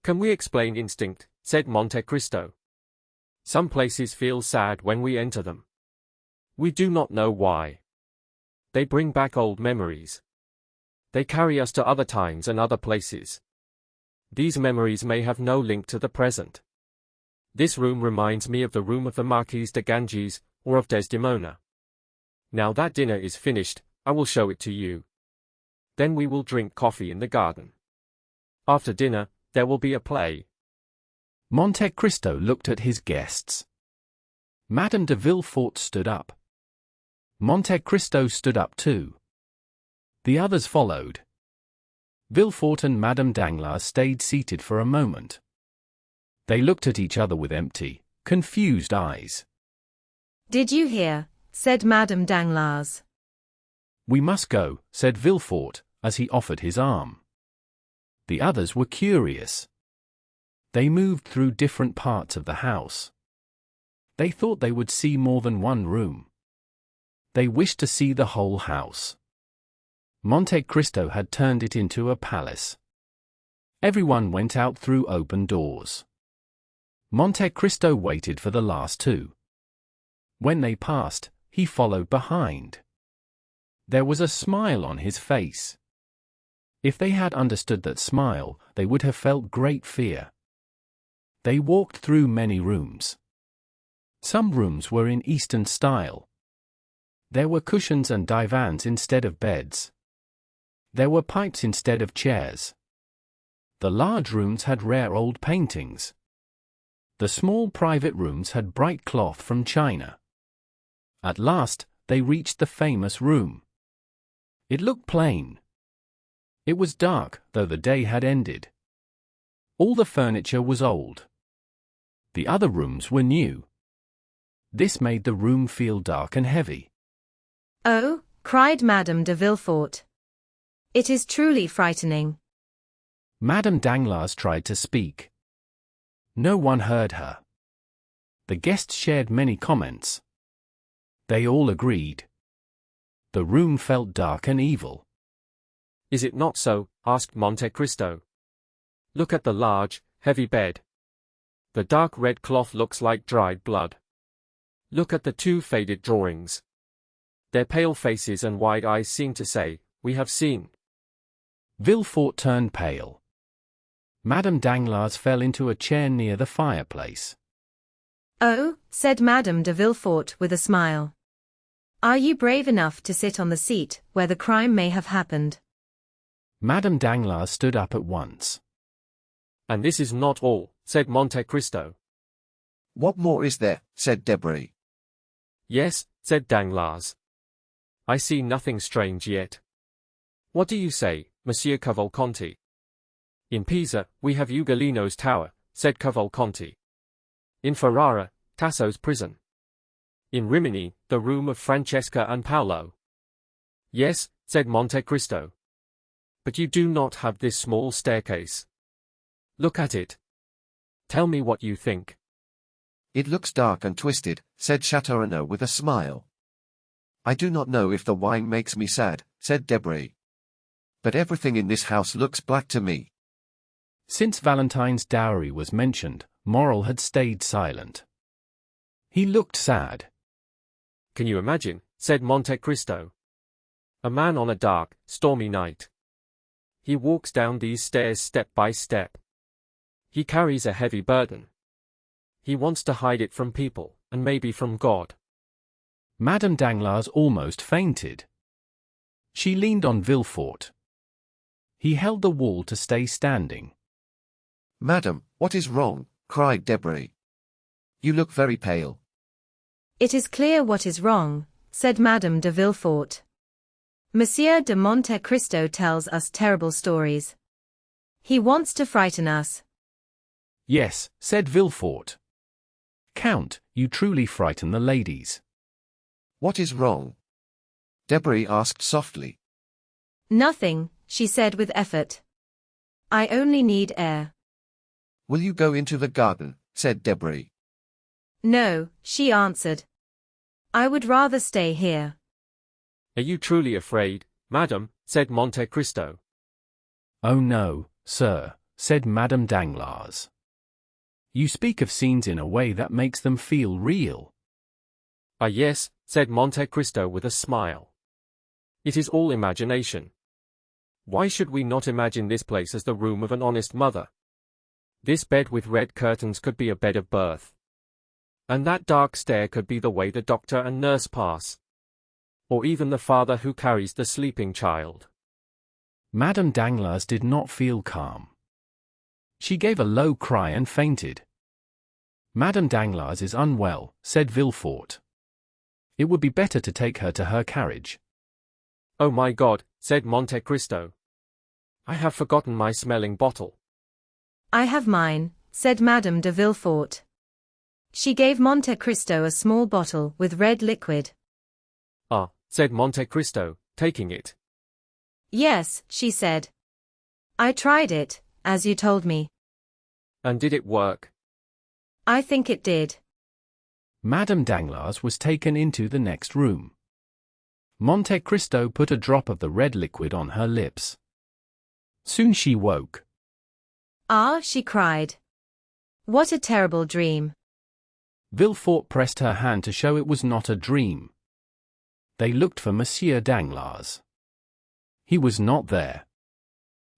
"Can we explain instinct?" said Monte Cristo. "Some places feel sad when we enter them. We do not know why. They bring back old memories. They carry us to other times and other places. These memories may have no link to the present. This room reminds me of the room of the Marquise de Ganges, or of Desdemona. Now that dinner is finished, I will show it to you. Then we will drink coffee in the garden. After dinner, there will be a play." Monte Cristo looked at his guests. Madame de Villefort stood up. Monte Cristo stood up too. The others followed. Villefort and Madame Danglars stayed seated for a moment. They looked at each other with empty, confused eyes. "Did you hear?" said Madame Danglars. "We must go," said Villefort, as he offered his arm. The others were curious. They moved through different parts of the house. They thought they would see more than one room. They wished to see the whole house. Monte Cristo had turned it into a palace. Everyone went out through open doors. Monte Cristo waited for the last two. When they passed, he followed behind. There was a smile on his face. If they had understood that smile, they would have felt great fear. They walked through many rooms. Some rooms were in Eastern style. There were cushions and divans instead of beds. There were pipes instead of chairs. The large rooms had rare old paintings. The small private rooms had bright cloth from China. At last, they reached the famous room. It looked plain. It was dark, though the day had ended. All the furniture was old. The other rooms were new. This made the room feel dark and heavy. "Oh," cried Madame de Villefort. "It is truly frightening." Madame Danglars tried to speak. No one heard her. The guests shared many comments. They all agreed. The room felt dark and evil. "Is it not so?" asked Monte Cristo. "Look at the large, heavy bed. The dark red cloth looks like dried blood. Look at the two faded drawings. Their pale faces and wide eyes seem to say, 'We have seen.'" Villefort turned pale. Madame Danglars fell into a chair near the fireplace. "Oh," said Madame de Villefort with a smile. "Are you brave enough to sit on the seat where the crime may have happened?" Madame Danglars stood up at once. "And this is not all," said Monte Cristo. What more is there? Said Debray. "Yes," said Danglars. "I see nothing strange yet. What do you say, Monsieur Cavalcanti?" "In Pisa, we have Ugolino's tower," said Cavalcanti. "In Ferrara, Tasso's prison. In Rimini, the room of Francesca and Paolo." "Yes," said Monte Cristo. "But you do not have this small staircase. Look at it. Tell me what you think." It looks dark and twisted, said Châteaurenaud with a smile. "I do not know if the wine makes me sad," said Debray. "But everything in this house looks black to me." Since Valentine's dowry was mentioned, Morrel had stayed silent. He looked sad. "Can you imagine," said Monte Cristo, "a man on a dark, stormy night? He walks down these stairs step by step. He carries a heavy burden. He wants to hide it from people, and maybe from God." Madame Danglars almost fainted. She leaned on Villefort. He held the wall to stay standing. "Madame, what is wrong?" cried Debray. "You look very pale." "It is clear what is wrong," said Madame de Villefort. "Monsieur de Monte Cristo tells us terrible stories. He wants to frighten us." "Yes," said Villefort. "Count, you truly frighten the ladies." "What is wrong?" Debray asked softly. "Nothing," she said with effort. "I only need air." "Will you go into the garden?" said Debray. "No," she answered. "I would rather stay here." "Are you truly afraid, madame?" said Monte Cristo. "Oh no, sir," said Madame Danglars. "You speak of scenes in a way that makes them feel real." "Ah yes," said Monte Cristo with a smile. "It is all imagination. Why should we not imagine this place as the room of an honest mother? This bed with red curtains could be a bed of birth. And that dark stair could be the way the doctor and nurse pass. Or even the father who carries the sleeping child." Madame Danglars did not feel calm. She gave a low cry and fainted. "Madame Danglars is unwell," said Villefort. "It would be better to take her to her carriage." "Oh my God," said Monte Cristo. "I have forgotten my smelling bottle." "I have mine," said Madame de Villefort. She gave Monte Cristo a small bottle with red liquid. "Ah," said Monte Cristo, taking it. "Yes," she said. "I tried it, as you told me." "And did it work?" "I think it did." Madame Danglars was taken into the next room. Monte Cristo put a drop of the red liquid on her lips. Soon she woke. Ah, she cried. What a terrible dream. Villefort pressed her hand to show it was not a dream. They looked for Monsieur Danglars. He was not there.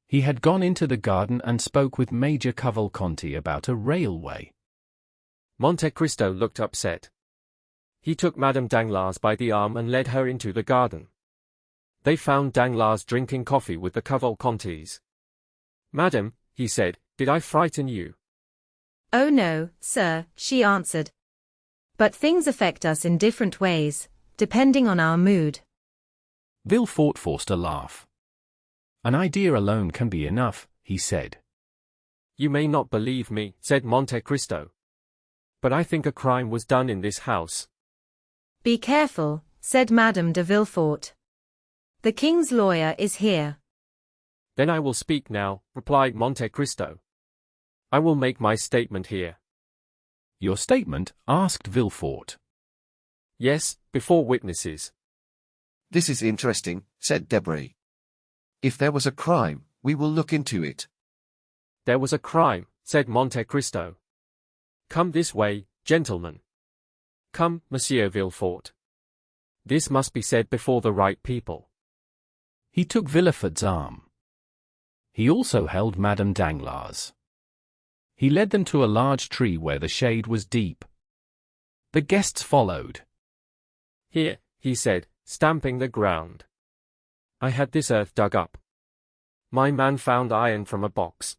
He had gone into the garden and spoke with Major Cavalcanti about a railway. Monte Cristo looked upset. He took Madame Danglars by the arm and led her into the garden. They found Danglars drinking coffee with the Cavalcantis. "Madam," he said, "did I frighten you?" Oh no, sir, she answered. But things affect us in different ways, depending on our mood. Villefort forced a laugh. An idea alone can be enough, he said. "You may not believe me," said Monte Cristo, "but I think a crime was done in this house." Be careful, said Madame de Villefort. The king's lawyer is here. "Then I will speak now," replied Monte Cristo. "I will make my statement here." Your statement? Asked Villefort. "Yes, before witnesses." This is interesting, said Debray. If there was a crime, we will look into it. "There was a crime," said Monte Cristo. "Come this way, gentlemen. Come, Monsieur Villefort. This must be said before the right people." He took Villefort's arm. He also held Madame Danglars. He led them to a large tree where the shade was deep. The guests followed. "Here," he said, stamping the ground. "I had this earth dug up. My man found iron from a box.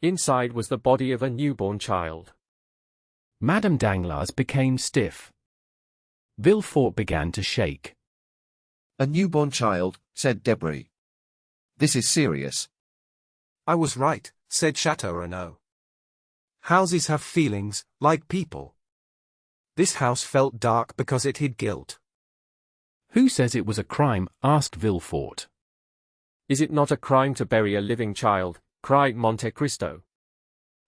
Inside was the body of a newborn child." Madame Danglars became stiff. Villefort began to shake. A newborn child, said Debray. This is serious. I was right, said Chateau Renaud. Houses have feelings, like people. This house felt dark because it hid guilt. Who says it was a crime? Asked Villefort. "Is it not a crime to bury a living child?" cried Monte Cristo.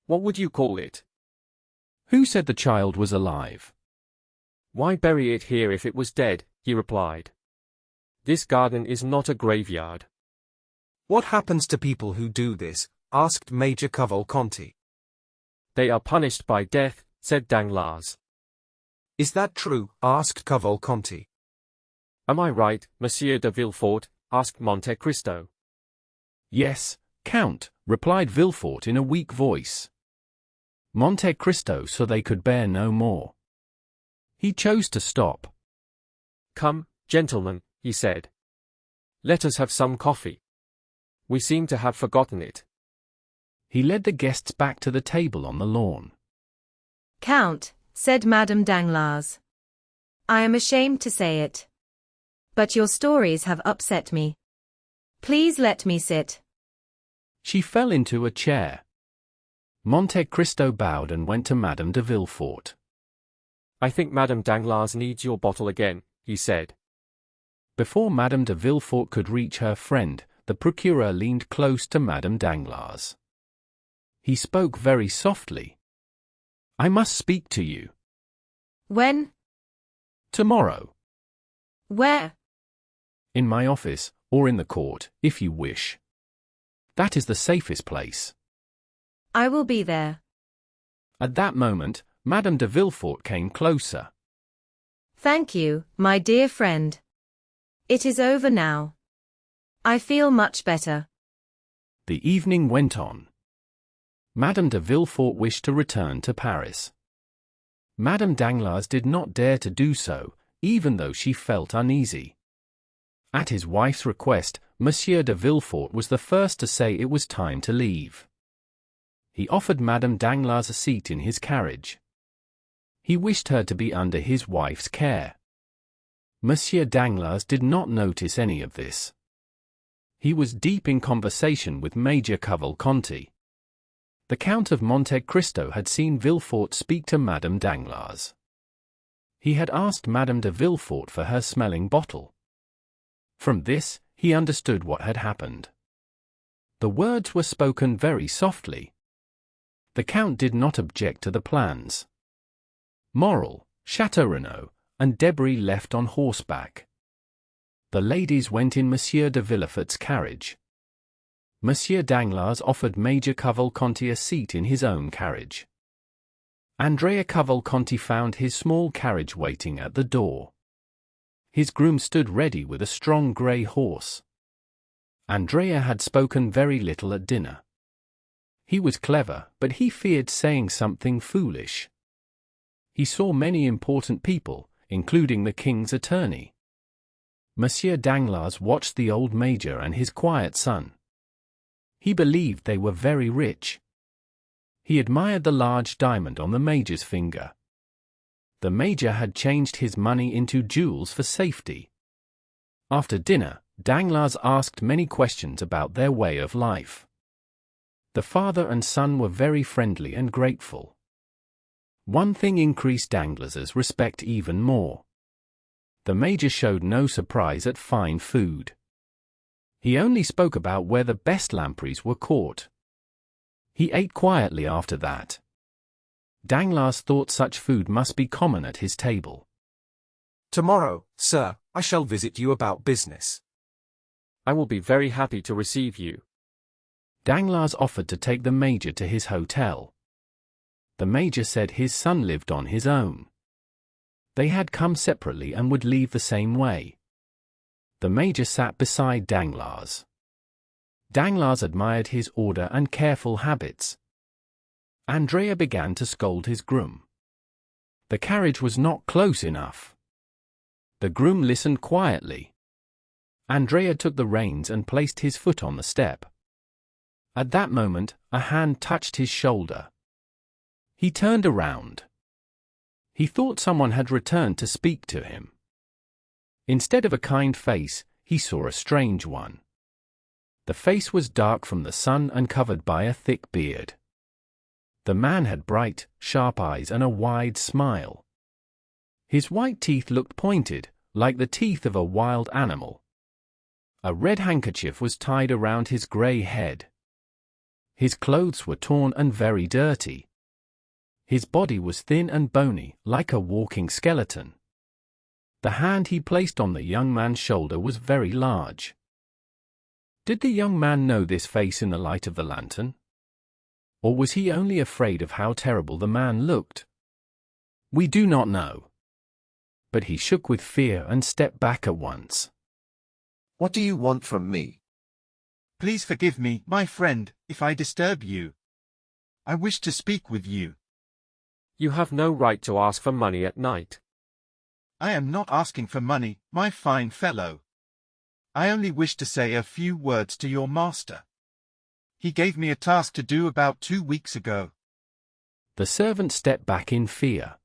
"What would you call it?" Who said the child was alive? "Why bury it here if it was dead?" he replied. "This garden is not a graveyard." What happens to people who do this? Asked Major Cavalcanti. "They are punished by death," said Danglars. Is that true? Asked Cavalcanti. "Am I right, Monsieur de Villefort?" asked Monte Cristo. Yes, Count, replied Villefort in a weak voice. Monte Cristo saw they could bear no more. He chose to stop. "Come, gentlemen," he said. "Let us have some coffee. We seem to have forgotten it." He led the guests back to the table on the lawn. Count, said Madame Danglars. I am ashamed to say it. But your stories have upset me. Please let me sit. She fell into a chair. Monte Cristo bowed and went to Madame de Villefort. "I think Madame Danglars needs your bottle again," he said. Before Madame de Villefort could reach her friend, the procureur leaned close to Madame Danglars. He spoke very softly. "I must speak to you." When? "Tomorrow. Where? In my office, or in the court, if you wish. That is the safest place." I will be there. At that moment, Madame de Villefort came closer. Thank you, my dear friend. It is over now. I feel much better. The evening went on. Madame de Villefort wished to return to Paris. Madame Danglars did not dare to do so, even though she felt uneasy. At his wife's request, Monsieur de Villefort was the first to say it was time to leave. He offered Madame Danglars a seat in his carriage. He wished her to be under his wife's care. Monsieur Danglars did not notice any of this. He was deep in conversation with Major Cavalcanti. The Count of Monte Cristo had seen Villefort speak to Madame Danglars. He had asked Madame de Villefort for her smelling bottle. From this, he understood what had happened. The words were spoken very softly. The Count did not object to the plans. Morel, Chateau Renaud, and Debray left on horseback. The ladies went in Monsieur de Villefort's carriage. Monsieur Danglars offered Major Cavalcanti a seat in his own carriage. Andrea Cavalcanti found his small carriage waiting at the door. His groom stood ready with a strong grey horse. Andrea had spoken very little at dinner. He was clever, but he feared saying something foolish. He saw many important people, including the king's attorney. Monsieur Danglars watched the old major and his quiet son. He believed they were very rich. He admired the large diamond on the major's finger. The major had changed his money into jewels for safety. After dinner, Danglars asked many questions about their way of life. The father and son were very friendly and grateful. One thing increased Danglars' respect even more. The major showed no surprise at fine food. He only spoke about where the best lampreys were caught. He ate quietly after that. Danglars thought such food must be common at his table. Tomorrow, sir, I shall visit you about business. I will be very happy to receive you. Danglars offered to take the major to his hotel. The major said his son lived on his own. They had come separately and would leave the same way. The major sat beside Danglars. Danglars admired his order and careful habits. Andrea began to scold his groom. The carriage was not close enough. The groom listened quietly. Andrea took the reins and placed his foot on the step. At that moment, a hand touched his shoulder. He turned around. He thought someone had returned to speak to him. Instead of a kind face, he saw a strange one. The face was dark from the sun and covered by a thick beard. The man had bright, sharp eyes and a wide smile. His white teeth looked pointed, like the teeth of a wild animal. A red handkerchief was tied around his grey head. His clothes were torn and very dirty. His body was thin and bony, like a walking skeleton. The hand he placed on the young man's shoulder was very large. Did the young man know this face in the light of the lantern? Or was he only afraid of how terrible the man looked? We do not know. But he shook with fear and stepped back at once. What do you want from me? Please forgive me, my friend, if I disturb you. I wish to speak with you. You have no right to ask for money at night. I am not asking for money, my fine fellow. I only wish to say a few words to your master. He gave me a task to do about 2 weeks ago. The servant stepped back in fear.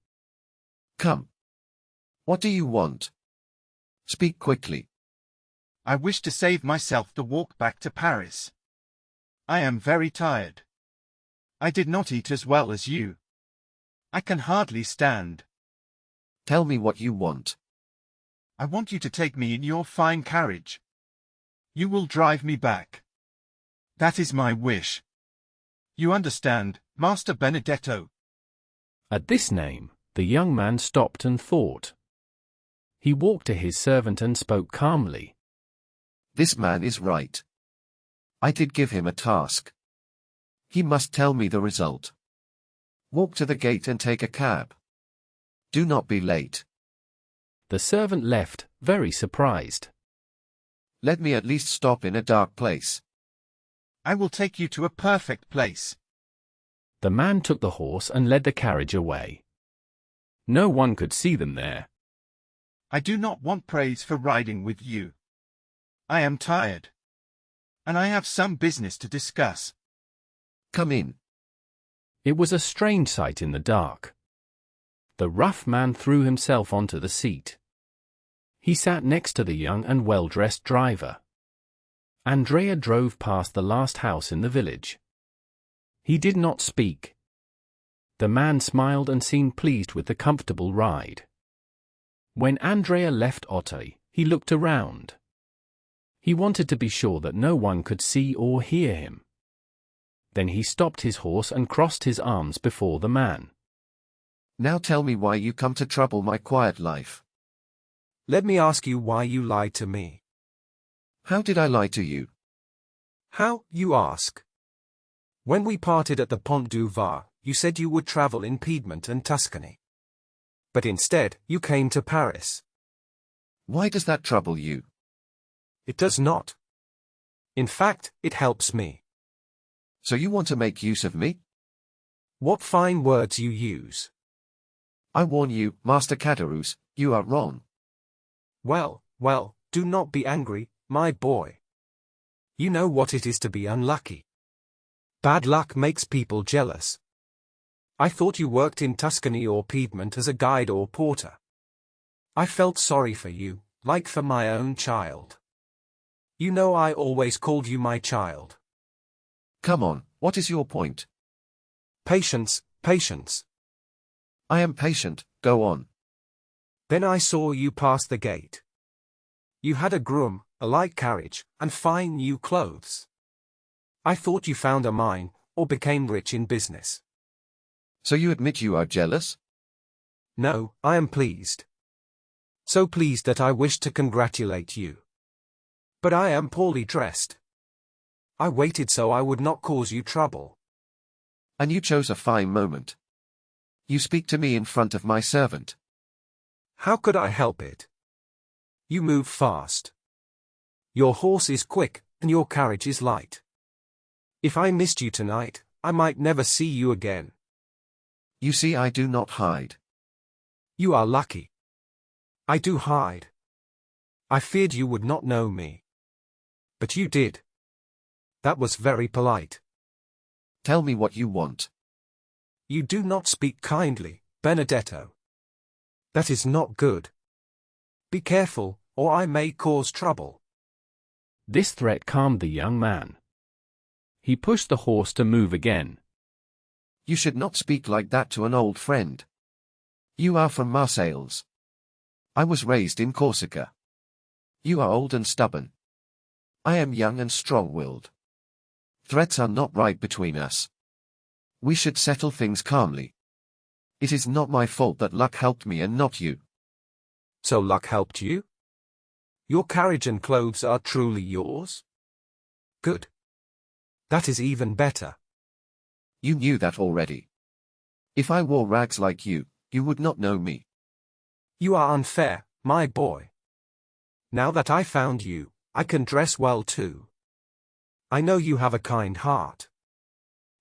Come. What do you want? Speak quickly. I wish to save myself the walk back to Paris. I am very tired. I did not eat as well as you. I can hardly stand. Tell me what you want. I want you to take me in your fine carriage. You will drive me back. That is my wish. You understand, Master Benedetto? At this name, the young man stopped and thought. He walked to his servant and spoke calmly. This man is right. I did give him a task. He must tell me the result. Walk to the gate and take a cab. Do not be late. The servant left, very surprised. Let me at least stop in a dark place. I will take you to a perfect place. The man took the horse and led the carriage away. No one could see them there. I do not want praise for riding with you. I am tired. And I have some business to discuss. Come in. It was a strange sight in the dark. The rough man threw himself onto the seat. He sat next to the young and well-dressed driver. Andrea drove past the last house in the village. He did not speak. The man smiled and seemed pleased with the comfortable ride. When Andrea left Auteuil, he looked around. He wanted to be sure that no one could see or hear him. Then he stopped his horse and crossed his arms before the man. Now tell me why you come to trouble my quiet life. Let me ask you why you lied to me. How did I lie to you? How, you ask? When we parted at the Pont du Var, you said you would travel in Piedmont and Tuscany. But instead, you came to Paris. Why does that trouble you? It does not. In fact, it helps me. So you want to make use of me? What fine words you use. I warn you, Master Caderousse, you are wrong. Well, do not be angry, my boy. You know what it is to be unlucky. Bad luck makes people jealous. I thought you worked in Tuscany or Piedmont as a guide or porter. I felt sorry for you, like for my own child. You know I always called you my child. Come on, what is your point? Patience, patience. I am patient, go on. Then I saw you pass the gate. You had a groom, a light carriage, and fine new clothes. I thought you found a mine, or became rich in business. So you admit you are jealous? No, I am pleased. So pleased that I wish to congratulate you. But I am poorly dressed. I waited so I would not cause you trouble. And you chose a fine moment. You speak to me in front of my servant. How could I help it? You move fast. Your horse is quick, and your carriage is light. If I missed you tonight, I might never see you again. You see, I do not hide. You are lucky. I do hide. I feared you would not know me. But you did. That was very polite. Tell me what you want. You do not speak kindly, Benedetto. That is not good. Be careful, or I may cause trouble. This threat calmed the young man. He pushed the horse to move again. You should not speak like that to an old friend. You are from Marseilles. I was raised in Corsica. You are old and stubborn. I am young and strong-willed. Threats are not right between us. We should settle things calmly. It is not my fault that luck helped me and not you. So luck helped you? Your carriage and clothes are truly yours? Good. That is even better. You knew that already. If I wore rags like you, you would not know me. You are unfair, my boy. Now that I found you, I can dress well too. I know you have a kind heart.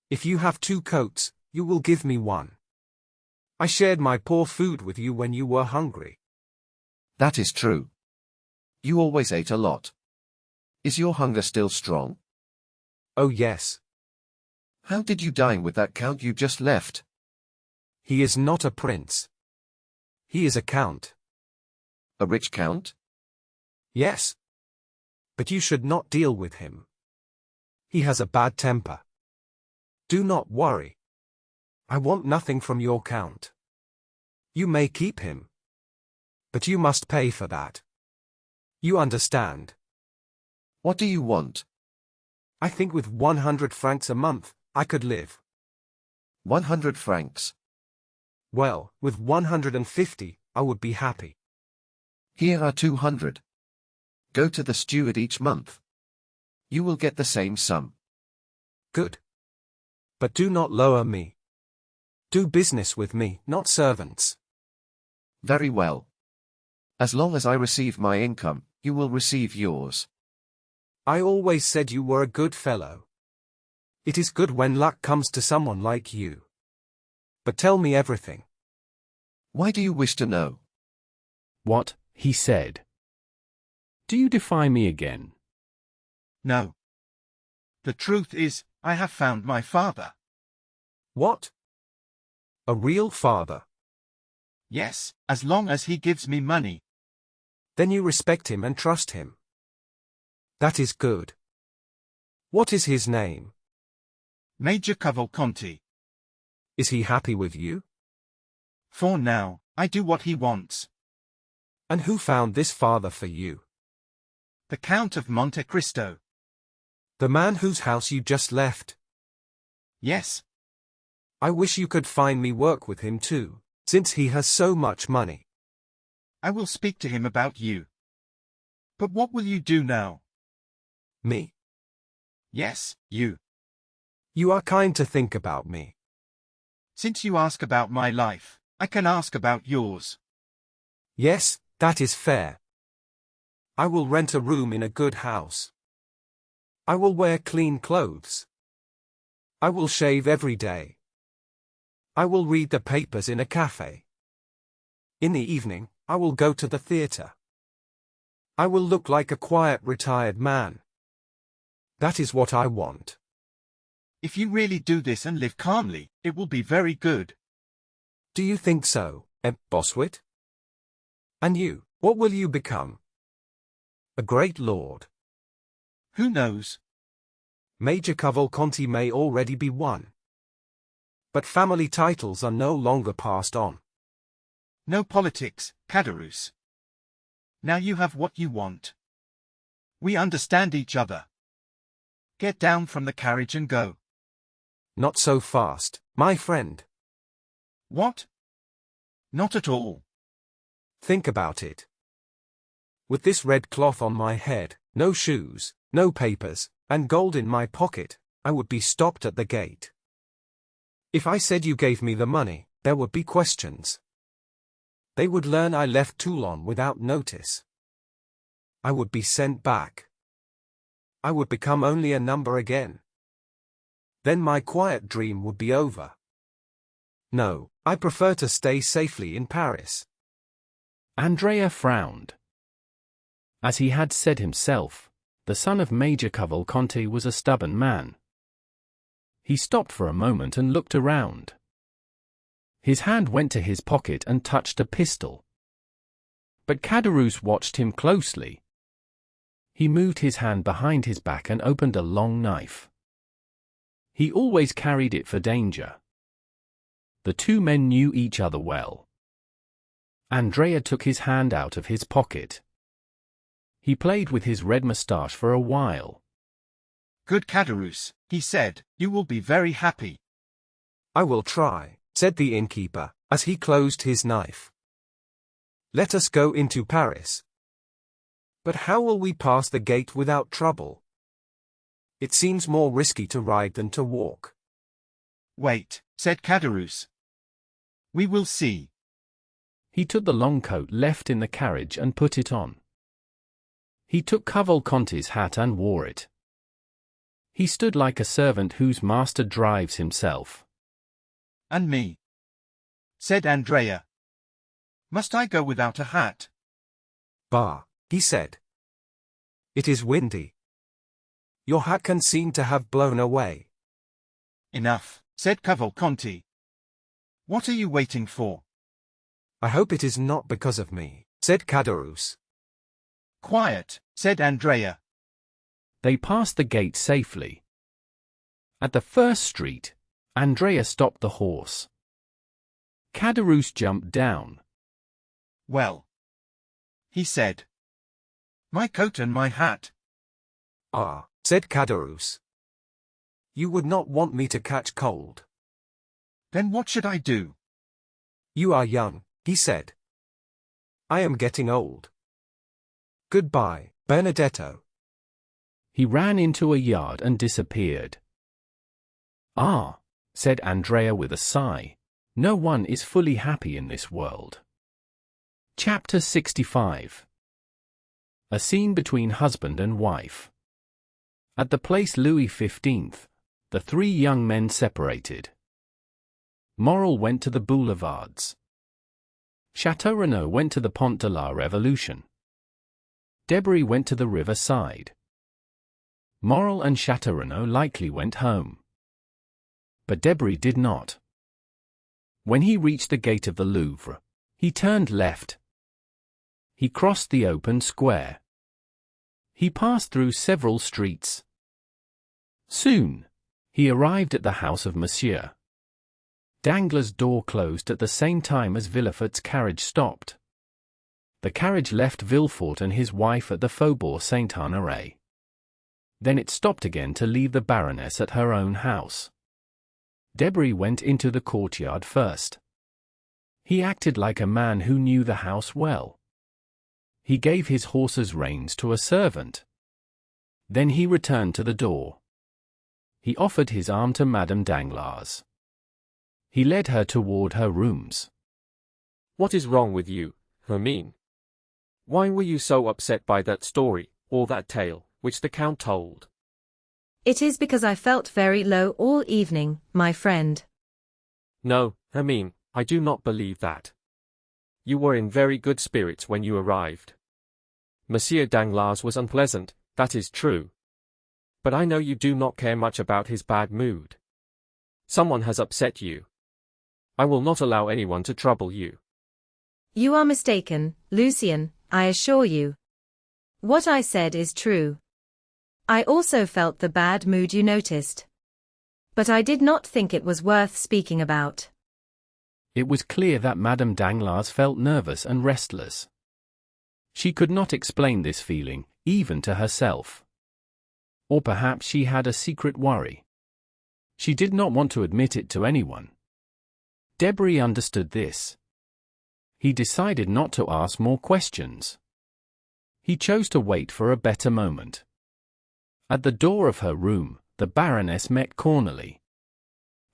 If you have 2 coats, you will give me 1. I shared my poor food with you when you were hungry. That is true. You always ate a lot. Is your hunger still strong? Oh yes. How did you dine with that count you just left? He is not a prince. He is a count. A rich count? Yes. But you should not deal with him. He has a bad temper. Do not worry. I want nothing from your count. You may keep him. But you must pay for that. You understand. What do you want? I think with 100 francs a month, I could live. 100 francs. Well, with 150, I would be happy. Here are 200. Go to the steward each month. You will get the same sum. Good. But do not lower me. Do business with me, not servants. Very well. As long as I receive my income, you will receive yours. I always said you were a good fellow. It is good when luck comes to someone like you. But tell me everything. Why do you wish to know? What, he said. Do you defy me again? No. The truth is, I have found my father. What? A real father? Yes, as long as he gives me money. Then you respect him and trust him. That is good. What is his name? Major Cavalcanti. Is he happy with you? For now, I do what he wants. And who found this father for you? The Count of Monte Cristo. The man whose house you just left? Yes. I wish you could find me work with him too, since he has so much money. I will speak to him about you. But what will you do now? Me? Yes, you. You are kind to think about me. Since you ask about my life, I can ask about yours. Yes, that is fair. I will rent a room in a good house. I will wear clean clothes. I will shave every day. I will read the papers in a cafe. In the evening, I will go to the theater. I will look like a quiet retired man. That is what I want. If you really do this and live calmly, it will be very good. Do you think so, Boswit? And you, what will you become? A great lord. Who knows? Major Cavalcanti may already be one. But family titles are no longer passed on. No politics, Caderousse. Now you have what you want. We understand each other. Get down from the carriage and go. Not so fast, my friend. What? Not at all. Think about it. With this red cloth on my head, no shoes, no papers, and gold in my pocket, I would be stopped at the gate. If I said you gave me the money, there would be questions. They would learn I left Toulon without notice. I would be sent back. I would become only a number again. Then my quiet dream would be over. No, I prefer to stay safely in Paris. Andrea frowned. As he had said himself, the son of Major Cavalcanti was a stubborn man. He stopped for a moment and looked around. His hand went to his pocket and touched a pistol. But Caderousse watched him closely. He moved his hand behind his back and opened a long knife. He always carried it for danger. The two men knew each other well. Andrea took his hand out of his pocket. He played with his red moustache for a while. Good Caderousse, he said, you will be very happy. I will try, said the innkeeper, as he closed his knife. Let us go into Paris. But how will we pass the gate without trouble? It seems more risky to ride than to walk. Wait, said Caderousse. We will see. He took the long coat left in the carriage and put it on. He took Cavalcanti's hat and wore it. He stood like a servant whose master drives himself. And me, said Andrea. Must I go without a hat? Bah, he said. It is windy. Your hat can seem to have blown away. Enough, said Cavalcanti. What are you waiting for? I hope it is not because of me, said Caderousse. Quiet, said Andrea. They passed the gate safely. At the first street, Andrea stopped the horse. Caderousse jumped down. Well, he said. My coat and my hat. Ah, said Caderousse. You would not want me to catch cold. Then what should I do? You are young, he said. I am getting old. Goodbye, Benedetto. He ran into a yard and disappeared. Ah, said Andrea with a sigh, no one is fully happy in this world. Chapter 65. A scene between husband and wife. At the place Louis XV, the three young men separated. Morel went to the boulevards. Chateau Renaud went to the Pont de la Révolution. Debray went to the river side. Morel and Chateau Renaud likely went home. But Debray did not. When he reached the gate of the Louvre, he turned left. He crossed the open square. He passed through several streets. Soon, he arrived at the house of Monsieur. Danglars' door closed at the same time as Villefort's carriage stopped. The carriage left Villefort and his wife at the Faubourg Saint-Honoré. Then it stopped again to leave the Baroness at her own house. Debray went into the courtyard first. He acted like a man who knew the house well. He gave his horse's reins to a servant. Then he returned to the door. He offered his arm to Madame Danglars. He led her toward her rooms. What is wrong with you, Hermine? Why were you so upset by that story, or that tale, which the Count told? It is because I felt very low all evening, my friend. No, Hermine, I do not believe that. You were in very good spirits when you arrived. Monsieur Danglars was unpleasant, that is true. But I know you do not care much about his bad mood. Someone has upset you. I will not allow anyone to trouble you. You are mistaken, Lucien, I assure you. What I said is true. I also felt the bad mood you noticed. But I did not think it was worth speaking about. It was clear that Madame Danglars felt nervous and restless. She could not explain this feeling, even to herself. Or perhaps she had a secret worry. She did not want to admit it to anyone. Debray understood this. He decided not to ask more questions. He chose to wait for a better moment. At the door of her room, the Baroness met Cornélie.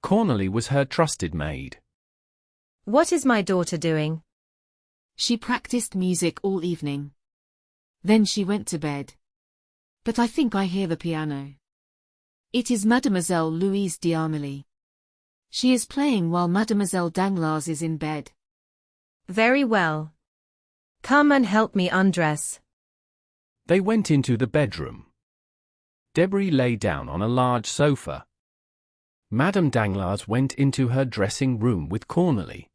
Cornélie was her trusted maid. What is my daughter doing? She practiced music all evening. Then she went to bed. But I think I hear the piano. It is Mademoiselle Louise d'Armilly. She is playing while Mademoiselle Danglars is in bed. Very well. Come and help me undress. They went into the bedroom. Debray lay down on a large sofa. Madame Danglars went into her dressing room with Cornélie.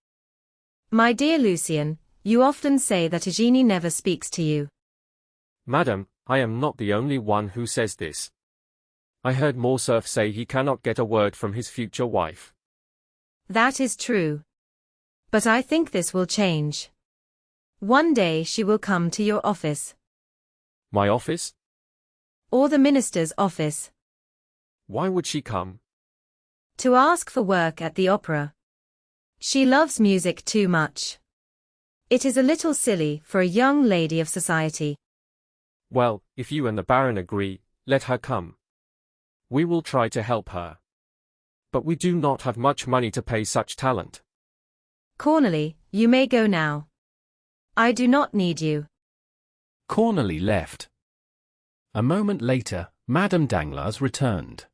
My dear Lucien, you often say that Eugénie never speaks to you. Madam, I am not the only one who says this. I heard Morcerf say he cannot get a word from his future wife. That is true. But I think this will change. One day she will come to your office. My office? Or the minister's office. Why would she come? To ask for work at the opera. She loves music too much. It is a little silly for a young lady of society. Well, if you and the Baron agree, let her come. We will try to help her. But we do not have much money to pay such talent. Cornélie, you may go now. I do not need you. Cornélie left. A moment later, Madame Danglars returned.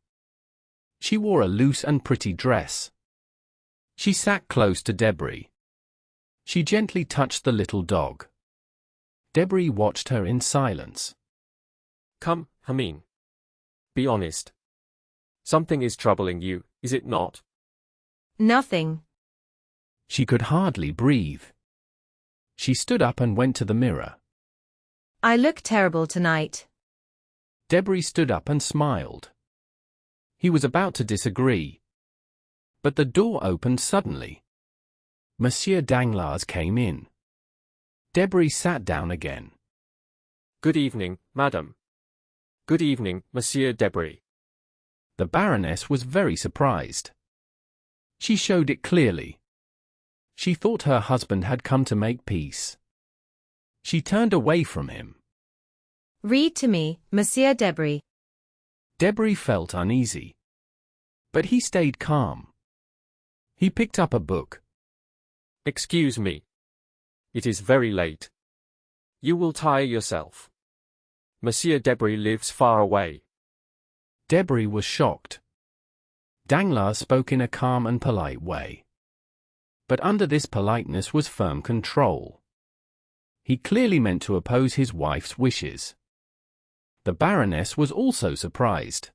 She wore a loose and pretty dress. She sat close to Debray. She gently touched the little dog. Debray watched her in silence. Come, Hermine. Be honest. Something is troubling you, is it not? Nothing. She could hardly breathe. She stood up and went to the mirror. I look terrible tonight. Debray stood up and smiled. He was about to disagree. But the door opened suddenly. Monsieur Danglars came in. Debray sat down again. Good evening, madame. Good evening, Monsieur Debray. The Baroness was very surprised. She showed it clearly. She thought her husband had come to make peace. She turned away from him. Read to me, Monsieur Debray. Debray felt uneasy. But he stayed calm. He picked up a book. Excuse me. It is very late. You will tire yourself. Monsieur Debray lives far away. Debray was shocked. Danglars spoke in a calm and polite way. But under this politeness was firm control. He clearly meant to oppose his wife's wishes. The Baroness was also surprised.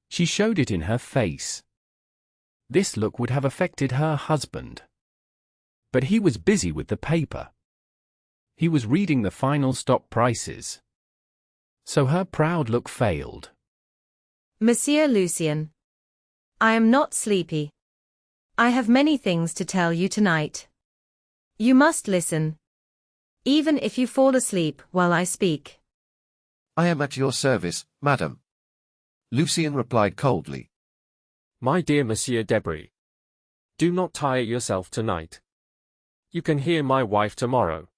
She showed it in her face. This look would have affected her husband. But he was busy with the paper. He was reading the final stock prices. So her proud look failed. Monsieur Lucien. I am not sleepy. I have many things to tell you tonight. You must listen. Even if you fall asleep while I speak. I am at your service, madam. Lucien replied coldly. My dear Monsieur Debray. Do not tire yourself tonight. You can hear my wife tomorrow.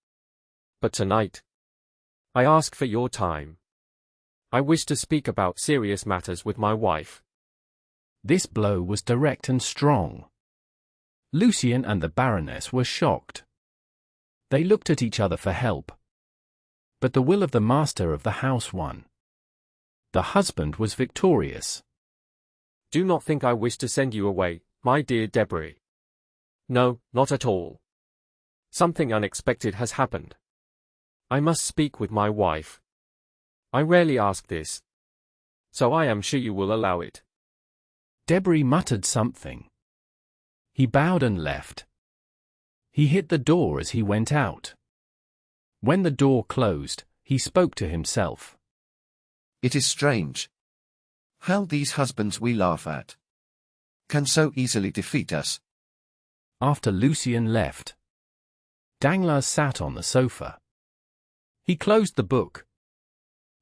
But tonight, I ask for your time. I wish to speak about serious matters with my wife. This blow was direct and strong. Lucien and the Baroness were shocked. They looked at each other for help. But the will of the master of the house won. The husband was victorious. Do not think I wish to send you away, my dear Debray. No, not at all. Something unexpected has happened. I must speak with my wife. I rarely ask this. So I am sure you will allow it. Debray muttered something. He bowed and left. He hit the door as he went out. When the door closed, he spoke to himself. It is strange. How these husbands we laugh at can so easily defeat us. After Lucien left, Danglars sat on the sofa. He closed the book.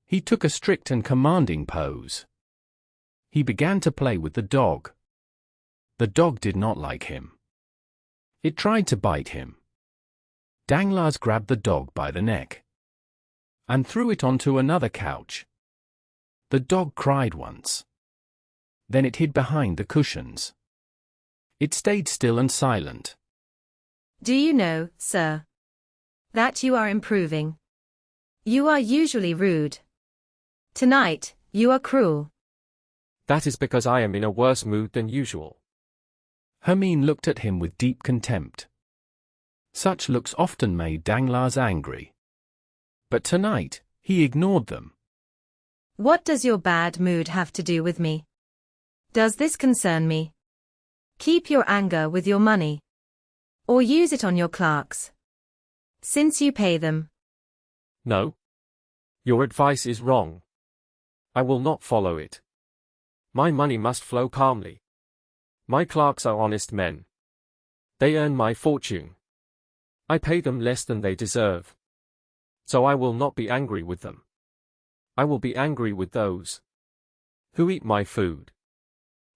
He took a strict and commanding pose. He began to play with the dog. The dog did not like him. It tried to bite him. Danglars grabbed the dog by the neck and threw it onto another couch. The dog cried once. Then it hid behind the cushions. It stayed still and silent. Do you know, sir, that you are improving? You are usually rude. Tonight, you are cruel. That is because I am in a worse mood than usual. Hermine looked at him with deep contempt. Such looks often made Danglars angry. But tonight, he ignored them. What does your bad mood have to do with me? Does this concern me? Keep your anger with your money. Or use it on your clerks. Since you pay them. No. Your advice is wrong. I will not follow it. My money must flow calmly. My clerks are honest men. They earn my fortune. I pay them less than they deserve. So I will not be angry with them. I will be angry with those who eat my food,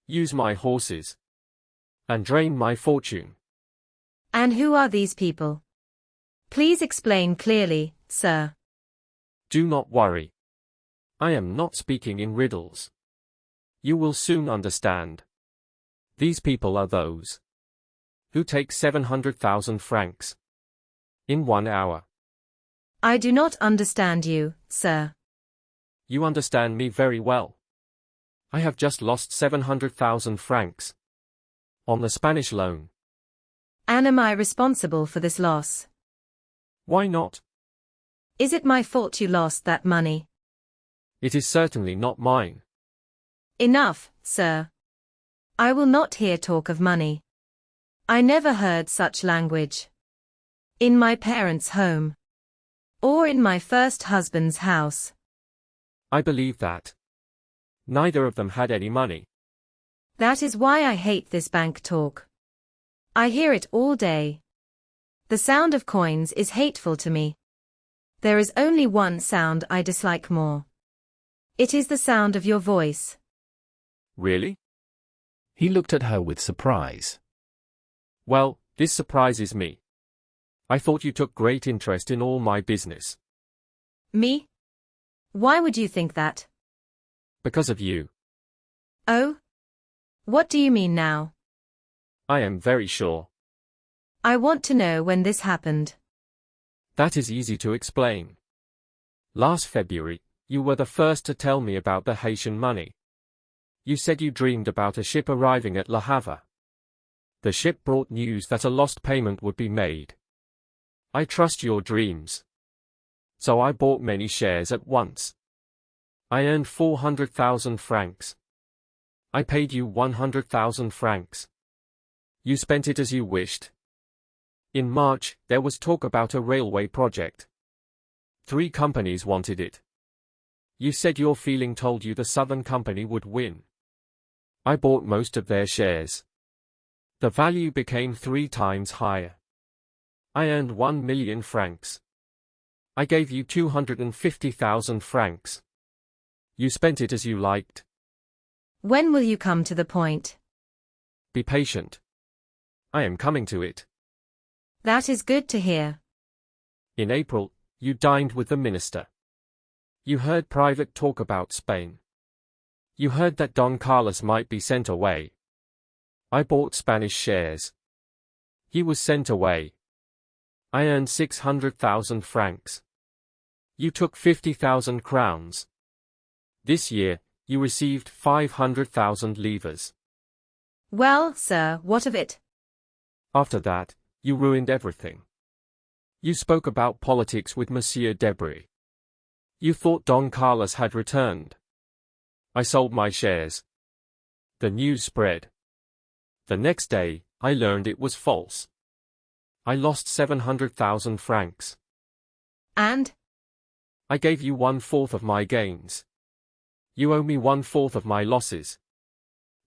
use my horses, and drain my fortune. And who are these people? Please explain clearly, sir. Do not worry. I am not speaking in riddles. You will soon understand. These people are those who take 700,000 francs in 1 hour. I do not understand you, sir. You understand me very well. I have just lost 700,000 francs on the Spanish loan. And am I responsible for this loss? Why not? Is it my fault you lost that money? It is certainly not mine. Enough, sir. I will not hear talk of money. I never heard such language. In my parents' home. Or in my first husband's house. I believe that. Neither of them had any money. That is why I hate this bank talk. I hear it all day. The sound of coins is hateful to me. There is only one sound I dislike more. It is the sound of your voice. Really? He looked at her with surprise. Well, this surprises me. I thought you took great interest in all my business. Me? Why would you think that? Because of you. Oh? What do you mean now? I am very sure. I want to know when this happened. That is easy to explain. Last February, you were the first to tell me about the Haitian money. You said you dreamed about a ship arriving at Le Havre. The ship brought news that a lost payment would be made. I trust your dreams. So I bought many shares at once. I earned 400,000 francs. I paid you 100,000 francs. You spent it as you wished. In March, there was talk about a railway project. 3 companies wanted it. You said your feeling told you the Southern Company would win. I bought most of their shares. The value became 3 times higher. I earned 1 million francs. I gave you 250,000 francs. You spent it as you liked. When will you come to the point? Be patient. I am coming to it. That is good to hear. In April, you dined with the minister. You heard private talk about Spain. You heard that Don Carlos might be sent away. I bought Spanish shares. He was sent away. I earned 600,000 francs. You took 50,000 crowns. This year, you received 500,000 livres. Well, sir, what of it? After that, you ruined everything. You spoke about politics with Monsieur Debris. You thought Don Carlos had returned. I sold my shares. The news spread. The next day, I learned it was false. I lost 700,000 francs. And? I gave you 1/4 of my gains. You owe me 1/4 of my losses.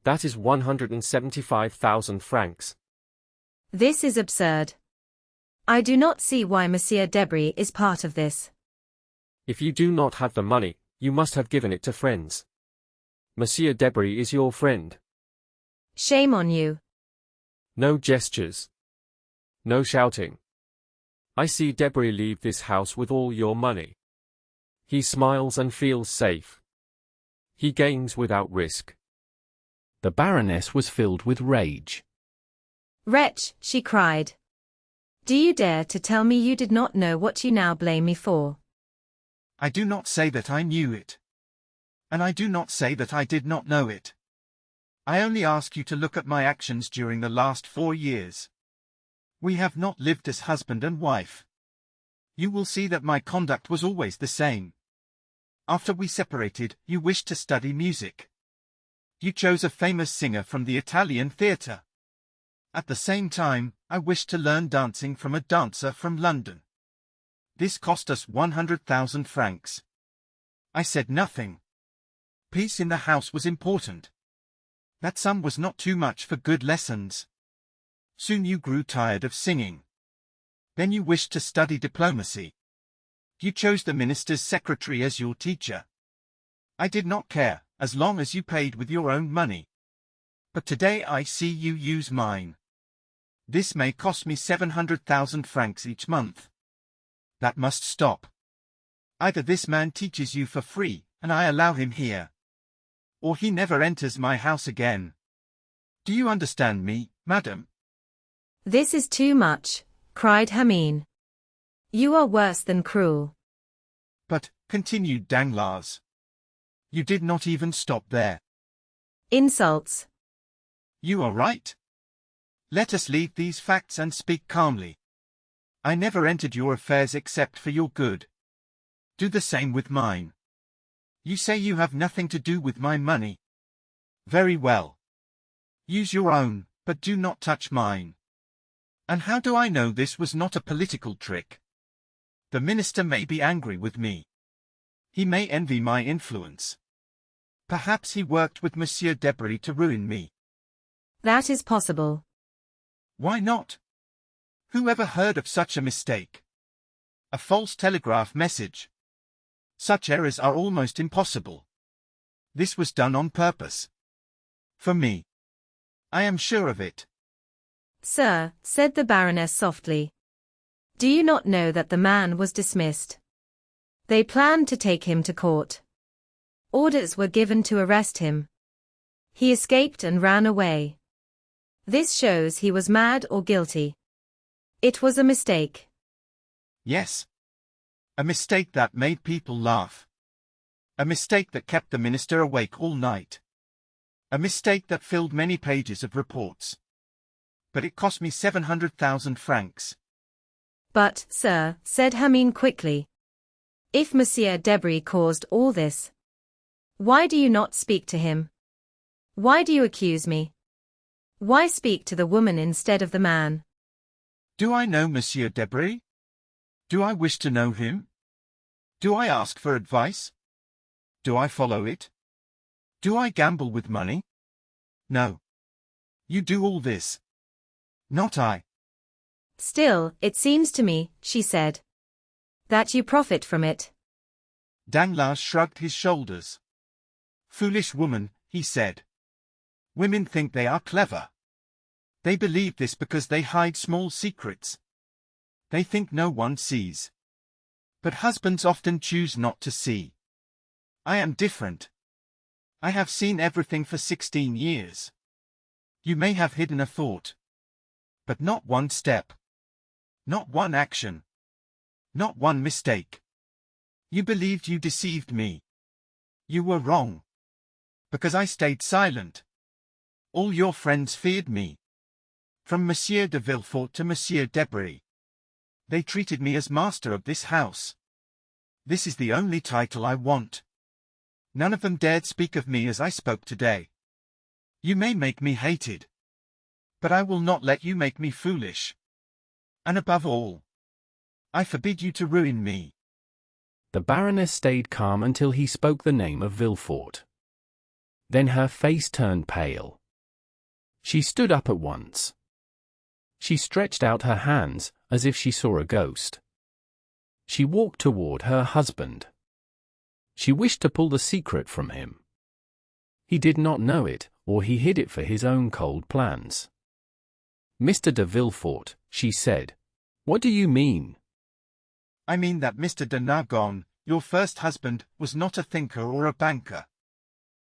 That is 175,000 francs. This is absurd. I do not see why Monsieur Debris is part of this. If you do not have the money, you must have given it to friends. Monsieur Debris is your friend. Shame on you. No gestures. No shouting. I see Debris leave this house with all your money. He smiles and feels safe. He gains without risk. The Baroness was filled with rage. Wretch, she cried. Do you dare to tell me you did not know what you now blame me for? I do not say that I knew it. And I do not say that I did not know it. I only ask you to look at my actions during the last 4 years. We have not lived as husband and wife. You will see that my conduct was always the same. After we separated, you wished to study music. You chose a famous singer from the Italian theatre. At the same time, I wished to learn dancing from a dancer from London. This cost us 100,000 francs. I said nothing. Peace in the house was important. That sum was not too much for good lessons. Soon you grew tired of singing. Then you wished to study diplomacy. You chose the minister's secretary as your teacher. I did not care, as long as you paid with your own money. But today I see you use mine. This may cost me 700,000 francs each month. That must stop. Either this man teaches you for free, and I allow him here. Or he never enters my house again. Do you understand me, madam? This is too much, cried Hermine. You are worse than cruel. But, continued Danglars, you did not even stop there. Insults. You are right. Let us leave these facts and speak calmly. I never entered your affairs except for your good. Do the same with mine. You say you have nothing to do with my money. Very well. Use your own, but do not touch mine. And how do I know this was not a political trick? The minister may be angry with me. He may envy my influence. Perhaps he worked with Monsieur Debris to ruin me. That is possible. Why not? Who ever heard of such a mistake? A false telegraph message. Such errors are almost impossible. This was done on purpose. For me. I am sure of it. Sir, said the Baroness softly. Do you not know that the man was dismissed? They planned to take him to court. Orders were given to arrest him. He escaped and ran away. This shows he was mad or guilty. It was a mistake. Yes. A mistake that made people laugh. A mistake that kept the minister awake all night. A mistake that filled many pages of reports. But it cost me 700,000 francs. But, sir, said Hermine quickly, if Monsieur Debris caused all this, why do you not speak to him? Why do you accuse me? Why speak to the woman instead of the man? Do I know Monsieur Debris? Do I wish to know him? Do I ask for advice? Do I follow it? Do I gamble with money? No. You do all this. Not I. Still, it seems to me, she said, that you profit from it. Danglars shrugged his shoulders. Foolish woman, he said. Women think they are clever. They believe this because they hide small secrets. They think no one sees. But husbands often choose not to see. I am different. I have seen everything for 16 years. You may have hidden a thought. But not one step. Not one action. Not one mistake. You believed you deceived me. You were wrong. Because I stayed silent. All your friends feared me. From Monsieur de Villefort to Monsieur Debray. They treated me as master of this house. This is the only title I want. None of them dared speak of me as I spoke today. You may make me hated. But I will not let you make me foolish. And above all, I forbid you to ruin me. The Baroness stayed calm until he spoke the name of Villefort. Then her face turned pale. She stood up at once. She stretched out her hands, as if she saw a ghost. She walked toward her husband. She wished to pull the secret from him. He did not know it, or he hid it for his own cold plans. "Mr. de Villefort," she said, "what do you mean?" I mean that Mr. de Nargon, your first husband, was not a thinker or a banker.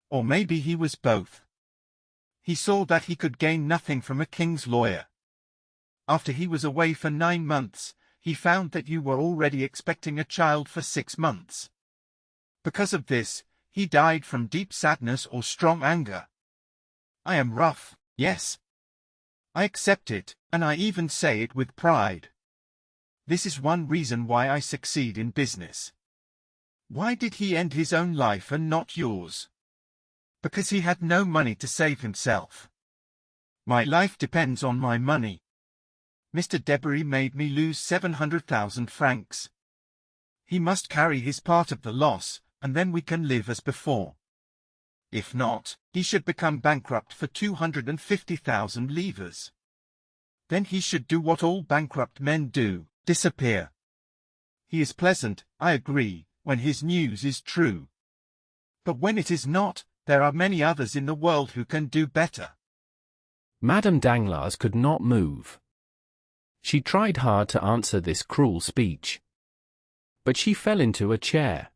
Or maybe he was both. He saw that he could gain nothing from a king's lawyer. After he was away for 9 months, he found that you were already expecting a child for 6 months. Because of this, he died from deep sadness or strong anger. I am rough, yes. I accept it, and I even say it with pride. This is one reason why I succeed in business. Why did he end his own life and not yours? Because he had no money to save himself. My life depends on my money. Mr. Debray made me lose 700,000 francs. He must carry his part of the loss, and then we can live as before. If not, he should become bankrupt for 250,000 livres. Then he should do what all bankrupt men do, disappear. He is pleasant, I agree, when his news is true. But when it is not, there are many others in the world who can do better. Madame Danglars could not move. She tried hard to answer this cruel speech. But she fell into a chair.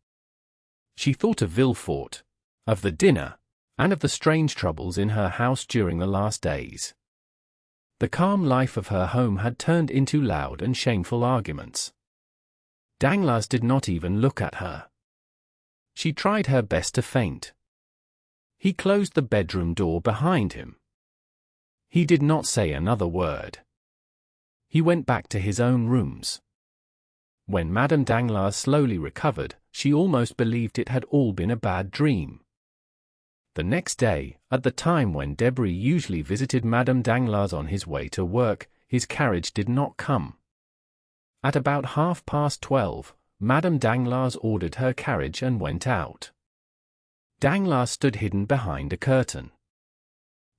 She thought of Villefort, of the dinner, and of the strange troubles in her house during the last days. The calm life of her home had turned into loud and shameful arguments. Danglars did not even look at her. She tried her best to faint. He closed the bedroom door behind him. He did not say another word. He went back to his own rooms. When Madame Danglars slowly recovered, she almost believed it had all been a bad dream. The next day, at the time when Debray usually visited Madame Danglars on his way to work, his carriage did not come. At about 12:30, Madame Danglars ordered her carriage and went out. Danglars stood hidden behind a curtain.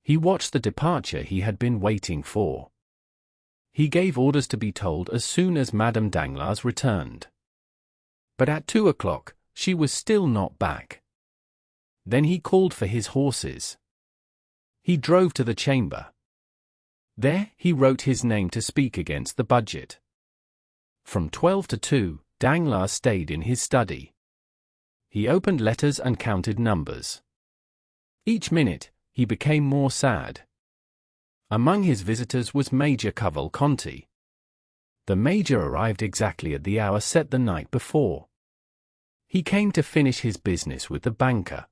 He watched the departure he had been waiting for. He gave orders to be told as soon as Madame Danglars returned. But at 2 o'clock, she was still not back. Then he called for his horses. He drove to the chamber. There, he wrote his name to speak against the budget. From 12 to 2, Danglars stayed in his study. He opened letters and counted numbers. Each minute, he became more sad. Among his visitors was Major Cavalcanti. The Major arrived exactly at the hour set the night before. He came to finish his business with the banker.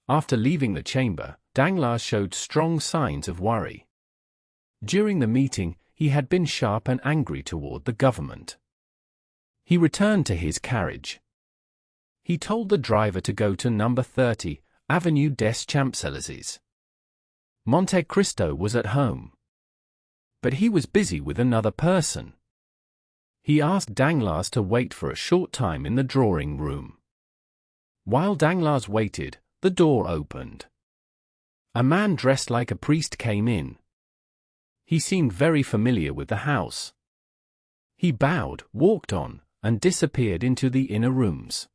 After leaving the chamber, Danglars showed strong signs of worry. During the meeting, he had been sharp and angry toward the government. He returned to his carriage. He told the driver to go to number 30, Avenue des Champs-Élysées. Monte Cristo was at home. But he was busy with another person. He asked Danglars to wait for a short time in the drawing room. While Danglars waited, the door opened. A man dressed like a priest came in. He seemed very familiar with the house. He bowed, walked on, and disappeared into the inner rooms.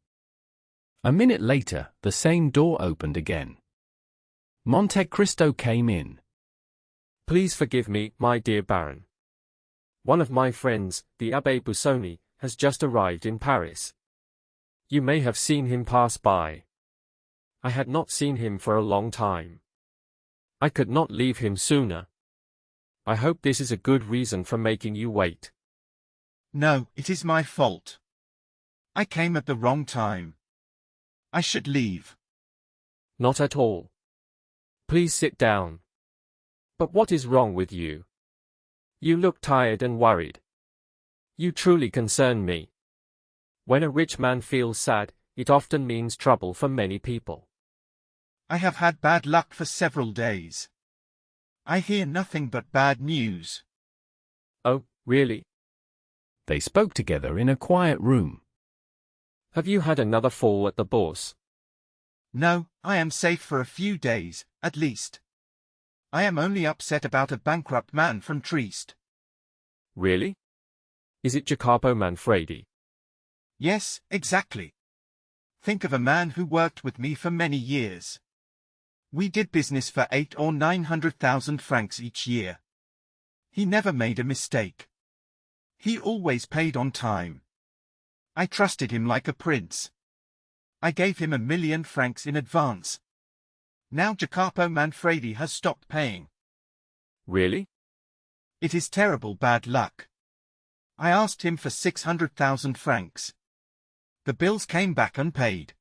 A minute later, the same door opened again. Monte Cristo came in. Please forgive me, my dear Baron. One of my friends, the Abbé Busoni, has just arrived in Paris. You may have seen him pass by. I had not seen him for a long time. I could not leave him sooner. I hope this is a good reason for making you wait. No, it is my fault. I came at the wrong time. I should leave. Not at all. Please sit down. But what is wrong with you? You look tired and worried. You truly concern me. When a rich man feels sad, it often means trouble for many people. I have had bad luck for several days. I hear nothing but bad news. Oh, really? They spoke together in a quiet room. Have you had another fall at the bourse? No, I am safe for a few days, at least. I am only upset about a bankrupt man from Trieste. Really? Is it Jacopo Manfredi? Yes, exactly. Think of a man who worked with me for many years. We did business for 800,000 or 900,000 francs each year. He never made a mistake. He always paid on time. I trusted him like a prince. I gave him 1,000,000 francs in advance. Now Jacopo Manfredi has stopped paying. Really? It is terrible bad luck. I asked him for 600,000 francs. The bills came back unpaid.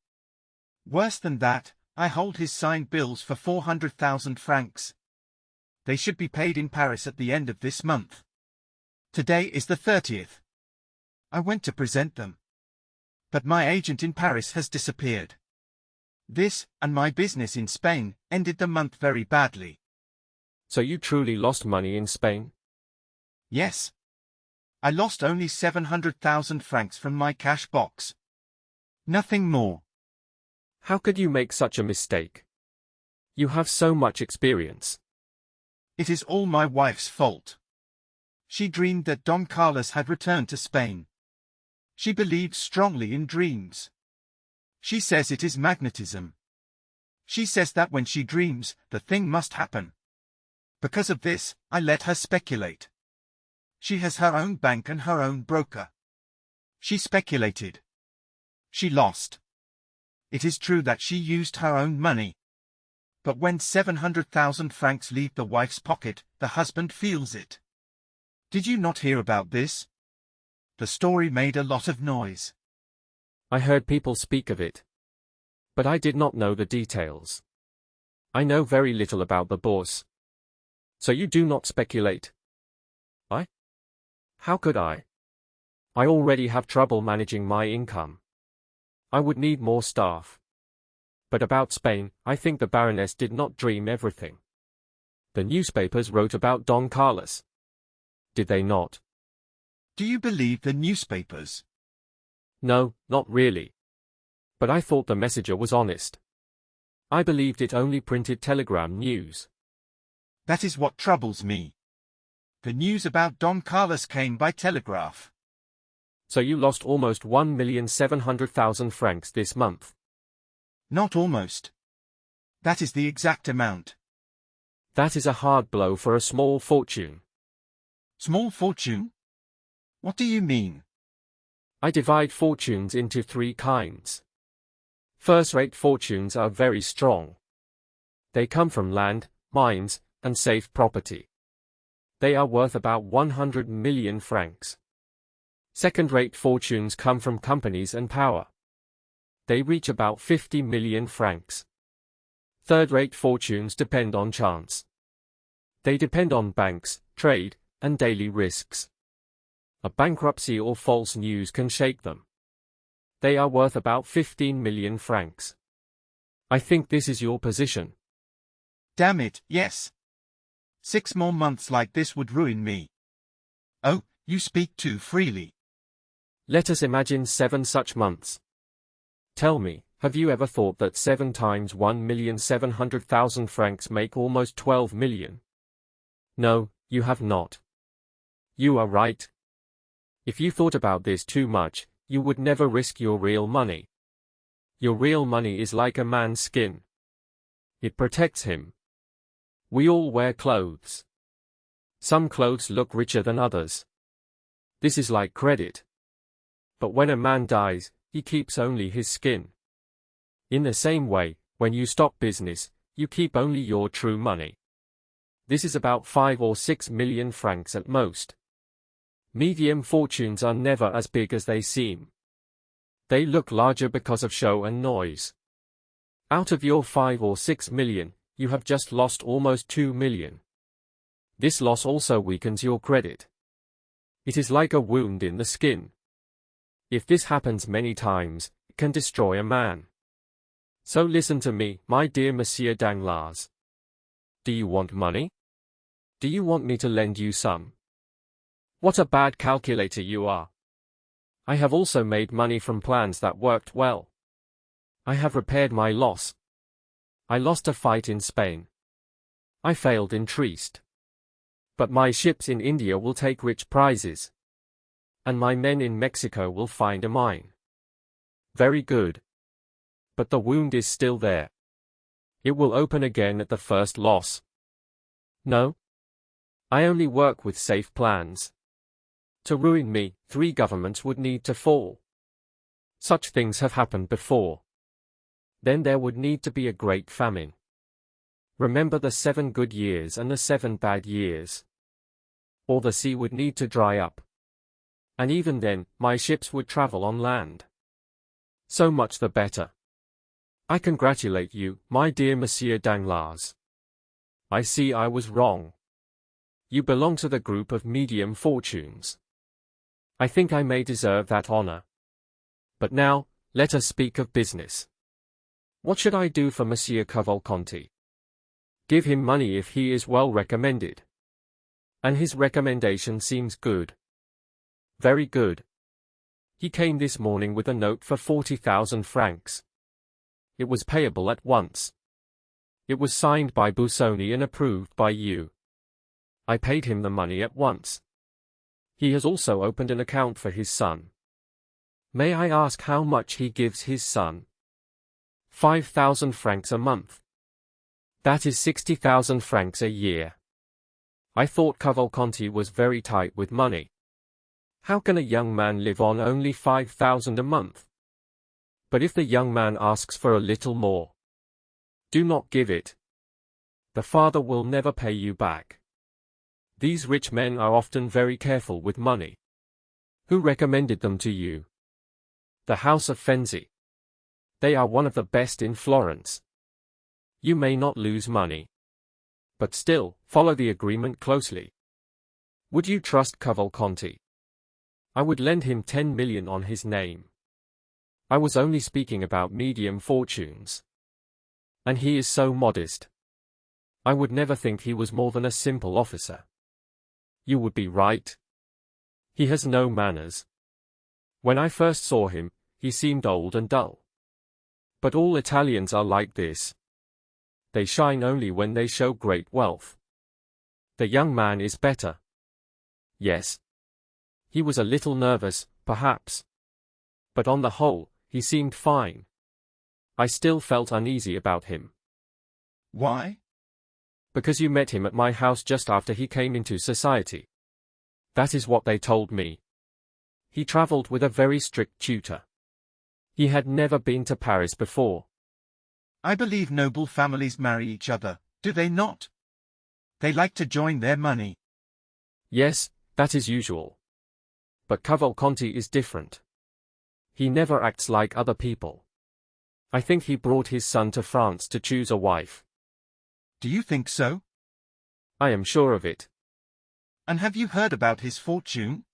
Worse than that, I hold his signed bills for 400,000 francs. They should be paid in Paris at the end of this month. Today is the 30th. I went to present them. But my agent in Paris has disappeared. This, and my business in Spain, ended the month very badly. So you truly lost money in Spain? Yes. I lost only 700,000 francs from my cash box. Nothing more. How could you make such a mistake? You have so much experience. It is all my wife's fault. She dreamed that Don Carlos had returned to Spain. She believed strongly in dreams. She says it is magnetism. She says that when she dreams, the thing must happen. Because of this, I let her speculate. She has her own bank and her own broker. She speculated. She lost. It is true that she used her own money. But when 700,000 francs leave the wife's pocket, the husband feels it. Did you not hear about this? The story made a lot of noise. I heard people speak of it. But I did not know the details. I know very little about the bourse. So you do not speculate? I? How could I? I already have trouble managing my income. I would need more staff. But about Spain, I think the Baroness did not dream everything. The newspapers wrote about Don Carlos. Did they not? Do you believe the newspapers? No, not really. But I thought the messenger was honest. I believed it only printed telegram news. That is what troubles me. The news about Don Carlos came by telegraph. So you lost almost 1,700,000 francs this month. Not almost. That is the exact amount. That is a hard blow for a small fortune. Small fortune? What do you mean? I divide fortunes into 3 kinds. First-rate fortunes are very strong. They come from land, mines, and safe property. They are worth about 100 million francs. Second-rate fortunes come from companies and power. They reach about 50 million francs. Third-rate fortunes depend on chance. They depend on banks, trade, and daily risks. A bankruptcy or false news can shake them. They are worth about 15 million francs. I think this is your position. Damn it, yes. 6 more months like this would ruin me. Oh, you speak too freely. Let us imagine 7 such months. Tell me, have you ever thought that 7 times 1,700,000 francs make almost 12 million? No, you have not. You are right. If you thought about this too much, you would never risk your real money. Your real money is like a man's skin. It protects him. We all wear clothes. Some clothes look richer than others. This is like credit. But when a man dies, he keeps only his skin. In the same way, When you stop business, you keep only your true money. This is about 5 or 6 million francs at most. Medium fortunes are never as big as they seem. They look larger because of show and noise. Out of your 5 or 6 million, you have just lost almost 2 million. This loss also weakens your credit. It is like a wound in the skin. If this happens many times, it can destroy a man. So listen to me, my dear Monsieur Danglars. Do you want money? Do you want me to lend you some? What a bad calculator you are. I have also made money from plans that worked well. I have repaired my loss. I lost a fight in Spain. I failed in Trieste. But my ships in India will take rich prizes. And my men in Mexico will find a mine. Very good. But the wound is still there. It will open again at the first loss. No? I only work with safe plans. To ruin me, 3 governments would need to fall. Such things have happened before. Then there would need to be a great famine. Remember the 7 good years and the 7 bad years. Or the sea would need to dry up. And even then, my ships would travel on land. So much the better. I congratulate you, my dear Monsieur Danglars. I see I was wrong. You belong to the group of medium fortunes. I think I may deserve that honor. But now, let us speak of business. What should I do for Monsieur Cavalcanti? Give him money if he is well recommended. And his recommendation seems good. Very good. He came this morning with a note for 40,000 francs. It was payable at once. It was signed by Busoni and approved by you. I paid him the money at once. He has also opened an account for his son. May I ask how much he gives his son? 5,000 francs a month. That is 60,000 francs a year. I thought Cavalcanti was very tight with money. How can a young man live on only 5,000 a month? But if the young man asks for a little more, do not give it. The father will never pay you back. These rich men are often very careful with money. Who recommended them to you? The House of Fenzi. They are one of the best in Florence. You may not lose money. But still, follow the agreement closely. Would you trust Cavalcanti? I would lend him 10 million on his name. I was only speaking about medium fortunes. And he is so modest. I would never think he was more than a simple officer. You would be right. He has no manners. When I first saw him, he seemed old and dull. But all Italians are like this. They shine only when they show great wealth. The young man is better. Yes. He was a little nervous, perhaps. But on the whole, he seemed fine. I still felt uneasy about him. Why? Because you met him at my house just after he came into society. That is what they told me. He traveled with a very strict tutor. He had never been to Paris before. I believe noble families marry each other, do they not? They like to join their money. Yes, that is usual. But Cavalcanti is different. He never acts like other people. I think he brought his son to France to choose a wife. Do you think so? I am sure of it. And have you heard about his fortune?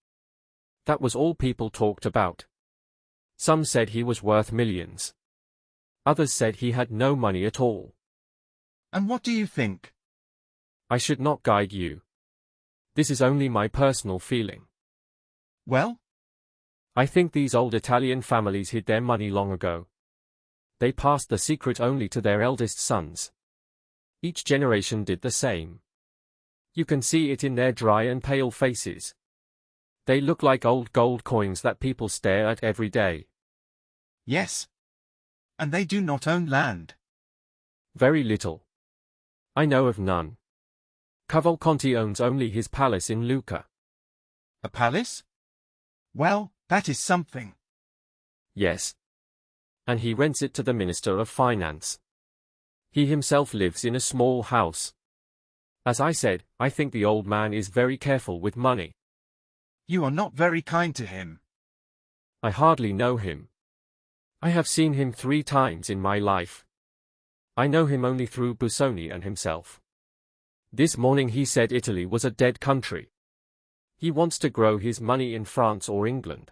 That was all people talked about. Some said he was worth millions. Others said he had no money at all. And what do you think? I should not guide you. This is only my personal feeling. Well? I think these old Italian families hid their money long ago. They passed the secret only to their eldest sons. Each generation did the same. You can see it in their dry and pale faces. They look like old gold coins that people stare at every day. Yes. And they do not own land. Very little. I know of none. Cavalcanti owns only his palace in Lucca. A palace? Well, that is something. Yes. And he rents it to the Minister of Finance. He himself lives in a small house. As I said, I think the old man is very careful with money. You are not very kind to him. I hardly know him. I have seen him 3 times in my life. I know him only through Busoni and himself. This morning he said Italy was a dead country. He wants to grow his money in France or England.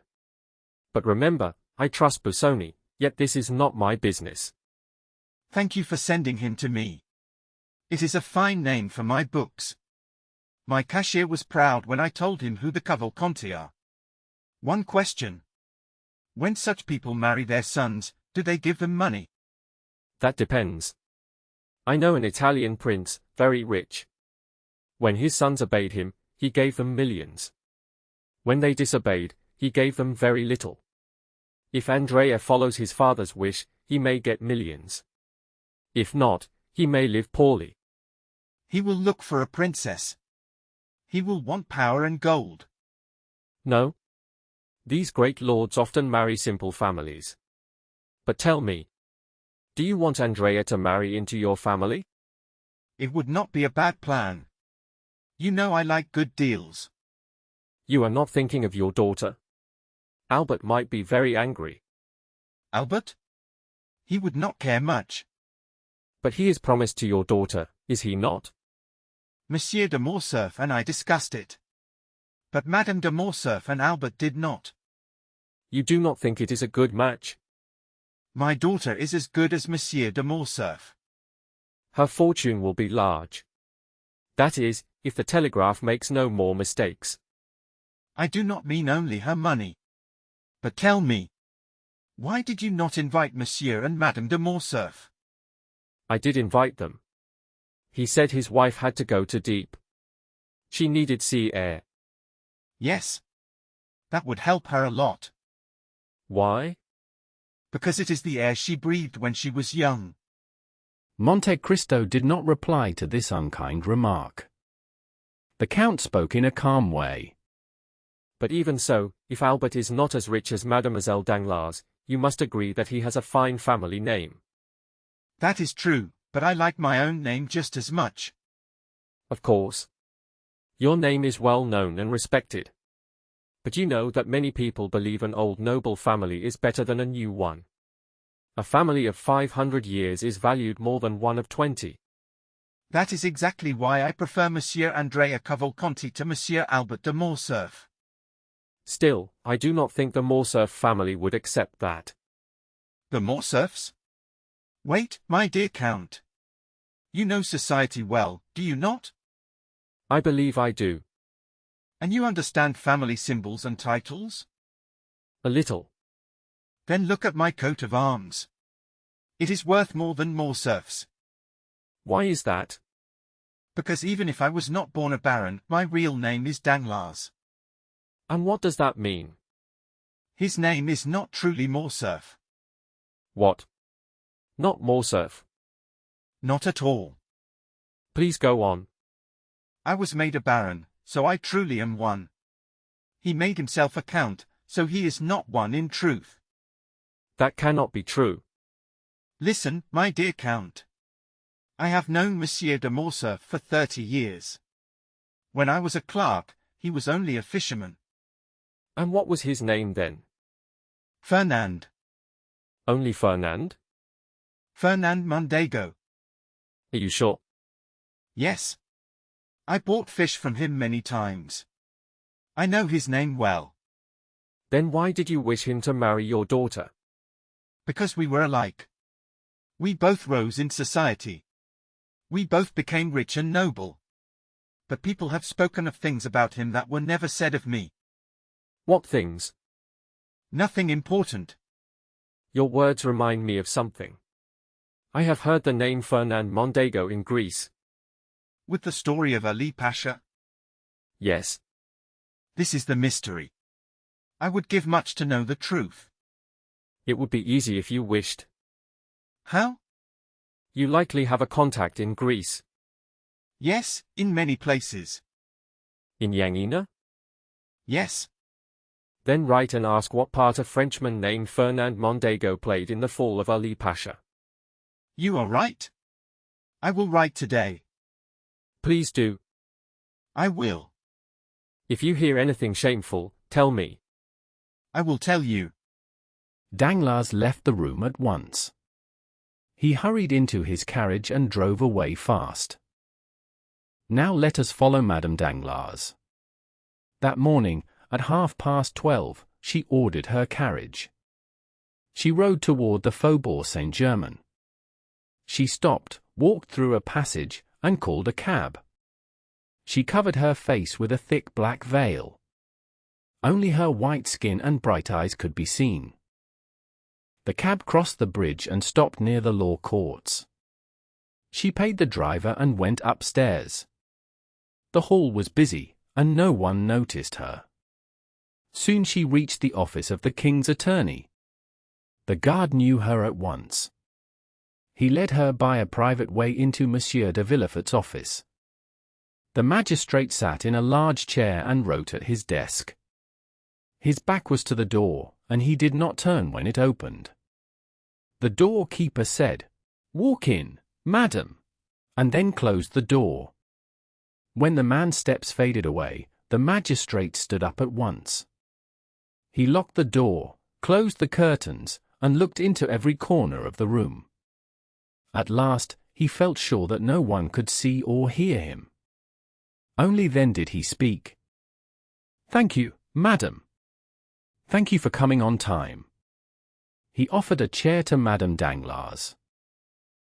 But remember, I trust Busoni, yet this is not my business. Thank you for sending him to me. It is a fine name for my books. My cashier was proud when I told him who the Cavalcanti are. One question. When such people marry their sons, do they give them money? That depends. I know an Italian prince, very rich. When his sons obeyed him, he gave them millions. When they disobeyed, he gave them very little. If Andrea follows his father's wish, he may get millions. If not, he may live poorly. He will look for a princess. He will want power and gold. No. These great lords often marry simple families. But tell me, do you want Andrea to marry into your family? It would not be a bad plan. You know I like good deals. You are not thinking of your daughter. Albert might be very angry. Albert? He would not care much. But he is promised to your daughter, is he not? Monsieur de Morcerf and I discussed it. But Madame de Morcerf and Albert did not. You do not think it is a good match? My daughter is as good as Monsieur de Morcerf. Her fortune will be large. That is, if the telegraph makes no more mistakes. I do not mean only her money. But tell me, why did you not invite Monsieur and Madame de Morcerf? I did invite them. He said his wife had to go to deep. She needed sea air. Yes. That would help her a lot. Why? Because it is the air she breathed when she was young. Monte Cristo did not reply to this unkind remark. The Count spoke in a calm way. But even so, if Albert is not as rich as Mademoiselle Danglars, you must agree that he has a fine family name. That is true, but I like my own name just as much. Of course. Your name is well known and respected. But you know that many people believe an old noble family is better than a new one. A family of 500 years is valued more than one of 20. That is exactly why I prefer Monsieur Andrea Cavalcanti to Monsieur Albert de Morcerf. Still, I do not think the Morcerf family would accept that. The Morcerfs? Wait, my dear Count. You know society well, do you not? I believe I do. And you understand family symbols and titles? A little. Then look at my coat of arms. It is worth more than Morcerf's. Why is that? Because even if I was not born a baron, my real name is Danglars. And what does that mean? His name is not truly Morcerf. What? Not Morcerf. Not at all. Please go on. I was made a baron, so I truly am one. He made himself a count, so he is not one in truth. That cannot be true. Listen, my dear Count. I have known Monsieur de Morcerf for 30 years. When I was a clerk, he was only a fisherman. And what was his name then? Fernand. Only Fernand? Fernand Mondego. Are you sure? Yes. I bought fish from him many times. I know his name well. Then why did you wish him to marry your daughter? Because we were alike. We both rose in society. We both became rich and noble. But people have spoken of things about him that were never said of me. What things? Nothing important. Your words remind me of something. I have heard the name Fernand Mondego in Greece. With the story of Ali Pasha? Yes. This is the mystery. I would give much to know the truth. It would be easy if you wished. How? You likely have a contact in Greece. Yes, in many places. In Yanina? Yes. Then write and ask what part a Frenchman named Fernand Mondego played in the fall of Ali Pasha. You are right. I will write today. Please do. I will. If you hear anything shameful, tell me. I will tell you. Danglars left the room at once. He hurried into his carriage and drove away fast. Now let us follow Madame Danglars. That morning, at 12:30, she ordered her carriage. She rode toward the Faubourg Saint-Germain. She stopped, walked through a passage, and called a cab. She covered her face with a thick black veil. Only her white skin and bright eyes could be seen. The cab crossed the bridge and stopped near the law courts. She paid the driver and went upstairs. The hall was busy, and no one noticed her. Soon she reached the office of the king's attorney. The guard knew her at once. He led her by a private way into Monsieur de Villefort's office. The magistrate sat in a large chair and wrote at his desk. His back was to the door, and he did not turn when it opened. The doorkeeper said, "Walk in, madam," and then closed the door. When the man's steps faded away, the magistrate stood up at once. He locked the door, closed the curtains, and looked into every corner of the room. At last, he felt sure that no one could see or hear him. Only then did he speak. "Thank you, madam. Thank you for coming on time." He offered a chair to Madame Danglars.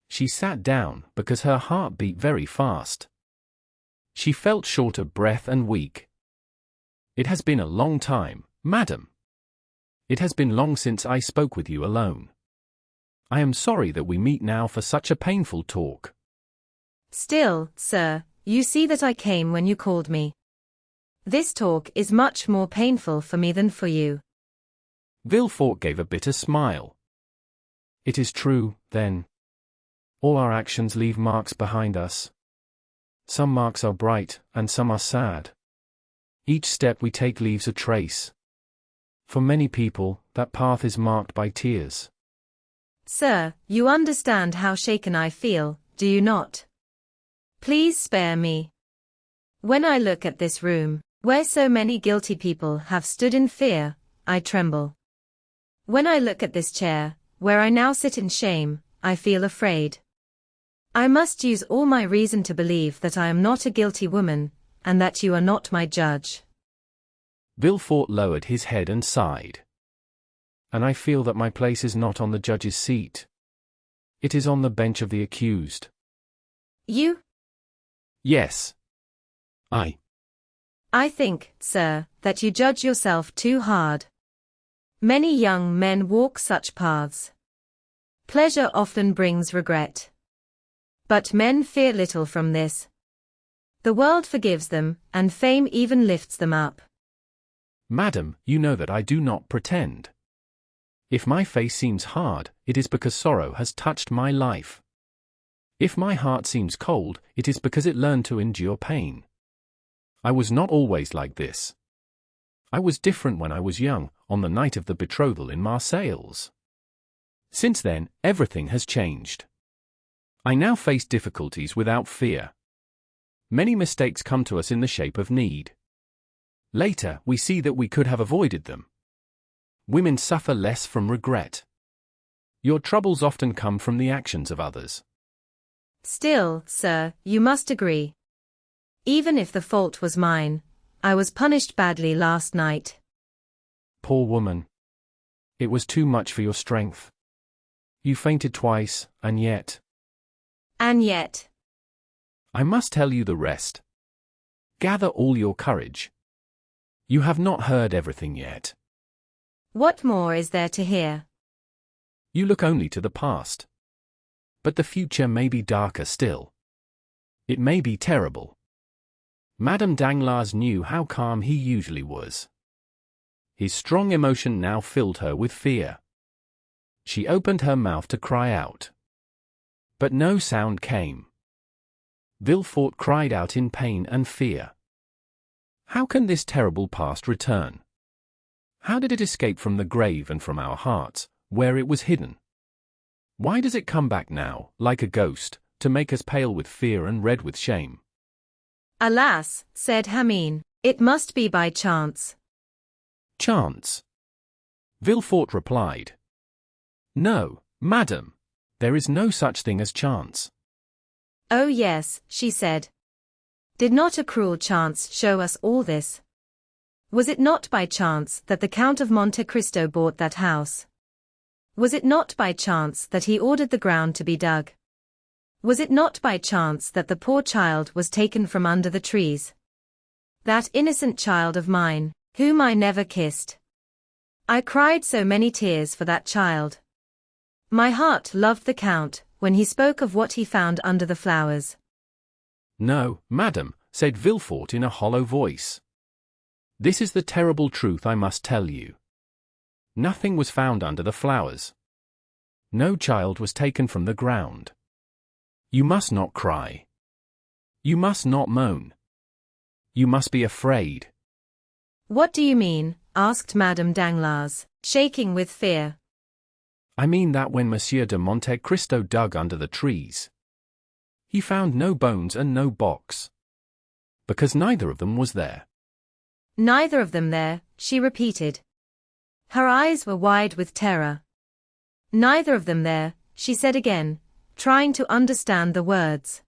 She sat down because her heart beat very fast. She felt short of breath and weak. "It has been a long time, madam. It has been long since I spoke with you alone. I am sorry that we meet now for such a painful talk." Still, sir, you see that I came when you called me. This talk is much more painful for me than for you. Villefort gave a bitter smile. "It is true, then. All our actions leave marks behind us. Some marks are bright, and some are sad. Each step we take leaves a trace. For many people, that path is marked by tears." Sir, you understand how shaken I feel, do you not? Please spare me. When I look at this room, where so many guilty people have stood in fear, I tremble. When I look at this chair, where I now sit in shame, I feel afraid. I must use all my reason to believe that I am not a guilty woman, and that you are not my judge. Villefort lowered his head and sighed. "And I feel that my place is not on the judge's seat. It is on the bench of the accused." You? "Yes. I think, sir, that you judge yourself too hard. Many young men walk such paths. Pleasure often brings regret. But men fear little from this. The world forgives them, and fame even lifts them up." "Madam, you know that I do not pretend. If my face seems hard, it is because sorrow has touched my life. If my heart seems cold, it is because it learned to endure pain. I was not always like this. I was different when I was young, on the night of the betrothal in Marseilles. Since then, everything has changed. I now face difficulties without fear. Many mistakes come to us in the shape of need. Later, we see that we could have avoided them. Women suffer less from regret. Your troubles often come from the actions of others." Still, sir, you must agree. Even if the fault was mine, I was punished badly last night. "Poor woman. It was too much for your strength. You fainted twice, and yet—" "And yet—" "I must tell you the rest. Gather all your courage. You have not heard everything yet." "What more is there to hear?" "You look only to the past. But the future may be darker still. It may be terrible." Madame Danglars knew how calm he usually was. His strong emotion now filled her with fear. She opened her mouth to cry out. But no sound came. Villefort cried out in pain and fear. How can this terrible past return? How did it escape from the grave and from our hearts, where it was hidden? Why does it come back now, like a ghost, to make us pale with fear and red with shame. Alas, said Hameen, it must be by chance. Chance? Villefort replied. No, madam. There is no such thing as chance. Oh yes, she said. Did not a cruel chance show us all this? Was it not by chance that the Count of Monte Cristo bought that house? Was it not by chance that he ordered the ground to be dug? Was it not by chance that the poor child was taken from under the trees? That innocent child of mine, whom I never kissed. I cried so many tears for that child. My heart loved the Count, when he spoke of what he found under the flowers. No, madam, said Villefort in a hollow voice. This is the terrible truth I must tell you. Nothing was found under the flowers. No child was taken from the ground. You must not cry. You must not moan. You must be afraid. What do you mean? Asked Madame Danglars, shaking with fear. I mean that when Monsieur de Monte Cristo dug under the trees, he found no bones and no box. Because neither of them was there. Neither of them there, she repeated. Her eyes were wide with terror. Neither of them there, she said again, trying to understand the words.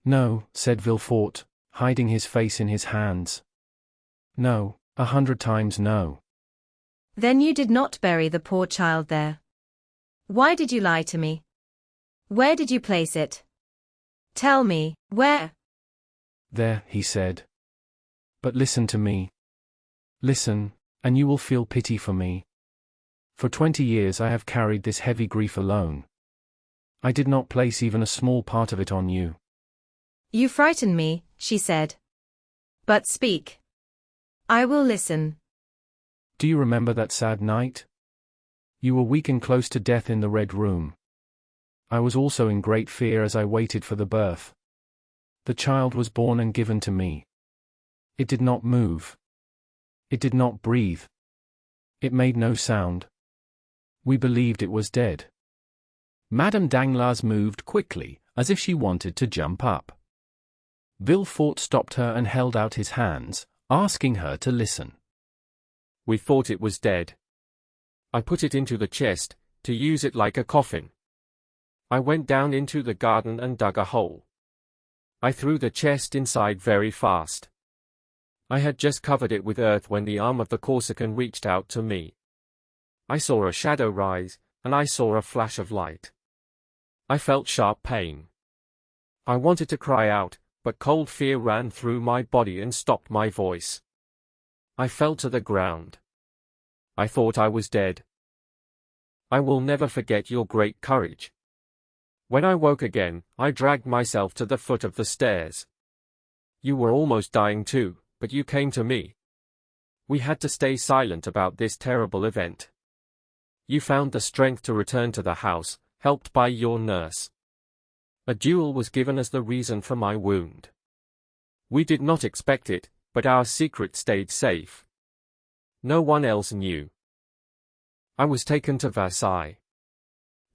No, said Villefort, hiding his face in his hands. No, 100 times no. Then you did not bury the poor child there. Why did you lie to me? Where did you place it? Tell me, where? There, he said. But listen to me. Listen, and you will feel pity for me. For 20 years I have carried this heavy grief alone. I did not place even a small part of it on you. You frighten me, she said. But speak. I will listen. Do you remember that sad night? You were weak and close to death in the Red Room. I was also in great fear as I waited for the birth. The child was born and given to me. It did not move. It did not breathe. It made no sound. We believed it was dead. Madame Danglars moved quickly, as if she wanted to jump up. Villefort stopped her and held out his hands, asking her to listen. We thought it was dead. I put it into the chest, to use it like a coffin. I went down into the garden and dug a hole. I threw the chest inside very fast. I had just covered it with earth when the arm of the Corsican reached out to me. I saw a shadow rise, and I saw a flash of light. I felt sharp pain. I wanted to cry out, but cold fear ran through my body and stopped my voice. I fell to the ground. I thought I was dead. I will never forget your great courage. When I woke again, I dragged myself to the foot of the stairs. You were almost dying too, but you came to me. We had to stay silent about this terrible event. You found the strength to return to the house, helped by your nurse. A duel was given as the reason for my wound. We did not expect it, but our secret stayed safe. No one else knew. I was taken to Versailles.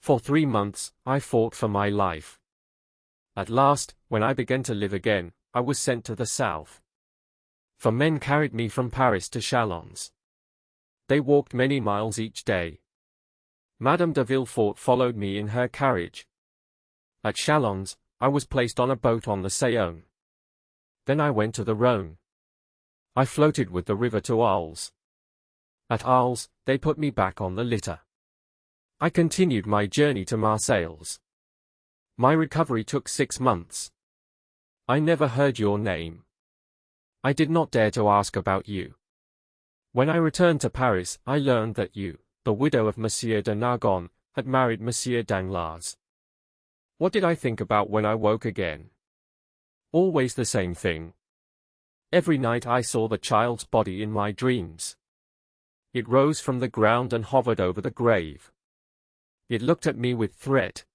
For 3 months, I fought for my life. At last, when I began to live again, I was sent to the south. For men carried me from Paris to Chalons. They walked many miles each day. Madame de Villefort followed me in her carriage. At Chalons, I was placed on a boat on the Saône. Then I went to the Rhône. I floated with the river to Arles. At Arles, they put me back on the litter. I continued my journey to Marseilles. My recovery took 6 months. I never heard your name. I did not dare to ask about you. When I returned to Paris, I learned that you, the widow of Monsieur de Nargon, had married Monsieur Danglars. What did I think about when I woke again? Always the same thing. Every night I saw the child's body in my dreams. It rose from the ground and hovered over the grave. It looked at me with threat.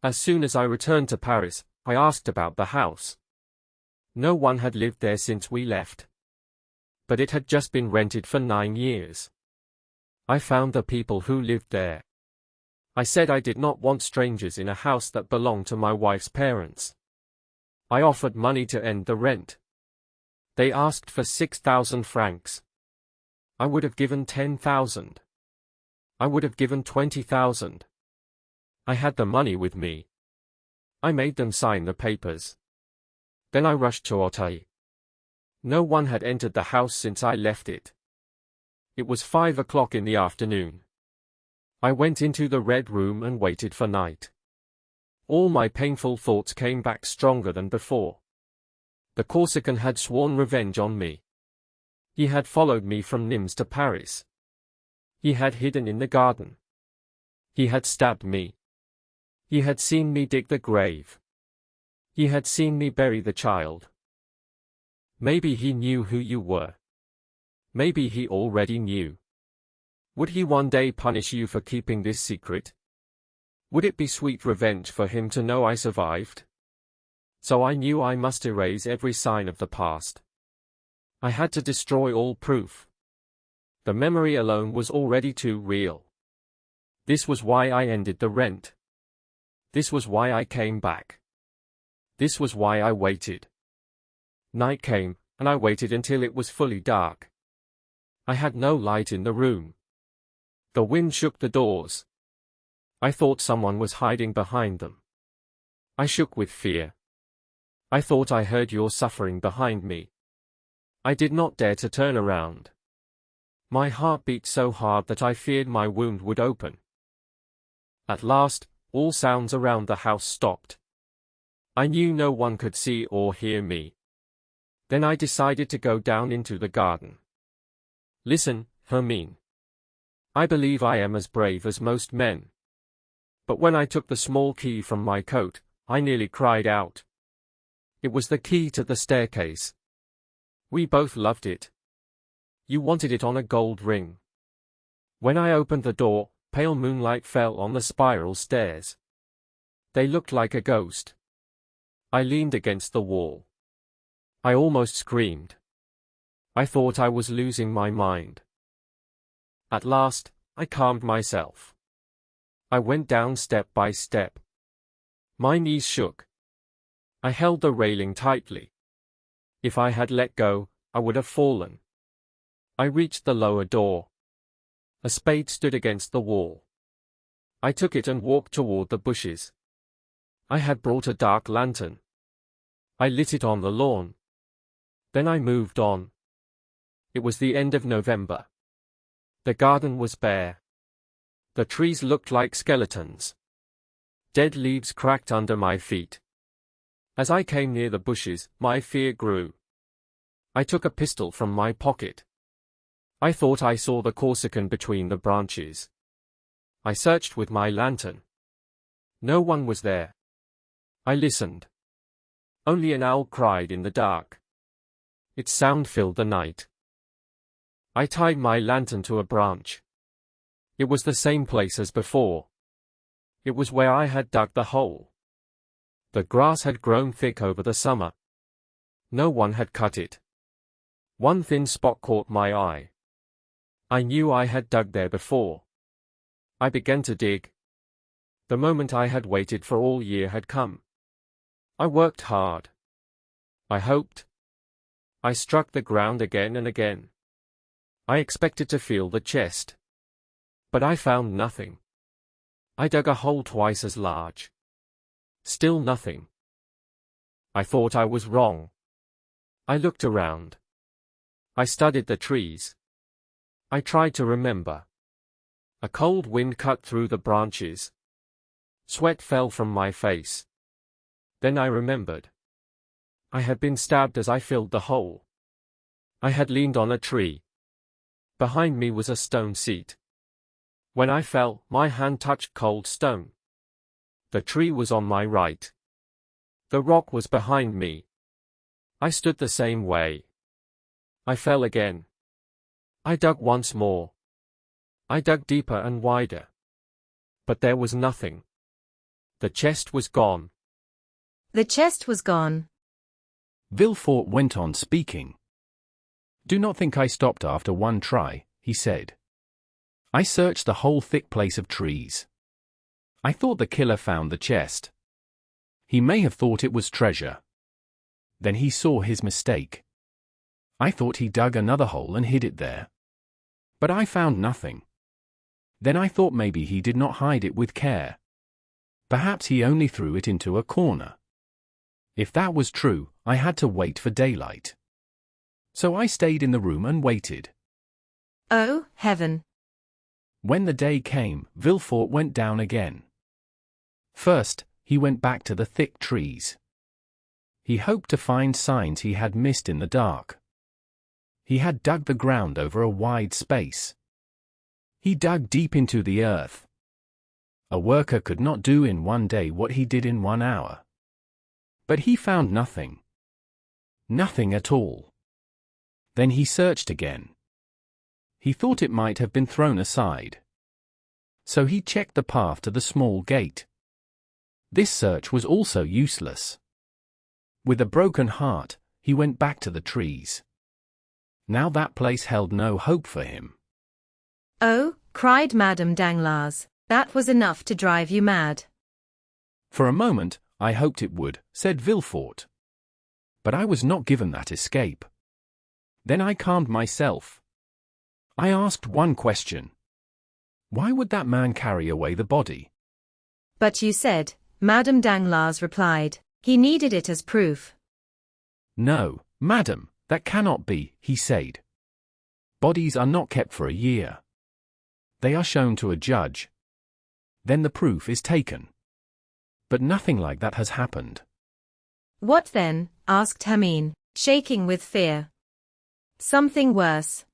As soon as I returned to Paris, I asked about the house. No one had lived there since we left. But it had just been rented for 9 years. I found the people who lived there. I said I did not want strangers in a house that belonged to my wife's parents. I offered money to end the rent. They asked for 6,000 francs. I would have given 10,000. I would have given 20,000. I had the money with me. I made them sign the papers. Then I rushed to Auteuil. No one had entered the house since I left it. It was 5 o'clock in the afternoon. I went into the red room and waited for night. All my painful thoughts came back stronger than before. The Corsican had sworn revenge on me. He had followed me from Nimes to Paris. He had hidden in the garden. He had stabbed me. He had seen me dig the grave. He had seen me bury the child. Maybe he knew who you were. Maybe he already knew. Would he one day punish you for keeping this secret? Would it be sweet revenge for him to know I survived? So I knew I must erase every sign of the past. I had to destroy all proof. The memory alone was already too real. This was why I ended the rent. This was why I came back. This was why I waited. Night came, and I waited until it was fully dark. I had no light in the room. The wind shook the doors. I thought someone was hiding behind them. I shook with fear. I thought I heard your suffering behind me. I did not dare to turn around. My heart beat so hard that I feared my wound would open. At last, all sounds around the house stopped. I knew no one could see or hear me. Then I decided to go down into the garden. Listen, Hermine. I believe I am as brave as most men. But when I took the small key from my coat, I nearly cried out. It was the key to the staircase. We both loved it. You wanted it on a gold ring. When I opened the door, pale moonlight fell on the spiral stairs. They looked like a ghost. I leaned against the wall. I almost screamed. I thought I was losing my mind. At last, I calmed myself. I went down step by step. My knees shook. I held the railing tightly. If I had let go, I would have fallen. I reached the lower door. A spade stood against the wall. I took it and walked toward the bushes. I had brought a dark lantern. I lit it on the lawn. Then I moved on. It was the end of November. The garden was bare. The trees looked like skeletons. Dead leaves cracked under my feet. As I came near the bushes, my fear grew. I took a pistol from my pocket. I thought I saw the Corsican between the branches. I searched with my lantern. No one was there. I listened. Only an owl cried in the dark. Its sound filled the night. I tied my lantern to a branch. It was the same place as before. It was where I had dug the hole. The grass had grown thick over the summer. No one had cut it. One thin spot caught my eye. I knew I had dug there before. I began to dig. The moment I had waited for all year had come. I worked hard. I hoped. I struck the ground again and again. I expected to feel the chest. But I found nothing. I dug a hole twice as large. Still nothing. I thought I was wrong. I looked around. I studied the trees. I tried to remember. A cold wind cut through the branches. Sweat fell from my face. Then I remembered. I had been stabbed as I filled the hole. I had leaned on a tree. Behind me was a stone seat. When I fell, my hand touched cold stone. The tree was on my right. The rock was behind me. I stood the same way. I fell again. I dug once more. I dug deeper and wider. But there was nothing. The chest was gone. The chest was gone. Villefort went on speaking. Do not think I stopped after one try, he said. I searched the whole thick place of trees. I thought the killer found the chest. He may have thought it was treasure. Then he saw his mistake. I thought he dug another hole and hid it there. But I found nothing. Then I thought maybe he did not hide it with care. Perhaps he only threw it into a corner. If that was true, I had to wait for daylight. So I stayed in the room and waited. Oh, heaven! When the day came, Villefort went down again. First, he went back to the thick trees. He hoped to find signs he had missed in the dark. He had dug the ground over a wide space. He dug deep into the earth. A worker could not do in one day what he did in 1 hour. But he found nothing. Nothing at all. Then he searched again. He thought it might have been thrown aside. So he checked the path to the small gate. This search was also useless. With a broken heart, he went back to the trees. Now that place held no hope for him. Oh, cried Madame Danglars, that was enough to drive you mad. For a moment, I hoped it would, said Villefort. But I was not given that escape. Then I calmed myself. I asked one question. Why would that man carry away the body? But you said, Madame Danglars replied, he needed it as proof. No, madam, that cannot be, he said. Bodies are not kept for a year. They are shown to a judge. Then the proof is taken. But nothing like that has happened. What then? Asked Hermine, shaking with fear. Something worse.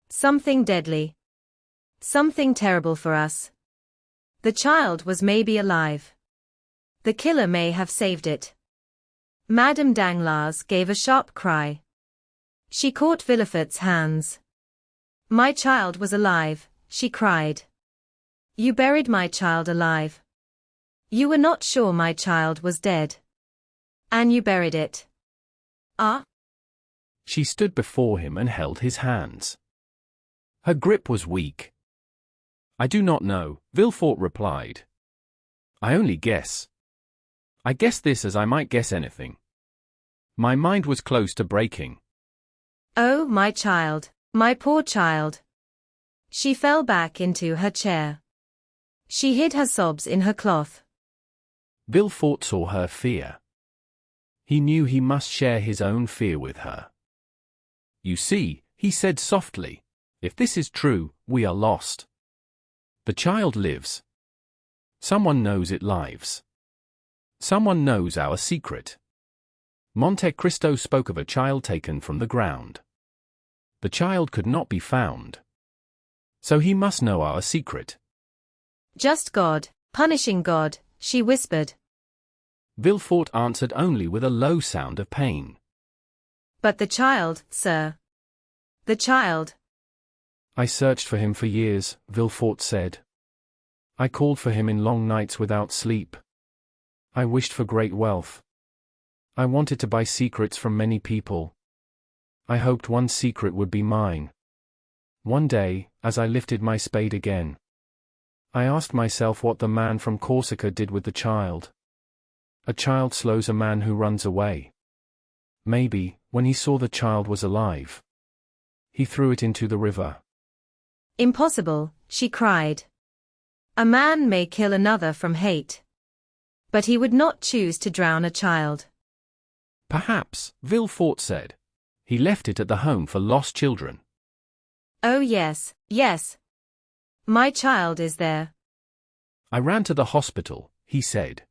Something deadly. Something terrible for us. The child was maybe alive. The killer may have saved it. Madame Danglars gave a sharp cry. She caught Villefort's hands. My child was alive, she cried. You buried my child alive. You were not sure my child was dead. And you buried it. Ah? She stood before him and held his hands. Her grip was weak. I do not know, Villefort replied. I only guess. I guess this as I might guess anything. My mind was close to breaking. Oh, my child, my poor child. She fell back into her chair. She hid her sobs in her cloth. Villefort saw her fear. He knew he must share his own fear with her. You see, he said softly, if this is true, we are lost. The child lives. Someone knows it lives. Someone knows our secret. Monte Cristo spoke of a child taken from the ground. The child could not be found. So he must know our secret. Just God, punishing God, she whispered. Villefort answered only with a low sound of pain. But the child, sir. The child. I searched for him for years, Villefort said. I called for him in long nights without sleep. I wished for great wealth. I wanted to buy secrets from many people. I hoped one secret would be mine. One day, as I lifted my spade again, I asked myself what the man from Corsica did with the child. A child slows a man who runs away. Maybe, when he saw the child was alive, he threw it into the river. Impossible, she cried. A man may kill another from hate. But he would not choose to drown a child. Perhaps, Villefort said. He left it at the home for lost children. Oh yes, yes. My child is there. I ran to the hospital, he said.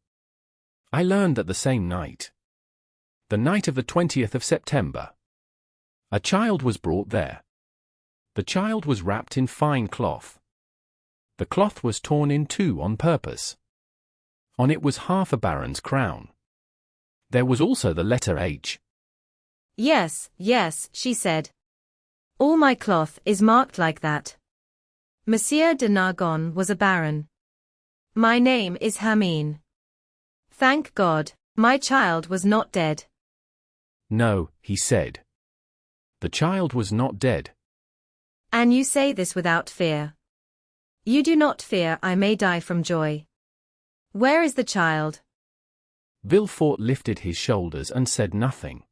I learned that the same night, the night of the 20th of September, a child was brought there. The child was wrapped in fine cloth. The cloth was torn in two on purpose. On it was half a baron's crown. There was also the letter H. Yes, yes, she said. All my cloth is marked like that. Monsieur de Nargon was a baron. My name is Hermine. Thank God, my child was not dead. No, he said. The child was not dead. And you say this without fear. You do not fear I may die from joy. Where is the child? Villefort lifted his shoulders and said nothing.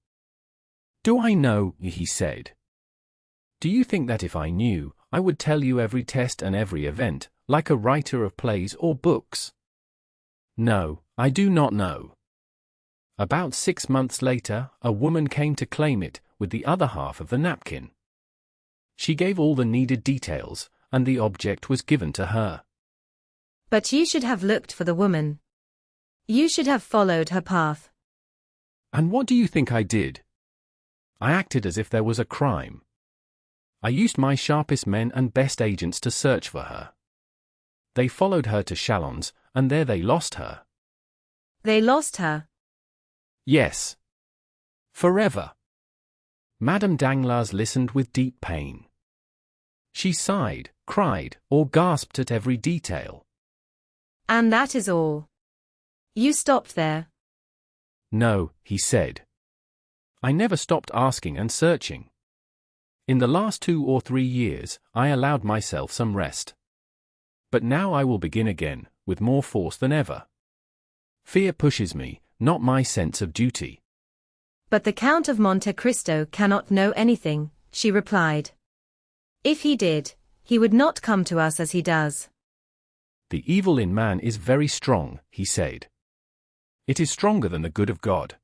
Do I know? He said. Do you think that if I knew, I would tell you every test and every event, like a writer of plays or books? No, I do not know. About 6 months later, a woman came to claim it, with the other half of the napkin. She gave all the needed details, and the object was given to her. But you should have looked for the woman. You should have followed her path. And what do you think I did? I acted as if there was a crime. I used my sharpest men and best agents to search for her. They followed her to Chalons, and there they lost her. They lost her? Yes. Forever. Madame Danglars listened with deep pain. She sighed, cried, or gasped at every detail. And that is all? You stopped there? No, he said. I never stopped asking and searching. In the last 2 or 3 years, I allowed myself some rest. But now I will begin again, with more force than ever. Fear pushes me, not my sense of duty. But the Count of Monte Cristo cannot know anything, she replied. If he did, he would not come to us as he does. The evil in man is very strong, he said. It is stronger than the good of God.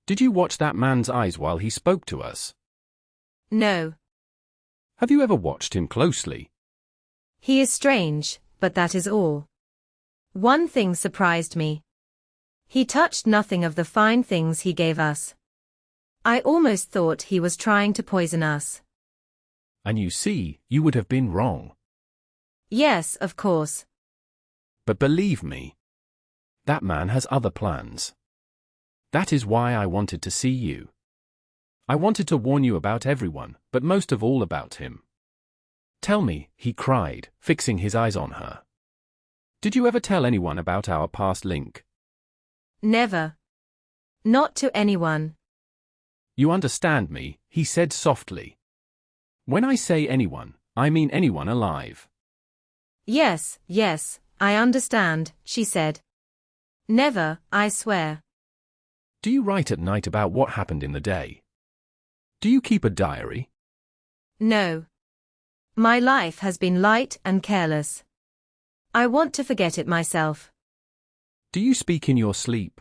Did you watch that man's eyes while he spoke to us? No. Have you ever watched him closely? He is strange, but that is all. One thing surprised me. He touched nothing of the fine things he gave us. I almost thought he was trying to poison us. And you see, you would have been wrong. Yes, of course. But believe me, that man has other plans. That is why I wanted to see you. I wanted to warn you about everyone, but most of all about him. Tell me, he cried, fixing his eyes on her. Did you ever tell anyone about our past link? Never. Not to anyone. You understand me, he said softly. When I say anyone, I mean anyone alive. Yes, yes, I understand, she said. Never, I swear. Do you write at night about what happened in the day? Do you keep a diary? No. My life has been light and careless. I want to forget it myself. Do you speak in your sleep?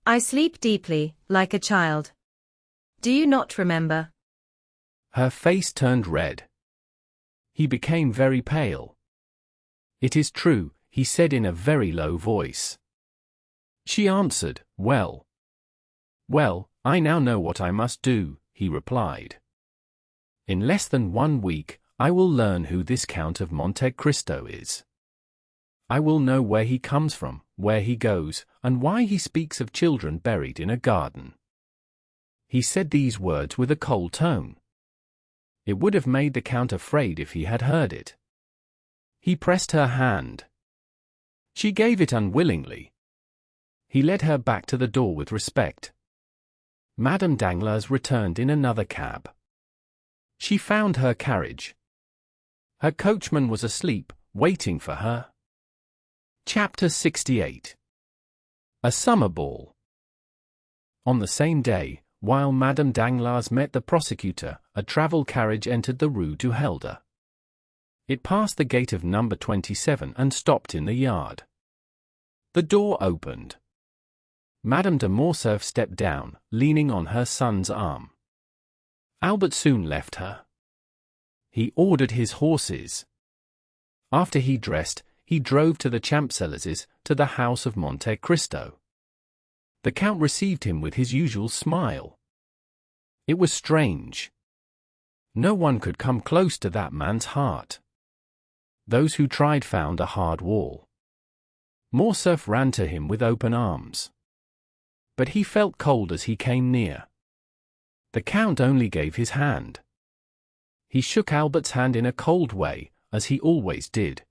I sleep deeply, like a child. Do you not remember? Her face turned red. He became very pale. It is true, he said in a very low voice. She answered, Well. Well, I now know what I must do, he replied. In less than 1 week, I will learn who this Count of Monte Cristo is. I will know where he comes from, where he goes, and why he speaks of children buried in a garden. He said these words with a cold tone. It would have made the Count afraid if he had heard it. He pressed her hand. She gave it unwillingly. He led her back to the door with respect. Madame Danglars returned in another cab. She found her carriage. Her coachman was asleep, waiting for her. Chapter 68. A Summer Ball. On the same day, while Madame Danglars met the prosecutor, a travel carriage entered the Rue du Helder. It passed the gate of number 27 and stopped in the yard. The door opened. Madame de Morcerf stepped down, leaning on her son's arm. Albert soon left her. He ordered his horses. After he dressed, he drove to the Champs-Élysées, to the house of Monte Cristo. The Count received him with his usual smile. It was strange. No one could come close to that man's heart. Those who tried found a hard wall. Morcerf ran to him with open arms. But he felt cold as he came near. The Count only gave his hand. He shook Albert's hand in a cold way, as he always did.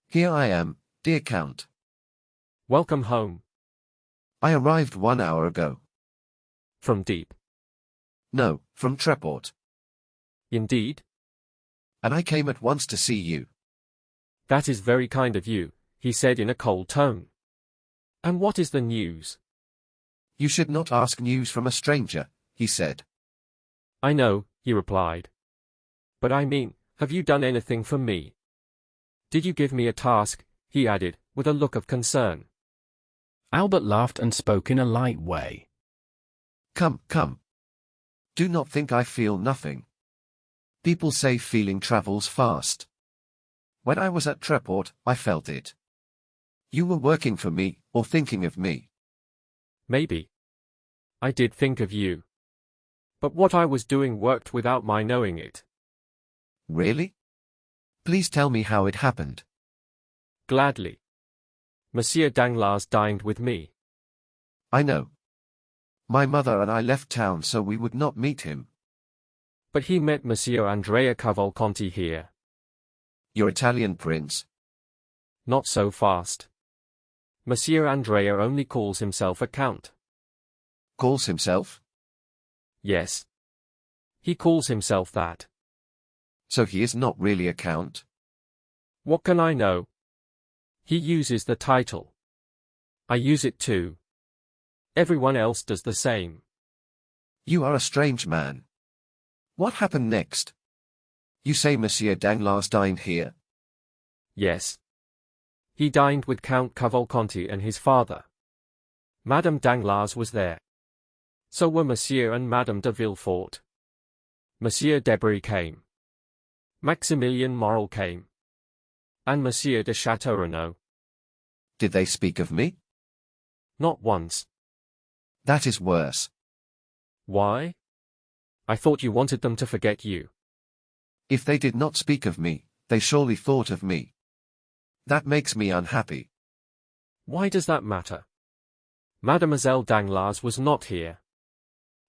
Here I am, dear Count. Welcome home. I arrived 1 hour ago. From Deep. No, from Treport. Indeed? And I came at once to see you. That is very kind of you, he said in a cold tone. And what is the news? You should not ask news from a stranger, he said. I know, he replied. But I mean, have you done anything for me? Did you give me a task? He added, with a look of concern. Albert laughed and spoke in a light way. Come, come. Do not think I feel nothing. People say feeling travels fast. When I was at Treport, I felt it. You were working for me, or thinking of me. Maybe. I did think of you. But what I was doing worked without my knowing it. Really? Please tell me how it happened. Gladly. Monsieur Danglars dined with me. I know. My mother and I left town so we would not meet him. But he met Monsieur Andrea Cavalcanti here. Your Italian prince? Not so fast. Monsieur Andrea only calls himself a count. Calls himself? Yes. He calls himself that. So he is not really a count? What can I know? He uses the title. I use it too. Everyone else does the same. You are a strange man. What happened next? You say Monsieur Danglars dined here? Yes. He dined with Count Cavalcanti and his father. Madame Danglars was there. So were Monsieur and Madame de Villefort. Monsieur Debray came. Maximilien Morel came. And Monsieur de Château-Renaud. Did they speak of me? Not once. That is worse. Why? I thought you wanted them to forget you. If they did not speak of me, they surely thought of me. That makes me unhappy. Why does that matter? Mademoiselle Danglars was not here.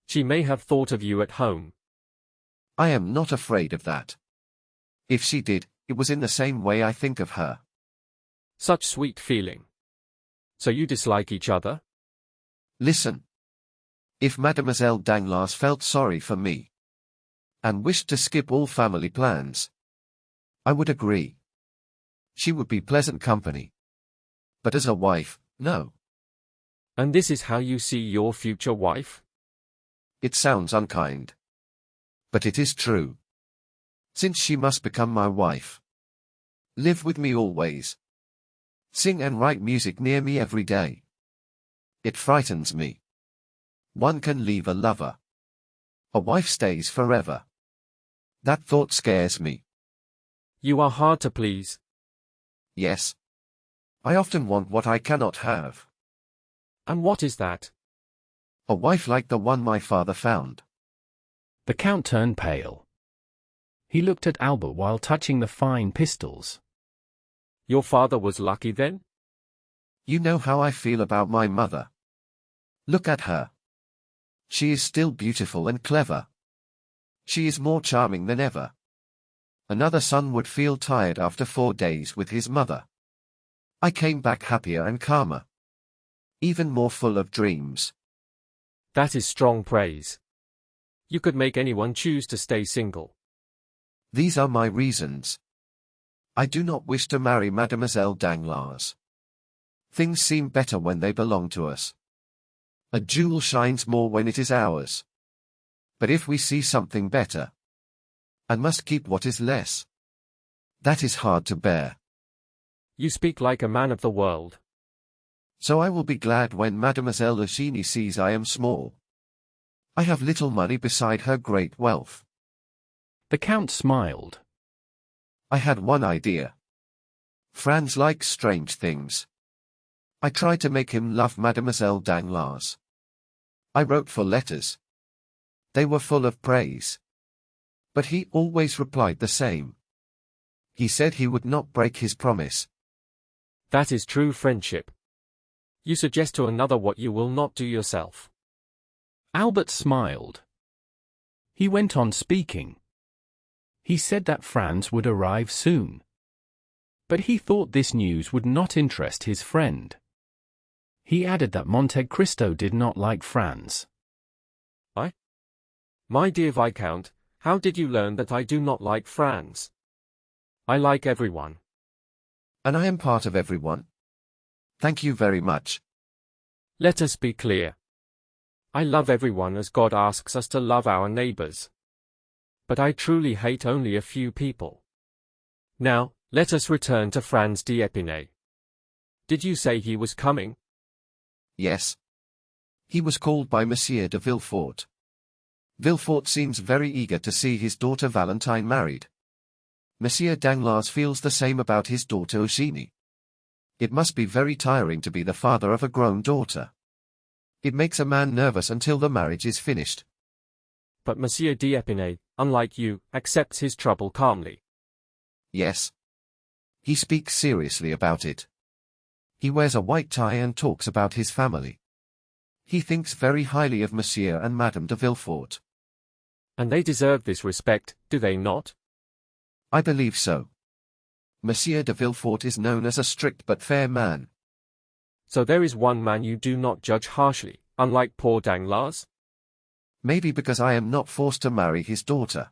She may have thought of you at home. I am not afraid of that. If she did, it was in the same way I think of her. Such sweet feeling. So you dislike each other? Listen. If Mademoiselle Danglars felt sorry for me and wished to skip all family plans, I would agree. She would be pleasant company. But as a wife, no. And this is how you see your future wife? It sounds unkind. But it is true. Since she must become my wife. Live with me always. Sing and write music near me every day. It frightens me. One can leave a lover. A wife stays forever. That thought scares me. You are hard to please. Yes. I often want what I cannot have. And what is that? A wife like the one my father found. The Count turned pale. He looked at Albert while touching the fine pistols. Your father was lucky then? You know how I feel about my mother. Look at her. She is still beautiful and clever. She is more charming than ever. Another son would feel tired after 4 days with his mother. I came back happier and calmer. Even more full of dreams. That is strong praise. You could make anyone choose to stay single. These are my reasons. I do not wish to marry Mademoiselle Danglars. Things seem better when they belong to us. A jewel shines more when it is ours. But if we see something better, and must keep what is less, that is hard to bear. You speak like a man of the world. So I will be glad when Mademoiselle Eugénie sees I am small. I have little money beside her great wealth. The Count smiled. I had one idea. Franz likes strange things. I tried to make him love Mademoiselle Danglars. I wrote 4 letters. They were full of praise. But he always replied the same. He said he would not break his promise. That is true friendship. You suggest to another what you will not do yourself. Albert smiled. He went on speaking. He said that Franz would arrive soon. But he thought this news would not interest his friend. He added that Monte Cristo did not like Franz. My dear Viscount, how did you learn that I do not like Franz? I like everyone. And I am part of everyone? Thank you very much. Let us be clear. I love everyone as God asks us to love our neighbors. But I truly hate only a few people. Now, let us return to Franz d'Épinay. Did you say he was coming? Yes. He was called by Monsieur de Villefort. Villefort seems very eager to see his daughter Valentine married. Monsieur Danglars feels the same about his daughter Eugénie. It must be very tiring to be the father of a grown daughter. It makes a man nervous until the marriage is finished. But Monsieur d'Épinay, unlike you, accepts his trouble calmly. Yes. He speaks seriously about it. He wears a white tie and talks about his family. He thinks very highly of Monsieur and Madame de Villefort. And they deserve this respect, do they not? I believe so. Monsieur de Villefort is known as a strict but fair man. So there is one man you do not judge harshly, unlike poor Danglars? Maybe because I am not forced to marry his daughter.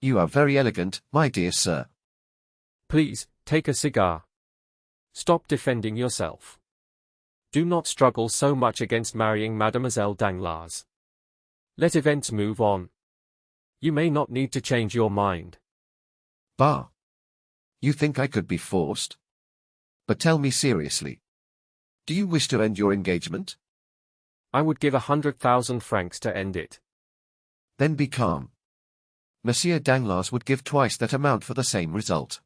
You are very elegant, my dear sir. Please, take a cigar. Stop defending yourself. Do not struggle so much against marrying Mademoiselle Danglars. Let events move on. You may not need to change your mind. Bah! You think I could be forced? But tell me seriously. Do you wish to end your engagement? I would give 100,000 francs to end it. Then be calm. Monsieur Danglars would give twice that amount for the same result.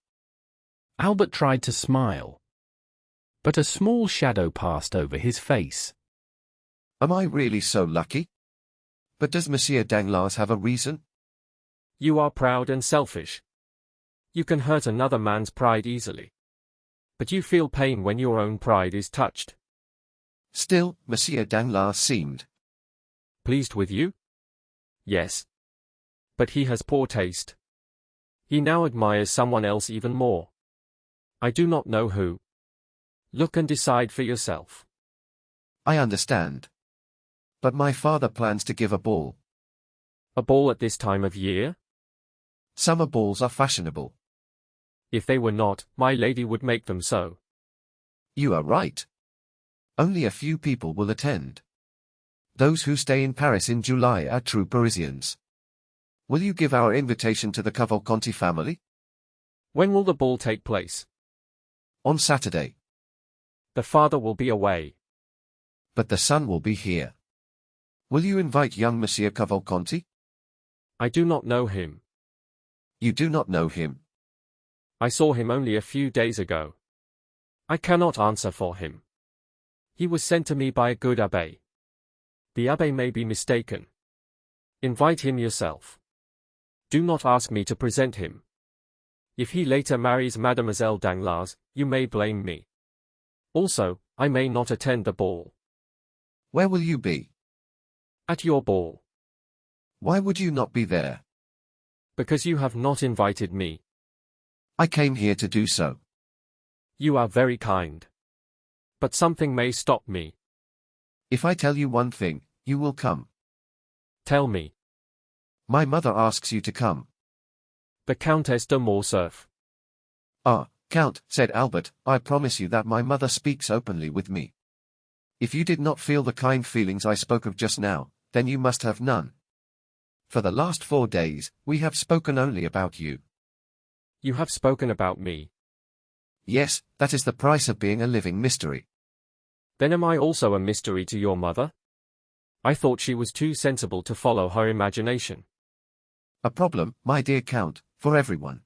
Albert tried to smile. But a small shadow passed over his face. Am I really so lucky? But does Monsieur Danglars have a reason? You are proud and selfish. You can hurt another man's pride easily. But you feel pain when your own pride is touched. Still, Monsieur Danglars seemed pleased with you? Yes. But he has poor taste. He now admires someone else even more. I do not know who. Look and decide for yourself. I understand. But my father plans to give a ball. A ball at this time of year? Summer balls are fashionable. If they were not, my lady would make them so. You are right. Only a few people will attend. Those who stay in Paris in July are true Parisians. Will you give our invitation to the Cavalcanti family? When will the ball take place? On Saturday. The father will be away. But the son will be here. Will you invite young Monsieur Cavalcanti? I do not know him. You do not know him. I saw him only a few days ago. I cannot answer for him. He was sent to me by a good abbé. The abbé may be mistaken. Invite him yourself. Do not ask me to present him. If he later marries Mademoiselle Danglars, you may blame me. Also, I may not attend the ball. Where will you be? At your ball. Why would you not be there? Because you have not invited me. I came here to do so. You are very kind. But something may stop me. If I tell you one thing, you will come. Tell me. My mother asks you to come. The Countess de Morcerf. Ah, Count, said Albert, I promise you that my mother speaks openly with me. If you did not feel the kind feelings I spoke of just now, then you must have none. For the last 4 days, we have spoken only about you. You have spoken about me. Yes, that is the price of being a living mystery. Then am I also a mystery to your mother? I thought she was too sensible to follow her imagination. A problem, my dear Count, for everyone.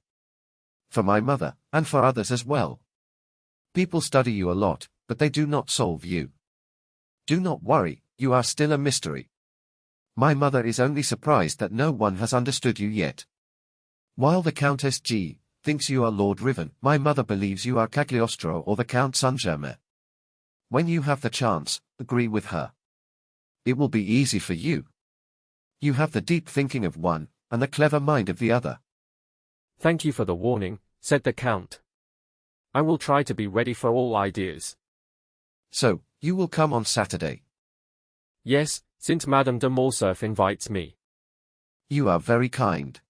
For my mother, and for others as well. People study you a lot, but they do not solve you. Do not worry, you are still a mystery. My mother is only surprised that no one has understood you yet. While the Countess G. thinks you are Lord Riven, my mother believes you are Cagliostro or the Count Saint-Germain. When you have the chance, agree with her. It will be easy for you. You have the deep thinking of one, and the clever mind of the other. Thank you for the warning, said the Count. I will try to be ready for all ideas. So, you will come on Saturday? Yes, since Madame de Morcerf invites me. You are very kind.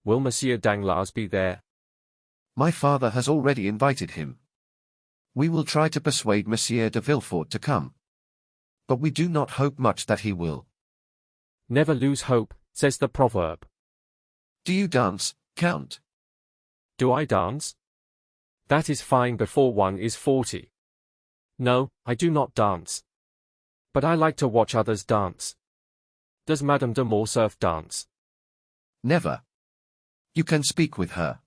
Will Monsieur Danglars be there? My father has already invited him. We will try to persuade Monsieur de Villefort to come. But we do not hope much that he will. Never lose hope, says the proverb. Do you dance, Count? Do I dance? That is fine before one is 40. No, I do not dance. But I like to watch others dance. Does Madame de Morcerf dance? Never. You can speak with her.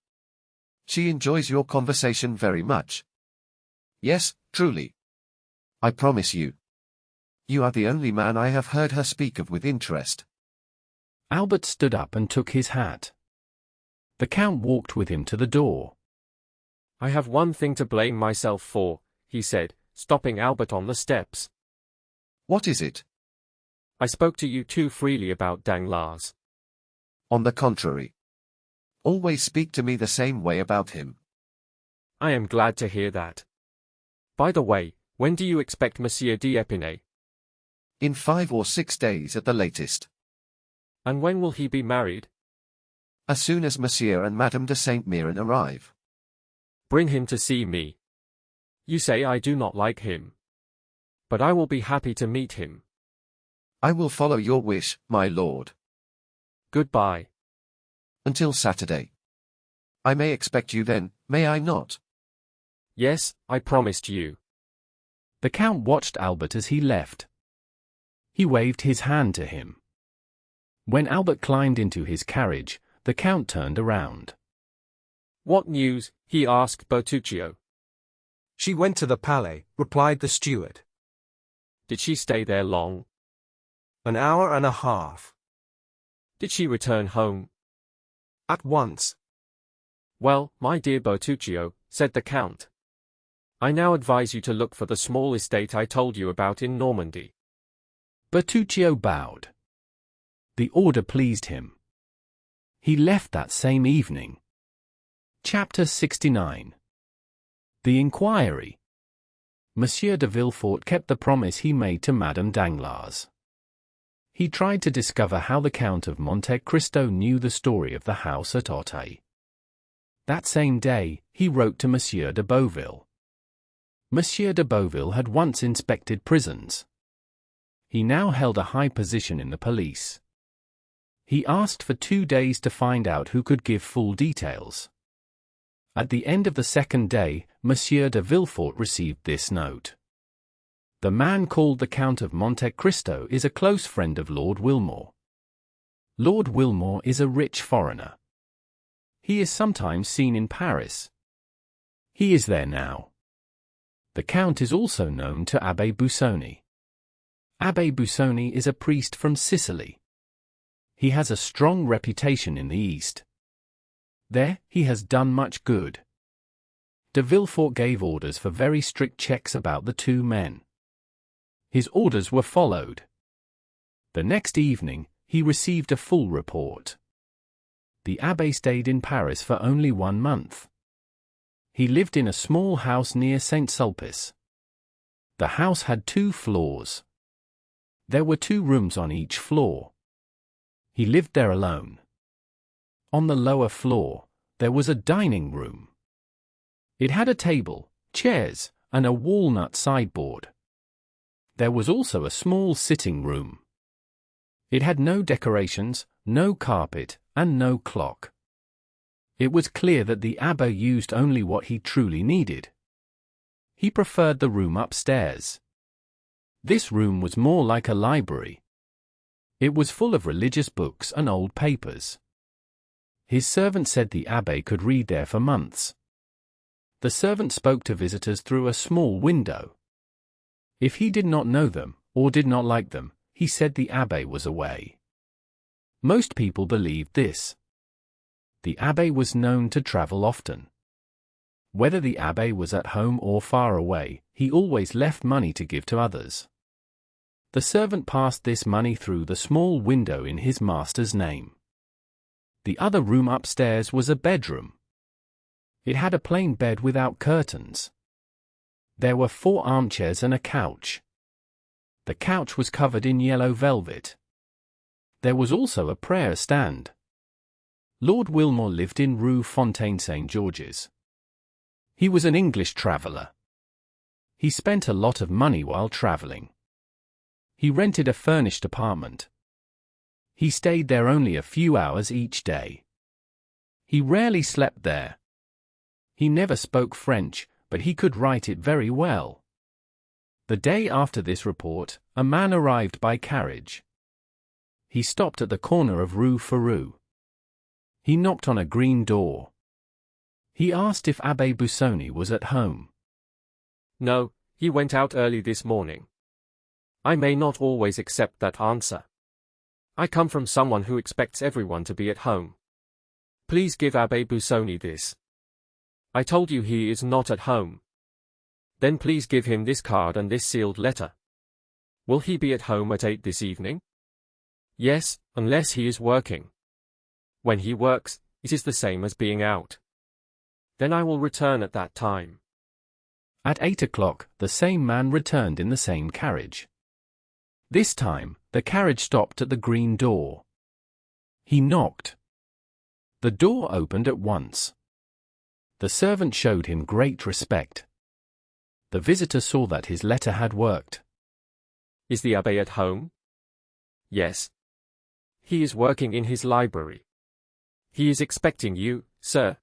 She enjoys your conversation very much. Yes, truly. I promise you. You are the only man I have heard her speak of with interest. Albert stood up and took his hat. The Count walked with him to the door. I have one thing to blame myself for, he said, stopping Albert on the steps. What is it? I spoke to you too freely about Danglars. On the contrary. Always speak to me the same way about him. I am glad to hear that. By the way, when do you expect Monsieur d'Épinay? In 5 or 6 days at the latest. And when will he be married? As soon as Monsieur and Madame de Saint-Méran arrive. Bring him to see me. You say I do not like him. But I will be happy to meet him. I will follow your wish, my lord. Goodbye. Until Saturday. I may expect you then, may I not? Yes, I promised you. The Count watched Albert as he left. He waved his hand to him. When Albert climbed into his carriage, the Count turned around. What news? He asked Bertuccio. She went to the Palais, replied the steward. Did she stay there long? An hour and a half. Did she return home? At once. Well, my dear Bertuccio, said the Count. I now advise you to look for the small estate I told you about in Normandy. Bertuccio bowed. The order pleased him. He left that same evening. Chapter 69. The Inquiry. Monsieur de Villefort kept the promise he made to Madame Danglars. He tried to discover how the Count of Monte Cristo knew the story of the house at Auteuil. That same day, he wrote to Monsieur de Beauville. Monsieur de Beauville had once inspected prisons. He now held a high position in the police. He asked for 2 days to find out who could give full details. At the end of the second day, Monsieur de Villefort received this note. The man called the Count of Monte Cristo is a close friend of Lord Wilmore. Lord Wilmore is a rich foreigner. He is sometimes seen in Paris. He is there now. The Count is also known to Abbé Busoni. Abbé Busoni is a priest from Sicily. He has a strong reputation in the East. There, he has done much good. De Villefort gave orders for very strict checks about the 2 men. His orders were followed. The next evening, he received a full report. The abbé stayed in Paris for only 1 month. He lived in a small house near St. Sulpice. The house had 2 floors. There were 2 rooms on each floor. He lived there alone. On the lower floor, there was a dining room. It had a table, chairs, and a walnut sideboard. There was also a small sitting room. It had no decorations, no carpet, and no clock. It was clear that the abbé used only what he truly needed. He preferred the room upstairs. This room was more like a library. It was full of religious books and old papers. His servant said the abbé could read there for months. The servant spoke to visitors through a small window. If he did not know them, or did not like them, he said the abbé was away. Most people believed this. The abbé was known to travel often. Whether the abbé was at home or far away, he always left money to give to others. The servant passed this money through the small window in his master's name. The other room upstairs was a bedroom. It had a plain bed without curtains. There were 4 armchairs and a couch. The couch was covered in yellow velvet. There was also a prayer stand. Lord Wilmore lived in Rue Fontaine St. George's. He was an English traveler. He spent a lot of money while traveling. He rented a furnished apartment. He stayed there only a few hours each day. He rarely slept there. He never spoke French, but he could write it very well. The day after this report, a man arrived by carriage. He stopped at the corner of Rue Ferou. He knocked on a green door. He asked if Abbé Busoni was at home. No, he went out early this morning. I may not always accept that answer. I come from someone who expects everyone to be at home. Please give Abbé Busoni this. I told you he is not at home. Then please give him this card and this sealed letter. Will he be at home at 8 this evening? Yes, unless he is working. When he works, it is the same as being out. Then I will return at that time. At 8 o'clock, the same man returned in the same carriage. This time, the carriage stopped at the green door. He knocked. The door opened at once. The servant showed him great respect. The visitor saw that his letter had worked. Is the abbé at home? Yes. He is working in his library. He is expecting you, sir.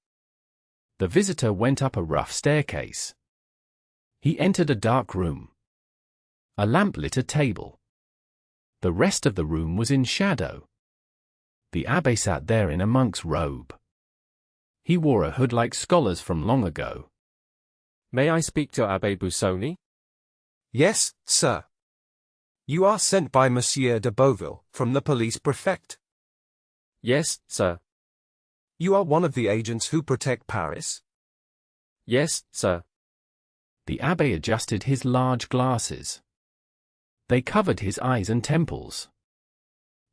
The visitor went up a rough staircase. He entered a dark room. A lamp lit a table. The rest of the room was in shadow. The abbé sat there in a monk's robe. He wore a hood like scholars from long ago. May I speak to Abbé Busoni? Yes, sir. You are sent by Monsieur de Beauville, from the police prefect. Yes, sir. You are one of the agents who protect Paris? Yes, sir. The abbé adjusted his large glasses. They covered his eyes and temples.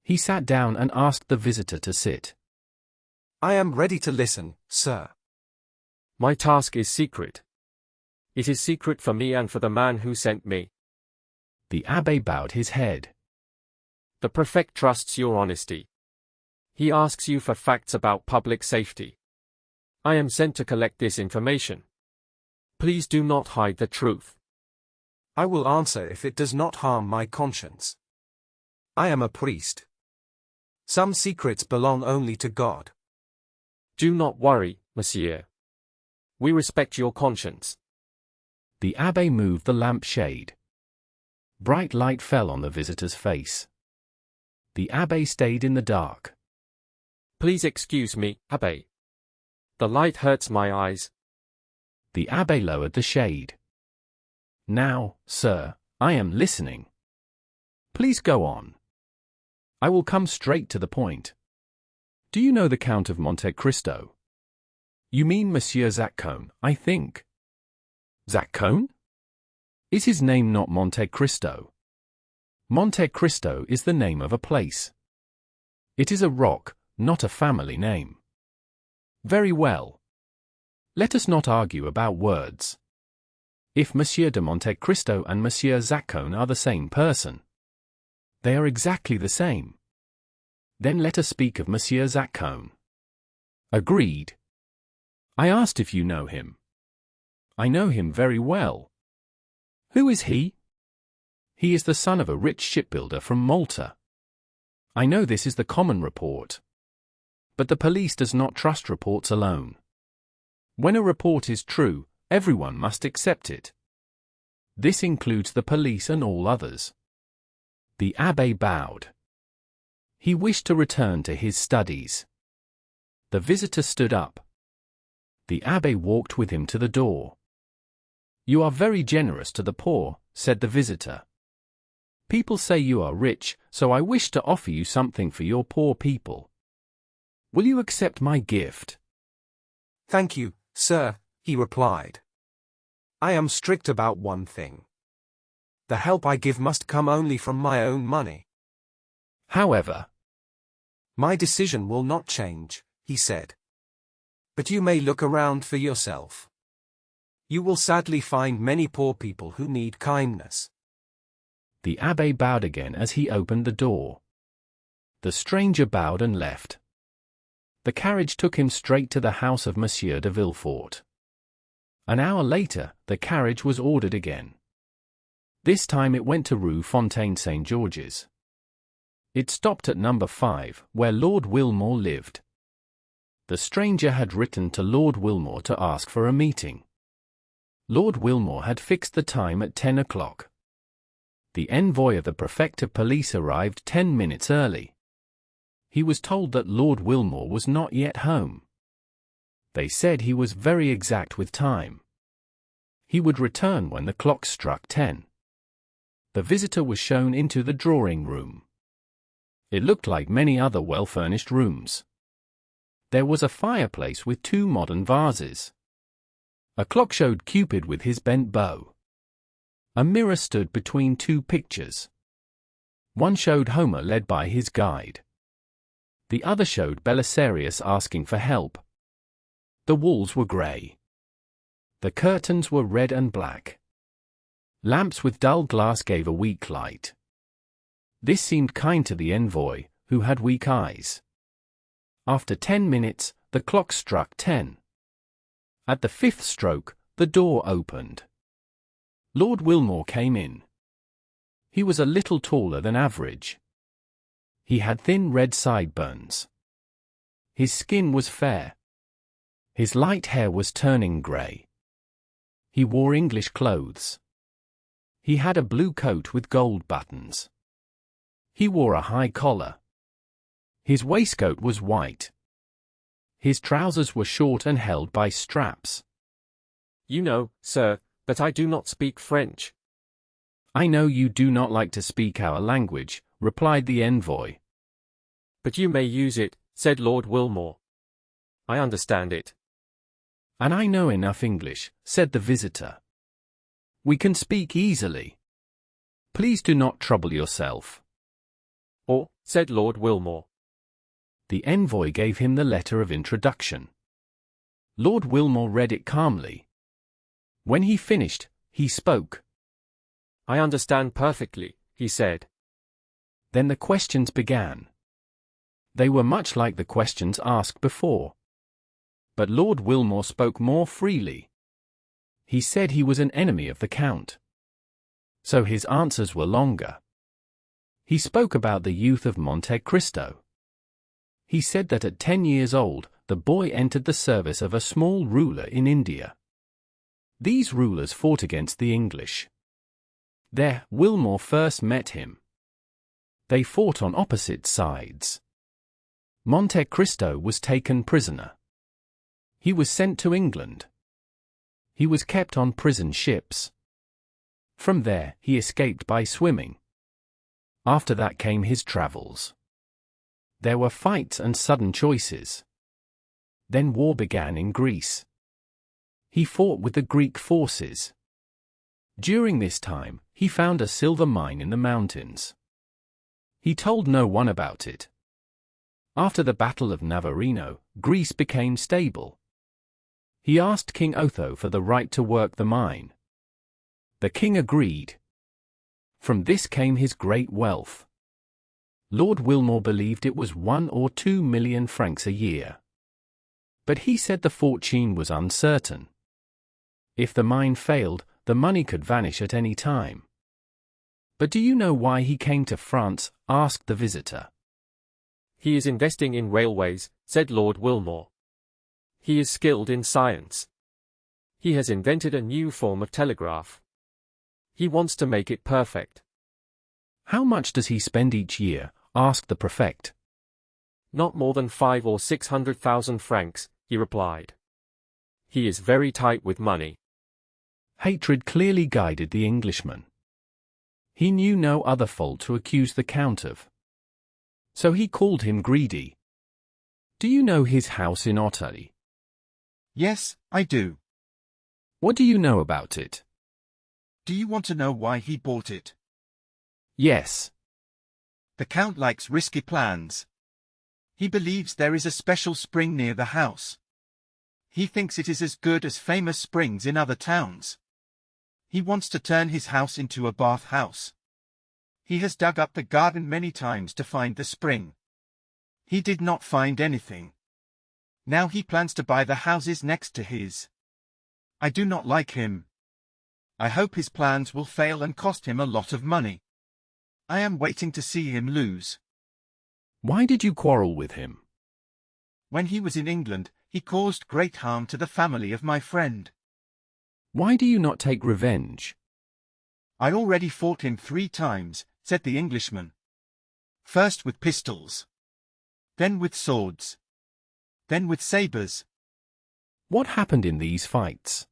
He sat down and asked the visitor to sit. I am ready to listen, sir. My task is secret. It is secret for me and for the man who sent me. The abbé bowed his head. The prefect trusts your honesty. He asks you for facts about public safety. I am sent to collect this information. Please do not hide the truth. I will answer if it does not harm my conscience. I am a priest. Some secrets belong only to God. Do not worry, monsieur. We respect your conscience. The abbé moved the lamp shade. Bright light fell on the visitor's face. The abbé stayed in the dark. Please excuse me, abbé. The light hurts my eyes. The abbé lowered the shade. Now, sir, I am listening. Please go on. I will come straight to the point. Do you know the Count of Monte Cristo? You mean Monsieur Zaccone, I think. Zaccone? Is his name not Monte Cristo? Monte Cristo is the name of a place. It is a rock, not a family name. Very well. Let us not argue about words. If Monsieur de Monte Cristo and Monsieur Zaccone are the same person, they are exactly the same. Then let us speak of Monsieur Zaccone. Agreed. I asked if you know him. I know him very well. Who is he? He is the son of a rich shipbuilder from Malta. I know this is the common report. But the police does not trust reports alone. When a report is true, everyone must accept it. This includes the police and all others. The abbé bowed. He wished to return to his studies. The visitor stood up. The abbé walked with him to the door. You are very generous to the poor, said the visitor. People say you are rich, so I wish to offer you something for your poor people. Will you accept my gift? Thank you, sir, he replied. I am strict about one thing. The help I give must come only from my own money. However, my decision will not change, he said. But you may look around for yourself. You will sadly find many poor people who need kindness. The abbé bowed again as he opened the door. The stranger bowed and left. The carriage took him straight to the house of Monsieur de Villefort. An hour later, the carriage was ordered again. This time it went to Rue Fontaine St. George's. It stopped at number 5, where Lord Wilmore lived. The stranger had written to Lord Wilmore to ask for a meeting. Lord Wilmore had fixed the time at 10 o'clock. The envoy of the Prefect of Police arrived 10 minutes early. He was told that Lord Wilmore was not yet home. They said he was very exact with time. He would return when the clock struck 10. The visitor was shown into the drawing room. It looked like many other well-furnished rooms. There was a fireplace with 2 modern vases. A clock showed Cupid with his bent bow. A mirror stood between 2 pictures. One showed Homer led by his guide. The other showed Belisarius asking for help. The walls were grey. The curtains were red and black. Lamps with dull glass gave a weak light. This seemed kind to the envoy, who had weak eyes. After 10 minutes, the clock struck 10. At the 5th stroke, the door opened. Lord Wilmore came in. He was a little taller than average. He had thin red sideburns. His skin was fair. His light hair was turning grey. He wore English clothes. He had a blue coat with gold buttons. He wore a high collar. His waistcoat was white. His trousers were short and held by straps. You know, sir, that I do not speak French. I know you do not like to speak our language, replied the envoy. But you may use it, said Lord Wilmore. I understand it. And I know enough English, said the visitor. We can speak easily. Please do not trouble yourself. Or, said Lord Wilmore. The envoy gave him the letter of introduction. Lord Wilmore read it calmly. When he finished, he spoke. I understand perfectly, he said. Then the questions began. They were much like the questions asked before. But Lord Wilmore spoke more freely. He said he was an enemy of the Count. So his answers were longer. He spoke about the youth of Monte Cristo. He said that at 10 years old, the boy entered the service of a small ruler in India. These rulers fought against the English. There, Wilmore first met him. They fought on opposite sides. Monte Cristo was taken prisoner. He was sent to England. He was kept on prison ships. From there, he escaped by swimming. After that came his travels. There were fights and sudden choices. Then war began in Greece. He fought with the Greek forces. During this time, he found a silver mine in the mountains. He told no one about it. After the Battle of Navarino, Greece became stable. He asked King Otho for the right to work the mine. The king agreed. From this came his great wealth. Lord Wilmore believed it was 1 or 2 million francs a year. But he said the fortune was uncertain. If the mine failed, the money could vanish at any time. But do you know why he came to France? Asked the visitor. He is investing in railways, said Lord Wilmore. He is skilled in science. He has invented a new form of telegraph. He wants to make it perfect. How much does he spend each year? Asked the prefect. Not more than 500,000 or 600,000 francs, he replied. He is very tight with money. Hatred clearly guided the Englishman. He knew no other fault to accuse the Count of. So he called him greedy. Do you know his house in Auteuil? Yes, I do. What do you know about it? Do you want to know why he bought it? Yes. The Count likes risky plans. He believes there is a special spring near the house. He thinks it is as good as famous springs in other towns. He wants to turn his house into a bath house. He has dug up the garden many times to find the spring. He did not find anything. Now he plans to buy the houses next to his. I do not like him. I hope his plans will fail and cost him a lot of money. I am waiting to see him lose. Why did you quarrel with him? When he was in England, he caused great harm to the family of my friend. Why do you not take revenge? I already fought him 3 times, said the Englishman. First with pistols. Then with swords. Then with sabres. What happened in these fights?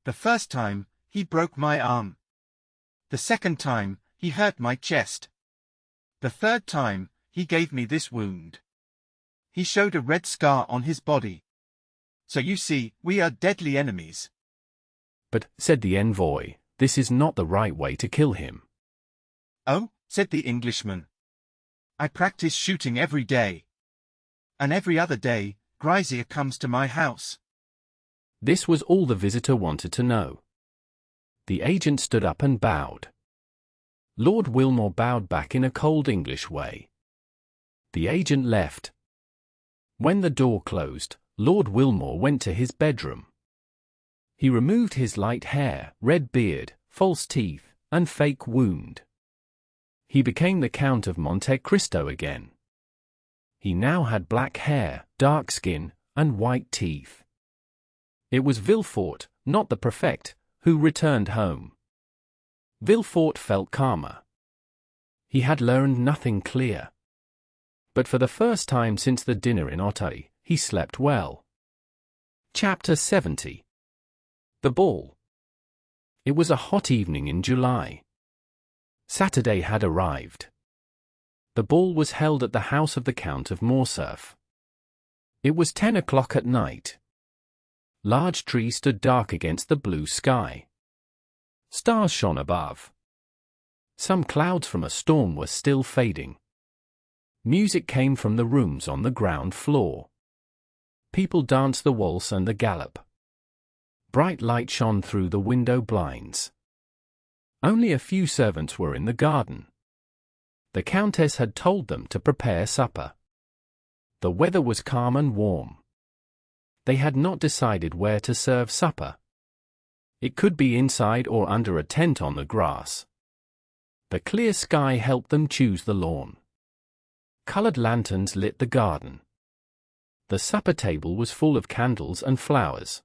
The first time, he broke my arm. The second time, he hurt my chest. The third time, he gave me this wound. He showed a red scar on his body. So you see, we are deadly enemies. But, said the envoy, this is not the right way to kill him. Oh, said the Englishman. I practice shooting every day. And every other day, Grazier comes to my house. This was all the visitor wanted to know. The agent stood up and bowed. Lord Wilmore bowed back in a cold English way. The agent left. When the door closed, Lord Wilmore went to his bedroom. He removed his light hair, red beard, false teeth, and fake wound. He became the Count of Monte Cristo again. He now had black hair, dark skin, and white teeth. It was Villefort, not the prefect, who returned home. Villefort felt calmer. He had learned nothing clear. But for the first time since the dinner in Auteuil, he slept well. Chapter 70. The Ball. It was a hot evening in July. Saturday had arrived. The ball was held at the house of the Count of Morcerf. It was 10 o'clock at night. Large trees stood dark against the blue sky. Stars shone above. Some clouds from a storm were still fading. Music came from the rooms on the ground floor. People danced the waltz and the galop. Bright light shone through the window blinds. Only a few servants were in the garden. The Countess had told them to prepare supper. The weather was calm and warm. They had not decided where to serve supper. It could be inside or under a tent on the grass. The clear sky helped them choose the lawn. Colored lanterns lit the garden. The supper table was full of candles and flowers.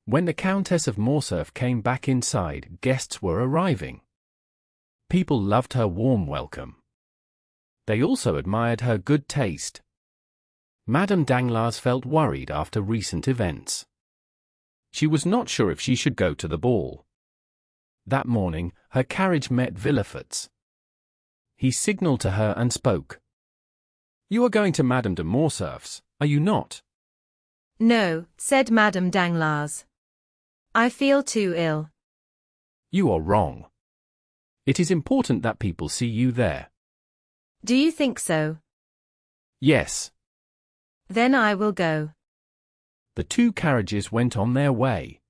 When the Countess of Morcerf came back inside, guests were arriving. People loved her warm welcome. They also admired her good taste. Madame Danglars felt worried after recent events. She was not sure if she should go to the ball. That morning, her carriage met Villefort's. He signaled to her and spoke. "You are going to Madame de Morcerf's, are you not?" No, said Madame Danglars. I feel too ill. You are wrong. It is important that people see you there. Do you think so? Yes. Then I will go. The 2 carriages went on their way.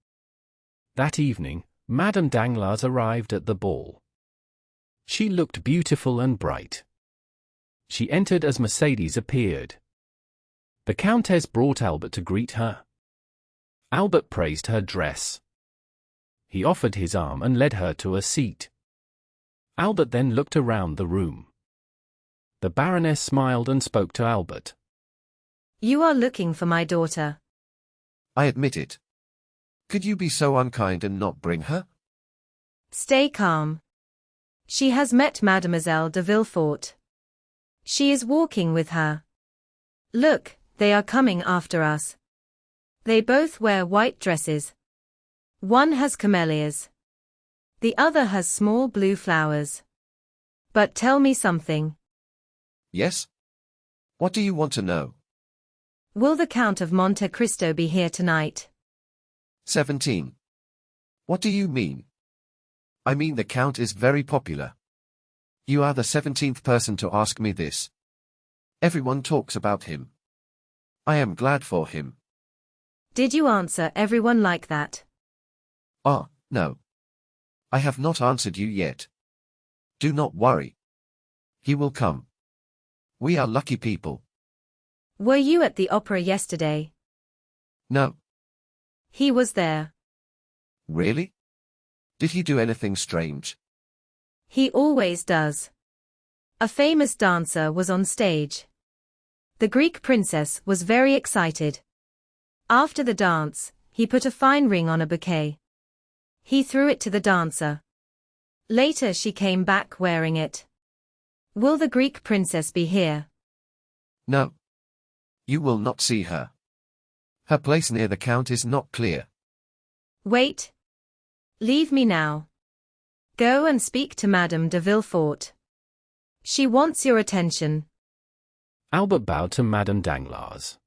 That evening, Madame Danglars arrived at the ball. She looked beautiful and bright. She entered as Mercedes appeared. The Countess brought Albert to greet her. Albert praised her dress. He offered his arm and led her to a seat. Albert then looked around the room. The Baroness smiled and spoke to Albert. You are looking for my daughter. I admit it. Could you be so unkind and not bring her? Stay calm. She has met Mademoiselle de Villefort. She is walking with her. Look, they are coming after us. They both wear white dresses. One has camellias. The other has small blue flowers. But tell me something. Yes? What do you want to know? Will the Count of Monte Cristo be here tonight? 17. What do you mean? I mean the Count is very popular. You are the 17th person to ask me this. Everyone talks about him. I am glad for him. Did you answer everyone like that? Ah, no. I have not answered you yet. Do not worry. He will come. We are lucky people. Were you at the opera yesterday? No. He was there. Really? Did he do anything strange? He always does. A famous dancer was on stage. The Greek princess was very excited. After the dance, he put a fine ring on a bouquet. He threw it to the dancer. Later she came back wearing it. Will the Greek princess be here? No. You will not see her. Her place near the Count is not clear. Wait. Leave me now. Go and speak to Madame de Villefort. She wants your attention. Albert bowed to Madame Danglars.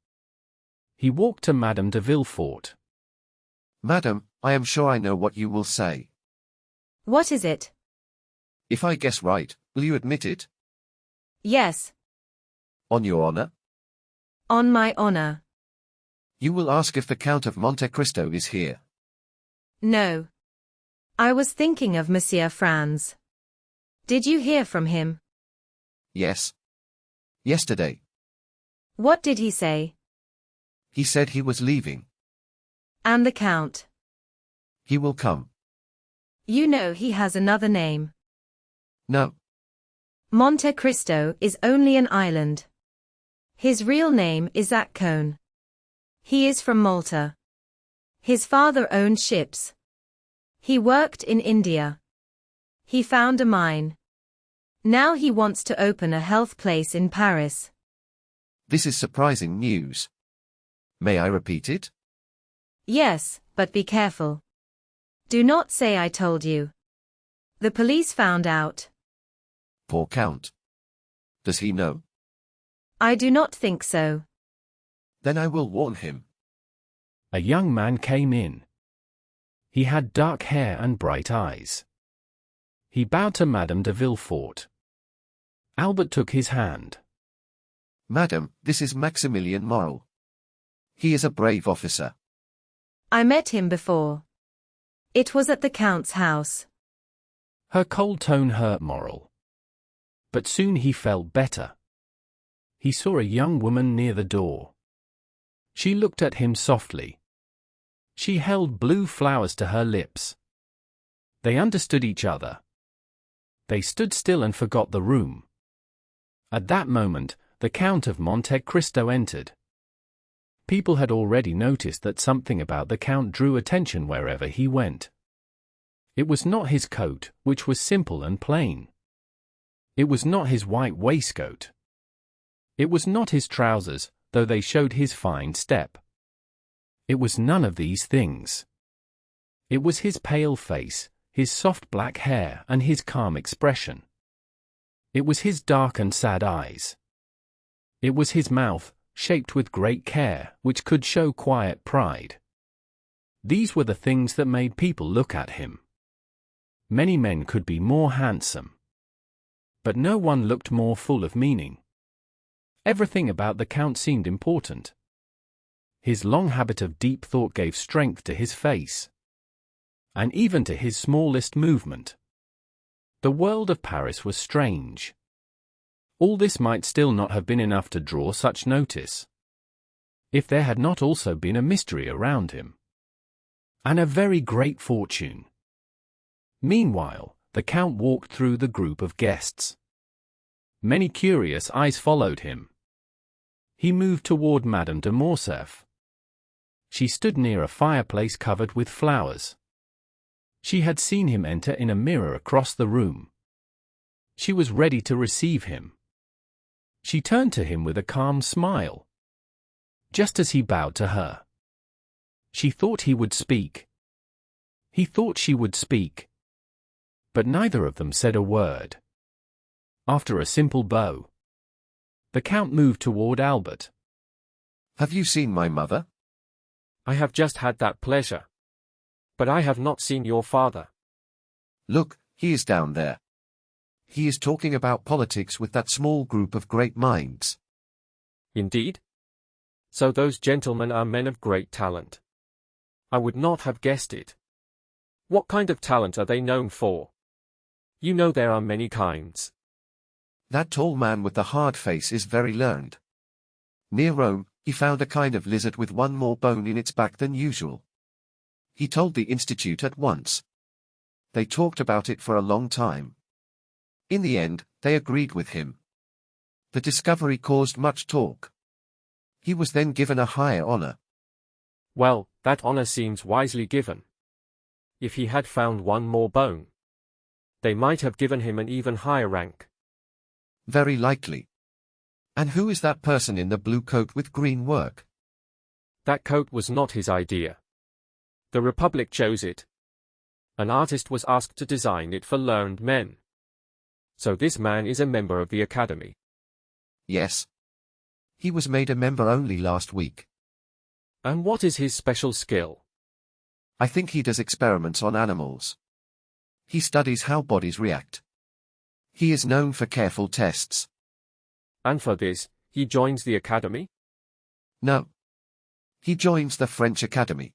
He walked to Madame de Villefort. Madam, I am sure I know what you will say. What is it? If I guess right, will you admit it? Yes. On your honor? On my honor. You will ask if the Count of Monte Cristo is here. No. I was thinking of Monsieur Franz. Did you hear from him? Yes. Yesterday. What did he say? He said he was leaving. And the Count? He will come. You know he has another name. No. Monte Cristo is only an island. His real name is Acone. He is from Malta. His father owned ships. He worked in India. He found a mine. Now he wants to open a health place in Paris. This is surprising news. May I repeat it? Yes, but be careful. Do not say I told you. The police found out. Poor Count. Does he know? I do not think so. Then I will warn him. A young man came in. He had dark hair and bright eyes. He bowed to Madame de Villefort. Albert took his hand. Madam, this is Maximilian Morel. He is a brave officer. I met him before. It was at the Count's house. Her cold tone hurt Morel. But soon he felt better. He saw a young woman near the door. She looked at him softly. She held blue flowers to her lips. They understood each other. They stood still and forgot the room. At that moment, the Count of Monte Cristo entered. People had already noticed that something about the Count drew attention wherever he went. It was not his coat, which was simple and plain. It was not his white waistcoat. It was not his trousers, though they showed his fine step. It was none of these things. It was his pale face, his soft black hair, and his calm expression. It was his dark and sad eyes. It was his mouth, shaped with great care, which could show quiet pride. These were the things that made people look at him. Many men could be more handsome. But no one looked more full of meaning. Everything about the Count seemed important. His long habit of deep thought gave strength to his face. And even to his smallest movement. The world of Paris was strange. All this might still not have been enough to draw such notice, if there had not also been a mystery around him. And a very great fortune. Meanwhile, the Count walked through the group of guests. Many curious eyes followed him. He moved toward Madame de Morcerf. She stood near a fireplace covered with flowers. She had seen him enter in a mirror across the room. She was ready to receive him. She turned to him with a calm smile. Just as he bowed to her. She thought he would speak. He thought she would speak. But neither of them said a word. After a simple bow, the Count moved toward Albert. Have you seen my mother? I have just had that pleasure. But I have not seen your father. Look, he is down there. He is talking about politics with that small group of great minds. Indeed? So those gentlemen are men of great talent. I would not have guessed it. What kind of talent are they known for? You know there are many kinds. That tall man with the hard face is very learned. Near Rome, he found a kind of lizard with one more bone in its back than usual. He told the institute at once. They talked about it for a long time. In the end, they agreed with him. The discovery caused much talk. He was then given a higher honor. Well, that honor seems wisely given. If he had found one more bone, they might have given him an even higher rank. Very likely. And who is that person in the blue coat with green work? That coat was not his idea. The Republic chose it. An artist was asked to design it for learned men. So this man is a member of the Academy. Yes. He was made a member only last week. And what is his special skill? I think he does experiments on animals. He studies how bodies react. He is known for careful tests. And for this, he joins the Academy? No. He joins the French Academy.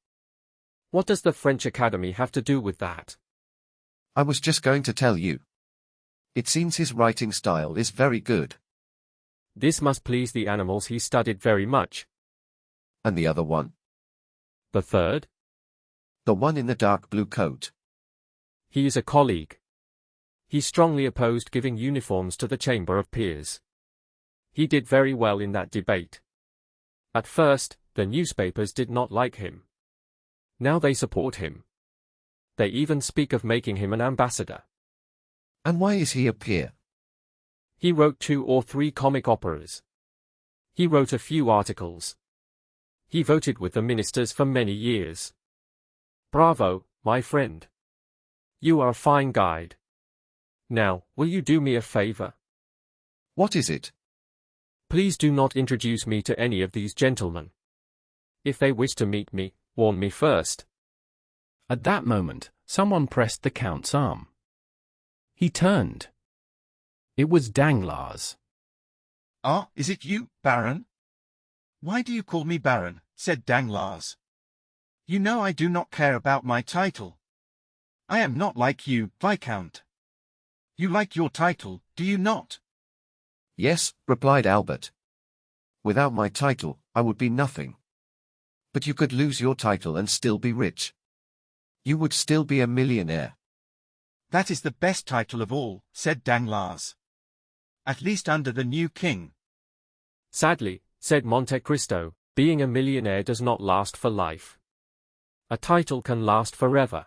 What does the French Academy have to do with that? I was just going to tell you. It seems his writing style is very good. This must please the animals he studied very much. And the other one? The third? The one in the dark blue coat. He is a colleague. He strongly opposed giving uniforms to the Chamber of Peers. He did very well in that debate. At first, the newspapers did not like him. Now they support him. They even speak of making him an ambassador. And why is he a peer? He wrote 2 or 3 comic operas. He wrote a few articles. He voted with the ministers for many years. Bravo, my friend. You are a fine guide. Now, will you do me a favor? What is it? Please do not introduce me to any of these gentlemen. If they wish to meet me, warn me first. At that moment, someone pressed the Count's arm. He turned. It was Danglars. Ah, is it you, Baron? Why do you call me Baron? Said Danglars. You know I do not care about my title. I am not like you, Viscount. You like your title, do you not? Yes, replied Albert. Without my title, I would be nothing. But you could lose your title and still be rich. You would still be a millionaire. That is the best title of all, said Danglars. At least under the new king. Sadly, said Monte Cristo, being a millionaire does not last for life. A title can last forever.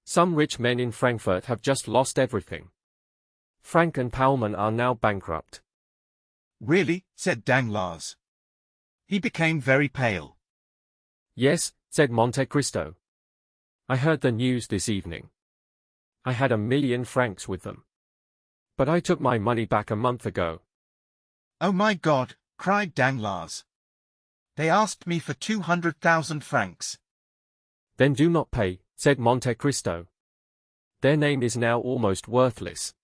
Some rich men in Frankfurt have just lost everything. Frank and Paulman are now bankrupt. Really, said Danglars. He became very pale. Yes, said Monte Cristo. I heard the news this evening. I had 1,000,000 francs with them. But I took my money back a month ago. Oh my God, cried Danglars. They asked me for 200,000 francs. Then do not pay, said Monte Cristo. Their name is now almost worthless.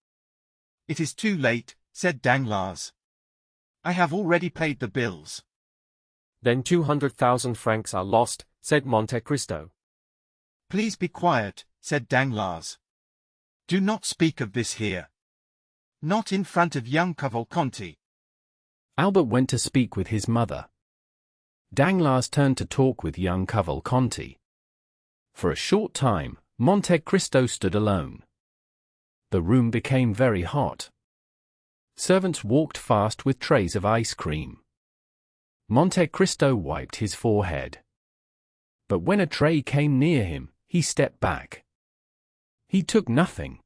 It is too late, said Danglars. I have already paid the bills. Then 200,000 francs are lost, said Monte Cristo. Please be quiet, said Danglars. Do not speak of this here. Not in front of young Cavalcanti. Albert went to speak with his mother. Danglars turned to talk with young Cavalcanti. For a short time, Monte Cristo stood alone. The room became very hot. Servants walked fast with trays of ice cream. Monte Cristo wiped his forehead. But when a tray came near him, he stepped back. He took nothing.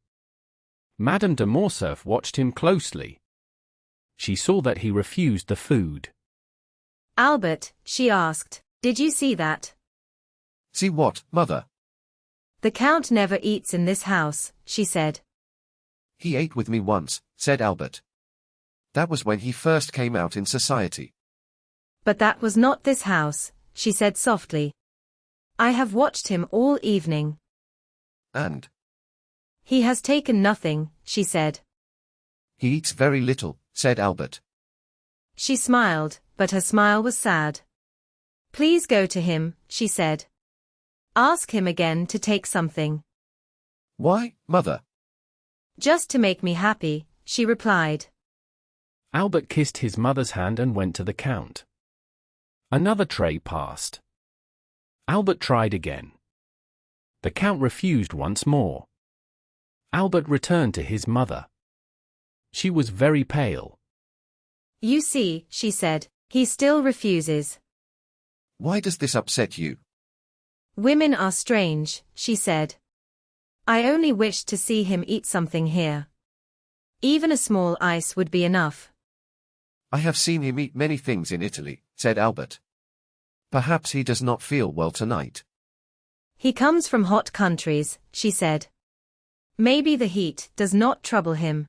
Madame de Morcerf watched him closely. She saw that he refused the food. Albert, she asked, did you see that? See what, mother? The Count never eats in this house, she said. He ate with me once, said Albert. That was when he first came out in society. But that was not this house, she said softly. I have watched him all evening. And? He has taken nothing, she said. He eats very little, said Albert. She smiled, but her smile was sad. Please go to him, she said. Ask him again to take something. Why, mother? Just to make me happy, she replied. Albert kissed his mother's hand and went to the Count. Another tray passed. Albert tried again. The Count refused once more. Albert returned to his mother. She was very pale. You see, she said, he still refuses. Why does this upset you? Women are strange, she said. I only wished to see him eat something here. Even a small ice would be enough. I have seen him eat many things in Italy, said Albert. Perhaps he does not feel well tonight. He comes from hot countries, she said. Maybe the heat does not trouble him.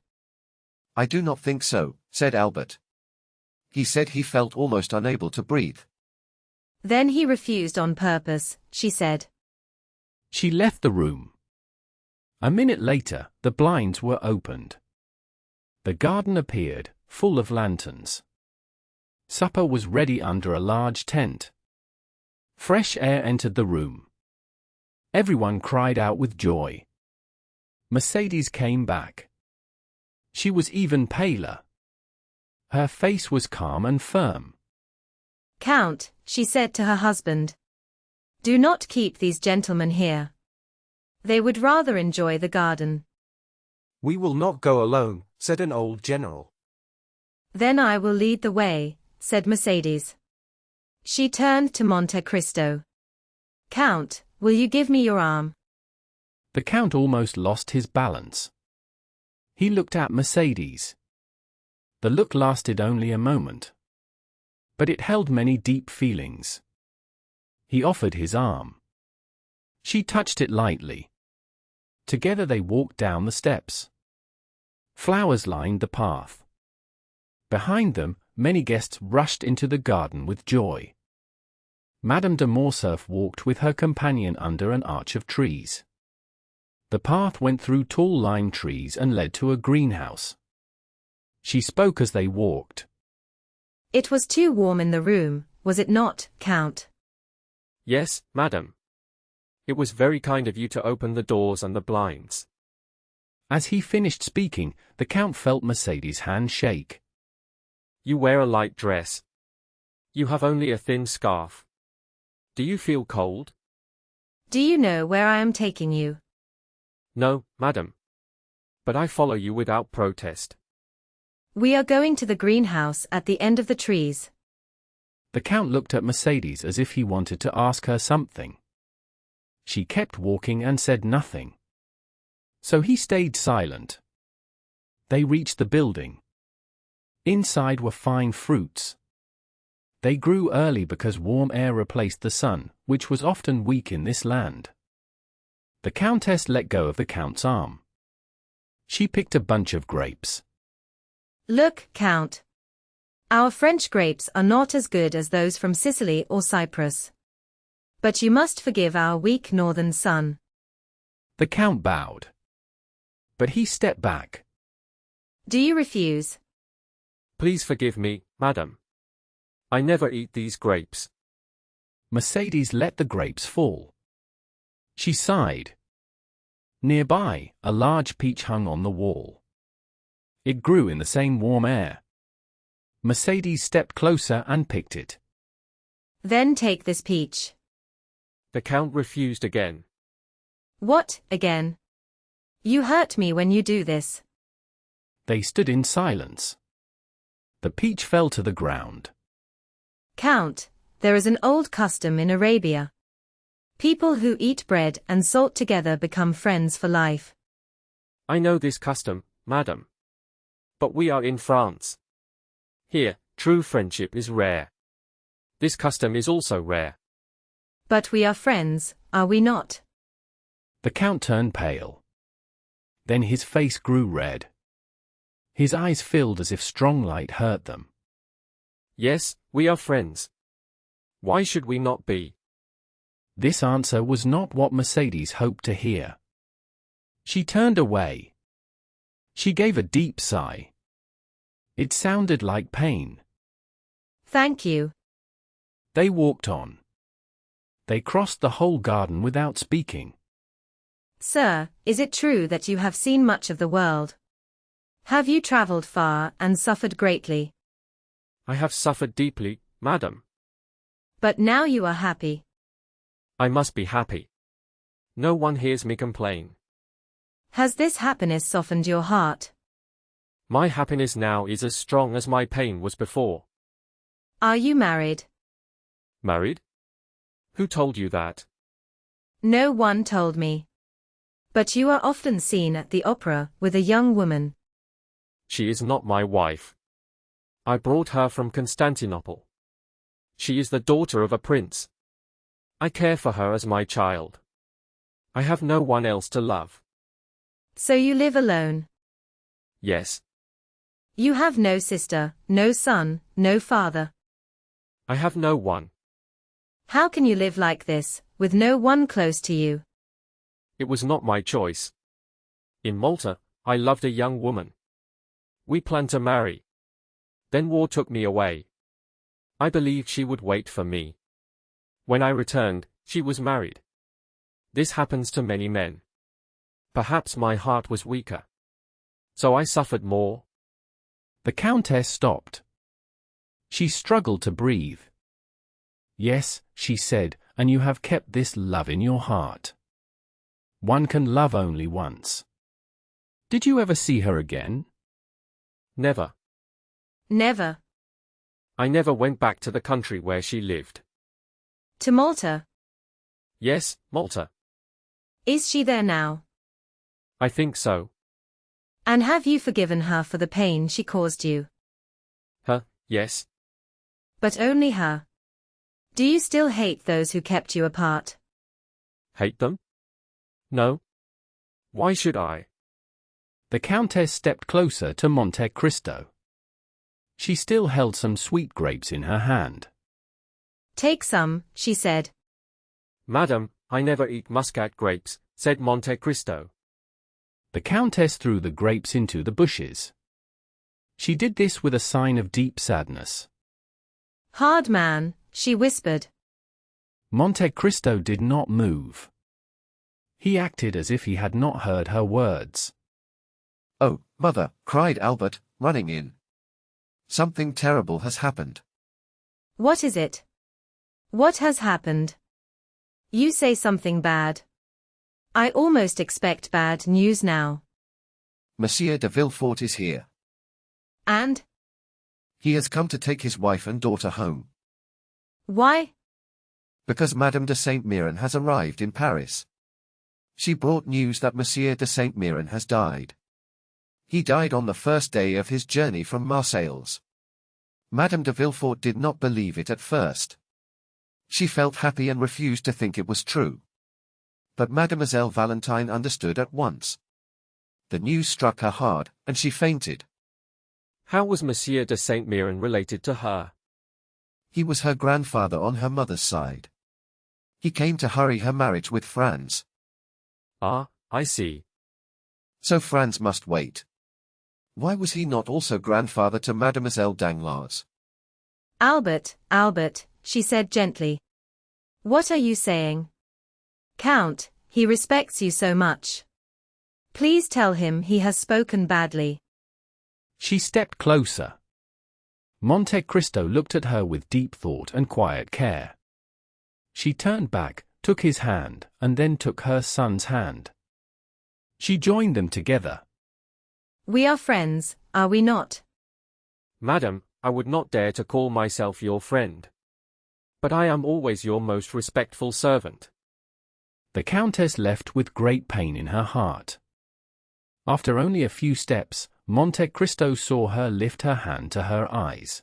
I do not think so, said Albert. He said he felt almost unable to breathe. Then he refused on purpose, she said. She left the room. A minute later, the blinds were opened. The garden appeared, full of lanterns. Supper was ready under a large tent. Fresh air entered the room. Everyone cried out with joy. Mercedes came back. She was even paler. Her face was calm and firm. Count, she said to her husband. Do not keep these gentlemen here. They would rather enjoy the garden. We will not go alone, said an old general. Then I will lead the way, said Mercedes. She turned to Monte Cristo. Count, will you give me your arm? The Count almost lost his balance. He looked at Mercedes. The look lasted only a moment. But it held many deep feelings. He offered his arm. She touched it lightly. Together they walked down the steps. Flowers lined the path. Behind them, many guests rushed into the garden with joy. Madame de Morcerf walked with her companion under an arch of trees. The path went through tall lime trees and led to a greenhouse. She spoke as they walked. It was too warm in the room, was it not, Count? Yes, madam. It was very kind of you to open the doors and the blinds. As he finished speaking, the Count felt Mercedes' hand shake. You wear a light dress. You have only a thin scarf. Do you feel cold? Do you know where I am taking you? No, madam. But I follow you without protest. We are going to the greenhouse at the end of the trees. The Count looked at Mercedes as if he wanted to ask her something. She kept walking and said nothing. So he stayed silent. They reached the building. Inside were fine fruits. They grew early because warm air replaced the sun, which was often weak in this land. The Countess let go of the Count's arm. She picked a bunch of grapes. Look, Count. Our French grapes are not as good as those from Sicily or Cyprus. But you must forgive our weak northern sun. The Count bowed. But he stepped back. Do you refuse? Please forgive me, madam. I never eat these grapes. Mercedes let the grapes fall. She sighed. Nearby, a large peach hung on the wall. It grew in the same warm air. Mercedes stepped closer and picked it. Then take this peach. The Count refused again. What, again? You hurt me when you do this. They stood in silence. The peach fell to the ground. Count, there is an old custom in Arabia. People who eat bread and salt together become friends for life. I know this custom, madam. But we are in France. Here, true friendship is rare. This custom is also rare. But we are friends, are we not? The Count turned pale. Then his face grew red. His eyes filled as if strong light hurt them. Yes, we are friends. Why should we not be? This answer was not what Mercedes hoped to hear. She turned away. She gave a deep sigh. It sounded like pain. Thank you. They walked on. They crossed the whole garden without speaking. Sir, is it true that you have seen much of the world? Have you traveled far and suffered greatly? I have suffered deeply, madam. But now you are happy. I must be happy. No one hears me complain. Has this happiness softened your heart? My happiness now is as strong as my pain was before. Are you married? Married? Who told you that? No one told me. But you are often seen at the opera with a young woman. She is not my wife. I brought her from Constantinople. She is the daughter of a prince. I care for her as my child. I have no one else to love. So you live alone? Yes. You have no sister, no son, no father. I have no one. How can you live like this, with no one close to you? It was not my choice. In Malta, I loved a young woman. We planned to marry. Then war took me away. I believed she would wait for me. When I returned, she was married. This happens to many men. Perhaps my heart was weaker. So I suffered more. The Countess stopped. She struggled to breathe. Yes, she said, and you have kept this love in your heart. One can love only once. Did you ever see her again? Never. Never. I never went back to the country where she lived. To Malta? Yes, Malta. Is she there now? I think so. And have you forgiven her for the pain she caused you? Her, yes. But only her. Do you still hate those who kept you apart? Hate them? No. Why should I? The Countess stepped closer to Monte Cristo. She still held some sweet grapes in her hand. Take some, she said. Madam, I never eat muscat grapes, said Monte Cristo. The Countess threw the grapes into the bushes. She did this with a sign of deep sadness. Hard man, she whispered. Monte Cristo did not move. He acted as if he had not heard her words. "Oh, mother," cried Albert, running in. "Something terrible has happened." What is it? What has happened? You say something bad. I almost expect bad news now. Monsieur de Villefort is here. And? He has come to take his wife and daughter home. Why? Because Madame de Saint-Méran has arrived in Paris. She brought news that Monsieur de Saint-Méran has died. He died on the first day of his journey from Marseilles. Madame de Villefort did not believe it at first. She felt happy and refused to think it was true. But Mademoiselle Valentine understood at once. The news struck her hard, and she fainted. How was Monsieur de Saint-Méran related to her? He was her grandfather on her mother's side. He came to hurry her marriage with Franz. Ah, I see. So Franz must wait. Why was he not also grandfather to Mademoiselle Danglars? Albert, she said gently. What are you saying? Count, he respects you so much. Please tell him he has spoken badly. She stepped closer. Monte Cristo looked at her with deep thought and quiet care. She turned back, took his hand, and then took her son's hand. She joined them together. We are friends, are we not? Madam, I would not dare to call myself your friend. But I am always your most respectful servant. The Countess left with great pain in her heart. After only a few steps, Monte Cristo saw her lift her hand to her eyes.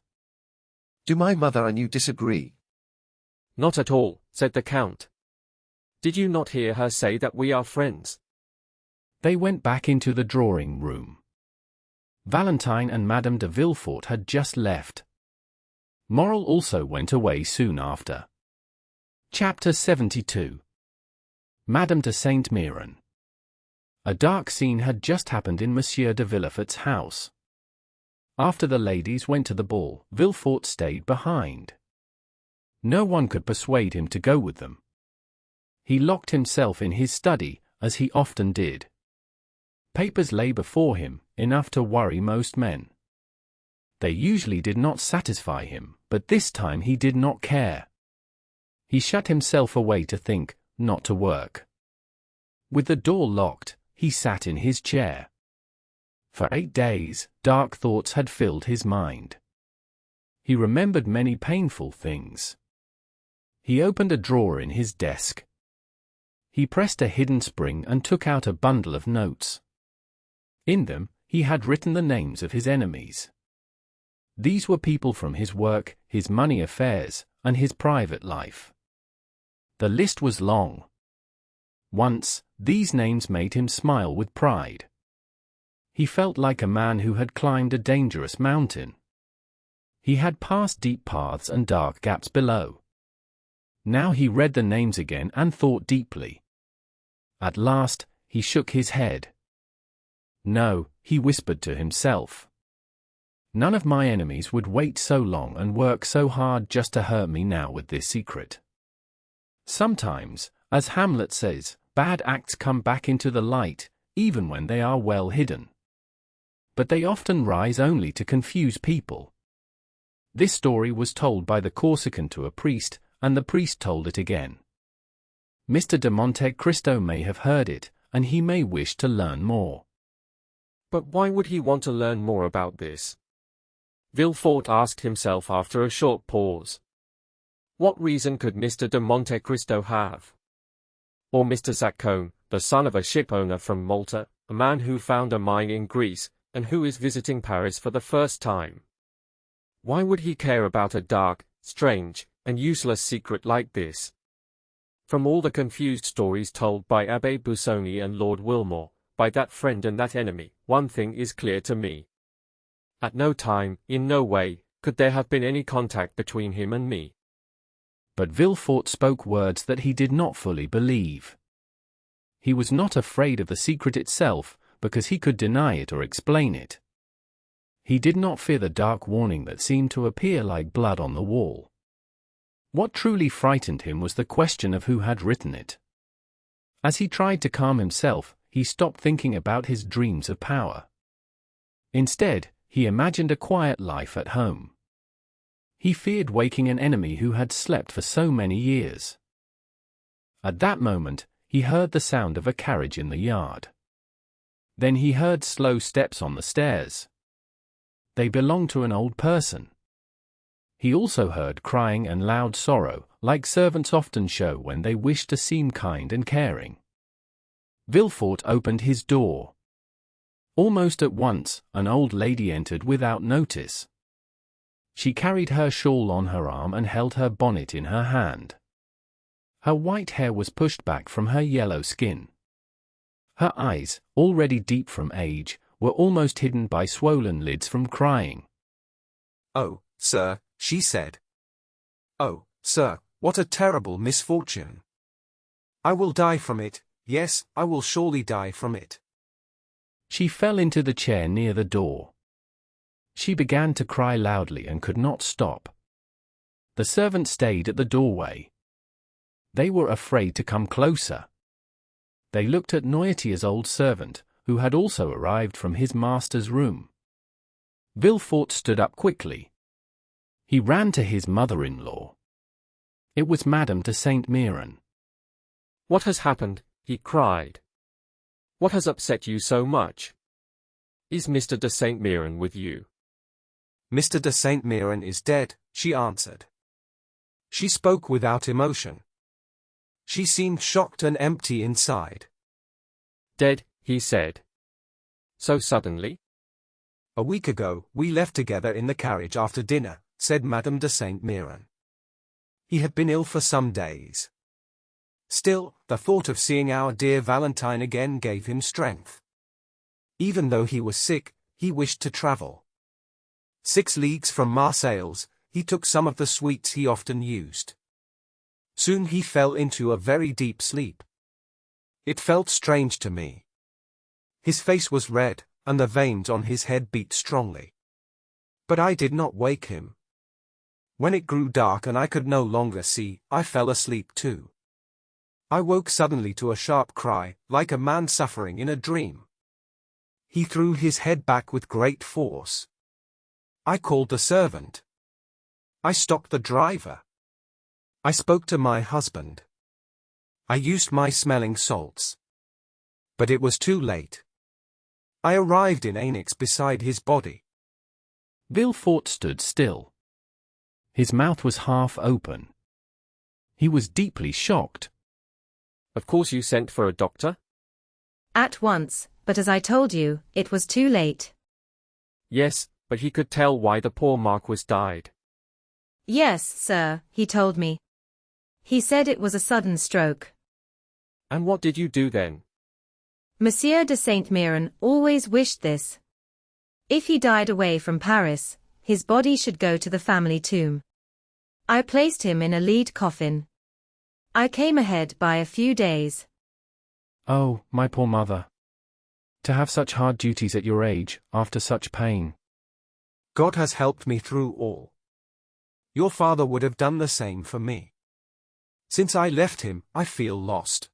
Do my mother and you disagree? Not at all, said the Count. Did you not hear her say that we are friends? They went back into the drawing room. Valentine and Madame de Villefort had just left. Morel also went away soon after. Chapter 72. Madame de Saint-Méran. A dark scene had just happened in Monsieur de Villefort's house. After the ladies went to the ball, Villefort stayed behind. No one could persuade him to go with them. He locked himself in his study, as he often did. Papers lay before him, enough to worry most men. They usually did not satisfy him, but this time he did not care. He shut himself away to think, not to work. With the door locked, he sat in his chair. For 8 days, dark thoughts had filled his mind. He remembered many painful things. He opened a drawer in his desk. He pressed a hidden spring and took out a bundle of notes. In them, he had written the names of his enemies. These were people from his work, his money affairs, and his private life. The list was long. Once, these names made him smile with pride. He felt like a man who had climbed a dangerous mountain. He had passed deep paths and dark gaps below. Now he read the names again and thought deeply. At last, he shook his head. No, he whispered to himself. None of my enemies would wait so long and work so hard just to hurt me now with this secret. Sometimes, as Hamlet says, bad acts come back into the light, even when they are well hidden. But they often rise only to confuse people. This story was told by the Corsican to a priest, and the priest told it again. Mr. de Monte Cristo may have heard it, and he may wish to learn more. But why would he want to learn more about this? Villefort asked himself after a short pause. What reason could Mr. de Monte Cristo have? Or Mr. Zaccone, the son of a ship-owner from Malta, a man who found a mine in Greece, and who is visiting Paris for the first time? Why would he care about a dark, strange, and useless secret like this? From all the confused stories told by Abbé Busoni and Lord Wilmore, by that friend and that enemy, one thing is clear to me. At no time, in no way, could there have been any contact between him and me. But Villefort spoke words that he did not fully believe. He was not afraid of the secret itself, because he could deny it or explain it. He did not fear the dark warning that seemed to appear like blood on the wall. What truly frightened him was the question of who had written it. As he tried to calm himself, he stopped thinking about his dreams of power. Instead, he imagined a quiet life at home. He feared waking an enemy who had slept for so many years. At that moment, he heard the sound of a carriage in the yard. Then he heard slow steps on the stairs. They belonged to an old person. He also heard crying and loud sorrow, like servants often show when they wish to seem kind and caring. Villefort opened his door. Almost at once, an old lady entered without notice. She carried her shawl on her arm and held her bonnet in her hand. Her white hair was pushed back from her yellow skin. Her eyes, already deep from age, were almost hidden by swollen lids from crying. "Oh, sir," she said. "Oh, sir, what a terrible misfortune. I will die from it, yes, I will surely die from it." She fell into the chair near the door. She began to cry loudly and could not stop. The servants stayed at the doorway. They were afraid to come closer. They looked at Noirtier's old servant, who had also arrived from his master's room. Villefort stood up quickly. He ran to his mother-in-law. It was Madame de Saint-Méran. "What has happened?" he cried. "What has upset you so much? Is Mr. de Saint-Méran with you?" "Mr. de Saint-Méran is dead," she answered. She spoke without emotion. She seemed shocked and empty inside. "Dead," he said. "So suddenly?" "A week ago, we left together in the carriage after dinner," said Madame de Saint-Méran. "He had been ill for some days. Still, the thought of seeing our dear Valentine again gave him strength. Even though he was sick, he wished to travel. 6 leagues from Marseilles, he took some of the sweets he often used. Soon he fell into a very deep sleep. It felt strange to me. His face was red, and the veins on his head beat strongly. But I did not wake him. When it grew dark and I could no longer see, I fell asleep too. I woke suddenly to a sharp cry, like a man suffering in a dream. He threw his head back with great force. I called the servant. I stopped the driver. I spoke to my husband. I used my smelling salts. But it was too late. I arrived in Annex beside his body. Villefort stood still. His mouth was half open. He was deeply shocked. Of course you sent for a doctor? At once, but as I told you, it was too late. Yes, but he could tell why the poor Marquis died. Yes, sir, he told me. He said it was a sudden stroke. And what did you do then? Monsieur de Saint-Méran always wished this. If he died away from Paris, his body should go to the family tomb. I placed him in a lead coffin. I came ahead by a few days. Oh, my poor mother. To have such hard duties at your age, after such pain. God has helped me through all. Your father would have done the same for me. Since I left him, I feel lost.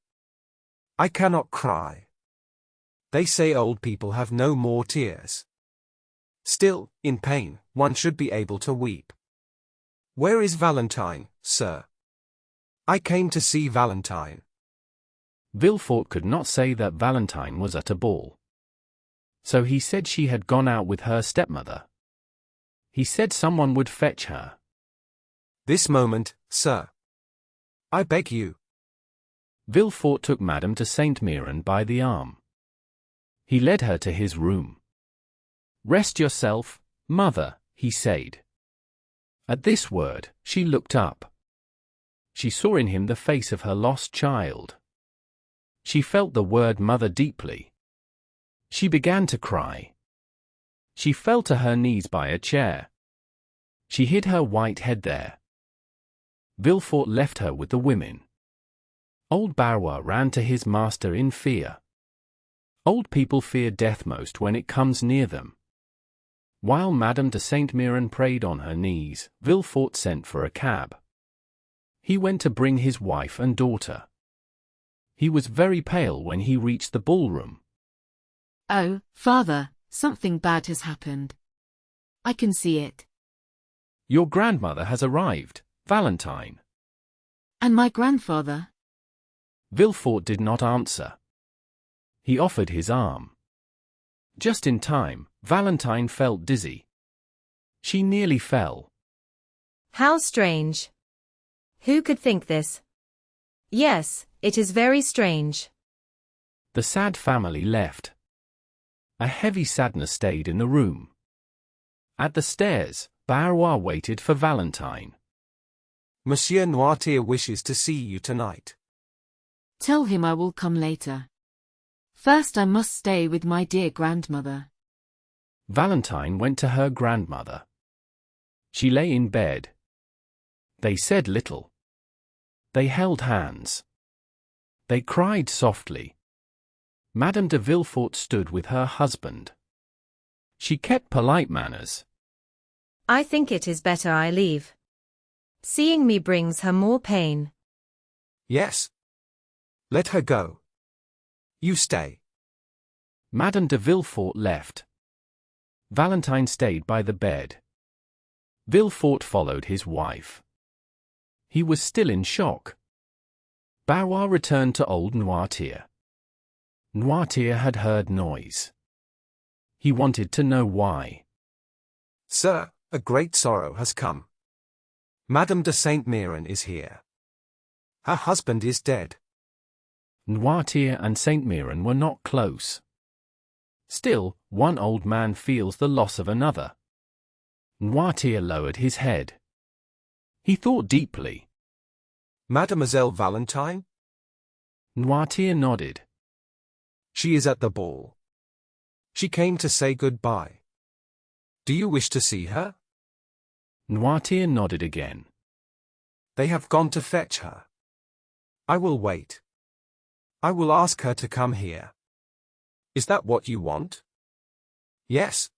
I cannot cry. They say old people have no more tears. Still, in pain, one should be able to weep. Where is Valentine, sir? I came to see Valentine. Villefort could not say that Valentine was at a ball. So he said she had gone out with her stepmother. He said someone would fetch her. This moment, sir. I beg you. Villefort took Madame de Saint-Méran by the arm. He led her to his room. Rest yourself, mother, he said. At this word, she looked up. She saw in him the face of her lost child. She felt the word mother deeply. She began to cry. She fell to her knees by a chair. She hid her white head there. Villefort left her with the women. Old Barrois ran to his master in fear. Old people fear death most when it comes near them. While Madame de Saint-Méran prayed on her knees, Villefort sent for a cab. He went to bring his wife and daughter. He was very pale when he reached the ballroom. Oh, father, something bad has happened. I can see it. Your grandmother has arrived, Valentine. And my grandfather? Villefort did not answer. He offered his arm. Just in time, Valentine felt dizzy. She nearly fell. How strange. Who could think this? Yes, it is very strange. The sad family left. A heavy sadness stayed in the room. At the stairs, Barrois waited for Valentine. Monsieur Noirtier wishes to see you tonight. Tell him I will come later. First I must stay with my dear grandmother. Valentine went to her grandmother. She lay in bed. They said little. They held hands. They cried softly. Madame de Villefort stood with her husband. She kept polite manners. I think it is better I leave. Seeing me brings her more pain. Yes. Let her go. You stay. Madame de Villefort left. Valentine stayed by the bed. Villefort followed his wife. He was still in shock. Barrois returned to old Noirtier. Noirtier had heard noise. He wanted to know why. Sir, a great sorrow has come. Madame de Saint-Méran is here. Her husband is dead. Noirtier and Saint-Méran were not close. Still, one old man feels the loss of another. Noirtier lowered his head. He thought deeply. Mademoiselle Valentine? Noirtier nodded. She is at the ball. She came to say goodbye. Do you wish to see her? Noirtier nodded again. They have gone to fetch her. I will wait. I will ask her to come here. Is that what you want? Yes.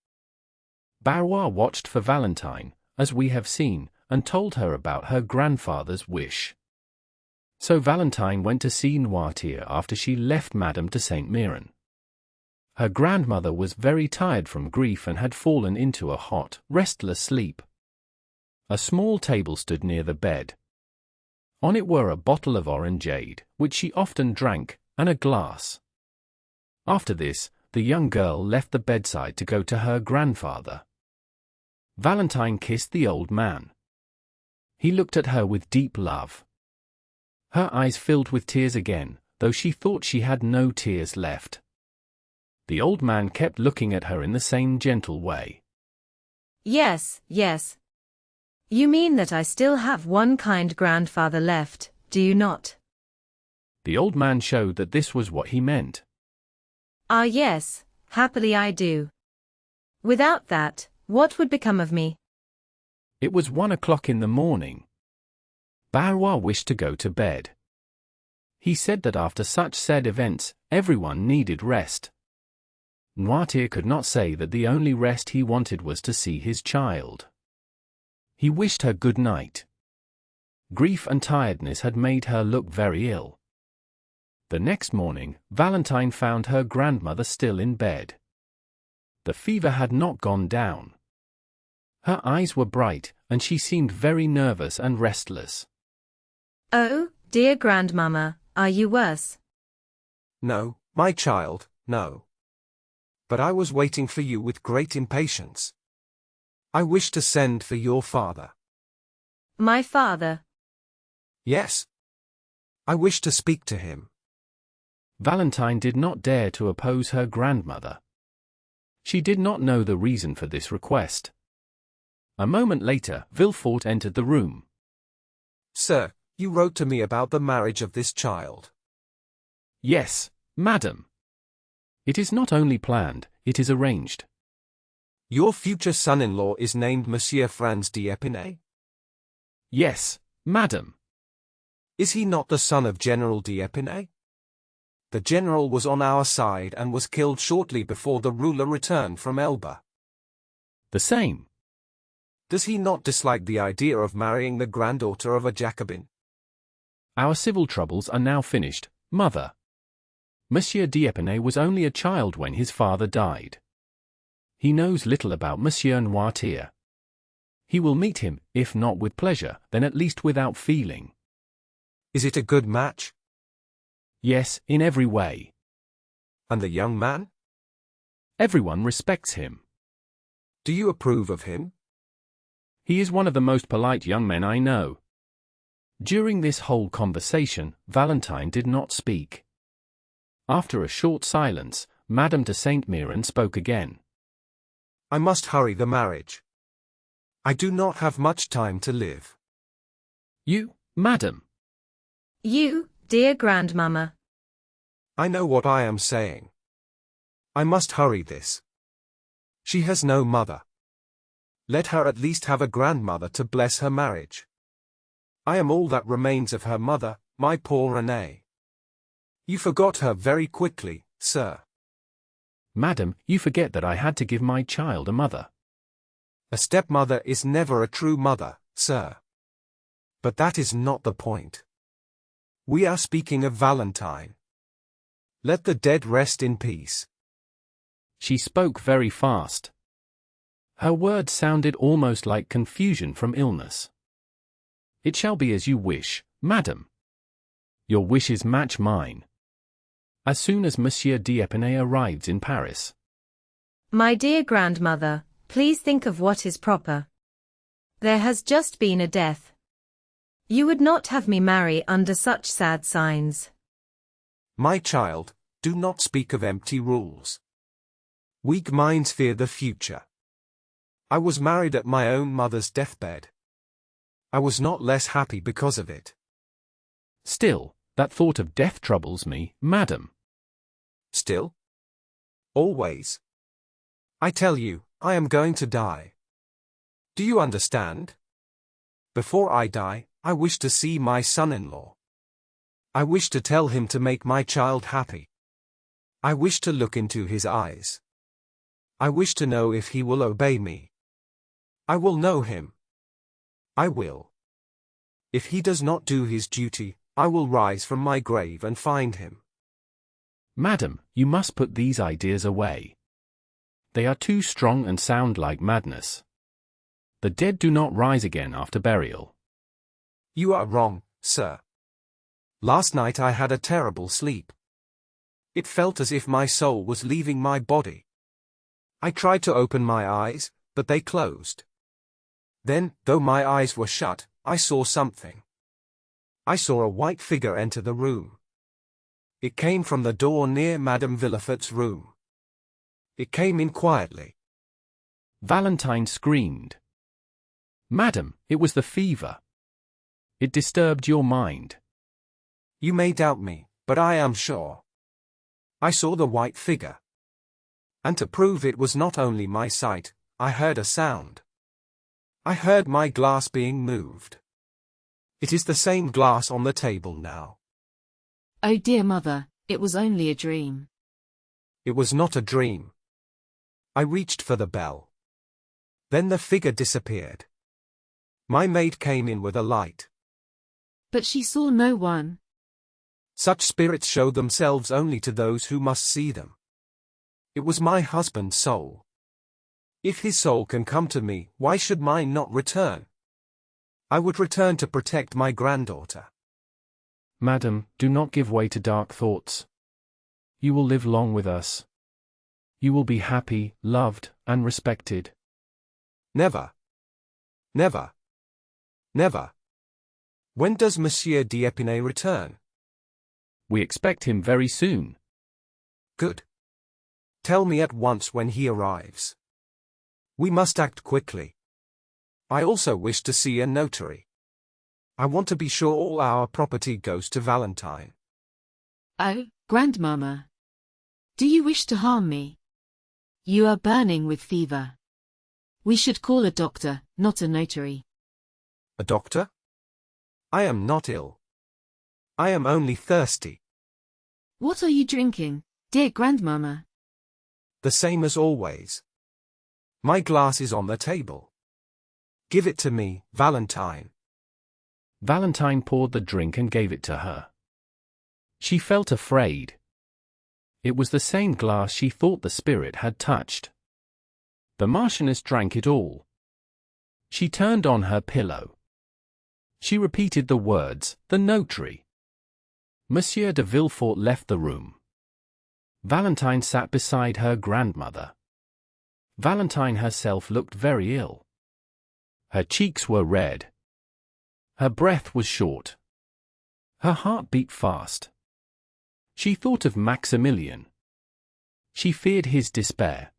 Barrois watched for Valentine, as we have seen, and told her about her grandfather's wish. So Valentine went to see Noirtier after she left Madame de Saint-Méran. Her grandmother was very tired from grief and had fallen into a hot, restless sleep. A small table stood near the bed. On it were a bottle of orangeade, which she often drank, and a glass. After this, the young girl left the bedside to go to her grandfather. Valentine kissed the old man. He looked at her with deep love. Her eyes filled with tears again, though she thought she had no tears left. The old man kept looking at her in the same gentle way. Yes, yes. You mean that I still have one kind grandfather left, do you not? The old man showed that this was what he meant. Ah yes, happily I do. Without that, what would become of me? It was 1 o'clock in the morning. Barrois wished to go to bed. He said that after such sad events, everyone needed rest. Noirtier could not say that the only rest he wanted was to see his child. He wished her good night. Grief and tiredness had made her look very ill. The next morning, Valentine found her grandmother still in bed. The fever had not gone down. Her eyes were bright, and she seemed very nervous and restless. Oh, dear grandmamma, are you worse? No, my child, no. But I was waiting for you with great impatience. I wish to send for your father. My father? Yes. I wish to speak to him. Valentine did not dare to oppose her grandmother. She did not know the reason for this request. A moment later, Villefort entered the room. Sir, you wrote to me about the marriage of this child. Yes, madam. It is not only planned, it is arranged. Your future son-in-law is named Monsieur Franz d'Épinay? Yes, madam. Is he not the son of General d'Épinay? The general was on our side and was killed shortly before the ruler returned from Elba. The same. Does he not dislike the idea of marrying the granddaughter of a Jacobin? Our civil troubles are now finished, mother. Monsieur d'Épinay was only a child when his father died. He knows little about Monsieur Noirtier. He will meet him, if not with pleasure, then at least without feeling. Is it a good match? Yes, in every way. And the young man? Everyone respects him. Do you approve of him? He is one of the most polite young men I know. During this whole conversation, Valentine did not speak. After a short silence, Madame de Saint-Méran spoke again. I must hurry the marriage. I do not have much time to live. You, madam. You, dear grandmamma. I know what I am saying. I must hurry this. She has no mother. Let her at least have a grandmother to bless her marriage. I am all that remains of her mother, my poor Renée. You forgot her very quickly, sir. Madam, you forget that I had to give my child a mother. A stepmother is never a true mother, sir. But that is not the point. We are speaking of Valentine. Let the dead rest in peace. She spoke very fast. Her words sounded almost like confusion from illness. It shall be as you wish, madam. Your wishes match mine. As soon as Monsieur d'Épinay arrives in Paris. My dear grandmother, please think of what is proper. There has just been a death. You would not have me marry under such sad signs. My child, do not speak of empty rules. Weak minds fear the future. I was married at my own mother's deathbed. I was not less happy because of it. Still, that thought of death troubles me, madam. Still? Always. I tell you, I am going to die. Do you understand? Before I die, I wish to see my son-in-law. I wish to tell him to make my child happy. I wish to look into his eyes. I wish to know if he will obey me. I will know him. I will. If he does not do his duty, I will rise from my grave and find him. Madam, you must put these ideas away. They are too strong and sound like madness. The dead do not rise again after burial. You are wrong, sir. Last night I had a terrible sleep. It felt as if my soul was leaving my body. I tried to open my eyes, but they closed. Then, though my eyes were shut, I saw something. I saw a white figure enter the room. It came from the door near Madame Villefort's room. It came in quietly. Valentine screamed. Madam, it was the fever. It disturbed your mind. You may doubt me, but I am sure. I saw the white figure. And to prove it was not only my sight, I heard a sound. I heard my glass being moved. It is the same glass on the table now. Oh dear mother, it was only a dream. It was not a dream. I reached for the bell. Then the figure disappeared. My maid came in with a light. But she saw no one. Such spirits show themselves only to those who must see them. It was my husband's soul. If his soul can come to me, why should mine not return? I would return to protect my granddaughter. Madam, do not give way to dark thoughts. You will live long with us. You will be happy, loved, and respected. Never. Never. Never. When does Monsieur d'Épinay return? We expect him very soon. Good. Tell me at once when he arrives. We must act quickly. I also wish to see a notary. I want to be sure all our property goes to Valentine. Oh, grandmamma. Do you wish to harm me? You are burning with fever. We should call a doctor, not a notary. A doctor? I am not ill. I am only thirsty. What are you drinking, dear grandmamma? The same as always. My glass is on the table. Give it to me, Valentine. Valentine poured the drink and gave it to her. She felt afraid. It was the same glass she thought the spirit had touched. The Marchioness drank it all. She turned on her pillow. She repeated the words, "The notary." Monsieur de Villefort left the room. Valentine sat beside her grandmother. Valentine herself looked very ill. Her cheeks were red. Her breath was short. Her heart beat fast. She thought of Maximilian. She feared his despair.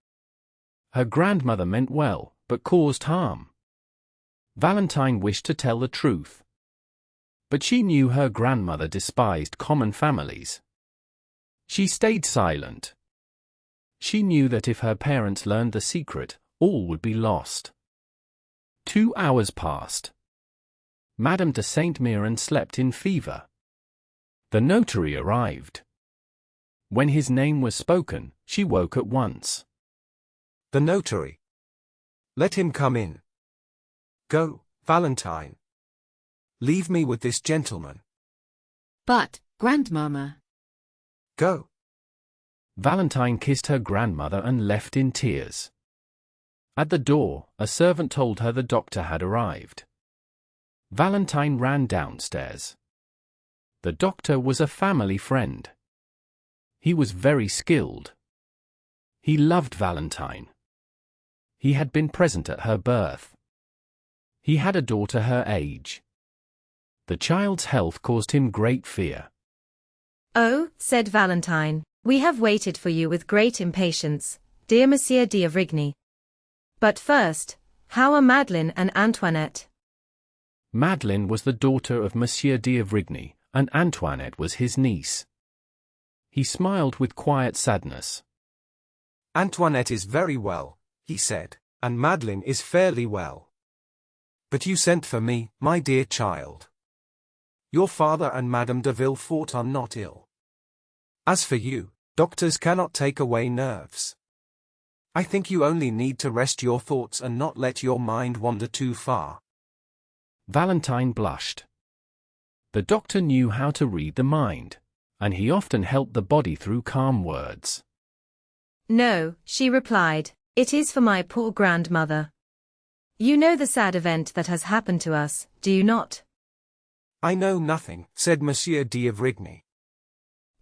Her grandmother meant well, but caused harm. Valentine wished to tell the truth. But she knew her grandmother despised common families. She stayed silent. She knew that if her parents learned the secret, all would be lost. 2 hours passed. Madame de Saint-Méran slept in fever. The notary arrived. When his name was spoken, she woke at once. The notary. Let him come in. Go, Valentine. Leave me with this gentleman. But, grandmamma. Go. Valentine kissed her grandmother and left in tears. At the door, a servant told her the doctor had arrived. Valentine ran downstairs. The doctor was a family friend. He was very skilled. He loved Valentine. He had been present at her birth. He had a daughter her age. The child's health caused him great fear. Oh, said Valentine, we have waited for you with great impatience, dear Monsieur d'Avrigny. But first, how are Madeleine and Antoinette? Madeleine was the daughter of Monsieur d'Avrigny, and Antoinette was his niece. He smiled with quiet sadness. Antoinette is very well, he said, and Madeleine is fairly well. But you sent for me, my dear child. Your father and Madame de Villefort are not ill. As for you, doctors cannot take away nerves. I think you only need to rest your thoughts and not let your mind wander too far. Valentine blushed. The doctor knew how to read the mind, and he often helped the body through calm words. No, she replied, it is for my poor grandmother. You know the sad event that has happened to us, do you not? I know nothing, said Monsieur d'Avrigny.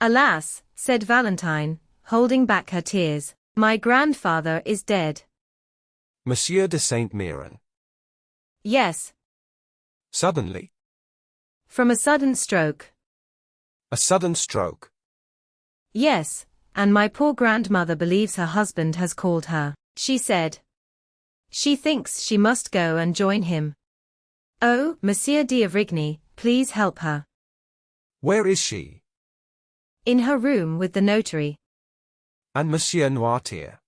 Alas, said Valentine, holding back her tears. My grandfather is dead. Monsieur de Saint-Méran. Yes. Suddenly. From a sudden stroke. A sudden stroke. Yes, and my poor grandmother believes her husband has called her, she said. She thinks she must go and join him. Oh, Monsieur d'Avrigny, please help her. Where is she? In her room with the notary. And Monsieur Noirtier?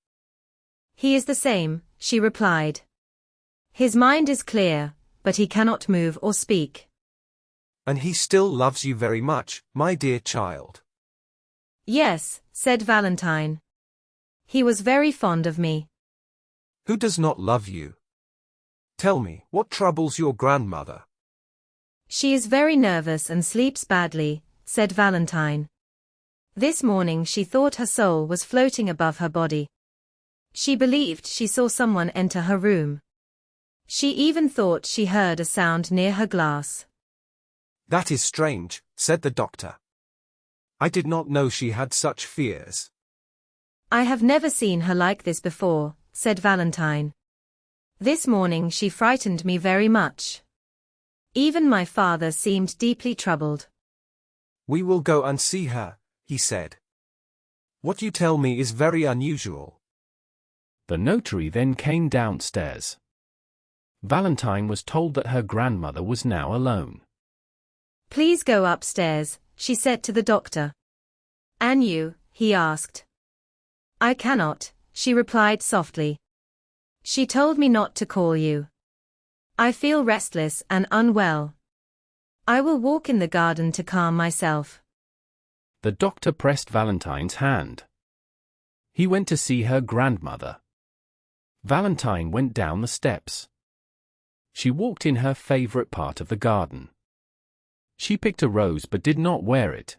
He is the same, she replied. His mind is clear, but he cannot move or speak. And he still loves you very much, my dear child. Yes, said Valentine. He was very fond of me. Who does not love you? Tell me, what troubles your grandmother? She is very nervous and sleeps badly, said Valentine. This morning she thought her soul was floating above her body. She believed she saw someone enter her room. She even thought she heard a sound near her glass. That is strange, said the doctor. I did not know she had such fears. I have never seen her like this before, said Valentine. This morning she frightened me very much. Even my father seemed deeply troubled. We will go and see her, he said. What you tell me is very unusual. The notary then came downstairs. Valentine was told that her grandmother was now alone. Please go upstairs, she said to the doctor. And you, he asked. I cannot, she replied softly. She told me not to call you. I feel restless and unwell. I will walk in the garden to calm myself. The doctor pressed Valentine's hand. He went to see her grandmother. Valentine went down the steps. She walked in her favorite part of the garden. She picked a rose but did not wear it.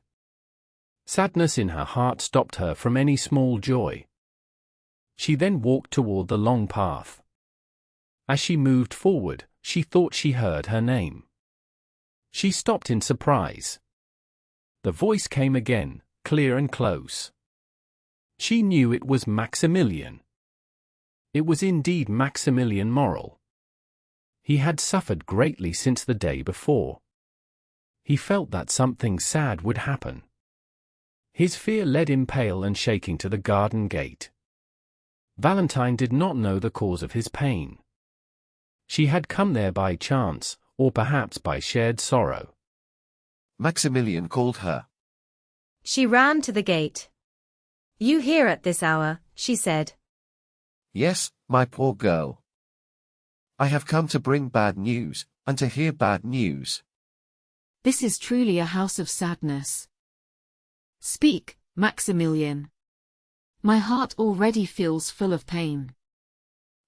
Sadness in her heart stopped her from any small joy. She then walked toward the long path. As she moved forward, she thought she heard her name. She stopped in surprise. The voice came again, clear and close. She knew it was Maximilian. It was indeed Maximilian Morel. He had suffered greatly since the day before. He felt that something sad would happen. His fear led him pale and shaking to the garden gate. Valentine did not know the cause of his pain. She had come there by chance, or perhaps by shared sorrow. Maximilian called her. She ran to the gate. You here at this hour, she said. Yes, my poor girl. I have come to bring bad news, and to hear bad news. This is truly a house of sadness. Speak, Maximilian. My heart already feels full of pain.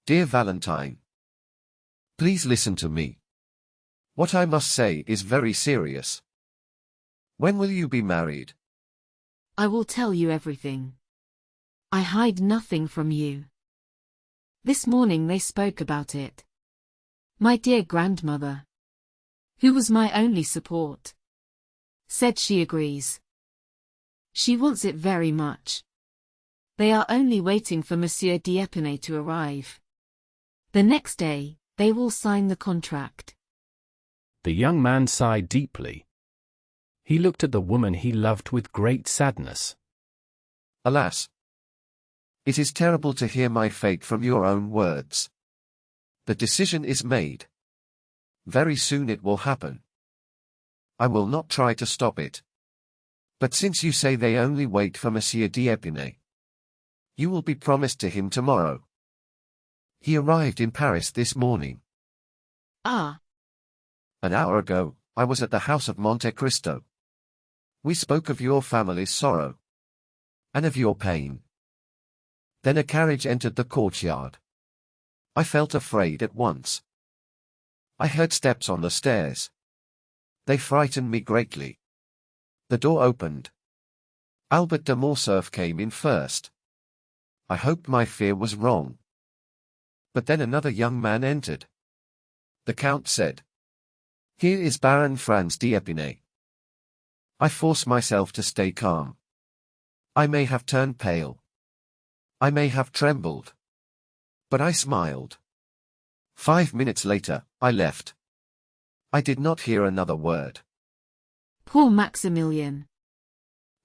Dear Valentine, please listen to me. What I must say is very serious. When will you be married? I will tell you everything. I hide nothing from you. This morning they spoke about it. My dear grandmother, who was my only support, said she agrees. She wants it very much. They are only waiting for Monsieur d'Épinay to arrive. The next day, they will sign the contract. The young man sighed deeply. He looked at the woman he loved with great sadness. Alas! It is terrible to hear my fate from your own words. The decision is made. Very soon it will happen. I will not try to stop it. But since you say they only wait for Monsieur d'Épinay, you will be promised to him tomorrow. He arrived in Paris this morning. Ah! An hour ago, I was at the house of Monte Cristo. We spoke of your family's sorrow. And of your pain. Then a carriage entered the courtyard. I felt afraid at once. I heard steps on the stairs. They frightened me greatly. The door opened. Albert de Morcerf came in first. I hoped my fear was wrong. But then another young man entered. The Count said, "Here is Baron Franz d'Épinay." I forced myself to stay calm. I may have turned pale. I may have trembled. But I smiled. 5 minutes later, I left. I did not hear another word. Poor Maximilian.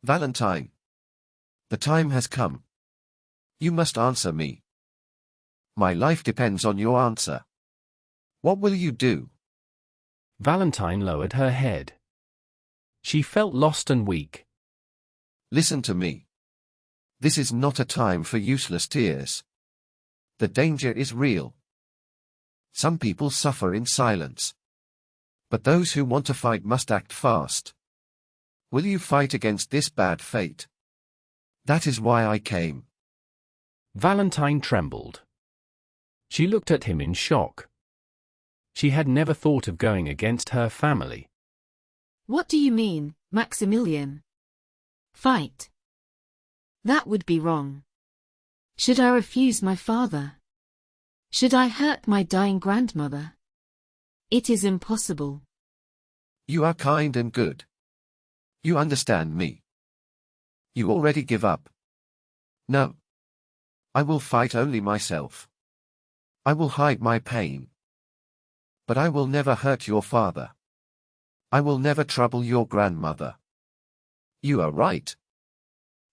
Valentine. The time has come. You must answer me. My life depends on your answer. What will you do? Valentine lowered her head. She felt lost and weak. Listen to me. This is not a time for useless tears. The danger is real. Some people suffer in silence. But those who want to fight must act fast. Will you fight against this bad fate? That is why I came. Valentine trembled. She looked at him in shock. She had never thought of going against her family. What do you mean, Maximilian? Fight. That would be wrong. Should I refuse my father? Should I hurt my dying grandmother? It is impossible. You are kind and good. You understand me. You already give up. No. I will fight only myself. I will hide my pain. But I will never hurt your father. I will never trouble your grandmother. You are right.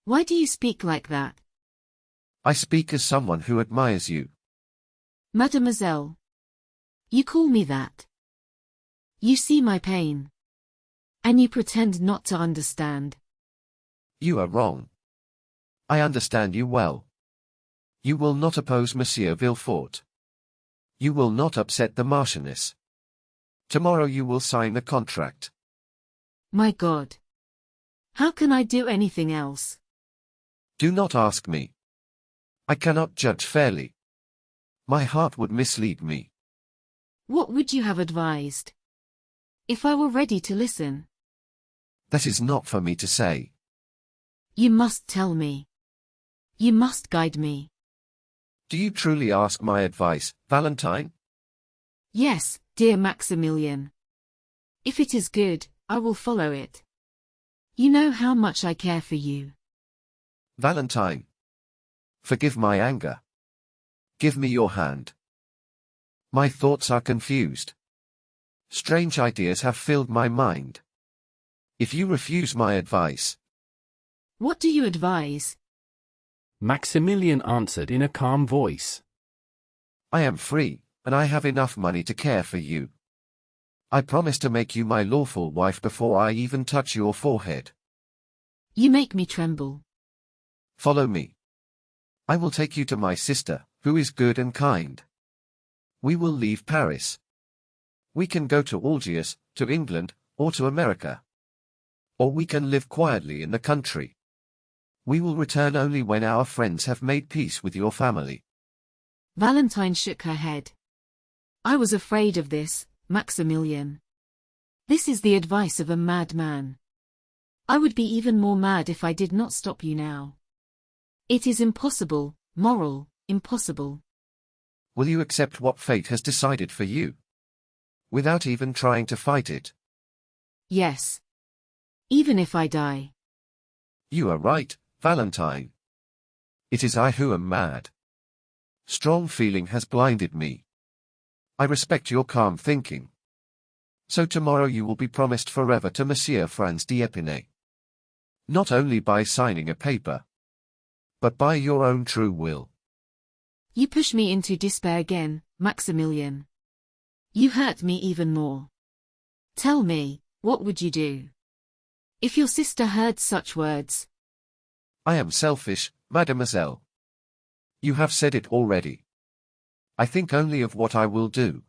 Why do you speak like that? I speak as someone who admires you. Mademoiselle. You call me that. You see my pain. And you pretend not to understand. You are wrong. I understand you well. You will not oppose Monsieur Villefort. You will not upset the Marchioness. Tomorrow you will sign the contract. My God. How can I do anything else? Do not ask me. I cannot judge fairly. My heart would mislead me. What would you have advised? If I were ready to listen. That is not for me to say. You must tell me. You must guide me. Do you truly ask my advice, Valentine? Yes, dear Maximilian. If it is good, I will follow it. You know how much I care for you. Valentine. Forgive my anger. Give me your hand. My thoughts are confused. Strange ideas have filled my mind. If you refuse my advice. What do you advise? Maximilian answered in a calm voice. I am free, and I have enough money to care for you. I promise to make you my lawful wife before I even touch your forehead. You make me tremble. Follow me. I will take you to my sister, who is good and kind. We will leave Paris. We can go to Algiers, to England, or to America. Or we can live quietly in the country. We will return only when our friends have made peace with your family. Valentine shook her head. I was afraid of this, Maximilian. This is the advice of a madman. I would be even more mad if I did not stop you now. It is impossible, moral, impossible. Will you accept what fate has decided for you? Without even trying to fight it? Yes. Even if I die. You are right, Valentine. It is I who am mad. Strong feeling has blinded me. I respect your calm thinking. So tomorrow you will be promised forever to Monsieur Franz d'Épinay. Not only by signing a paper, but by your own true will. You push me into despair again, Maximilian. You hurt me even more. Tell me, what would you do? If your sister heard such words. I am selfish, mademoiselle. You have said it already. I think only of what I will do.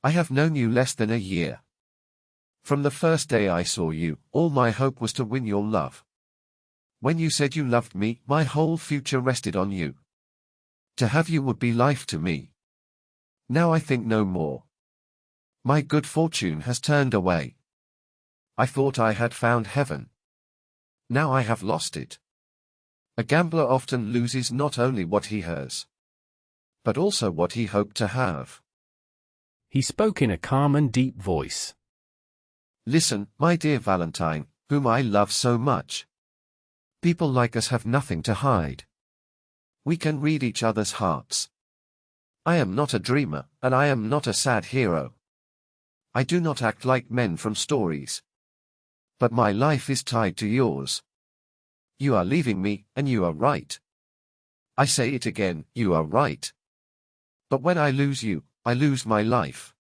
I have known you less than a year. From the first day I saw you, all my hope was to win your love. When you said you loved me, my whole future rested on you. To have you would be life to me. Now I think no more. My good fortune has turned away. I thought I had found heaven. Now I have lost it. A gambler often loses not only what he has, but also what he hoped to have. He spoke in a calm and deep voice. Listen, my dear Valentine, whom I love so much. People like us have nothing to hide. We can read each other's hearts. I am not a dreamer, and I am not a sad hero. I do not act like men from stories. But my life is tied to yours. You are leaving me, and you are right. I say it again, you are right. But when I lose you, I lose my life.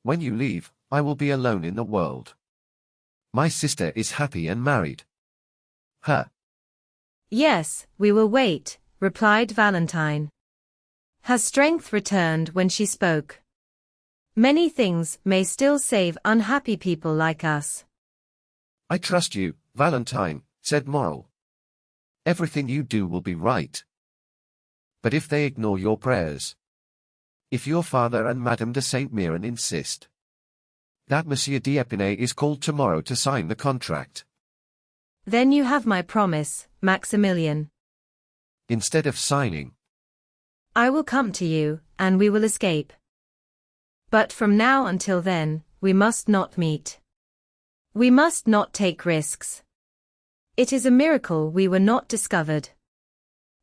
When you leave, I will be alone in the world. My sister is happy and married. Her. Yes, we will wait, replied Valentine. Her strength returned when she spoke. Many things may still save unhappy people like us. I trust you, Valentine, said Moral. Everything you do will be right. But if they ignore your prayers, if your father and Madame de Saint-Méran insist that Monsieur d'Épinay is called tomorrow to sign the contract, then you have my promise, Maximilian. Instead of signing, I will come to you, and we will escape. But from now until then, we must not meet. We must not take risks. It is a miracle we were not discovered.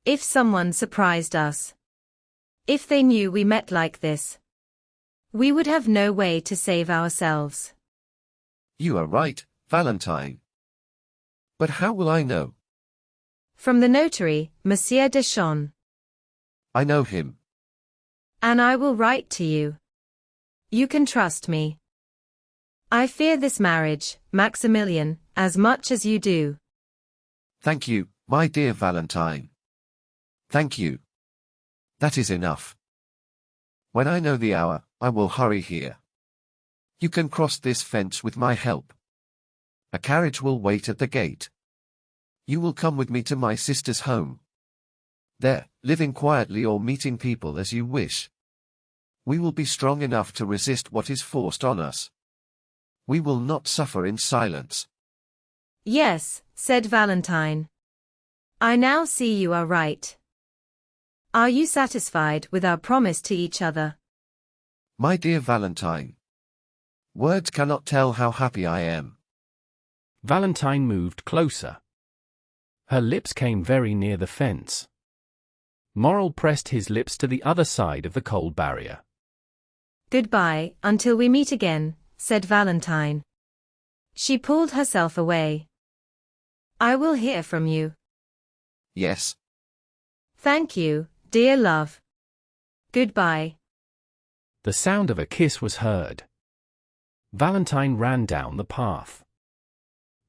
If someone surprised us, if they knew we met like this, we would have no way to save ourselves. You are right, Valentine. But how will I know? From the notary, Monsieur Deschamps. I know him. And I will write to you. You can trust me. I fear this marriage, Maximilian, as much as you do. Thank you, my dear Valentine. Thank you. That is enough. When I know the hour, I will hurry here. You can cross this fence with my help. A carriage will wait at the gate. You will come with me to my sister's home. There, living quietly or meeting people as you wish. We will be strong enough to resist what is forced on us. We will not suffer in silence. Yes, said Valentine. I now see you are right. Are you satisfied with our promise to each other? My dear Valentine, words cannot tell how happy I am. Valentine moved closer. Her lips came very near the fence. Moral pressed his lips to the other side of the cold barrier. Goodbye, until we meet again, said Valentine. She pulled herself away. I will hear from you. Yes. Thank you, dear love. Goodbye. The sound of a kiss was heard. Valentine ran down the path.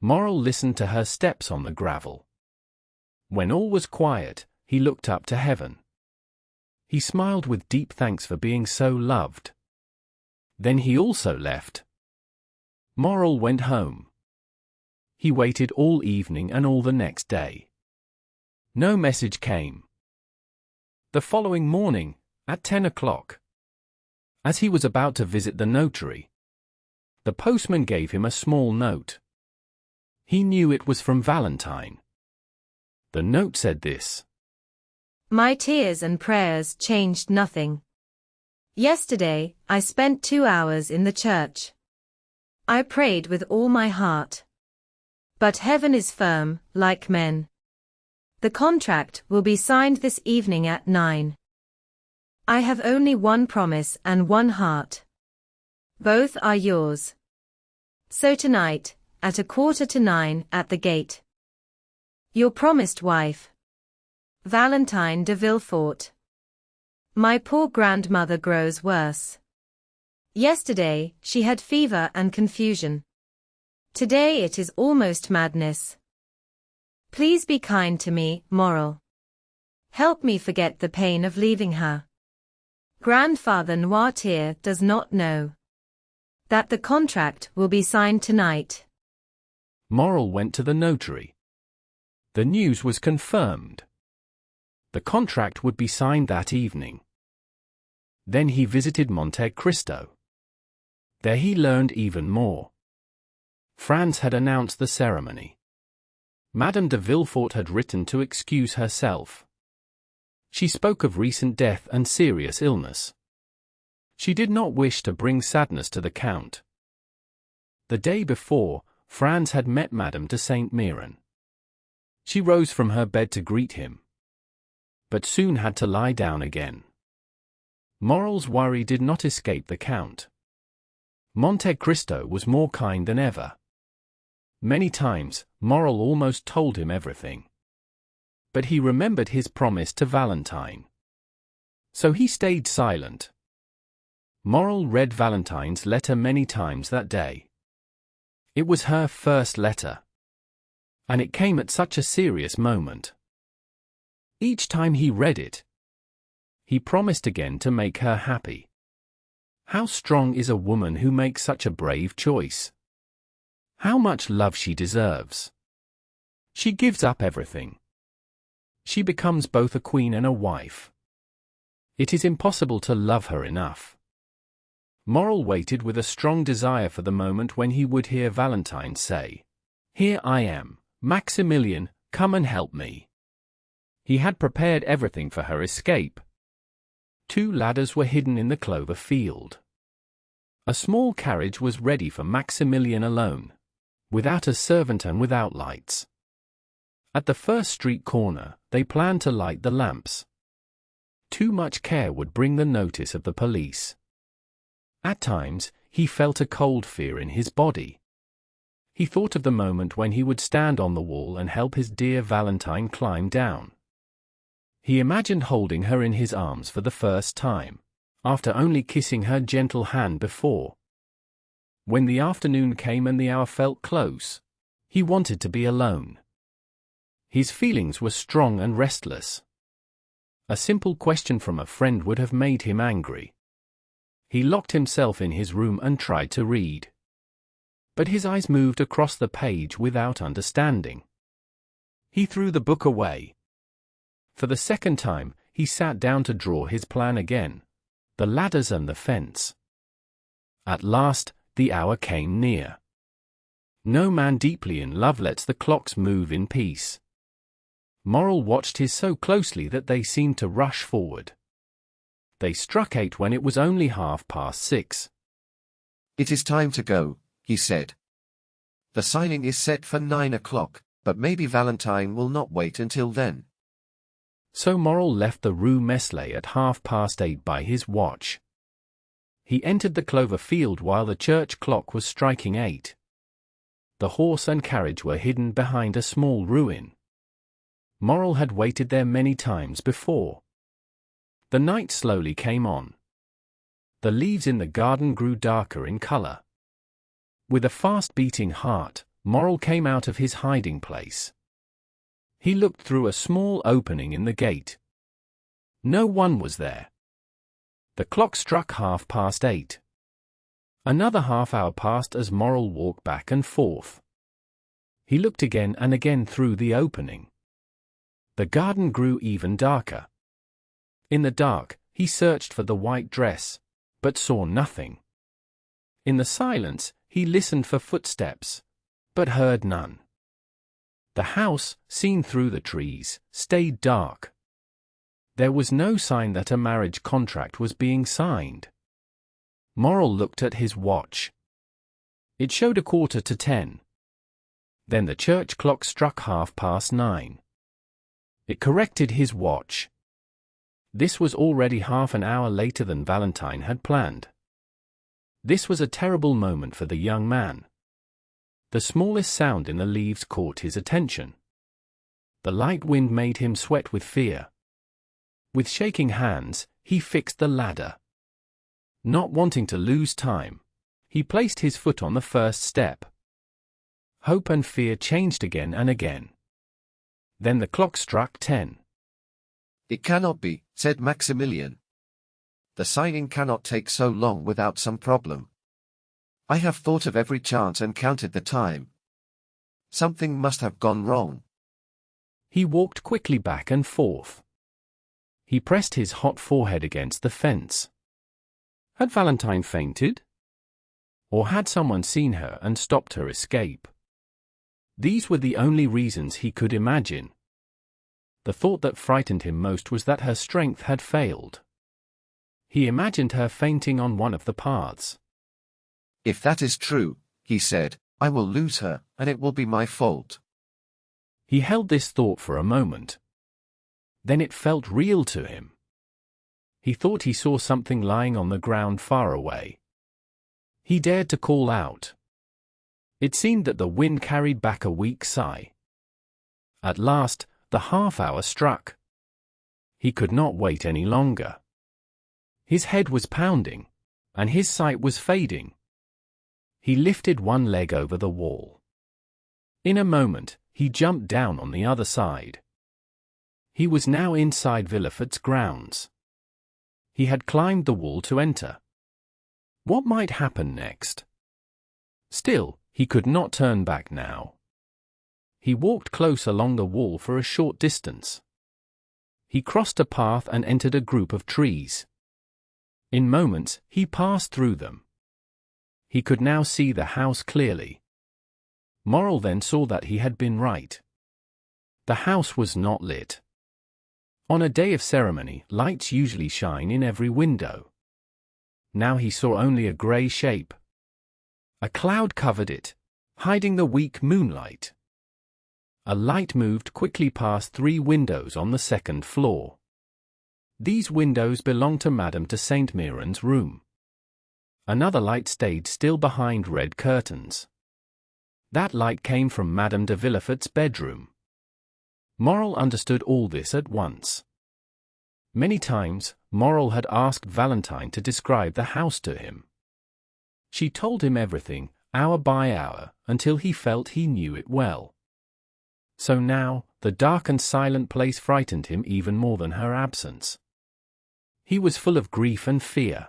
Moral listened to her steps on the gravel. When all was quiet, he looked up to heaven. He smiled with deep thanks for being so loved. Then he also left. Moral went home. He waited all evening and all the next day. No message came. The following morning, at 10 o'clock, as he was about to visit the notary, the postman gave him a small note. He knew it was from Valentine. The note said this: My tears and prayers changed nothing. Yesterday, I spent 2 hours in the church. I prayed with all my heart. But heaven is firm, like men. The contract will be signed this evening at 9. I have only one promise and one heart. Both are yours. So tonight, at 8:45 at the gate. Your promised wife, Valentine de Villefort. My poor grandmother grows worse. Yesterday, she had fever and confusion. Today it is almost madness. Please be kind to me, Moral. Help me forget the pain of leaving her. Grandfather Noirtier does not know that the contract will be signed tonight. Moral went to the notary. The news was confirmed. The contract would be signed that evening. Then he visited Monte Cristo. There he learned even more. Franz had announced the ceremony. Madame de Villefort had written to excuse herself. She spoke of recent death and serious illness. She did not wish to bring sadness to the Count. The day before, Franz had met Madame de Saint-Méran. She rose from her bed to greet him, but soon had to lie down again. Moral's worry did not escape the Count. Monte Cristo was more kind than ever. Many times, Moral almost told him everything. But he remembered his promise to Valentine. So he stayed silent. Moral read Valentine's letter many times that day. It was her first letter. And it came at such a serious moment. Each time he read it, he promised again to make her happy. How strong is a woman who makes such a brave choice? How much love she deserves. She gives up everything. She becomes both a queen and a wife. It is impossible to love her enough. Moral waited with a strong desire for the moment when he would hear Valentine say, "Here I am, Maximilian, come and help me." He had prepared everything for her escape. 2 ladders were hidden in the clover field. A small carriage was ready for Maximilian alone, without a servant and without lights. At the first street corner, they planned to light the lamps. Too much care would bring the notice of the police. At times, he felt a cold fear in his body. He thought of the moment when he would stand on the wall and help his dear Valentine climb down. He imagined holding her in his arms for the first time, after only kissing her gentle hand before. When the afternoon came and the hour felt close, he wanted to be alone. His feelings were strong and restless. A simple question from a friend would have made him angry. He locked himself in his room and tried to read. But his eyes moved across the page without understanding. He threw the book away. For the second time, he sat down to draw his plan again, the ladders and the fence. At last, the hour came near. No man deeply in love lets the clocks move in peace. Moral watched his so closely that they seemed to rush forward. They struck 8 when it was only 6:30. "It is time to go," he said. "The signing is set for 9 o'clock, but maybe Valentine will not wait until then." So Moral left the Rue Meslay at 8:30 by his watch. He entered the clover field while the church clock was striking 8. The horse and carriage were hidden behind a small ruin. Moral had waited there many times before. The night slowly came on. The leaves in the garden grew darker in color. With a fast-beating heart, Moral came out of his hiding place. He looked through a small opening in the gate. No one was there. The clock struck 8:30. Another half hour passed as Moral walked back and forth. He looked again and again through the opening. The garden grew even darker. In the dark, he searched for the white dress, but saw nothing. In the silence, he listened for footsteps, but heard none. The house, seen through the trees, stayed dark. There was no sign that a marriage contract was being signed. Moral looked at his watch. It showed 9:15. Then the church clock struck 9:30. It corrected his watch. This was already half an hour later than Valentine had planned. This was a terrible moment for the young man. The smallest sound in the leaves caught his attention. The light wind made him sweat with fear. With shaking hands, he fixed the ladder. Not wanting to lose time, he placed his foot on the first step. Hope and fear changed again and again. Then the clock struck 10. "It cannot be," said Maximilian. "The signing cannot take so long without some problem. I have thought of every chance and counted the time. Something must have gone wrong." He walked quickly back and forth. He pressed his hot forehead against the fence. Had Valentine fainted? Or had someone seen her and stopped her escape? These were the only reasons he could imagine. The thought that frightened him most was that her strength had failed. He imagined her fainting on one of the paths. "If that is true," he said, "I will lose her, and it will be my fault." He held this thought for a moment. Then it felt real to him. He thought he saw something lying on the ground far away. He dared to call out. It seemed that the wind carried back a weak sigh. At last, the half-hour struck. He could not wait any longer. His head was pounding, and his sight was fading. He lifted one leg over the wall. In a moment, he jumped down on the other side. He was now inside Villefort's grounds. He had climbed the wall to enter. What might happen next? Still, he could not turn back now. He walked close along the wall for a short distance. He crossed a path and entered a group of trees. In moments, he passed through them. He could now see the house clearly. Morrel then saw that he had been right. The house was not lit. On a day of ceremony, lights usually shine in every window. Now he saw only a grey shape. A cloud covered it, hiding the weak moonlight. A light moved quickly past 3 windows on the 2nd floor. These windows belonged to Madame de Saint-Méran's room. Another light stayed still behind red curtains. That light came from Madame de Villefort's bedroom. Morrel understood all this at once. Many times, Morrel had asked Valentine to describe the house to him. She told him everything, hour by hour, until he felt he knew it well. So now, the dark and silent place frightened him even more than her absence. He was full of grief and fear.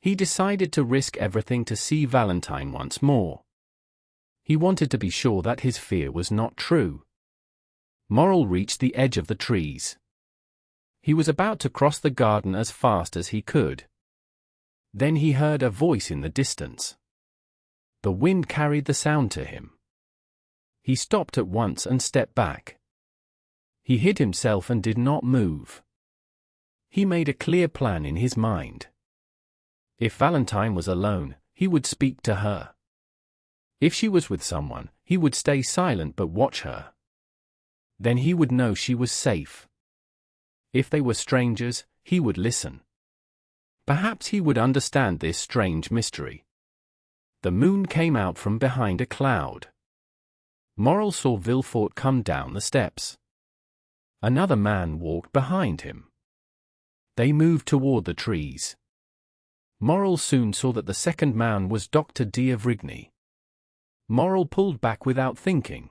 He decided to risk everything to see Valentine once more. He wanted to be sure that his fear was not true. Morrel reached the edge of the trees. He was about to cross the garden as fast as he could. Then he heard a voice in the distance. The wind carried the sound to him. He stopped at once and stepped back. He hid himself and did not move. He made a clear plan in his mind. If Valentine was alone, he would speak to her. If she was with someone, he would stay silent but watch her. Then he would know she was safe. If they were strangers, he would listen. Perhaps he would understand this strange mystery. The moon came out from behind a cloud. Morrel saw Villefort come down the steps. Another man walked behind him. They moved toward the trees. Morrel soon saw that the second man was Dr. d'Avrigny. Morrel pulled back without thinking.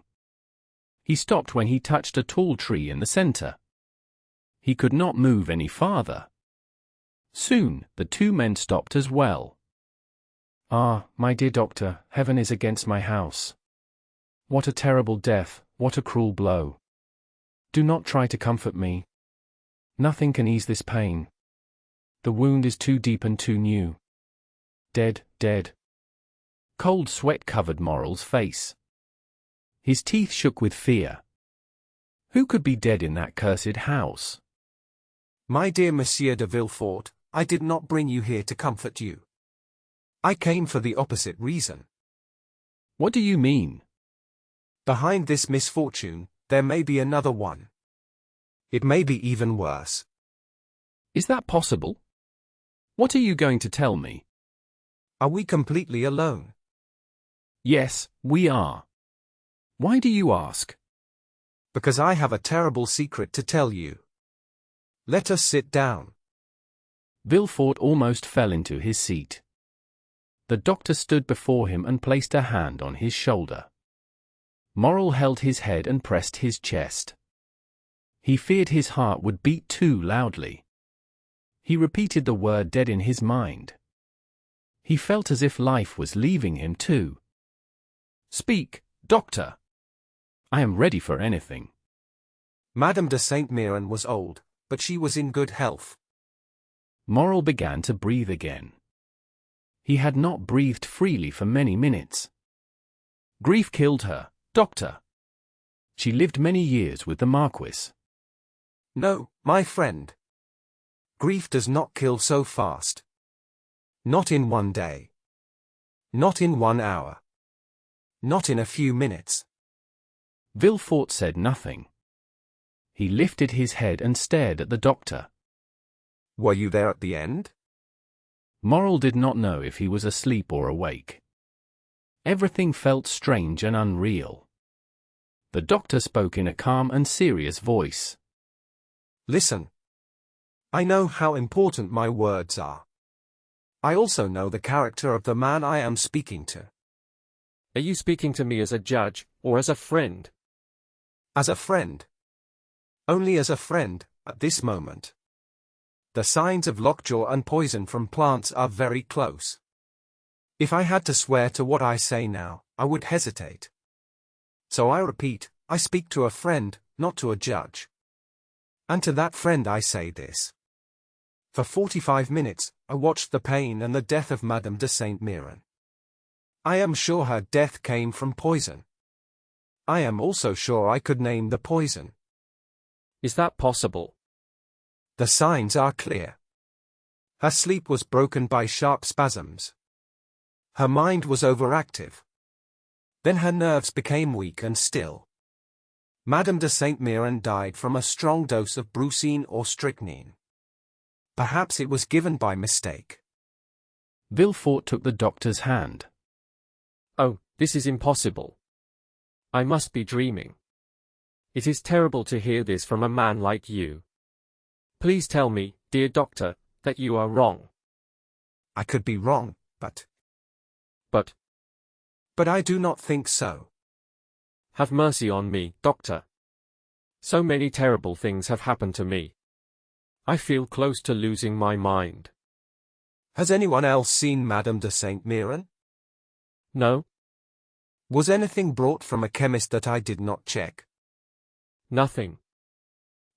He stopped when he touched a tall tree in the center. He could not move any farther. Soon, the 2 men stopped as well. "Ah, my dear doctor, heaven is against my house. What a terrible death, what a cruel blow. Do not try to comfort me. Nothing can ease this pain. The wound is too deep and too new. Dead, dead." Cold sweat covered Morrel's face. His teeth shook with fear. Who could be dead in that cursed house? My dear Monsieur de Villefort, I did not bring you here to comfort you. I came for the opposite reason. What do you mean? Behind this misfortune, there may be another one. It may be even worse. Is that possible? What are you going to tell me? Are we completely alone? Yes, we are. Why do you ask? Because I have a terrible secret to tell you. Let us sit down. Villefort almost fell into his seat. The doctor stood before him and placed a hand on his shoulder. Morrel held his head and pressed his chest. He feared his heart would beat too loudly. He repeated the word dead in his mind. He felt as if life was leaving him too. Speak, doctor. I am ready for anything. Madame de Saint-Méran was old, but she was in good health. Morrel began to breathe again. He had not breathed freely for many minutes. Grief killed her, doctor. She lived many years with the Marquis. No, my friend. Grief does not kill so fast. Not in one day. Not in 1 hour. Not in a few minutes. Villefort said nothing. He lifted his head and stared at the doctor. Were you there at the end? Morel did not know if he was asleep or awake. Everything felt strange and unreal. The doctor spoke in a calm and serious voice. Listen. I know how important my words are. I also know the character of the man I am speaking to. Are you speaking to me as a judge, or as a friend? As a friend. Only as a friend, at this moment. The signs of lockjaw and poison from plants are very close. If I had to swear to what I say now, I would hesitate. So I repeat, I speak to a friend, not to a judge. And to that friend I say this. For 45 minutes, I watched the pain and the death of Madame de Saint-Méran. I am sure her death came from poison. I am also sure I could name the poison. Is that possible? The signs are clear. Her sleep was broken by sharp spasms. Her mind was overactive. Then her nerves became weak and still. Madame de Saint-Méran died from a strong dose of brucine or strychnine. Perhaps it was given by mistake. Villefort took the doctor's hand. Oh, this is impossible. I must be dreaming. It is terrible to hear this from a man like you. Please tell me, dear doctor, that you are wrong. I could be wrong, but I do not think so. Have mercy on me, doctor. So many terrible things have happened to me. I feel close to losing my mind. Has anyone else seen Madame de Saint-Méran? No. Was anything brought from a chemist that I did not check? Nothing.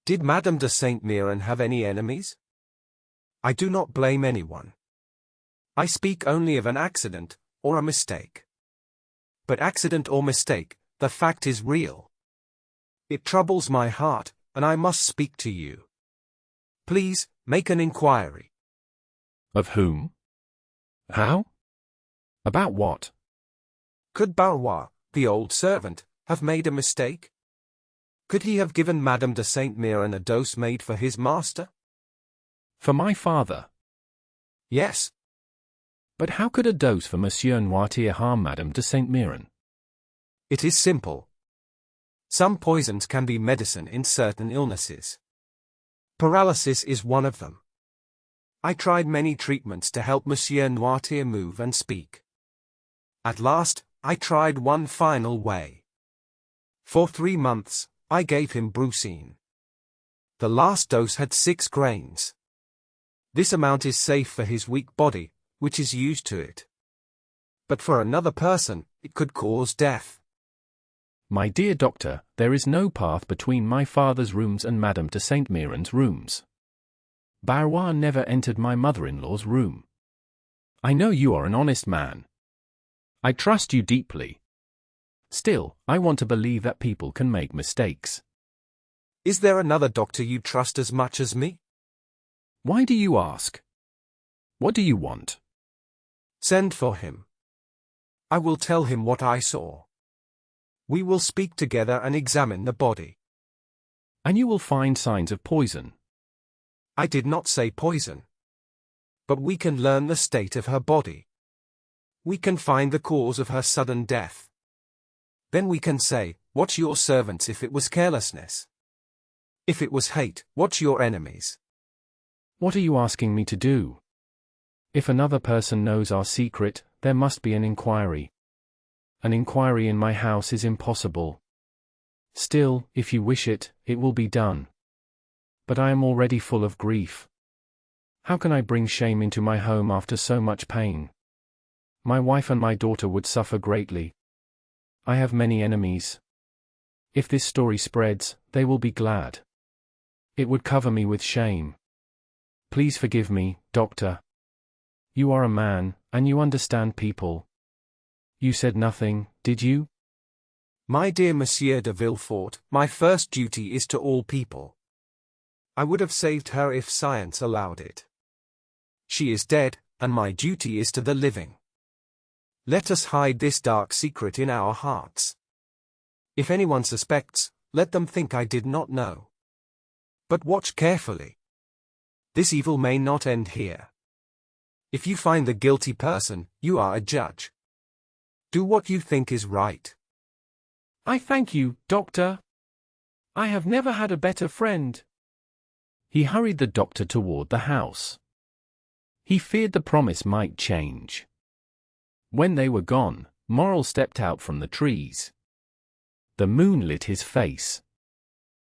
Did Madame de Saint-Méran have any enemies? I do not blame anyone. I speak only of an accident, or a mistake. But accident or mistake, the fact is real. It troubles my heart, and I must speak to you. Please, make an inquiry. Of whom? How? About what? Could Barrois, the old servant, have made a mistake? Could he have given Madame de Saint-Méran a dose made for his master? For my father? Yes. But how could a dose for Monsieur Noirtier harm Madame de Saint-Méran? It is simple. Some poisons can be medicine in certain illnesses. Paralysis is one of them. I tried many treatments to help Monsieur Noirtier move and speak. At last, I tried one final way. For 3 months, I gave him brucine. The last dose had 6 grains. This amount is safe for his weak body, which is used to it. But for another person, it could cause death. My dear doctor, there is no path between my father's rooms and Madame de Saint-Méran's rooms. Barrois never entered my mother-in-law's room. I know you are an honest man. I trust you deeply. Still, I want to believe that people can make mistakes. Is there another doctor you trust as much as me? Why do you ask? What do you want? Send for him. I will tell him what I saw. We will speak together and examine the body. And you will find signs of poison. I did not say poison. But we can learn the state of her body. We can find the cause of her sudden death. Then we can say, watch your servants if it was carelessness. If it was hate, watch your enemies. What are you asking me to do? If another person knows our secret, there must be an inquiry. An inquiry in my house is impossible. Still, if you wish it, it will be done. But I am already full of grief. How can I bring shame into my home after so much pain? My wife and my daughter would suffer greatly. I have many enemies. If this story spreads, they will be glad. It would cover me with shame. Please forgive me, doctor. You are a man, and you understand people. You said nothing, did you? My dear Monsieur de Villefort, my first duty is to all people. I would have saved her if science allowed it. She is dead, and my duty is to the living. Let us hide this dark secret in our hearts. If anyone suspects, let them think I did not know. But watch carefully. This evil may not end here. If you find the guilty person, you are a judge. Do what you think is right. I thank you, Doctor. I have never had a better friend. He hurried the doctor toward the house. He feared the promise might change. When they were gone, Morrel stepped out from the trees. The moon lit his face.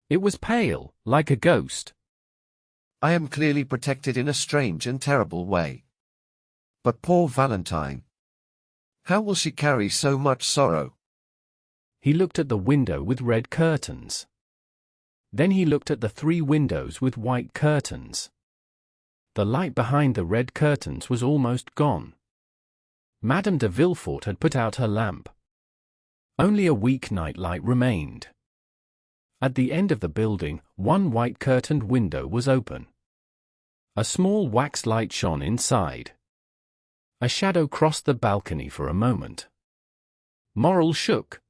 It was pale, like a ghost. I am clearly protected in a strange and terrible way. But poor Valentine. How will she carry so much sorrow? He looked at the window with red curtains. Then he looked at the 3 windows with white curtains. The light behind the red curtains was almost gone. Madame de Villefort had put out her lamp. Only a weak night light remained. At the end of the building, one white-curtained window was open. A small wax light shone inside. A shadow crossed the balcony for a moment. Morrel shook.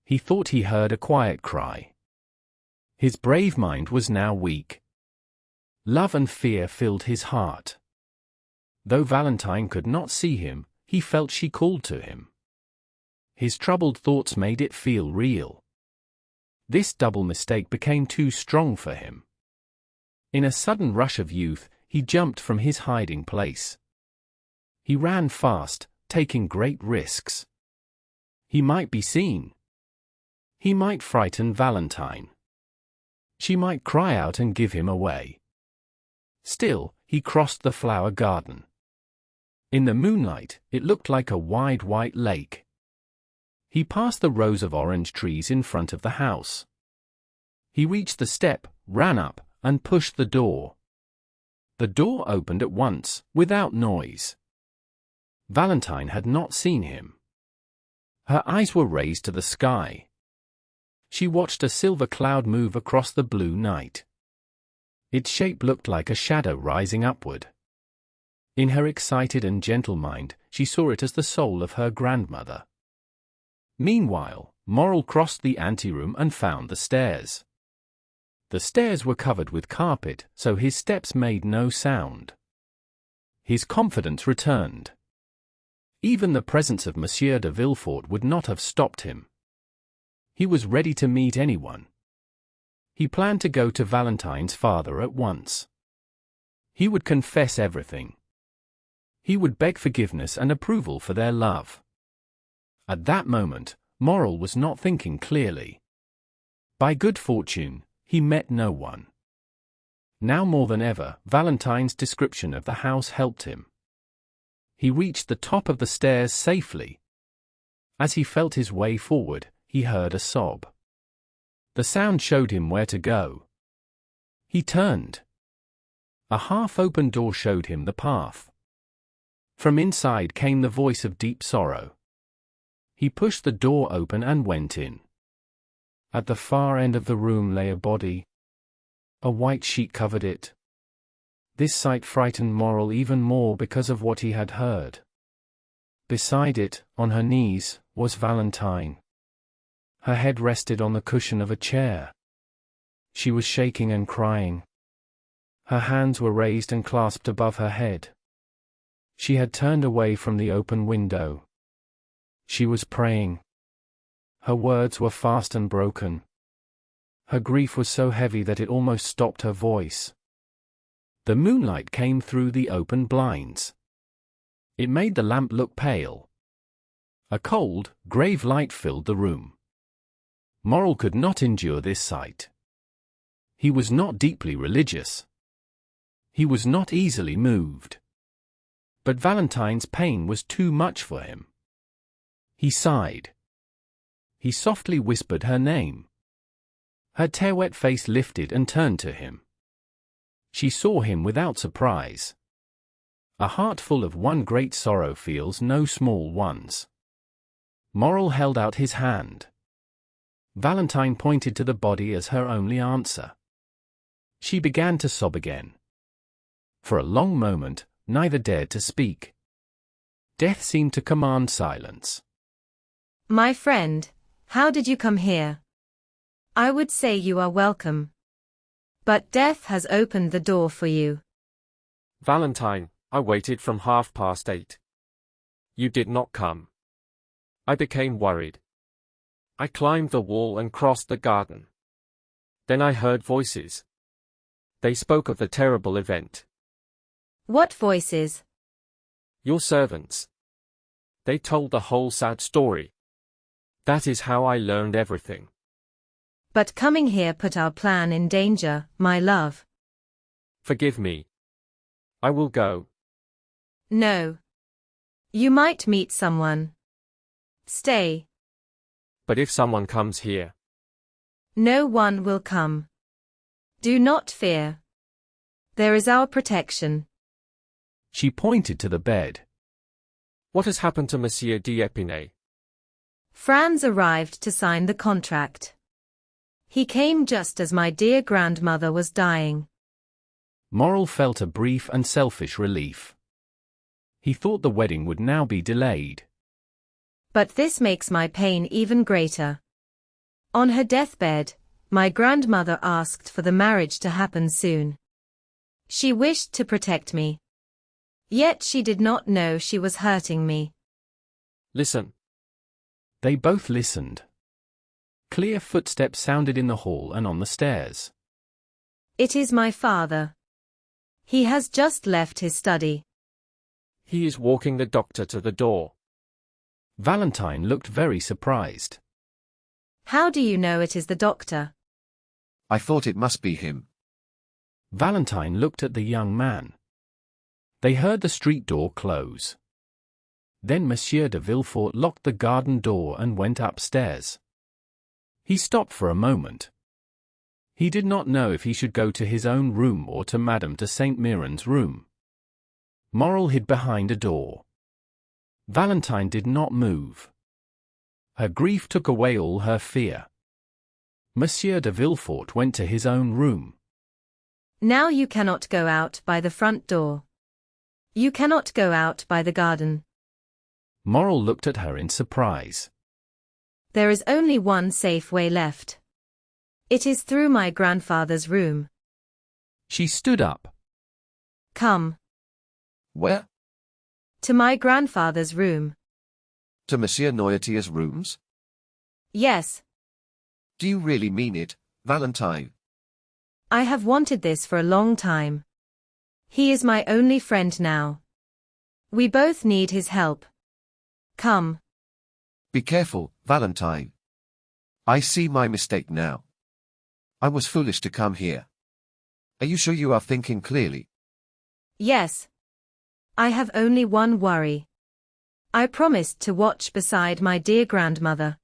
He thought he heard a quiet cry. His brave mind was now weak. Love and fear filled his heart. Though Valentine could not see him, he felt she called to him. His troubled thoughts made it feel real. This double mistake became too strong for him. In a sudden rush of youth, he jumped from his hiding place. He ran fast, taking great risks. He might be seen. He might frighten Valentine. She might cry out and give him away. Still, he crossed the flower garden. In the moonlight, it looked like a wide white lake. He passed the rows of orange trees in front of the house. He reached the step, ran up, and pushed the door. The door opened at once, without noise. Valentine had not seen him. Her eyes were raised to the sky. She watched a silver cloud move across the blue night. Its shape looked like a shadow rising upward. In her excited and gentle mind, she saw it as the soul of her grandmother. Meanwhile, Morrel crossed the anteroom and found the stairs. The stairs were covered with carpet, so his steps made no sound. His confidence returned. Even the presence of Monsieur de Villefort would not have stopped him. He was ready to meet anyone. He planned to go to Valentine's father at once. He would confess everything. He would beg forgiveness and approval for their love. At that moment, Morrel was not thinking clearly. By good fortune, he met no one. Now more than ever, Valentine's description of the house helped him. He reached the top of the stairs safely. As he felt his way forward, he heard a sob. The sound showed him where to go. He turned. A half-open door showed him the path. From inside came the voice of deep sorrow. He pushed the door open and went in. At the far end of the room lay a body. A white sheet covered it. This sight frightened Morrel even more because of what he had heard. Beside it, on her knees, was Valentine. Her head rested on the cushion of a chair. She was shaking and crying. Her hands were raised and clasped above her head. She had turned away from the open window. She was praying. Her words were fast and broken. Her grief was so heavy that it almost stopped her voice. The moonlight came through the open blinds. It made the lamp look pale. A cold, grave light filled the room. Morrel could not endure this sight. He was not deeply religious. He was not easily moved. But Valentine's pain was too much for him. He sighed. He softly whispered her name. Her tear-wet face lifted and turned to him. She saw him without surprise. A heart full of one great sorrow feels no small ones. Morrel held out his hand. Valentine pointed to the body as her only answer. She began to sob again. For a long moment, neither dared to speak. Death seemed to command silence. My friend, How did you come here? I would say you are welcome. But death has opened the door for you. Valentine, I waited from 8:30. You did not come. I became worried. I climbed the wall and crossed the garden. Then I heard voices. They spoke of the terrible event. What voices? Your servants. They told the whole sad story. That is how I learned everything. But coming here put our plan in danger, my love. Forgive me. I will go. No. You might meet someone. Stay. But if someone comes here, No one will come. Do not fear. There is our protection. She pointed to the bed. what has happened to Monsieur d'Épinay? Franz arrived to sign the contract. He came just as my dear grandmother was dying. Morel felt a brief and selfish relief. He thought the wedding would now be delayed. But this makes my pain even greater. On her deathbed, my grandmother asked for the marriage to happen soon. She wished to protect me. Yet she did not know she was hurting me. Listen. They both listened. Clear footsteps sounded in the hall and on the stairs. It is my father. He has just left his study. He is walking the doctor to the door. Valentine looked very surprised. How do you know it is the doctor? I thought it must be him. Valentine looked at the young man. They heard the street door close. Then Monsieur de Villefort locked the garden door and went upstairs. He stopped for a moment. He did not know if he should go to his own room or to Madame de Saint-Méran's room. Morel hid behind a door. Valentine did not move. Her grief took away all her fear. Monsieur de Villefort went to his own room. Now you cannot go out by the front door. You cannot go out by the garden. Morel looked at her in surprise. There is only one safe way left. It is through my grandfather's room. She stood up. Come. Where? To my grandfather's room. To Monsieur Noirtier's rooms? Yes. Do you really mean it, Valentine? I have wanted this for a long time. He is my only friend now. We both need his help. Come. Be careful, Valentine. I see my mistake now. I was foolish to come here. Are you sure you are thinking clearly? Yes. I have only one worry. I promised to watch beside my dear grandmother.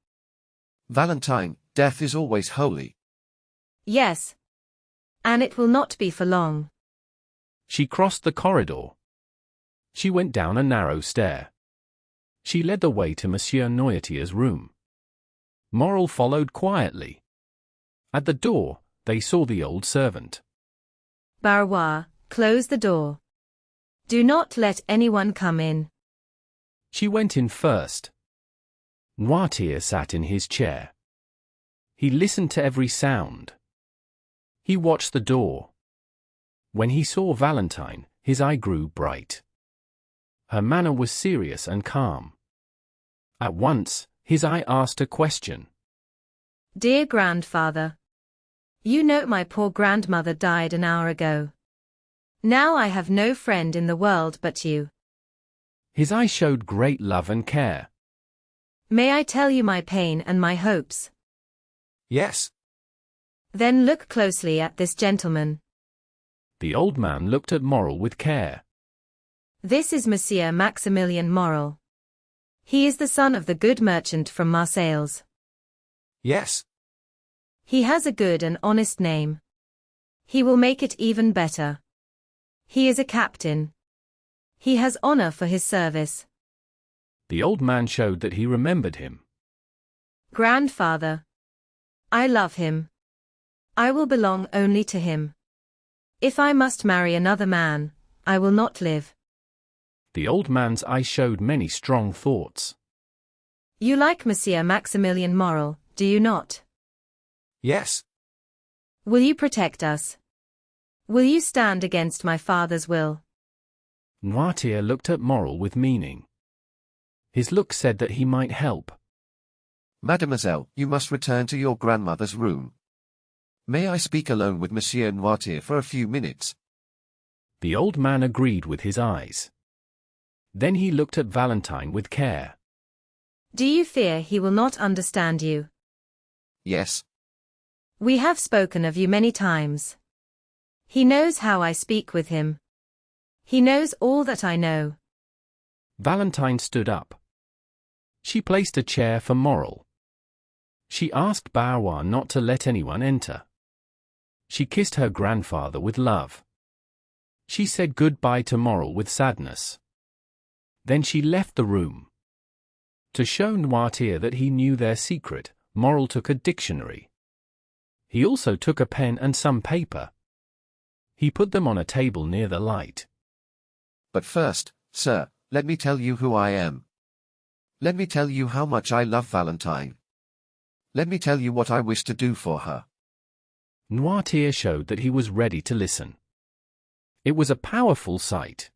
Valentine, death is always holy. Yes. And it will not be for long. She crossed the corridor. She went down a narrow stair. She led the way to Monsieur Noirtier's room. Morel followed quietly. At the door, they saw the old servant. Barrois, close the door. Do not let anyone come in. She went in first. Noirtier sat in his chair. He listened to every sound. He watched the door. When he saw Valentine, his eye grew bright. Her manner was serious and calm. At once, his eye asked a question. Dear grandfather. You know my poor grandmother died an hour ago. Now I have no friend in the world but you. His eye showed great love and care. May I tell you my pain and my hopes? Yes. Then look closely at this gentleman. The old man looked at Morel with care. This is Monsieur Maximilien Morel. He is the son of the good merchant from Marseilles. Yes. He has a good and honest name. He will make it even better. He is a captain. He has honor for his service. The old man showed that he remembered him. Grandfather. I love him. I will belong only to him. If I must marry another man, I will not live. The old man's eye showed many strong thoughts. You like Monsieur Maximilien Morel, do you not? Yes. Will you protect us? Will you stand against my father's will? Noirtier looked at Morel with meaning. His look said that he might help. Mademoiselle, you must return to your grandmother's room. May I speak alone with Monsieur Noirtier for a few minutes? The old man agreed with his eyes. Then he looked at Valentine with care. Do you fear he will not understand you? Yes. We have spoken of you many times. He knows how I speak with him. He knows all that I know. Valentine stood up. She placed a chair for Morel. She asked Barrois not to let anyone enter. She kissed her grandfather with love. She said goodbye to Morel with sadness. Then she left the room. To show Noirtier that he knew their secret, Morel took a dictionary. He also took a pen and some paper. He put them on a table near the light. But first, sir, let me tell you who I am. Let me tell you how much I love Valentine. Let me tell you what I wish to do for her. Noirtier showed that he was ready to listen. It was a powerful sight.